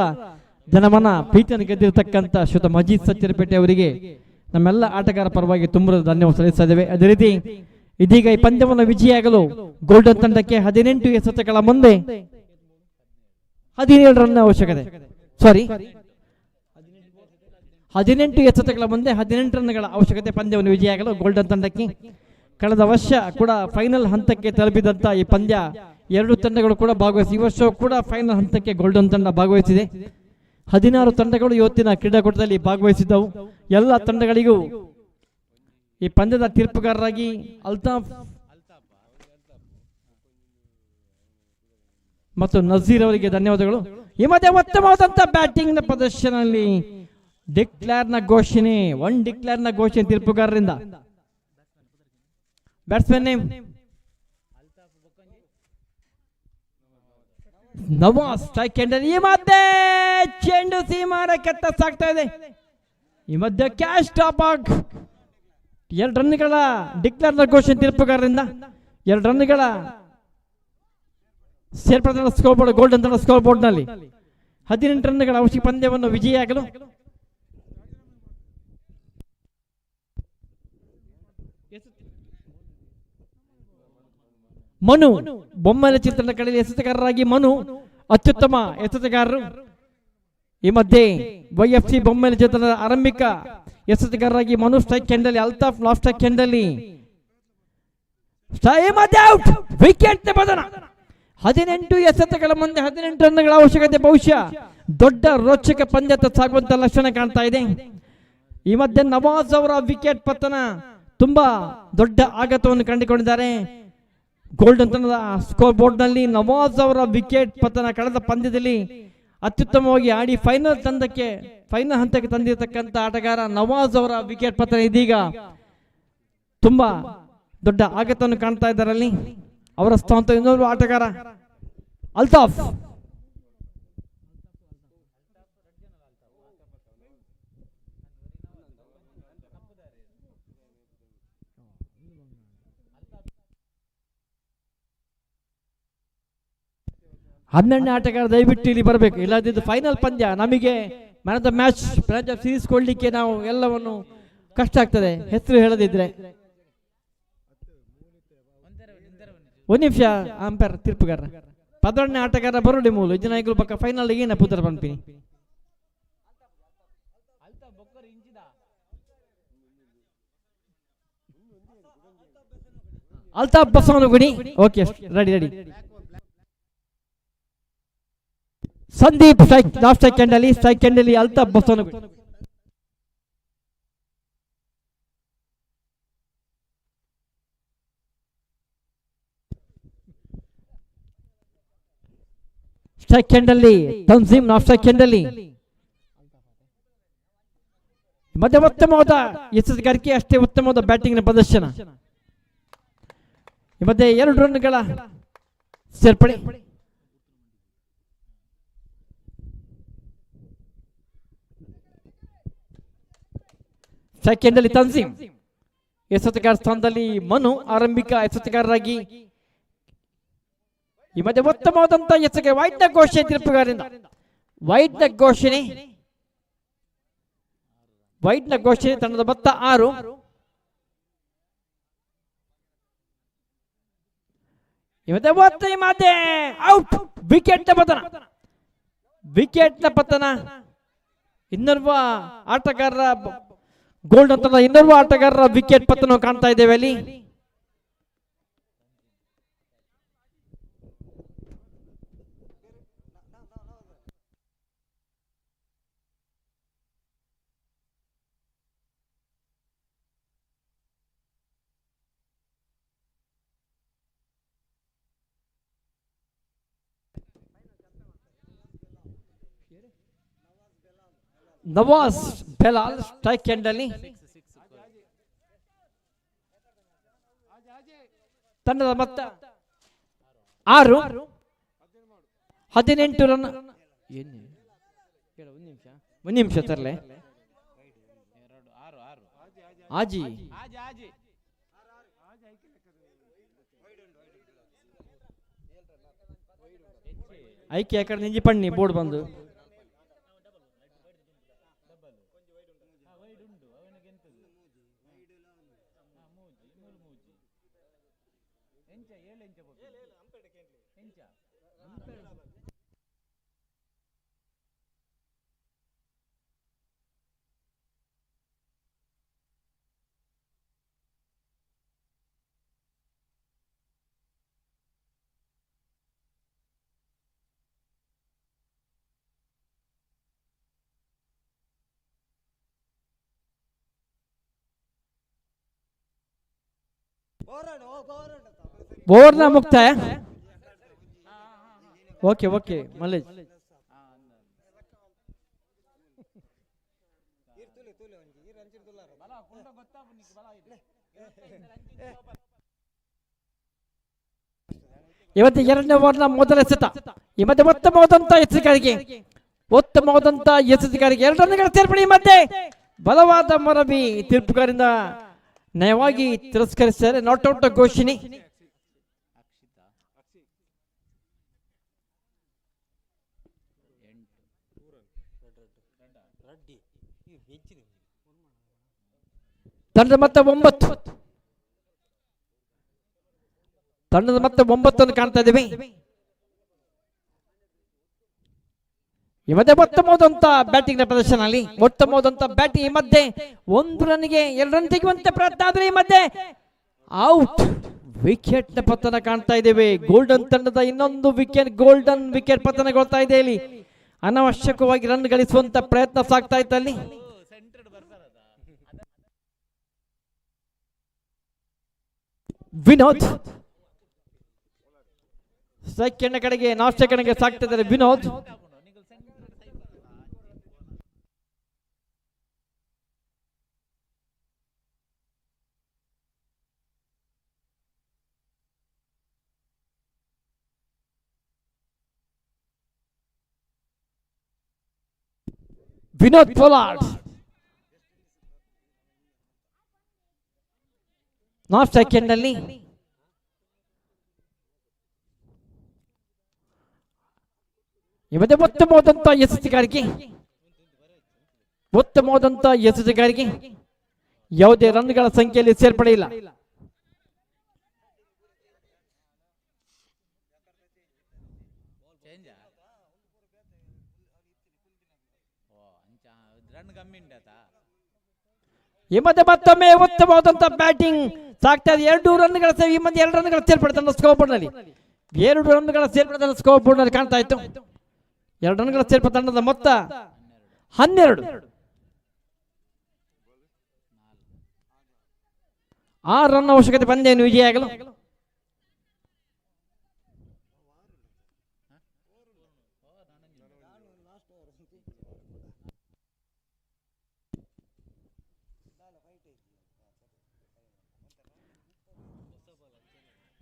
ಜನಮನ ಪ್ರೀತಿಯನ್ನು ಗೆದ್ದಿರತಕ್ಕಂಥ ಶ್ರೀಯುತ ಮಜೀದ್ ಸಚ್ಚರಪೇಟೆ ಅವರಿಗೆ ನಮ್ಮೆಲ್ಲ ಆಟಗಾರ ಪರವಾಗಿ ತುಂಬುರದ ಧನ್ಯವಾದ ಸಲ್ಲಿಸ್ತಾ ಇದ್ದೇವೆ. ಅದೇ ರೀತಿ ಇದೀಗ ಈ ಪಂದ್ಯವನ್ನು ವಿಜಯಿಯಾಗಲು ಗೋಲ್ಡನ್ ತಂಡಕ್ಕೆ 18 ಎಸೆತಗಳ ಮುಂದೆ 17 ರನ್ ಅವಶ್ಯಕತೆ. 18 ಎಸೆತಗಳ ಮುಂದೆ 18 ರನ್ಗಳ ಅವಶ್ಯಕತೆ ಪಂದ್ಯವನ್ನು ವಿಜಯಿಯಾಗಲು ಗೋಲ್ಡನ್ ತಂಡಕ್ಕೆ. ಕಳೆದ ವರ್ಷ ಕೂಡ ಫೈನಲ್ ಹಂತಕ್ಕೆ ತಲುಪಿದಂತ ಈ ಪಂದ್ಯ 2 ತಂಡಗಳು ಕೂಡ ಭಾಗವಹಿಸಿ ಈ ವರ್ಷವೂ ಕೂಡ ಫೈನಲ್ ಹಂತಕ್ಕೆ ಗೋಲ್ಡನ್ ತಂಡ ಭಾಗವಹಿಸಿದೆ. 16 ತಂಡಗಳು ಇವತ್ತಿನ ಕ್ರೀಡಾಕೂಟದಲ್ಲಿ ಭಾಗವಹಿಸಿದ್ದವು. ಎಲ್ಲ ತಂಡಗಳಿಗೂ ಈ ಪಂದ್ಯದ ತೀರ್ಪುಗಾರರಾಗಿ ಅಲ್ತಾಫ್ ಮತ್ತು ನಜೀರ್ ಅವರಿಗೆ ಧನ್ಯವಾದಗಳು. ಈ ಮಧ್ಯೆ ಉತ್ತಮವಾದಂತ ಬ್ಯಾಟಿಂಗ್ ನ ಪ್ರದರ್ಶನದಲ್ಲಿ ಡಿಕ್ಲೇರ್ನ ಘೋಷಣೆ ತೀರ್ಪುಗಾರರಿಂದ. Batsman name Nawaz, strike ಎಂಡರ್. ಈ ಮಧ್ಯೆ ಚೆಂಡು ಸೀಮಾರಕ್ಕೆ ಸಾಗ್ತಾ ಇದೆ. ಈ ಮಧ್ಯೆ ಕ್ಯಾಚ್ ಟಾಪ್ ಔಟ್. 2 ರನ್ಗಳ ಡಿಕ್ಲೇರ್ನ ಘೋಷಣೆ ತೀರ್ಪುಗಾರರಿಂದ. 2 ರನ್ಗಳ ಸೇರ್ಪಡೆ ಸ್ಕೋರ್ ಬೋರ್ಡ್ ಗೋಲ್ಡನ್ ತಂಡ ಸ್ಕೋರ್ ಬೋರ್ಡ್ ನಲ್ಲಿ 18 ರನ್ಗಳ ಅವಶ್ಯಕ ಪಂದ್ಯವನ್ನು ವಿಜಯಿಯಾಗಲು ಮನು ಬೊಮ್ಮಲ ಚಿತ್ರದ ಕಡೆಯಲ್ಲಿ ಎಸೆತಗಾರರಾಗಿ ಮನು ಅತ್ಯುತ್ತಮ ಎಸೆತಗಾರರು. ಈ ಮಧ್ಯೆ YFC ಬೊಮ್ಮಲ ಚಿತ್ರದ ಆರಂಭಿಕ ಎಸೆತಗಾರರಾಗಿ ಮನು ಸ್ಟ್ರೈಕ್ ಎಂಡಲ್ಲಿ, ಅಲ್ತಾಫ್ ಲಾಸ್ಟ್ ಸ್ಟ್ರೈಕ್ ಎಂಡಲ್ಲಿ. ವಿಕೆಟ್ ಪತನ. 18 ಎಸೆತಗಳ ಮುಂದೆ 18 ರನ್ಗಳ ಅವಶ್ಯಕತೆ. ಬಹುಶಃ ದೊಡ್ಡ ರೋಚಕ ಪಂದ್ಯತ ಸಾಗುವಂತ ಲಕ್ಷಣ ಕಾಣ್ತಾ ಇದೆ. ಈ ಮಧ್ಯೆ ನವಾಜ್ ಅವರ ವಿಕೆಟ್ ಪತನ ತುಂಬಾ ದೊಡ್ಡ ಆಘಾತವನ್ನು ಕಂಡುಕೊಂಡಿದ್ದಾರೆ. ಗೋಲ್ಡನ್ ತಂಡದ ಸ್ಕೋರ್ ಬೋರ್ಡ್ ನಲ್ಲಿ ನವಾಜ್ ಅವರ ವಿಕೆಟ್ ಪತನ. ಕಳೆದ ಪಂದ್ಯದಲ್ಲಿ ಅತ್ಯುತ್ತಮವಾಗಿ ಆಡಿ ಫೈನಲ್ ಹಂತಕ್ಕೆ ತಂದಿರತಕ್ಕಂಥ ಆಟಗಾರ ನವಾಜ್ ಅವರ ವಿಕೆಟ್ ಪತನ ಇದೀಗ ತುಂಬಾ ದೊಡ್ಡ ಆಘಾತವನ್ನು ಕಾಣ್ತಾ ಇದ್ದಾರೆ. ಅಲ್ಲಿ ಅವರ ಸ್ಥಾನ ಇನ್ನೊಂದು ಆಟಗಾರ ಅಲ್ತಾಫ್. 12ನೇ ಆಟಗಾರ ದಯವಿಟ್ಟು ಇಲ್ಲಿ ಬರಬೇಕು, ಇಲ್ಲದಿದ್ದು ಫೈನಲ್ ಪಂದ್ಯ ನಮಗೆ man of the match man of series ಕೊಡ್ಲಿಕ್ಕೆ ನಾವು ಎಲ್ಲವನ್ನು ಕಷ್ಟ ಆಗ್ತದೆ ಹೆಸರು ಹೇಳದಿದ್ರೆ. ಒಂದು ನಿಮಿಷ ಅಂಪೈರ್ ತೀರ್ಪುಗಾರ 12ನೇ ಆಟಗಾರ ಬರೋಡಿ ಮೂಲು ಇಜ್ ನಾಯಕರು ಪಕ್ಕ ಫೈನಲ್ ಏನ ಪುತ್ರ ಪನ್ಪಿನಿ Altaf Basavanagudi. Okay ready ready. Sandeep last second ಅಲ್ಲಿ ಅಲ್ತಾಫ್ ಬಸವನಗುಡಿ. ಸೆಕೆಂಡ್ ಅಲ್ಲಿ ತನ್ಸೀಮ್ ನಾಫ್ ಸೆಕೆಂಡ್ ಅಲ್ಲಿ ಮತ್ತೆ ಉತ್ತಮವಾದ ಎಚ್ಚರಿಕೆ ಅಷ್ಟೇ ಉತ್ತಮವಾದ ಬ್ಯಾಟಿಂಗ್ ನ ಪ್ರದರ್ಶನ. ಮತ್ತೆ 2 ರನ್ಗಳ ಸೇರ್ಪಡೆ. ಸೆಕೆಂಡ್ ಅಲ್ಲಿ ತನ್ಸೀಮ್, ಎಸೆತಗಾರ ಸ್ಥಾನದಲ್ಲಿ ಮನು ಆರಂಭಿಕ ಎಸೆತಗಾರರಾಗಿ. ಈ ಮಧ್ಯೆ ಉತ್ತಮವಾದಂತಹ ಎಚ್ಚರಿಕೆ ವೈದ್ಯ ಘೋಷಣೆ ತೀರ್ಪುಗಾರರಿಂದ. ವೈದ್ಯ ಘೋಷಣೆ ತಂಡದ ಮೊತ್ತ 6. ಮತ್ತೆ ಔಟ್, ವಿಕೆಟ್ ನ ಪತನ. ಇನ್ನೋರ್ವ ಆಟಗಾರರ ಗೋಲ್ಡ್ ಅಂತ ಇನ್ನೋರ್ವ ಆಟಗಾರರ ವಿಕೆಟ್ ಪತನ ಕಾಣ್ತಾ ಇದ್ದೇವೆ ಅಲ್ಲಿ. ನವಾಜ್ ಬೆಲಾಲ್ ಸ್ಟ್ರೈಕ್ ಎಂಡ್ ಅಲ್ಲಿ. ತಂಡದ ಮೊತ್ತ 6, 18 ರನ್. ಒಂದು ನಿಮಿಷ ತರಲೆ ಆಜಿ ಐಕೆ ಆ ಕಡೆ ನಿಂಜಿ ಪಣ್ಣಿ ಬೋರ್ಡ್ ಬಂದು. ಓವರ್ನ ಮುಕ್ತಾಯ. ಓಕೆ ಮಲ್ಲೇಶ್. ಇವತ್ತು 2ನೇ ಓವರ್ನ ಮೊದಲ ಎಸೆತ. ಈ ಮಧ್ಯೆ ಉತ್ತಮವಾದಂತಹ ಎಚ್ಚರಿಕೆ 2 ರನ್ಗಳ ಸೇರ್ಪಡೆ. ಮತ್ತೆ ಬಲವಾದ ಮರವಿ ತೀರ್ಪುಗಾರಿಂದ ನಯವಾಗಿ ತಿರಸ್ಕರಿಸಿದ್ದಾರೆ. ನಾಟ್ ಔಟ್ ಘೋಷಣೆ. ತಂಡದ ಮೊತ್ತ 9 ಕಾಣ್ತಾ ಇದ್ದೇವೆ. ಈ ಮಧ್ಯೆ ಉತ್ತಮವಾದಂತ ಬ್ಯಾಟಿಂಗ್ ನ ಪ್ರದರ್ಶನ ಅಲ್ಲಿ. ಉತ್ತಮವಾದಂತ ಬ್ಯಾಟಿಂಗ್. ಈ ಮಧ್ಯೆ 1 ರನ್ಗೆ 2 ರನ್ ತೆಗೆಯುವಂತ ಪ್ರಯತ್ನ ಆದ್ರೆ ಈ ಮಧ್ಯೆ ಔಟ್, ವಿಕೆಟ್ ನ ಪತನ ಕಾಣ್ತಾ ಇದ್ದೇವೆ. ಗೋಲ್ಡನ್ ತಂಡದ ಇನ್ನೊಂದು ಗೋಲ್ಡನ್ ವಿಕೆಟ್ ಪತನಗೊಳ್ತಾ ಇದೆ ಇಲ್ಲಿ. ಅನಾವಶ್ಯಕವಾಗಿ ರನ್ ಗಳಿಸುವಂತ ಪ್ರಯತ್ನ ಸಾಗ್ತಾ ಇತ್ತು ಅಲ್ಲಿ. ವಿನೋದ್ ಸೆಕೆಂಡ್ ಕಡೆಗೆ ನಾಲ್ಕು ಕಡೆಗೆ ಸಾಕ್ತಾ ಇದ್ದಾರೆ ವಿನೋದ್. ವಿನೋದ್ ಪೊಲಾರ್ಡ್ ನಾಲ್ಕು ಸೆಕೆಂಡ್ ಅಲ್ಲಿ ಇವತ್ತೇ ಉತ್ತಮವಾದಂತ ಎಸೆತಗಾರಿಕೆ, ಉತ್ತಮವಾದಂತ ಎಸೆತಗಾರಿಕೆ. ಯಾವುದೇ ರನ್ಗಳ ಸಂಖ್ಯೆಯಲ್ಲಿ ಸೇರ್ಪಡೆ ಇಲ್ಲ. ಈ ಮಧ್ಯೆ ಮತ್ತೊಮ್ಮೆ ಉತ್ತಮವಾದಂತ ಬ್ಯಾಟಿಂಗ್ ಸಾಕ್ತಾ ಇದೆ. 2 ರನ್ಗಳ ಈ ಮಧ್ಯೆ 2 ರನ್ಗಳ ಸೇರ್ಪಡೆ ತನ್ನ ಸ್ಕೋರ್ ಬೋರ್ಡ್ ನಲ್ಲಿ, 2 ರನ್ಗಳ ಸೇರ್ಪಡೆ ತನ್ನ ಸ್ಕೋರ್ ಬೋರ್ಡ್ ನಲ್ಲಿ ಕಾಣ್ತಾ ಇತ್ತು. 2 ರನ್ಗಳ ಸೇರ್ಪಡೆ ತಂಡದ ಮೊತ್ತ 12. 6 ರನ್ ಅವಶ್ಯಕತೆ ಪಂದ್ಯವನ್ನು ವಿಜಯಾಗಲು.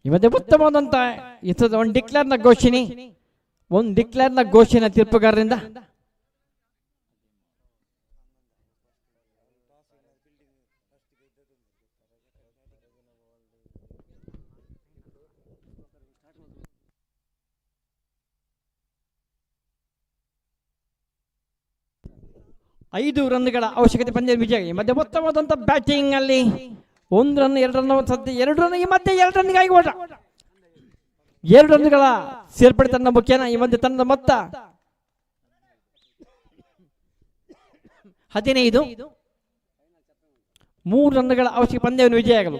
ಇವತ್ತೇ ಉತ್ತಮವಾದಂತ ಒಂದು ಡಿಕ್ಲೇರ್ನ ಘೋಷಣೆ, ಒಂದು ಡಿಕ್ಲೇರ್ನ ಘೋಷಣೆ ತೀರ್ಪುಗಾರರಿಂದ. ಐದು ರನ್ಗಳ ಅವಶ್ಯಕತೆ ಪಂದ್ಯ ವಿಜಯ. ಈ ಮಧ್ಯೆ ಉತ್ತಮವಾದಂತ ಬ್ಯಾಟಿಂಗ್ ಅಲ್ಲಿ 1 ರನ್ 2 ರನ್ ಸದ್ಯ 2 ರನ್, ಈ ಮಧ್ಯೆ 2 ರನ್ಗಾಗಿ ಓಟ. 2 ರನ್ಗಳ ಸೇರ್ಪಡೆ ತನ್ನ ಮುಖ್ಯನ. ಈ ಮಧ್ಯೆ ತನ್ನ ಮೊತ್ತ 15. 3 ರನ್ಗಳ ಅವಶ್ಯಕ ಪಂದ್ಯವನ್ನು ವಿಜಯಾಗಲು.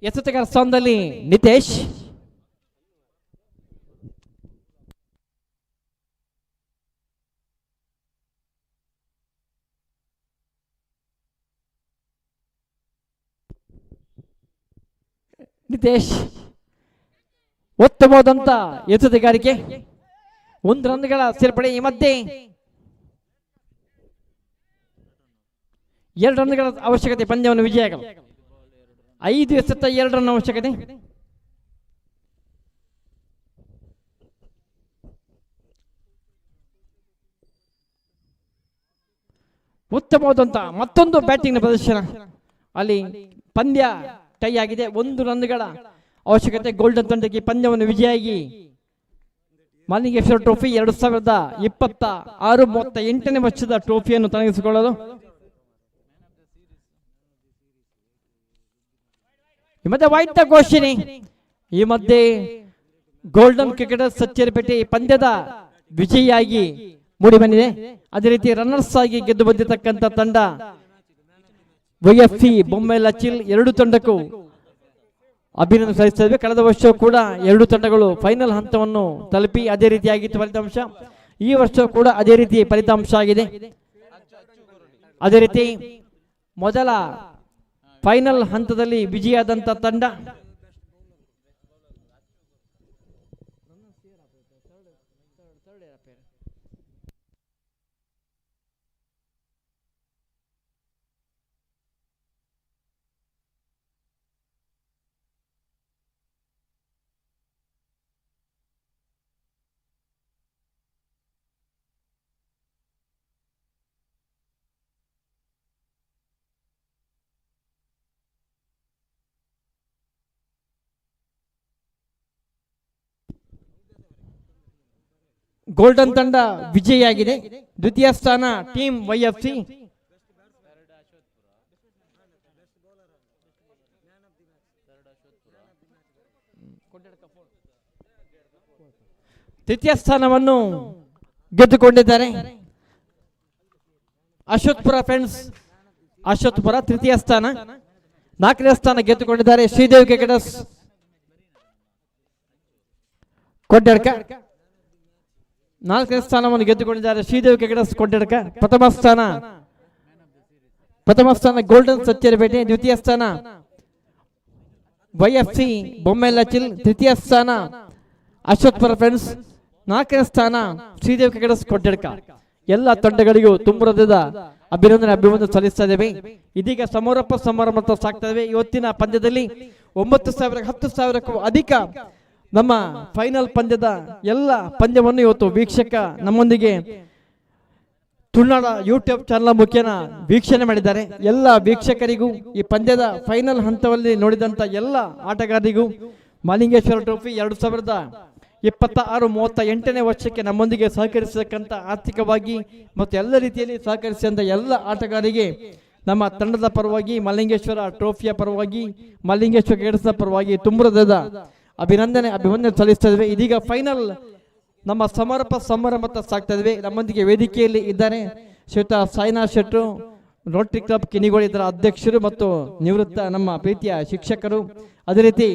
ಎಸೆತಗಾರ ಸ್ಥಾನದಲ್ಲಿ ನಿತೇಶ್, ಉತ್ತಮವಾದಂತ ಎಸೆತಗಾರಿಕೆ, 1 ರನ್ಗಳ ಸೇರ್ಪಡೆ. ಈ ಮಧ್ಯೆ 2 ರನ್ಗಳ ಅವಶ್ಯಕತೆ ಪಂದ್ಯವನ್ನು ವಿಜಯಾಗಲು. 5 ಎಸೆತ 2 ರನ್ ಅವಶ್ಯಕತೆ. ಉತ್ತಮವಾದಂತ ಮತ್ತೊಂದು ಬ್ಯಾಟಿಂಗ್ ಪ್ರದರ್ಶನ. ಅಲ್ಲಿ ಪಂದ್ಯ ಟೈ ಆಗಿದೆ. 1 ರನ್ಗಳ ಅವಶ್ಯಕತೆ. ಗೋಲ್ಡನ್ ತಂಡಕ್ಕೆ ಪಂದ್ಯವನ್ನು ವಿಜಯಾಗಿ ಮಾಲಿಂಗೇಶ್ವರ ಟ್ರೋಫಿ 2026-38ನೇ ವರ್ಷದ ಟ್ರೋಫಿಯನ್ನು ತನಗಿಸಿಕೊಳ್ಳಲು. ಈ ಮಧ್ಯೆ ವೈಟ್ ಘೋಷಣೆ. ಈ ಮಧ್ಯೆ ಗೋಲ್ಡನ್ ಕ್ರಿಕೆಟರ್ಸ್ ಸಚ್ಚೇರಿಪೇಟೆ ಪಂದ್ಯದ ವಿಜಯಿಯಾಗಿ ಮೂಡಿ ಬಂದಿದೆ. ಅದೇ ರೀತಿ ರನ್ನರ್ಸ್ ಆಗಿ ಗೆದ್ದು ಬಂದಿರತಕ್ಕಂಥ ತಂಡ YFC ಬೊಮ್ಮೆಲಚಿಲ್. 2 ತಂಡಕ್ಕೂ ಅಭಿನಂದನೆ ಸಲ್ಲಿಸುತ್ತೇವೆ. ಕಳೆದ ವರ್ಷ ಕೂಡ 2 ತಂಡಗಳು ಫೈನಲ್ ಹಂತವನ್ನು ತಲುಪಿ ಅದೇ ರೀತಿಯಾಗಿತ್ತು ಫಲಿತಾಂಶ. ಈ ವರ್ಷ ಕೂಡ ಅದೇ ರೀತಿ ಫಲಿತಾಂಶ ಆಗಿದೆ. ಅದೇ ರೀತಿ ಮೊದಲ ಫೈನಲ್ ಹಂತದಲ್ಲಿ ವಿಜಯಾದಂತ ತಂಡ ಗೋಲ್ಡನ್ ತಂಡ ವಿಜಯಿಯಾಗಿದೆ. ದ್ವಿತೀಯ ಸ್ಥಾನ ಟೀಮ್ YFC. ತೃತೀಯ ಸ್ಥಾನವನ್ನು ಗೆದ್ದುಕೊಂಡಿದ್ದಾರೆ ಅಶ್ವತ್ಪುರ ಫ್ರೆಂಡ್ಸ್. ಅಶ್ವತ್ಪುರ ತೃತೀಯ ಸ್ಥಾನ. 4ನೇ ಸ್ಥಾನ ಗೆದ್ದುಕೊಂಡಿದ್ದಾರೆ ಶ್ರೀದೇವಿ ಕ್ರಿಕೆಟರ್ಸ್ ಕೊಡ್ಯಡ್ಕ. 4ನೇ ಸ್ಥಾನವನ್ನು ಗೆದ್ದುಕೊಂಡಿದ್ದಾರೆ ಶ್ರೀದೇವಿ ಕ್ರಿಕೆಟರ್ಸ್ ಕೊಡ್ಯಡ್ಕ. ಪ್ರಥಮ ಸ್ಥಾನ ಗೋಲ್ಡನ್ ಸಚ್ಚೇರಿಪೇಟೆ. ದ್ವಿತೀಯ ಸ್ಥಾನ YFC ಬೊಮ್ಮೆಲಚಿಲ್. ತೃತೀಯ ಸ್ಥಾನ ಅಶ್ವತ್ಪುರ ಫ್ರೆಂಡ್ಸ್. 4ನೇ ಸ್ಥಾನ ಶ್ರೀದೇವಿ ಕ್ರಿಕೆಟರ್ಸ್ ಕೊಡ್ಯಡ್ಕ. ಎಲ್ಲ ತಂಡಗಳಿಗೂ ತುಂಬ ಹೃದಯದ ಅಭಿನಂದನೆ ಸಲ್ಲಿಸ್ತಾ ಇದ್ದೇವೆ. ಇದೀಗ ಸಮಾರಂಭ ಸಾಗ್ತಾ ಇದ್ದೇವೆ. ಇವತ್ತಿನ ಪಂದ್ಯದಲ್ಲಿ 9,000 10,000ಕ್ಕೂ ಅಧಿಕ ನಮ್ಮ ಫೈನಲ್ ಪಂದ್ಯದ ಎಲ್ಲ ಪಂದ್ಯವನ್ನು ಇವತ್ತು ವೀಕ್ಷಕ ನಮ್ಮೊಂದಿಗೆ ತುಳುನಾಡ ಯೂಟ್ಯೂಬ್ ಚಾನಲ್ ಮುಖೇನ ವೀಕ್ಷಣೆ ಮಾಡಿದ್ದಾರೆ. ಎಲ್ಲ ವೀಕ್ಷಕರಿಗೂ ಈ ಪಂದ್ಯದ ಫೈನಲ್ ಹಂತದಲ್ಲಿ ನೋಡಿದಂತ ಎಲ್ಲ ಆಟಗಾರರಿಗೂ ಮಾಲಿಂಗೇಶ್ವರ ಟ್ರೋಫಿ 2026-38ನೇ ವರ್ಷಕ್ಕೆ ನಮ್ಮೊಂದಿಗೆ ಸಹಕರಿಸತಕ್ಕಂಥ ಆರ್ಥಿಕವಾಗಿ ಮತ್ತು ಎಲ್ಲ ರೀತಿಯಲ್ಲಿ ಸಹಕರಿಸಿದಂಥ ಎಲ್ಲ ಆಟಗಾರರಿಗೆ ನಮ್ಮ ತಂಡದ ಪರವಾಗಿ ಮಾಲಿಂಗೇಶ್ವರ ಟ್ರೋಫಿಯ ಪರವಾಗಿ ಮಾಲಿಂಗೇಶ್ವರ ಕ್ರೀಡಾ ಪರವಾಗಿ ತುಂಬ ಹೃದಯದ ಅಭಿನಂದನೆ ಸಲ್ಲಿಸ್ತಾ ಇದ್ದೇವೆ. ಇದೀಗ ಫೈನಲ್ ನಮ್ಮ ಸಮಾರಂಭ ಸಾಗ್ತಾ ಇದ್ವಿ. ನಮ್ಮೊಂದಿಗೆ ವೇದಿಕೆಯಲ್ಲಿ ಇದ್ದಾರೆ ಶ್ರೀಯುತ ಸಾಯಿನಾಥ್ ಶೆಟ್ರು, ರೋಟರಿ ಕ್ಲಬ್ ಕಿನಿಗೋಳಿ ಇದರ ಅಧ್ಯಕ್ಷರು ಮತ್ತು ನಿವೃತ್ತ ನಮ್ಮ ಪ್ರೀತಿಯ ಶಿಕ್ಷಕರು. ಅದೇ ರೀತಿ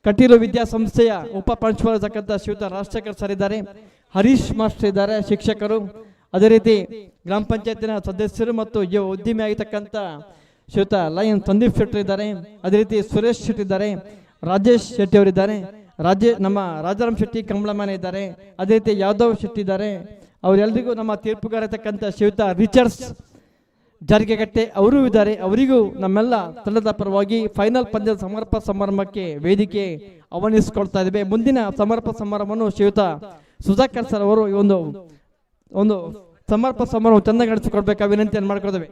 ಕಟೀಲು ವಿದ್ಯಾಸಂಸ್ಥೆಯ ಉಪ ಪ್ರಾಂಶುಪಾಲರಾಗಿರ್ತಕ್ಕಂಥ ಶ್ರೀಯುತ ರಾಜಶೇಖರ್ ಸರ್ ಇದ್ದಾರೆ, ಹರೀಶ್ ಮಾಸ್ಟರ್ ಇದ್ದಾರೆ ಶಿಕ್ಷಕರು. ಅದೇ ರೀತಿ ಗ್ರಾಮ ಪಂಚಾಯತಿನ ಸದಸ್ಯರು ಮತ್ತು ಯುವ ಉದ್ಯಮಿ ಆಗಿರ್ತಕ್ಕಂಥ ಶ್ರೀಯುತ ಲಯನ್ ಸಂದೀಪ್ ಶೆಟ್ಟಿ ಇದ್ದಾರೆ. ಅದೇ ರೀತಿ ಸುರೇಶ್ ಶೆಟ್ಟಿ ಇದ್ದಾರೆ, ರಾಜೇಶ್ ಶೆಟ್ಟಿ ಅವರಿದ್ದಾರೆ, ನಮ್ಮ ರಾಜಾರಾಮ್ ಶೆಟ್ಟಿ ಕಮಲಮ್ಮನ ಇದ್ದಾರೆ. ಅದೇ ರೀತಿ ಯಾದವ್ ಶೆಟ್ಟಿ ಇದ್ದಾರೆ. ಅವರೆಲ್ಲರಿಗೂ ನಮ್ಮ ತೀರ್ಪುಗಾರ ಇರ್ತಕ್ಕಂಥ ಶ್ರೀಯುತ ರಿಚರ್ಡ್ಸ್ ಜಾರಿಗೆಗಟ್ಟೆ ಅವರು ಇದ್ದಾರೆ. ಅವರಿಗೂ ನಮ್ಮೆಲ್ಲ ತಂಡದ ಪರವಾಗಿ ಫೈನಲ್ ಪಂದ್ಯದ ಸಮಾರಂಭಕ್ಕೆ ವೇದಿಕೆ ಆಹ್ವಾನಿಸಿಕೊಳ್ತಾ ಇದ್ದೇವೆ. ಮುಂದಿನ ಸಮಾರಂಭವನ್ನು ಶ್ರೀಯುತ ಸುಧಾಕರ್ ಸರ್ ಅವರು ಈ ಒಂದು ಸಮಾರಂಭ ಚಂದ ನಡೆಸಿಕೊಡ್ಬೇಕಾ ವಿನಂತಿಯನ್ನು ಮಾಡ್ಕೊಳ್ತೇವೆ.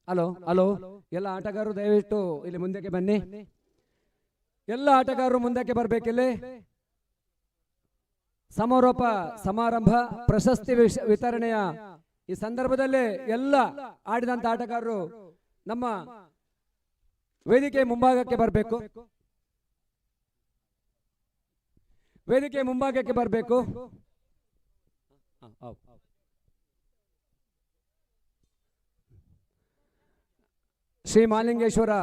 ಹಲೋ ಹಲೋ, ಎಲ್ಲ ಆಟಗಾರರು ದಯವಿಟ್ಟು ಇಲ್ಲಿ ಮುಂದಕ್ಕೆ ಬನ್ನಿ. ಎಲ್ಲ ಆಟಗಾರರು ಮುಂದಕ್ಕೆ ಬರ್ಬೇಕಿಲ್ಲಿ. ಸಮಾರಂಭ ಪ್ರಶಸ್ತಿ ವಿತರಣೆಯ ಈ ಸಂದರ್ಭದಲ್ಲಿ ಎಲ್ಲ ಆಡಿದಂತ ಆಟಗಾರರು ನಮ್ಮ ವೇದಿಕೆ ಮುಂಭಾಗಕ್ಕೆ ಬರಬೇಕು. ಶ್ರೀ ಮಾಲಿಂಗೇಶ್ವರ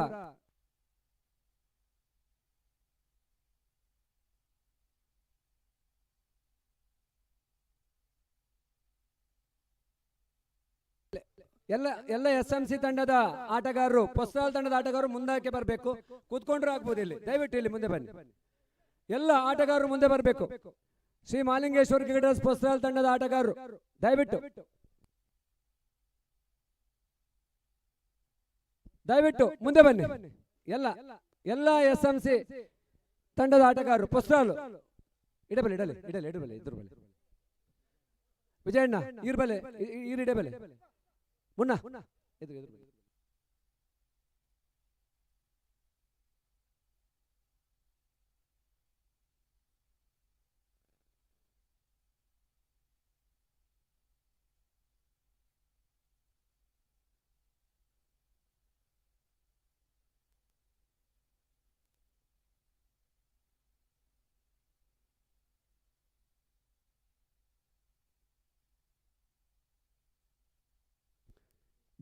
ಎಲ್ಲ SMC ತಂಡದ ಆಟಗಾರರು, ಪೊಸ್ತಾಲ್ ತಂಡದ ಆಟಗಾರರು ಮುಂದಕ್ಕೆ ಬರಬೇಕು. ಕೂತ್ಕೊಂಡ್ರು ಆಗ್ಬೋದು. ಇಲ್ಲಿ ದಯವಿಟ್ಟು ಇಲ್ಲಿ ಮುಂದೆ ಬನ್ನಿ. ಎಲ್ಲ ಆಟಗಾರರು ಮುಂದೆ ಬರಬೇಕು. ಶ್ರೀ ಮಾಲಿಂಗೇಶ್ವರ ಕ್ರಿಕೆಟರ್ಸ್ ಪೊಸ್ತಾಲ್ ತಂಡದ ಆಟಗಾರರು ದಯವಿಟ್ಟು ಮುಂದೆ ಬನ್ನಿ. ಎಲ್ಲ SMC ತಂಡದ ಆಟಗಾರರು ಪೊಸ್ತಾಲ್ ಇಡಬಲೆ ಇದ್ರ ಬಲೆ ವಿಜಯಣ್ಣ ಇರ್ಬಲೆ ಇಡಬಲೆ ಮುನ್ನ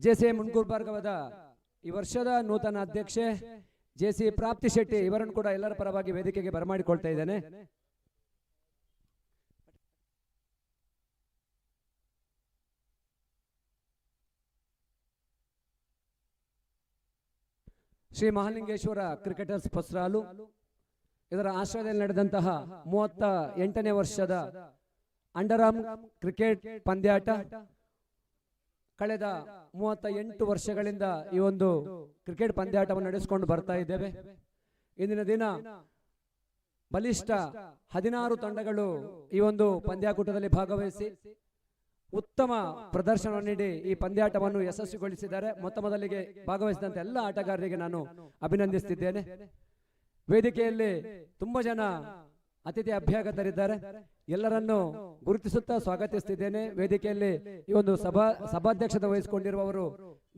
ಜೆಸಿ ಮುನ್ಕೂರ್ ಭಾರ್ಗವದ ಈ ವರ್ಷದ ನೂತನ ಅಧ್ಯಕ್ಷೆ ಜೆಸಿ ಪ್ರಾಪ್ತಿ ಶೆಟ್ಟಿ ಇವರನ್ನು ಕೂಡ ಎಲ್ಲರ ಪರವಾಗಿ ವೇದಿಕೆಗೆ ಬರಮಾಡಿಕೊಳ್ತಾ ಇದ್ದೇನೆ. ಶ್ರೀ ಮಹಾಲಿಂಗೇಶ್ವರ ಕ್ರಿಕೆಟರ್ಸ್ ಪಸ್ರಾಲು ಇದರ ಆಶ್ರಯದಲ್ಲಿ ನಡೆದಂತಹ 38ನೇ ವರ್ಷದ ಅಂಡರ್ ಆರ್ಮ್ ಕ್ರಿಕೆಟ್ ಪಂದ್ಯಾಟ ಕಳೆದ 38 ವರ್ಷಗಳಿಂದ ಈ ಒಂದು ಕ್ರಿಕೆಟ್ ಪಂದ್ಯಾಟವನ್ನು ನಡೆಸಿಕೊಂಡು ಬರ್ತಾ ಇದ್ದೇವೆ. ಇಂದಿನ ದಿನ ಬಲಿಷ್ಠ 16 ತಂಡಗಳು ಈ ಒಂದು ಪಂದ್ಯಾಕೂಟದಲ್ಲಿ ಭಾಗವಹಿಸಿ ಉತ್ತಮ ಪ್ರದರ್ಶನ ನೀಡಿ ಈ ಪಂದ್ಯಾಟವನ್ನು ಯಶಸ್ವಿಗೊಳಿಸಿದ್ದಾರೆ. ಮೊದಲಿಗೆ ಭಾಗವಹಿಸಿದಂತ ಎಲ್ಲ ಆಟಗಾರರಿಗೆ ನಾನು ಅಭಿನಂದಿಸುತ್ತಿದ್ದೇನೆ. ವೇದಿಕೆಯಲ್ಲಿ ತುಂಬಾ ಜನ ಅತಿಥಿ ಅಭ್ಯಾಗತರಿದ್ದಾರೆ. ಎಲ್ಲರನ್ನು ಗುರುತಿಸುತ್ತಾ ಸ್ವಾಗತಿಸುತ್ತಿದ್ದೇನೆ. ವೇದಿಕೆಯಲ್ಲಿ ಈ ಒಂದು ಸಭಾಧ್ಯಕ್ಷತೆ ವಹಿಸಿಕೊಂಡಿರುವವರು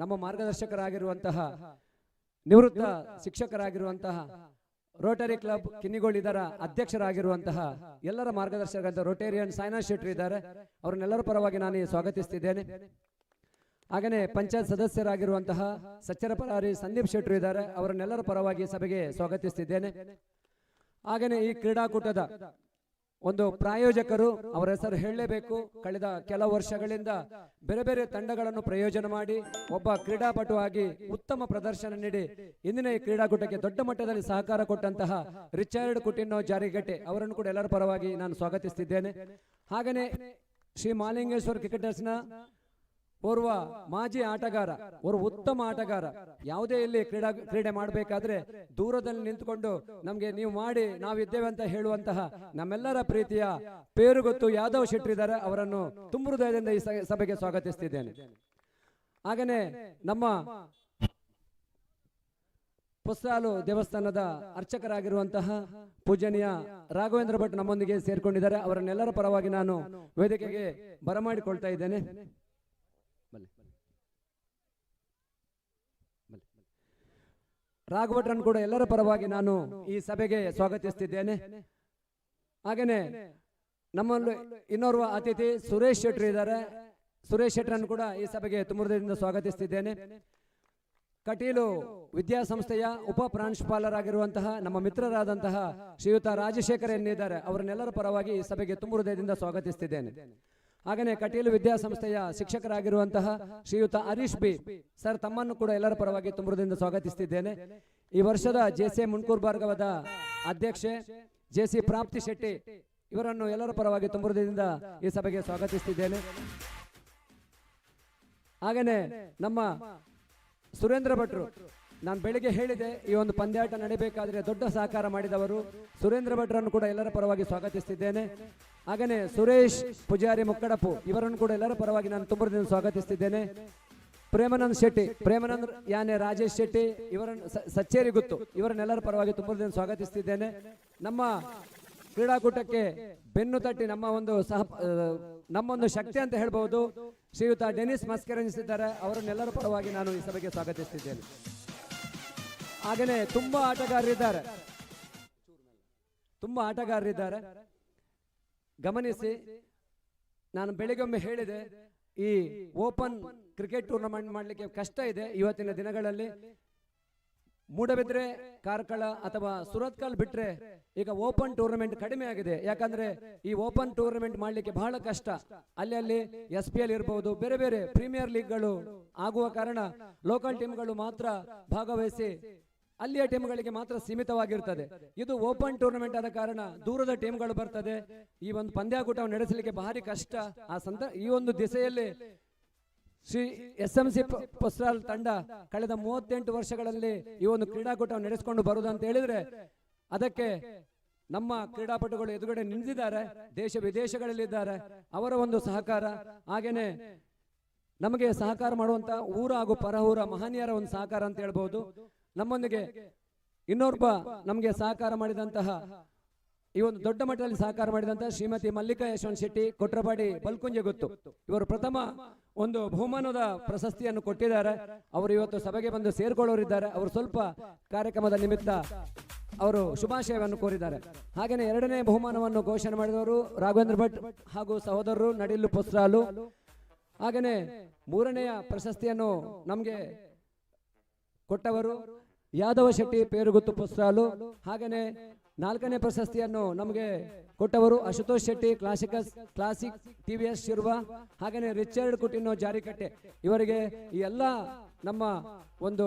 ನಮ್ಮ ಮಾರ್ಗದರ್ಶಕರಾಗಿರುವಂತಹ ನಿವೃತ್ತ ಶಿಕ್ಷಕರಾಗಿರುವಂತಹ ರೋಟರಿ ಕ್ಲಬ್ ಕಿನ್ನಿಗೋಳ್ ಇದರ ಅಧ್ಯಕ್ಷರಾಗಿರುವಂತಹ ಎಲ್ಲರ ಮಾರ್ಗದರ್ಶಕರಾದ ರೋಟೇರಿಯನ್ ಸಾಯ್ನಾ ಶೆಟ್ಟಿ ಇದ್ದಾರೆ. ಅವರನ್ನೆಲ್ಲರ ಪರವಾಗಿ ನಾನು ಸ್ವಾಗತಿಸುತ್ತಿದ್ದೇನೆ. ಹಾಗೆಯೇ ಪಂಚಾಯತ್ ಸದಸ್ಯರಾಗಿರುವಂತಹ ಸಚ್ಚರ ಪರಾರಿ ಸಂದೀಪ್ ಶೆಟ್ಟಿ ಇದ್ದಾರೆ. ಅವರನ್ನೆಲ್ಲರ ಪರವಾಗಿ ಸಭೆಗೆ ಸ್ವಾಗತಿಸುತ್ತಿದ್ದೇನೆ. ಹಾಗೆಯೇ ಈ ಕ್ರೀಡಾಕೂಟದ ಒಂದು ಪ್ರಾಯೋಜಕರು, ಅವರ ಹೆಸರು ಹೇಳಲೇಬೇಕು. ಕಳೆದ ಕೆಲವು ವರ್ಷಗಳಿಂದ ಬೇರೆ ಬೇರೆ ತಂಡಗಳನ್ನು ಪ್ರಯೋಜನ ಮಾಡಿ ಒಬ್ಬ ಕ್ರೀಡಾಪಟುವಾಗಿ ಉತ್ತಮ ಪ್ರದರ್ಶನ ನೀಡಿ ಇಂದಿನ ಈ ಕ್ರೀಡಾಕೂಟಕ್ಕೆ ದೊಡ್ಡ ಮಟ್ಟದಲ್ಲಿ ಸಹಕಾರ ಕೊಟ್ಟಂತಹ ರಿಚರ್ಡ್ ಕುಟಿನ್ನೋ ಜಾರಿಗಟ್ಟೆ ಅವರನ್ನು ಕೂಡ ಎಲ್ಲರ ಪರವಾಗಿ ನಾನು ಸ್ವಾಗತಿಸುತ್ತಿದ್ದೇನೆ. ಹಾಗೆಯೇ ಶ್ರೀ ಮಾಲಿಂಗೇಶ್ವರ ಕ್ರಿಕೆಟರ್ಸ್ನ ಓರ್ವ ಮಾಜಿ ಆಟಗಾರ, ಓರ್ವ ಉತ್ತಮ ಆಟಗಾರ. ಯಾವುದೇ ಇಲ್ಲಿ ಕ್ರೀಡೆ ಮಾಡಬೇಕಾದ್ರೆ ದೂರದಲ್ಲಿ ನಿಂತುಕೊಂಡು ನಮ್ಗೆ ನೀವು ಮಾಡಿ ನಾವಿದ್ದೇವೆ ಅಂತ ಹೇಳುವಂತಹ ನಮ್ಮೆಲ್ಲರ ಪ್ರೀತಿಯ ಪೇರುಗೊತ್ತು ಯಾದವ್ ಶೆಟ್ಟಿ ಇದ್ದಾರೆ. ಅವರನ್ನು ತುಂಬ ಹೃದಯದಿಂದ ಈ ಸಭೆಗೆ ಸ್ವಾಗತಿಸುತ್ತಿದ್ದೇನೆ. ಹಾಗೇನೆ ನಮ್ಮ ಪೊಸ್ಸಾಲು ದೇವಸ್ಥಾನದ ಅರ್ಚಕರಾಗಿರುವಂತಹ ಪೂಜನೀಯ ರಾಘವೇಂದ್ರ ಭಟ್ ನಮ್ಮೊಂದಿಗೆ ಸೇರ್ಕೊಂಡಿದ್ದಾರೆ. ಅವರನ್ನೆಲ್ಲರ ಪರವಾಗಿ ನಾನು ವೇದಿಕೆಗೆ ಬರಮಾಡಿಕೊಳ್ತಾ ಇದ್ದೇನೆ. ರಾಘವಟ್ರನ್ನು ಕೂಡ ಎಲ್ಲರ ಪರವಾಗಿ ನಾನು ಈ ಸಭೆಗೆ ಸ್ವಾಗತಿಸುತ್ತಿದ್ದೇನೆ. ಹಾಗೇನೆ ನಮ್ಮಲ್ಲಿ ಇನ್ನೋರ್ವ ಅತಿಥಿ ಸುರೇಶ್ ಶೆಟ್ಟಿ ಇದ್ದಾರೆ. ಸುರೇಶ್ ಶೆಟ್ಟರನ್ನು ಕೂಡ ಈ ಸಭೆಗೆ ತುಂಬದಿಂದ ಸ್ವಾಗತಿಸುತ್ತಿದ್ದೇನೆ. ಕಟೀಲು ವಿದ್ಯಾಸಂಸ್ಥೆಯ ಉಪ ಪ್ರಾಂಶುಪಾಲರಾಗಿರುವಂತಹ ನಮ್ಮ ಮಿತ್ರರಾದಂತಹ ಶ್ರೀಯುತ ರಾಜಶೇಖರ್ ಎನ್ನಿದ್ದಾರೆ. ಅವರನ್ನೆಲ್ಲರ ಪರವಾಗಿ ಈ ಸಭೆಗೆ ತುಂಬ ಹೃದಯದಿಂದ ಸ್ವಾಗತಿಸುತ್ತಿದ್ದೇನೆ. ಹಾಗೆಯೇ ಕಟೀಲು ವಿದ್ಯಾಸಂಸ್ಥೆಯ ಶಿಕ್ಷಕರಾಗಿರುವಂತಹ ಶ್ರೀಯುತ ಹರೀಶ್ ಬಿ ಸರ್ ತಮ್ಮನ್ನು ಕೂಡ ಎಲ್ಲರ ಪರವಾಗಿ ತುಂಬ ಹೃದಯದಿಂದ ಸ್ವಾಗತಿಸುತ್ತಿದ್ದೇನೆ. ಈ ವರ್ಷದ ಜೆಸಿ ಮುನ್ಕೂರ್ ಭಾರ್ಗವದ ಅಧ್ಯಕ್ಷೆ ಜೆಸಿ ಪ್ರಾಪ್ತಿ ಶೆಟ್ಟಿ ಇವರನ್ನು ಎಲ್ಲರ ಪರವಾಗಿ ತುಂಬ ಹೃದಯದಿಂದ ಈ ಸಭೆಗೆ ಸ್ವಾಗತಿಸುತ್ತಿದ್ದೇನೆ. ಹಾಗೆಯೇ ನಮ್ಮ ಸುರೇಂದ್ರ ಭಟ್ರು, ನಾನು ಬೆಳಿಗ್ಗೆ ಹೇಳಿದೆ ಈ ಒಂದು ಪಂದ್ಯಾಟ ನಡೀಬೇಕಾದ್ರೆ ದೊಡ್ಡ ಸಹಕಾರ ಮಾಡಿದವರು ಸುರೇಂದ್ರ ಭಟ್ರನ್ನು ಕೂಡ ಎಲ್ಲರ ಪರವಾಗಿ ಸ್ವಾಗತಿಸುತ್ತಿದ್ದೇನೆ. ಹಾಗೆಯೇ ಸುರೇಶ್ ಪೂಜಾರಿ ಮುಕ್ಕಡಪು ಇವರನ್ನು ಕೂಡ ಎಲ್ಲರ ಪರವಾಗಿ ನಾನು ತುಂಬ ಸ್ವಾಗತಿಸುತ್ತಿದ್ದೇನೆ. ಪ್ರೇಮಾನಂದ್ ಶೆಟ್ಟಿ, ಪ್ರೇಮಾನಂದ್ ಯಾನೆ ರಾಜೇಶ್ ಶೆಟ್ಟಿ ಇವರನ್ನು ಸಚ್ಚೇರಿ ಗುತ್ತು ಇವರನ್ನೆಲ್ಲರ ಪರವಾಗಿ ತುಂಬ ಸ್ವಾಗತಿಸುತ್ತಿದ್ದೇನೆ. ನಮ್ಮ ಕ್ರೀಡಾಕೂಟಕ್ಕೆ ಬೆನ್ನು ತಟ್ಟಿ ನಮ್ಮೊಂದು ಶಕ್ತಿ ಅಂತ ಹೇಳ್ಬಹುದು ಶ್ರೀಯುತ ಡೆನಿಸ್ ಮಸ್ಕರೆನಿಸಿದ್ದಾರೆ. ಅವರನ್ನೆಲ್ಲರ ಪರವಾಗಿ ನಾನು ಈ ಸಭೆಗೆ ಸ್ವಾಗತಿಸುತ್ತಿದ್ದೇನೆ. ಹಾಗೆಯೇ ತುಂಬಾ ಆಟಗಾರರಿದ್ದಾರೆ. ಗಮನಿಸಿ, ನಾನು ಬೆಳಿಗ್ಗೊಮ್ಮೆ ಹೇಳಿದೆ ಈ ಓಪನ್ ಕ್ರಿಕೆಟ್ ಟೂರ್ನಮೆಂಟ್ ಮಾಡಲಿಕ್ಕೆ ಕಷ್ಟ ಇದೆ ಇವತ್ತಿನ ದಿನಗಳಲ್ಲಿ. ಮೂಡಬಿದ್ರೆ, ಕಾರ್ಕಳ ಅಥವಾ ಸುರತ್ಕಲ್ ಬಿಟ್ರೆ ಈಗ ಓಪನ್ ಟೂರ್ನಮೆಂಟ್ ಕಡಿಮೆ ಆಗಿದೆ. ಯಾಕಂದ್ರೆ ಈ ಓಪನ್ ಟೂರ್ನಮೆಂಟ್ ಮಾಡಲಿಕ್ಕೆ ಬಹಳ ಕಷ್ಟ. ಅಲ್ಲಿ SPL ಇರಬಹುದು, ಬೇರೆ ಬೇರೆ ಪ್ರೀಮಿಯರ್ ಲೀಗ್ಗಳು ಆಗುವ ಕಾರಣ ಲೋಕಲ್ ಟೀಮ್ಗಳು ಮಾತ್ರ ಭಾಗವಹಿಸಿ ಅಲ್ಲಿಯ ಟೀಮ್ಗಳಿಗೆ ಮಾತ್ರ ಸೀಮಿತವಾಗಿರ್ತದೆ. ಇದು ಓಪನ್ ಟೂರ್ನಮೆಂಟ್ ಆದ ಕಾರಣ ದೂರದ ಟೀಮ್ಗಳು ಬರ್ತದೆ. ಈ ಒಂದು ಪಂದ್ಯಾಕೂಟವನ್ನು ನಡೆಸಲಿಕ್ಕೆ ಭಾರಿ ಕಷ್ಟ. ಈ ಒಂದು ದಿಸೆಯಲ್ಲಿ ಶ್ರೀ SMC ಪೊಸ್ಸಾಲ್ ತಂಡ ಕಳೆದ 38 ವರ್ಷಗಳಲ್ಲಿ ಈ ಒಂದು ಕ್ರೀಡಾಕೂಟವನ್ನು ನಡೆಸಿಕೊಂಡು ಬರುವುದು ಅಂತ ಹೇಳಿದ್ರೆ ಅದಕ್ಕೆ ನಮ್ಮ ಕ್ರೀಡಾಪಟುಗಳು ಎದುರುಗಡೆ ನಿಂತಿದ್ದಾರೆ, ದೇಶ ವಿದೇಶಗಳಲ್ಲಿದ್ದಾರೆ. ಅವರ ಒಂದು ಸಹಕಾರ, ಹಾಗೇನೆ ನಮಗೆ ಸಹಕಾರ ಮಾಡುವಂತ ಊರ ಹಾಗೂ ಪರಹೂರ ಮಹನೀಯರ ಒಂದು ಸಹಕಾರ ಅಂತ ಹೇಳ್ಬಹುದು. ನಮ್ಮೊಂದಿಗೆ ಇನ್ನೊಬ್ಬ ನಮಗೆ ಸಹಕಾರ ಮಾಡಿದಂತಹ ಈ ಒಂದು ದೊಡ್ಡ ಮಟ್ಟದಲ್ಲಿ ಸಹಕಾರ ಮಾಡಿದಂತಹ ಶ್ರೀಮತಿ ಮಲ್ಲಿಕಾ ಯಶವಂತ್ ಶೆಟ್ಟಿ ಕೊಟ್ರಪಾಡಿ ಬಲ್ಕುಂಜೆ ಗೊತ್ತು. ಇವರು ಪ್ರಥಮ ಒಂದು ಬಹುಮಾನದ ಪ್ರಶಸ್ತಿಯನ್ನು ಕೊಟ್ಟಿದ್ದಾರೆ. ಅವರು ಇವತ್ತು ಸಭೆಗೆ ಬಂದು ಸೇರ್ಕೊಳ್ಳೋರಿದ್ದಾರೆ. ಅವರು ಸ್ವಲ್ಪ ಕಾರ್ಯಕ್ರಮದ ನಿಮಿತ್ತ ಅವರು ಶುಭಾಶಯವನ್ನು ಕೋರಿದ್ದಾರೆ. ಹಾಗೆಯೇ ಎರಡನೇ ಬಹುಮಾನವನ್ನು ಘೋಷಣೆ ಮಾಡಿದವರು ರಾಘವೇಂದ್ರ ಭಟ್ ಹಾಗೂ ಸಹೋದರರು ನಡಿಲ್ಲು ಪೊಸ್ರಾಲು. ಹಾಗೆಯೇ ಮೂರನೆಯ ಪ್ರಶಸ್ತಿಯನ್ನು ನಮಗೆ ಕೊಟ್ಟವರು ಯಾದವ ಶೆಟ್ಟಿ ಪೇರುಗುತ್ತು ಪೊಸ್ರಾಲು. ಹಾಗೆಯೇ ನಾಲ್ಕನೇ ಪ್ರಶಸ್ತಿಯನ್ನು ನಮಗೆ ಕೊಟ್ಟವರು ಅಶುತೋಷ್ ಶೆಟ್ಟಿ ಕ್ಲಾಸಿಕ್ TVS ಶಿರ್ವ. ಹಾಗೆಯೇ ರಿಚರ್ಡ್ ಕುಟಿನ್ನೋ ಜಾರಿಕಟ್ಟೆ. ಇವರಿಗೆ ಈ ಎಲ್ಲ ನಮ್ಮ ಒಂದು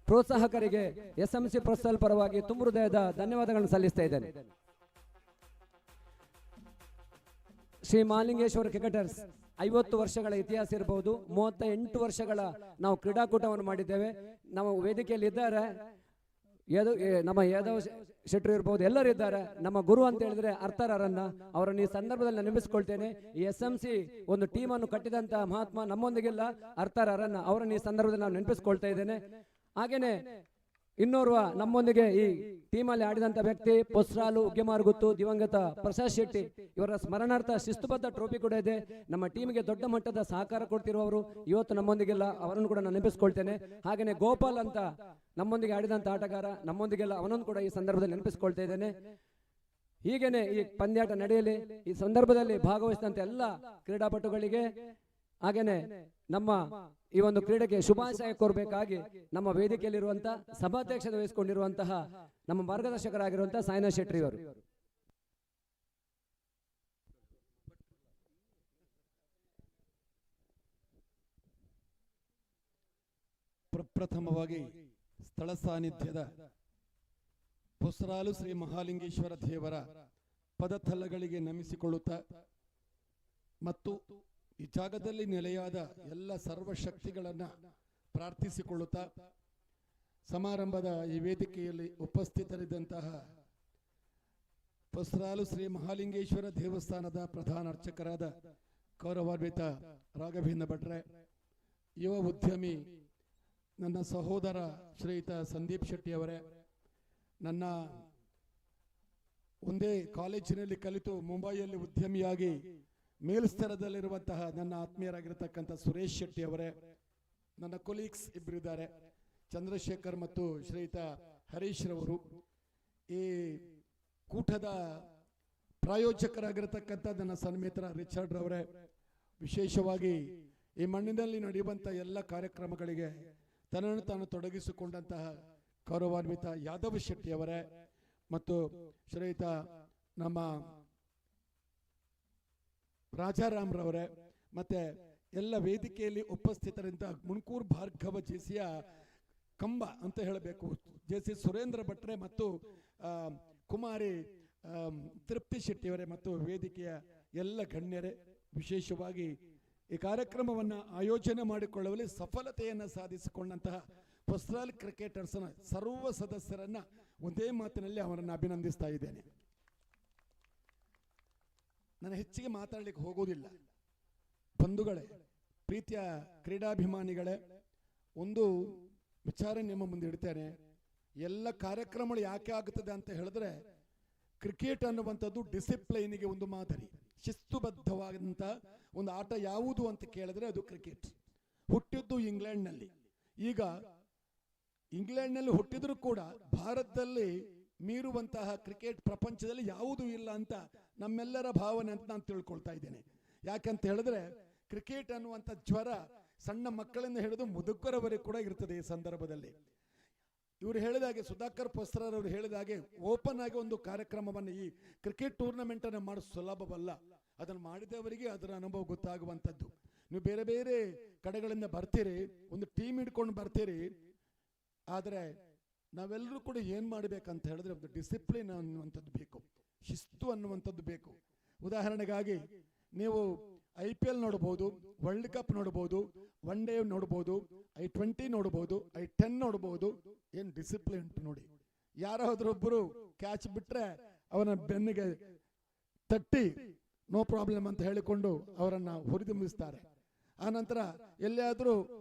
ಪ್ರೋತ್ಸಾಹಕರಿಗೆ SMC ಪೊಸ್ಸಾಲ್ ಪರವಾಗಿ ತುಂಬ ಹೃದಯದ ಧನ್ಯವಾದಗಳನ್ನು ಸಲ್ಲಿಸ್ತಾ ಇದ್ದೇನೆ. ಶ್ರೀ ಮಾಲಿಂಗೇಶ್ವರ ಕ್ರಿಕೆಟರ್ಸ್ 50 ವರ್ಷಗಳ ಇತಿಹಾಸ ಇರಬಹುದು. 38 ವರ್ಷಗಳ ನಾವು ಕ್ರೀಡಾಕೂಟವನ್ನು ಮಾಡಿದ್ದೇವೆ. ನಮ್ಮ ವೇದಿಕೆಯಲ್ಲಿ ಇದ್ದಾರೆ ನಮ್ಮ ಯಾದವ್ ಶೆಟ್ಟಿ ಇರ್ಬೋದು, ಎಲ್ಲರಿದ್ದಾರೆ. ನಮ್ಮ ಗುರು ಅಂತ ಹೇಳಿದ್ರೆ ಅರ್ಥರನ್ನ ಅವರನ್ನು ಈ ಸಂದರ್ಭದಲ್ಲಿ ನೆನಪಿಸಿಕೊಳ್ತೇನೆ. ಈ SMC ಒಂದು ಟೀಮ್ ಅನ್ನು ಕಟ್ಟಿದಂತಹ ಮಹಾತ್ಮ ನಮ್ಮೊಂದಿಗಿಲ್ಲ, ಅರ್ಥರನ್ನ ಅವರನ್ನು ಈ ಸಂದರ್ಭದಲ್ಲಿ ನಾನು ನೆನಪಿಸಿಕೊಳ್ತಾ ಇದ್ದೇನೆ. ಹಾಗೇನೆ ಇನ್ನೋರ್ವ ನಮ್ಮೊಂದಿಗೆ ಈ ಟೀಮಲ್ಲಿ ಆಡಿದಂತ ವ್ಯಕ್ತಿ ಪೊಸ್ರಾಲು ಉಗ್ಗೆಮಾರ್ಗುತ್ತು ದಿವಂಗತ ಪ್ರಸಾದ್ ಶೆಟ್ಟಿ ಇವರ ಸ್ಮರಣಾರ್ಥ ಶಿಸ್ತುಬದ್ಧ ಟ್ರೋಫಿ ಕೂಡ ಇದೆ. ನಮ್ಮ ಟೀಮಿಗೆ ದೊಡ್ಡ ಮಟ್ಟದ ಸಹಕಾರ ಕೊಡ್ತಿರುವವರು ಇವತ್ತು ನಮ್ಮೊಂದಿಗೆಲ್ಲ ಅವರನ್ನು ಕೂಡ ನಾನು ನೆನಪಿಸ್ಕೊಳ್ತೇನೆ. ಹಾಗೆಯೇ ಗೋಪಾಲ್ ಅಂತ ನಮ್ಮೊಂದಿಗೆ ಆಡಿದಂತ ಆಟಗಾರ ನಮ್ಮೊಂದಿಗೆಲ್ಲ ಅವನನ್ನು ಕೂಡ ಈ ಸಂದರ್ಭದಲ್ಲಿ ನೆನಪಿಸ್ಕೊಳ್ತಾ ಇದ್ದೇನೆ. ಹೀಗೇನೆ ಈ ಪಂದ್ಯಾಟ ನಡೆಯಲಿ. ಈ ಸಂದರ್ಭದಲ್ಲಿ ಭಾಗವಹಿಸಿದಂತ ಎಲ್ಲ ಕ್ರೀಡಾಪಟುಗಳಿಗೆ ಹಾಗೇನೆ ನಮ್ಮ ಈ ಒಂದು ಕ್ರೀಡೆಗೆ ಶುಭಾಶಯ ಕೋರಬೇಕಾಗಿ ನಮ್ಮ ವೇದಿಕೆಯಲ್ಲಿರುವಂತಹ ಸಭಾಧ್ಯಕ್ಷತೆ ವಹಿಸಿಕೊಂಡಿರುವಂತಹ ನಮ್ಮ ಮಾರ್ಗದರ್ಶಕರಾಗಿರುವಂತಹ ಸಾಯಿನಾಥ್ ಶೆಟ್ಟಿ ಅವರು. ಪ್ರಪ್ರಥಮವಾಗಿ ಸ್ಥಳ ಸಾನ್ನಿಧ್ಯದ ಪೊಸ್ರಾಲು ಶ್ರೀ ಮಹಾಲಿಂಗೇಶ್ವರ ದೇವರ ಪದತಲಗಳಿಗೆ ನಮಿಸಿಕೊಳ್ಳುತ್ತಾ ಮತ್ತು ಈ ಜಾಗದಲ್ಲಿ ನೆಲೆಯಾದ ಎಲ್ಲ ಸರ್ವಶಕ್ತಿಗಳನ್ನು ಪ್ರಾರ್ಥಿಸಿಕೊಳ್ಳುತ್ತಾ ಸಮಾರಂಭದ ಈ ವೇದಿಕೆಯಲ್ಲಿ ಉಪಸ್ಥಿತರಿದ್ದಂತಹ ಪೊಸ್ರಾಲು ಶ್ರೀ ಮಹಾಲಿಂಗೇಶ್ವರ ದೇವಸ್ಥಾನದ ಪ್ರಧಾನ ಅರ್ಚಕರಾದ ಗೌರವಾನ್ವಿತ ರಾಘವೇಂದ್ರ ಭಟ್ರೆ, ಯುವ ಉದ್ಯಮಿ ನನ್ನ ಸಹೋದರ ಶ್ರೀಯುತ ಸಂದೀಪ್ ಶೆಟ್ಟಿ ಅವರೇ, ನನ್ನ ಒಂದೇ ಕಾಲೇಜಿನಲ್ಲಿ ಕಲಿತು ಮುಂಬೈಯಲ್ಲಿ ಉದ್ಯಮಿಯಾಗಿ ಮೇಲ್ಸ್ತರದಲ್ಲಿರುವಂತಹ ನನ್ನ ಆತ್ಮೀಯರಾಗಿರತಕ್ಕಂಥ ಸುರೇಶ್ ಶೆಟ್ಟಿ ಅವರೇ, ನನ್ನ ಕೊಲೀಗ್ಸ್ ಇಬ್ಬರಿದ್ದಾರೆ, ಚಂದ್ರಶೇಖರ್ ಮತ್ತು ಶ್ರೀಯುತ ಹರೀಶ್ ರವರು, ಈ ಕೂಟದ ಪ್ರಾಯೋಜಕರಾಗಿರತಕ್ಕಂಥ ನನ್ನ ಸನ್ಮಿತ್ರ ರಿಚರ್ಡ್ ರವರೇ, ವಿಶೇಷವಾಗಿ ಈ ಮಣ್ಣಿನಲ್ಲಿ ನಡೆಯುವಂಥ ಎಲ್ಲ ಕಾರ್ಯಕ್ರಮಗಳಿಗೆ ತನ್ನನ್ನು ತಾನು ತೊಡಗಿಸಿಕೊಂಡಂತಹ ಗೌರವಾನ್ವಿತ ಯಾದವ್ ಶೆಟ್ಟಿ ಅವರೇ ಮತ್ತು ಶ್ರೀಯುತ ನಮ್ಮ ರಾಜಾರಾಮ್ ರವರೇ, ಮತ್ತೆ ಎಲ್ಲ ವೇದಿಕೆಯಲ್ಲಿ ಉಪಸ್ಥಿತರಿಂದ ಮುಣ್ಕೂರ್ ಭಾರ್ಗವ ಜೆಸಿಯ ಕಂಬ ಅಂತ ಹೇಳಬೇಕು ಜೆಸಿ ಸುರೇಂದ್ರ ಭಟ್ರೆ ಮತ್ತು ಕುಮಾರಿ ತೃಪ್ತಿ ಶೆಟ್ಟಿಯವರೇ ಮತ್ತು ವೇದಿಕೆಯ ಎಲ್ಲ ಗಣ್ಯರೇ, ವಿಶೇಷವಾಗಿ ಈ ಕಾರ್ಯಕ್ರಮವನ್ನು ಆಯೋಜನೆ ಮಾಡಿಕೊಳ್ಳುವಲ್ಲಿ ಸಫಲತೆಯನ್ನು ಸಾಧಿಸಿಕೊಂಡಂತಹ ಪೊಸ್ರಾಲ್ ಕ್ರಿಕೆಟರ್ಸ್ನ ಸರ್ವ ಸದಸ್ಯರನ್ನ ಒಂದೇ ಮಾತಿನಲ್ಲಿ ಅವರನ್ನು ಅಭಿನಂದಿಸ್ತಾ ಇದ್ದೇನೆ. ನಾನು ಹೆಚ್ಚಿಗೆ ಮಾತಾಡಲಿಕ್ಕೆ ಹೋಗೋದಿಲ್ಲ. ಬಂಧುಗಳೇ, ಪ್ರೀತಿಯ ಕ್ರೀಡಾಭಿಮಾನಿಗಳೇ, ಒಂದು ವಿಚಾರ ನಿಮ್ಮ ಮುಂದೆ ಇಡ್ತೇನೆ. ಎಲ್ಲ ಕಾರ್ಯಕ್ರಮಗಳು ಯಾಕೆ ಆಗುತ್ತದೆ ಅಂತ ಹೇಳಿದ್ರೆ, ಕ್ರಿಕೆಟ್ ಅನ್ನುವಂಥದ್ದು ಡಿಸಿಪ್ಲೈನಿಗೆ ಒಂದು ಮಾದರಿ, ಶಿಸ್ತುಬದ್ಧವಾದಂಥ ಒಂದು ಆಟ ಯಾವುದು ಅಂತ ಕೇಳಿದ್ರೆ ಅದು ಕ್ರಿಕೆಟ್. ಹುಟ್ಟಿದ್ದು ಇಂಗ್ಲೆಂಡ್ನಲ್ಲಿ. ಈಗ ಇಂಗ್ಲೆಂಡ್ನಲ್ಲಿ ಹುಟ್ಟಿದ್ರು ಕೂಡ ಭಾರತದಲ್ಲಿ ಮೀರುವಂತಹ ಕ್ರಿಕೆಟ್ ಪ್ರಪಂಚದಲ್ಲಿ ಯಾವುದೂ ಇಲ್ಲ ಅಂತ ನಮ್ಮೆಲ್ಲರ ಭಾವನೆ ಅಂತ ನಾನು ತಿಳ್ಕೊಳ್ತಾ ಇದ್ದೇನೆ. ಯಾಕಂತ ಹೇಳಿದ್ರೆ ಕ್ರಿಕೆಟ್ ಅನ್ನುವಂಥ ಜ್ವರ ಸಣ್ಣ ಮಕ್ಕಳಿಂದ ಹಿಡಿದು ಮುದುಕರವರೆಗೆ ಕೂಡ ಇರ್ತದೆ. ಈ ಸಂದರ್ಭದಲ್ಲಿ ಇವರು ಹೇಳಿದಾಗೆ, ಸುಧಾಕರ್ ಪೊಸ್ರಾರ್ ಅವರು ಹೇಳಿದಾಗೆ, ಓಪನ್ ಆಗಿ ಒಂದು ಕಾರ್ಯಕ್ರಮವನ್ನು ಈ ಕ್ರಿಕೆಟ್ ಟೂರ್ನಮೆಂಟ್ ಅನ್ನು ಮಾಡೋದು ಸುಲಭವಲ್ಲ. ಅದನ್ನು ಮಾಡಿದವರಿಗೆ ಅದರ ಅನುಭವ ಗೊತ್ತಾಗುವಂಥದ್ದು. ನೀವು ಬೇರೆ ಬೇರೆ ಕಡೆಗಳಿಂದ ಬರ್ತೀರಿ, ಒಂದು ಟೀಮ್ ಹಿಡ್ಕೊಂಡು ಬರ್ತೀರಿ, ಆದರೆ ನಾವೆಲ್ಲರೂ ಕೂಡ ಏನು ಮಾಡಬೇಕಂತ ಹೇಳಿದ್ರೆ ಒಂದು ಡಿಸಿಪ್ಲಿನ್ ಅನ್ನುವಂಥದ್ದು ಬೇಕು, ಶಿಸ್ತು ಅನ್ನುವಂಥದ್ದು ಬೇಕು. ಉದಾಹರಣೆಗಾಗಿ ನೀವು IPL ನೋಡ್ಬೋದು, ವರ್ಲ್ಡ್ ಕಪ್ ನೋಡ್ಬೋದು, ಒನ್ ಡೇ ನೋಡ್ಬೋದು, I20 ನೋಡ್ಬೋದು, I10 ನೋಡ್ಬೋದು. ಏನು ಡಿಸಿಪ್ಲಿನ್ ಉಂಟು ನೋಡಿ. ಯಾರಾದ್ರೊಬ್ಬರು ಕ್ಯಾಚ್ ಬಿಟ್ರೆ ಅವನ ಬೆನ್ನಿಗೆ ತಟ್ಟಿ ನೋ ಪ್ರಾಬ್ಲಮ್ ಅಂತ ಹೇಳಿಕೊಂಡು ಅವರನ್ನು ಹುರಿದುಂಬಿಸ್ತಾರೆ. ಆನಂತರ ಎಲ್ಲಿಯಾದರೂ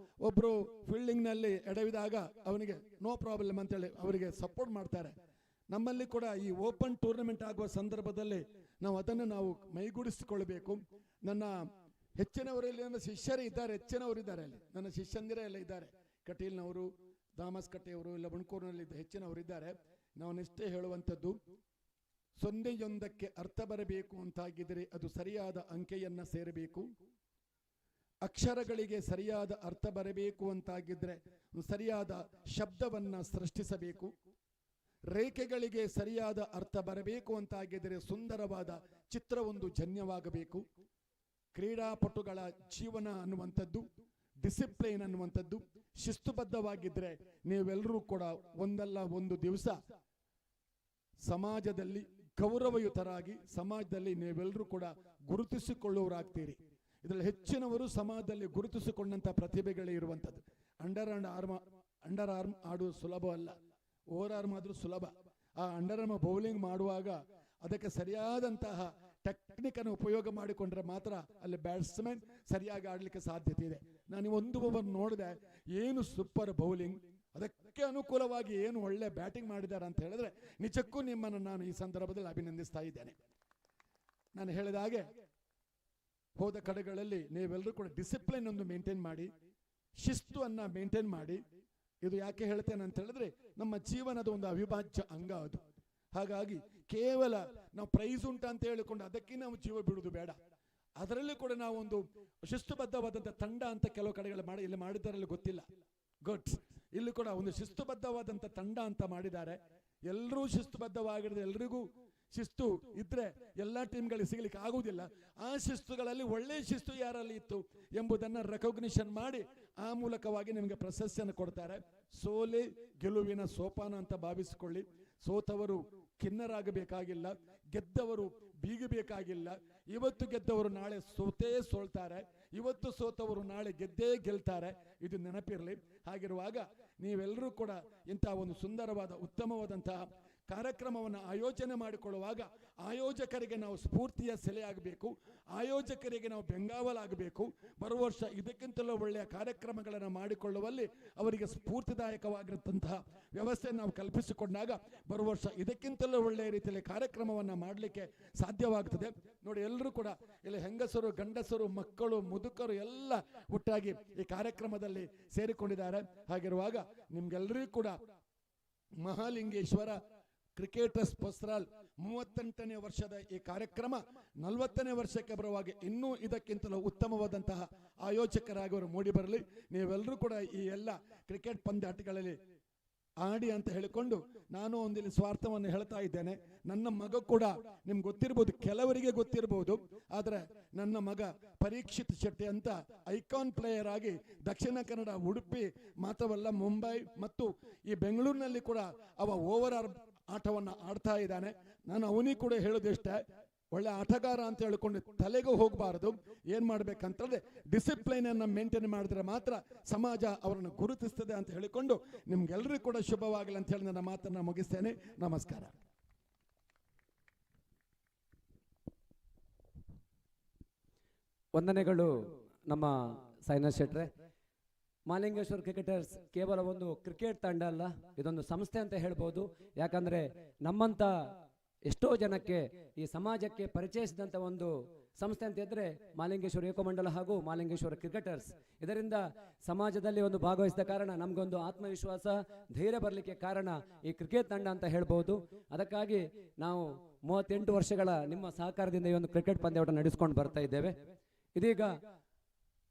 ಒಬ್ಬರು ಫೀಲ್ಡಿಂಗ್ನಲ್ಲಿ ಎಡವಿದಾಗ ಅವನಿಗೆ ನೋ ಪ್ರಾಬ್ಲಮ್ ಅಂತೇಳಿ ಅವರಿಗೆ ಸಪೋರ್ಟ್ ಮಾಡ್ತಾರೆ. ನಮ್ಮಲ್ಲಿ ಕೂಡ ಈ ಓಪನ್ ಟೂರ್ನಮೆಂಟ್ ಆಗುವ ಸಂದರ್ಭದಲ್ಲಿ ನಾವು ಅದನ್ನು ನಾವು ಮೈಗೂಡಿಸಿಕೊಳ್ಳಬೇಕು. ನನ್ನ ಹೆಚ್ಚಿನವರಲ್ಲಿ ನನ್ನ ಶಿಷ್ಯರೇ ಇದ್ದಾರೆ, ಹೆಚ್ಚಿನವರಿದ್ದಾರೆ ಅಲ್ಲಿ, ನನ್ನ ಶಿಷ್ಯಂದಿರೇ ಎಲ್ಲ ಇದ್ದಾರೆ. ಕಟೀಲ್ನವರು, ದಾಮಸ್ ಕಟ್ಟೆಯವರು, ಇಲ್ಲ ಬಣ್ಕೂರಿನಲ್ಲಿ ಹೆಚ್ಚಿನವರಿದ್ದಾರೆ. ನಾನಿಷ್ಟೇ ಹೇಳುವಂಥದ್ದು, ಸೊನ್ನೆಯೊಂದಕ್ಕೆ ಅರ್ಥ ಬರಬೇಕು ಅಂತಾಗಿದ್ದರೆ ಅದು ಸರಿಯಾದ ಅಂಕೆಯನ್ನ ಸೇರಬೇಕು. ಅಕ್ಷರಗಳಿಗೆ ಸರಿಯಾದ ಅರ್ಥ ಬರಬೇಕು ಅಂತಾಗಿದ್ರೆ ಸರಿಯಾದ ಶಬ್ದವನ್ನ ಸೃಷ್ಟಿಸಬೇಕು. ರೇಖೆಗಳಿಗೆ ಸರಿಯಾದ ಅರ್ಥ ಬರಬೇಕು ಅಂತಾಗಿದ್ದರೆ ಸುಂದರವಾದ ಚಿತ್ರವೊಂದು ಜನ್ಯವಾಗಬೇಕು. ಕ್ರೀಡಾಪಟುಗಳ ಜೀವನ ಅನ್ನುವಂಥದ್ದು, ಡಿಸಿಪ್ಲೈನ್ ಅನ್ನುವಂಥದ್ದು ಶಿಸ್ತುಬದ್ಧವಾಗಿದ್ರೆ ನೀವೆಲ್ಲರೂ ಕೂಡ ಒಂದಲ್ಲ ಒಂದು ದಿವಸ ಸಮಾಜದಲ್ಲಿ ಗೌರವಯುತರಾಗಿ ಸಮಾಜದಲ್ಲಿ ನೀವೆಲ್ಲರೂ ಕೂಡ ಗುರುತಿಸಿಕೊಳ್ಳುವರಾಗ್ತೀರಿ. ಇದರಲ್ಲಿ ಹೆಚ್ಚಿನವರು ಸಮಾಜದಲ್ಲಿ ಗುರುತಿಸಿಕೊಂಡಂತ ಪ್ರತಿಭೆಗಳೇ ಇರುವಂಥದ್ದು. ಅಂಡರ್ ಆರ್ಮ್ ಆಡುವುದು ಸುಲಭ ಅಲ್ಲ, ಓವರ್ ಆರ್ಮ್ ಆದ್ರೂ ಸುಲಭ. ಆ ಅಂಡರ್ ಆರ್ಮ್ ಬೌಲಿಂಗ್ ಮಾಡುವಾಗ ಅದಕ್ಕೆ ಸರಿಯಾದಂತಹ ಟೆಕ್ನಿಕ್ ಅನ್ನು ಉಪಯೋಗ ಮಾಡಿಕೊಂಡ್ರೆ ಮಾತ್ರ ಅಲ್ಲಿ ಬ್ಯಾಟ್ಸ್ಮನ್ ಸರಿಯಾಗಿ ಆಡ್ಲಿಕ್ಕೆ ಸಾಧ್ಯತೆ ಇದೆ. ನಾನು ಒಂದು ಓವರ್ ನೋಡಿದೆ, ಏನು ಸೂಪರ್ ಬೌಲಿಂಗ್, ಅದಕ್ಕೆ ಅದಕ್ಕೆ ಅನುಕೂಲವಾಗಿ ಏನು ಒಳ್ಳೆ ಬ್ಯಾಟಿಂಗ್ ಮಾಡಿದ್ದಾರೆ ಅಂತ ಹೇಳಿದ್ರೆ ನಿಜಕ್ಕೂ ನಿಮ್ಮನ್ನು ನಾನು ಈ ಸಂದರ್ಭದಲ್ಲಿ ಅಭಿನಂದಿಸ್ತಾ ಇದ್ದೇನೆ. ನಾನು ಹೇಳಿದ ಹಾಗೆ ಹೋದ ಕಡೆಗಳಲ್ಲಿ ನೀವೆಲ್ಲರೂ ಕೂಡ ಡಿಸಿಪ್ಲಿನ್ ಒಂದು ಮೇಂಟೈನ್ ಮಾಡಿ, ಶಿಸ್ತು ಅನ್ನ ಮೇಂಟೈನ್ ಮಾಡಿ. ಇದು ಯಾಕೆ ಹೇಳ್ತೇನೆ ಅಂತ ಹೇಳಿದ್ರೆ ನಮ್ಮ ಜೀವನದ ಒಂದು ಅವಿಭಾಜ್ಯ ಅಂಗ ಅದು. ಹಾಗಾಗಿ ಕೇವಲ ನಾವು ಪ್ರೈಸ್ ಉಂಟ ಅಂತ ಹೇಳಿಕೊಂಡು ಅದಕ್ಕೆ ನಾವು ಜೀವ ಬಿಡುವುದು ಬೇಡ. ಅದರಲ್ಲಿ ಕೂಡ ನಾವು ಒಂದು ಶಿಸ್ತುಬದ್ಧವಾದಂಥ ತಂಡ ಅಂತ ಕೆಲವು ಕಡೆಗಳು ಮಾಡಿ ಇಲ್ಲಿ ಮಾಡಿದ್ದಾರಲ್ಲಿ ಗೊತ್ತಿಲ್ಲ. ಗುಡ್, ಇಲ್ಲಿ ಕೂಡ ಒಂದು ಶಿಸ್ತುಬದ್ಧವಾದಂಥ ತಂಡ ಅಂತ ಮಾಡಿದ್ದಾರೆ. ಎಲ್ಲರೂ ಶಿಸ್ತುಬದ್ಧವಾಗಿರೋದು, ಎಲ್ರಿಗೂ ಶಿಸ್ತು ಇದ್ರೆ ಎಲ್ಲ ಟೀಮ್ಗಳಿಗೆ ಸಿಗಲಿಕ್ಕೆ ಆಗುವುದಿಲ್ಲ. ಆ ಶಿಸ್ತುಗಳಲ್ಲಿ ಒಳ್ಳೆ ಶಿಸ್ತು ಯಾರಲ್ಲಿ ಇತ್ತು ಎಂಬುದನ್ನು ರೆಕಗ್ನಿಷನ್ ಮಾಡಿ ಆ ಮೂಲಕವಾಗಿ ನಿಮಗೆ ಪ್ರಶಸ್ತಿಯನ್ನು ಕೊಡ್ತಾರೆ. ಸೋಲೆ ಗೆಲುವಿನ ಸೋಪಾನ ಅಂತ ಭಾವಿಸಿಕೊಳ್ಳಿ. ಸೋತವರು ಖಿನ್ನರಾಗಬೇಕಾಗಿಲ್ಲ, ಗೆದ್ದವರು ಬೀಗಬೇಕಾಗಿಲ್ಲ. ಇವತ್ತು ಗೆದ್ದವರು ನಾಳೆ ಸೋಲ್ತಾರೆ, ಇವತ್ತು ಸೋತವರು ನಾಳೆ ಗೆದ್ದೇ ಗೆಲ್ತಾರೆ. ಇದು ನೆನಪಿರಲಿ. ಹಾಗಿರುವಾಗ ನೀವೆಲ್ಲರೂ ಕೂಡ ಇಂತಹ ಒಂದು ಸುಂದರವಾದ ಉತ್ತಮವಾದಂತಹ ಕಾರ್ಯಕ್ರಮವನ್ನು ಆಯೋಜನೆ ಮಾಡಿಕೊಳ್ಳುವಾಗ ಆಯೋಜಕರಿಗೆ ನಾವು ಸ್ಫೂರ್ತಿಯ ಸೆಲೆಯಾಗಬೇಕು, ಆಯೋಜಕರಿಗೆ ನಾವು ಬೆಂಗಾವಲಾಗಬೇಕು. ಬರುವ ವರ್ಷ ಇದಕ್ಕಿಂತಲೂ ಒಳ್ಳೆಯ ಕಾರ್ಯಕ್ರಮಗಳನ್ನು ಮಾಡಿಕೊಳ್ಳುವಲ್ಲಿ ಅವರಿಗೆ ಸ್ಫೂರ್ತಿದಾಯಕವಾಗಿರುವಂತಹ ವ್ಯವಸ್ಥೆ ನಾವು ಕಲ್ಪಿಸಿಕೊಂಡಾಗ ಬರುವ ವರ್ಷ ಇದಕ್ಕಿಂತಲೂ ಒಳ್ಳೆಯ ರೀತಿಯಲ್ಲಿ ಕಾರ್ಯಕ್ರಮವನ್ನು ಮಾಡಲಿಕ್ಕೆ ಸಾಧ್ಯವಾಗ್ತದೆ. ನೋಡಿ, ಎಲ್ಲರೂ ಕೂಡ ಇಲ್ಲಿ ಹೆಂಗಸರು, ಗಂಡಸರು, ಮಕ್ಕಳು, ಮುದುಕರು ಎಲ್ಲ ಒಟ್ಟಾಗಿ ಈ ಕಾರ್ಯಕ್ರಮದಲ್ಲಿ ಸೇರಿಕೊಂಡಿದ್ದಾರೆ. ಹಾಗಿರುವಾಗ ನಿಮ್ಗೆಲ್ಲರಿಗೂ ಕೂಡ ಮಹಾಲಿಂಗೇಶ್ವರ ಕ್ರಿಕೆಟರ್ಸ್ ಪಸ್ರಾಲ್ 38ನೇ ವರ್ಷದ ಈ ಕಾರ್ಯಕ್ರಮ 40ನೇ ವರ್ಷಕ್ಕೆ ಬರುವಾಗ ಇನ್ನೂ ಇದಕ್ಕಿಂತಲೂ ಉತ್ತಮವಾದಂತಹ ಆಯೋಜಕರಾಗಿ ಅವರು ಮೂಡಿ ಬರಲಿ. ನೀವೆಲ್ಲರೂ ಕೂಡ ಈ ಎಲ್ಲ ಕ್ರಿಕೆಟ್ ಪಂದ್ಯಾಟಗಳಲ್ಲಿ ಆಡಿ ಅಂತ ಹೇಳಿಕೊಂಡು ನಾನು ಒಂದಿಲ್ಲಿ ಸ್ವಾರ್ಥವನ್ನು ಹೇಳ್ತಾ ಇದ್ದೇನೆ. ನನ್ನ ಮಗ ಕೂಡ ನಿಮ್ಗೆ ಗೊತ್ತಿರ್ಬೋದು, ಕೆಲವರಿಗೆ ಗೊತ್ತಿರ್ಬೋದು, ಆದರೆ ನನ್ನ ಮಗ ಪರೀಕ್ಷಿತ್ ಶೆಟ್ಟಿ ಅಂತ ಐಕಾನ್ ಪ್ಲೇಯರ್ ಆಗಿ ದಕ್ಷಿಣ ಕನ್ನಡ, ಉಡುಪಿ ಮಾತ್ರವಲ್ಲ ಮುಂಬೈ ಮತ್ತು ಈ ಬೆಂಗಳೂರಿನಲ್ಲಿ ಕೂಡ ಅವ ಓವರ್ ಆಟವನ್ನು ಆಡ್ತಾ ಇದ್ದಾನೆ. ನಾನು ಅವನಿಗೆ ಕೂಡ ಹೇಳೋದಿಷ್ಟೇ, ಒಳ್ಳೆ ಆಟಗಾರ ಅಂತ ಹೇಳಿಕೊಂಡು ತಲೆಗೂ ಹೋಗಬಾರದು. ಏನ್ ಮಾಡ್ಬೇಕಂತಂದ್ರೆ ಡಿಸಿಪ್ಲೈನ್ ಅನ್ನು ಮೇಂಟೈನ್ ಮಾಡಿದ್ರೆ ಮಾತ್ರ ಸಮಾಜ ಅವರನ್ನು ಗುರುತಿಸ್ತದೆ ಅಂತ ಹೇಳಿಕೊಂಡು ನಿಮ್ಗೆಲ್ಲರಿಗೂ ಕೂಡ ಶುಭವಾಗಲಿ ಅಂತ ಹೇಳಿ ನನ್ನ ಮಾತನ್ನ ಮುಗಿಸ್ತೇನೆ. ನಮಸ್ಕಾರ. ವಂದನೆಗಳು ನಮ್ಮ ಸಾಯಿನಾಥ್ ಶೆಟ್ರೆ. ಮಹಾಲಿಂಗೇಶ್ವರ ಕ್ರಿಕೆಟರ್ಸ್ ಕೇವಲ ಒಂದು ಕ್ರಿಕೆಟ್ ತಂಡ ಅಲ್ಲ, ಇದೊಂದು ಸಂಸ್ಥೆ ಅಂತ ಹೇಳ್ಬೋದು. ಯಾಕಂದ್ರೆ ನಮ್ಮಂತ ಎಷ್ಟೋ ಜನಕ್ಕೆ ಈ ಸಮಾಜಕ್ಕೆ ಪರಿಚಯಿಸಿದಂತ ಒಂದು ಸಂಸ್ಥೆ ಅಂತ ಇದ್ರೆ ಮಹಾಲಿಂಗೇಶ್ವರ ಏಕಮಂಡಲ ಹಾಗೂ ಮಹಾಲಿಂಗೇಶ್ವರ ಕ್ರಿಕೆಟರ್ಸ್. ಇದರಿಂದ ಸಮಾಜದಲ್ಲಿ ಒಂದು ಭಾಗವಹಿಸಿದ ಕಾರಣ ನಮ್ಗೊಂದು ಆತ್ಮವಿಶ್ವಾಸ, ಧೈರ್ಯ ಬರಲಿಕ್ಕೆ ಕಾರಣ ಈ ಕ್ರಿಕೆಟ್ ತಂಡ ಅಂತ ಹೇಳ್ಬೋದು. ಅದಕ್ಕಾಗಿ ನಾವು 38 ವರ್ಷಗಳ ನಿಮ್ಮ ಸಹಕಾರದಿಂದ ಈ ಒಂದು ಕ್ರಿಕೆಟ್ ಪಂದ್ಯಾಟ ನಡೆಸ್ಕೊಂಡು ಬರ್ತಾ ಇದ್ದೇವೆ. ಇದೀಗ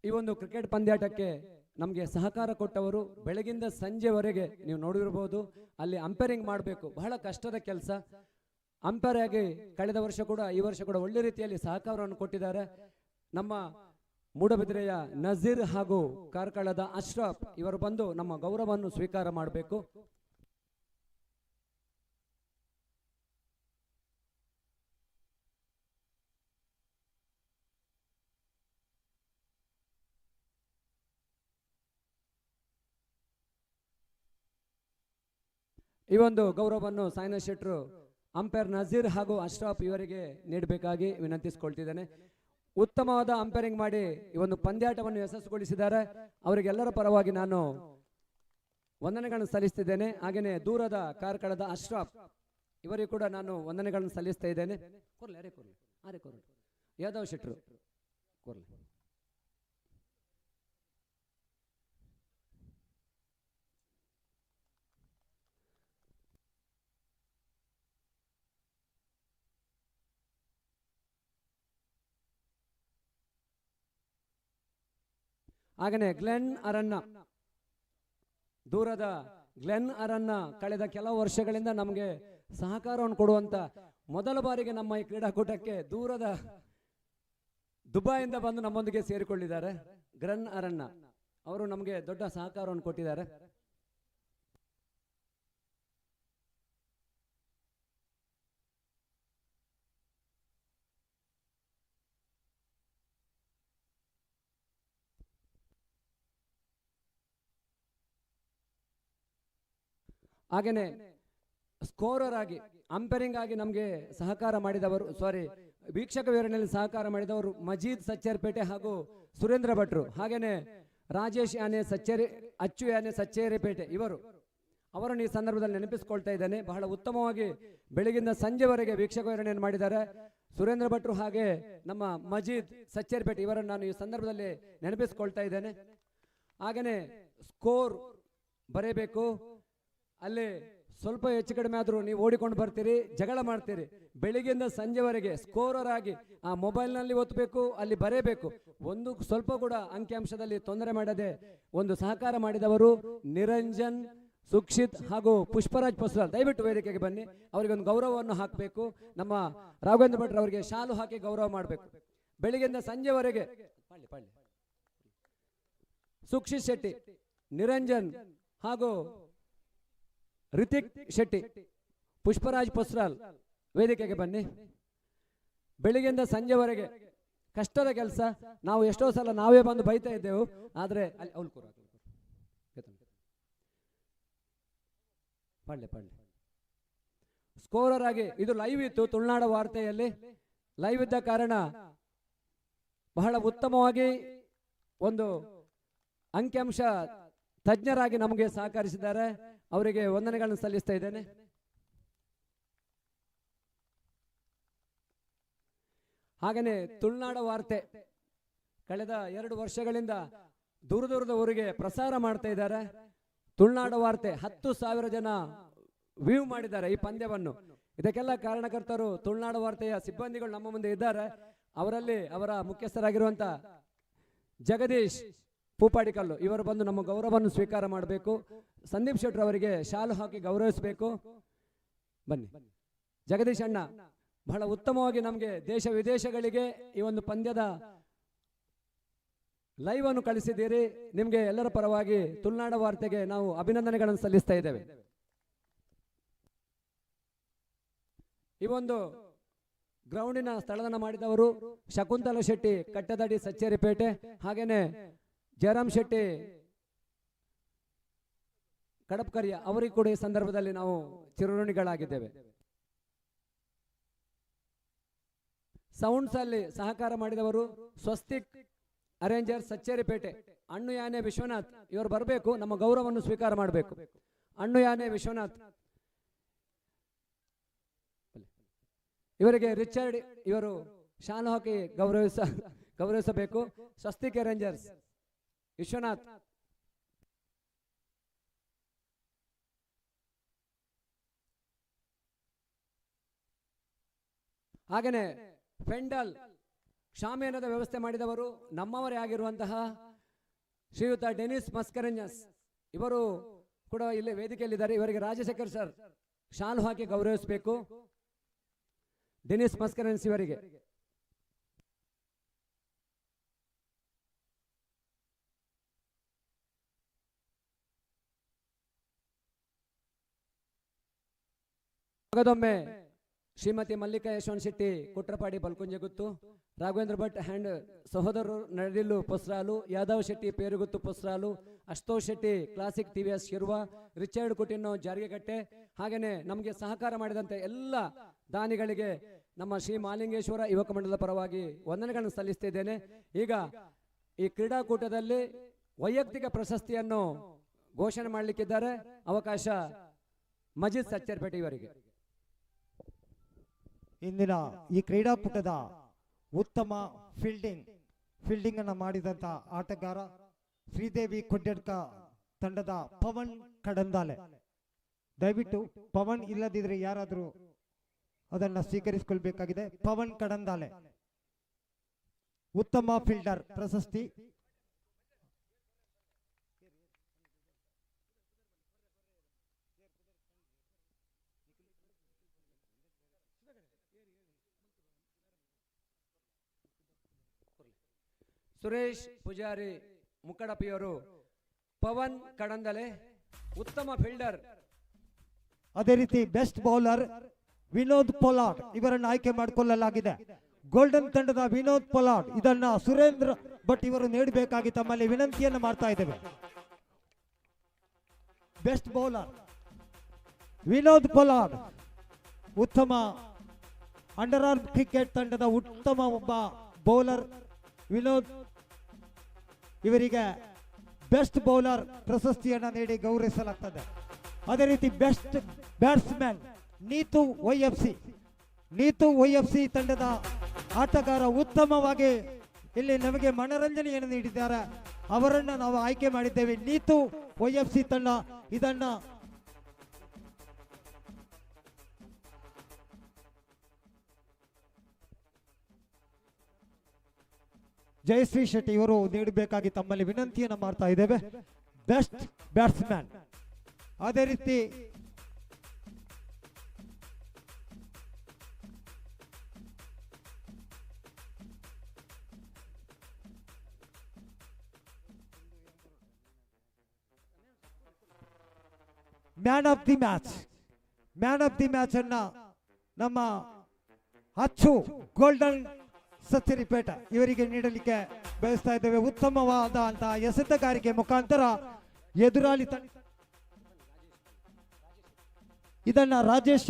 ಈ ಒಂದು ಕ್ರಿಕೆಟ್ ಪಂದ್ಯಾಟಕ್ಕೆ ನಮಗೆ ಸಹಕಾರ ಕೊಟ್ಟವರು ಬೆಳಗಿಂದ ಸಂಜೆವರೆಗೆ ನೀವು ನೋಡಿರ್ಬೋದು. ಅಲ್ಲಿ ಅಂಪೈರಿಂಗ್ ಮಾಡಬೇಕು, ಬಹಳ ಕಷ್ಟದ ಕೆಲಸ. ಅಂಪೈರ್ ಆಗಿ ಕಳೆದ ವರ್ಷ ಕೂಡ ಈ ವರ್ಷ ಕೂಡ ಒಳ್ಳೆ ರೀತಿಯಲ್ಲಿ ಸಹಕಾರವನ್ನು ಕೊಟ್ಟಿದ್ದಾರೆ. ನಮ್ಮ ಮೂಡಬಿದಿರೆಯ ನಜೀರ್ ಹಾಗೂ ಕಾರ್ಕಳದ ಅಶ್ರಫ್ ಇವರು ಬಂದು ನಮ್ಮ ಗೌರವವನ್ನು ಸ್ವೀಕಾರ ಮಾಡಬೇಕು. ಈ ಒಂದು ಗೌರವವನ್ನು ಸಾಯಿನಾಥ್ ಶೆಟ್ರು ಅಂಪೈರ್ ನಜೀರ್ ಹಾಗೂ ಅಶ್ರಫ್ ಇವರಿಗೆ ನೀಡಬೇಕಾಗಿ ವಿನಂತಿಸಿಕೊಳ್ತಿದ್ದೇನೆ. ಉತ್ತಮವಾದ ಅಂಪೈರಿಂಗ್ ಮಾಡಿ ಈ ಒಂದು ಪಂದ್ಯಾಟವನ್ನು ಯಶಸ್ಸುಗೊಳಿಸಿದ್ದಾರೆ. ಅವರಿಗೆಲ್ಲರ ಪರವಾಗಿ ನಾನು ವಂದನೆಗಳನ್ನು ಸಲ್ಲಿಸ್ತಿದ್ದೇನೆ. ಹಾಗೆಯೇ ದೂರದ ಕಾರ್ಕಳದ ಅಶ್ರಫ್ ಇವರಿಗೂ ಕೂಡ ನಾನು ವಂದನೆಗಳನ್ನು ಸಲ್ಲಿಸ್ತಾ ಇದ್ದೇನೆ. ಯಾದವ್ ಶೆಟ್ರು ಕೊರ್ಲಿ. ಹಾಗೇನೆ ಗ್ಲೆನ್ ಅರಣ್ಣ, ದೂರದ ಗ್ಲೆನ್ ಅರಣ್ಣ ಕಳೆದ ಕೆಲವು ವರ್ಷಗಳಿಂದ ನಮಗೆ ಸಹಕಾರವನ್ನು ಕೊಡುವಂತ ಮೊದಲ ಬಾರಿಗೆ ನಮ್ಮ ಈ ಕ್ರೀಡಾಕೂಟಕ್ಕೆ ದೂರದ ದುಬೈಯಿಂದ ಬಂದು ನಮ್ಮೊಂದಿಗೆ ಸೇರಿಕೊಂಡಿದ್ದಾರೆ. ಗ್ಲೆನ್ ಅರಣ್ಣ ಅವರು ನಮಗೆ ದೊಡ್ಡ ಸಹಕಾರವನ್ನು ಕೊಟ್ಟಿದ್ದಾರೆ. ಹಾಗೇನೆ ಸ್ಕೋರರ್ ಆಗಿ ಅಂಪೈರಿಂಗ್ ಆಗಿ ನಮಗೆ ಸಹಕಾರ ಮಾಡಿದವರು, ವೀಕ್ಷಕ ವಿವರಣೆಯಲ್ಲಿ ಸಹಕಾರ ಮಾಡಿದವರು ಮಜೀದ್ ಸಚ್ಚೇರಿಪೇಟೆ ಹಾಗೂ ಸುರೇಂದ್ರ ಭಟ್ರು. ಹಾಗೇನೆ ರಾಜೇಶ್ ಯಾನೆ ಸಚ್ಚೇರಿ, ಅಚ್ಚು ಯಾನೆ ಸಚ್ಚೇರಿಪೇಟೆ ಇವರು. ಅವರನ್ನು ಈ ಸಂದರ್ಭದಲ್ಲಿ ನೆನಪಿಸಿಕೊಳ್ತಾ ಇದ್ದೇನೆ. ಬಹಳ ಉತ್ತಮವಾಗಿ ಬೆಳಗಿಂದ ಸಂಜೆವರೆಗೆ ವೀಕ್ಷಕ ವಿವರಣೆಯನ್ನು ಮಾಡಿದ್ದಾರೆ ಸುರೇಂದ್ರ ಭಟ್ರು ಹಾಗೆ ನಮ್ಮ ಮಜೀದ್ ಸಚ್ಚೇರ್ಪೇಟೆ, ಇವರನ್ನು ನಾನು ಈ ಸಂದರ್ಭದಲ್ಲಿ ನೆನಪಿಸಿಕೊಳ್ತಾ ಇದ್ದೇನೆ. ಹಾಗೆಯೇ ಸ್ಕೋರ್ ಬರೆಯಬೇಕು. ಅಲ್ಲಿ ಸ್ವಲ್ಪ ಹೆಚ್ಚು ಕಡಿಮೆ ಆದರೂ ನೀವು ಓಡಿಕೊಂಡು ಬರ್ತೀರಿ, ಜಗಳ ಮಾಡ್ತೀರಿ. ಬೆಳಿಗ್ಗೆಯಿಂದ ಸಂಜೆವರೆಗೆ ಸ್ಕೋರರ್ ಆಗಿ ಆ ಮೊಬೈಲ್ನಲ್ಲಿ ಒತ್ತಬೇಕು, ಅಲ್ಲಿ ಬರೆಯಬೇಕು. ಒಂದು ಸ್ವಲ್ಪ ಕೂಡ ಅಂಕಿಅಂಶದಲ್ಲಿ ತೊಂದರೆ ಮಾಡದೆ ಒಂದು ಸಹಕಾರ ಮಾಡಿದವರು ನಿರಂಜನ್, ಸುಕ್ಷಿತ್ ಹಾಗೂ ಪುಷ್ಪರಾಜ್ ಪಸ್ರಾಲ್. ದಯವಿಟ್ಟು ವೇದಿಕೆಗೆ ಬನ್ನಿ, ಅವರಿಗೆ ಒಂದು ಗೌರವವನ್ನು ಹಾಕಬೇಕು. ನಮ್ಮ ರಾಘವೇಂದ್ರ ಭಟ್ರು ಅವರಿಗೆ ಶಾಲು ಹಾಕಿ ಗೌರವ ಮಾಡಬೇಕು. ಬೆಳಿಗ್ಗೆಯಿಂದ ಸಂಜೆವರೆಗೆ ಸುಕ್ಷಿತ್ ಶೆಟ್ಟಿ, ನಿರಂಜನ್ ಹಾಗೂ ರಿತಿಕ್ ಶೆಟ್ಟಿ, ಪುಷ್ಪರಾಜ್ ಪಸ್ರಾಲ್ ವೇದಿಕೆಗೆ ಬನ್ನಿ. ಬೆಳಿಗ್ಗೆಯಿಂದ ಸಂಜೆವರೆಗೆ ಕಷ್ಟದ ಕೆಲಸ. ನಾವು ಎಷ್ಟೋ ಸಲ ನಾವೇ ಬಂದು ಬೈತಾ ಇದ್ದೆವು, ಆದರೆ ಅಲ್ಲಿ ಪಳ್ಳೆ ಸ್ಕೋರರ್ ಆಗಿ ಇದು ಲೈವ್ ಇತ್ತು ತುಳುನಾಡು ವಾರ್ತೆಯಲ್ಲಿ. ಲೈವ್ ಇದ್ದ ಕಾರಣ ಬಹಳ ಉತ್ತಮವಾಗಿ ಒಂದು ಅಂಕಿಅಂಶ ತಜ್ಞರಾಗಿ ನಮಗೆ ಸಹಕರಿಸಿದ್ದಾರೆ. ಅವರಿಗೆ ವಂದನೆಗಳನ್ನು ಸಲ್ಲಿಸ್ತಾ ಇದ್ದೇನೆ. ಹಾಗೆಯೇ ತುಳುನಾಡು ವಾರ್ತೆ ಕಳೆದ 2 ವರ್ಷಗಳಿಂದ ದೂರದ ಊರಿಗೆ ಪ್ರಸಾರ ಮಾಡ್ತಾ ಇದ್ದಾರೆ. ತುಳುನಾಡು ವಾರ್ತೆ 10,000 ಜನ ವ್ಯೂ ಮಾಡಿದ್ದಾರೆ ಈ ಪಂದ್ಯವನ್ನು. ಇದಕ್ಕೆಲ್ಲ ಕಾರಣಕರ್ತರು ತುಳುನಾಡು ವಾರ್ತೆಯ ಸಿಬ್ಬಂದಿಗಳು ನಮ್ಮ ಮುಂದೆ ಇದ್ದಾರೆ. ಅವರಲ್ಲಿ ಅವರ ಮುಖ್ಯಸ್ಥರಾಗಿರುವಂತ ಜಗದೀಶ್ ಪೂಪಾಡಿಕಲ್ಲು ಇವರು ಬಂದು ನಮ್ಮ ಗೌರವವನ್ನು ಸ್ವೀಕಾರ ಮಾಡಬೇಕು. ಸಂದೀಪ್ ಶೆಟ್ರು ಅವರಿಗೆ ಶಾಲು ಹಾಕಿ ಗೌರವಿಸಬೇಕು. ಬನ್ನಿ ಜಗದೀಶ್ ಅಣ್ಣ, ಬಹಳ ಉತ್ತಮವಾಗಿ ನಮಗೆ ದೇಶ ವಿದೇಶಗಳಿಗೆ ಈ ಒಂದು ಪಂದ್ಯದ ಲೈವ್ ಅನ್ನು ಕಳಿಸಿದ್ದೀರಿ. ನಿಮಗೆ ಎಲ್ಲರ ಪರವಾಗಿ ತುಳುನಾಡು ವಾರ್ತೆಗೆ ನಾವು ಅಭಿನಂದನೆಗಳನ್ನು ಸಲ್ಲಿಸ್ತಾ ಇದ್ದೇವೆ. ಈ ಒಂದು ಗ್ರೌಂಡಿನ ಸ್ಥಳದನ್ನ ಮಾಡಿದವರು ಶಕುಂತಲ ಶೆಟ್ಟಿ ಕಟ್ಟದಡಿ ಸಚ್ಚೇರಿಪೇಟೆ, ಹಾಗೇನೆ ಜಯರಾಮ್ ಶೆಟ್ಟಿ ಕಡಪ್ಕರಿಯ ಅವರಿಗೆ ಕೂಡ ಈ ಸಂದರ್ಭದಲ್ಲಿ ನಾವು ಚಿರಋಣಿಗಳಾಗಿದ್ದೇವೆ. ಸೌಂಡ್ಸ್ ಅಲ್ಲಿ ಸಹಕಾರ ಮಾಡಿದವರು ಸ್ವಸ್ತಿಕ್ ಅರೇಂಜರ್ ಸಚ್ಚೇರಿಪೇಟೆ, ಅಣ್ಣು ಯಾನೆ ವಿಶ್ವನಾಥ್ ಇವರು ಬರಬೇಕು, ನಮ್ಮ ಗೌರವವನ್ನು ಸ್ವೀಕಾರ ಮಾಡಬೇಕು. ಅಣ್ಣು ಯಾನೆ ವಿಶ್ವನಾಥ್ ಇವರಿಗೆ ರಿಚರ್ಡ್ ಇವರು ಶಾಲು ಹಾಕಿ ಗೌರವಿಸಬೇಕು. ಸ್ವಸ್ತಿಕ್ ಅರೇಂಜರ್ಸ್ ವಿಶ್ವನಾಥ್, ಹಾಗೇನೆ ಫೆಂಡಲ್ ಶಾಮಿಯಾನದ ವ್ಯವಸ್ಥೆ ಮಾಡಿದವರು ನಮ್ಮವರೇ ಆಗಿರುವಂತಹ ಶ್ರೀಯುತ ಡೆನಿಸ್ ಮಸ್ಕರೆಂಜಸ್ ಇವರು ಕೂಡ ಇಲ್ಲಿ ವೇದಿಕೆಯಲ್ಲಿದ್ದಾರೆ. ಇವರಿಗೆ ರಾಜಶೇಖರ್ ಸರ್ ಶಾಲು ಹಾಕಿ ಗೌರವಿಸಬೇಕು. ಡೆನಿಸ್ ಮಸ್ಕರೆನ್ಸ್ ಇವರಿಗೆ ಮಗದೊಮ್ಮೆ ಶ್ರೀಮತಿ ಮಲ್ಲಿಕಾ ಯಶವಂತ್ ಶೆಟ್ಟಿ ಕುಟ್ರಪಾಡಿ ಬಲ್ಕುಂಜಗುತ್ತು, ರಾಘವೇಂದ್ರ ಭಟ್ ಹ್ಯಾಂಡ್ ಸಹೋದರರು ನಡಿಲ್ಲು ಪೊಸ್ರಾಲು, ಯಾದವ್ ಶೆಟ್ಟಿ ಪೇರುಗುತ್ತು ಪೊಸ್ರಾಲು, ಅಶುತೋಷ್ ಶೆಟ್ಟಿ ಕ್ಲಾಸಿಕ್ ಟಿವಿಎಸ್ ಶಿರ್ವ, ರಿಚರ್ಡ್ ಕುಟಿನೋ ಜಾರಿಗೆಕಟ್ಟೆ, ಹಾಗೇನೆ ನಮಗೆ ಸಹಕಾರ ಮಾಡಿದಂತೆ ಎಲ್ಲ ದಾನಿಗಳಿಗೆ ನಮ್ಮ ಶ್ರೀ ಮಹಾಲಿಂಗೇಶ್ವರ ಯುವಕ ಮಂಡಲದ ಪರವಾಗಿ ವಂದನೆಗಳನ್ನು ಸಲ್ಲಿಸ್ತಿದ್ದೇನೆ. ಈಗ ಈ ಕ್ರೀಡಾಕೂಟದಲ್ಲಿ ವೈಯಕ್ತಿಕ ಪ್ರಶಸ್ತಿಯನ್ನು ಘೋಷಣೆ ಮಾಡಲಿಕ್ಕಿದ್ದಾರೆ. ಅವಕಾಶ ಮಜೀದ್ ಸಚ್ಚೇರ್ಪೇಟೆ ಇವರಿಗೆ. ಇಂದಿನ ಈ ಕ್ರೀಡಾಕೂಟದ ಉತ್ತಮ ಫೀಲ್ಡಿಂಗ್ ಅನ್ನು ಮಾಡಿದಂತ ಆಟಗಾರ ಶ್ರೀದೇವಿ ಕೊಡ್ಯಡ್ಕ ತಂಡದ ಪವನ್ ಕಡಂದಾಲೆ. ದಯವಿಟ್ಟು ಪವನ್ ಇಲ್ಲದಿದ್ರೆ ಯಾರಾದರೂ ಅದನ್ನ ಸ್ವೀಕರಿಸಿಕೊಳ್ಬೇಕಾಗಿದೆ. ಪವನ್ ಕಡಂದಾಲೆ ಉತ್ತಮ ಫೀಲ್ಡರ್ ಪ್ರಶಸ್ತಿ. ಸುರೇಶ್ ಪೂಜಾರಿ ಮುಕ್ಕಡಪಿಯವರು ಪವನ್ ಕಡಂದಲೆ ಉತ್ತಮ ಫೀಲ್ಡರ್. ಅದೇ ರೀತಿ ಬೆಸ್ಟ್ ಬೌಲರ್ ವಿನೋದ್ ಪೊಲಾಟ್ ಇವರನ್ನು ಆಯ್ಕೆ ಮಾಡಿಕೊಳ್ಳಲಾಗಿದೆ. ಗೋಲ್ಡನ್ ತಂಡದ ವಿನೋದ್ ಪೊಲಾಟ್ ಇದನ್ನ ಸುರೇಂದ್ರ ಭಟ್ ಇವರು ನೀಡಬೇಕಾಗಿ ತಮ್ಮಲ್ಲಿ ವಿನಂತಿಯನ್ನು ಮಾಡ್ತಾ ಇದ್ದೇವೆ. ಬೆಸ್ಟ್ ಬೌಲರ್ ವಿನೋದ್ ಪೊಲಾಟ್ ಉತ್ತಮ ಅಂಡರ್ ಆರ್ಮ್ ಕ್ರಿಕೆಟ್ ತಂಡದ ಉತ್ತಮ ಒಬ್ಬ ಬೌಲರ್ ವಿನೋದ್ ಇವರಿಗೆ ಬೆಸ್ಟ್ ಬೌಲರ್ ಪ್ರಶಸ್ತಿಯನ್ನು ನೀಡಿ ಗೌರವಿಸಲಾಗುತ್ತದೆ. ಅದೇ ರೀತಿ ಬೆಸ್ಟ್ ಬ್ಯಾಟ್ಸ್ಮನ್ ನೀತು YFC ತಂಡದ ಆಟಗಾರ ಉತ್ತಮವಾಗಿ ಇಲ್ಲಿ ನಮಗೆ ಮನರಂಜನೆಯನ್ನು ನೀಡಿದ್ದಾರೆ. ಅವರನ್ನು ನಾವು ಆಯ್ಕೆ ಮಾಡಿದ್ದೇವೆ. ನೀತು YFC ತಂಡ ಇದನ್ನ ಜಯಶ್ರೀ ಶೆಟ್ಟಿ ಇವರು ನೀಡಬೇಕಾಗಿ ತಮ್ಮಲ್ಲಿ ವಿನಂತಿಯನ್ನು ಮಾಡ್ತಾ ಇದ್ದೇವೆ. Best batsman. ಅದೇ ರೀತಿ ಮ್ಯಾನ್ ಆಫ್ ದಿ ಮ್ಯಾಚ್ ಅನ್ನ ನಮ್ಮ ಅಚ್ಚು ಗೋಲ್ಡನ್ ಸತ್ತಿರಿಪೇಟ ಇವರಿಗೆ ನೀಡಲಿಕ್ಕೆ ಬಯಸ್ತಾ ಇದ್ದೇವೆ. ಉತ್ತಮವಾದಂತಹ ಎಸೆತಗಾರಿಕೆ ಮುಖಾಂತರ ಎದುರಾಳಿ ಇದನ್ನ ರಾಜೇಶ್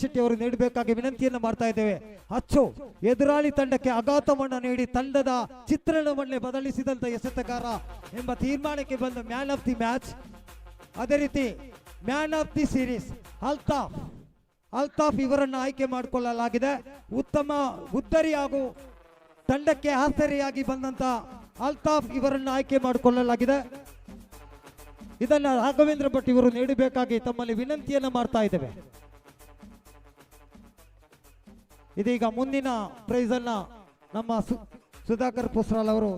ಶೆಟ್ಟಿ ಅವರು ನೀಡಬೇಕಾಗಿ ವಿನಂತಿಯನ್ನು ಮಾಡ್ತಾ ಇದ್ದೇವೆ. ಅಚ್ಚು ಎದುರಾಳಿ ತಂಡಕ್ಕೆ ಆಘಾತವನ್ನು ನೀಡಿ ತಂಡದ ಚಿತ್ರಣವನ್ನೇ ಬದಲಿಸಿದಂತ ಎಸೆತಗಾರ ಎಂಬ ತೀರ್ಮಾನಕ್ಕೆ ಬಂದ ಮ್ಯಾನ್ ಆಫ್ ದಿ ಮ್ಯಾಚ್. ಅದೇ ರೀತಿ man of the series Altaf ಇವರನ್ನು ಆಯ್ಕೆ ಮಾಡಿಕೊಳ್ಳಲಾಗಿದೆ. ಉತ್ತಮ ಉದ್ದರಿ ಹಾಗೂ ತಂಡಕ್ಕೆ ಆಸರೆಯಾಗಿ ಬಂದಂತ ಅಲ್ತಾಫ್ ಇವರನ್ನು ಆಯ್ಕೆ ಮಾಡಿಕೊಳ್ಳಲಾಗಿದೆ. ಇದನ್ನ ರಾಘವೇಂದ್ರ ಭಟ್ ಇವರು ನೀಡಬೇಕಾಗಿ ತಮ್ಮಲ್ಲಿ ವಿನಂತಿಯನ್ನು ಮಾಡ್ತಾ ಇದ್ದೇವೆ. ಇದೀಗ ಮುಂದಿನ ಪ್ರೈಸ್ ಅನ್ನ ನಮ್ಮ ಸುಧಾಕರ್ ಪುಸ್ರಾಲ್ ಅವರು.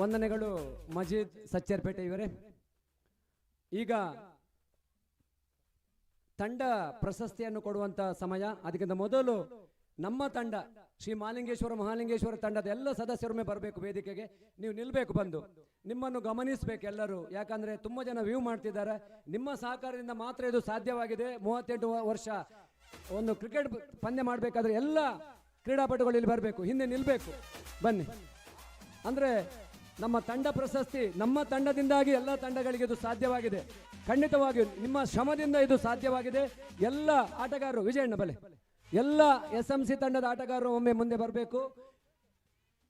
ವಂದನೆಗಳು ಮಜೀದ್ ಸಚ್ಚರ್ಪೇಟೆ ಇವರೇ. ಈಗ ತಂಡ ಪ್ರಶಸ್ತಿಯನ್ನು ಕೊಡುವಂತ ಸಮಯ. ಅದಕ್ಕಿಂತ ಮೊದಲು ನಮ್ಮ ತಂಡ ಶ್ರೀ ಮಹಾಲಿಂಗೇಶ್ವರ ತಂಡದ ಎಲ್ಲ ಸದಸ್ಯರೊಮ್ಮೆ ಬರಬೇಕು ವೇದಿಕೆಗೆ. ನೀವು ನಿಲ್ಬೇಕು, ಬಂದು ನಿಮ್ಮನ್ನು ಗಮನಿಸಬೇಕು ಎಲ್ಲರೂ. ಯಾಕಂದ್ರೆ ತುಂಬಾ ಜನ ವ್ಯೂ ಮಾಡ್ತಿದ್ದಾರೆ. ನಿಮ್ಮ ಸಹಕಾರದಿಂದ ಮಾತ್ರ ಇದು ಸಾಧ್ಯವಾಗಿದೆ. 38 ವರ್ಷ ಒಂದು ಕ್ರಿಕೆಟ್ ಪಂದ್ಯ ಮಾಡಬೇಕಾದ್ರೆ ಎಲ್ಲ ಕ್ರೀಡಾಪಟುಗಳು ಇಲ್ಲಿ ಬರಬೇಕು, ಹಿಂದೆ ನಿಲ್ಬೇಕು. ಬನ್ನಿ. ಅಂದ್ರೆ ನಮ್ಮ ತಂಡ ಪ್ರಶಸ್ತಿ ನಮ್ಮ ತಂಡದಿಂದಾಗಿ ಎಲ್ಲ ತಂಡಗಳಿಗೆ ಇದು ಸಾಧ್ಯವಾಗಿದೆ. ಖಂಡಿತವಾಗಿಯೂ ನಿಮ್ಮ ಶ್ರಮದಿಂದ ಇದು ಸಾಧ್ಯವಾಗಿದೆ. ಎಲ್ಲ ಆಟಗಾರರು ವಿಜಯಣ್ಣ ಬಲೆ ಎಲ್ಲ SMC ತಂಡದ ಆಟಗಾರರು ಒಮ್ಮೆ ಮುಂದೆ ಬರಬೇಕು.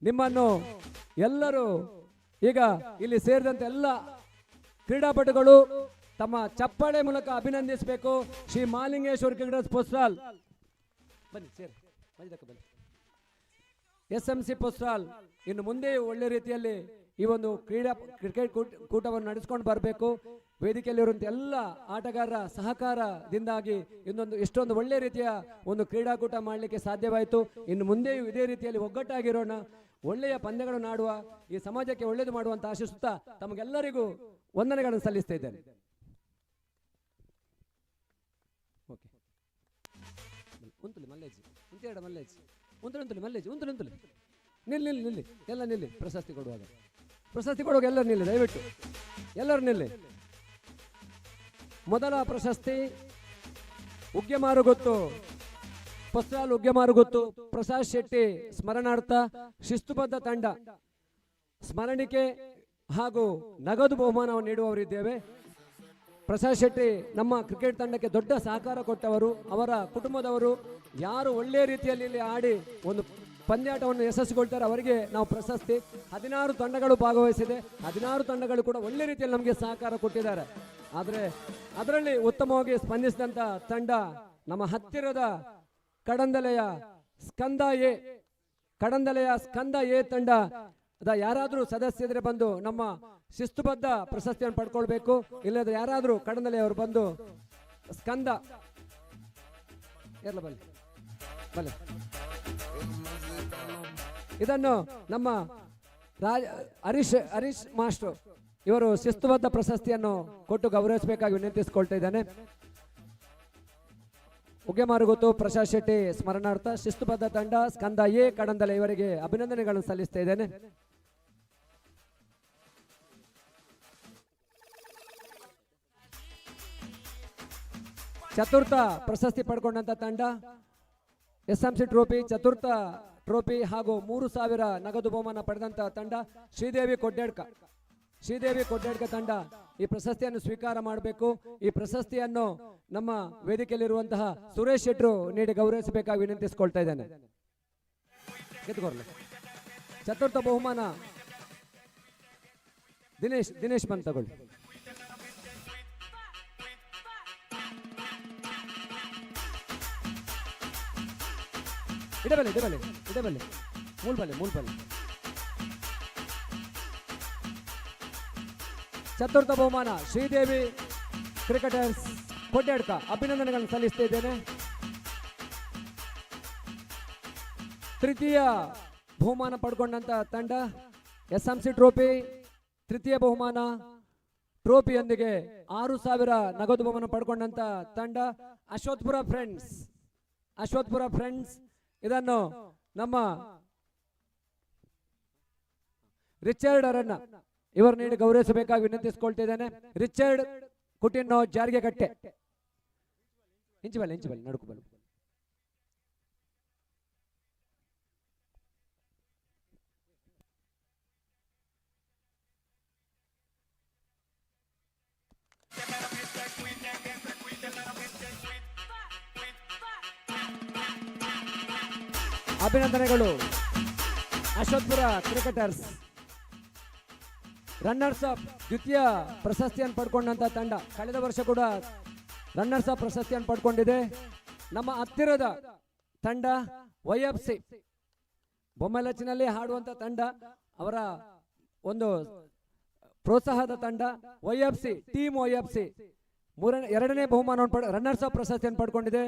ನಿಮ್ಮನ್ನು ಎಲ್ಲರೂ ಈಗ ಇಲ್ಲಿ ಸೇರಿದಂತೆ ಎಲ್ಲ ಕ್ರೀಡಾಪಟುಗಳು ತಮ್ಮ ಚಪ್ಪಾಳೆ ಮೂಲಕ ಅಭಿನಂದಿಸಬೇಕು. ಶ್ರೀ ಮಹಾಲಿಂಗೇಶ್ವರ ಕ್ರಿಕೆಟ್ ಪೋಸ್ಟಾಲ್ ಬನ್ನಿ ಸೇರಿ ಬನ್ನಿ. SMC ಪೋಸ್ಟಾಲ್ ಇನ್ನು ಮುಂದೆ ಒಳ್ಳೆ ರೀತಿಯಲ್ಲಿ ಈ ಒಂದು ಕ್ರಿಕೆಟ್ ಕೂಟವನ್ನು ನಡೆಸ್ಕೊಂಡು ಬರಬೇಕು. ವೇದಿಕೆಯಲ್ಲಿರುವಂಥ ಎಲ್ಲ ಆಟಗಾರರ ಸಹಕಾರದಿಂದಾಗಿ ಎಷ್ಟೊಂದು ಒಳ್ಳೆ ರೀತಿಯ ಒಂದು ಕ್ರೀಡಾಕೂಟ ಮಾಡಲಿಕ್ಕೆ ಸಾಧ್ಯವಾಯಿತು. ಇನ್ನು ಮುಂದೆಯೂ ಇದೇ ರೀತಿಯಲ್ಲಿ ಒಗ್ಗಟ್ಟಾಗಿರೋಣ, ಒಳ್ಳೆಯ ಪಂದ್ಯಗಳನ್ನು ಆಡುವ, ಈ ಸಮಾಜಕ್ಕೆ ಒಳ್ಳೆಯದು ಮಾಡುವಂತ ಆಶಿಸುತ್ತಾ ತಮಗೆಲ್ಲರಿಗೂ ವಂದನೆಗಳನ್ನು ಸಲ್ಲಿಸ್ತಾ ಇದ್ದೇನೆ. ನಿಲ್ಲಿ ಎಲ್ಲ ನಿಲ್ಲಿ. ಪ್ರಶಸ್ತಿ ಕೊಡುವಾಗ ಎಲ್ಲರೂ ನಿಲ್ಲಿ, ದಯವಿಟ್ಟು ಎಲ್ಲರೂ ನಿಲ್ಲಿ. ಮೊದಲ ಪ್ರಶಸ್ತಿ ಉಗ್ಗೆಮಾರುಗೊತ್ತು ಪಸ್ರಾಲ್ ಉಗ್ಗೆಮಾರುಗೊತ್ತು ಪ್ರಸಾದ್ ಶೆಟ್ಟಿ ಸ್ಮರಣಾರ್ಥ ಶಿಸ್ತುಬದ್ಧ ತಂಡ ಸ್ಮರಣಿಕೆ ಹಾಗೂ ನಗದು ಬಹುಮಾನವನ್ನು ನೀಡುವವರಿದ್ದೇವೆ. ಪ್ರಸಾದ್ ಶೆಟ್ಟಿ ನಮ್ಮ ಕ್ರಿಕೆಟ್ ತಂಡಕ್ಕೆ ದೊಡ್ಡ ಸಹಕಾರ ಕೊಟ್ಟವರು. ಅವರ ಕುಟುಂಬದವರು ಯಾರು ಒಳ್ಳೆಯ ರೀತಿಯಲ್ಲಿ ಇಲ್ಲಿ ಆಡಿ ಒಂದು ಪಂದ್ಯಾಟವನ್ನು ಯಶಸ್ವಿಗೊಳ್ತಾರೆ ಅವರಿಗೆ ನಾವು ಪ್ರಶಸ್ತಿ. 16 ತಂಡಗಳು ಭಾಗವಹಿಸಿದೆ. 16 ತಂಡಗಳು ಕೂಡ ಒಳ್ಳೆ ರೀತಿಯಲ್ಲಿ ನಮಗೆ ಸಹಕಾರ ಕೊಟ್ಟಿದ್ದಾರೆ. ಆದರೆ ಅದರಲ್ಲಿ ಉತ್ತಮವಾಗಿ ಸ್ಪಂದಿಸಿದಂತ ತಂಡ ನಮ್ಮ ಹತ್ತಿರದ ಕಡಂದಲೆಯ ಸ್ಕಂದ ಎ ತಂಡ. ಯಾರಾದರೂ ಸದಸ್ಯರಿಗೆ ಬಂದು ನಮ್ಮ ಶಿಸ್ತುಬದ್ಧ ಪ್ರಶಸ್ತಿಯನ್ನು ಪಡ್ಕೊಳ್ಬೇಕು. ಇಲ್ಲದ್ರೆ ಯಾರಾದರೂ ಕಡಂದಲೆಯವರು ಬಂದು ಸ್ಕಂದ ಬಲೆ ಇದನ್ನು ನಮ್ಮ ಹರೀಶ್ ಮಾಸ್ಟರ್ ಇವರು ಶಿಸ್ತುಬದ್ಧ ಪ್ರಶಸ್ತಿಯನ್ನು ಕೊಟ್ಟು ಗೌರವಿಸಬೇಕಾಗಿ ವಿನಂತಿಸಿಕೊಳ್ತಾ ಇದ್ದಾನೆ. ಉಗ್ಗೆಮಾರುಗೊತ್ತು ಪ್ರಸಾದ್ ಶೆಟ್ಟಿ ಸ್ಮರಣಾರ್ಥ ಶಿಸ್ತುಬದ್ಧ ತಂಡ ಸ್ಕಂದ ಎ ಕಡಂದಲೆ ಇವರಿಗೆ ಅಭಿನಂದನೆಗಳನ್ನು ಸಲ್ಲಿಸ್ತಾ ಇದ್ದೇನೆ. ಚತುರ್ಥ ಪ್ರಶಸ್ತಿ ಪಡ್ಕೊಂಡಂತ ತಂಡ SMC ಟ್ರೋಫಿ ಚತುರ್ಥ ಟ್ರೋಫಿ ಹಾಗೂ 3000 ನಗದು ಬಹುಮಾನ ಪಡೆದಂತ ತಂಡ ಶ್ರೀದೇವಿ ಕೊಡ್ಡೇಡ್ಕ ತಂಡ ಈ ಪ್ರಶಸ್ತಿಯನ್ನು ಸ್ವೀಕಾರ ಮಾಡಬೇಕು. ಈ ಪ್ರಶಸ್ತಿಯನ್ನು ನಮ್ಮ ವೇದಿಕೆಯಲ್ಲಿರುವಂತಹ ಸುರೇಶ್ ಶೆಟ್ರು ನೀಡಿ ಗೌರವಿಸಬೇಕಾಗಿ ವಿನಂತಿಸಿಕೊಳ್ತಾ ಇದ್ದೇನೆ. ಚತುರ್ಥ ಬಹುಮಾನ ದಿನೇಶ್ ಬಂದ್ ತಗೊಳ್ಳಿ. ಇಡಬಲ್ಲೆ ಮೂಲ್ಬಲ್ಲೆ ಚತುರ್ಥ ಬಹುಮಾನ ಶ್ರೀದೇವಿ ಕ್ರಿಕೆಟರ್ಸ್ ಕೊಡ್ಯಾಡ್ಕ ಅಭಿನಂದನೆಗಳನ್ನು ಸಲ್ಲಿಸ್ತಾ ಇದ್ದೇನೆ. ತೃತೀಯ ಬಹುಮಾನ ಪಡ್ಕೊಂಡಂತ ತಂಡ SMC ಟ್ರೋಫಿ ತೃತೀಯ ಬಹುಮಾನ ಟ್ರೋಫಿಯೊಂದಿಗೆ 6,000 ನಗದು ಬಹುಮಾನ ಪಡ್ಕೊಂಡಂತ ತಂಡ ಅಶ್ವತ್ಪುರ ಫ್ರೆಂಡ್ಸ್. ಇದನ್ನು ನಮ್ಮ ರಿಚರ್ಡ್ ಅವರನ್ನ ಇವರು ನೀಡಿ ಗೌರವಿಸಬೇಕಾಗಿ ವಿನಂತಿಸಿಕೊಳ್ತಾ ಇದ್ದೇನೆ. ರಿಚರ್ಡ್ ಕುಟಿನ್ನೋ ಜಾರಿಗೆ ಕಟ್ಟೆ ಇಂಚಬಲ್ ನಡುಕಬಲ್. ಅಭಿನಂದನೆಗಳು ಅಶ್ವತ್ಪುರ ಕ್ರಿಕೆಟರ್ಸ್. ರನ್ನರ್ಸ್ ಅಪ್ ದ್ವಿತೀಯ ಪ್ರಶಸ್ತಿಯನ್ನು ಪಡ್ಕೊಂಡಂತ ತಂಡ ಕಳೆದ ವರ್ಷ ಕೂಡ ರನ್ನರ್ಸ್ ಅಪ್ ಪ್ರಶಸ್ತಿಯನ್ನು ಪಡ್ಕೊಂಡಿದೆ. ನಮ್ಮ ಹತ್ತಿರದ ತಂಡ YFC ಬೊಮ್ಮಲಚ್ಚಿನಲ್ಲಿ ಹಾಡುವಂತ ತಂಡ, ಅವರ ಒಂದು ಪ್ರೋತ್ಸಾಹದ ತಂಡ ಟೀಮ್ YFC ಎರಡನೇ ಬಹುಮಾನವನ್ನು ರನ್ನರ್ಸ್ ಅಪ್ ಪ್ರಶಸ್ತಿಯನ್ನು ಪಡ್ಕೊಂಡಿದೆ.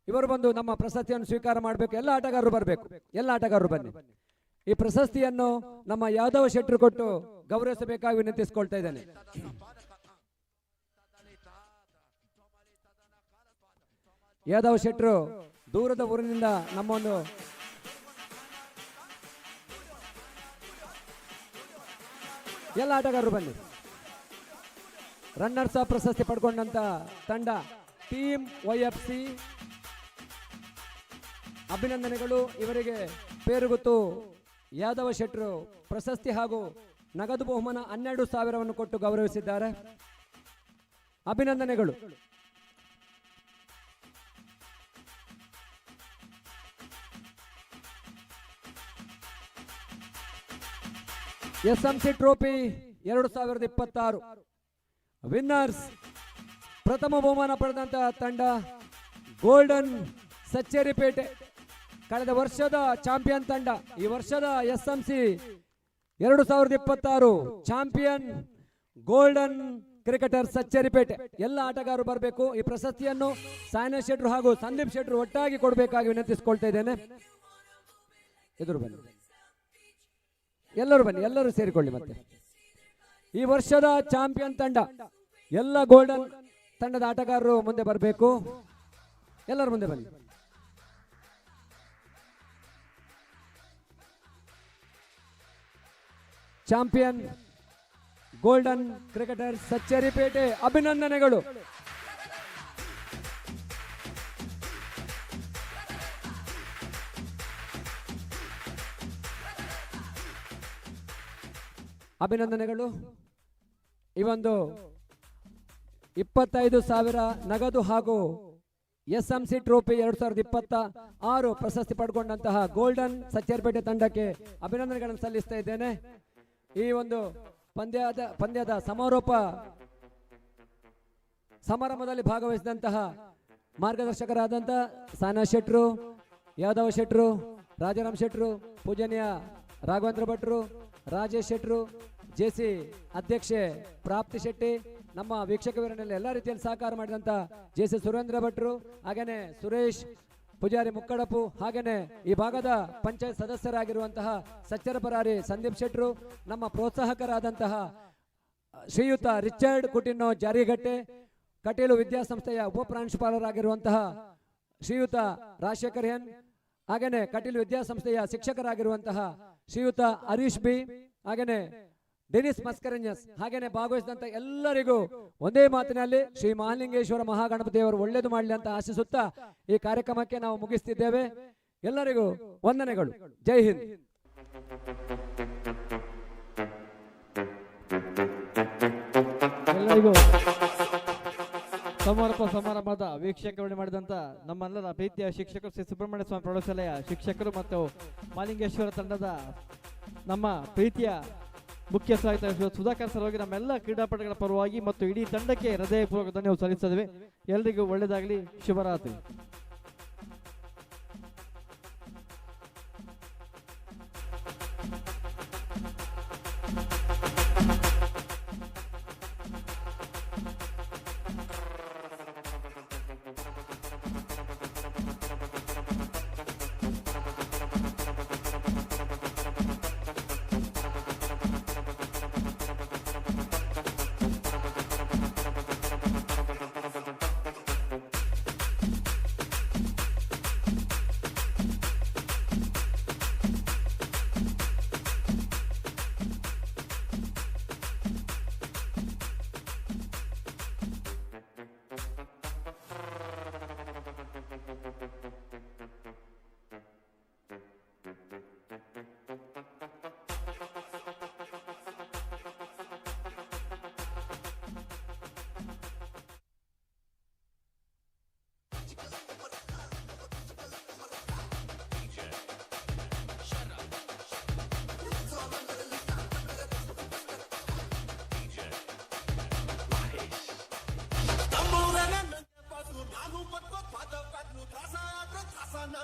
ಇವರು ಬಂದು ನಮ್ಮ ಪ್ರಶಸ್ತಿಯನ್ನು ಸ್ವೀಕಾರ ಮಾಡಬೇಕು. ಎಲ್ಲ ಆಟಗಾರರು ಬರಬೇಕು, ಎಲ್ಲ ಆಟಗಾರರು ಬನ್ನಿ. ಈ ಪ್ರಶಸ್ತಿಯನ್ನು ನಮ್ಮ ಯಾದವ್ ಶೆಟ್ರು ಕೊಟ್ಟು ಗೌರವಿಸಬೇಕಾಗಿ ವಿನಂತಿಸಿಕೊಳ್ತಾ ಇದ್ದೇನೆ. ಯಾದವ್ ಶೆಟ್ರು ದೂರದ ಊರಿನಿಂದ ನಮ್ಮೊಂದು ಎಲ್ಲ ಆಟಗಾರರು ಬನ್ನಿ. ರನ್ನರ್ಸ್ ಅಪ್ ಪ್ರಶಸ್ತಿ ಪಡ್ಕೊಂಡಂತ ತಂಡ ಟೀಮ್ YFC. ಅಭಿನಂದನೆಗಳು ಇವರಿಗೆ. ಪೇರುಗುತ್ತು ಯಾದವ ಶೆಟ್ರು ಪ್ರಶಸ್ತಿ ಹಾಗೂ ನಗದು ಬಹುಮಾನ 12,000 ಕೊಟ್ಟು ಗೌರವಿಸಿದ್ದಾರೆ. ಅಭಿನಂದನೆಗಳು. SMC trophy 2026 winners. ಪ್ರಥಮ ಬಹುಮಾನ ಪಡೆದಂತಹ ತಂಡ ಗೋಲ್ಡನ್ ಸಚ್ಚೇರಿಪೇಟೆ. ಕಳೆದ ವರ್ಷದ ಚಾಂಪಿಯನ್ ತಂಡ, ಈ ವರ್ಷದ SMC 2026 ಚಾಂಪಿಯನ್ ಗೋಲ್ಡನ್ ಕ್ರಿಕೆಟರ್ ಸಚ್ಚೇರಿಪೇಟೆ. ಎಲ್ಲ ಆಟಗಾರರು ಬರಬೇಕು. ಈ ಪ್ರಶಸ್ತಿಯನ್ನು ಸಾಯಿನಾಥ್ ಶೆಟ್ರು ಹಾಗೂ ಸಂದೀಪ್ ಶೆಟ್ರು ಒಟ್ಟಾಗಿ ಕೊಡಬೇಕಾಗಿ ವಿನಂತಿಸಿಕೊಳ್ತಾ ಇದ್ದೇನೆ. ಎದುರು ಬನ್ನಿ, ಎಲ್ಲರೂ ಬನ್ನಿ, ಎಲ್ಲರೂ ಸೇರಿಕೊಳ್ಳಿ. ಮತ್ತೆ ಈ ವರ್ಷದ ಚಾಂಪಿಯನ್ ತಂಡ ಎಲ್ಲ ಗೋಲ್ಡನ್ ತಂಡದ ಆಟಗಾರರು ಮುಂದೆ ಬರಬೇಕು. ಎಲ್ಲರೂ ಮುಂದೆ ಬನ್ನಿ. Champion golden cricketer Sacheripete. ಅಭಿನಂದನೆಗಳು. ಅಭಿನಂದನೆಗಳು. ಈ ಒಂದು 25,000 ನಗದು ಹಾಗೂ SMC ಟ್ರೋಫಿ 2026 ಪ್ರಶಸ್ತಿ ಪಡ್ಕೊಂಡಂತಹ ಗೋಲ್ಡನ್ ಸಚ್ಚೇರಿಪೇಟೆ ತಂಡಕ್ಕೆ ಅಭಿನಂದನೆಗಳನ್ನು ಸಲ್ಲಿಸ್ತಾ ಇದ್ದೇನೆ. ಈ ಒಂದು ಪಂದ್ಯದ ಸಮಾರೋಪ ಸಮಾರಂಭದಲ್ಲಿ ಭಾಗವಹಿಸಿದಂತಹ ಮಾರ್ಗದರ್ಶಕರಾದಂತಹ ಸಾಯಿನಾಥ್ ಶೆಟ್ರು, ಯಾದವ್ ಶೆಟ್ರು, ರಾಜಾರಾಮ್ ಶೆಟ್ರು, ಪೂಜನೀಯ ರಾಘವೇಂದ್ರ ಭಟ್ರು, ರಾಜೇಶ್ ಶೆಟ್ರು, JC ಅಧ್ಯಕ್ಷೆ ಪ್ರಾಪ್ತಿ ಶೆಟ್ಟಿ, ನಮ್ಮ ವೀಕ್ಷಕವೀರನಲ್ಲಿ ಎಲ್ಲ ರೀತಿಯಲ್ಲಿ ಸಹಕಾರ ಮಾಡಿದಂತ JC ಸುರೇಂದ್ರ ಭಟ್ರು, ಹಾಗೇನೆ ಸುರೇಶ್ ಪೂಜಾರಿ ಮುಕ್ಕಡಪು, ಹಾಗೇನೆ ಈ ಭಾಗದ ಪಂಚಾಯತ್ ಸದಸ್ಯರಾಗಿರುವಂತಹ ಸಚ್ಚರಪರಾರಿ ಸಂದೀಪ್ ಶೆಟ್ರು, ನಮ್ಮ ಪ್ರೋತ್ಸಾಹಕರಾದಂತಹ ಶ್ರೀಯುತ ರಿಚರ್ಡ್ ಕುಟಿನ್ನೋ ಜಾರಿಗಟ್ಟೆ, ಕಟೀಲು ವಿದ್ಯಾಸಂಸ್ಥೆಯ ಉಪ ಪ್ರಾಂಶುಪಾಲರಾಗಿರುವಂತಹ ಶ್ರೀಯುತ ರಾಜಶೇಖರ್ ಎನ್, ಹಾಗೇನೆ ಕಟೀಲು ವಿದ್ಯಾಸಂಸ್ಥೆಯ ಶಿಕ್ಷಕರಾಗಿರುವಂತಹ ಶ್ರೀಯುತ ಹರೀಶ್ ಬಿ, ಹಾಗೇನೆ ಡೆನಿಸ್ ಮಸ್ಕರೆನ್ಯಸ್, ಹಾಗೇನೆ ಭಾಗವಹಿಸಿದಂತ ಎಲ್ಲರಿಗೂ ಒಂದೇ ಮಾತಿನಲ್ಲಿ ಶ್ರೀ ಮಹಾಲಿಂಗೇಶ್ವರ ಮಹಾಗಣಪತಿಯವರು ಒಳ್ಳೆಯದು ಮಾಡಲಿ ಅಂತ ಆಶಿಸುತ್ತಾ ಈ ಕಾರ್ಯಕ್ರಮಕ್ಕೆ ನಾವು ಮುಗಿಸ್ತಿದ್ದೇವೆ. ಎಲ್ಲರಿಗೂ ವಂದನೆಗಳು. ಜೈ ಹಿಂದ್. ಎಲ್ಲರಿಗೂ ಸಮಾರಂಭದ ವೀಕ್ಷಕರಣೆ ಮಾಡಿದಂತ ನಮ್ಮೆಲ್ಲರ ಪ್ರೀತಿಯ ಶಿಕ್ಷಕರು, ಶ್ರೀ ಸುಬ್ರಹ್ಮಣ್ಯ ಸ್ವಾಮಿ ಪ್ರೌಢಶಾಲೆಯ ಶಿಕ್ಷಕರು ಮತ್ತು ಮಹಾಲಿಂಗೇಶ್ವರ ತಂಡದ ನಮ್ಮ ಪ್ರೀತಿಯ ಮುಖ್ಯ ಸಹಾಯಕ ಸುಧಾಕರ್ ಸರ್ ಹೋಗಿ ನಮ್ಮೆಲ್ಲ ಕ್ರೀಡಾಪಟುಗಳ ಪರವಾಗಿ ಮತ್ತು ಇಡೀ ತಂಡಕ್ಕೆ ಹೃದಯಪೂರ್ವಕ ಧನ್ಯವಾದ ಸಲ್ಲಿಸುತ್ತೇವೆ. ಎಲ್ಲರಿಗೂ ಒಳ್ಳೆಯದಾಗಲಿ. ಶುಭರಾತ್ರಿ.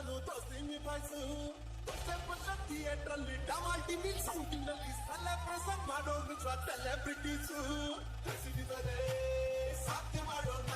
ನಾನು ದೋಸ್ತಿ ನಿಭಾಯಿಸು ಥಿಯೇಟರ್ ಅಲ್ಲಿ ಡಮಾಲ್ ಟಿವಿ ಸೌಂಡಿನಲ್ಲಿ ಸೆಲೆಬ್ರೇಷನ್ ಮಾಡೋರು ಸೆಲೆಬ್ರಿಟೀಸು ಸಾಧ್ಯ ಮಾಡೋಣ